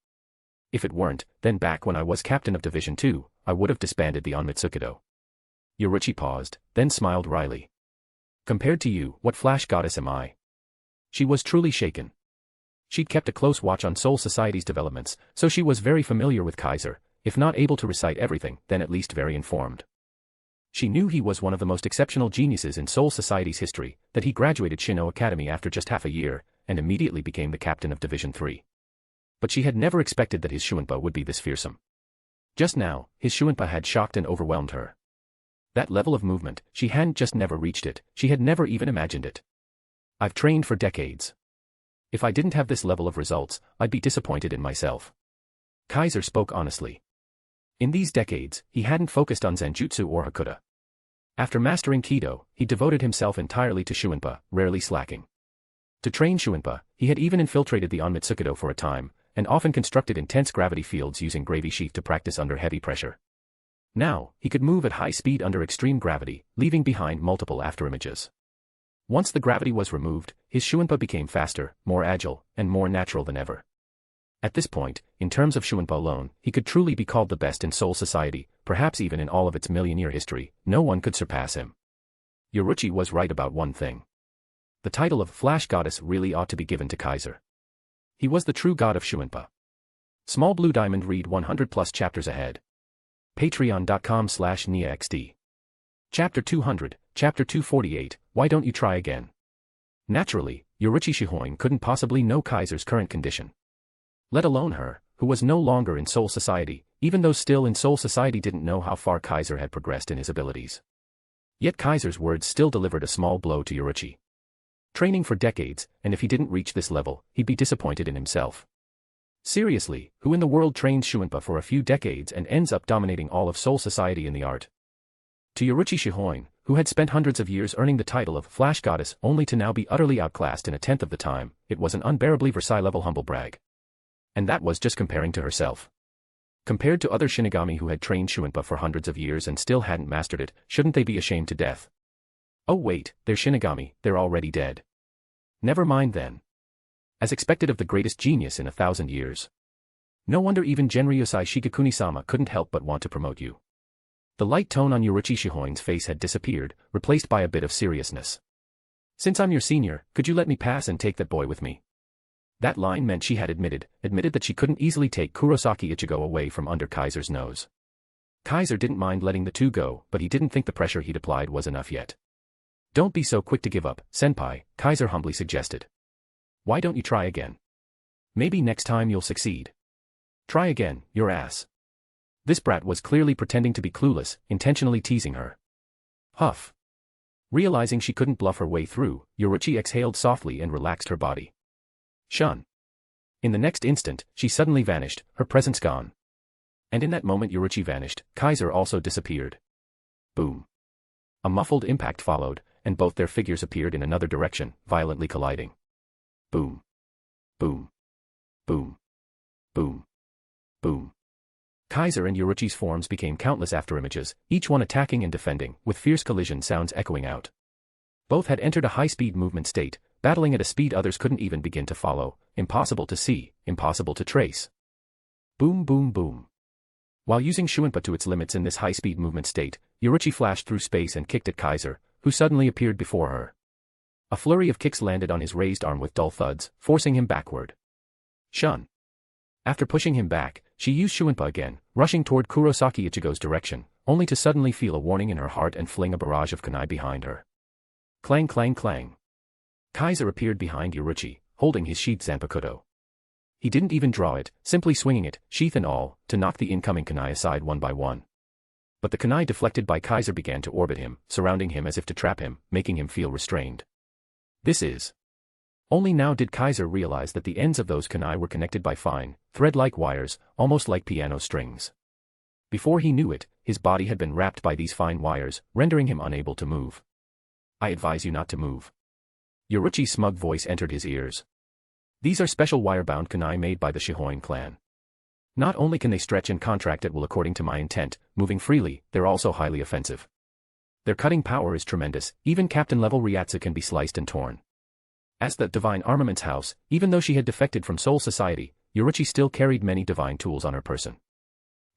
If it weren't, then back when I was captain of Division 2, I would have disbanded the Onmitsukido." Yoruchi paused, then smiled wryly. "Compared to you, what Flash Goddess am I?" She was truly shaken. She'd kept a close watch on Soul Society's developments, so she was very familiar with Kaiser, if not able to recite everything, then at least very informed. She knew he was one of the most exceptional geniuses in Soul Society's history, that he graduated Shino Academy after just half a year, and immediately became the captain of Division 3. But she had never expected that his Shuinpa would be this fearsome. Just now, his Shuinpa had shocked and overwhelmed her. That level of movement, she hadn't just never reached it, she had never even imagined it. I've trained for decades. If I didn't have this level of results, I'd be disappointed in myself. Kaiser spoke honestly. In these decades, he hadn't focused on Zenjutsu or Hakuta. After mastering Kido, he devoted himself entirely to Shuinpa, rarely slacking. To train Shuinpa, he had even infiltrated the Onmitsukido for a time, and often constructed intense gravity fields using Gravisheath to practice under heavy pressure. Now, he could move at high speed under extreme gravity, leaving behind multiple afterimages. Once the gravity was removed, his Shuinpa became faster, more agile, and more natural than ever. At this point, in terms of Shuinpa alone, he could truly be called the best in Soul Society, perhaps even in all of its million-year history. No one could surpass him. Yoruichi was right about one thing. The title of Flash Goddess really ought to be given to Kaiser. He was the true god of Shuinpa. Small Blue Diamond, read 100 plus chapters ahead. Patreon.com/NiaXD. Chapter 200, Chapter 248, Why Don't You Try Again? Naturally, Yoruichi Shihoin couldn't possibly know Kaiser's current condition. Let alone her, who was no longer in Soul Society, even though still in Soul Society didn't know how far Kaiser had progressed in his abilities. Yet Kaiser's words still delivered a small blow to Yoruichi. Training for decades, and if he didn't reach this level, he'd be disappointed in himself. Seriously, who in the world trains Shuinpa for a few decades and ends up dominating all of Soul Society in the art? To Yoruichi Shihoin, who had spent hundreds of years earning the title of Flash Goddess only to now be utterly outclassed in a tenth of the time, it was an unbearably Versailles-level humble brag. And that was just comparing to herself. Compared to other Shinigami who had trained Shuinpa for hundreds of years and still hadn't mastered it, shouldn't they be ashamed to death? Oh wait, they're Shinigami, they're already dead. Never mind then. As expected of the greatest genius in 1,000 years. No wonder even Genryusai Shigekuni-sama couldn't help but want to promote you. The light tone on Yoruichi Shihoin's face had disappeared, replaced by a bit of seriousness. Since I'm your senior, could you let me pass and take that boy with me? That line meant she had admitted that she couldn't easily take Kurosaki Ichigo away from under Kaiser's nose. Kaiser didn't mind letting the two go, but he didn't think the pressure he'd applied was enough yet. Don't be so quick to give up, senpai, Kaiser humbly suggested. Why don't you try again? Maybe next time you'll succeed. Try again, your ass. This brat was clearly pretending to be clueless, intentionally teasing her. Huff. Realizing she couldn't bluff her way through, Yoruichi exhaled softly and relaxed her body. Shun. In the next instant, she suddenly vanished, her presence gone. And in that moment Yoruichi vanished, Kaiser also disappeared. Boom. A muffled impact followed, and both their figures appeared in another direction, violently colliding. Boom. Boom. Boom. Boom. Boom. Kaiser and Yoruichi's forms became countless afterimages, each one attacking and defending, with fierce collision sounds echoing out. Both had entered a high-speed movement state, battling at a speed others couldn't even begin to follow, impossible to see, impossible to trace. Boom boom boom. While using Shuinpa to its limits in this high-speed movement state, Yoruichi flashed through space and kicked at Kaiser, who suddenly appeared before her. A flurry of kicks landed on his raised arm with dull thuds, forcing him backward. Shun. After pushing him back, she used Shuinpa again, rushing toward Kurosaki Ichigo's direction, only to suddenly feel a warning in her heart and fling a barrage of kunai behind her. Clang clang clang. Kaiser appeared behind Yoruichi, holding his sheathed zanpakuto. He didn't even draw it, simply swinging it, sheath and all, to knock the incoming kunai aside one by one. But the kunai deflected by Kaiser began to orbit him, surrounding him as if to trap him, making him feel restrained. This is. Only now did Kaiser realize that the ends of those kunai were connected by fine, thread-like wires, almost like piano strings. Before he knew it, his body had been wrapped by these fine wires, rendering him unable to move. I advise you not to move. Yoruichi's smug voice entered his ears. These are special wire-bound kunai made by the Shihoin clan. Not only can they stretch and contract at will according to my intent, moving freely, they're also highly offensive. Their cutting power is tremendous, even captain-level Ryatsu can be sliced and torn. As the Divine Armaments House, even though she had defected from Soul Society, Yoruichi still carried many divine tools on her person.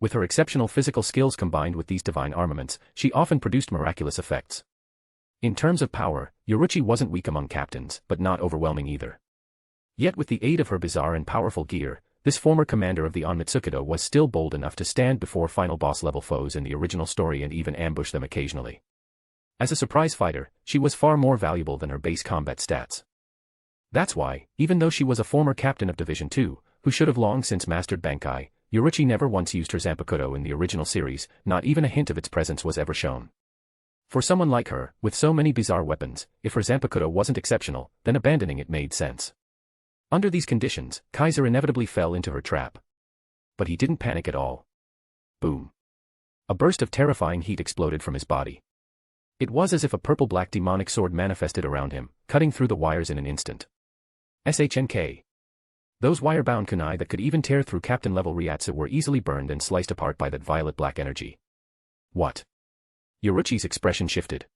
With her exceptional physical skills combined with these divine armaments, she often produced miraculous effects. In terms of power, Yoruichi wasn't weak among captains, but not overwhelming either. Yet with the aid of her bizarre and powerful gear, this former commander of the Onmitsukido was still bold enough to stand before final boss-level foes in the original story and even ambush them occasionally. As a surprise fighter, she was far more valuable than her base combat stats. That's why, even though she was a former captain of Division 2, who should have long since mastered Bankai, Yoruichi never once used her zanpakuto in the original series, not even a hint of its presence was ever shown. For someone like her, with so many bizarre weapons, if her zanpakuto wasn't exceptional, then abandoning it made sense. Under these conditions, Kaiser inevitably fell into her trap. But he didn't panic at all. Boom. A burst of terrifying heat exploded from his body. It was as if a purple-black demonic sword manifested around him, cutting through the wires in an instant. SHNK. Those wire-bound kunai that could even tear through captain-level Ryatsu were easily burned and sliced apart by that violet-black energy. What? Yoruichi's expression shifted.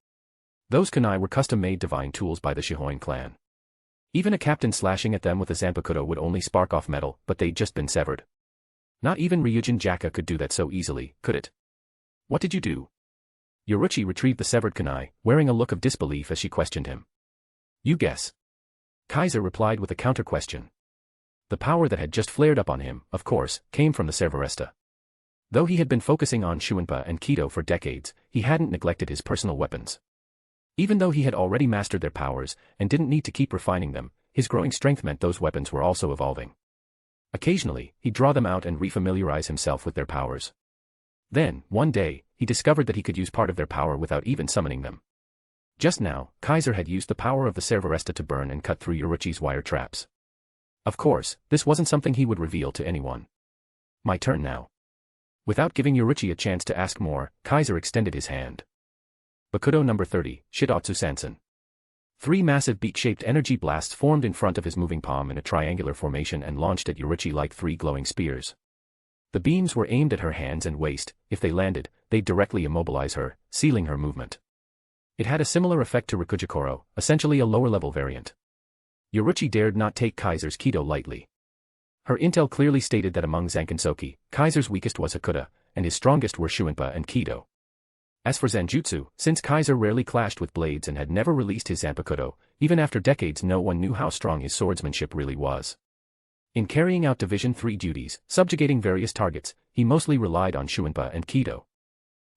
Those kunai were custom-made divine tools by the Shihoin clan. Even a captain slashing at them with a zanpakuto would only spark off metal, but they'd just been severed. Not even Ryujin Jaka could do that so easily, could it? What did you do? Yoruichi retrieved the severed kunai, wearing a look of disbelief as she questioned him. You guess. Kaiser replied with a counter-question. The power that had just flared up on him, of course, came from the Ser-Veresta. Though he had been focusing on Shuinpa and Kido for decades, he hadn't neglected his personal weapons. Even though he had already mastered their powers, and didn't need to keep refining them, his growing strength meant those weapons were also evolving. Occasionally, he'd draw them out and refamiliarize himself with their powers. Then, one day, he discovered that he could use part of their power without even summoning them. Just now, Kaiser had used the power of the Ser-Veresta to burn and cut through Yoruichi's wire traps. Of course, this wasn't something he would reveal to anyone. My turn now. Without giving Yoruichi a chance to ask more, Kaiser extended his hand. Bakudo number 30, Shidatsu Sansen. 3 massive beak-shaped energy blasts formed in front of his moving palm in a triangular formation and launched at Yoruichi like 3 glowing spears. The beams were aimed at her hands and waist. If they landed, they'd directly immobilize her, sealing her movement. It had a similar effect to Rikujikoro, essentially a lower-level variant. Yoruichi dared not take Kaiser's Kido lightly. Her intel clearly stated that among Zankinsoki, Kaiser's weakest was Hakuda, and his strongest were Shuinpa and Kido. As for Zanjutsu, since Kaiser rarely clashed with blades and had never released his zanpakuto, even after decades no one knew how strong his swordsmanship really was. In carrying out Division 3 duties, subjugating various targets, he mostly relied on Shuinpa and Kido.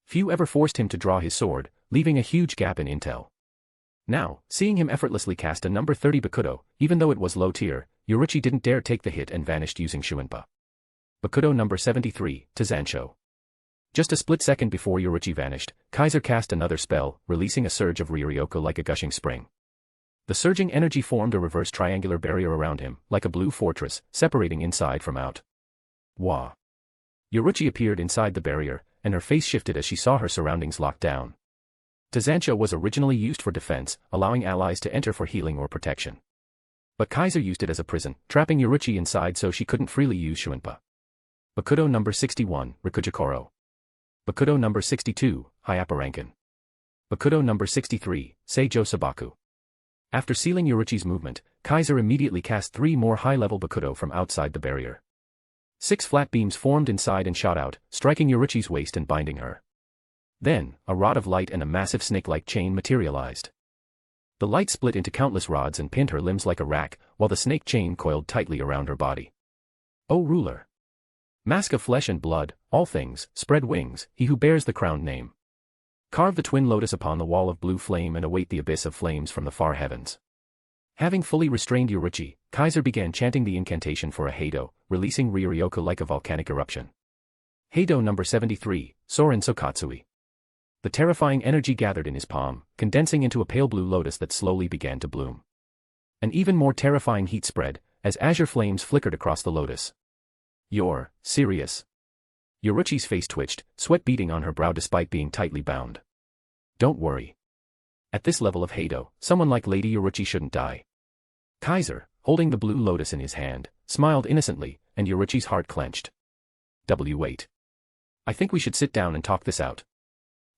Few ever forced him to draw his sword, leaving a huge gap in intel. Now, seeing him effortlessly cast a number 30 Bakudo, even though it was low tier, Yoruichi didn't dare take the hit and vanished using Shuinpa. Bakudo number 73, Tazansho. Just a split second before Yoruichi vanished, Kaiser cast another spell, releasing a surge of Ryuryoku like a gushing spring. The surging energy formed a reverse triangular barrier around him, like a blue fortress, separating inside from out. Wah! Yoruichi appeared inside the barrier, and her face shifted as she saw her surroundings locked down. Tazansho was originally used for defense, allowing allies to enter for healing or protection. But Kaiser used it as a prison, trapping Yoruichi inside so she couldn't freely use Shuinpa. Bakudo number 61, Rikujikoro. Bakudo number 62, Hyaparankin. Bakudo number 63, Seijo Sabaku. After sealing Yoruichi's movement, Kaiser immediately cast 3 more high-level Bakudo from outside the barrier. 6 flat beams formed inside and shot out, striking Yoruichi's waist and binding her. Then, a rod of light and a massive snake-like chain materialized. The light split into countless rods and pinned her limbs like a rack, while the snake chain coiled tightly around her body. O ruler! Mask of flesh and blood, all things, spread wings, he who bears the crowned name. Carve the twin lotus upon the wall of blue flame and await the abyss of flames from the far heavens. Having fully restrained Yoruichi, Kaiser began chanting the incantation for a Heido, releasing Ryuryoku like a volcanic eruption. Heido number 73, Soren Sokatsui. The terrifying energy gathered in his palm, condensing into a pale blue lotus that slowly began to bloom. An even more terrifying heat spread, as azure flames flickered across the lotus. You're serious? Yoruichi's face twitched, sweat beading on her brow despite being tightly bound. Don't worry. At this level of Heido, someone like Lady Yoruichi shouldn't die. Kaiser, holding the blue lotus in his hand, smiled innocently, and Yoruichi's heart clenched. Wait. I think we should sit down and talk this out.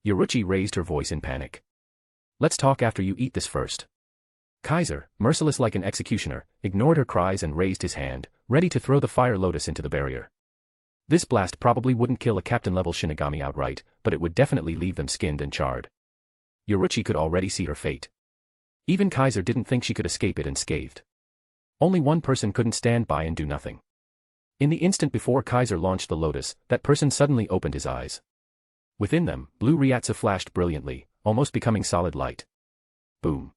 Yoruichi raised her voice in panic. Let's talk after you eat this first. Kaiser, merciless like an executioner, ignored her cries and raised his hand, ready to throw the fire lotus into the barrier. This blast probably wouldn't kill a captain-level Shinigami outright, but it would definitely leave them skinned and charred. Yoruichi could already see her fate. Even Kaiser didn't think she could escape it unscathed. Only one person couldn't stand by and do nothing. In the instant before Kaiser launched the lotus, that person suddenly opened his eyes. Within them, blue Ryatsu flashed brilliantly, almost becoming solid light. Boom.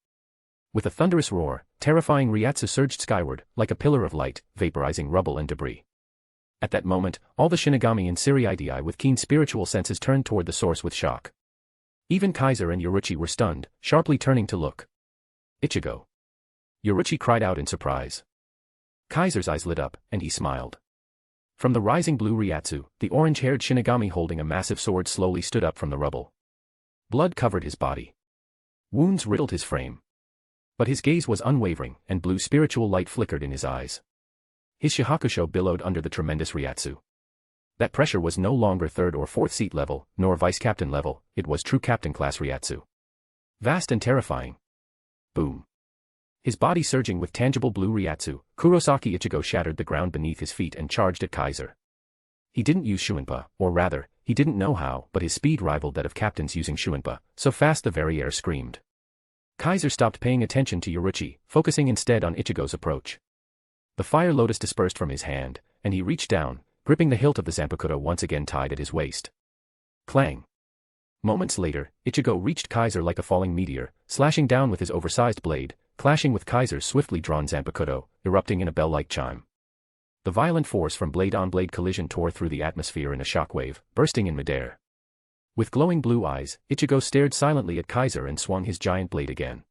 With a thunderous roar, terrifying Ryatsu surged skyward, like a pillar of light, vaporizing rubble and debris. At that moment, all the Shinigami in Ser-Veresta with keen spiritual senses turned toward the source with shock. Even Kaiser and Yoruichi were stunned, sharply turning to look. Ichigo. Yoruichi cried out in surprise. Kaiser's eyes lit up, and he smiled. From the rising blue Ryatsu, the orange-haired Shinigami holding a massive sword slowly stood up from the rubble. Blood covered his body. Wounds riddled his frame. But his gaze was unwavering, and blue spiritual light flickered in his eyes. His Shihakusho billowed under the tremendous Ryatsu. That pressure was no longer third or fourth seat level, nor vice-captain level, it was true captain-class Ryatsu. Vast and terrifying. Boom. His body surging with tangible blue Ryatsu, Kurosaki Ichigo shattered the ground beneath his feet and charged at Kaiser. He didn't use Shuinpa, or rather, he didn't know how, but his speed rivaled that of captains using Shuinpa, so fast the very air screamed. Kaiser stopped paying attention to Yoruichi, focusing instead on Ichigo's approach. The fire lotus dispersed from his hand, and he reached down, gripping the hilt of the zanpakuto once again tied at his waist. Clang. Moments later, Ichigo reached Kaiser like a falling meteor, slashing down with his oversized blade, clashing with Kaiser's swiftly drawn zanpakuto, erupting in a bell-like chime. The violent force from blade-on-blade collision tore through the atmosphere in a shockwave, bursting in midair. With glowing blue eyes, Ichigo stared silently at Kaiser and swung his giant blade again.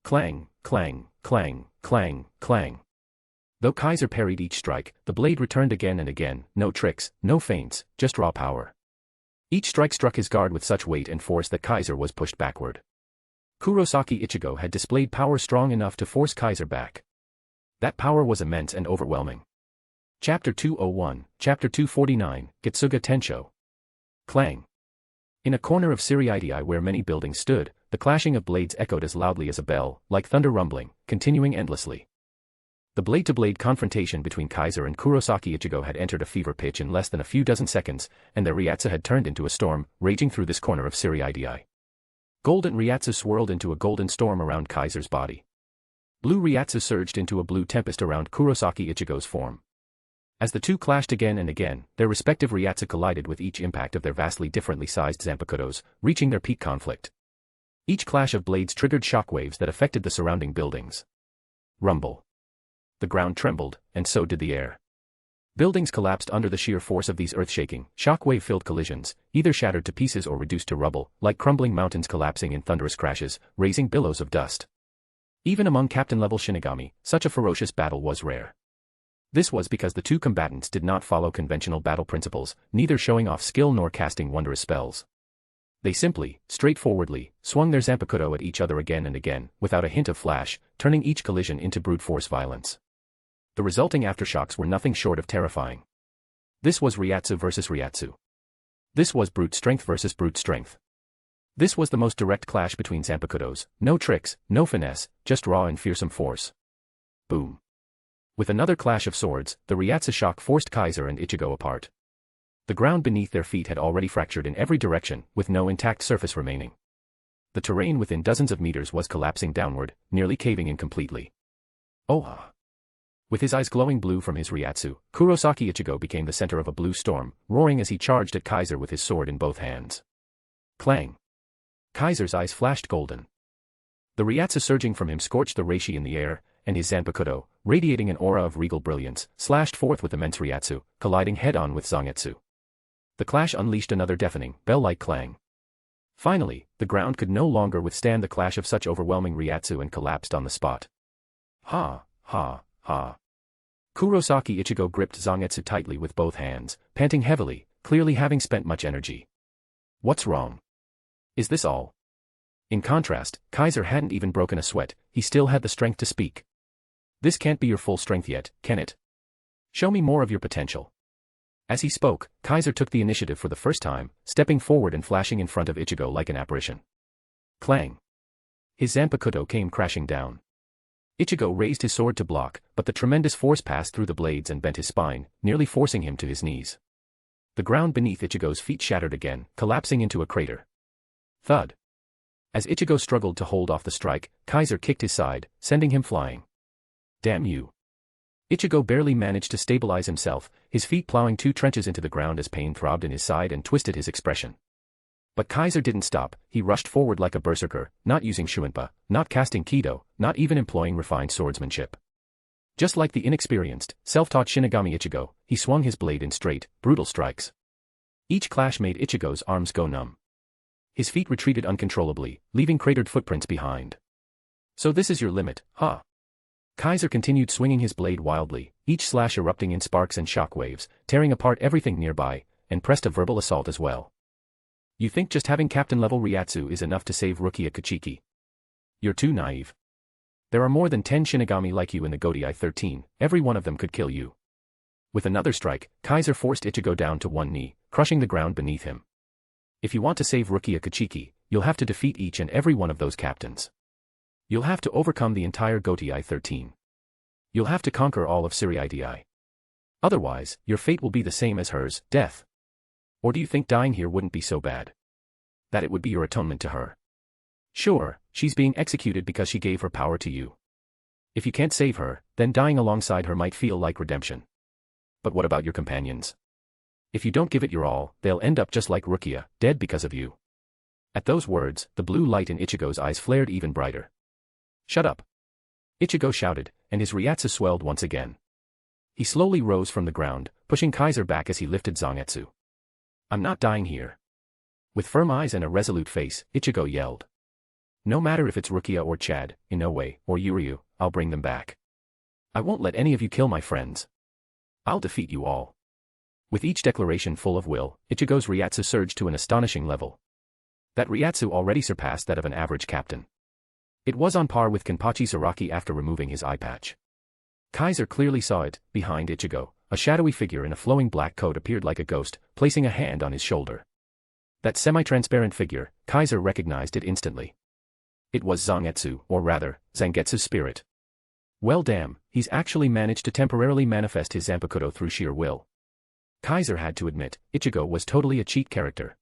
Clang, clang, clang, clang, clang. Though Kaiser parried each strike, the blade returned again and again, no tricks, no feints, just raw power. Each strike struck his guard with such weight and force that Kaiser was pushed backward. Kurosaki Ichigo had displayed power strong enough to force Kaiser back. That power was immense and overwhelming. Chapter 201, Chapter 249, Getsuga Tensho. Clang. In a corner of Ser-Veresta where many buildings stood, the clashing of blades echoed as loudly as a bell, like thunder rumbling, continuing endlessly. The blade-to-blade confrontation between Kaiser and Kurosaki Ichigo had entered a fever pitch in less than a few dozen seconds, and their Ryatsu had turned into a storm, raging through this corner of Ser-Veresta. Golden Ryatsu swirled into a golden storm around Kaiser's body. Blue Ryatsu surged into a blue tempest around Kurosaki Ichigo's form. As the two clashed again and again, their respective Ryatsu collided with each impact of their vastly differently sized zanpakutos, reaching their peak conflict. Each clash of blades triggered shockwaves that affected the surrounding buildings. Rumble. The ground trembled, and so did the air. Buildings collapsed under the sheer force of these earth-shaking, shockwave-filled collisions, either shattered to pieces or reduced to rubble, like crumbling mountains collapsing in thunderous crashes, raising billows of dust. Even among captain-level Shinigami, such a ferocious battle was rare. This was because the two combatants did not follow conventional battle principles, neither showing off skill nor casting wondrous spells. They simply, straightforwardly, swung their zanpakuto at each other again and again, without a hint of flash, turning each collision into brute force violence. The resulting aftershocks were nothing short of terrifying. This was Ryatsu versus Ryatsu. This was brute strength versus brute strength. This was the most direct clash between zanpakutos, no tricks, no finesse, just raw and fearsome force. Boom. With another clash of swords, the Ryatsu shock forced Kaiser and Ichigo apart. The ground beneath their feet had already fractured in every direction, with no intact surface remaining. The terrain within dozens of meters was collapsing downward, nearly caving in completely. Oh! With his eyes glowing blue from his Ryatsu, Kurosaki Ichigo became the center of a blue storm, roaring as he charged at Kaiser with his sword in both hands. Clang! Kaiser's eyes flashed golden. The Ryatsu surging from him scorched the reishi in the air, and his zanpakuto, radiating an aura of regal brilliance, slashed forth with immense Ryatsu, colliding head-on with Zangetsu. The clash unleashed another deafening, bell-like clang. Finally, the ground could no longer withstand the clash of such overwhelming Ryatsu and collapsed on the spot. Ha, ha, ha. Kurosaki Ichigo gripped Zangetsu tightly with both hands, panting heavily, clearly having spent much energy. What's wrong? Is this all? In contrast, Kaiser hadn't even broken a sweat, he still had the strength to speak. This can't be your full strength yet, can it? Show me more of your potential. As he spoke, Kaiser took the initiative for the first time, stepping forward and flashing in front of Ichigo like an apparition. Clang. His zanpakuto came crashing down. Ichigo raised his sword to block, but the tremendous force passed through the blades and bent his spine, nearly forcing him to his knees. The ground beneath Ichigo's feet shattered again, collapsing into a crater. Thud. As Ichigo struggled to hold off the strike, Kaiser kicked his side, sending him flying. Damn you. Ichigo barely managed to stabilize himself, his feet plowing 2 trenches into the ground as pain throbbed in his side and twisted his expression. But Kaiser didn't stop, he rushed forward like a berserker, not using Shuinpa, not casting Kido, not even employing refined swordsmanship. Just like the inexperienced, self-taught Shinigami Ichigo, he swung his blade in straight, brutal strikes. Each clash made Ichigo's arms go numb. His feet retreated uncontrollably, leaving cratered footprints behind. So this is your limit, huh? Kaiser continued swinging his blade wildly, each slash erupting in sparks and shockwaves, tearing apart everything nearby, and pressed a verbal assault as well. You think just having captain-level Ryatsu is enough to save Rukia Kachiki? You're too naive. There are more than 10 Shinigami like you in the Godai 13, every one of them could kill you. With another strike, Kaiser forced Ichigo down to one knee, crushing the ground beneath him. If you want to save Rukia Kachiki, you'll have to defeat each and every one of those captains. You'll have to overcome the entire Godai 13. You'll have to conquer all of Ser-Veresta. Otherwise, your fate will be the same as hers, death. Or do you think dying here wouldn't be so bad? That it would be your atonement to her? Sure, she's being executed because she gave her power to you. If you can't save her, then dying alongside her might feel like redemption. But what about your companions? If you don't give it your all, they'll end up just like Rukia, dead because of you. At those words, the blue light in Ichigo's eyes flared even brighter. Shut up. Ichigo shouted, and his Ryatsu swelled once again. He slowly rose from the ground, pushing Kaiser back as he lifted Zangetsu. I'm not dying here. With firm eyes and a resolute face, Ichigo yelled. No matter if it's Rukia or Chad, Inoue, or Yuryu, I'll bring them back. I won't let any of you kill my friends. I'll defeat you all. With each declaration full of will, Ichigo's Ryatsu surged to an astonishing level. That Ryatsu already surpassed that of an average captain. It was on par with Kimpachi's Araki after removing his eye patch. Kaiser clearly saw it. Behind Ichigo, a shadowy figure in a flowing black coat appeared like a ghost, placing a hand on his shoulder. That semi-transparent figure, Kaiser recognized it instantly. It was Zangetsu, or rather, Zangetsu's spirit. Well damn, he's actually managed to temporarily manifest his zanpakuto through sheer will. Kaiser had to admit, Ichigo was totally a cheat character.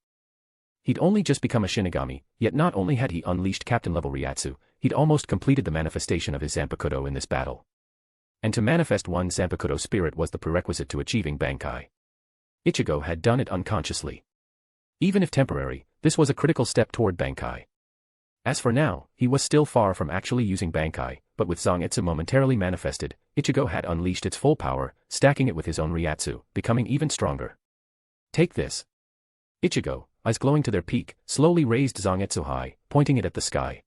He'd only just become a Shinigami, yet not only had he unleashed captain-level Ryatsu, he'd almost completed the manifestation of his zanpakuto in this battle. And to manifest one zanpakuto spirit was the prerequisite to achieving Bankai. Ichigo had done it unconsciously. Even if temporary, this was a critical step toward Bankai. As for now, he was still far from actually using Bankai, but with Zangetsu momentarily manifested, Ichigo had unleashed its full power, stacking it with his own Ryatsu, becoming even stronger. Take this. Ichigo, eyes glowing to their peak, slowly raised Zangetsu high, pointing it at the sky.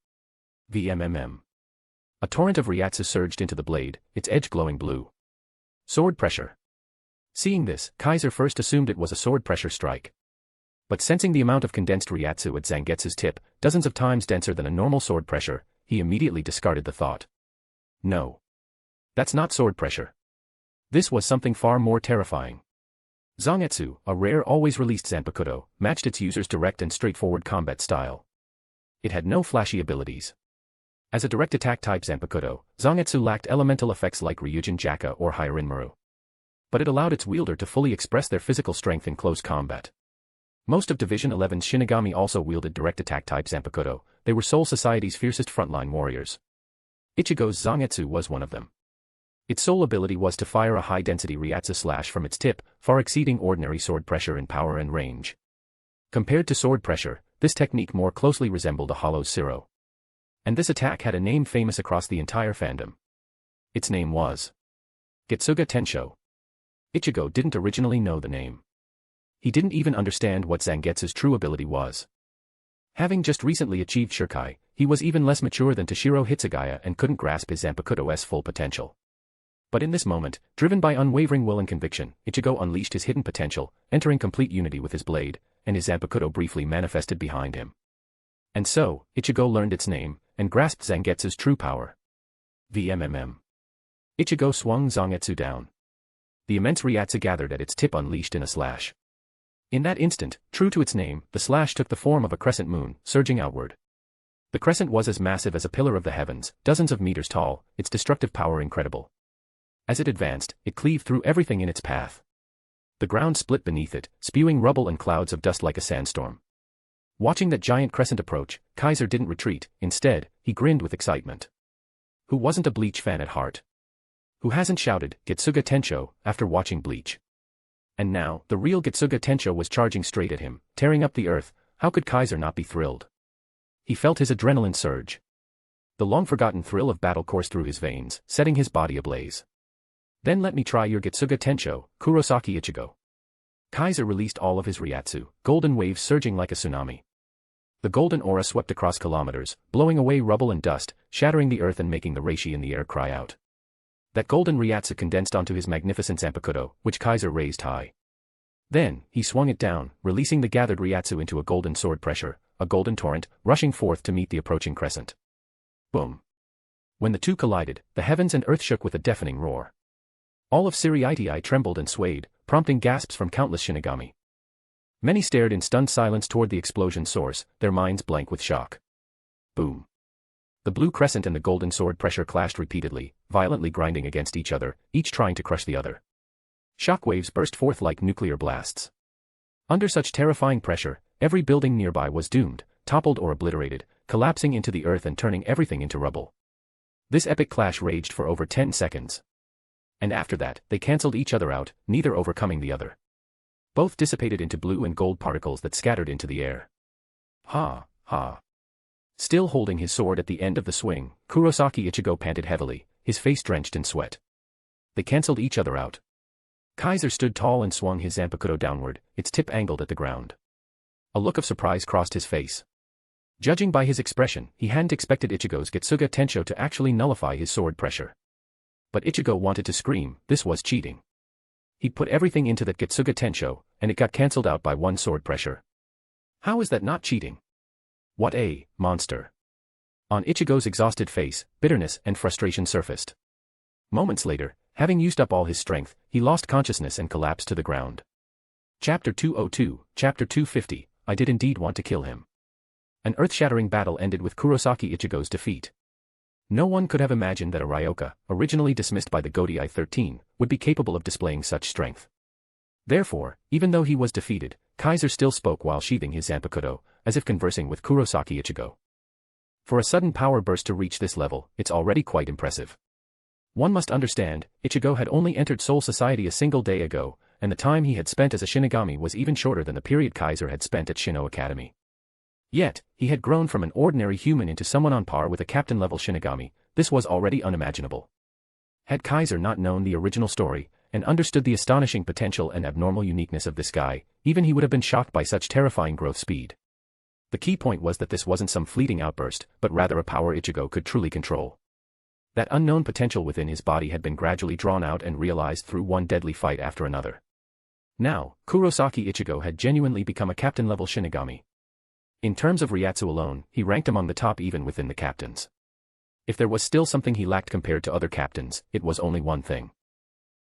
VMMM. A torrent of Ryatsu surged into the blade, its edge glowing blue. Sword pressure. Seeing this, Kaiser first assumed it was a sword pressure strike. But sensing the amount of condensed Ryatsu at Zangetsu's tip, dozens of times denser than a normal sword pressure, he immediately discarded the thought. No. That's not sword pressure. This was something far more terrifying. Zangetsu, a rare always-released zanpakuto, matched its user's direct and straightforward combat style. It had no flashy abilities. As a direct attack type zanpakuto, Zangetsu lacked elemental effects like Ryujin Jaka or Hyorinmaru. But it allowed its wielder to fully express their physical strength in close combat. Most of Division 11's Shinigami also wielded direct attack type zanpakuto, they were Soul Society's fiercest frontline warriors. Ichigo's Zangetsu was one of them. Its sole ability was to fire a high-density Ryatsu slash from its tip, far exceeding ordinary sword pressure in power and range. Compared to sword pressure, this technique more closely resembled a hollow Zero. And this attack had a name famous across the entire fandom. Its name was Getsuga Tensho. Ichigo didn't originally know the name. He didn't even understand what Zangetsu's true ability was. Having just recently achieved Shirkai, he was even less mature than Toshiro Hitsugaya and couldn't grasp his zanpakuto's full potential. But in this moment, driven by unwavering will and conviction, Ichigo unleashed his hidden potential, entering complete unity with his blade, and his zanpakuto briefly manifested behind him. And so, Ichigo learned its name, and grasped Zangetsu's true power. VMMM. Ichigo swung Zangetsu down. The immense Ryatsu gathered at its tip unleashed in a slash. In that instant, true to its name, the slash took the form of a crescent moon, surging outward. The crescent was as massive as a pillar of the heavens, dozens of meters tall, its destructive power incredible. As it advanced, it cleaved through everything in its path. The ground split beneath it, spewing rubble and clouds of dust like a sandstorm. Watching that giant crescent approach, Kaiser didn't retreat, instead, he grinned with excitement. Who wasn't a Bleach fan at heart? Who hasn't shouted, Getsuga Tensho, after watching Bleach? And now, the real Getsuga Tensho was charging straight at him, tearing up the earth. How could Kaiser not be thrilled? He felt his adrenaline surge. The long-forgotten thrill of battle coursed through his veins, setting his body ablaze. Then let me try your Getsuga Tensho, Kurosaki Ichigo. Kaiser released all of his Ryatsu, golden waves surging like a tsunami. The golden aura swept across kilometers, blowing away rubble and dust, shattering the earth and making the reishi in the air cry out. That golden Ryatsu condensed onto his magnificent zanpakuto, which Kaiser raised high. Then, he swung it down, releasing the gathered Ryatsu into a golden sword pressure, a golden torrent, rushing forth to meet the approaching crescent. Boom. When the two collided, the heavens and earth shook with a deafening roar. All of Ser-Veresta trembled and swayed, prompting gasps from countless Shinigami. Many stared in stunned silence toward the explosion source, their minds blank with shock. Boom. The blue crescent and the golden sword pressure clashed repeatedly, violently grinding against each other, each trying to crush the other. Shockwaves burst forth like nuclear blasts. Under such terrifying pressure, every building nearby was doomed, toppled or obliterated, collapsing into the earth and turning everything into rubble. This epic clash raged for over 10 seconds. And after that, they cancelled each other out, neither overcoming the other. Both dissipated into blue and gold particles that scattered into the air. Ha, ha. Still holding his sword at the end of the swing, Kurosaki Ichigo panted heavily, his face drenched in sweat. They cancelled each other out. Kaiser stood tall and swung his zanpakuto downward, its tip angled at the ground. A look of surprise crossed his face. Judging by his expression, he hadn't expected Ichigo's Getsuga Tensho to actually nullify his sword pressure. But Ichigo wanted to scream, this was cheating. He put everything into that Getsuga Tensho, and it got cancelled out by one sword pressure. How is that not cheating? What a monster. On Ichigo's exhausted face, bitterness and frustration surfaced. Moments later, having used up all his strength, he lost consciousness and collapsed to the ground. Chapter 202, Chapter 250, I did indeed want to kill him. An earth-shattering battle ended with Kurosaki Ichigo's defeat. No one could have imagined that a Ryoka, originally dismissed by the Godi I-13, would be capable of displaying such strength. Therefore, even though he was defeated, Kaiser still spoke while sheathing his zanpakuto, as if conversing with Kurosaki Ichigo. For a sudden power burst to reach this level, it's already quite impressive. One must understand, Ichigo had only entered Soul Society a single day ago, and the time he had spent as a Shinigami was even shorter than the period Kaiser had spent at Shino Academy. Yet, he had grown from an ordinary human into someone on par with a captain-level Shinigami. This was already unimaginable. Had Kaiser not known the original story, and understood the astonishing potential and abnormal uniqueness of this guy, even he would have been shocked by such terrifying growth speed. The key point was that this wasn't some fleeting outburst, but rather a power Ichigo could truly control. That unknown potential within his body had been gradually drawn out and realized through one deadly fight after another. Now, Kurosaki Ichigo had genuinely become a captain-level Shinigami. In terms of Ryatsu alone, he ranked among the top even within the captains. If there was still something he lacked compared to other captains, it was only one thing.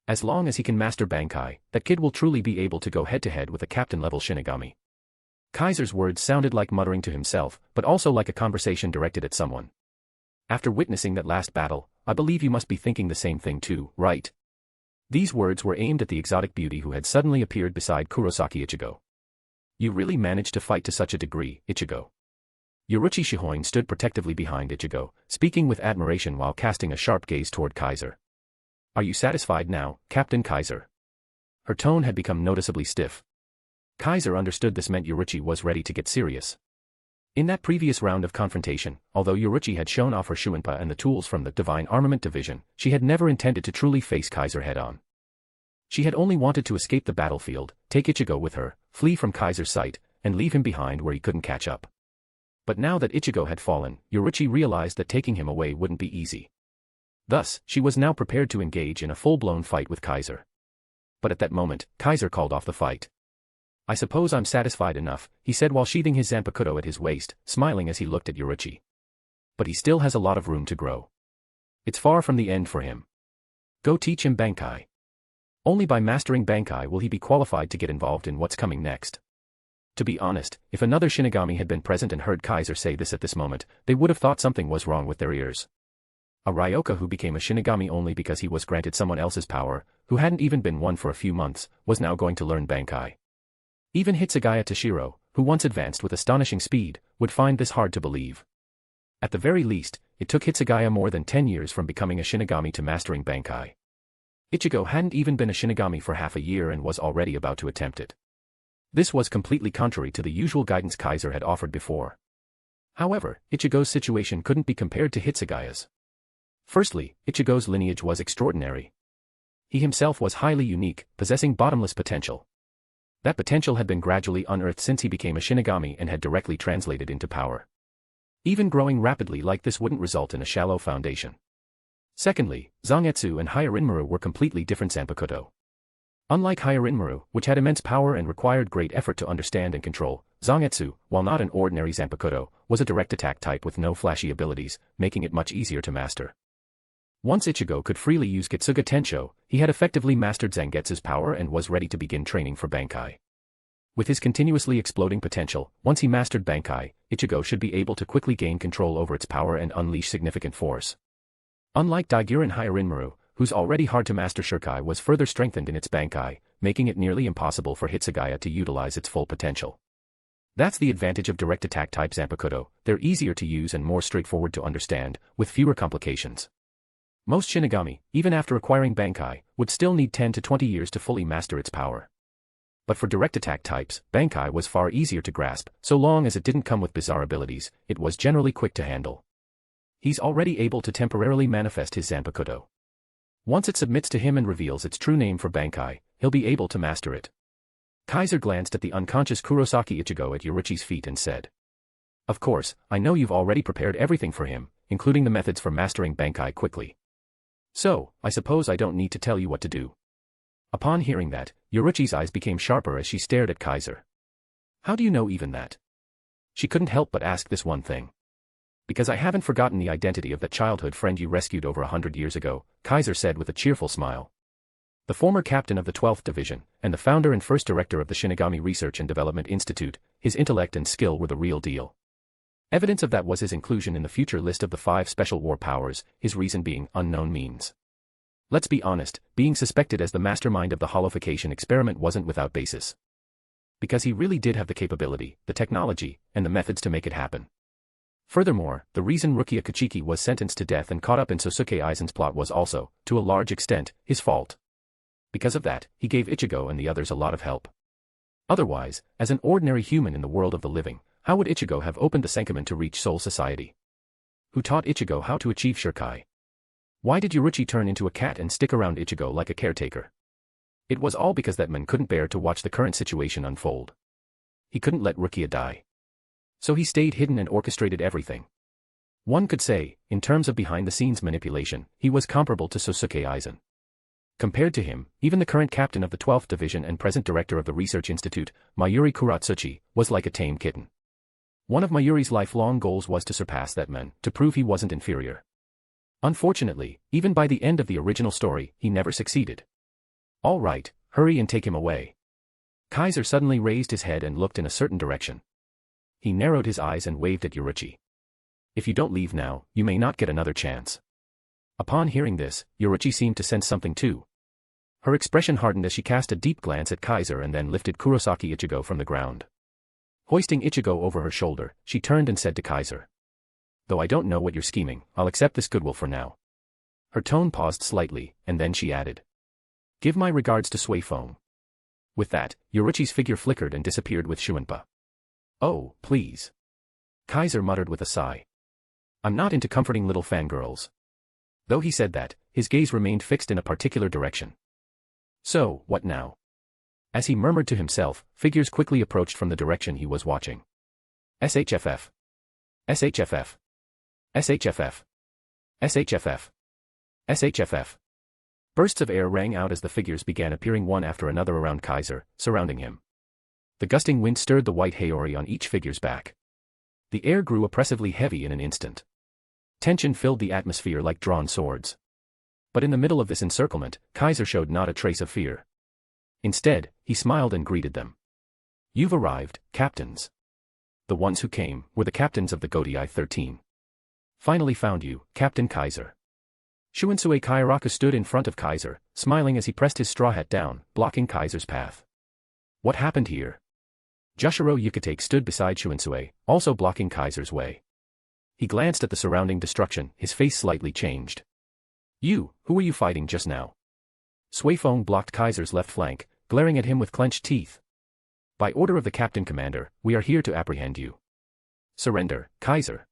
As long as he can master Bankai, that kid will truly be able to go head-to-head with a captain-level Shinigami. Kaiser's words sounded like muttering to himself, but also like a conversation directed at someone. After witnessing that last battle, I believe you must be thinking the same thing too, right? These words were aimed at the exotic beauty who had suddenly appeared beside Kurosaki Ichigo. You really managed to fight to such a degree, Ichigo. Yoruichi Shihoin stood protectively behind Ichigo, speaking with admiration while casting a sharp gaze toward Kaiser. Are you satisfied now, Captain Kaiser? Her tone had become noticeably stiff. Kaiser understood this meant Yoruichi was ready to get serious. In that previous round of confrontation, although Yoruichi had shown off her Shuinpa and the tools from the Divine Armament Division, she had never intended to truly face Kaiser head-on. She had only wanted to escape the battlefield, take Ichigo with her, flee from Kaiser's sight, and leave him behind where he couldn't catch up. But now that Ichigo had fallen, Yoruichi realized that taking him away wouldn't be easy. Thus, she was now prepared to engage in a full-blown fight with Kaiser. But at that moment, Kaiser called off the fight. I suppose I'm satisfied enough, he said while sheathing his zanpakuto at his waist, smiling as he looked at Yoruichi. But he still has a lot of room to grow. It's far from the end for him. Go teach him Bankai. Only by mastering Bankai will he be qualified to get involved in what's coming next. To be honest, if another Shinigami had been present and heard Kaiser say this at this moment, they would have thought something was wrong with their ears. A Ryoka who became a Shinigami only because he was granted someone else's power, who hadn't even been one for a few months, was now going to learn Bankai. Even Hitsugaya Toshiro, who once advanced with astonishing speed, would find this hard to believe. At the very least, it took Hitsugaya more than 10 years from becoming a Shinigami to mastering Bankai. Ichigo hadn't even been a Shinigami for half a year and was already about to attempt it. This was completely contrary to the usual guidance Kaiser had offered before. However, Ichigo's situation couldn't be compared to Hitsugaya's. Firstly, Ichigo's lineage was extraordinary. He himself was highly unique, possessing bottomless potential. That potential had been gradually unearthed since he became a Shinigami and had directly translated into power. Even growing rapidly like this wouldn't result in a shallow foundation. Secondly, Zangetsu and Hyarinmaru were completely different zanpakuto. Unlike Hyarinmaru, which had immense power and required great effort to understand and control, Zangetsu, while not an ordinary zanpakuto, was a direct attack type with no flashy abilities, making it much easier to master. Once Ichigo could freely use Getsuga Tensho, he had effectively mastered Zangetsu's power and was ready to begin training for Bankai. With his continuously exploding potential, once he mastered Bankai, Ichigo should be able to quickly gain control over its power and unleash significant force. Unlike Daigyurin Hyarinmaru, whose already hard-to-master Shurkai was further strengthened in its Bankai, making it nearly impossible for Hitsugaya to utilize its full potential. That's the advantage of direct attack type Zanpakuto, they're easier to use and more straightforward to understand, with fewer complications. Most Shinigami, even after acquiring Bankai, would still need 10 to 20 years to fully master its power. But for direct attack types, Bankai was far easier to grasp, so long as it didn't come with bizarre abilities, it was generally quick to handle. He's already able to temporarily manifest his Zanpakuto. Once it submits to him and reveals its true name for Bankai, he'll be able to master it. Kaiser glanced at the unconscious Kurosaki Ichigo at Yoruichi's feet and said, "Of course, I know you've already prepared everything for him, including the methods for mastering Bankai quickly. So, I suppose I don't need to tell you what to do." Upon hearing that, Yoruichi's eyes became sharper as she stared at Kaiser. "How do you know even that?" She couldn't help but ask this one thing. "Because I haven't forgotten the identity of that childhood friend you rescued over 100 years ago," Kaiser said with a cheerful smile. The former captain of the 12th Division, and the founder and first director of the Shinigami Research and Development Institute, his intellect and skill were the real deal. Evidence of that was his inclusion in the future list of the 5 special war powers, his reason being unknown means. Let's be honest, being suspected as the mastermind of the holification experiment wasn't without basis. Because he really did have the capability, the technology, and the methods to make it happen. Furthermore, the reason Rukia Kachiki was sentenced to death and caught up in Sosuke Aizen's plot was also, to a large extent, his fault. Because of that, he gave Ichigo and the others a lot of help. Otherwise, as an ordinary human in the world of the living, how would Ichigo have opened the Senkamen to reach Soul Society? Who taught Ichigo how to achieve Shurkai? Why did Yoruichi turn into a cat and stick around Ichigo like a caretaker? It was all because that man couldn't bear to watch the current situation unfold. He couldn't let Rukia die. So he stayed hidden and orchestrated everything. One could say, in terms of behind-the-scenes manipulation, he was comparable to Sosuke Aizen. Compared to him, even the current captain of the 12th Division and present director of the Research Institute, Mayuri Kuratsuchi, was like a tame kitten. One of Mayuri's lifelong goals was to surpass that man, to prove he wasn't inferior. Unfortunately, even by the end of the original story, he never succeeded. "All right, hurry and take him away." Kaiser suddenly raised his head and looked in a certain direction. He narrowed his eyes and waved at Yoruichi. "If you don't leave now, you may not get another chance." Upon hearing this, Yoruichi seemed to sense something too. Her expression hardened as she cast a deep glance at Kaiser and then lifted Kurosaki Ichigo from the ground. Hoisting Ichigo over her shoulder, she turned and said to Kaiser, "Though I don't know what you're scheming, I'll accept this goodwill for now." Her tone paused slightly, and then she added, "Give my regards to Suifeng." With that, Yoruichi's figure flickered and disappeared with Shuanpa. "Oh, please." Kaiser muttered with a sigh. "I'm not into comforting little fangirls." Though he said that, his gaze remained fixed in a particular direction. "So, what now?" As he murmured to himself, figures quickly approached from the direction he was watching. SHFF. SHFF. SHFF. SHFF. SHFF. Bursts of air rang out as the figures began appearing one after another around Kaiser, surrounding him. The gusting wind stirred the white haori on each figure's back. The air grew oppressively heavy in an instant. Tension filled the atmosphere like drawn swords. But in the middle of this encirclement, Kaiser showed not a trace of fear. Instead, he smiled and greeted them. "You've arrived, captains." The ones who came were the captains of the Godii 13. "Finally found you, Captain Kaiser." Shunsui Kairaku stood in front of Kaiser, smiling as he pressed his straw hat down, blocking Kaiser's path. "What happened here?" Joshiro Yukatake stood beside Shunsui, also blocking Kaiser's way. He glanced at the surrounding destruction, his face slightly changed. "You, who were you fighting just now?" Suifeng blocked Kaiser's left flank, glaring at him with clenched teeth. By order of the Captain Commander, we are here to apprehend you. Surrender, Kaiser.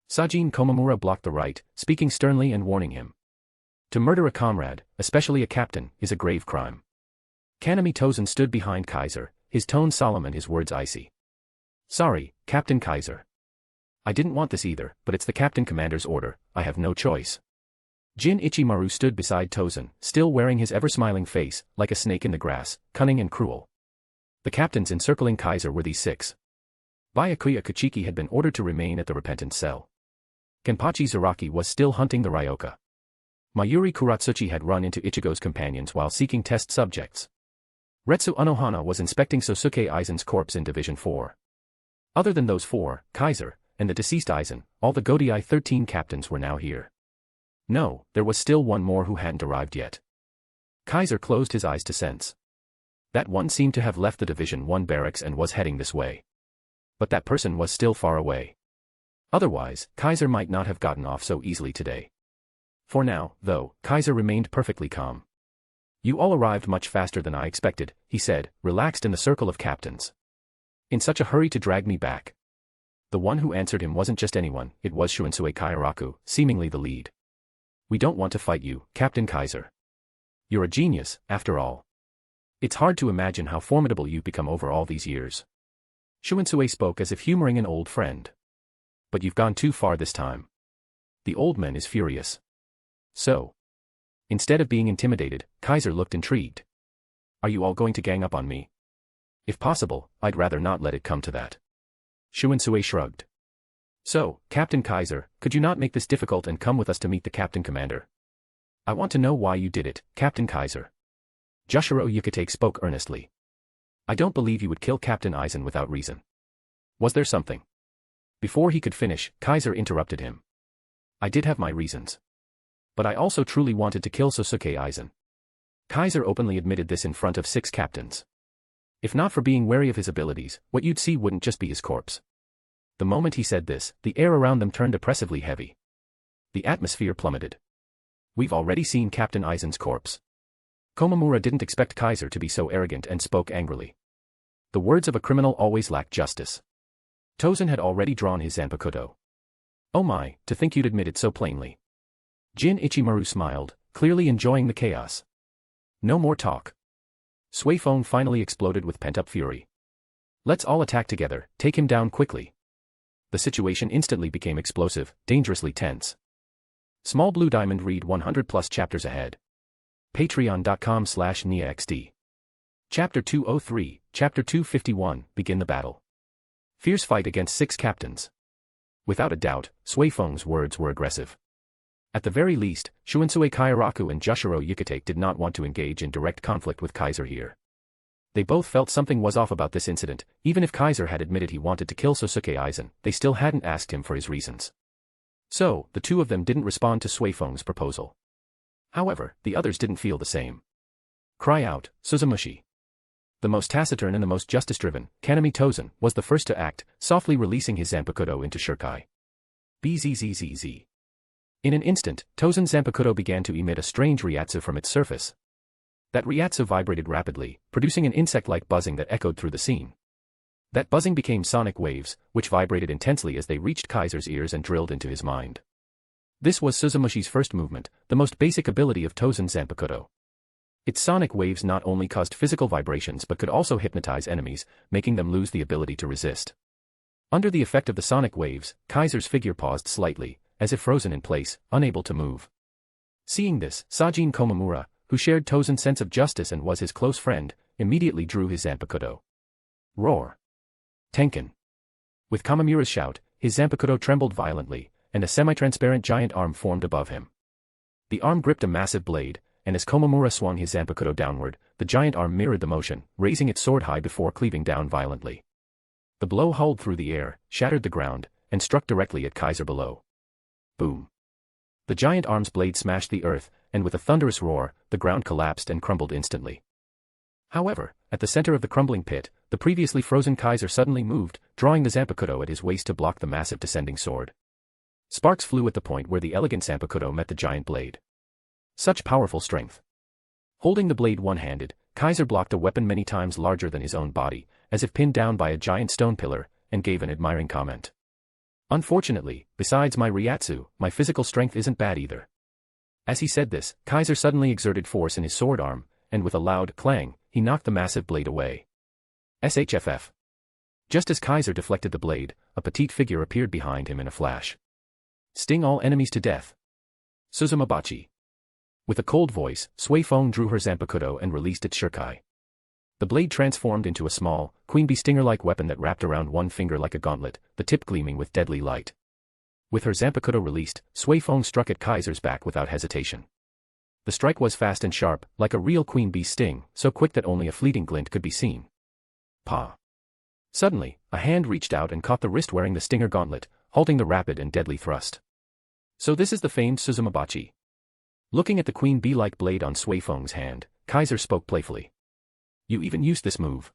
Sajin Komamura blocked the right, speaking sternly and warning him. To murder a comrade, especially a captain, is a grave crime. Kanami Tozen stood behind Kaiser, his tone solemn and his words icy. Sorry, Captain Kaiser. I didn't want this either, but it's the Captain Commander's order, I have no choice. Jin Ichimaru stood beside Tozen, still wearing his ever-smiling face, like a snake in the grass, cunning and cruel. The captains encircling Kaiser were these 6. Byakuya Kachiki had been ordered to remain at the repentant cell. Kimpachi Zaraki was still hunting the Ryoka. Mayuri Kuratsuchi had run into Ichigo's companions while seeking test subjects. Retsu Unohana was inspecting Sosuke Eisen's corpse in Division 4. Other than those 4, Kaiser, and the deceased Eisen, all the Godei 13 captains were now here. No, there was still one more who hadn't arrived yet. Kaiser closed his eyes to sense. That one seemed to have left the Division 1 barracks and was heading this way. But that person was still far away. Otherwise, Kaiser might not have gotten off so easily today. For now, though, Kaiser remained perfectly calm. You all arrived much faster than I expected, he said, relaxed in the circle of captains. In such a hurry to drag me back. The one who answered him wasn't just anyone, it was Shunsui Kairaku, seemingly the lead. We don't want to fight you, Captain Kaiser. You're a genius, after all. It's hard to imagine how formidable you've become over all these years. Shunsui spoke as if humoring an old friend. But you've gone too far this time. The old man is furious. So. Instead of being intimidated, Kaiser looked intrigued. Are you all going to gang up on me? If possible, I'd rather not let it come to that. Shunsui shrugged. So, Captain Kaiser, could you not make this difficult and come with us to meet the Captain Commander? I want to know why you did it, Captain Kaiser. Jushiro Yukatake spoke earnestly. I don't believe you would kill Captain Eisen without reason. Was there something? Before he could finish, Kaiser interrupted him. I did have my reasons. But I also truly wanted to kill Sosuke Eisen. Kaiser openly admitted this in front of 6 captains. If not for being wary of his abilities, what you'd see wouldn't just be his corpse. The moment he said this, the air around them turned oppressively heavy. The atmosphere plummeted. We've already seen Captain Eisen's corpse. Komamura didn't expect Kaiser to be so arrogant and spoke angrily. The words of a criminal always lack justice. Tozen had already drawn his zanpakuto. Oh my, to think you'd admit it so plainly. Jin Ichimaru smiled, clearly enjoying the chaos. No more talk. Suifeng finally exploded with pent-up fury. Let's all attack together, take him down quickly. The situation instantly became explosive, dangerously tense. Small Blue Diamond read 100+ chapters ahead. Patreon.com/NiaXD. Chapter 203, Chapter 251, Begin the Battle. Fierce fight against 6 captains. Without a doubt, Suifeng's words were aggressive. At the very least, Shunsui Kairaku and Jushiro Yukatake did not want to engage in direct conflict with Kaiser here. They both felt something was off about this incident, even if Kaiser had admitted he wanted to kill Sosuke Eisen, they still hadn't asked him for his reasons. So, the two of them didn't respond to Suifeng's proposal. However, the others didn't feel the same. Cry out, Suzumushi. The most taciturn and the most justice-driven, Kanami Tozen, was the first to act, softly releasing his zanpakuto into Shurkai. Bzzz. In an instant, Tozen's zanpakuto began to emit a strange ryatsu from its surface. That ryatsu vibrated rapidly, producing an insect-like buzzing that echoed through the scene. That buzzing became sonic waves, which vibrated intensely as they reached Kaiser's ears and drilled into his mind. This was Suzumushi's first movement, the most basic ability of Tozen's zanpakuto. Its sonic waves not only caused physical vibrations but could also hypnotize enemies, making them lose the ability to resist. Under the effect of the sonic waves, Kaiser's figure paused slightly, as if frozen in place, unable to move. Seeing this, Sajin Komamura, who shared Tozen's sense of justice and was his close friend, immediately drew his zanpakuto. Roar. Tenken. With Komamura's shout, his zanpakuto trembled violently, and a semi-transparent giant arm formed above him. The arm gripped a massive blade, and as Komamura swung his zanpakuto downward, the giant arm mirrored the motion, raising it sword high before cleaving down violently. The blow hulled through the air, shattered the ground, and struck directly at Kaiser below. Boom. The giant arm's blade smashed the earth, and with a thunderous roar, the ground collapsed and crumbled instantly. However, at the center of the crumbling pit, the previously frozen Kaiser suddenly moved, drawing the zanpakuto at his waist to block the massive descending sword. Sparks flew at the point where the elegant zanpakuto met the giant blade. Such powerful strength. Holding the blade one-handed, Kaiser blocked a weapon many times larger than his own body, as if pinned down by a giant stone pillar, and gave an admiring comment. Unfortunately, besides my Ryatsu, my physical strength isn't bad either. As he said this, Kaiser suddenly exerted force in his sword arm, and with a loud clang, he knocked the massive blade away. SHFF. Just as Kaiser deflected the blade, a petite figure appeared behind him in a flash. Sting all enemies to death. Suzumabachi. With a cold voice, Sui Feng drew her zanpakuto and released its shuriken. The blade transformed into a small, queen bee stinger-like weapon that wrapped around one finger like a gauntlet, the tip gleaming with deadly light. With her zanpakuto released, Sui Feng struck at Kaiser's back without hesitation. The strike was fast and sharp, like a real queen bee sting, so quick that only a fleeting glint could be seen. Pa! Suddenly, a hand reached out and caught the wrist wearing the stinger gauntlet, halting the rapid and deadly thrust. So this is the famed Suzumabachi. Looking at the queen bee-like blade on Sui Feng's hand, Kaiser spoke playfully. You even used this move.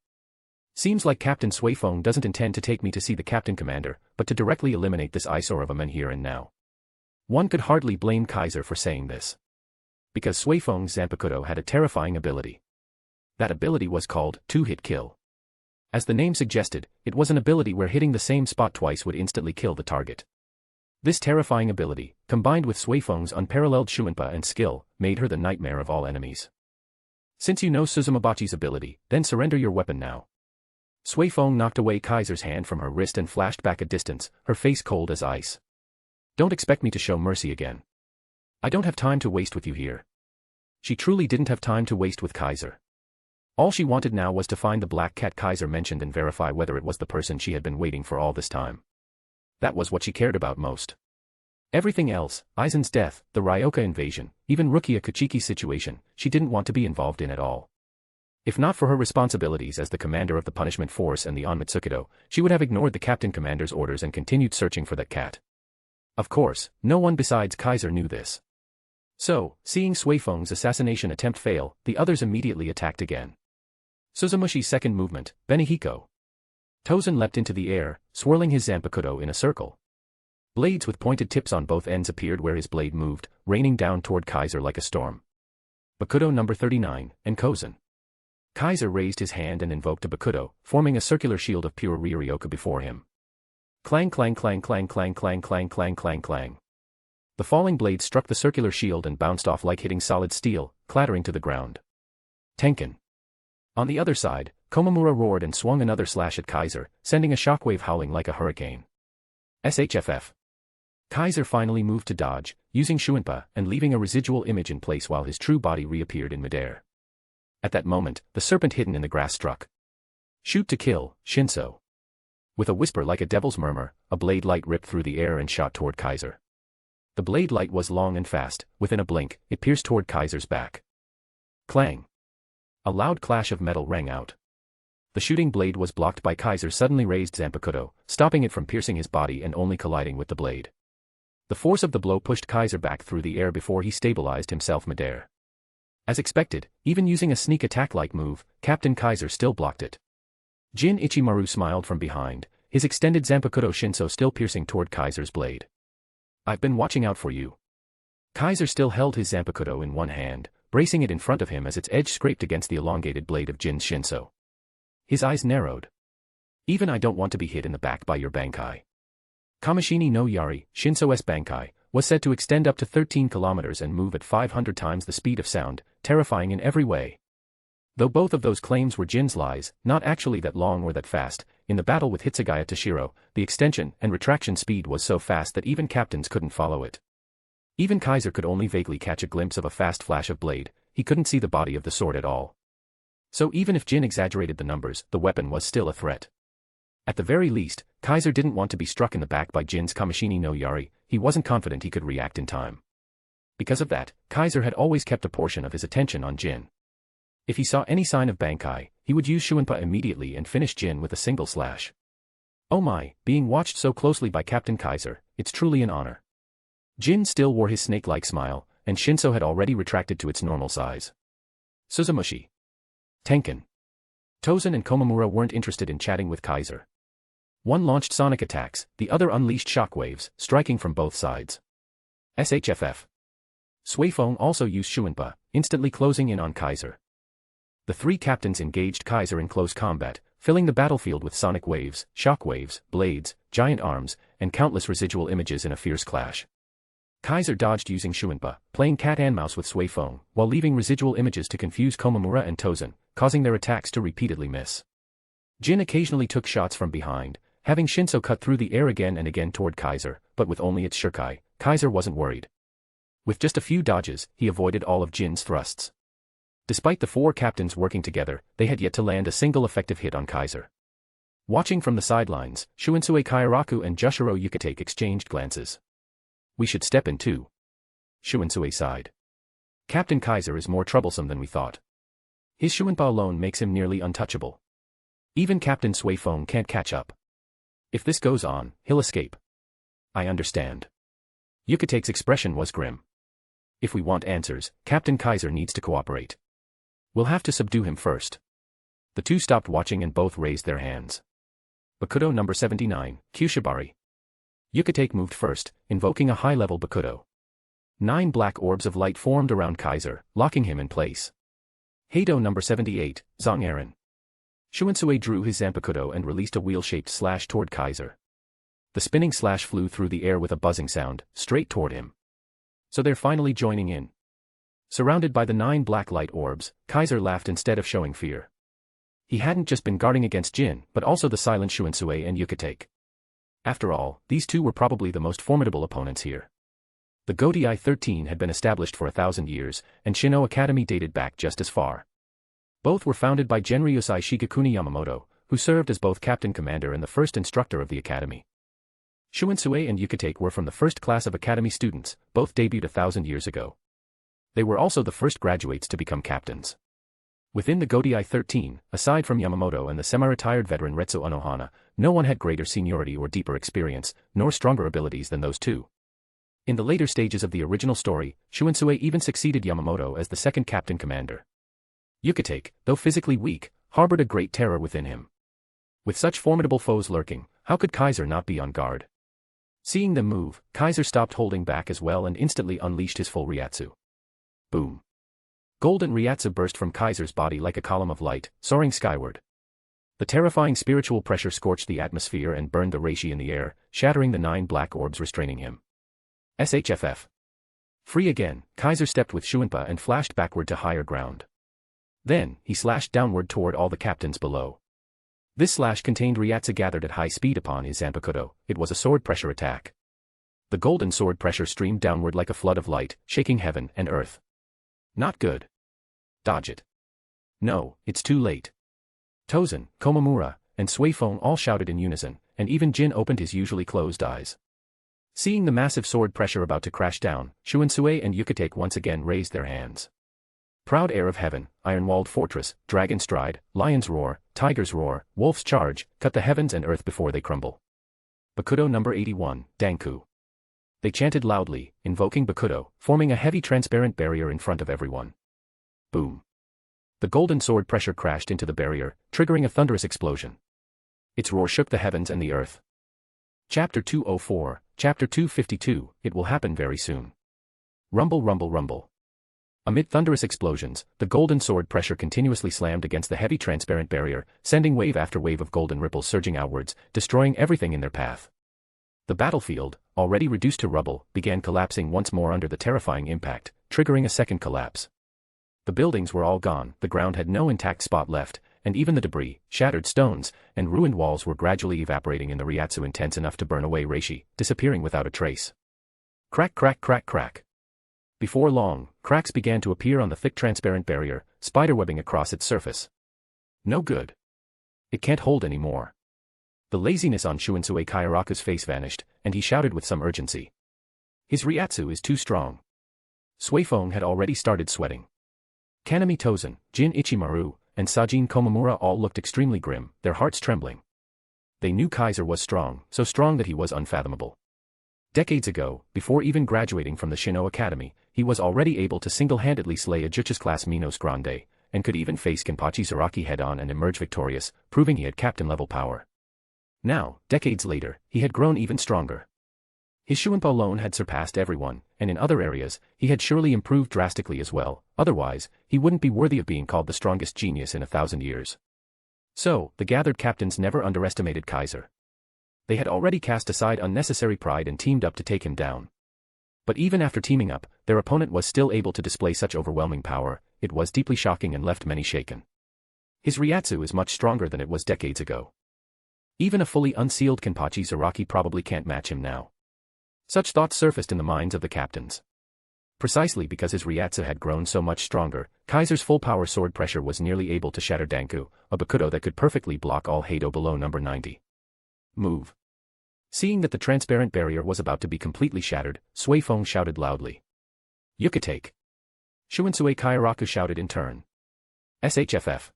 Seems like Captain Sui Feng doesn't intend to take me to see the Captain Commander, but to directly eliminate this eyesore of a man here and now. One could hardly blame Kaiser for saying this. Because Sui Feng's zanpakuto had a terrifying ability. That ability was called two-hit kill. As the name suggested, it was an ability where hitting the same spot twice would instantly kill the target. This terrifying ability, combined with Sui Feng's unparalleled shuinpa and skill, made her the nightmare of all enemies. Since you know Suzumabachi's ability, then surrender your weapon now. Sui Feng knocked away Kaiser's hand from her wrist and flashed back a distance, her face cold as ice. Don't expect me to show mercy again. I don't have time to waste with you here. She truly didn't have time to waste with Kaiser. All she wanted now was to find the black cat Kaiser mentioned and verify whether it was the person she had been waiting for all this time. That was what she cared about most. Everything else, Eisen's death, the Ryoka invasion, even Rukia Kuchiki's situation, she didn't want to be involved in at all. If not for her responsibilities as the commander of the punishment force and the Onmitsukido, she would have ignored the captain commander's orders and continued searching for that cat. Of course, no one besides Kaiser knew this. So, seeing Sui Feng's assassination attempt fail, the others immediately attacked again. Suzumushi's second movement, Benihiko. Tozen leapt into the air, swirling his zanpakuto in a circle. Blades with pointed tips on both ends appeared where his blade moved, raining down toward Kaiser like a storm. Bakuto number 39, and Kozen. Kaiser raised his hand and invoked a bakuto, forming a circular shield of pure Ryoryoka before him. Clang clang clang clang clang clang clang clang clang clang. The falling blade struck the circular shield and bounced off like hitting solid steel, clattering to the ground. Tenken. On the other side, Komamura roared and swung another slash at Kaiser, sending a shockwave howling like a hurricane. SHFF. Kaiser finally moved to dodge, using shuinpa and leaving a residual image in place while his true body reappeared in midair. At that moment, the serpent hidden in the grass struck. Shoot to kill, Shinso. With a whisper like a devil's murmur, a blade light ripped through the air and shot toward Kaiser. The blade light was long and fast, within a blink, it pierced toward Kaiser's back. Clang. A loud clash of metal rang out. The shooting blade was blocked by Kaiser's suddenly raised zanpakuto, stopping it from piercing his body and only colliding with the blade. The force of the blow pushed Kaiser back through the air before he stabilized himself midair. As expected, even using a sneak attack-like move, Captain Kaiser still blocked it. Jin Ichimaru smiled from behind, his extended zanpakuto Shinso still piercing toward Kaiser's blade. I've been watching out for you. Kaiser still held his zanpakuto in one hand, bracing it in front of him as its edge scraped against the elongated blade of Jin's Shinso. His eyes narrowed. Even I don't want to be hit in the back by your Bankai. Kamishini no Yari, Shinso's Bankai, was said to extend up to 13 kilometers and move at 500 times the speed of sound, terrifying in every way. Though both of those claims were Jin's lies, not actually that long or that fast, in the battle with Hitsugaya Toshiro, the extension and retraction speed was so fast that even captains couldn't follow it. Even Kaiser could only vaguely catch a glimpse of a fast flash of blade, he couldn't see the body of the sword at all. So even if Jin exaggerated the numbers, the weapon was still a threat. At the very least, Kaiser didn't want to be struck in the back by Jin's Kamishini no Yari, he wasn't confident he could react in time. Because of that, Kaiser had always kept a portion of his attention on Jin. If he saw any sign of Bankai, he would use Shuinpa immediately and finish Jin with a single slash. Oh my, being watched so closely by Captain Kaiser, it's truly an honor. Jin still wore his snake-like smile, and Shinso had already retracted to its normal size. Suzumushi. Tenken. Tozen and Komamura weren't interested in chatting with Kaiser. One launched sonic attacks, the other unleashed shockwaves, striking from both sides. SHFF. Suifeng also used Shuinpa, instantly closing in on Kaiser. The three captains engaged Kaiser in close combat, filling the battlefield with sonic waves, shock waves, blades, giant arms, and countless residual images in a fierce clash. Kaiser dodged using Shuinpa, playing cat and mouse with Suifeng, while leaving residual images to confuse Komamura and Tozen, causing their attacks to repeatedly miss. Jin occasionally took shots from behind, having Shinso cut through the air again and again toward Kaiser, but with only its Shurkai, Kaiser wasn't worried. With just a few dodges, he avoided all of Jin's thrusts. Despite the four captains working together, they had yet to land a single effective hit on Kaiser. Watching from the sidelines, Shuinsue Kauraku and Jushiro Yukatake exchanged glances. We should step in too. Shuinsue sighed. Captain Kaiser is more troublesome than we thought. His Shuinpa alone makes him nearly untouchable. Even Captain Suifeng can't catch up. If this goes on, he'll escape. I understand. Yukatake's expression was grim. If we want answers, Captain Kaiser needs to cooperate. We'll have to subdue him first. The two stopped watching and both raised their hands. Bakudo number 79, Kyushibari. Yukatake moved first, invoking a high-level Bakudo. 9 black orbs of light formed around Kaiser, locking him in place. Heido number 78, Zong-Aren. Shuinsue drew his zanpakuto and released a wheel-shaped slash toward Kaiser. The spinning slash flew through the air with a buzzing sound, straight toward him. So they're finally joining in. Surrounded by the 9 black light orbs, Kaiser laughed instead of showing fear. He hadn't just been guarding against Jin, but also the silent Shuinsue and Yukatake. After all, these two were probably the most formidable opponents here. The Godei 13 had been established for 1,000 years, and Shino Academy dated back just as far. Both were founded by Genryusai Shigekuni Yamamoto, who served as both captain commander and the first instructor of the academy. Shuinsue and Yukatake were from the first class of academy students, both debuted 1,000 years ago. They were also the first graduates to become captains. Within the Godei 13, aside from Yamamoto and the semi-retired veteran Retsu Unohana, no one had greater seniority or deeper experience, nor stronger abilities than those two. In the later stages of the original story, Shuinsue even succeeded Yamamoto as the second captain commander. Yukatake, though physically weak, harbored a great terror within him. With such formidable foes lurking, how could Kaiser not be on guard? Seeing them move, Kaiser stopped holding back as well and instantly unleashed his full Ryatsu. Boom. Golden Ryatsu burst from Kaiser's body like a column of light, soaring skyward. The terrifying spiritual pressure scorched the atmosphere and burned the reishi in the air, shattering the 9 black orbs restraining him. SHFF. Free again, Kaiser stepped with Shuinpa and flashed backward to higher ground. Then, he slashed downward toward all the captains below. This slash contained Ryatsu gathered at high speed upon his zanpakuto. It was a sword pressure attack. The golden sword pressure streamed downward like a flood of light, shaking heaven and earth. Not good. Dodge it. No, it's too late. Tozen, Komamura, and Suifeng all shouted in unison, and even Jin opened his usually closed eyes. Seeing the massive sword pressure about to crash down, Shuinsue and Yukatake once again raised their hands. Proud air of heaven, iron-walled fortress, dragon stride, lion's roar, tiger's roar, wolf's charge, cut the heavens and earth before they crumble. Bakudo number 81, Danku. They chanted loudly, invoking Bakudo, forming a heavy transparent barrier in front of everyone. Boom. The golden sword pressure crashed into the barrier, triggering a thunderous explosion. Its roar shook the heavens and the earth. Chapter 204, Chapter 252, It will happen very soon. Rumble, rumble, rumble. Amid thunderous explosions, the golden sword pressure continuously slammed against the heavy transparent barrier, sending wave after wave of golden ripples surging outwards, destroying everything in their path. The battlefield, already reduced to rubble, began collapsing once more under the terrifying impact, triggering a second collapse. The buildings were all gone, the ground had no intact spot left, and even the debris, shattered stones, and ruined walls were gradually evaporating in the Ryatsu intense enough to burn away reishi, disappearing without a trace. Crack, crack, crack, crack. Before long, cracks began to appear on the thick transparent barrier, spiderwebbing across its surface. No good. It can't hold any more. The laziness on Shuinsue Kauraku's face vanished, and he shouted with some urgency. His Ryatsu is too strong. Suifeng had already started sweating. Kanami Tozen, Jin Ichimaru, and Sajin Komamura all looked extremely grim, their hearts trembling. They knew Kaiser was strong, so strong that he was unfathomable. Decades ago, before even graduating from the Shino Academy, he was already able to single-handedly slay a Juchus-class Minos Grande, and could even face Kimpachi Zaraki head-on and emerge victorious, proving he had captain-level power. Now, decades later, he had grown even stronger. His Shuinpa alone had surpassed everyone, and in other areas, he had surely improved drastically as well, otherwise, he wouldn't be worthy of being called the strongest genius in 1,000 years. So, the gathered captains never underestimated Kaiser. They had already cast aside unnecessary pride and teamed up to take him down. But even after teaming up, their opponent was still able to display such overwhelming power. It was deeply shocking and left many shaken. His Ryatsu is much stronger than it was decades ago. Even a fully unsealed Kimpachi Zaraki probably can't match him now. Such thoughts surfaced in the minds of the captains. Precisely because his Ryatsu had grown so much stronger, Kaiser's full-power sword pressure was nearly able to shatter Danku, a Bakuto that could perfectly block all Heido below number 90. Move. Seeing that the transparent barrier was about to be completely shattered, Suifeng shouted loudly. Yukatake. Shunsui Kauraku shouted in turn. SHFF.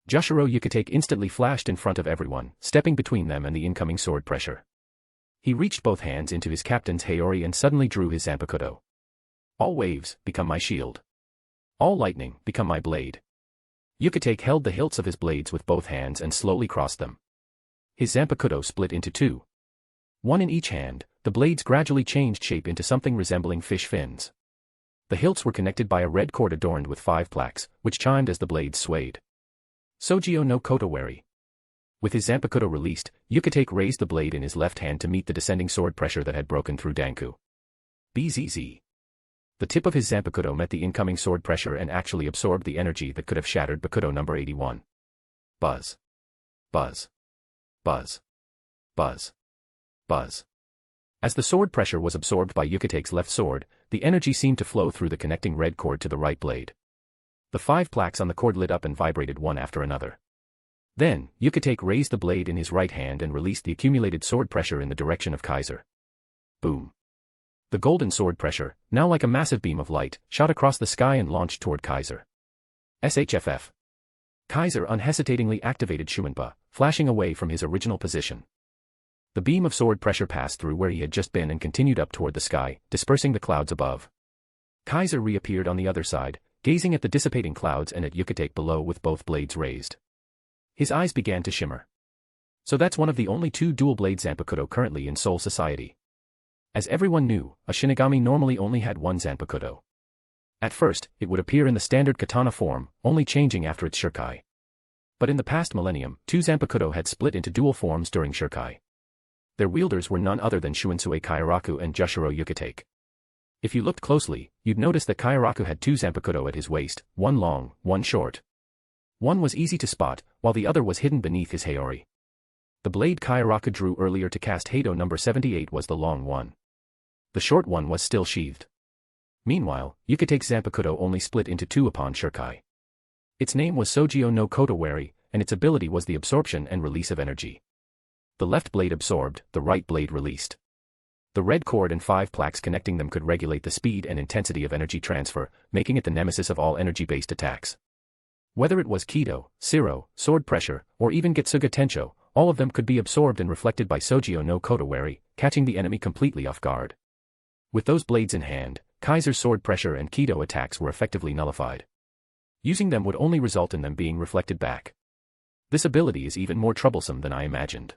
Jushiro Yukatake instantly flashed in front of everyone, stepping between them and the incoming sword pressure. He reached both hands into his captain's Hayori and suddenly drew his zanpakuto. All waves, become my shield. All lightning, become my blade. Yukatake held the hilts of his blades with both hands and slowly crossed them. His zanpakuto split into two. One in each hand, the blades gradually changed shape into something resembling fish fins. The hilts were connected by a red cord adorned with 5 plaques, which chimed as the blades swayed. Sojio no Kotowari. With his zanpakuto released, Yukatake raised the blade in his left hand to meet the descending sword pressure that had broken through Danku. Bzz. The tip of his zanpakuto met the incoming sword pressure and actually absorbed the energy that could have shattered Bakuto number 81. Buzz. Buzz. Buzz. Buzz. Buzz. As the sword pressure was absorbed by Yukatake's left sword, the energy seemed to flow through the connecting red cord to the right blade. The 5 plaques on the cord lit up and vibrated one after another. Then, Yukatake raised the blade in his right hand and released the accumulated sword pressure in the direction of Kaiser. Boom. The golden sword pressure, now like a massive beam of light, shot across the sky and launched toward Kaiser. SHFF. Kaiser unhesitatingly activated Shuinpa, flashing away from his original position. The beam of sword pressure passed through where he had just been and continued up toward the sky, dispersing the clouds above. Kaiser reappeared on the other side, gazing at the dissipating clouds and at Yukatake below with both blades raised. His eyes began to shimmer. So that's one of the only 2 dual-blade zanpakuto currently in Soul Society. As everyone knew, a Shinigami normally only had 1 zanpakuto. At first, it would appear in the standard katana form, only changing after its shurikai. But in the past millennium, 2 zanpakuto had split into dual forms during shurikai. Their wielders were none other than Shunsui Kauraku and Jushiro Yukatake. If you looked closely, you'd notice that Kauraku had 2 zanpakuto at his waist, one long, one short. One was easy to spot, while the other was hidden beneath his Hayori. The blade Kauraku drew earlier to cast Heido number 78 was the long one. The short one was still sheathed. Meanwhile, Yukatake's zanpakuto only split into 2 upon shurikai. Its name was Sojio no Kotowari, and its ability was the absorption and release of energy. The left blade absorbed, the right blade released. The red cord and 5 plaques connecting them could regulate the speed and intensity of energy transfer, making it the nemesis of all energy-based attacks. Whether it was Kido, Siro, sword pressure, or even Getsuga Tensho, all of them could be absorbed and reflected by Sojio no Kotowari, catching the enemy completely off guard. With those blades in hand, Kaiser's sword pressure and Kido attacks were effectively nullified. Using them would only result in them being reflected back. This ability is even more troublesome than I imagined.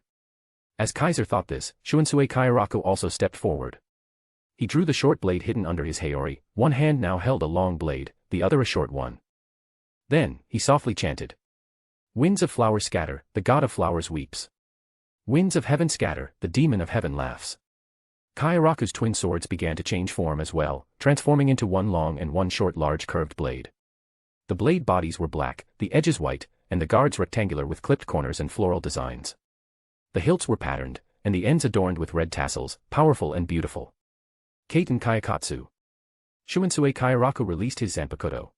As Kaiser thought this, Shunsui Kauraku also stepped forward. He drew the short blade hidden under his Hayori, one hand now held a long blade, the other a short one. Then, he softly chanted. Winds of flowers scatter, the god of flowers weeps. Winds of heaven scatter, the demon of heaven laughs. Kauraku's twin swords began to change form as well, transforming into one long and one short large curved blade. The blade bodies were black, the edges white, and the guards rectangular with clipped corners and floral designs. The hilts were patterned, and the ends adorned with red tassels, powerful and beautiful. Kaiten Kayakatsu. Shunsui Kauraku released his zanpakuto.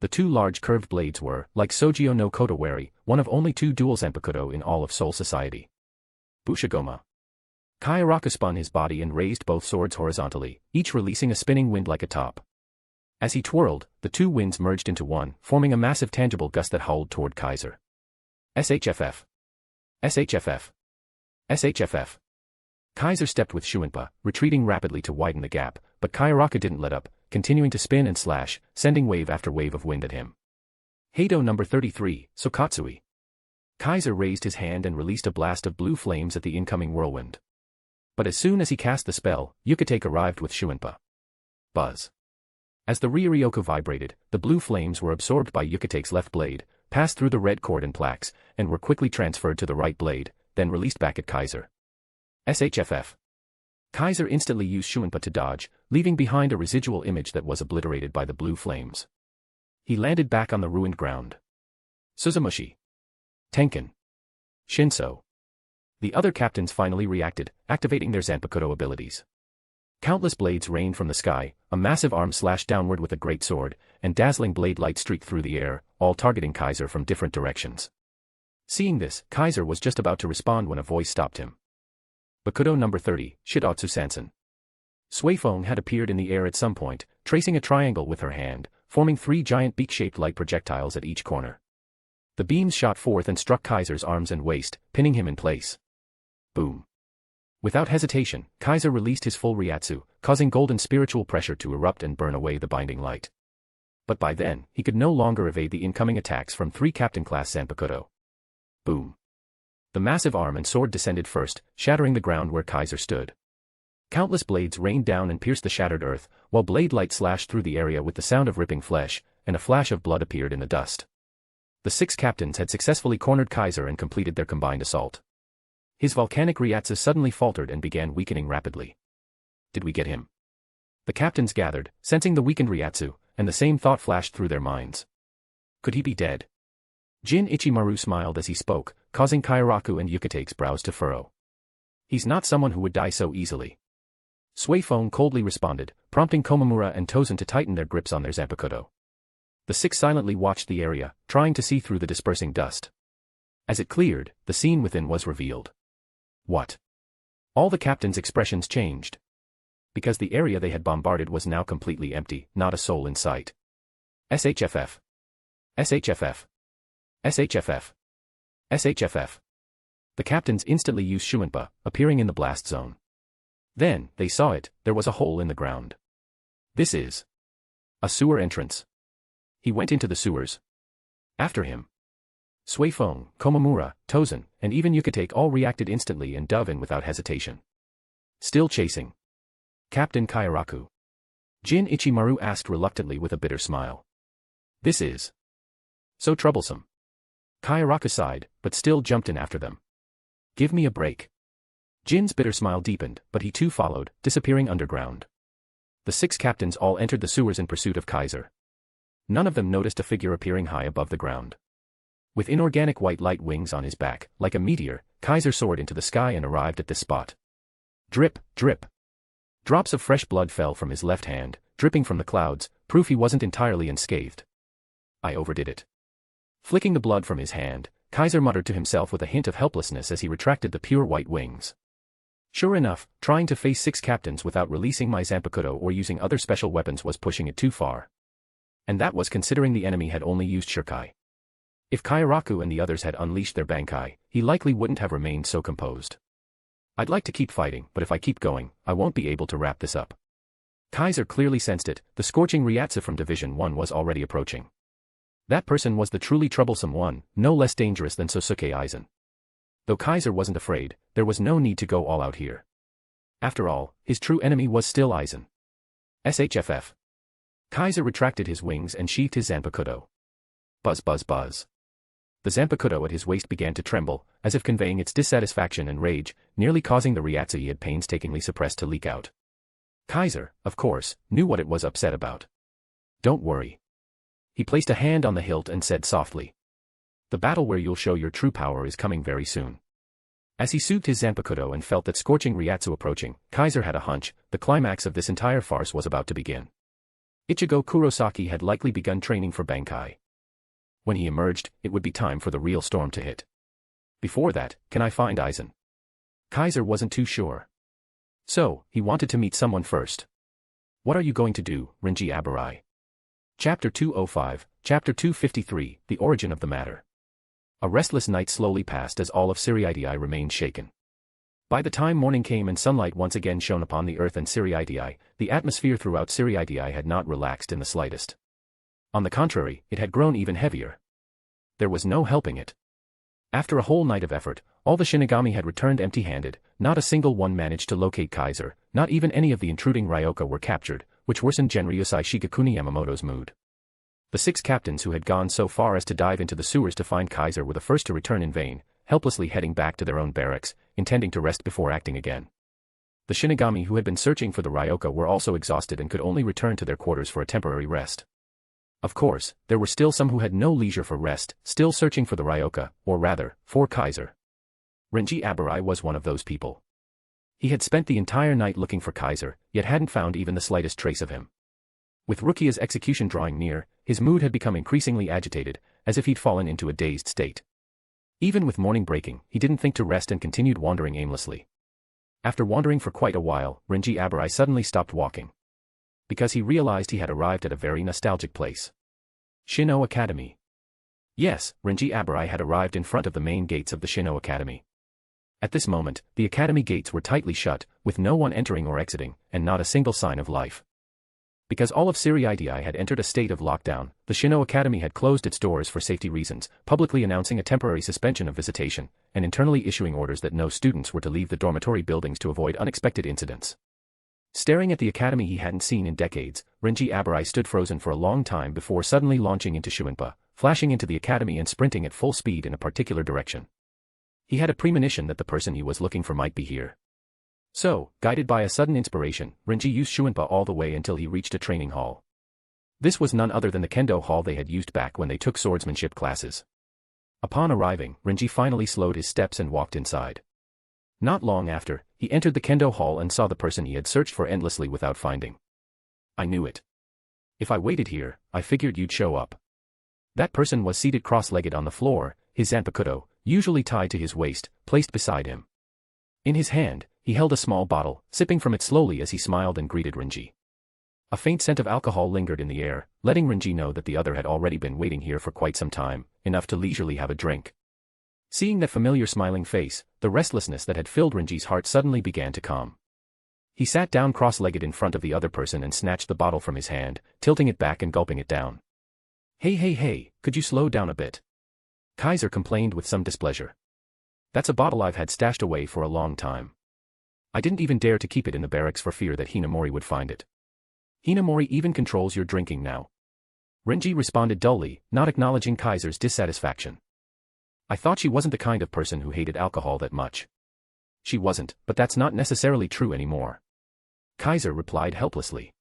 The 2 large curved blades were, like Sojio no Kotowari, one of only 2 dual zanpakuto in all of Soul Society. Bushigoma. Kauraku spun his body and raised both swords horizontally, each releasing a spinning wind like a top. As he twirled, the 2 winds merged into one, forming a massive tangible gust that howled toward Kaiser. SHFF. SHFF. SHFF. Kaiser stepped with Shuinpa, retreating rapidly to widen the gap, but Kauraku didn't let up, continuing to spin and slash, sending wave after wave of wind at him. Heido number 33, Sokatsui. Kaiser raised his hand and released a blast of blue flames at the incoming whirlwind. But as soon as he cast the spell, Yukatake arrived with Shuinpa. Buzz. As the Ryuryoku vibrated, the blue flames were absorbed by Yukatake's left blade, passed through the red cord and plaques, and were quickly transferred to the right blade, then released back at Kaiser. SHFF. Kaiser instantly used Shuinpa to dodge, leaving behind a residual image that was obliterated by the blue flames. He landed back on the ruined ground. Suzumushi. Tenkan. Shinso. The other captains finally reacted, activating their zanpakuto abilities. Countless blades rained from the sky, a massive arm slashed downward with a great sword, and dazzling blade light streaked through the air, all targeting Kaiser from different directions. Seeing this, Kaiser was just about to respond when a voice stopped him. Bakudo number 30, Shidatsu Sansen. Suifeng had appeared in the air at some point, tracing a triangle with her hand, forming 3 giant beak-shaped light projectiles at each corner. The beams shot forth and struck Kaiser's arms and waist, pinning him in place. Boom. Without hesitation, Kaiser released his full Ryatsu, causing golden spiritual pressure to erupt and burn away the binding light. But by then, he could no longer evade the incoming attacks from 3 captain-class zanpakuto. Boom. The massive arm and sword descended first, shattering the ground where Kaiser stood. Countless blades rained down and pierced the shattered earth, while blade light slashed through the area with the sound of ripping flesh, and a flash of blood appeared in the dust. The 6 captains had successfully cornered Kaiser and completed their combined assault. His volcanic Ryatsu suddenly faltered and began weakening rapidly. Did we get him? The captains gathered, sensing the weakened Ryatsu, and the same thought flashed through their minds. Could he be dead? Jin Ichimaru smiled as he spoke, causing Kauraku and Yukatake's brows to furrow. He's not someone who would die so easily. Suifeng coldly responded, prompting Komamura and Tozen to tighten their grips on their zanpakuto. The 6 silently watched the area, trying to see through the dispersing dust. As it cleared, the scene within was revealed. What? All the captains' expressions changed. Because the area they had bombarded was now completely empty, not a soul in sight. SHFF. SHFF. SHFF. SHFF. The captains instantly used Shuinpa, appearing in the blast zone. Then, they saw it, there was a hole in the ground. This is a sewer entrance. He went into the sewers. After him. Suifeng, Komamura, Tozen, and even Yukatake all reacted instantly and dove in without hesitation. Still chasing. Captain Kauraku. Jin Ichimaru asked reluctantly with a bitter smile. This is so troublesome. Kauraku sighed, but still jumped in after them. Give me a break. Jin's bitter smile deepened, but he too followed, disappearing underground. The 6 captains all entered the sewers in pursuit of Kaiser. None of them noticed a figure appearing high above the ground. With inorganic white light wings on his back, like a meteor, Kaiser soared into the sky and arrived at this spot. Drip, drip. Drops of fresh blood fell from his left hand, dripping from the clouds, proof he wasn't entirely unscathed. I overdid it. Flicking the blood from his hand, Kaiser muttered to himself with a hint of helplessness as he retracted the pure white wings. Sure enough, trying to face 6 captains without releasing my zanpakuto or using other special weapons was pushing it too far. And that was considering the enemy had only used Shurkai. If Kauraku and the others had unleashed their Bankai, he likely wouldn't have remained so composed. I'd like to keep fighting, but if I keep going, I won't be able to wrap this up. Kaiser clearly sensed it, the scorching Ryatsu from Division 1 was already approaching. That person was the truly troublesome one, no less dangerous than Sosuke Eisen. Though Kaiser wasn't afraid, there was no need to go all out here. After all, his true enemy was still Eisen. SHFF. Kaiser retracted his wings and sheathed his zanpakuto. Buzz buzz buzz. The zanpakuto at his waist began to tremble, as if conveying its dissatisfaction and rage, nearly causing the Ryatsu he had painstakingly suppressed to leak out. Kaiser, of course, knew what it was upset about. Don't worry. He placed a hand on the hilt and said softly. The battle where you'll show your true power is coming very soon. As he soothed his zanpakuto and felt that scorching Ryatsu approaching, Kaiser had a hunch, the climax of this entire farce was about to begin. Ichigo Kurosaki had likely begun training for Bankai. When he emerged, it would be time for the real storm to hit. Before that, can I find Eisen? Kaiser wasn't too sure. So, he wanted to meet someone first. What are you going to do, Renji Abarai? Chapter 205, Chapter 253, The Origin of the Matter. A restless night slowly passed as all of Siriidii remained shaken. By the time morning came and sunlight once again shone upon the earth and Siriidii, the atmosphere throughout Siriidii had not relaxed in the slightest. On the contrary, it had grown even heavier. There was no helping it. After a whole night of effort, all the Shinigami had returned empty-handed, not a single one managed to locate Kaiser, not even any of the intruding Ryoka were captured, which worsened Genryusai Shigekuni Yamamoto's mood. The 6 captains who had gone so far as to dive into the sewers to find Kaiser were the first to return in vain, helplessly heading back to their own barracks, intending to rest before acting again. The Shinigami who had been searching for the Ryoka were also exhausted and could only return to their quarters for a temporary rest. Of course, there were still some who had no leisure for rest, still searching for the Ryoka, or rather, for Kaiser. Renji Abarai was one of those people. He had spent the entire night looking for Kaiser, yet hadn't found even the slightest trace of him. With Rukia's execution drawing near, his mood had become increasingly agitated, as if he'd fallen into a dazed state. Even with morning breaking, he didn't think to rest and continued wandering aimlessly. After wandering for quite a while, Renji Abarai suddenly stopped walking. Because he realized he had arrived at a very nostalgic place. Shino Academy. Yes, Renji Abarai had arrived in front of the main gates of the Shino Academy. At this moment, the academy gates were tightly shut, with no one entering or exiting, and not a single sign of life. Because all of Ser-Veresta had entered a state of lockdown, the Shino Academy had closed its doors for safety reasons, publicly announcing a temporary suspension of visitation, and internally issuing orders that no students were to leave the dormitory buildings to avoid unexpected incidents. Staring at the academy he hadn't seen in decades, Renji Abarai stood frozen for a long time before suddenly launching into Shuinpa, flashing into the academy and sprinting at full speed in a particular direction. He had a premonition that the person he was looking for might be here. So, guided by a sudden inspiration, Renji used Shuinpa all the way until he reached a training hall. This was none other than the kendo hall they had used back when they took swordsmanship classes. Upon arriving, Renji finally slowed his steps and walked inside. Not long after, he entered the kendo hall and saw the person he had searched for endlessly without finding. I knew it. If I waited here, I figured you'd show up. That person was seated cross-legged on the floor, his zanpakuto, usually tied to his waist, placed beside him. In his hand, he held a small bottle, sipping from it slowly as he smiled and greeted Renji. A faint scent of alcohol lingered in the air, letting Renji know that the other had already been waiting here for quite some time, enough to leisurely have a drink. Seeing that familiar smiling face, the restlessness that had filled Renji's heart suddenly began to calm. He sat down cross-legged in front of the other person and snatched the bottle from his hand, tilting it back and gulping it down. Hey, could you slow down a bit? Kaiser complained with some displeasure. That's a bottle I've had stashed away for a long time. I didn't even dare to keep it in the barracks for fear that Hinamori would find it. Hinamori even controls your drinking now. Renji responded dully, not acknowledging Kaiser's dissatisfaction. I thought she wasn't the kind of person who hated alcohol that much. She wasn't, but that's not necessarily true anymore. Kaiser replied helplessly.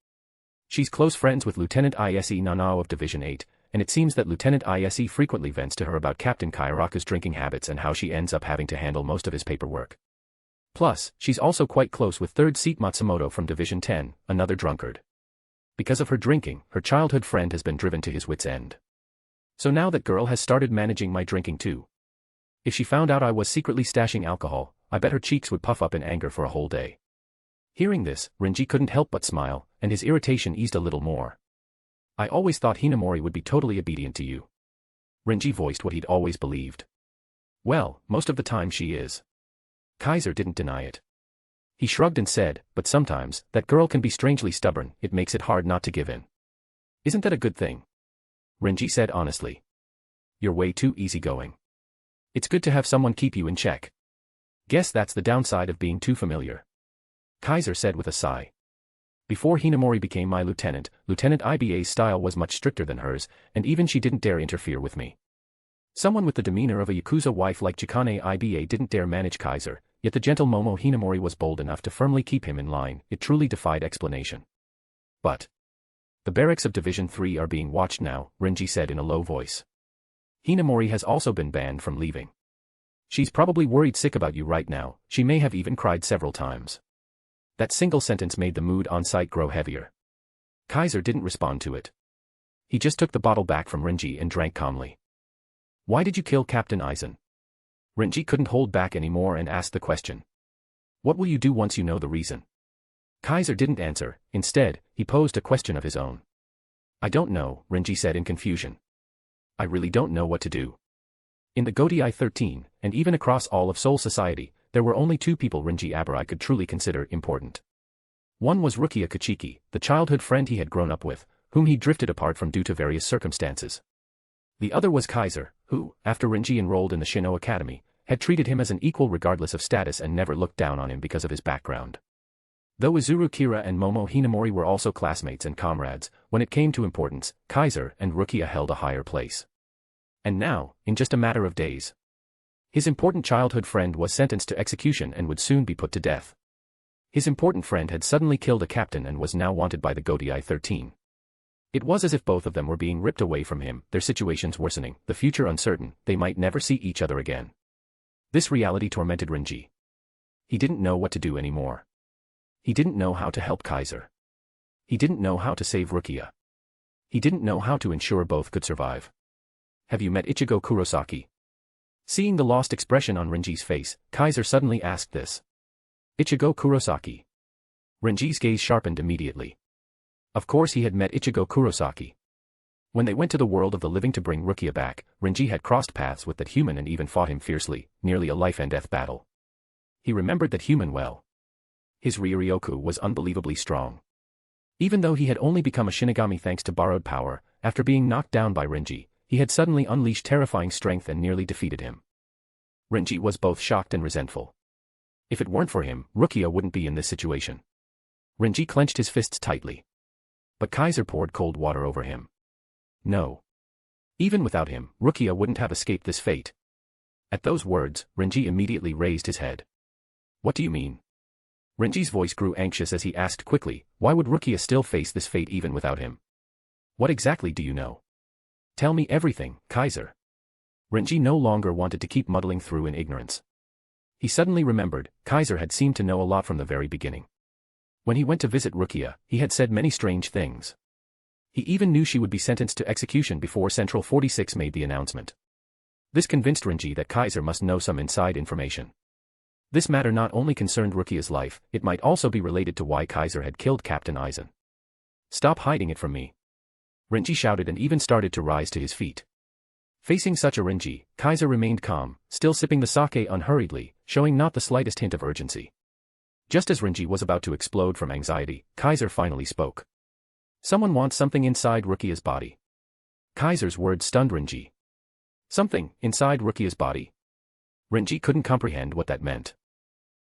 She's close friends with Lieutenant Ise Nanao of Division 8, and it seems that Lieutenant Ise frequently vents to her about Captain Kauraku's drinking habits and how she ends up having to handle most of his paperwork. Plus, she's also quite close with 3rd Seat Matsumoto from Division 10, another drunkard. Because of her drinking, her childhood friend has been driven to his wit's end. So now that girl has started managing my drinking too. If she found out I was secretly stashing alcohol, I bet her cheeks would puff up in anger for a whole day. Hearing this, Renji couldn't help but smile, and his irritation eased a little more. I always thought Hinamori would be totally obedient to you. Renji voiced what he'd always believed. Well, most of the time she is. Kaiser didn't deny it. He shrugged and said, but sometimes, that girl can be strangely stubborn, it makes it hard not to give in. Isn't that a good thing? Renji said honestly. You're way too easygoing. It's good to have someone keep you in check. Guess that's the downside of being too familiar. Kaiser said with a sigh. Before Hinamori became my lieutenant, Lieutenant Iba's style was much stricter than hers, and even she didn't dare interfere with me. Someone with the demeanor of a Yakuza wife like Chikane Iba didn't dare manage Kaiser, yet the gentle Momo Hinamori was bold enough to firmly keep him in line. It truly defied explanation. But the barracks of Division 3 are being watched now, Renji said in a low voice. Hinamori has also been banned from leaving. She's probably worried sick about you right now, she may have even cried several times. That single sentence made the mood on site grow heavier. Kaiser didn't respond to it. He just took the bottle back from Renji and drank calmly. Why did you kill Captain Eisen? Renji couldn't hold back anymore and asked the question. What will you do once you know the reason? Kaiser didn't answer, instead, he posed a question of his own. I don't know, Renji said in confusion. I really don't know what to do. In the Godai 13, and even across all of Seoul society, there were only 2 people Renji Abarai could truly consider important. One was Rukia Kachiki, the childhood friend he had grown up with, whom he drifted apart from due to various circumstances. The other was Kaiser, who, after Renji enrolled in the Shino Academy, had treated him as an equal regardless of status and never looked down on him because of his background. Though Izuru Kira and Momo Hinamori were also classmates and comrades, when it came to importance, Kaiser and Rukia held a higher place. And now, in just a matter of days, his important childhood friend was sentenced to execution and would soon be put to death. His important friend had suddenly killed a captain and was now wanted by the Godai 13. It was as if both of them were being ripped away from him, their situations worsening, the future uncertain, they might never see each other again. This reality tormented Renji. He didn't know what to do anymore. He didn't know how to help Kaiser. He didn't know how to save Rukia. He didn't know how to ensure both could survive. Have you met Ichigo Kurosaki? Seeing the lost expression on Renji's face, Kaiser suddenly asked this. Ichigo Kurosaki. Renji's gaze sharpened immediately. Of course he had met Ichigo Kurosaki. When they went to the world of the living to bring Rukia back, Renji had crossed paths with that human and even fought him fiercely, nearly a life-and-death battle. He remembered that human well. His Ryoryoku was unbelievably strong. Even though he had only become a Shinigami thanks to borrowed power, after being knocked down by Renji, he had suddenly unleashed terrifying strength and nearly defeated him. Renji was both shocked and resentful. If it weren't for him, Rukia wouldn't be in this situation. Renji clenched his fists tightly. But Kaiser poured cold water over him. No. Even without him, Rukia wouldn't have escaped this fate. At those words, Renji immediately raised his head. What do you mean? Renji's voice grew anxious as he asked quickly, why would Rukia still face this fate even without him? What exactly do you know? Tell me everything, Kaiser. Renji no longer wanted to keep muddling through in ignorance. He suddenly remembered, Kaiser had seemed to know a lot from the very beginning. When he went to visit Rukia, he had said many strange things. He even knew she would be sentenced to execution before Central 46 made the announcement. This convinced Renji that Kaiser must know some inside information. This matter not only concerned Rukia's life, it might also be related to why Kaiser had killed Captain Eisen. Stop hiding it from me. Renji shouted and even started to rise to his feet. Facing such a Renji, Kaiser remained calm, still sipping the sake unhurriedly, showing not the slightest hint of urgency. Just as Renji was about to explode from anxiety, Kaiser finally spoke. Someone wants something inside Rukia's body. Kaiser's words stunned Renji. Something inside Rukia's body. Renji couldn't comprehend what that meant.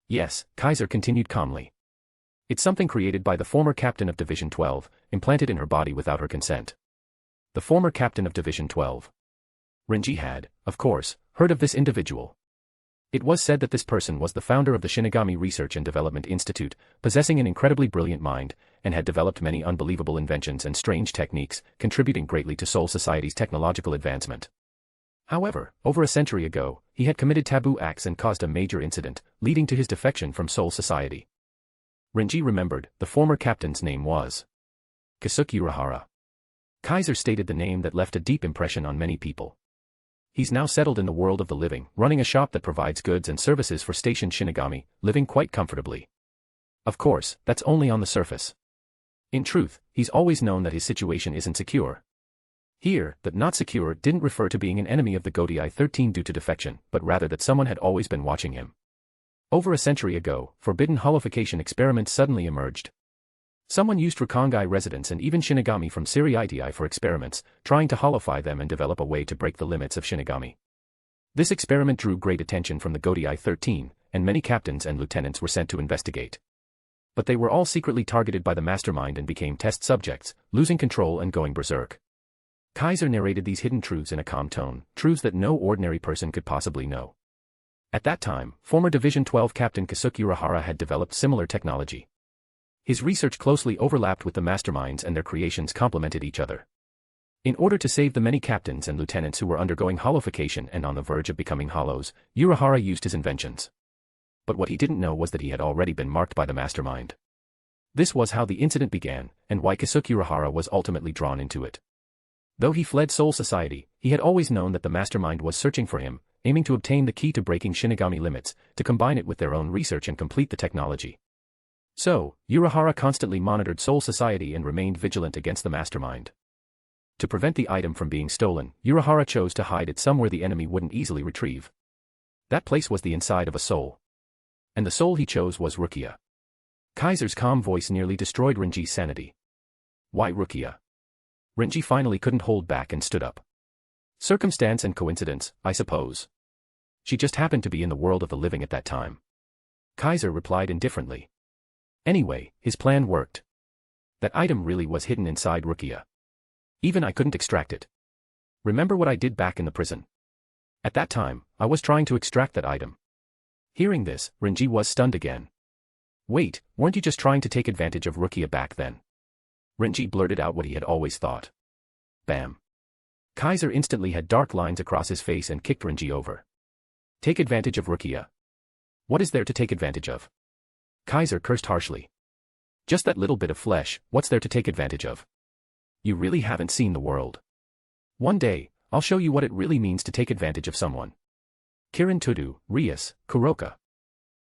Yes, Kaiser continued calmly. It's something created by the former captain of Division 12, implanted in her body without her consent. The former captain of Division 12. Renji had, of course, heard of this individual. It was said that this person was the founder of the Shinigami Research and Development Institute, possessing an incredibly brilliant mind, and had developed many unbelievable inventions and strange techniques, contributing greatly to Soul Society's technological advancement. However, over a century ago, he had committed taboo acts and caused a major incident, leading to his defection from Soul Society. Renji remembered, the former captain's name was Kasuke Urahara. Kaiser stated the name that left a deep impression on many people. He's now settled in the world of the living, running a shop that provides goods and services for stationed Shinigami, living quite comfortably. Of course, that's only on the surface. In truth, he's always known that his situation isn't secure. Here, that not secure didn't refer to being an enemy of the Godai 13 due to defection, but rather that someone had always been watching him. Over a century ago, forbidden holification experiments suddenly emerged. Someone used Rukongai residents and even Shinigami from Ser-Veresta for experiments, trying to holify them and develop a way to break the limits of Shinigami. This experiment drew great attention from the Godai 13, and many captains and lieutenants were sent to investigate. But they were all secretly targeted by the mastermind and became test subjects, losing control and going berserk. Kaiser narrated these hidden truths in a calm tone, truths that no ordinary person could possibly know. At that time, former Division 12 Captain Kasuke Urahara had developed similar technology. His research closely overlapped with the masterminds and their creations complemented each other. In order to save the many captains and lieutenants who were undergoing holification and on the verge of becoming hollows, Urahara used his inventions. But what he didn't know was that he had already been marked by the mastermind. This was how the incident began, and why Kasuke Urahara was ultimately drawn into it. Though he fled Soul Society, he had always known that the mastermind was searching for him, aiming to obtain the key to breaking Shinigami limits, to combine it with their own research and complete the technology. So, Urahara constantly monitored Soul Society and remained vigilant against the mastermind. To prevent the item from being stolen, Urahara chose to hide it somewhere the enemy wouldn't easily retrieve. That place was the inside of a soul. And the soul he chose was Rukia. Kaiser's calm voice nearly destroyed Renji's sanity. Why Rukia? Renji finally couldn't hold back and stood up. Circumstance and coincidence, I suppose. She just happened to be in the world of the living at that time. Kaiser replied indifferently. Anyway, his plan worked. That item really was hidden inside Rukia. Even I couldn't extract it. Remember what I did back in the prison? At that time, I was trying to extract that item. Hearing this, Renji was stunned again. Wait, weren't you just trying to take advantage of Rukia back then? Renji blurted out what he had always thought. Bam. Kaiser instantly had dark lines across his face and kicked Renji over. Take advantage of Rukia. What is there to take advantage of? Kaiser cursed harshly. Just that little bit of flesh, what's there to take advantage of? You really haven't seen the world. One day, I'll show you what it really means to take advantage of someone. Kirin Tudu, Rias, Kuroka.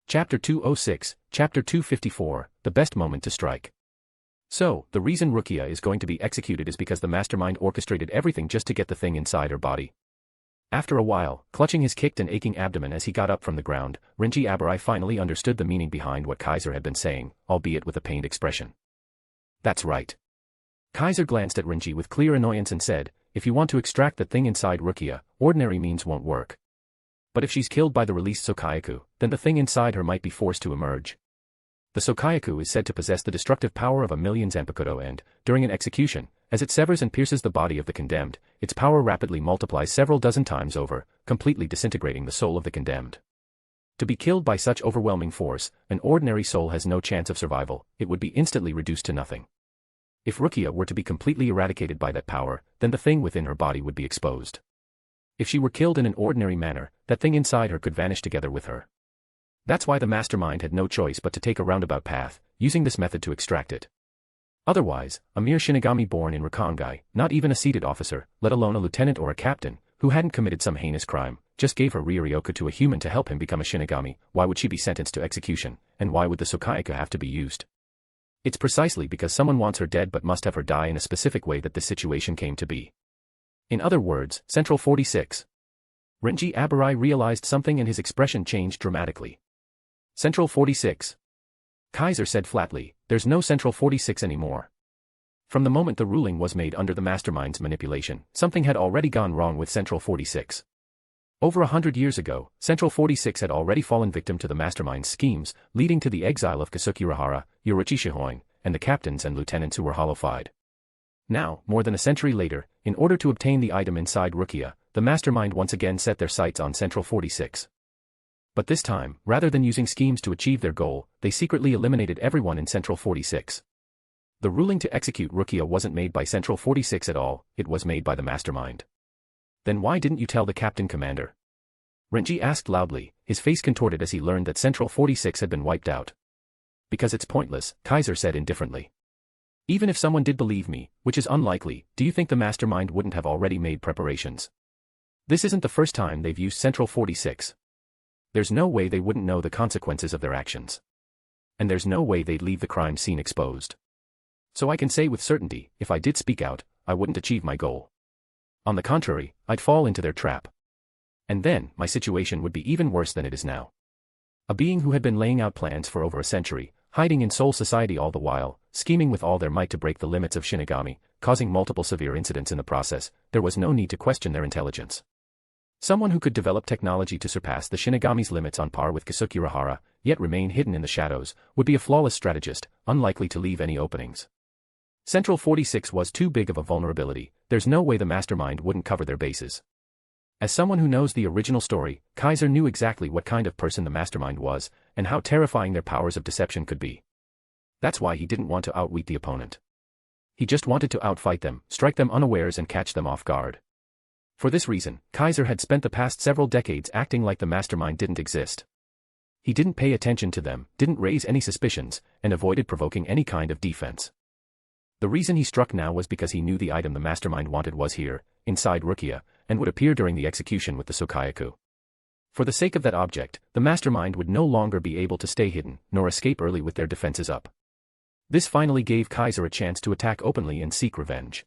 Chapter 206, Chapter 254, The Best Moment to Strike. So, the reason Rukia is going to be executed is because the mastermind orchestrated everything just to get the thing inside her body. After a while, clutching his kicked and aching abdomen as he got up from the ground, Renji Abarai finally understood the meaning behind what Kaiser had been saying, albeit with a pained expression. That's right. Kaiser glanced at Renji with clear annoyance and said, if you want to extract that thing inside Rukia, ordinary means won't work. But if she's killed by the released Sokayaku, then the thing inside her might be forced to emerge. The Sokayaku is said to possess the destructive power of 1,000,000 zanpakuto and, during an execution, as it severs and pierces the body of the condemned, its power rapidly multiplies several dozen times over, completely disintegrating the soul of the condemned. To be killed by such overwhelming force, an ordinary soul has no chance of survival, it would be instantly reduced to nothing. If Rukia were to be completely eradicated by that power, then the thing within her body would be exposed. If she were killed in an ordinary manner, that thing inside her could vanish together with her. That's why the mastermind had no choice but to take a roundabout path, using this method to extract it. Otherwise, a mere Shinigami born in Rakangai, not even a seated officer, let alone a lieutenant or a captain, who hadn't committed some heinous crime, just gave her Ryuryoku to a human to help him become a Shinigami, why would she be sentenced to execution, and why would the Sokayaku have to be used? It's precisely because someone wants her dead but must have her die in a specific way that this situation came to be. In other words, Central 46. Renji Abarai realized something and his expression changed dramatically. Central 46. Kaiser said flatly, there's no Central 46 anymore. From the moment the ruling was made under the mastermind's manipulation, something had already gone wrong with Central 46. Over 100 years ago, Central 46 had already fallen victim to the mastermind's schemes, leading to the exile of Kasuki Rahara, Yoruichi Shihoin, and the captains and lieutenants who were hollow-eyed. Now, more than a century later, in order to obtain the item inside Rukia, the mastermind once again set their sights on Central 46. But this time, rather than using schemes to achieve their goal, they secretly eliminated everyone in Central 46. The ruling to execute Rukia wasn't made by Central 46 at all, it was made by the mastermind. Then why didn't you tell the captain commander? Renji asked loudly, his face contorted as he learned that Central 46 had been wiped out. Because it's pointless, Kaiser said indifferently. Even if someone did believe me, which is unlikely, do you think the mastermind wouldn't have already made preparations? This isn't the first time they've used Central 46. There's no way they wouldn't know the consequences of their actions. And there's no way they'd leave the crime scene exposed. So I can say with certainty, if I did speak out, I wouldn't achieve my goal. On the contrary, I'd fall into their trap. And then, my situation would be even worse than it is now. A being who had been laying out plans for over a century, hiding in Soul Society all the while, scheming with all their might to break the limits of Shinigami, causing multiple severe incidents in the process, there was no need to question their intelligence. Someone who could develop technology to surpass the Shinigami's limits on par with Kasuki Rahara, yet remain hidden in the shadows, would be a flawless strategist, unlikely to leave any openings. Central 46 was too big of a vulnerability, there's no way the mastermind wouldn't cover their bases. As someone who knows the original story, Kaiser knew exactly what kind of person the mastermind was, and how terrifying their powers of deception could be. That's why he didn't want to outwit the opponent. He just wanted to outfight them, strike them unawares and catch them off guard. For this reason, Kaiser had spent the past several decades acting like the mastermind didn't exist. He didn't pay attention to them, didn't raise any suspicions, and avoided provoking any kind of defense. The reason he struck now was because he knew the item the mastermind wanted was here, inside Rukia, and would appear during the execution with the Sokayaku. For the sake of that object, the mastermind would no longer be able to stay hidden, nor escape early with their defenses up. This finally gave Kaiser a chance to attack openly and seek revenge.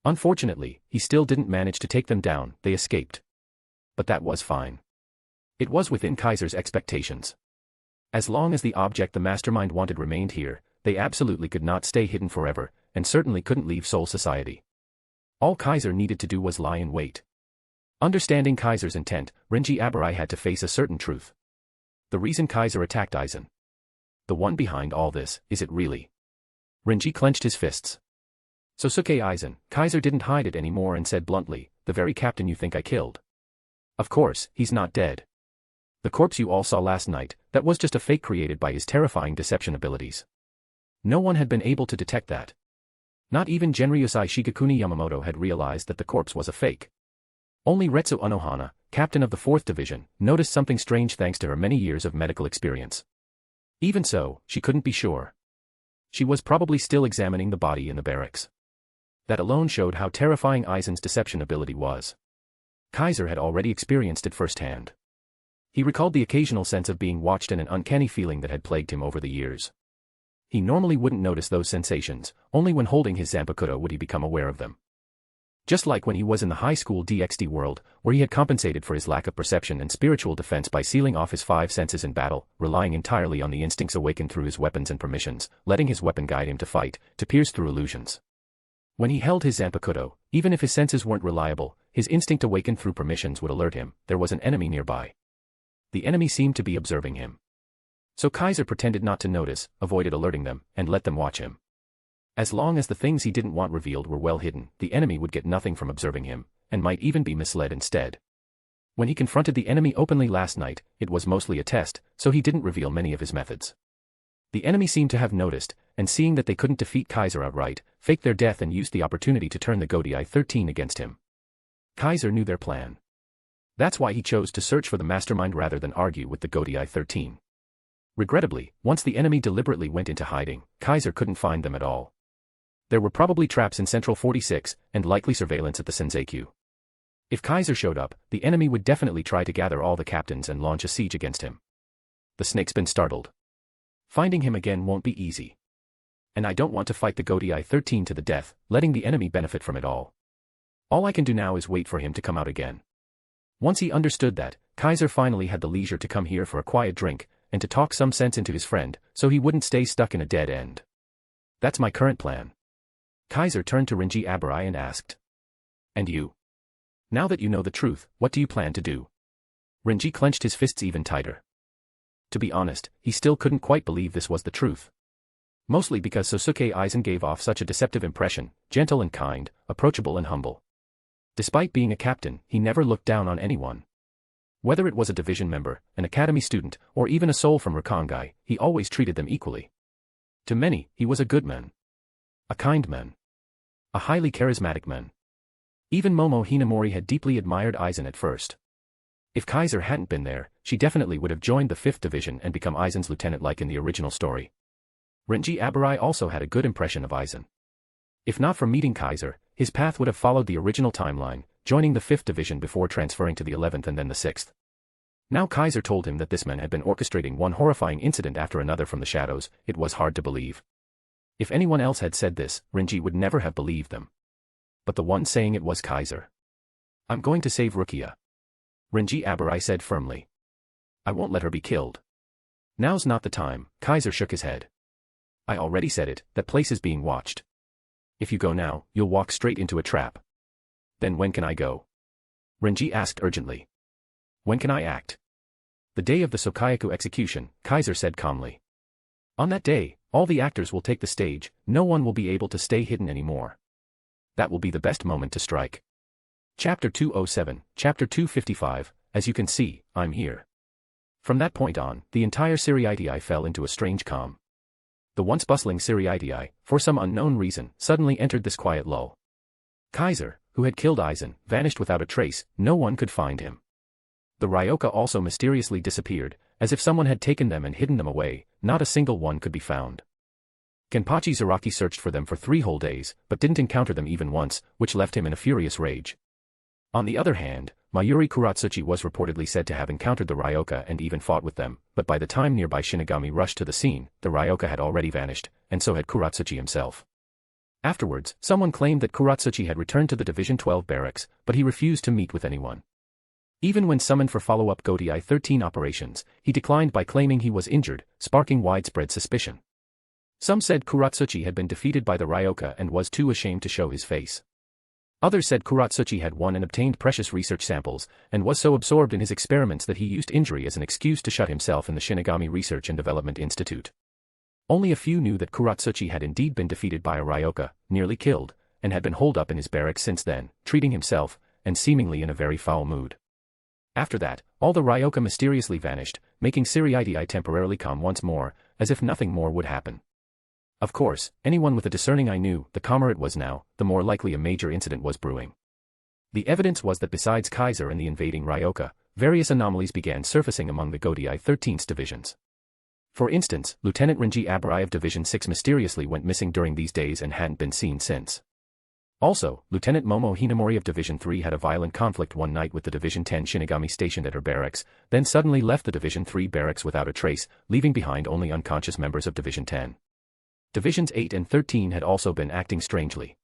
Unfortunately, he still didn't manage to take them down, they escaped. But that was fine. It was within Kaiser's expectations. As long as the object the mastermind wanted remained here, they absolutely could not stay hidden forever, and certainly couldn't leave Soul Society. All Kaiser needed to do was lie in wait. Understanding Kaiser's intent, Renji Abarai had to face a certain truth. The reason Kaiser attacked Eisen. The one behind all this, is it really? Renji clenched his fists. Sosuke Eisen, Kaiser didn't hide it anymore and said bluntly, the very captain you think I killed. Of course, he's not dead. The corpse you all saw last night, that was just a fake created by his terrifying deception abilities. No one had been able to detect that. Not even Genryusai Shigekuni Yamamoto had realized that the corpse was a fake. Only Retsu Unohana, captain of the 4th Division, noticed something strange thanks to her many years of medical experience. Even so, she couldn't be sure. She was probably still examining the body in the barracks. That alone showed how terrifying Eisen's deception ability was. Kaiser had already experienced it firsthand. He recalled the occasional sense of being watched and an uncanny feeling that had plagued him over the years. He normally wouldn't notice those sensations, only when holding his zanpakuto would he become aware of them. Just like when he was in the High School DxD world, where he had compensated for his lack of perception and spiritual defense by sealing off his 5 senses in battle, relying entirely on the instincts awakened through his weapons and permissions, letting his weapon guide him to fight, to pierce through illusions. When he held his zanpakuto, even if his senses weren't reliable, his instinct awakened through permissions would alert him there was an enemy nearby. The enemy seemed to be observing him. So Kaiser pretended not to notice, avoided alerting them, and let them watch him. As long as the things he didn't want revealed were well hidden, the enemy would get nothing from observing him, and might even be misled instead. When he confronted the enemy openly last night, it was mostly a test, so he didn't reveal many of his methods. The enemy seemed to have noticed, and seeing that they couldn't defeat Kaiser outright, faked their death and used the opportunity to turn the Godai 13 against him. Kaiser knew their plan. That's why he chose to search for the mastermind rather than argue with the Godai 13. Regrettably, once the enemy deliberately went into hiding, Kaiser couldn't find them at all. There were probably traps in Central 46, and likely surveillance at the Senzeikyū. If Kaiser showed up, the enemy would definitely try to gather all the captains and launch a siege against him. The snake's been startled. Finding him again won't be easy. And I don't want to fight the Godai 13 to the death, letting the enemy benefit from it all. All I can do now is wait for him to come out again. Once he understood that, Kaiser finally had the leisure to come here for a quiet drink, and to talk some sense into his friend, so he wouldn't stay stuck in a dead end. That's my current plan. Kaiser turned to Renji Abarai and asked. And you? Now that you know the truth, what do you plan to do? Renji clenched his fists even tighter. To be honest, he still couldn't quite believe this was the truth. Mostly because Sosuke Eisen gave off such a deceptive impression, gentle and kind, approachable and humble. Despite being a captain, he never looked down on anyone. Whether it was a division member, an academy student, or even a soul from Rukangai, he always treated them equally. To many, he was a good man. A kind man. A highly charismatic man. Even Momo Hinamori had deeply admired Eisen at first. If Kaiser hadn't been there, she definitely would have joined the 5th Division and become Eisen's lieutenant like in the original story. Renji Abarai also had a good impression of Eisen. If not for meeting Kaiser, his path would have followed the original timeline, joining the 5th Division before transferring to the 11th and then the 6th. Now Kaiser told him that this man had been orchestrating one horrifying incident after another from the shadows. It was hard to believe. If anyone else had said this, Renji would never have believed them. But the one saying it was Kaiser. I'm going to save Rukia. Renji Abarai said firmly. I won't let her be killed. Now's not the time, Kaiser shook his head. I already said it, that place is being watched. If you go now, you'll walk straight into a trap. Then when can I go? Renji asked urgently. When can I act? The day of the Sokayaku execution, Kaiser said calmly. On that day, all the actors will take the stage, no one will be able to stay hidden anymore. That will be the best moment to strike. Chapter 207, Chapter 255, as you can see, I'm here. From that point on, the entire Ser-Veresta fell into a strange calm. The once bustling Ser-Veresta, for some unknown reason, suddenly entered this quiet lull. Kaiser, who had killed Eisen, vanished without a trace, no one could find him. The Ryoka also mysteriously disappeared, as if someone had taken them and hidden them away, not a single one could be found. Kimpachi Zaraki searched for them for 3 whole days, but didn't encounter them even once, which left him in a furious rage. On the other hand, Mayuri Kuratsuchi was reportedly said to have encountered the Ryoka and even fought with them, but by the time nearby Shinigami rushed to the scene, the Ryoka had already vanished, and so had Kuratsuchi himself. Afterwards, someone claimed that Kuratsuchi had returned to the Division 12 barracks, but he refused to meet with anyone. Even when summoned for follow-up Godai 13 operations, he declined by claiming he was injured, sparking widespread suspicion. Some said Kuratsuchi had been defeated by the Ryoka and was too ashamed to show his face. Others said Kuratsuchi had won and obtained precious research samples, and was so absorbed in his experiments that he used injury as an excuse to shut himself in the Shinigami Research and Development Institute. Only a few knew that Kuratsuchi had indeed been defeated by a Ryoka, nearly killed, and had been holed up in his barracks since then, treating himself, and seemingly in a very foul mood. After that, all the Ryoka mysteriously vanished, making Ser-Veresta temporarily calm once more, as if nothing more would happen. Of course, anyone with a discerning eye knew, the calmer it was now, the more likely a major incident was brewing. The evidence was that besides Kaiser and the invading Ryoka, various anomalies began surfacing among the Godai 13th divisions. For instance, Lieutenant Renji Abarai of Division 6 mysteriously went missing during these days and hadn't been seen since. Also, Lieutenant Momo Hinamori of Division 3 had a violent conflict one night with the Division 10 Shinigami stationed at her barracks, then suddenly left the Division 3 barracks without a trace, leaving behind only unconscious members of Division 10. Divisions 8 and 13 had also been acting strangely.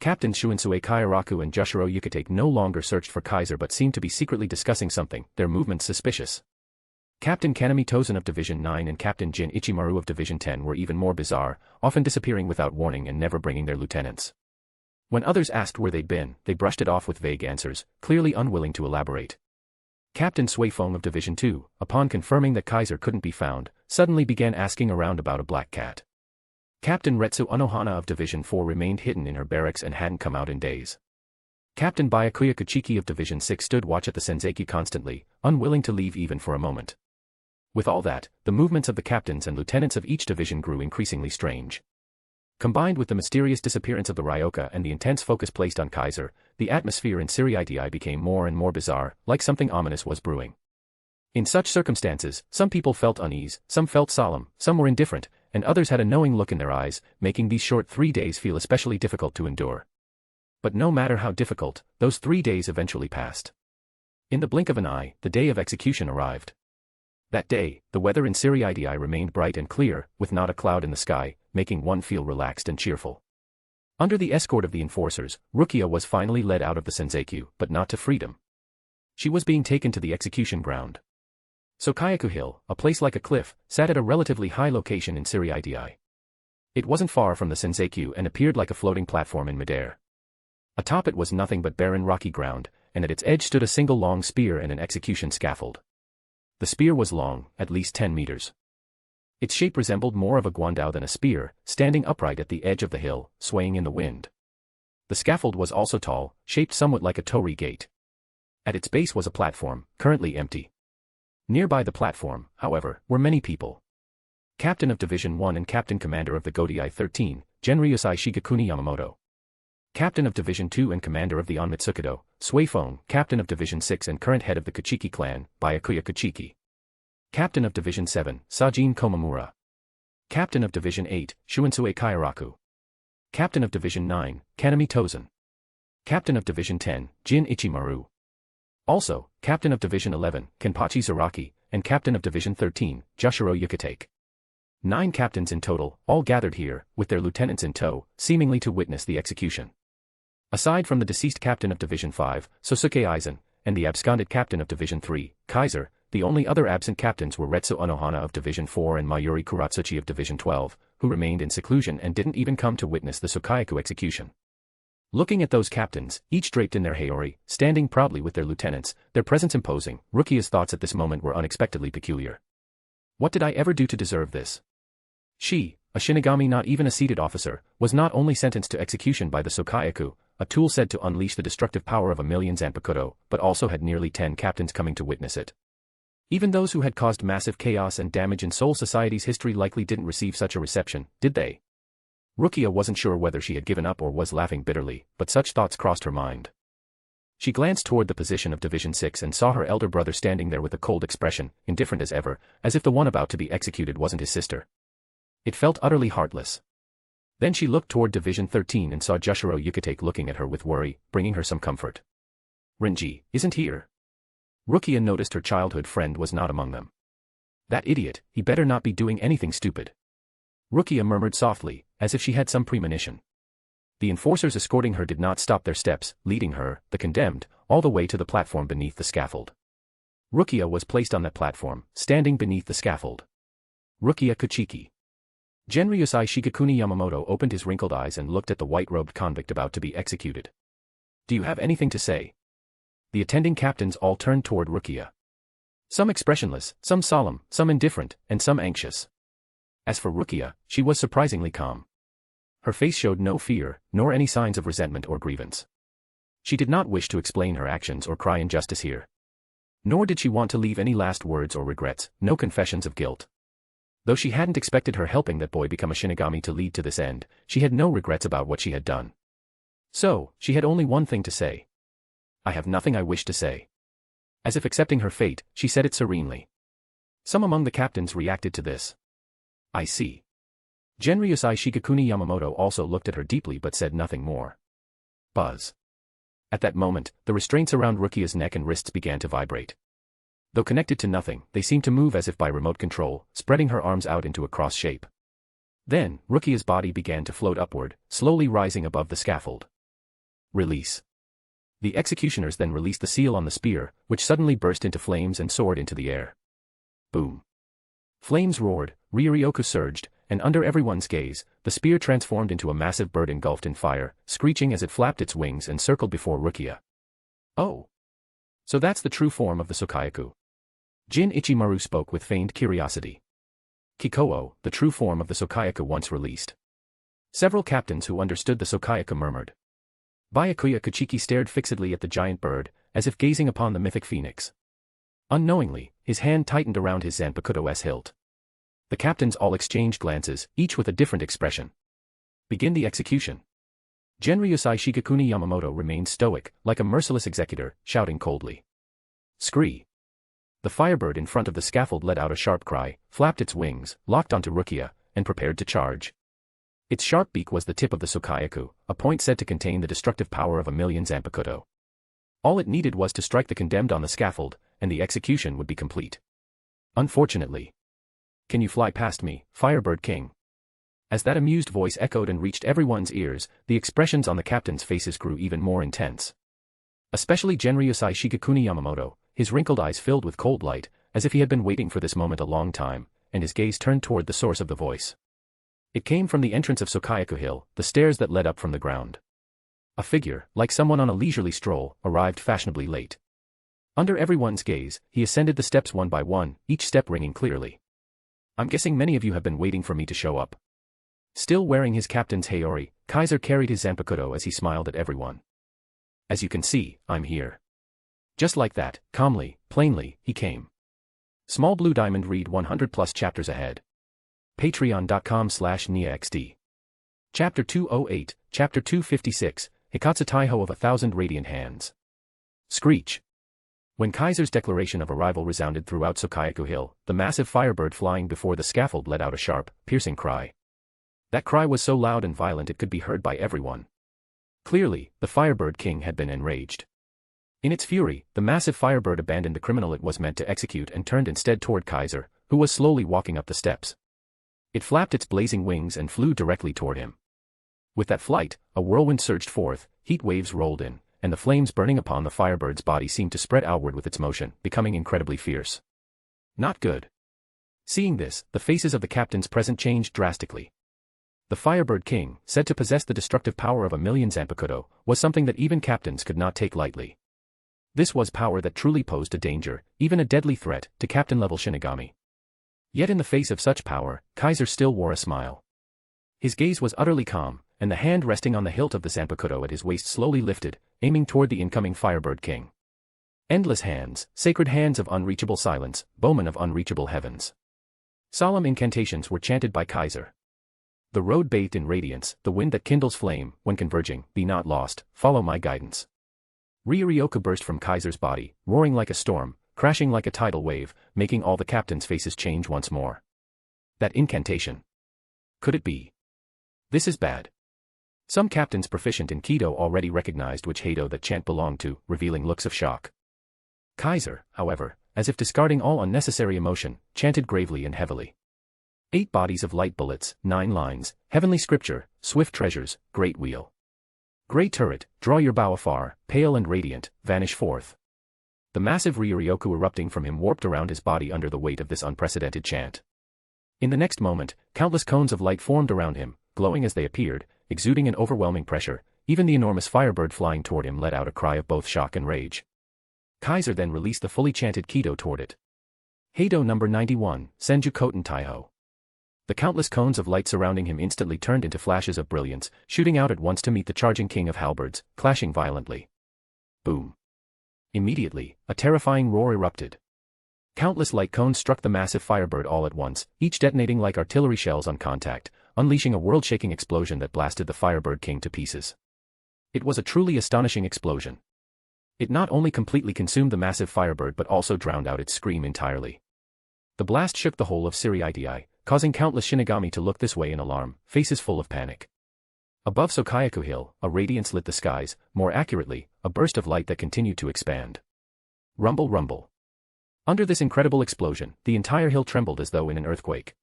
Captains Shunsue Kauraku and Jushiro Yukatake no longer searched for Kaiser but seemed to be secretly discussing something, their movements suspicious. Captain Kanami Tozen of Division 9 and Captain Jin Ichimaru of Division 10 were even more bizarre, often disappearing without warning and never bringing their lieutenants. When others asked where they'd been, they brushed it off with vague answers, clearly unwilling to elaborate. Captain Sui Feng of Division 2, upon confirming that Kaiser couldn't be found, suddenly began asking around about a black cat. Captain Retsu Unohana of Division 4 remained hidden in her barracks and hadn't come out in days. Captain Byakuya Kuchiki of Division 6 stood watch at the Senzeki constantly, unwilling to leave even for a moment. With all that, the movements of the captains and lieutenants of each division grew increasingly strange. Combined with the mysterious disappearance of the Ryoka and the intense focus placed on Kaiser, the atmosphere in Ser-Veresta became more and more bizarre, like something ominous was brewing. In such circumstances, some people felt unease, some felt solemn, some were indifferent, and others had a knowing look in their eyes, making these short 3 days feel especially difficult to endure. But no matter how difficult, those 3 days eventually passed. In the blink of an eye, the day of execution arrived. That day, the weather in Ser-Veresta remained bright and clear, with not a cloud in the sky, making one feel relaxed and cheerful. Under the escort of the enforcers, Rukia was finally led out of the Senzeku, but not to freedom. She was being taken to the execution ground. Sokayaku Hill, a place like a cliff, sat at a relatively high location in Ser-Veresta. It wasn't far from the Senzeku and appeared like a floating platform in midair. Atop it was nothing but barren rocky ground, and at its edge stood a single long spear and an execution scaffold. The spear was long, at least 10 meters. Its shape resembled more of a guandao than a spear, standing upright at the edge of the hill, swaying in the wind. The scaffold was also tall, shaped somewhat like a torii gate. At its base was a platform, currently empty. Nearby the platform, however, were many people. Captain of Division 1 and Captain Commander of the Godai 13, Genryusai Shigekuni Yamamoto. Captain of Division 2 and Commander of the Onmitsukido, Sui Feng, Captain of Division 6 and current head of the Kuchiki clan, Byakuya Kuchiki. Captain of Division 7, Sajin Komamura. Captain of Division 8, Shunsue Kauraku. Captain of Division 9, Kanami Tozen. Captain of Division 10, Jin Ichimaru. Also, Captain of Division 11, Kimpachi Zaraki, and Captain of Division 13, Jushiro Yukatake. 9 captains in total, all gathered here, with their lieutenants in tow, seemingly to witness the execution. Aside from the deceased Captain of Division 5, Sosuke Eisen, and the absconded Captain of Division 3, Kaiser, the only other absent captains were Retsu Unohana of Division 4 and Mayuri Kuratsuchi of Division 12, who remained in seclusion and didn't even come to witness the Sokayaku execution. Looking at those captains, each draped in their haori, standing proudly with their lieutenants, their presence imposing, Rukia's thoughts at this moment were unexpectedly peculiar. What did I ever do to deserve this? She, a Shinigami not even a seated officer, was not only sentenced to execution by the Sokayaku, a tool said to unleash the destructive power of a million zanpakuto, but also had nearly 10 captains coming to witness it. Even those who had caused massive chaos and damage in Soul Society's history likely didn't receive such a reception, did they? Rukia wasn't sure whether she had given up or was laughing bitterly, but such thoughts crossed her mind. She glanced toward the position of Division 6 and saw her elder brother standing there with a cold expression, indifferent as ever, as if the one about to be executed wasn't his sister. It felt utterly heartless. Then she looked toward Division 13 and saw Jushiro Yukatake looking at her with worry, bringing her some comfort. Renji isn't here. Rukia noticed her childhood friend was not among them. That idiot, he better not be doing anything stupid. Rukia murmured softly, as if she had some premonition. The enforcers escorting her did not stop their steps, leading her, the condemned, all the way to the platform beneath the scaffold. Rukia was placed on that platform, standing beneath the scaffold. Rukia Kuchiki. Genryusai Shigekuni Yamamoto opened his wrinkled eyes and looked at the white-robed convict about to be executed. Do you have anything to say? The attending captains all turned toward Rukia. Some expressionless, some solemn, some indifferent, and some anxious. As for Rukia, she was surprisingly calm. Her face showed no fear, nor any signs of resentment or grievance. She did not wish to explain her actions or cry injustice here. Nor did she want to leave any last words or regrets, no confessions of guilt. Though she hadn't expected her helping that boy become a Shinigami to lead to this end, she had no regrets about what she had done. So, she had only one thing to say. I have nothing I wish to say. As if accepting her fate, she said it serenely. Some among the captains reacted to this. I see. Genryusai Shigekuni Yamamoto also looked at her deeply but said nothing more. Buzz. At that moment, the restraints around Rukia's neck and wrists began to vibrate. Though connected to nothing, they seemed to move as if by remote control, spreading her arms out into a cross shape. Then, Rukia's body began to float upward, slowly rising above the scaffold. Release. The executioners then released the seal on the spear, which suddenly burst into flames and soared into the air. Boom. Flames roared, Ryuryoku surged, and under everyone's gaze, the spear transformed into a massive bird engulfed in fire, screeching as it flapped its wings and circled before Rukia. Oh. So that's the true form of the Sokayaku. Jin Ichimaru spoke with feigned curiosity. Kikouo, the true form of the Sokayaku once released. Several captains who understood the Sokayaku murmured. Byakuya Kuchiki stared fixedly at the giant bird, as if gazing upon the mythic phoenix. Unknowingly, his hand tightened around his zanpakuto's hilt. The captains all exchanged glances, each with a different expression. Begin the execution. Genryusai Shigekuni Yamamoto remained stoic, like a merciless executor, shouting coldly. Scree. The firebird in front of the scaffold let out a sharp cry, flapped its wings, locked onto Rukia, and prepared to charge. Its sharp beak was the tip of the Sokayaku, a point said to contain the destructive power of 1,000,000 zanpakuto. All it needed was to strike the condemned on the scaffold, and the execution would be complete. Unfortunately. Can you fly past me, Firebird King? As that amused voice echoed and reached everyone's ears, the expressions on the captains' faces grew even more intense. Especially Genryusai Shigekuni Yamamoto, his wrinkled eyes filled with cold light, as if he had been waiting for this moment a long time, and his gaze turned toward the source of the voice. It came from the entrance of Sokayaku Hill, the stairs that led up from the ground. A figure, like someone on a leisurely stroll, arrived fashionably late. Under everyone's gaze, he ascended the steps one by one, each step ringing clearly. I'm guessing many of you have been waiting for me to show up. Still wearing his captain's heiori, Kaiser carried his zanpakuto as he smiled at everyone. As you can see, I'm here. Just like that, calmly, plainly, he came. Small Blue Diamond read 100+ chapters ahead. Patreon.com/NiaXD. Chapter 208, Chapter 256, Hikatsu Taiho of 1,000 Radiant Hands. Screech. When Kaiser's declaration of arrival resounded throughout Sokayaku Hill, the massive firebird flying before the scaffold let out a sharp, piercing cry. That cry was so loud and violent it could be heard by everyone. Clearly, the Firebird King had been enraged. In its fury, the massive firebird abandoned the criminal it was meant to execute and turned instead toward Kaiser, who was slowly walking up the steps. It flapped its blazing wings and flew directly toward him. With that flight, a whirlwind surged forth, heat waves rolled in, and the flames burning upon the firebird's body seemed to spread outward with its motion, becoming incredibly fierce. Not good. Seeing this, the faces of the captains present changed drastically. The Firebird King, said to possess the destructive power of 1,000,000 zanpakuto, was something that even captains could not take lightly. This was power that truly posed a danger, even a deadly threat, to captain-level Shinigami. Yet in the face of such power, Kaiser still wore a smile. His gaze was utterly calm, and the hand resting on the hilt of the zanpakuto at his waist slowly lifted, aiming toward the incoming Firebird King. Endless hands, sacred hands of unreachable silence, bowmen of unreachable heavens. Solemn incantations were chanted by Kaiser. The road bathed in radiance, the wind that kindles flame, when converging, be not lost, follow my guidance. Ryuryoku burst from Kaiser's body, roaring like a storm, crashing like a tidal wave, making all the captains' faces change once more. That incantation. Could it be? This is bad. Some captains proficient in Kido already recognized which Heido that chant belonged to, revealing looks of shock. Kaiser, however, as if discarding all unnecessary emotion, chanted gravely and heavily. 8 bodies of light bullets, 9 lines, heavenly scripture, swift treasures, great wheel. Grey turret, draw your bow afar, pale and radiant, vanish forth. The massive Ryuryoku erupting from him warped around his body under the weight of this unprecedented chant. In the next moment, countless cones of light formed around him, glowing as they appeared, exuding an overwhelming pressure. Even the enormous firebird flying toward him let out a cry of both shock and rage. Kaiser then released the fully chanted Kido toward it. Heido number 91, Senju Koten Taiho. The countless cones of light surrounding him instantly turned into flashes of brilliance, shooting out at once to meet the charging king of halberds, clashing violently. Boom. Immediately, a terrifying roar erupted. Countless light cones struck the massive firebird all at once, each detonating like artillery shells on contact, unleashing a world-shaking explosion that blasted the firebird king to pieces. It was a truly astonishing explosion. It not only completely consumed the massive firebird but also drowned out its scream entirely. The blast shook the whole of Ser-Veresta, causing countless Shinigami to look this way in alarm, faces full of panic. Above Sokayaku Hill, a radiance lit the skies, more accurately, a burst of light that continued to expand. Rumble, rumble. Under this incredible explosion, the entire hill trembled as though in an earthquake.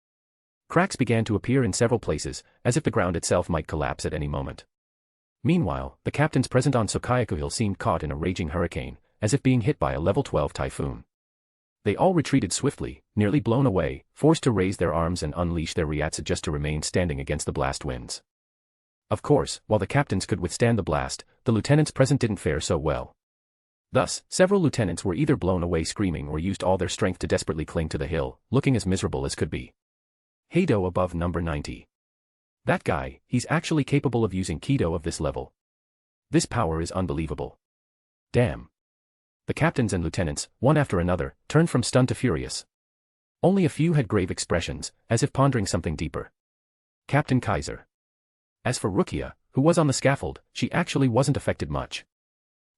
Cracks began to appear in several places, as if the ground itself might collapse at any moment. Meanwhile, the captains present on Sokayaku Hill seemed caught in a raging hurricane, as if being hit by a level 12 typhoon. They all retreated swiftly, nearly blown away, forced to raise their arms and unleash their ryatsu just to remain standing against the blast winds. Of course, while the captains could withstand the blast, the lieutenants present didn't fare so well. Thus, several lieutenants were either blown away screaming or used all their strength to desperately cling to the hill, looking as miserable as could be. Heido above number 90. That guy, he's actually capable of using Kido of this level. This power is unbelievable. Damn. The captains and lieutenants, one after another, turned from stunned to furious. Only a few had grave expressions, as if pondering something deeper. Captain Kaiser. As for Rukia, who was on the scaffold, she actually wasn't affected much.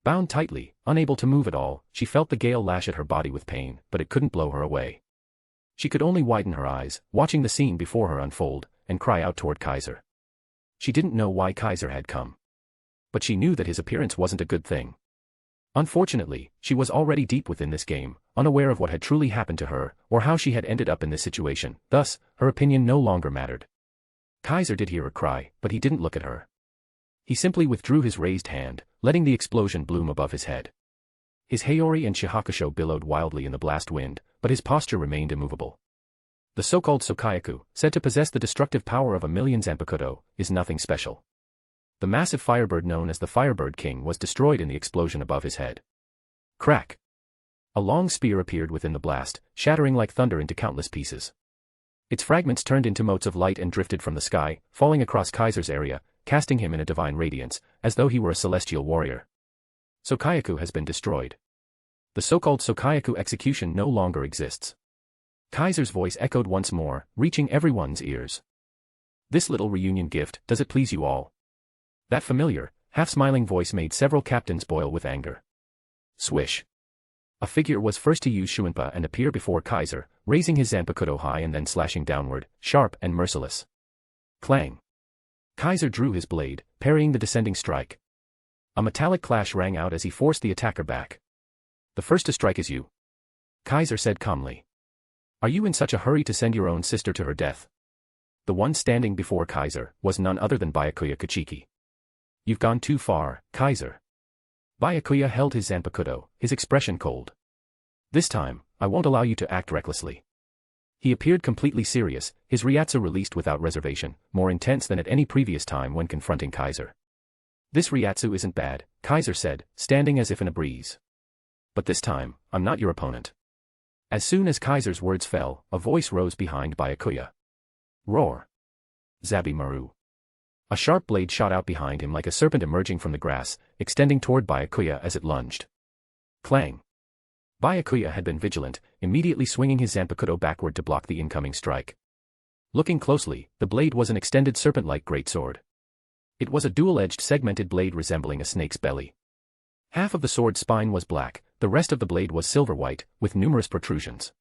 Bound tightly, unable to move at all, she felt the gale lash at her body with pain, but it couldn't blow her away. She could only widen her eyes, watching the scene before her unfold, and cry out toward Kaiser. She didn't know why Kaiser had come. But she knew that his appearance wasn't a good thing. Unfortunately, she was already deep within this game, unaware of what had truly happened to her, or how she had ended up in this situation, thus, her opinion no longer mattered. Kaiser did hear her cry, but he didn't look at her. He simply withdrew his raised hand, letting the explosion bloom above his head. His Heiori and Shihakusho billowed wildly in the blast wind, but his posture remained immovable. The so-called Sokayaku, said to possess the destructive power of 1,000,000 zanpakuto, is nothing special. The massive firebird known as the Firebird King was destroyed in the explosion above his head. Crack! A long spear appeared within the blast, shattering like thunder into countless pieces. Its fragments turned into motes of light and drifted from the sky, falling across Kaiser's area, casting him in a divine radiance, as though he were a celestial warrior. Sokayaku has been destroyed. The so-called Sokayaku execution no longer exists. Kaiser's voice echoed once more, reaching everyone's ears. This little reunion gift, does it please you all? That familiar, half-smiling voice made several captains boil with anger. Swish. A figure was first to use Shuinpa and appear before Kaiser, raising his zanpakuto high and then slashing downward, sharp and merciless. Clang. Kaiser drew his blade, parrying the descending strike. A metallic clash rang out as he forced the attacker back. The first to strike is you. Kaiser said calmly. Are you in such a hurry to send your own sister to her death? The one standing before Kaiser was none other than Byakuya Kachiki. You've gone too far, Kaiser. Byakuya held his zanpakuto, his expression cold. This time, I won't allow you to act recklessly. He appeared completely serious, his ryatsu released without reservation, more intense than at any previous time when confronting Kaiser. This ryatsu isn't bad, Kaiser said, standing as if in a breeze. But this time, I'm not your opponent. As soon as Kaiser's words fell, a voice rose behind Byakuya. Roar. Zabimaru. A sharp blade shot out behind him like a serpent emerging from the grass, extending toward Byakuya as it lunged. Clang. Byakuya had been vigilant, immediately swinging his zanpakuto backward to block the incoming strike. Looking closely, the blade was an extended serpent-like greatsword. It was a dual-edged segmented blade resembling a snake's belly. Half of the sword's spine was black, the rest of the blade was silver-white, with numerous protrusions.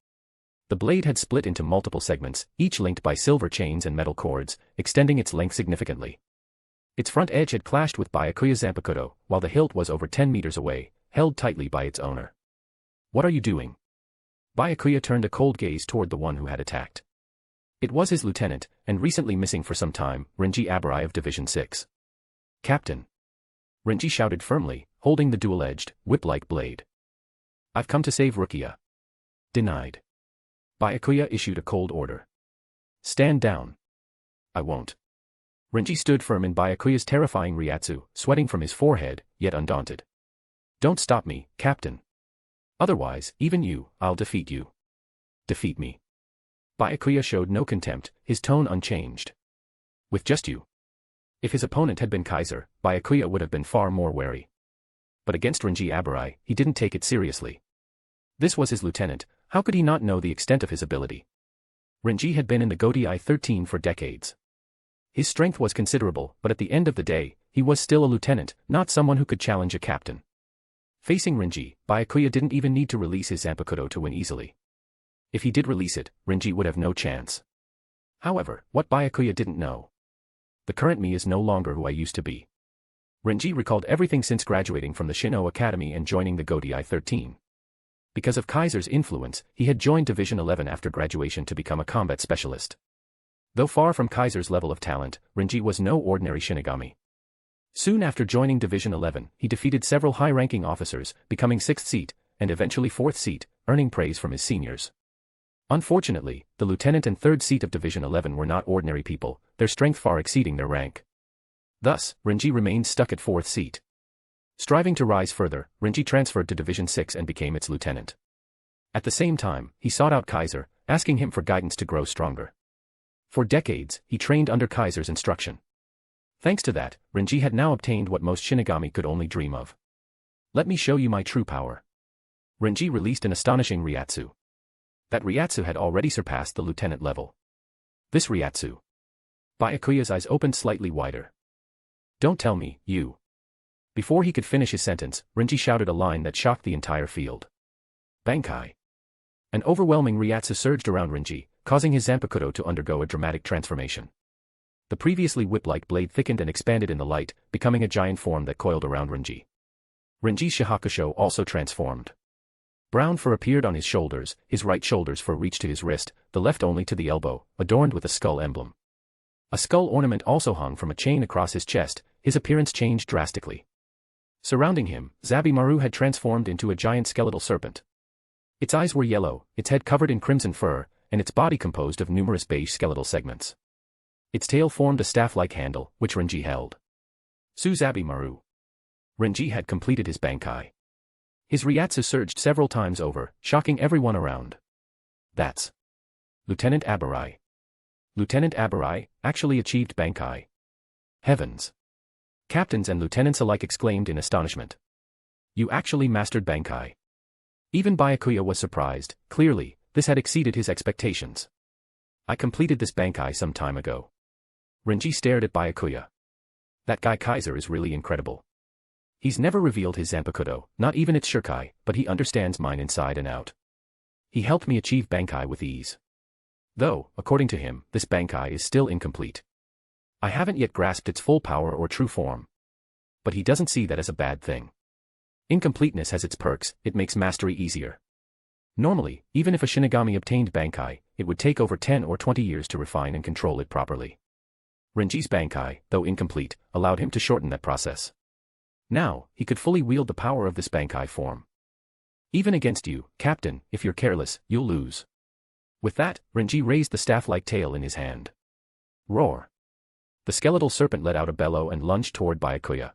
The blade had split into multiple segments, each linked by silver chains and metal cords, extending its length significantly. Its front edge had clashed with Byakuya's zanpakuto, while the hilt was over 10 meters away, held tightly by its owner. What are you doing? Byakuya turned a cold gaze toward the one who had attacked. It was his lieutenant, and recently missing for some time, Renji Abarai of Division 6. Captain. Renji shouted firmly, holding the dual-edged, whip-like blade. I've come to save Rukia. Denied. Byakuya issued a cold order. Stand down. I won't. Renji stood firm in Byakuya's terrifying ryatsu, sweating from his forehead, yet undaunted. Don't stop me, Captain. Otherwise, even you, I'll defeat you. Defeat me. Byakuya showed no contempt, his tone unchanged. With just you. If his opponent had been Kaiser, Byakuya would have been far more wary. But against Renji Abarai, he didn't take it seriously. This was his lieutenant, how could he not know the extent of his ability? Renji had been in the Godai 13 for decades. His strength was considerable, but at the end of the day, he was still a lieutenant, not someone who could challenge a captain. Facing Renji, Byakuya didn't even need to release his zanpakuto to win easily. If he did release it, Renji would have no chance. However, what Byakuya didn't know. The current me is no longer who I used to be. Renji recalled everything since graduating from the Shino Academy and joining the Godai 13. Because of Kaiser's influence, he had joined Division 11 after graduation to become a combat specialist. Though far from Kaiser's level of talent, Renji was no ordinary Shinigami. Soon after joining Division 11, he defeated several high-ranking officers, becoming 6th seat, and eventually 4th seat, earning praise from his seniors. Unfortunately, the lieutenant and 3rd seat of Division 11 were not ordinary people, their strength far exceeding their rank. Thus, Renji remained stuck at 4th seat. Striving to rise further, Renji transferred to Division 6 and became its lieutenant. At the same time, he sought out Kaiser, asking him for guidance to grow stronger. For decades, he trained under Kaiser's instruction. Thanks to that, Renji had now obtained what most Shinigami could only dream of. Let me show you my true power. Renji released an astonishing Ryatsu. That Ryatsu had already surpassed the lieutenant level. This Ryatsu. Byakuya's eyes opened slightly wider. Don't tell me, you. Before he could finish his sentence, Renji shouted a line that shocked the entire field. Bankai. An overwhelming Ryatsu surged around Renji, causing his zanpakuto to undergo a dramatic transformation. The previously whip-like blade thickened and expanded in the light, becoming a giant form that coiled around Renji. Renji's Shihakusho also transformed. Brown fur appeared on his shoulders, his right shoulder's fur reached to his wrist, the left only to the elbow, adorned with a skull emblem. A skull ornament also hung from a chain across his chest, his appearance changed drastically. Surrounding him, Zabimaru had transformed into a giant skeletal serpent. Its eyes were yellow, its head covered in crimson fur, and its body composed of numerous beige skeletal segments. Its tail formed a staff-like handle, which Renji held. Zabimaru. Renji had completed his Bankai. His Ryatsu surged several times over, shocking everyone around. That's Lieutenant Abarai. Lieutenant Abarai actually achieved Bankai. Heavens! Captains and lieutenants alike exclaimed in astonishment. You actually mastered Bankai. Even Byakuya was surprised, clearly, this had exceeded his expectations. I completed this Bankai some time ago. Renji stared at Byakuya. That guy Kaiser is really incredible. He's never revealed his zanpakuto, not even its shurikai, but he understands mine inside and out. He helped me achieve Bankai with ease. Though, according to him, this Bankai is still incomplete. I haven't yet grasped its full power or true form. But he doesn't see that as a bad thing. Incompleteness has its perks, it makes mastery easier. Normally, even if a Shinigami obtained Bankai, it would take over 10 or 20 years to refine and control it properly. Renji's Bankai, though incomplete, allowed him to shorten that process. Now, he could fully wield the power of this Bankai form. Even against you, Captain, if you're careless, you'll lose. With that, Renji raised the staff-like tail in his hand. Roar! The skeletal serpent let out a bellow and lunged toward Byakuya.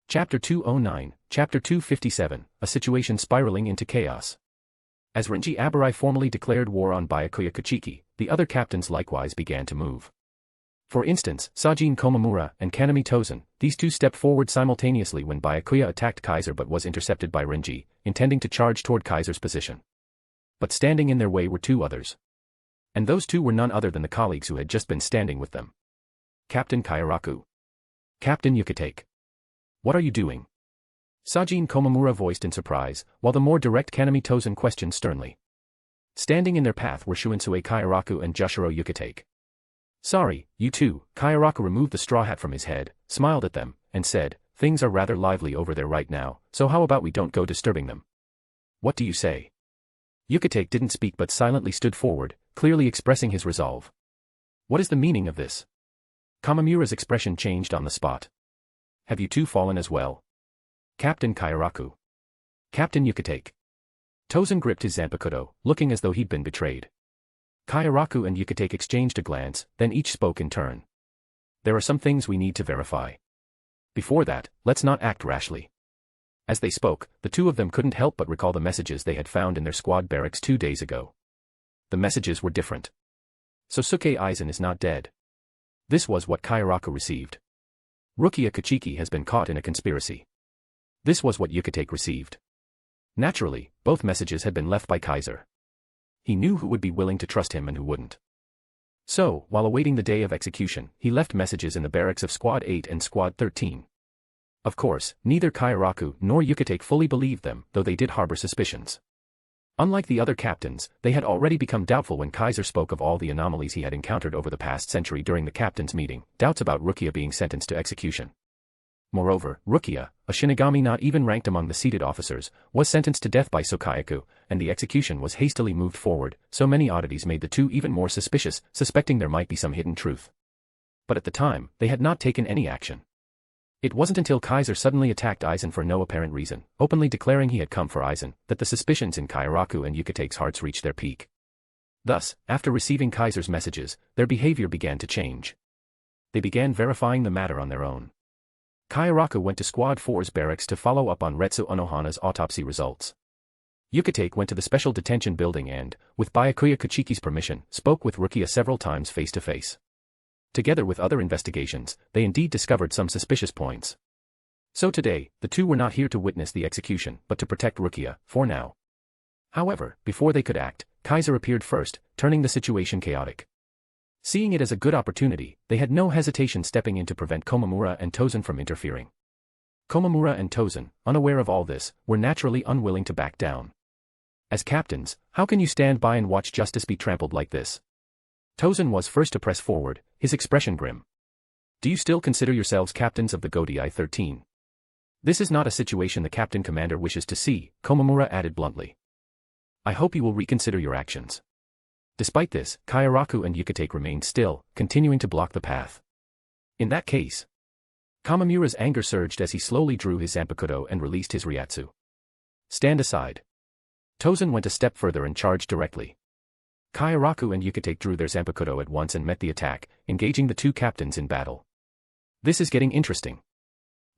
Chapter 209, Chapter 257, a situation spiraling into chaos. As Renji Abarai formally declared war on Byakuya Kuchiki, the other captains likewise began to move. For instance, Sajin Komamura and Kanami Tozen, these two stepped forward simultaneously when Byakuya attacked Kaiser but was intercepted by Renji, intending to charge toward Kaiser's position. But standing in their way were two others. And those two were none other than the colleagues who had just been standing with them. Captain Kauraku. Captain Yukatake. What are you doing? Sajin Komamura voiced in surprise, while the more direct Kanami Tozen questioned sternly. Standing in their path were Shunsue Kauraku and Jushiro Yukatake. Sorry, you two. Kauraku removed the straw hat from his head, smiled at them, and said, things are rather lively over there right now, so how about we don't go disturbing them? What do you say? Yukatake didn't speak but silently stood forward, clearly expressing his resolve. What is the meaning of this? Komamura's expression changed on the spot. Have you two fallen as well? Captain Kauraku. Captain Yukatake. Tozen gripped his zanpakuto, looking as though he'd been betrayed. Kauraku and Yukatake exchanged a glance, then each spoke in turn. There are some things we need to verify. Before that, let's not act rashly. As they spoke, the two of them couldn't help but recall the messages they had found in their squad barracks 2 days ago. The messages were different. Sosuke Eisen is not dead. This was what Kauraku received. Rukia Kachiki has been caught in a conspiracy. This was what Yukatake received. Naturally, both messages had been left by Kaiser. He knew who would be willing to trust him and who wouldn't. So, while awaiting the day of execution, he left messages in the barracks of Squad 8 and Squad 13. Of course, neither Kauraku nor Yukatake fully believed them, though they did harbor suspicions. Unlike the other captains, they had already become doubtful when Kaiser spoke of all the anomalies he had encountered over the past century during the captain's meeting, doubts about Rukia being sentenced to execution. Moreover, Rukia, a Shinigami not even ranked among the seated officers, was sentenced to death by Sokayaku, and the execution was hastily moved forward. So many oddities made the two even more suspicious, suspecting there might be some hidden truth. But at the time, they had not taken any action. It wasn't until Kaiser suddenly attacked Eisen for no apparent reason, openly declaring he had come for Eisen, that the suspicions in Kauraku and Yukatake's hearts reached their peak. Thus, after receiving Kaiser's messages, their behavior began to change. They began verifying the matter on their own. Kauraku went to Squad 4's barracks to follow up on Retsu Unohana's autopsy results. Yukatake went to the special detention building and, with Byakuya Kachiki's permission, spoke with Rukia several times face to face. Together with other investigations, they indeed discovered some suspicious points. So today, the two were not here to witness the execution, but to protect Rukia, for now. However, before they could act, Kaiser appeared first, turning the situation chaotic. Seeing it as a good opportunity, they had no hesitation stepping in to prevent Komamura and Tozen from interfering. Komamura and Tozen, unaware of all this, were naturally unwilling to back down. As captains, how can you stand by and watch justice be trampled like this? Tozen was first to press forward, his expression grim. Do you still consider yourselves captains of the Godai 13? This is not a situation the captain commander wishes to see, Komamura added bluntly. I hope you will reconsider your actions. Despite this, Kauraku and Yukatake remained still, continuing to block the path. In that case, Komamura's anger surged as he slowly drew his zanpakuto and released his ryatsu. Stand aside. Tozen went a step further and charged directly. Kauraku and Yukatake drew their zanpakuto at once and met the attack, engaging the two captains in battle. This is getting interesting.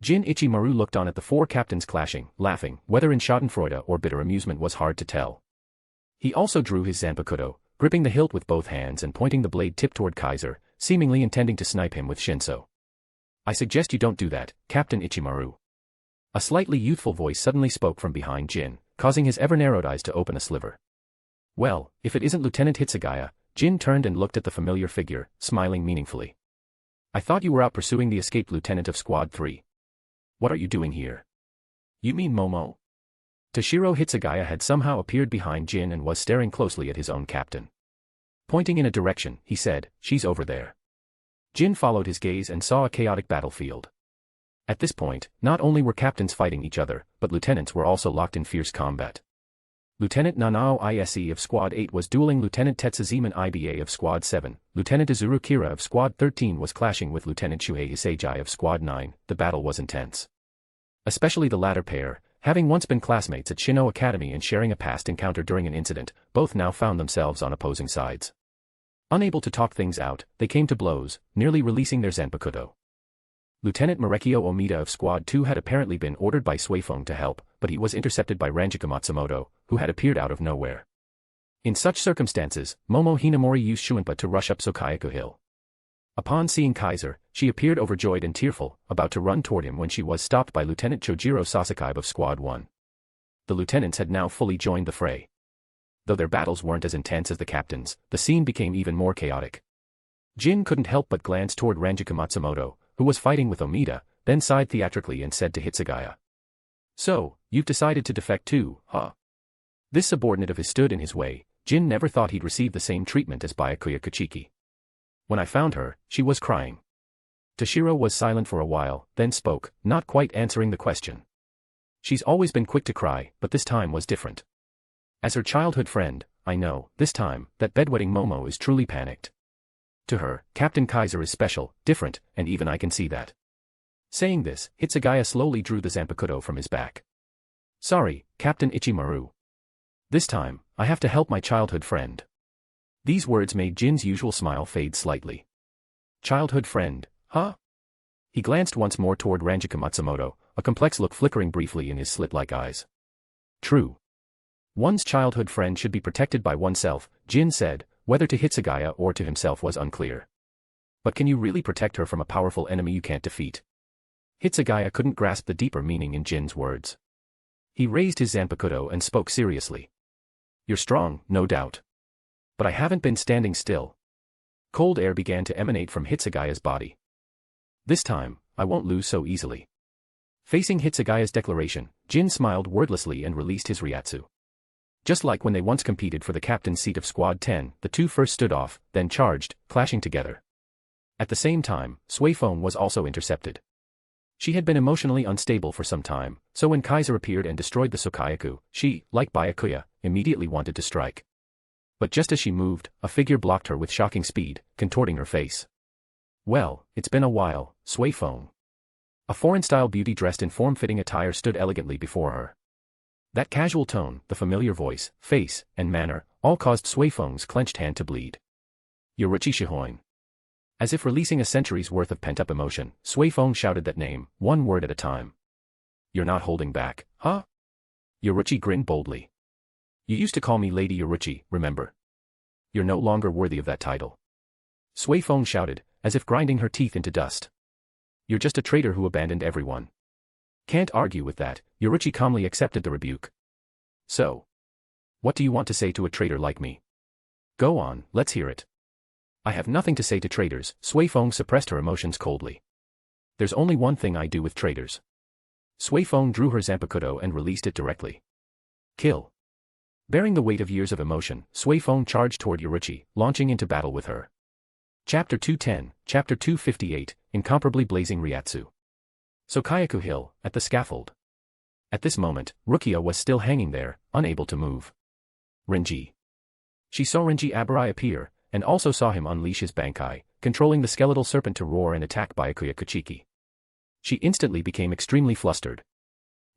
Jin Ichimaru looked on at the four captains clashing, laughing, whether in schadenfreude or bitter amusement was hard to tell. He also drew his zanpakuto, gripping the hilt with both hands and pointing the blade tip toward Kaiser, seemingly intending to snipe him with Shinso. I suggest you don't do that, Captain Ichimaru. A slightly youthful voice suddenly spoke from behind Jin, causing his ever-narrowed eyes to open a sliver. Well, if it isn't Lieutenant Hitsugaya, Jin turned and looked at the familiar figure, smiling meaningfully. I thought you were out pursuing the escaped lieutenant of Squad 3. What are you doing here? You mean Momo? Toshiro Hitsugaya had somehow appeared behind Jin and was staring closely at his own captain. Pointing in a direction, he said, she's over there. Jin followed his gaze and saw a chaotic battlefield. At this point, not only were captains fighting each other, but lieutenants were also locked in fierce combat. Lieutenant Nanao Ise of Squad 8 was dueling Lieutenant Tetsuzeman Iba of Squad 7, Lieutenant Izuru Kira of Squad 13 was clashing with Lieutenant Shuhei Isejai of Squad 9, the battle was intense. Especially the latter pair, having once been classmates at Shino Academy and sharing a past encounter during an incident, both now found themselves on opposing sides. Unable to talk things out, they came to blows, nearly releasing their zanpakuto. Lieutenant Marekio Omida of Squad 2 had apparently been ordered by Suifeng to help, but he was intercepted by Ranjika Matsumoto, who had appeared out of nowhere. In such circumstances, Momo Hinamori used Shuinpa to rush up Sokayaku Hill. Upon seeing Kaiser, she appeared overjoyed and tearful, about to run toward him when she was stopped by Lieutenant Chojiro Sasakai of Squad 1. The lieutenants had now fully joined the fray. Though their battles weren't as intense as the captains, the scene became even more chaotic. Jin couldn't help but glance toward Ranjika Matsumoto, who was fighting with Omida, then sighed theatrically and said to Hitsugaya. So, you've decided to defect too, huh? This subordinate of his stood in his way. Jin never thought he'd receive the same treatment as Byakuya Kachiki. When I found her, she was crying. Toshiro was silent for a while, then spoke, not quite answering the question. She's always been quick to cry, but this time was different. As her childhood friend, I know, this time, that bedwetting Momo is truly panicked. To her, Captain Kaiser is special, different, and even I can see that. Saying this, Hitsugaya slowly drew the zanpakuto from his back. Sorry, Captain Ichimaru. This time, I have to help my childhood friend. These words made Jin's usual smile fade slightly. Childhood friend, huh? He glanced once more toward Ranjika Matsumoto, a complex look flickering briefly in his slit-like eyes. True. One's childhood friend should be protected by oneself, Jin said, whether to Hitsugaya or to himself was unclear. But can you really protect her from a powerful enemy you can't defeat? Hitsugaya couldn't grasp the deeper meaning in Jin's words. He raised his zanpakuto and spoke seriously. You're strong, no doubt. But I haven't been standing still. Cold air began to emanate from Hitsugaya's body. This time, I won't lose so easily. Facing Hitsugaya's declaration, Jin smiled wordlessly and released his Ryatsu. Just like when they once competed for the captain's seat of Squad 10, the two first stood off, then charged, clashing together. At the same time, Suifeng was also intercepted. She had been emotionally unstable for some time, so when Kaiser appeared and destroyed the Sokayaku, she, like Byakuya, immediately wanted to strike. But just as she moved, a figure blocked her with shocking speed, contorting her face. Well, it's been a while, Suifeng. A foreign-style beauty dressed in form-fitting attire stood elegantly before her. That casual tone, the familiar voice, face, and manner, all caused Suifeng's clenched hand to bleed. Yoruchi Shihoin. As if releasing a century's worth of pent-up emotion, Suifeng shouted that name, one word at a time. You're not holding back, huh? Yoruchi grinned boldly. You used to call me Lady Yoruchi, remember? You're no longer worthy of that title. Suifeng shouted, as if grinding her teeth into dust. You're just a traitor who abandoned everyone. Can't argue with that, Yoruchi calmly accepted the rebuke. So, what do you want to say to a traitor like me? Go on, let's hear it. I have nothing to say to traitors, Suifeng suppressed her emotions coldly. There's only one thing I do with traitors. Suifeng drew her zanpakuto and released it directly. Kill. Bearing the weight of years of emotion, Suifeng charged toward Yoruchi, launching into battle with her. Chapter 210, Chapter 258, Incomparably Blazing Ryatsu. Sokayaku Hill, at the scaffold. At this moment, Rukia was still hanging there, unable to move. Renji. She saw Renji Abarai appear, and also saw him unleash his Bankai, controlling the skeletal serpent to roar and attack Byakuya Kuchiki. She instantly became extremely flustered.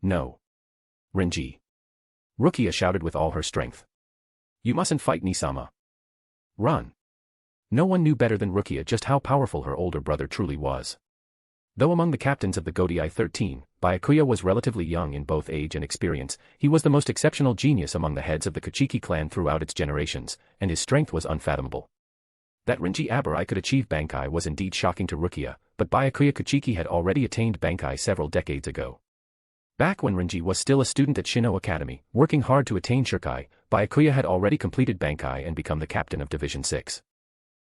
No. Renji. Rukia shouted with all her strength. You mustn't fight Nisama. Run. No one knew better than Rukia just how powerful her older brother truly was. Though among the captains of the Godai 13, Byakuya was relatively young in both age and experience, he was the most exceptional genius among the heads of the Kuchiki clan throughout its generations, and his strength was unfathomable. That Renji Abarai could achieve Bankai was indeed shocking to Rukia, but Byakuya Kuchiki had already attained Bankai several decades ago. Back when Renji was still a student at Shino Academy, working hard to attain Shirkai, Byakuya had already completed Bankai and become the captain of Division 6.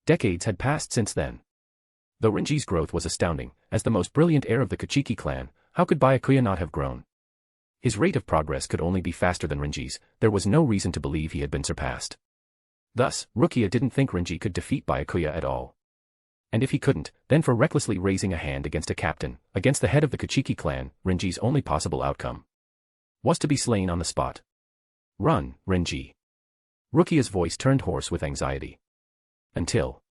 Decades had passed since then. Though Renji's growth was astounding, as the most brilliant heir of the Kuchiki clan, how could Byakuya not have grown? His rate of progress could only be faster than Renji's, there was no reason to believe he had been surpassed. Thus, Rukia didn't think Renji could defeat Byakuya at all. And if he couldn't, then for recklessly raising a hand against a captain, against the head of the Kuchiki clan, Renji's only possible outcome was to be slain on the spot. Run, Renji. Rukia's voice turned hoarse with anxiety. Until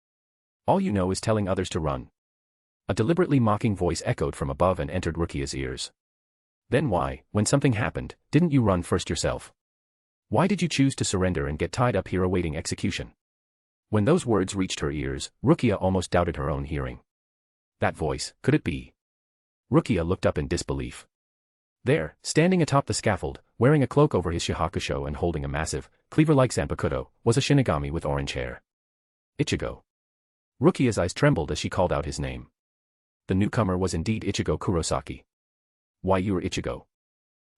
all you know is telling others to run. A deliberately mocking voice echoed from above and entered Rukia's ears. Then why, when something happened, didn't you run first yourself? Why did you choose to surrender and get tied up here awaiting execution? When those words reached her ears, Rukia almost doubted her own hearing. That voice, could it be? Rukia looked up in disbelief. There, standing atop the scaffold, wearing a cloak over his shihakusho and holding a massive, cleaver-like zanpakuto, was a Shinigami with orange hair. Ichigo. Rukia's eyes trembled as she called out his name. The newcomer was indeed Ichigo Kurosaki. Why, you're Ichigo?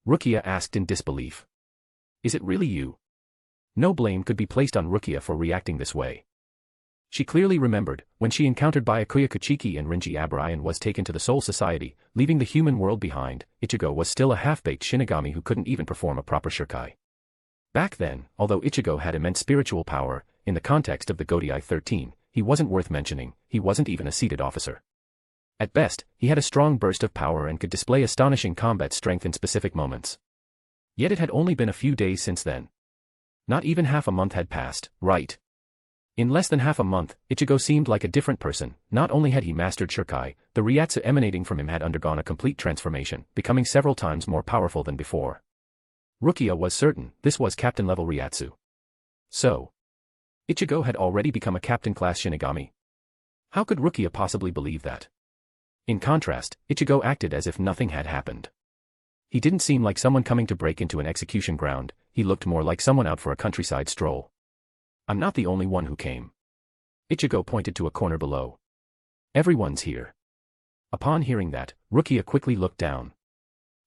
Rukia asked in disbelief. Is it really you? No blame could be placed on Rukia for reacting this way. She clearly remembered, when she encountered Byakuya Kuchiki and Renji Abarai and was taken to the Soul Society, leaving the human world behind, Ichigo was still a half-baked Shinigami who couldn't even perform a proper Shirkai. Back then, although Ichigo had immense spiritual power, in the context of the Godai 13, he wasn't worth mentioning, he wasn't even a seated officer. At best, he had a strong burst of power and could display astonishing combat strength in specific moments. Yet it had only been a few days since then. Not even half a month had passed, right? In less than half a month, Ichigo seemed like a different person. Not only had he mastered Shirkai, the Ryatsu emanating from him had undergone a complete transformation, becoming several times more powerful than before. Rukia was certain this was captain-level Ryatsu. So, Ichigo had already become a captain-class Shinigami. How could Rukia possibly believe that? In contrast, Ichigo acted as if nothing had happened. He didn't seem like someone coming to break into an execution ground, he looked more like someone out for a countryside stroll. I'm not the only one who came. Ichigo pointed to a corner below. Everyone's here. Upon hearing that, Rukia quickly looked down.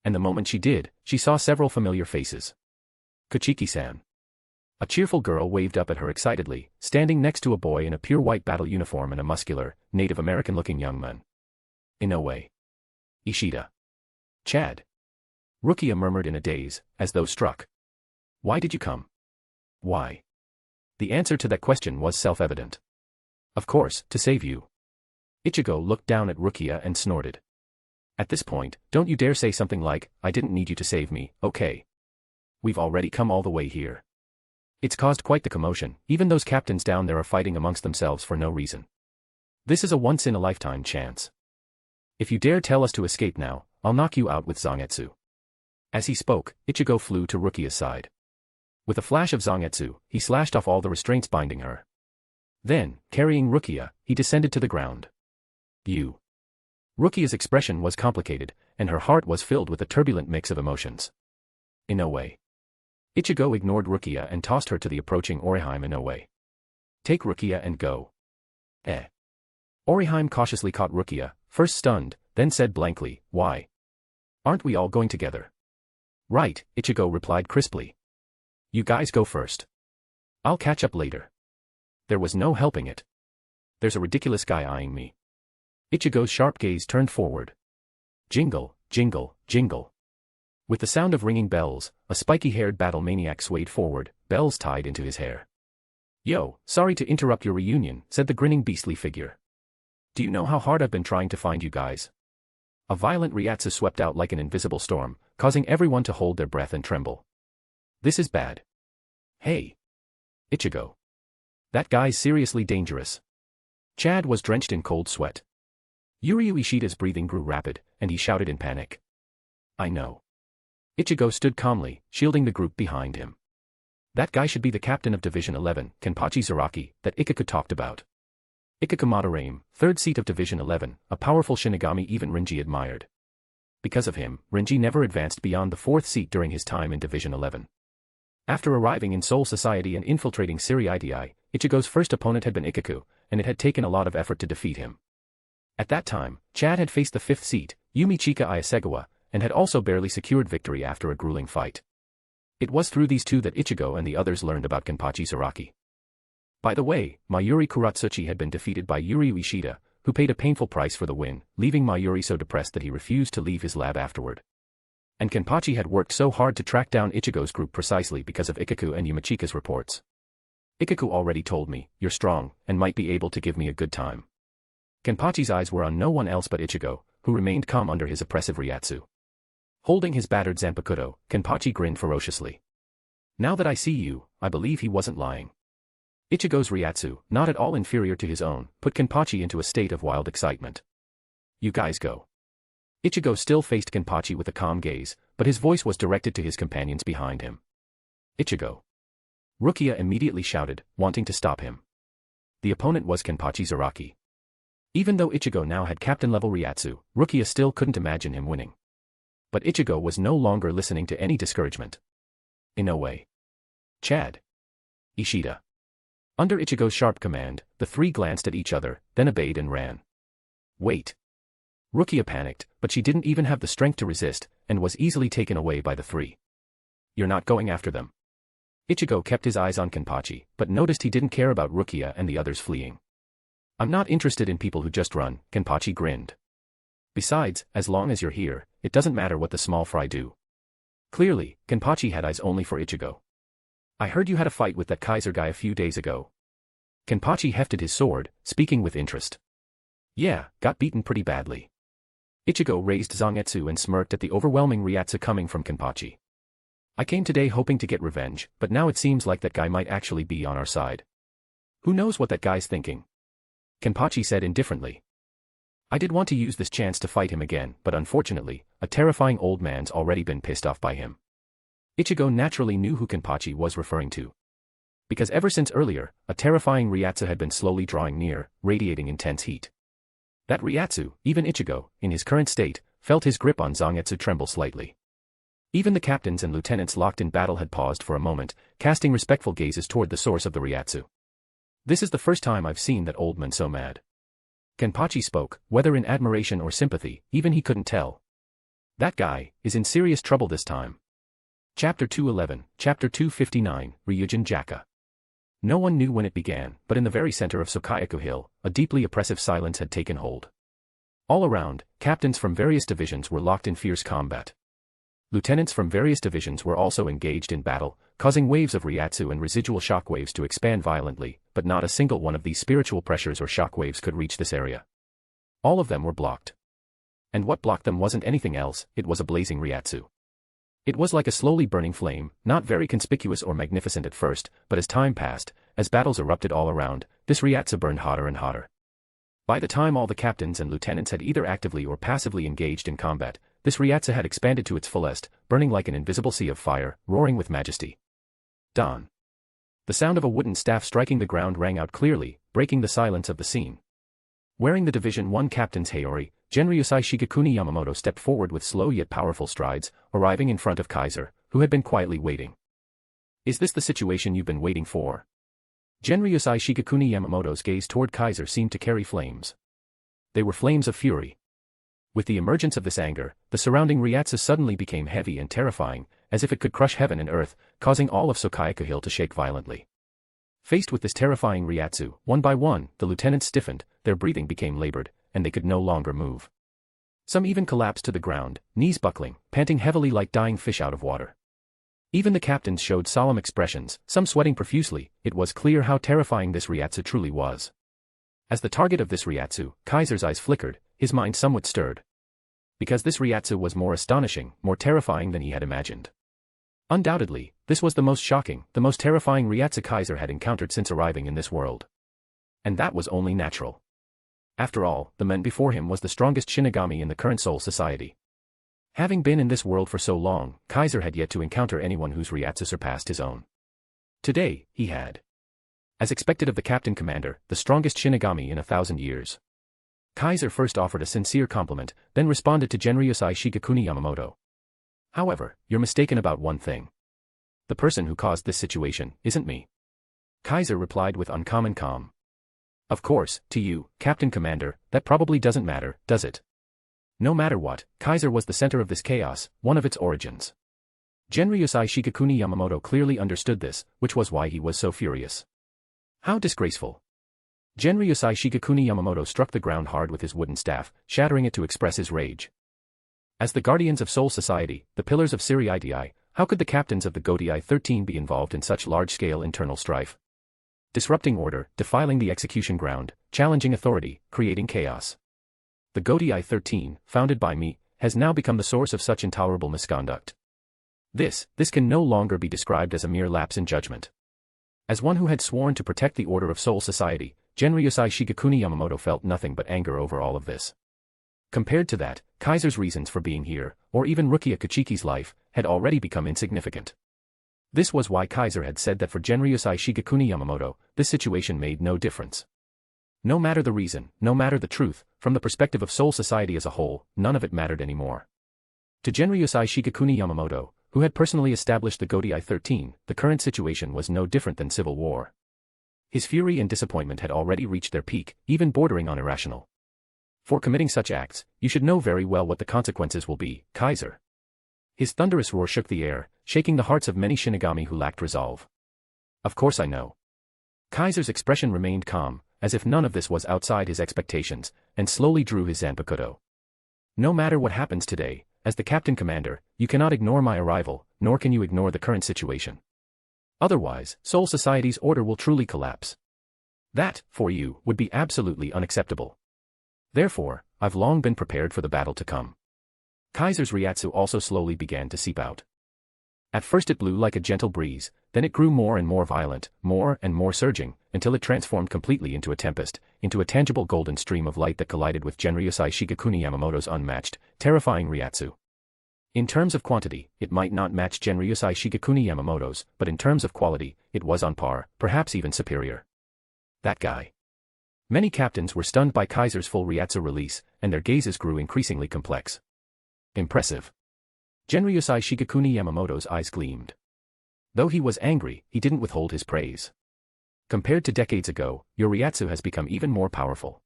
And the moment she did, she saw several familiar faces. Kuchiki-san. A cheerful girl waved up at her excitedly, standing next to a boy in a pure white battle uniform and a muscular, Native American-looking young man. Inoue. Ishida. Chad. Rukia murmured in a daze, as though struck. Why did you come? Why? The answer to that question was self-evident. Of course, to save you. Ichigo looked down at Rukia and snorted. At this point, don't you dare say something like, I didn't need you to save me, okay? We've already come all the way here. It's caused quite the commotion, even those captains down there are fighting amongst themselves for no reason. This is a once-in-a-lifetime chance. If you dare tell us to escape now, I'll knock you out with Zangetsu. As he spoke, Ichigo flew to Rukia's side. With a flash of Zangetsu, he slashed off all the restraints binding her. Then, carrying Rukia, he descended to the ground. You. Rukia's expression was complicated, and her heart was filled with a turbulent mix of emotions. Inoue. Ichigo ignored Rukia and tossed her to the approaching Orihime Inoue. Take Rukia and go. Orihime cautiously caught Rukia, first stunned, then said blankly, why? Aren't we all going together? Right, Ichigo replied crisply. You guys go first. I'll catch up later. There was no helping it. There's a ridiculous guy eyeing me. Ichigo's sharp gaze turned forward. Jingle, jingle, jingle. With the sound of ringing bells, a spiky-haired battle maniac swayed forward, bells tied into his hair. Yo, sorry to interrupt your reunion, said the grinning beastly figure. Do you know how hard I've been trying to find you guys? A violent Ryatsu swept out like an invisible storm, causing everyone to hold their breath and tremble. This is bad. Hey. Ichigo. That guy's seriously dangerous. Chad was drenched in cold sweat. Yuryu Ishida's breathing grew rapid, and he shouted in panic. I know. Ichigo stood calmly, shielding the group behind him. That guy should be the captain of Division 11, Kimpachi Zaraki, that Ikaku talked about. Ikaku Madarame, third seat of Division 11, a powerful Shinigami even Renji admired. Because of him, Renji never advanced beyond the fourth seat during his time in Division 11. After arriving in Soul Society and infiltrating Ser-Veresta, Ichigo's first opponent had been Ikaku, and it had taken a lot of effort to defeat him. At that time, Chad had faced the fifth seat, Yumichika Iasegawa, and had also barely secured victory after a grueling fight. It was through these two that Ichigo and the others learned about Kimpachi Zaraki. By the way, Mayuri Kuratsuchi had been defeated by Yuryu Ishida, who paid a painful price for the win, leaving Mayuri so depressed that he refused to leave his lab afterward. And Kimpachi had worked so hard to track down Ichigo's group precisely because of Ikaku and Yumichika's reports. Ikaku already told me, you're strong, and might be able to give me a good time. Kimpachi's eyes were on no one else but Ichigo, who remained calm under his oppressive Ryatsu. Holding his battered zanpakuto, Kimpachi grinned ferociously. Now that I see you, I believe he wasn't lying. Ichigo's Ryatsu, not at all inferior to his own, put Kimpachi into a state of wild excitement. You guys go. Ichigo still faced Kimpachi with a calm gaze, but his voice was directed to his companions behind him. Ichigo. Rukia immediately shouted, wanting to stop him. The opponent was Kimpachi Zaraki. Even though Ichigo now had captain-level Ryatsu, Rukia still couldn't imagine him winning. But Ichigo was no longer listening to any discouragement. Inoue. Chad. Ishida. Under Ichigo's sharp command, the three glanced at each other, then obeyed and ran. Wait. Rukia panicked, but she didn't even have the strength to resist, and was easily taken away by the three. You're not going after them. Ichigo kept his eyes on Kimpachi, but noticed he didn't care about Rukia and the others fleeing. I'm not interested in people who just run, Kimpachi grinned. Besides, as long as you're here, it doesn't matter what the small fry do. Clearly, Kimpachi had eyes only for Ichigo. I heard you had a fight with that Kaiser guy a few days ago. Kimpachi hefted his sword, speaking with interest. Yeah, got beaten pretty badly. Ichigo raised Zangetsu and smirked at the overwhelming Ryatsu coming from Kimpachi. I came today hoping to get revenge, but now it seems like that guy might actually be on our side. Who knows what that guy's thinking? Kimpachi said indifferently. I did want to use this chance to fight him again, but unfortunately, a terrifying old man's already been pissed off by him. Ichigo naturally knew who Kimpachi was referring to. Because ever since earlier, a terrifying Ryatsu had been slowly drawing near, radiating intense heat. That Ryatsu, even Ichigo, in his current state, felt his grip on Zangetsu tremble slightly. Even the captains and lieutenants locked in battle had paused for a moment, casting respectful gazes toward the source of the Ryatsu. This is the first time I've seen that old man so mad. Kimpachi spoke, whether in admiration or sympathy, even he couldn't tell. That guy is in serious trouble this time. Chapter 211, Chapter 259, Ryujin Jaka. No one knew when it began, but in the very center of Sokayaku Hill, a deeply oppressive silence had taken hold. All around, captains from various divisions were locked in fierce combat. Lieutenants from various divisions were also engaged in battle, causing waves of Ryatsu and residual shockwaves to expand violently, but not a single one of these spiritual pressures or shockwaves could reach this area. All of them were blocked. And what blocked them wasn't anything else, it was a blazing Ryatsu. It was like a slowly burning flame, not very conspicuous or magnificent at first, but as time passed, as battles erupted all around, this Ryatsu burned hotter and hotter. By the time all the captains and lieutenants had either actively or passively engaged in combat, this Ryatsu had expanded to its fullest, burning like an invisible sea of fire, roaring with majesty. Dawn. The sound of a wooden staff striking the ground rang out clearly, breaking the silence of the scene. Wearing the Division 1 captain's Hayori, Genryusai Shigekuni Yamamoto stepped forward with slow yet powerful strides, arriving in front of Kaiser, who had been quietly waiting. Is this the situation you've been waiting for? Genryusai Shigekuni Yamamoto's gaze toward Kaiser seemed to carry flames. They were flames of fury. With the emergence of this anger, the surrounding Ryatsu suddenly became heavy and terrifying, as if it could crush heaven and earth, causing all of Sokayaku Hill to shake violently. Faced with this terrifying Ryatsu, one by one, the lieutenants stiffened, their breathing became labored, and they could no longer move. Some even collapsed to the ground, knees buckling, panting heavily like dying fish out of water. Even the captains showed solemn expressions, some sweating profusely. It was clear how terrifying this Ryatsu truly was. As the target of this Ryatsu, Kaiser's eyes flickered, his mind somewhat stirred. Because this Ryatsu was more astonishing, more terrifying than he had imagined. Undoubtedly, this was the most shocking, the most terrifying Ryatsu Kaiser had encountered since arriving in this world. And that was only natural. After all, the man before him was the strongest Shinigami in the current Soul Society. Having been in this world for so long, Kaiser had yet to encounter anyone whose Ryatsu surpassed his own. Today, he had. As expected of the Captain Commander, the strongest Shinigami in 1,000 years. Kaiser first offered a sincere compliment, then responded to Genryusai Shigekuni Yamamoto. However, you're mistaken about one thing. The person who caused this situation isn't me. Kaiser replied with uncommon calm. Of course, to you, Captain Commander, that probably doesn't matter, does it? No matter what, Kaiser was the center of this chaos, one of its origins. Genryusai Shigekuni Yamamoto clearly understood this, which was why he was so furious. How disgraceful. Genryusai Shigekuni Yamamoto struck the ground hard with his wooden staff, shattering it to express his rage. As the guardians of Soul Society, the pillars of Ser-Veresta, how could the captains of the Godii 13 be involved in such large-scale internal strife? Disrupting order, defiling the execution ground, challenging authority, creating chaos. The Godii 13, founded by me, has now become the source of such intolerable misconduct. This can no longer be described as a mere lapse in judgment. As one who had sworn to protect the order of Soul Society, Genryusai Shigekuni Yamamoto felt nothing but anger over all of this. Compared to that, Kaiser's reasons for being here, or even Rukia Kachiki's life, had already become insignificant. This was why Kaiser had said that for Genryusai Shigekuni Yamamoto, this situation made no difference. No matter the reason, no matter the truth, from the perspective of Soul Society as a whole, none of it mattered anymore. To Genryusai Shigekuni Yamamoto, who had personally established the Godii 13, the current situation was no different than civil war. His fury and disappointment had already reached their peak, even bordering on irrational. For committing such acts, you should know very well what the consequences will be, Kaiser. His thunderous roar shook the air, shaking the hearts of many Shinigami who lacked resolve. Of course I know. Kaiser's expression remained calm, as if none of this was outside his expectations, and slowly drew his zanpakuto. No matter what happens today, as the Captain Commander, you cannot ignore my arrival, nor can you ignore the current situation. Otherwise, Soul Society's order will truly collapse. That, for you, would be absolutely unacceptable. Therefore, I've long been prepared for the battle to come. Kaiser's Ryatsu also slowly began to seep out. At first it blew like a gentle breeze, then it grew more and more violent, more and more surging, until it transformed completely into a tempest, into a tangible golden stream of light that collided with Genryusai Shigekuni Yamamoto's unmatched, terrifying Ryatsu. In terms of quantity, it might not match Genryusai Shigekuni Yamamoto's, but in terms of quality, it was on par, perhaps even superior. That guy. Many captains were stunned by Kaiser's full Ryatsu release, and their gazes grew increasingly complex. Impressive. Genryusai Shigekuni Yamamoto's eyes gleamed. Though he was angry, he didn't withhold his praise. Compared to decades ago, your Ryatsu has become even more powerful.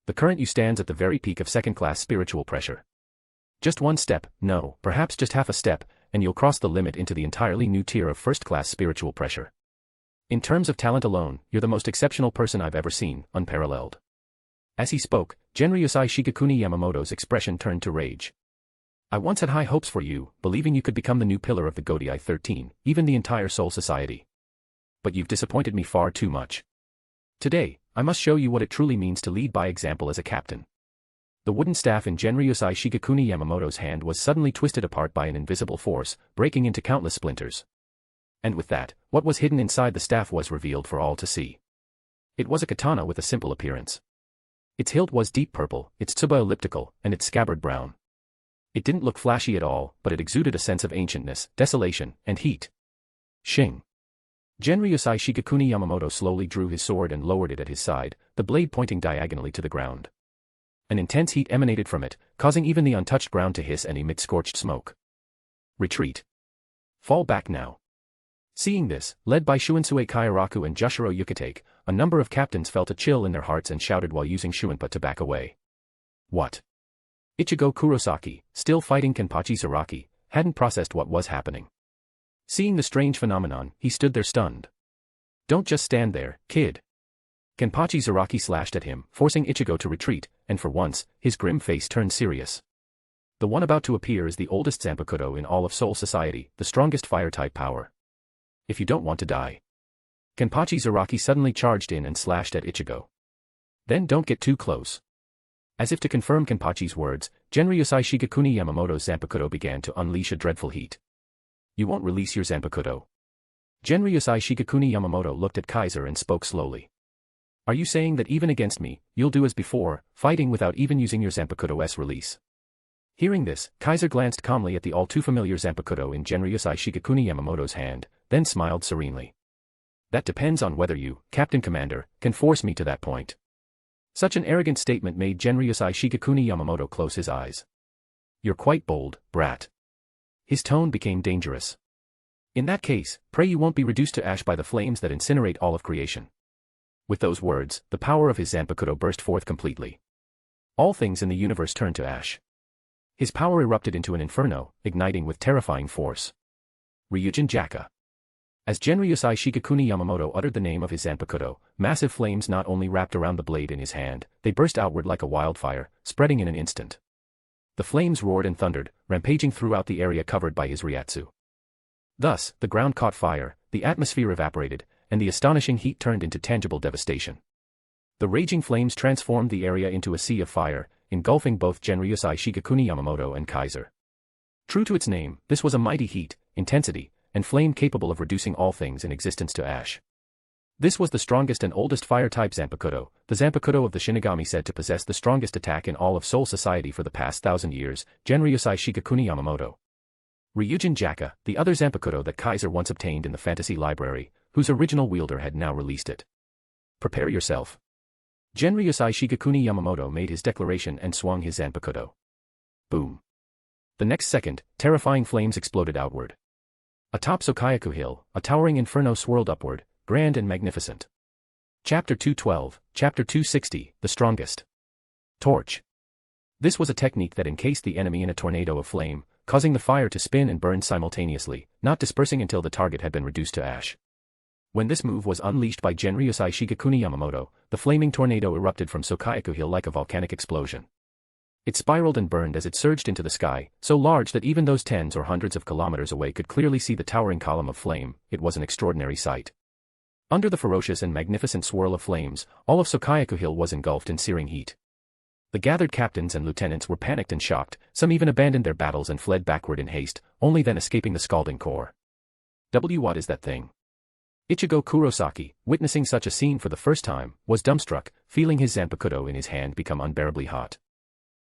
The current you stands at the very peak of second-class spiritual pressure. Just one step, no, perhaps just half a step, and you'll cross the limit into the entirely new tier of first-class spiritual pressure. In terms of talent alone, you're the most exceptional person I've ever seen, unparalleled. As he spoke, Genryusai Shigekuni Yamamoto's expression turned to rage. I once had high hopes for you, believing you could become the new pillar of the Godai 13, even the entire Soul Society. But you've disappointed me far too much. Today, I must show you what it truly means to lead by example as a captain. The wooden staff in Genryusai Shigekuni Yamamoto's hand was suddenly twisted apart by an invisible force, breaking into countless splinters. And with that, what was hidden inside the staff was revealed for all to see. It was a katana with a simple appearance. Its hilt was deep purple, its tsuba elliptical, and its scabbard brown. It didn't look flashy at all, but it exuded a sense of ancientness, desolation, and heat. Shing. Genryusai Shigekuni Yamamoto slowly drew his sword and lowered it at his side, the blade pointing diagonally to the ground. An intense heat emanated from it, causing even the untouched ground to hiss and emit scorched smoke. Retreat. Fall back now. Seeing this, led by Shunsue Kauraku and Jushiro Yukatake, a number of captains felt a chill in their hearts and shouted while using Shunpa to back away. What? Ichigo Kurosaki, still fighting Kimpachi Zaraki, hadn't processed what was happening. Seeing the strange phenomenon, he stood there stunned. Don't just stand there, kid. Kimpachi Zaraki slashed at him, forcing Ichigo to retreat, and for once, his grim face turned serious. The one about to appear is the oldest zanpakuto in all of Soul Society, the strongest fire-type power. If you don't want to die. Kimpachi Zaraki suddenly charged in and slashed at Ichigo. Then don't get too close. As if to confirm Kimpachi's words, Genryusai Shigekuni Yamamoto's zanpakuto began to unleash a dreadful heat. You won't release your zanpakuto. Genryusai Shigekuni Yamamoto looked at Kaiser and spoke slowly. Are you saying that even against me, you'll do as before, fighting without even using your zanpakuto's release? Hearing this, Kaiser glanced calmly at the all-too-familiar zanpakuto in Genryusai Shigekuni Yamamoto's hand, then smiled serenely. That depends on whether you, Captain Commander, can force me to that point. Such an arrogant statement made Genryusai Shigekuni Yamamoto close his eyes. You're quite bold, brat. His tone became dangerous. In that case, pray you won't be reduced to ash by the flames that incinerate all of creation. With those words, the power of his zanpakuto burst forth completely. All things in the universe turned to ash. His power erupted into an inferno, igniting with terrifying force. Ryujin Jaka. As Genryusai Shigekuni Yamamoto uttered the name of his zanpakuto, massive flames not only wrapped around the blade in his hand, they burst outward like a wildfire, spreading in an instant. The flames roared and thundered, rampaging throughout the area covered by his Ryatsu. Thus, the ground caught fire, the atmosphere evaporated, and the astonishing heat turned into tangible devastation. The raging flames transformed the area into a sea of fire, engulfing both Genryusai Shigekuni Yamamoto and Kaiser. True to its name, this was a mighty heat, intensity, and flame capable of reducing all things in existence to ash. This was the strongest and oldest fire-type zanpakuto, the zanpakuto of the Shinigami said to possess the strongest attack in all of Soul Society for the past 1,000 years, Genryusai Shigekuni Yamamoto. Ryujin Jaka, the other zanpakuto that Kaiser once obtained in the fantasy library, whose original wielder had now released it. Prepare yourself. Genryusai Shigekuni Yamamoto made his declaration and swung his zanpakuto. Boom. The next second, terrifying flames exploded outward. Atop Sokayaku Hill, a towering inferno swirled upward, grand and magnificent. Chapter 212, Chapter 260, The Strongest. Torch. This was a technique that encased the enemy in a tornado of flame, causing the fire to spin and burn simultaneously, not dispersing until the target had been reduced to ash. When this move was unleashed by Genryusai Shigekuni Yamamoto, the flaming tornado erupted from Sokayaku Hill like a volcanic explosion. It spiraled and burned as it surged into the sky, so large that even those tens or hundreds of kilometers away could clearly see the towering column of flame. It was an extraordinary sight. Under the ferocious and magnificent swirl of flames, all of Sokayaku Hill was engulfed in searing heat. The gathered captains and lieutenants were panicked and shocked, some even abandoned their battles and fled backward in haste, only then escaping the scalding core. What is that thing? Ichigo Kurosaki, witnessing such a scene for the first time, was dumbstruck, feeling his zanpakuto in his hand become unbearably hot.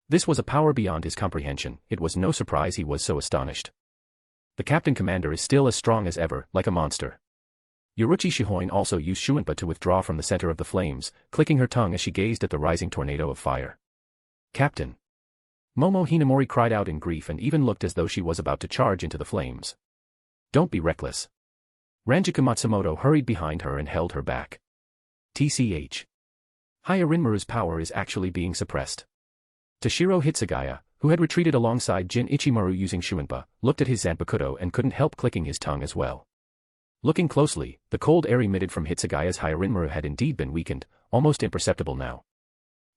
This was a power beyond his comprehension. It was no surprise he was so astonished. The captain commander is still as strong as ever, like a monster. Yoruchi Shihoin also used Shunpa to withdraw from the center of the flames, clicking her tongue as she gazed at the rising tornado of fire. Captain. Momo Hinamori cried out in grief and even looked as though she was about to charge into the flames. Don't be reckless. Ranjika Matsumoto hurried behind her and held her back. TCH. Hyarinmaru's power is actually being suppressed. Toshiro Hitsugaya, who had retreated alongside Jin Ichimaru using Shuinpa, looked at his zanpakuto and couldn't help clicking his tongue as well. Looking closely, the cold air emitted from Hitsugaya's Hyarinmaru had indeed been weakened, almost imperceptible now.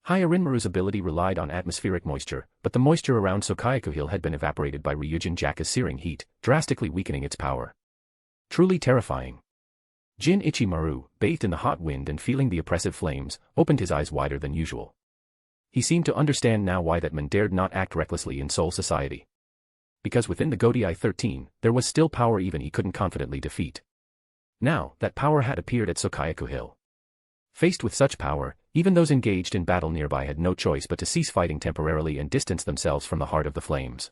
Hyarinmaru's ability relied on atmospheric moisture, but the moisture around Sokayaku had been evaporated by Ryujin Jaka's searing heat, drastically weakening its power. Truly terrifying. Jin Ichimaru, bathed in the hot wind and feeling the oppressive flames, opened his eyes wider than usual. He seemed to understand now why that man dared not act recklessly in Soul Society. Because within the Godai 13, there was still power even he couldn't confidently defeat. Now, that power had appeared at Sokayaku Hill. Faced with such power, even those engaged in battle nearby had no choice but to cease fighting temporarily and distance themselves from the heart of the flames.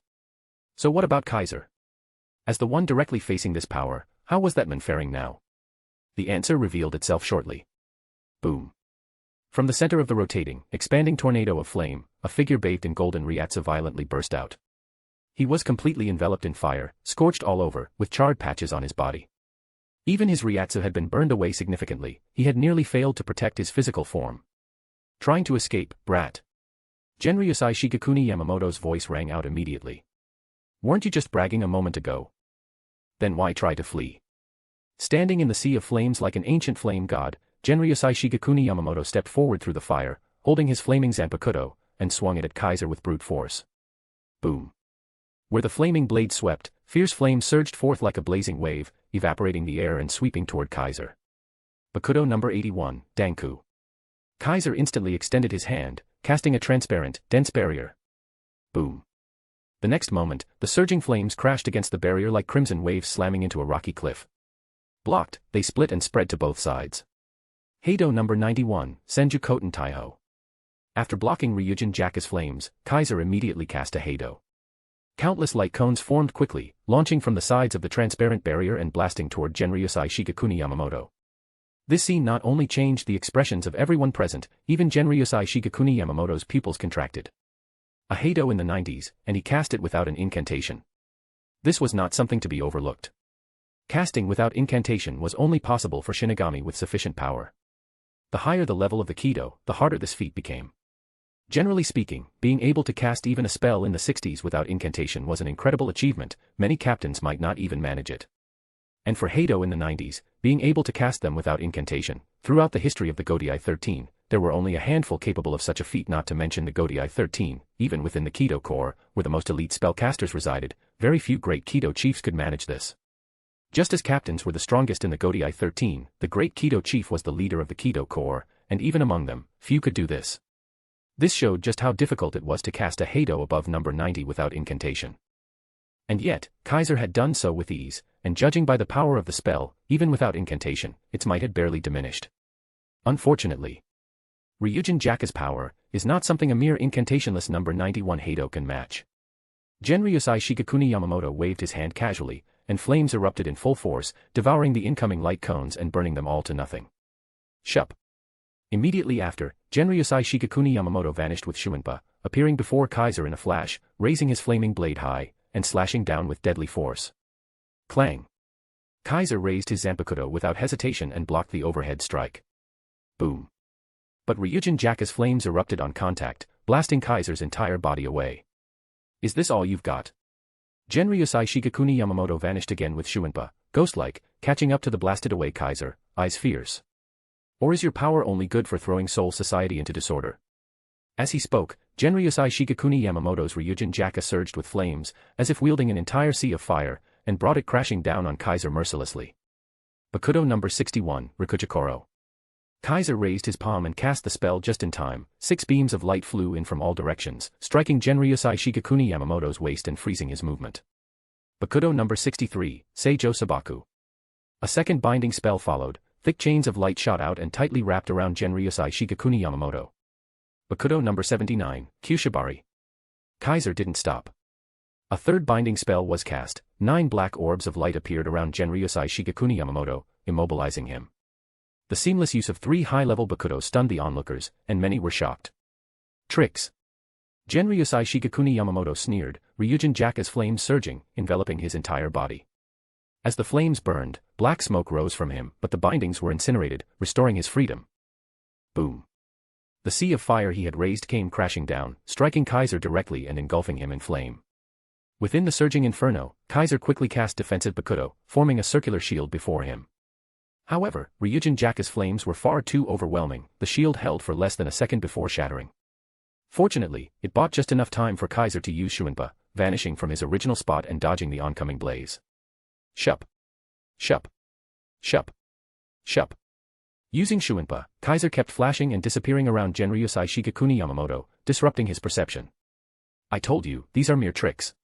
So what about Kaiser? As the one directly facing this power, how was that man faring now? The answer revealed itself shortly. Boom. From the center of the rotating, expanding tornado of flame, a figure bathed in golden ryatsu violently burst out. He was completely enveloped in fire, scorched all over, with charred patches on his body. Even his ryatsu had been burned away significantly, he had nearly failed to protect his physical form. Trying to escape, brat. Genryusai Shigekuni Yamamoto's voice rang out immediately. Weren't you just bragging a moment ago? Then why try to flee? Standing in the sea of flames like an ancient flame god, Genryusai Shigekuni Yamamoto stepped forward through the fire, holding his flaming zanpakuto, and swung it at Kaiser with brute force. Boom. Where the flaming blade swept, fierce flame surged forth like a blazing wave, evaporating the air and sweeping toward Kaiser. Bakudo number 81, Danku. Kaiser instantly extended his hand, casting a transparent, dense barrier. Boom. The next moment, the surging flames crashed against the barrier like crimson waves slamming into a rocky cliff. Blocked, they split and spread to both sides. Heido number 91, Senju Koten Taiho. After blocking Ryujin Jaka's flames, Kaiser immediately cast a Heido. Countless light cones formed quickly, launching from the sides of the transparent barrier and blasting toward Genryusai Shigekuni Yamamoto. This scene not only changed the expressions of everyone present, even Genryusai Shigekuni Yamamoto's pupils contracted. A Heido in the 90s, and he cast it without an incantation. This was not something to be overlooked. Casting without incantation was only possible for Shinigami with sufficient power. The higher the level of the Kido, the harder this feat became. Generally speaking, being able to cast even a spell in the 60s without incantation was an incredible achievement, many captains might not even manage it. And for Heido in the 90s, being able to cast them without incantation, throughout the history of the Godai 13, there were only a handful capable of such a feat, not to mention the Godai 13, even within the Kido Corps, where the most elite spellcasters resided, very few great Kido chiefs could manage this. Just as captains were the strongest in the Godai 13, the great Kido chief was the leader of the Kido Corps, and even among them, few could do this. This showed just how difficult it was to cast a Heido above number 90 without incantation. And yet, Kaiser had done so with ease, and judging by the power of the spell, even without incantation, its might had barely diminished. Unfortunately, Ryujin Jaka's power is not something a mere incantationless number 91 Heido can match. Genryusai Shigekuni Yamamoto waved his hand casually, and flames erupted in full force, devouring the incoming light cones and burning them all to nothing. Shup. Immediately after, Genryusai Shigekuni Yamamoto vanished with Shuinpa, appearing before Kaiser in a flash, raising his flaming blade high, and slashing down with deadly force. Clang. Kaiser raised his zanpakuto without hesitation and blocked the overhead strike. Boom. But Ryujin Jaka's flames erupted on contact, blasting Kaiser's entire body away. Is this all you've got? Genryusai Shigekuni Yamamoto vanished again with Shuinpa, ghost-like, catching up to the blasted away Kaiser, eyes fierce. Or is your power only good for throwing Soul Society into disorder? As he spoke, Genryusai Shigekuni Yamamoto's Ryujin Jaka surged with flames, as if wielding an entire sea of fire, and brought it crashing down on Kaiser mercilessly. Bakudo number 61, Rikuchikoro. Kaiser raised his palm and cast the spell just in time. 6 beams of light flew in from all directions, striking Genryusai Shigekuni Yamamoto's waist and freezing his movement. Bakudo number 63, Seijo Sabaku. A second binding spell followed, thick chains of light shot out and tightly wrapped around Genryusai Shigekuni Yamamoto. Bakudo number 79, Kyushibari. Kaiser didn't stop. A third binding spell was cast, 9 black orbs of light appeared around Genryusai Shigekuni Yamamoto, immobilizing him. The seamless use of 3 high-level Bakudo stunned the onlookers, and many were shocked. Tricks. Genryusai Shigekuni Yamamoto sneered, Ryujin Jaka's flames surging, enveloping his entire body. As the flames burned, black smoke rose from him, but the bindings were incinerated, restoring his freedom. Boom. The sea of fire he had raised came crashing down, striking Kaiser directly and engulfing him in flame. Within the surging inferno, Kaiser quickly cast defensive Bakuto, forming a circular shield before him. However, Ryujin Jaka's flames were far too overwhelming, the shield held for less than a second before shattering. Fortunately, it bought just enough time for Kaiser to use Shuinpa, vanishing from his original spot and dodging the oncoming blaze. Shup. Shup. Shup. Shup. Using Shuinpa, Kaiser kept flashing and disappearing around Genryusai Shigekuni Yamamoto, disrupting his perception. I told you, these are mere tricks.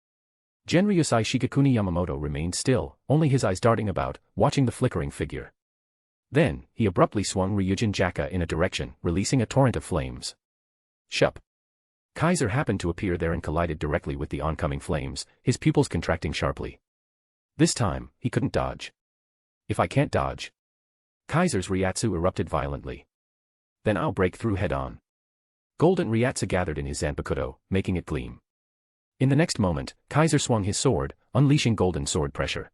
Genryusai Shigekuni Yamamoto remained still, only his eyes darting about, watching the flickering figure. Then, he abruptly swung Ryujin Jaka in a direction, releasing a torrent of flames. Shup. Kaiser happened to appear there and collided directly with the oncoming flames, his pupils contracting sharply. This time, he couldn't dodge. If I can't dodge. Kaiser's Ryatsu erupted violently. Then I'll break through head-on. Golden Ryatsu gathered in his zanpakuto, making it gleam. In the next moment, Kaiser swung his sword, unleashing golden sword pressure.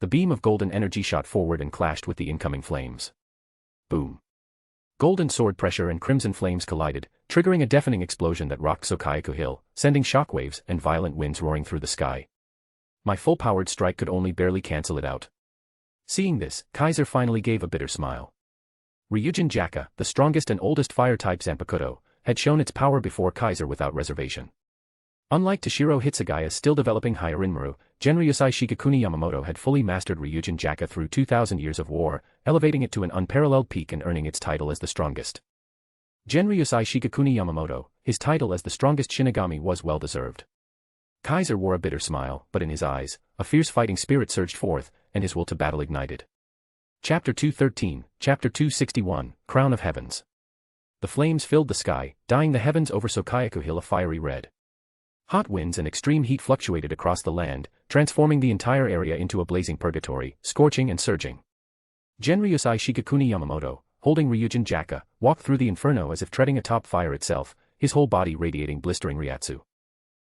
The beam of golden energy shot forward and clashed with the incoming flames. Boom. Golden sword pressure and crimson flames collided, triggering a deafening explosion that rocked Sokayaku Hill, sending shockwaves and violent winds roaring through the sky. My full-powered strike could only barely cancel it out. Seeing this, Kaiser finally gave a bitter smile. Ryujin Jaka, the strongest and oldest fire-type zanpakuto, had shown its power before Kaiser without reservation. Unlike Toshiro Hitsugaya still developing Hyarinmaru, Genryusai Shigekuni Yamamoto had fully mastered Ryujin Jaka through 2,000 years of war, elevating it to an unparalleled peak and earning its title as the strongest. Genryusai Shigekuni Yamamoto, his title as the strongest Shinigami was well-deserved. Kaiser wore a bitter smile, but in his eyes, a fierce fighting spirit surged forth, and his will to battle ignited. Chapter 213, Chapter 261, Crown of Heavens. The flames filled the sky, dyeing the heavens over Sokayaku Hill a fiery red. Hot winds and extreme heat fluctuated across the land, transforming the entire area into a blazing purgatory, scorching and surging. Genryusai Shigekuni Yamamoto, holding Ryujin Jaka, walked through the inferno as if treading atop fire itself, his whole body radiating blistering Ryatsu.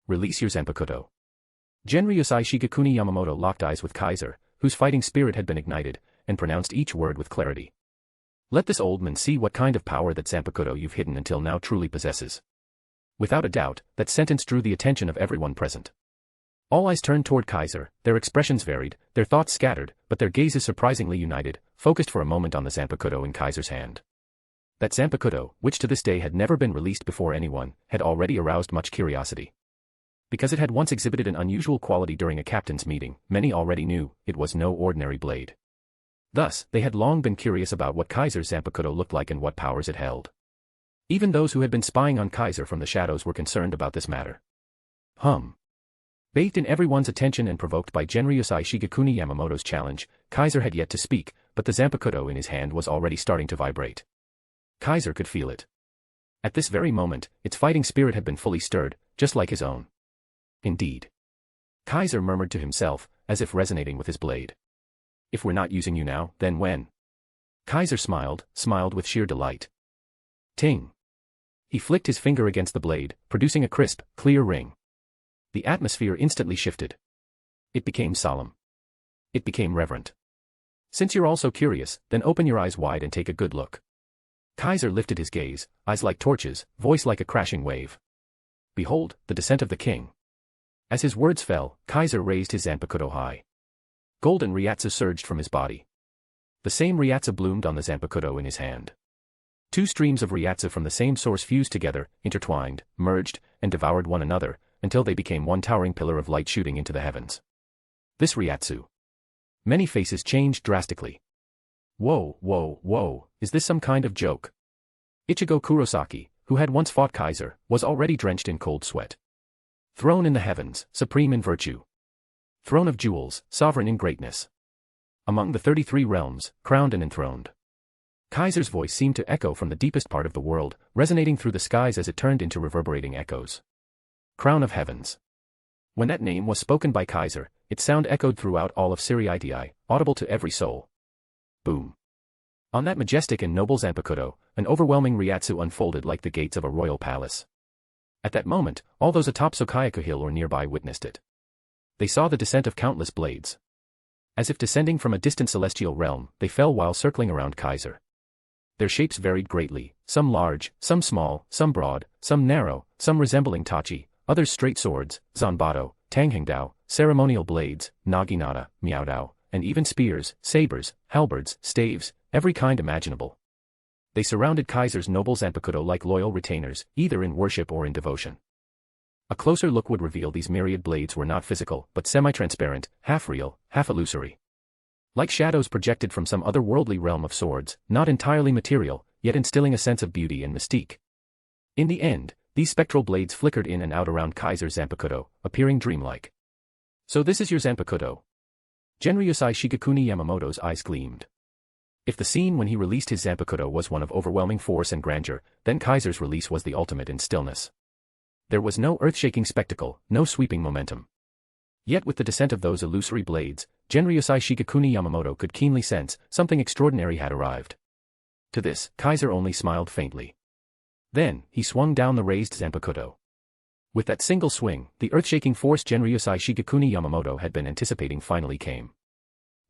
Release your zanpakuto. Genryusai Shigekuni Yamamoto locked eyes with Kaiser, whose fighting spirit had been ignited, and pronounced each word with clarity. Let this old man see what kind of power that zanpakuto you've hidden until now truly possesses. Without a doubt, that sentence drew the attention of everyone present. All eyes turned toward Kaiser, their expressions varied, their thoughts scattered, but their gazes surprisingly united, focused for a moment on the zanpakuto in Kaiser's hand. That zanpakuto, which to this day had never been released before anyone, had already aroused much curiosity. Because it had once exhibited an unusual quality during a captain's meeting, many already knew it was no ordinary blade. Thus, they had long been curious about what Kaiser's zanpakuto looked like and what powers it held. Even those who had been spying on Kaiser from the shadows were concerned about this matter. Bathed in everyone's attention and provoked by Genryusai Shigekuni Yamamoto's challenge, Kaiser had yet to speak, but the zanpakuto in his hand was already starting to vibrate. Kaiser could feel it. At this very moment, its fighting spirit had been fully stirred, just like his own. Indeed. Kaiser murmured to himself, as if resonating with his blade. If we're not using you now, then when? Kaiser smiled with sheer delight. Ting. He flicked his finger against the blade, producing a crisp, clear ring. The atmosphere instantly shifted. It became solemn. It became reverent. Since you're all so curious, then open your eyes wide and take a good look. Kaiser lifted his gaze, eyes like torches, voice like a crashing wave. Behold, the descent of the king. As his words fell, Kaiser raised his zanpakuto high. Golden Ryatsu surged from his body. The same Ryatsu bloomed on the zanpakuto in his hand. Two streams of Ryatsu from the same source fused together, intertwined, merged, and devoured one another, until they became one towering pillar of light shooting into the heavens. This Ryatsu. Many faces changed drastically. Whoa, is this some kind of joke? Ichigo Kurosaki, who had once fought Kaiser, was already drenched in cold sweat. Throne in the heavens, supreme in virtue. Throne of jewels, sovereign in greatness. Among the 33 realms, crowned and enthroned. Kaiser's voice seemed to echo from the deepest part of the world, resonating through the skies as it turned into reverberating echoes. Crown of Heavens. When that name was spoken by Kaiser, its sound echoed throughout all of Ser-Veresta, audible to every soul. Boom. On that majestic and noble zanpakuto, an overwhelming Ryatsu unfolded like the gates of a royal palace. At that moment, all those atop Sokayaku Hill or nearby witnessed it. They saw the descent of countless blades. As if descending from a distant celestial realm, they fell while circling around Kaiser. Their shapes varied greatly, some large, some small, some broad, some narrow, some resembling tachi, others straight swords, zanbato, tanghengdao, ceremonial blades, naginata, miaodao, and even spears, sabers, halberds, staves, every kind imaginable. They surrounded Kaiser's noble zanpakuto like loyal retainers, either in worship or in devotion. A closer look would reveal these myriad blades were not physical, but semi-transparent, half-real, half-illusory. Like shadows projected from some otherworldly realm of swords, not entirely material, yet instilling a sense of beauty and mystique. In the end, these spectral blades flickered in and out around Kaiser's zanpakuto, appearing dreamlike. So this is your zanpakuto? Genryusai Shigekuni Yamamoto's eyes gleamed. If the scene when he released his zanpakuto was one of overwhelming force and grandeur, then Kaiser's release was the ultimate in stillness. There was no earth-shaking spectacle, no sweeping momentum. Yet with the descent of those illusory blades, Genryusai Shigekuni Yamamoto could keenly sense something extraordinary had arrived. To this, Kaiser only smiled faintly. Then, he swung down the raised zanpakuto. With that single swing, the earth-shaking force Genryusai Shigekuni Yamamoto had been anticipating finally came.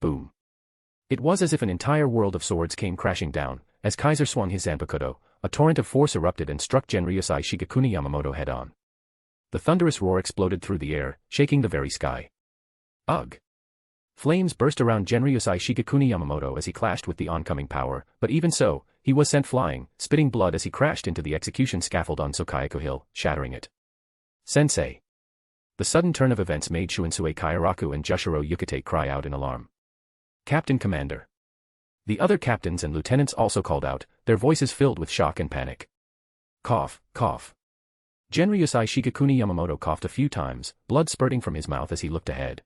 Boom. It was as if an entire world of swords came crashing down. As Kaiser swung his zanpakuto, a torrent of force erupted and struck Genryusai Shigekuni Yamamoto head-on. The thunderous roar exploded through the air, shaking the very sky. Ugh! Flames burst around Genryusai Shigekuni Yamamoto as he clashed with the oncoming power, but even so, he was sent flying, spitting blood as he crashed into the execution scaffold on Sokayaku Hill, shattering it. Sensei! The sudden turn of events made Shunsui Kauraku and Jushiro Yukatake cry out in alarm. Captain Commander! The other captains and lieutenants also called out, their voices filled with shock and panic. Cough, cough. Genryusai Shigekuni Yamamoto coughed a few times, blood spurting from his mouth as he looked ahead.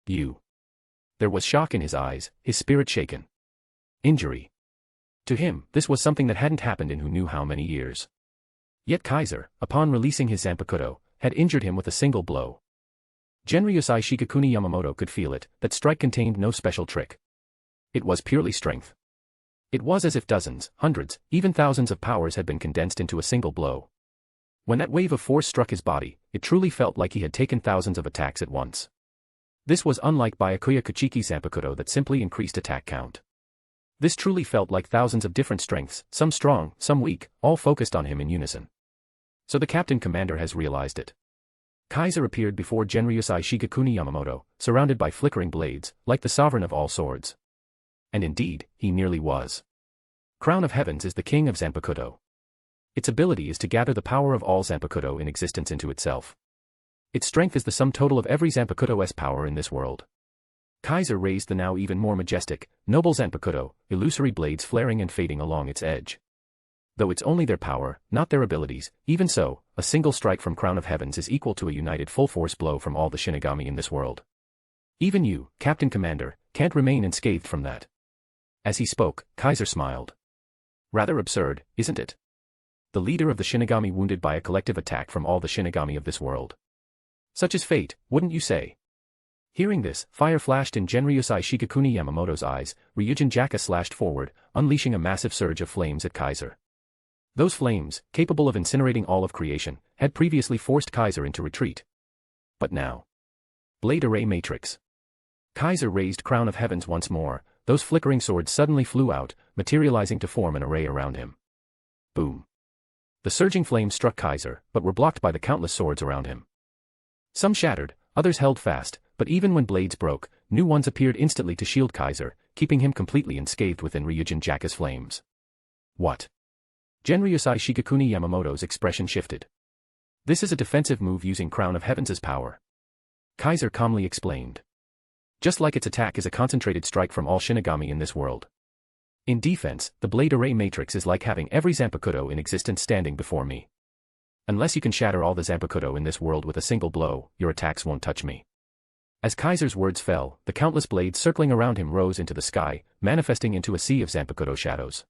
There was shock in his eyes, his spirit shaken. Injury. To him, this was something that hadn't happened in who knew how many years. Yet Kaiser, upon releasing his zanpakuto, had injured him with a single blow. Genryusai Shigekuni Yamamoto could feel it, that strike contained no special trick. It was purely strength. It was as if dozens, hundreds, even thousands of powers had been condensed into a single blow. When that wave of force struck his body, it truly felt like he had taken thousands of attacks at once. This was unlike Byakuya Kuchiki's zanpakuto that simply increased attack count. This truly felt like thousands of different strengths, some strong, some weak, all focused on him in unison. So the Captain Commander has realized it. Kaiser appeared before Genryusai Shigekuni Yamamoto, surrounded by flickering blades, like the sovereign of all swords. And indeed, he nearly was. Crown of Heavens is the king of zanpakuto. Its ability is to gather the power of all zanpakuto in existence into itself. Its strength is the sum total of every zanpakuto's power in this world. Kaiser raised the now even more majestic, noble zanpakuto, illusory blades flaring and fading along its edge. Though it's only their power, not their abilities, even so, a single strike from Crown of Heavens is equal to a united full-force blow from all the Shinigami in this world. Even you, Captain Commander, can't remain unscathed from that. As he spoke, Kaiser smiled. Rather absurd, isn't it? The leader of the Shinigami wounded by a collective attack from all the Shinigami of this world. Such is fate, wouldn't you say? Hearing this, fire flashed in Genryusai Shigekuni Yamamoto's eyes. Ryujin Jaka slashed forward, unleashing a massive surge of flames at Kaiser. Those flames, capable of incinerating all of creation, had previously forced Kaiser into retreat. But now. Blade Array Matrix. Kaiser raised Crown of Heavens once more. Those flickering swords suddenly flew out, materializing to form an array around him. Boom. The surging flames struck Kaiser, but were blocked by the countless swords around him. Some shattered, others held fast, but even when blades broke, new ones appeared instantly to shield Kaiser, keeping him completely unscathed within Ryujin Jaka's flames. What? Genryusai Shigekuni Yamamoto's expression shifted. This is a defensive move using Crown of Heavens' power. Kaiser calmly explained. Just like its attack is a concentrated strike from all Shinigami in this world. In defense, the Blade Array Matrix is like having every zanpakuto in existence standing before me. Unless you can shatter all the zanpakuto in this world with a single blow, your attacks won't touch me. As Kaiser's words fell, the countless blades circling around him rose into the sky, manifesting into a sea of zanpakuto shadows.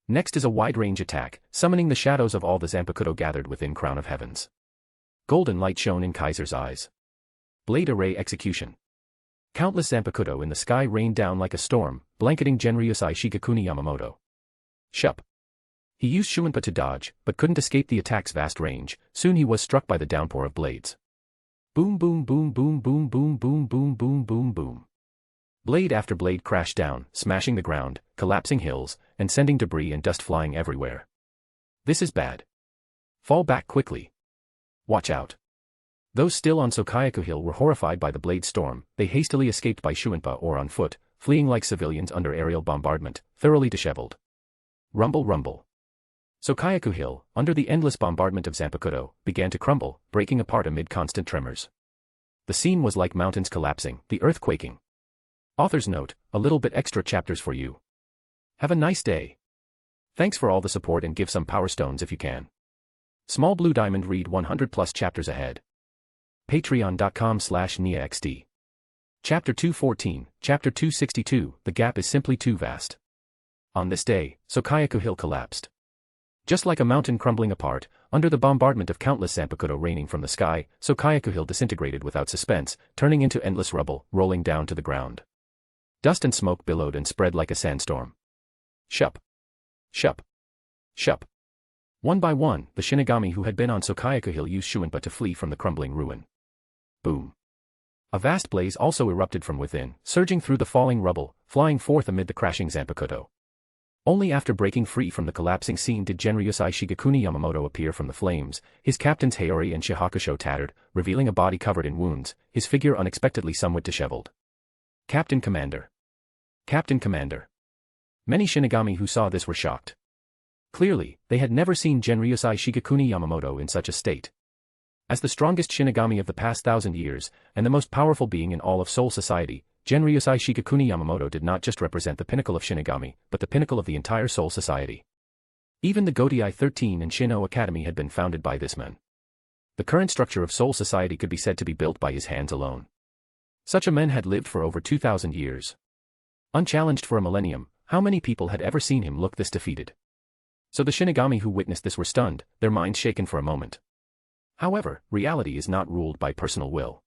Next is a wide-range attack, summoning the shadows of all the zanpakuto gathered within Crown of Heavens. Golden light shone in Kaiser's eyes. Blade Array Execution. Countless zanpakuto in the sky rained down like a storm, blanketing Genryusai Shigekuni Yamamoto. Shup. He used Shumenpa to dodge, but couldn't escape the attack's vast range. Soon he was struck by the downpour of blades. Boom boom boom boom boom boom boom boom boom boom boom. Blade after blade crashed down, smashing the ground, collapsing hills, and sending debris and dust flying everywhere. This is bad. Fall back quickly. Watch out. Those still on Sokayaku Hill were horrified by the blade storm. They hastily escaped by Shumenpa or on foot, fleeing like civilians under aerial bombardment, thoroughly disheveled. Rumble rumble. Sokayaku Hill, under the endless bombardment of zanpakuto, began to crumble, breaking apart amid constant tremors. The scene was like mountains collapsing, the earth quaking. Author's note, a little bit extra chapters for you. Have a nice day. Thanks for all the support and give some power stones if you can. Small Blue Diamond, read 100 plus chapters ahead. Patreon.com/NiaXD. Chapter 214, Chapter 262, the gap is simply too vast. On this day, Sokayaku Hill collapsed. Just like a mountain crumbling apart, under the bombardment of countless zanpakuto raining from the sky, Sokayaku Hill disintegrated without suspense, turning into endless rubble, rolling down to the ground. Dust and smoke billowed and spread like a sandstorm. Shup. Shup. Shup. One by one, the Shinigami who had been on Sokayaku Hill used Shumenpa to flee from the crumbling ruin. Boom. A vast blaze also erupted from within, surging through the falling rubble, flying forth amid the crashing zanpakuto. Only after breaking free from the collapsing scene did Genryusai Shigekuni Yamamoto appear from the flames, his captains Hayori and Shihakusho tattered, revealing a body covered in wounds, his figure unexpectedly somewhat disheveled. Captain Commander. Captain Commander. Many Shinigami who saw this were shocked. Clearly, they had never seen Genryusai Shigekuni Yamamoto in such a state. As the strongest Shinigami of the past 1,000 years, and the most powerful being in all of Soul Society, Genryusai Shigekuni Yamamoto did not just represent the pinnacle of Shinigami, but the pinnacle of the entire Soul Society. Even the Godei 13 and Shin-O Academy had been founded by this man. The current structure of Soul Society could be said to be built by his hands alone. Such a man had lived for over 2,000 years. Unchallenged for a millennium, how many people had ever seen him look this defeated? So the Shinigami who witnessed this were stunned, their minds shaken for a moment. However, reality is not ruled by personal will.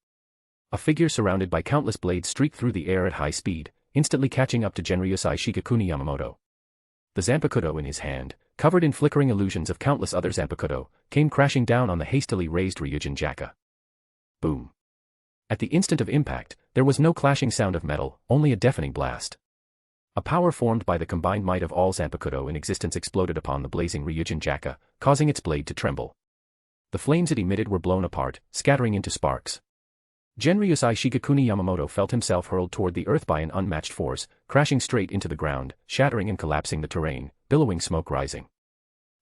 A figure surrounded by countless blades streaked through the air at high speed, instantly catching up to Genryusai Shigekuni Yamamoto. The zanpakuto in his hand, covered in flickering illusions of countless other zanpakuto, came crashing down on the hastily raised Ryujin Jaka. Boom. At the instant of impact, there was no clashing sound of metal, only a deafening blast. A power formed by the combined might of all zanpakuto in existence exploded upon the blazing Ryujin Jaka, causing its blade to tremble. The flames it emitted were blown apart, scattering into sparks. Genryusai Shigekuni Yamamoto felt himself hurled toward the earth by an unmatched force, crashing straight into the ground, shattering and collapsing the terrain, billowing smoke rising.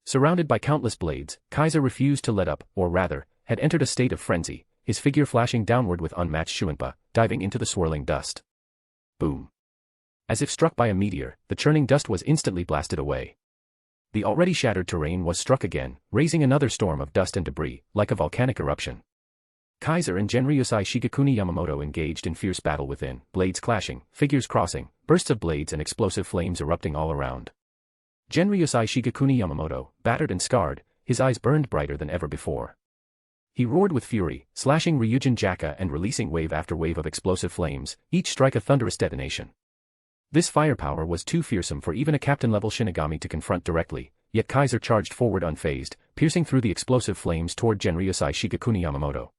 Surrounded by countless blades, Kaiser refused to let up, or rather, had entered a state of frenzy, his figure flashing downward with unmatched Shumenpa, diving into the swirling dust. Boom. As if struck by a meteor, the churning dust was instantly blasted away. The already shattered terrain was struck again, raising another storm of dust and debris, like a volcanic eruption. Kaiser and Genryusai Shigekuni Yamamoto engaged in fierce battle within, blades clashing, figures crossing, bursts of blades and explosive flames erupting all around. Genryusai Shigekuni Yamamoto, battered and scarred, his eyes burned brighter than ever before. He roared with fury, slashing Ryujin Jaka and releasing wave after wave of explosive flames, each strike a thunderous detonation. This firepower was too fearsome for even a captain-level Shinigami to confront directly, yet Kaiser charged forward unfazed, piercing through the explosive flames toward Genryusai Shigekuni Yamamoto.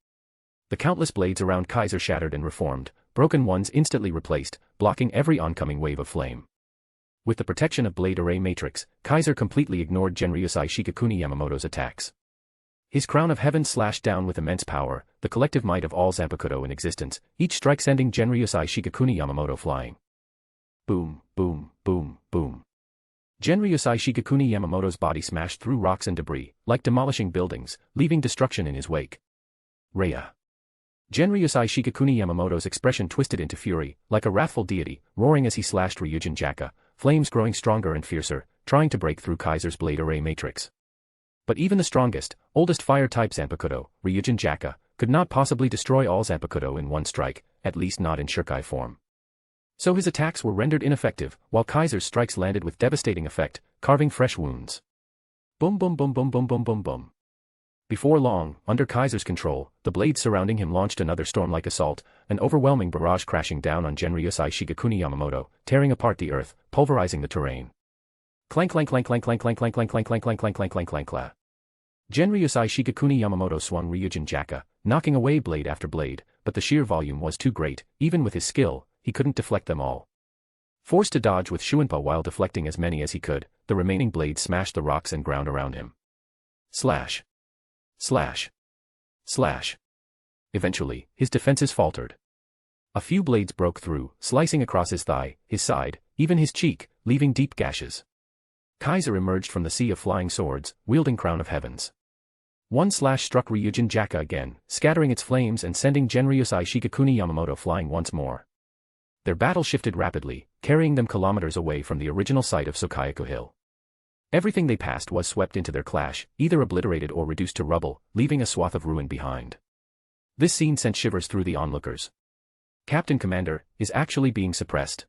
The countless blades around Kaiser shattered and reformed, broken ones instantly replaced, blocking every oncoming wave of flame. With the protection of Blade Array Matrix, Kaiser completely ignored Genryusai Shigekuni Yamamoto's attacks. His crown of heaven slashed down with immense power, the collective might of all zanpakuto in existence, each strike sending Genryusai Shigekuni Yamamoto flying. Boom, boom, boom, boom. Genryusai Shigekuni Yamamoto's body smashed through rocks and debris, like demolishing buildings, leaving destruction in his wake. Raya. Genryusai Shigekuni Yamamoto's expression twisted into fury, like a wrathful deity, roaring as he slashed Ryujin Jaka, flames growing stronger and fiercer, trying to break through Kaiser's Blade Array Matrix. But even the strongest, oldest fire-type zanpakuto, Ryujin Jaka, could not possibly destroy all zanpakuto in one strike, at least not in Shirkai form. So his attacks were rendered ineffective, while Kaiser's strikes landed with devastating effect, carving fresh wounds. Boom boom boom boom boom boom boom boom. Before long, under Kaiser's control, the blades surrounding him launched another storm-like assault, an overwhelming barrage crashing down on Genryusai Shigekuni Yamamoto, tearing apart the earth, pulverizing the terrain. Clank clank clank clank clank clank clank clank clank clank clank clank clank clank clank clank. Genryusai Shigekuni Yamamoto swung Ryujin Jaka, knocking away blade after blade, but the sheer volume was too great. Even with his skill, he couldn't deflect them all. Forced to dodge with Shuinpa while deflecting as many as he could, the remaining blades smashed the rocks and ground around him. Slash. Slash. Slash. Eventually, his defenses faltered. A few blades broke through, slicing across his thigh, his side, even his cheek, leaving deep gashes. Kaiser emerged from the sea of flying swords, wielding Crown of Heavens. One slash struck Ryujin Jaka again, scattering its flames and sending Genryusai Shigekuni Yamamoto flying once more. Their battle shifted rapidly, carrying them kilometers away from the original site of Sokayaku Hill. Everything they passed was swept into their clash, either obliterated or reduced to rubble, leaving a swath of ruin behind. This scene sent shivers through the onlookers. Captain Commander is actually being suppressed.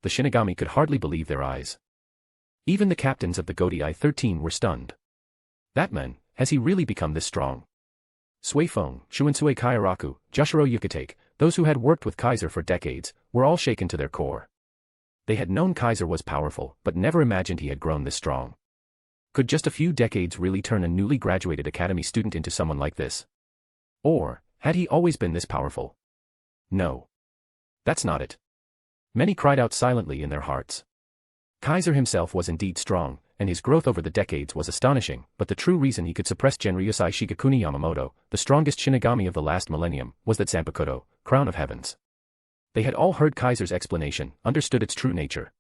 The Shinigami could hardly believe their eyes. Even the captains of the Godai 13 were stunned. That man, has he really become this strong? Suifeng, Shuinsui Kauraku, Jushiro Yukatake, those who had worked with Kaiser for decades, were all shaken to their core. They had known Kaiser was powerful, but never imagined he had grown this strong. Could just a few decades really turn a newly graduated academy student into someone like this? Or, had he always been this powerful? No. That's not it. Many cried out silently in their hearts. Kaiser himself was indeed strong, and his growth over the decades was astonishing, but the true reason he could suppress Genryusai Shigekuni Yamamoto, the strongest Shinigami of the last millennium, was that zanpakuto, Crown of Heavens. They had all heard Kaiser's explanation, understood its true nature.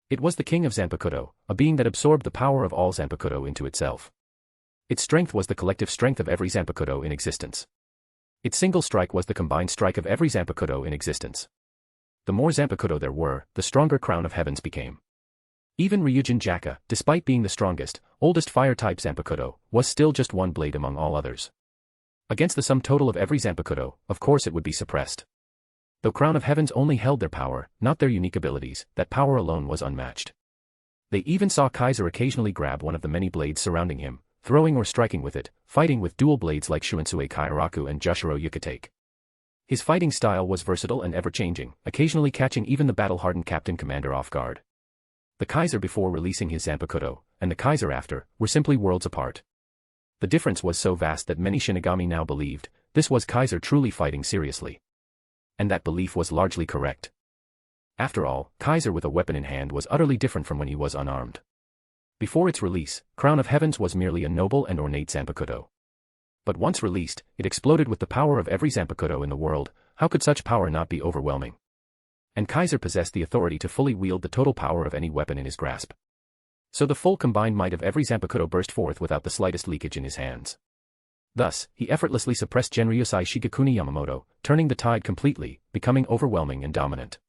It was the king of zanpakuto, a being that absorbed the power of all zanpakuto into itself. Its strength was the collective strength of every zanpakuto in existence. Its single strike was the combined strike of every zanpakuto in existence. The more zanpakuto there were, the stronger Crown of Heavens became. Even Ryujin Jaka, despite being the strongest, oldest fire-type zanpakuto, was still just one blade among all others. Against the sum total of every zanpakuto, of course it would be suppressed. Though Crown of Heavens only held their power, not their unique abilities, that power alone was unmatched. They even saw Kaiser occasionally grab one of the many blades surrounding him, throwing or striking with it, fighting with dual blades like Shuinsui Kauraku and Jushiro Yukatake. His fighting style was versatile and ever-changing, occasionally catching even the battle-hardened Captain Commander off guard. The Kaiser before releasing his zanpakuto, and the Kaiser after, were simply worlds apart. The difference was so vast that many Shinigami now believed, this was Kaiser truly fighting seriously. And that belief was largely correct. After all, Kaiser with a weapon in hand was utterly different from when he was unarmed. Before its release, Crown of Heavens was merely a noble and ornate zanpakuto. But once released, it exploded with the power of every zanpakuto in the world. How could such power not be overwhelming? And Kaiser possessed the authority to fully wield the total power of any weapon in his grasp. So the full combined might of every zanpakuto burst forth without the slightest leakage in his hands. Thus, he effortlessly suppressed Genryusai Shigekuni Yamamoto, turning the tide completely, becoming overwhelming and dominant.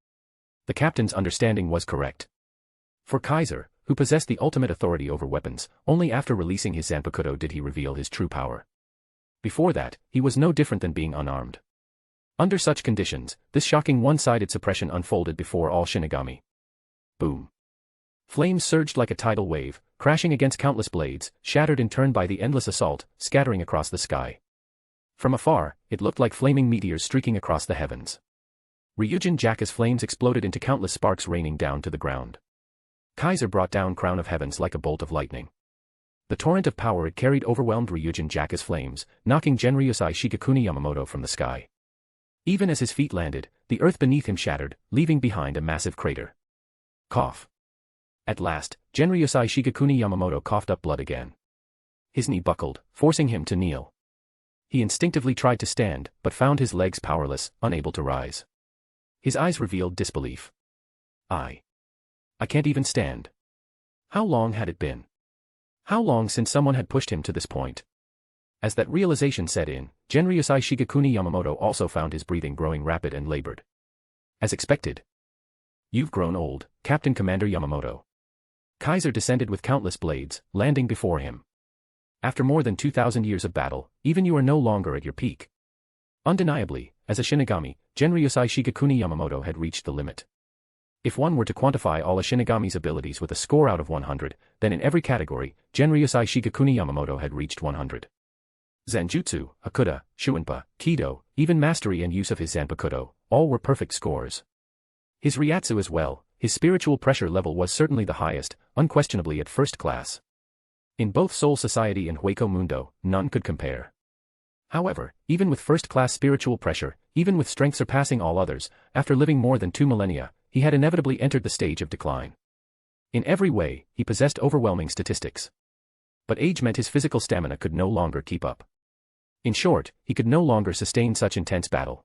The captain's understanding was correct. For Kaiser, who possessed the ultimate authority over weapons, only after releasing his zanpakuto did he reveal his true power. Before that, he was no different than being unarmed. Under such conditions, this shocking one-sided suppression unfolded before all Shinigami. Boom. Flames surged like a tidal wave, crashing against countless blades, shattered in turn by the endless assault, scattering across the sky. From afar, it looked like flaming meteors streaking across the heavens. Ryujin Jaka's flames exploded into countless sparks raining down to the ground. Kaiser brought down Crown of Heavens like a bolt of lightning. The torrent of power it carried overwhelmed Ryujin Jaka's flames, knocking Genryusai Shigekuni Yamamoto from the sky. Even as his feet landed, the earth beneath him shattered, leaving behind a massive crater. Cough. At last, Genryusai Shigekuni Yamamoto coughed up blood again. His knee buckled, forcing him to kneel. He instinctively tried to stand, but found his legs powerless, unable to rise. His eyes revealed disbelief. I can't even stand. How long had it been? How long since someone had pushed him to this point? As that realization set in, Genryusai Shigekuni Yamamoto also found his breathing growing rapid and labored. As expected. You've grown old, Captain Commander Yamamoto. Kaiser descended with countless blades, landing before him. After more than 2,000 years of battle, even you are no longer at your peak. Undeniably, as a Shinigami, Genryusai Shigekuni Yamamoto had reached the limit. If one were to quantify all a Shinigami's abilities with a score out of 100, then in every category, Genryusai Shigekuni Yamamoto had reached 100. Zanjutsu, Hakuda, Shuinpa, Kido, even mastery and use of his zanpakuto, all were perfect scores. His Ryatsu as well, His spiritual pressure level was certainly the highest, unquestionably at first class. In both Soul Society and Hueco Mundo, none could compare. However, even with first-class spiritual pressure, even with strength surpassing all others, after living more than 2 millennia, he had inevitably entered the stage of decline. In every way, he possessed overwhelming statistics. But age meant his physical stamina could no longer keep up. In short, he could no longer sustain such intense battle.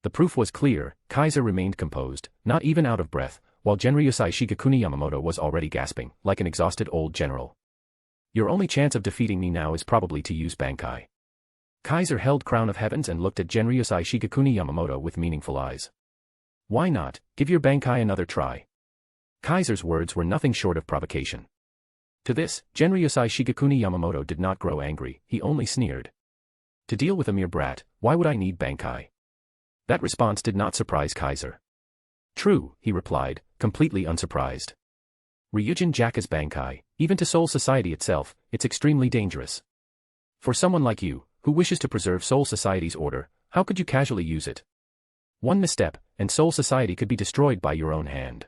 The proof was clear. Kaiser remained composed, not even out of breath, while Genryusai Shigekuni Yamamoto was already gasping, like an exhausted old general. Your only chance of defeating me now is probably to use Bankai. Kaiser held Crown of Heavens and looked at Genryusai Shigekuni Yamamoto with meaningful eyes. Why not, give your Bankai another try. Kaiser's words were nothing short of provocation. To this, Genryusai Shigekuni Yamamoto did not grow angry, he only sneered. To deal with a mere brat, why would I need Bankai? That response did not surprise Kaiser. True, he replied, completely unsurprised. Ryujin Jaka's Bankai, even to Soul Society itself, it's extremely dangerous. For someone like you, who wishes to preserve Soul Society's order, how could you casually use it? One misstep, and Soul Society could be destroyed by your own hand.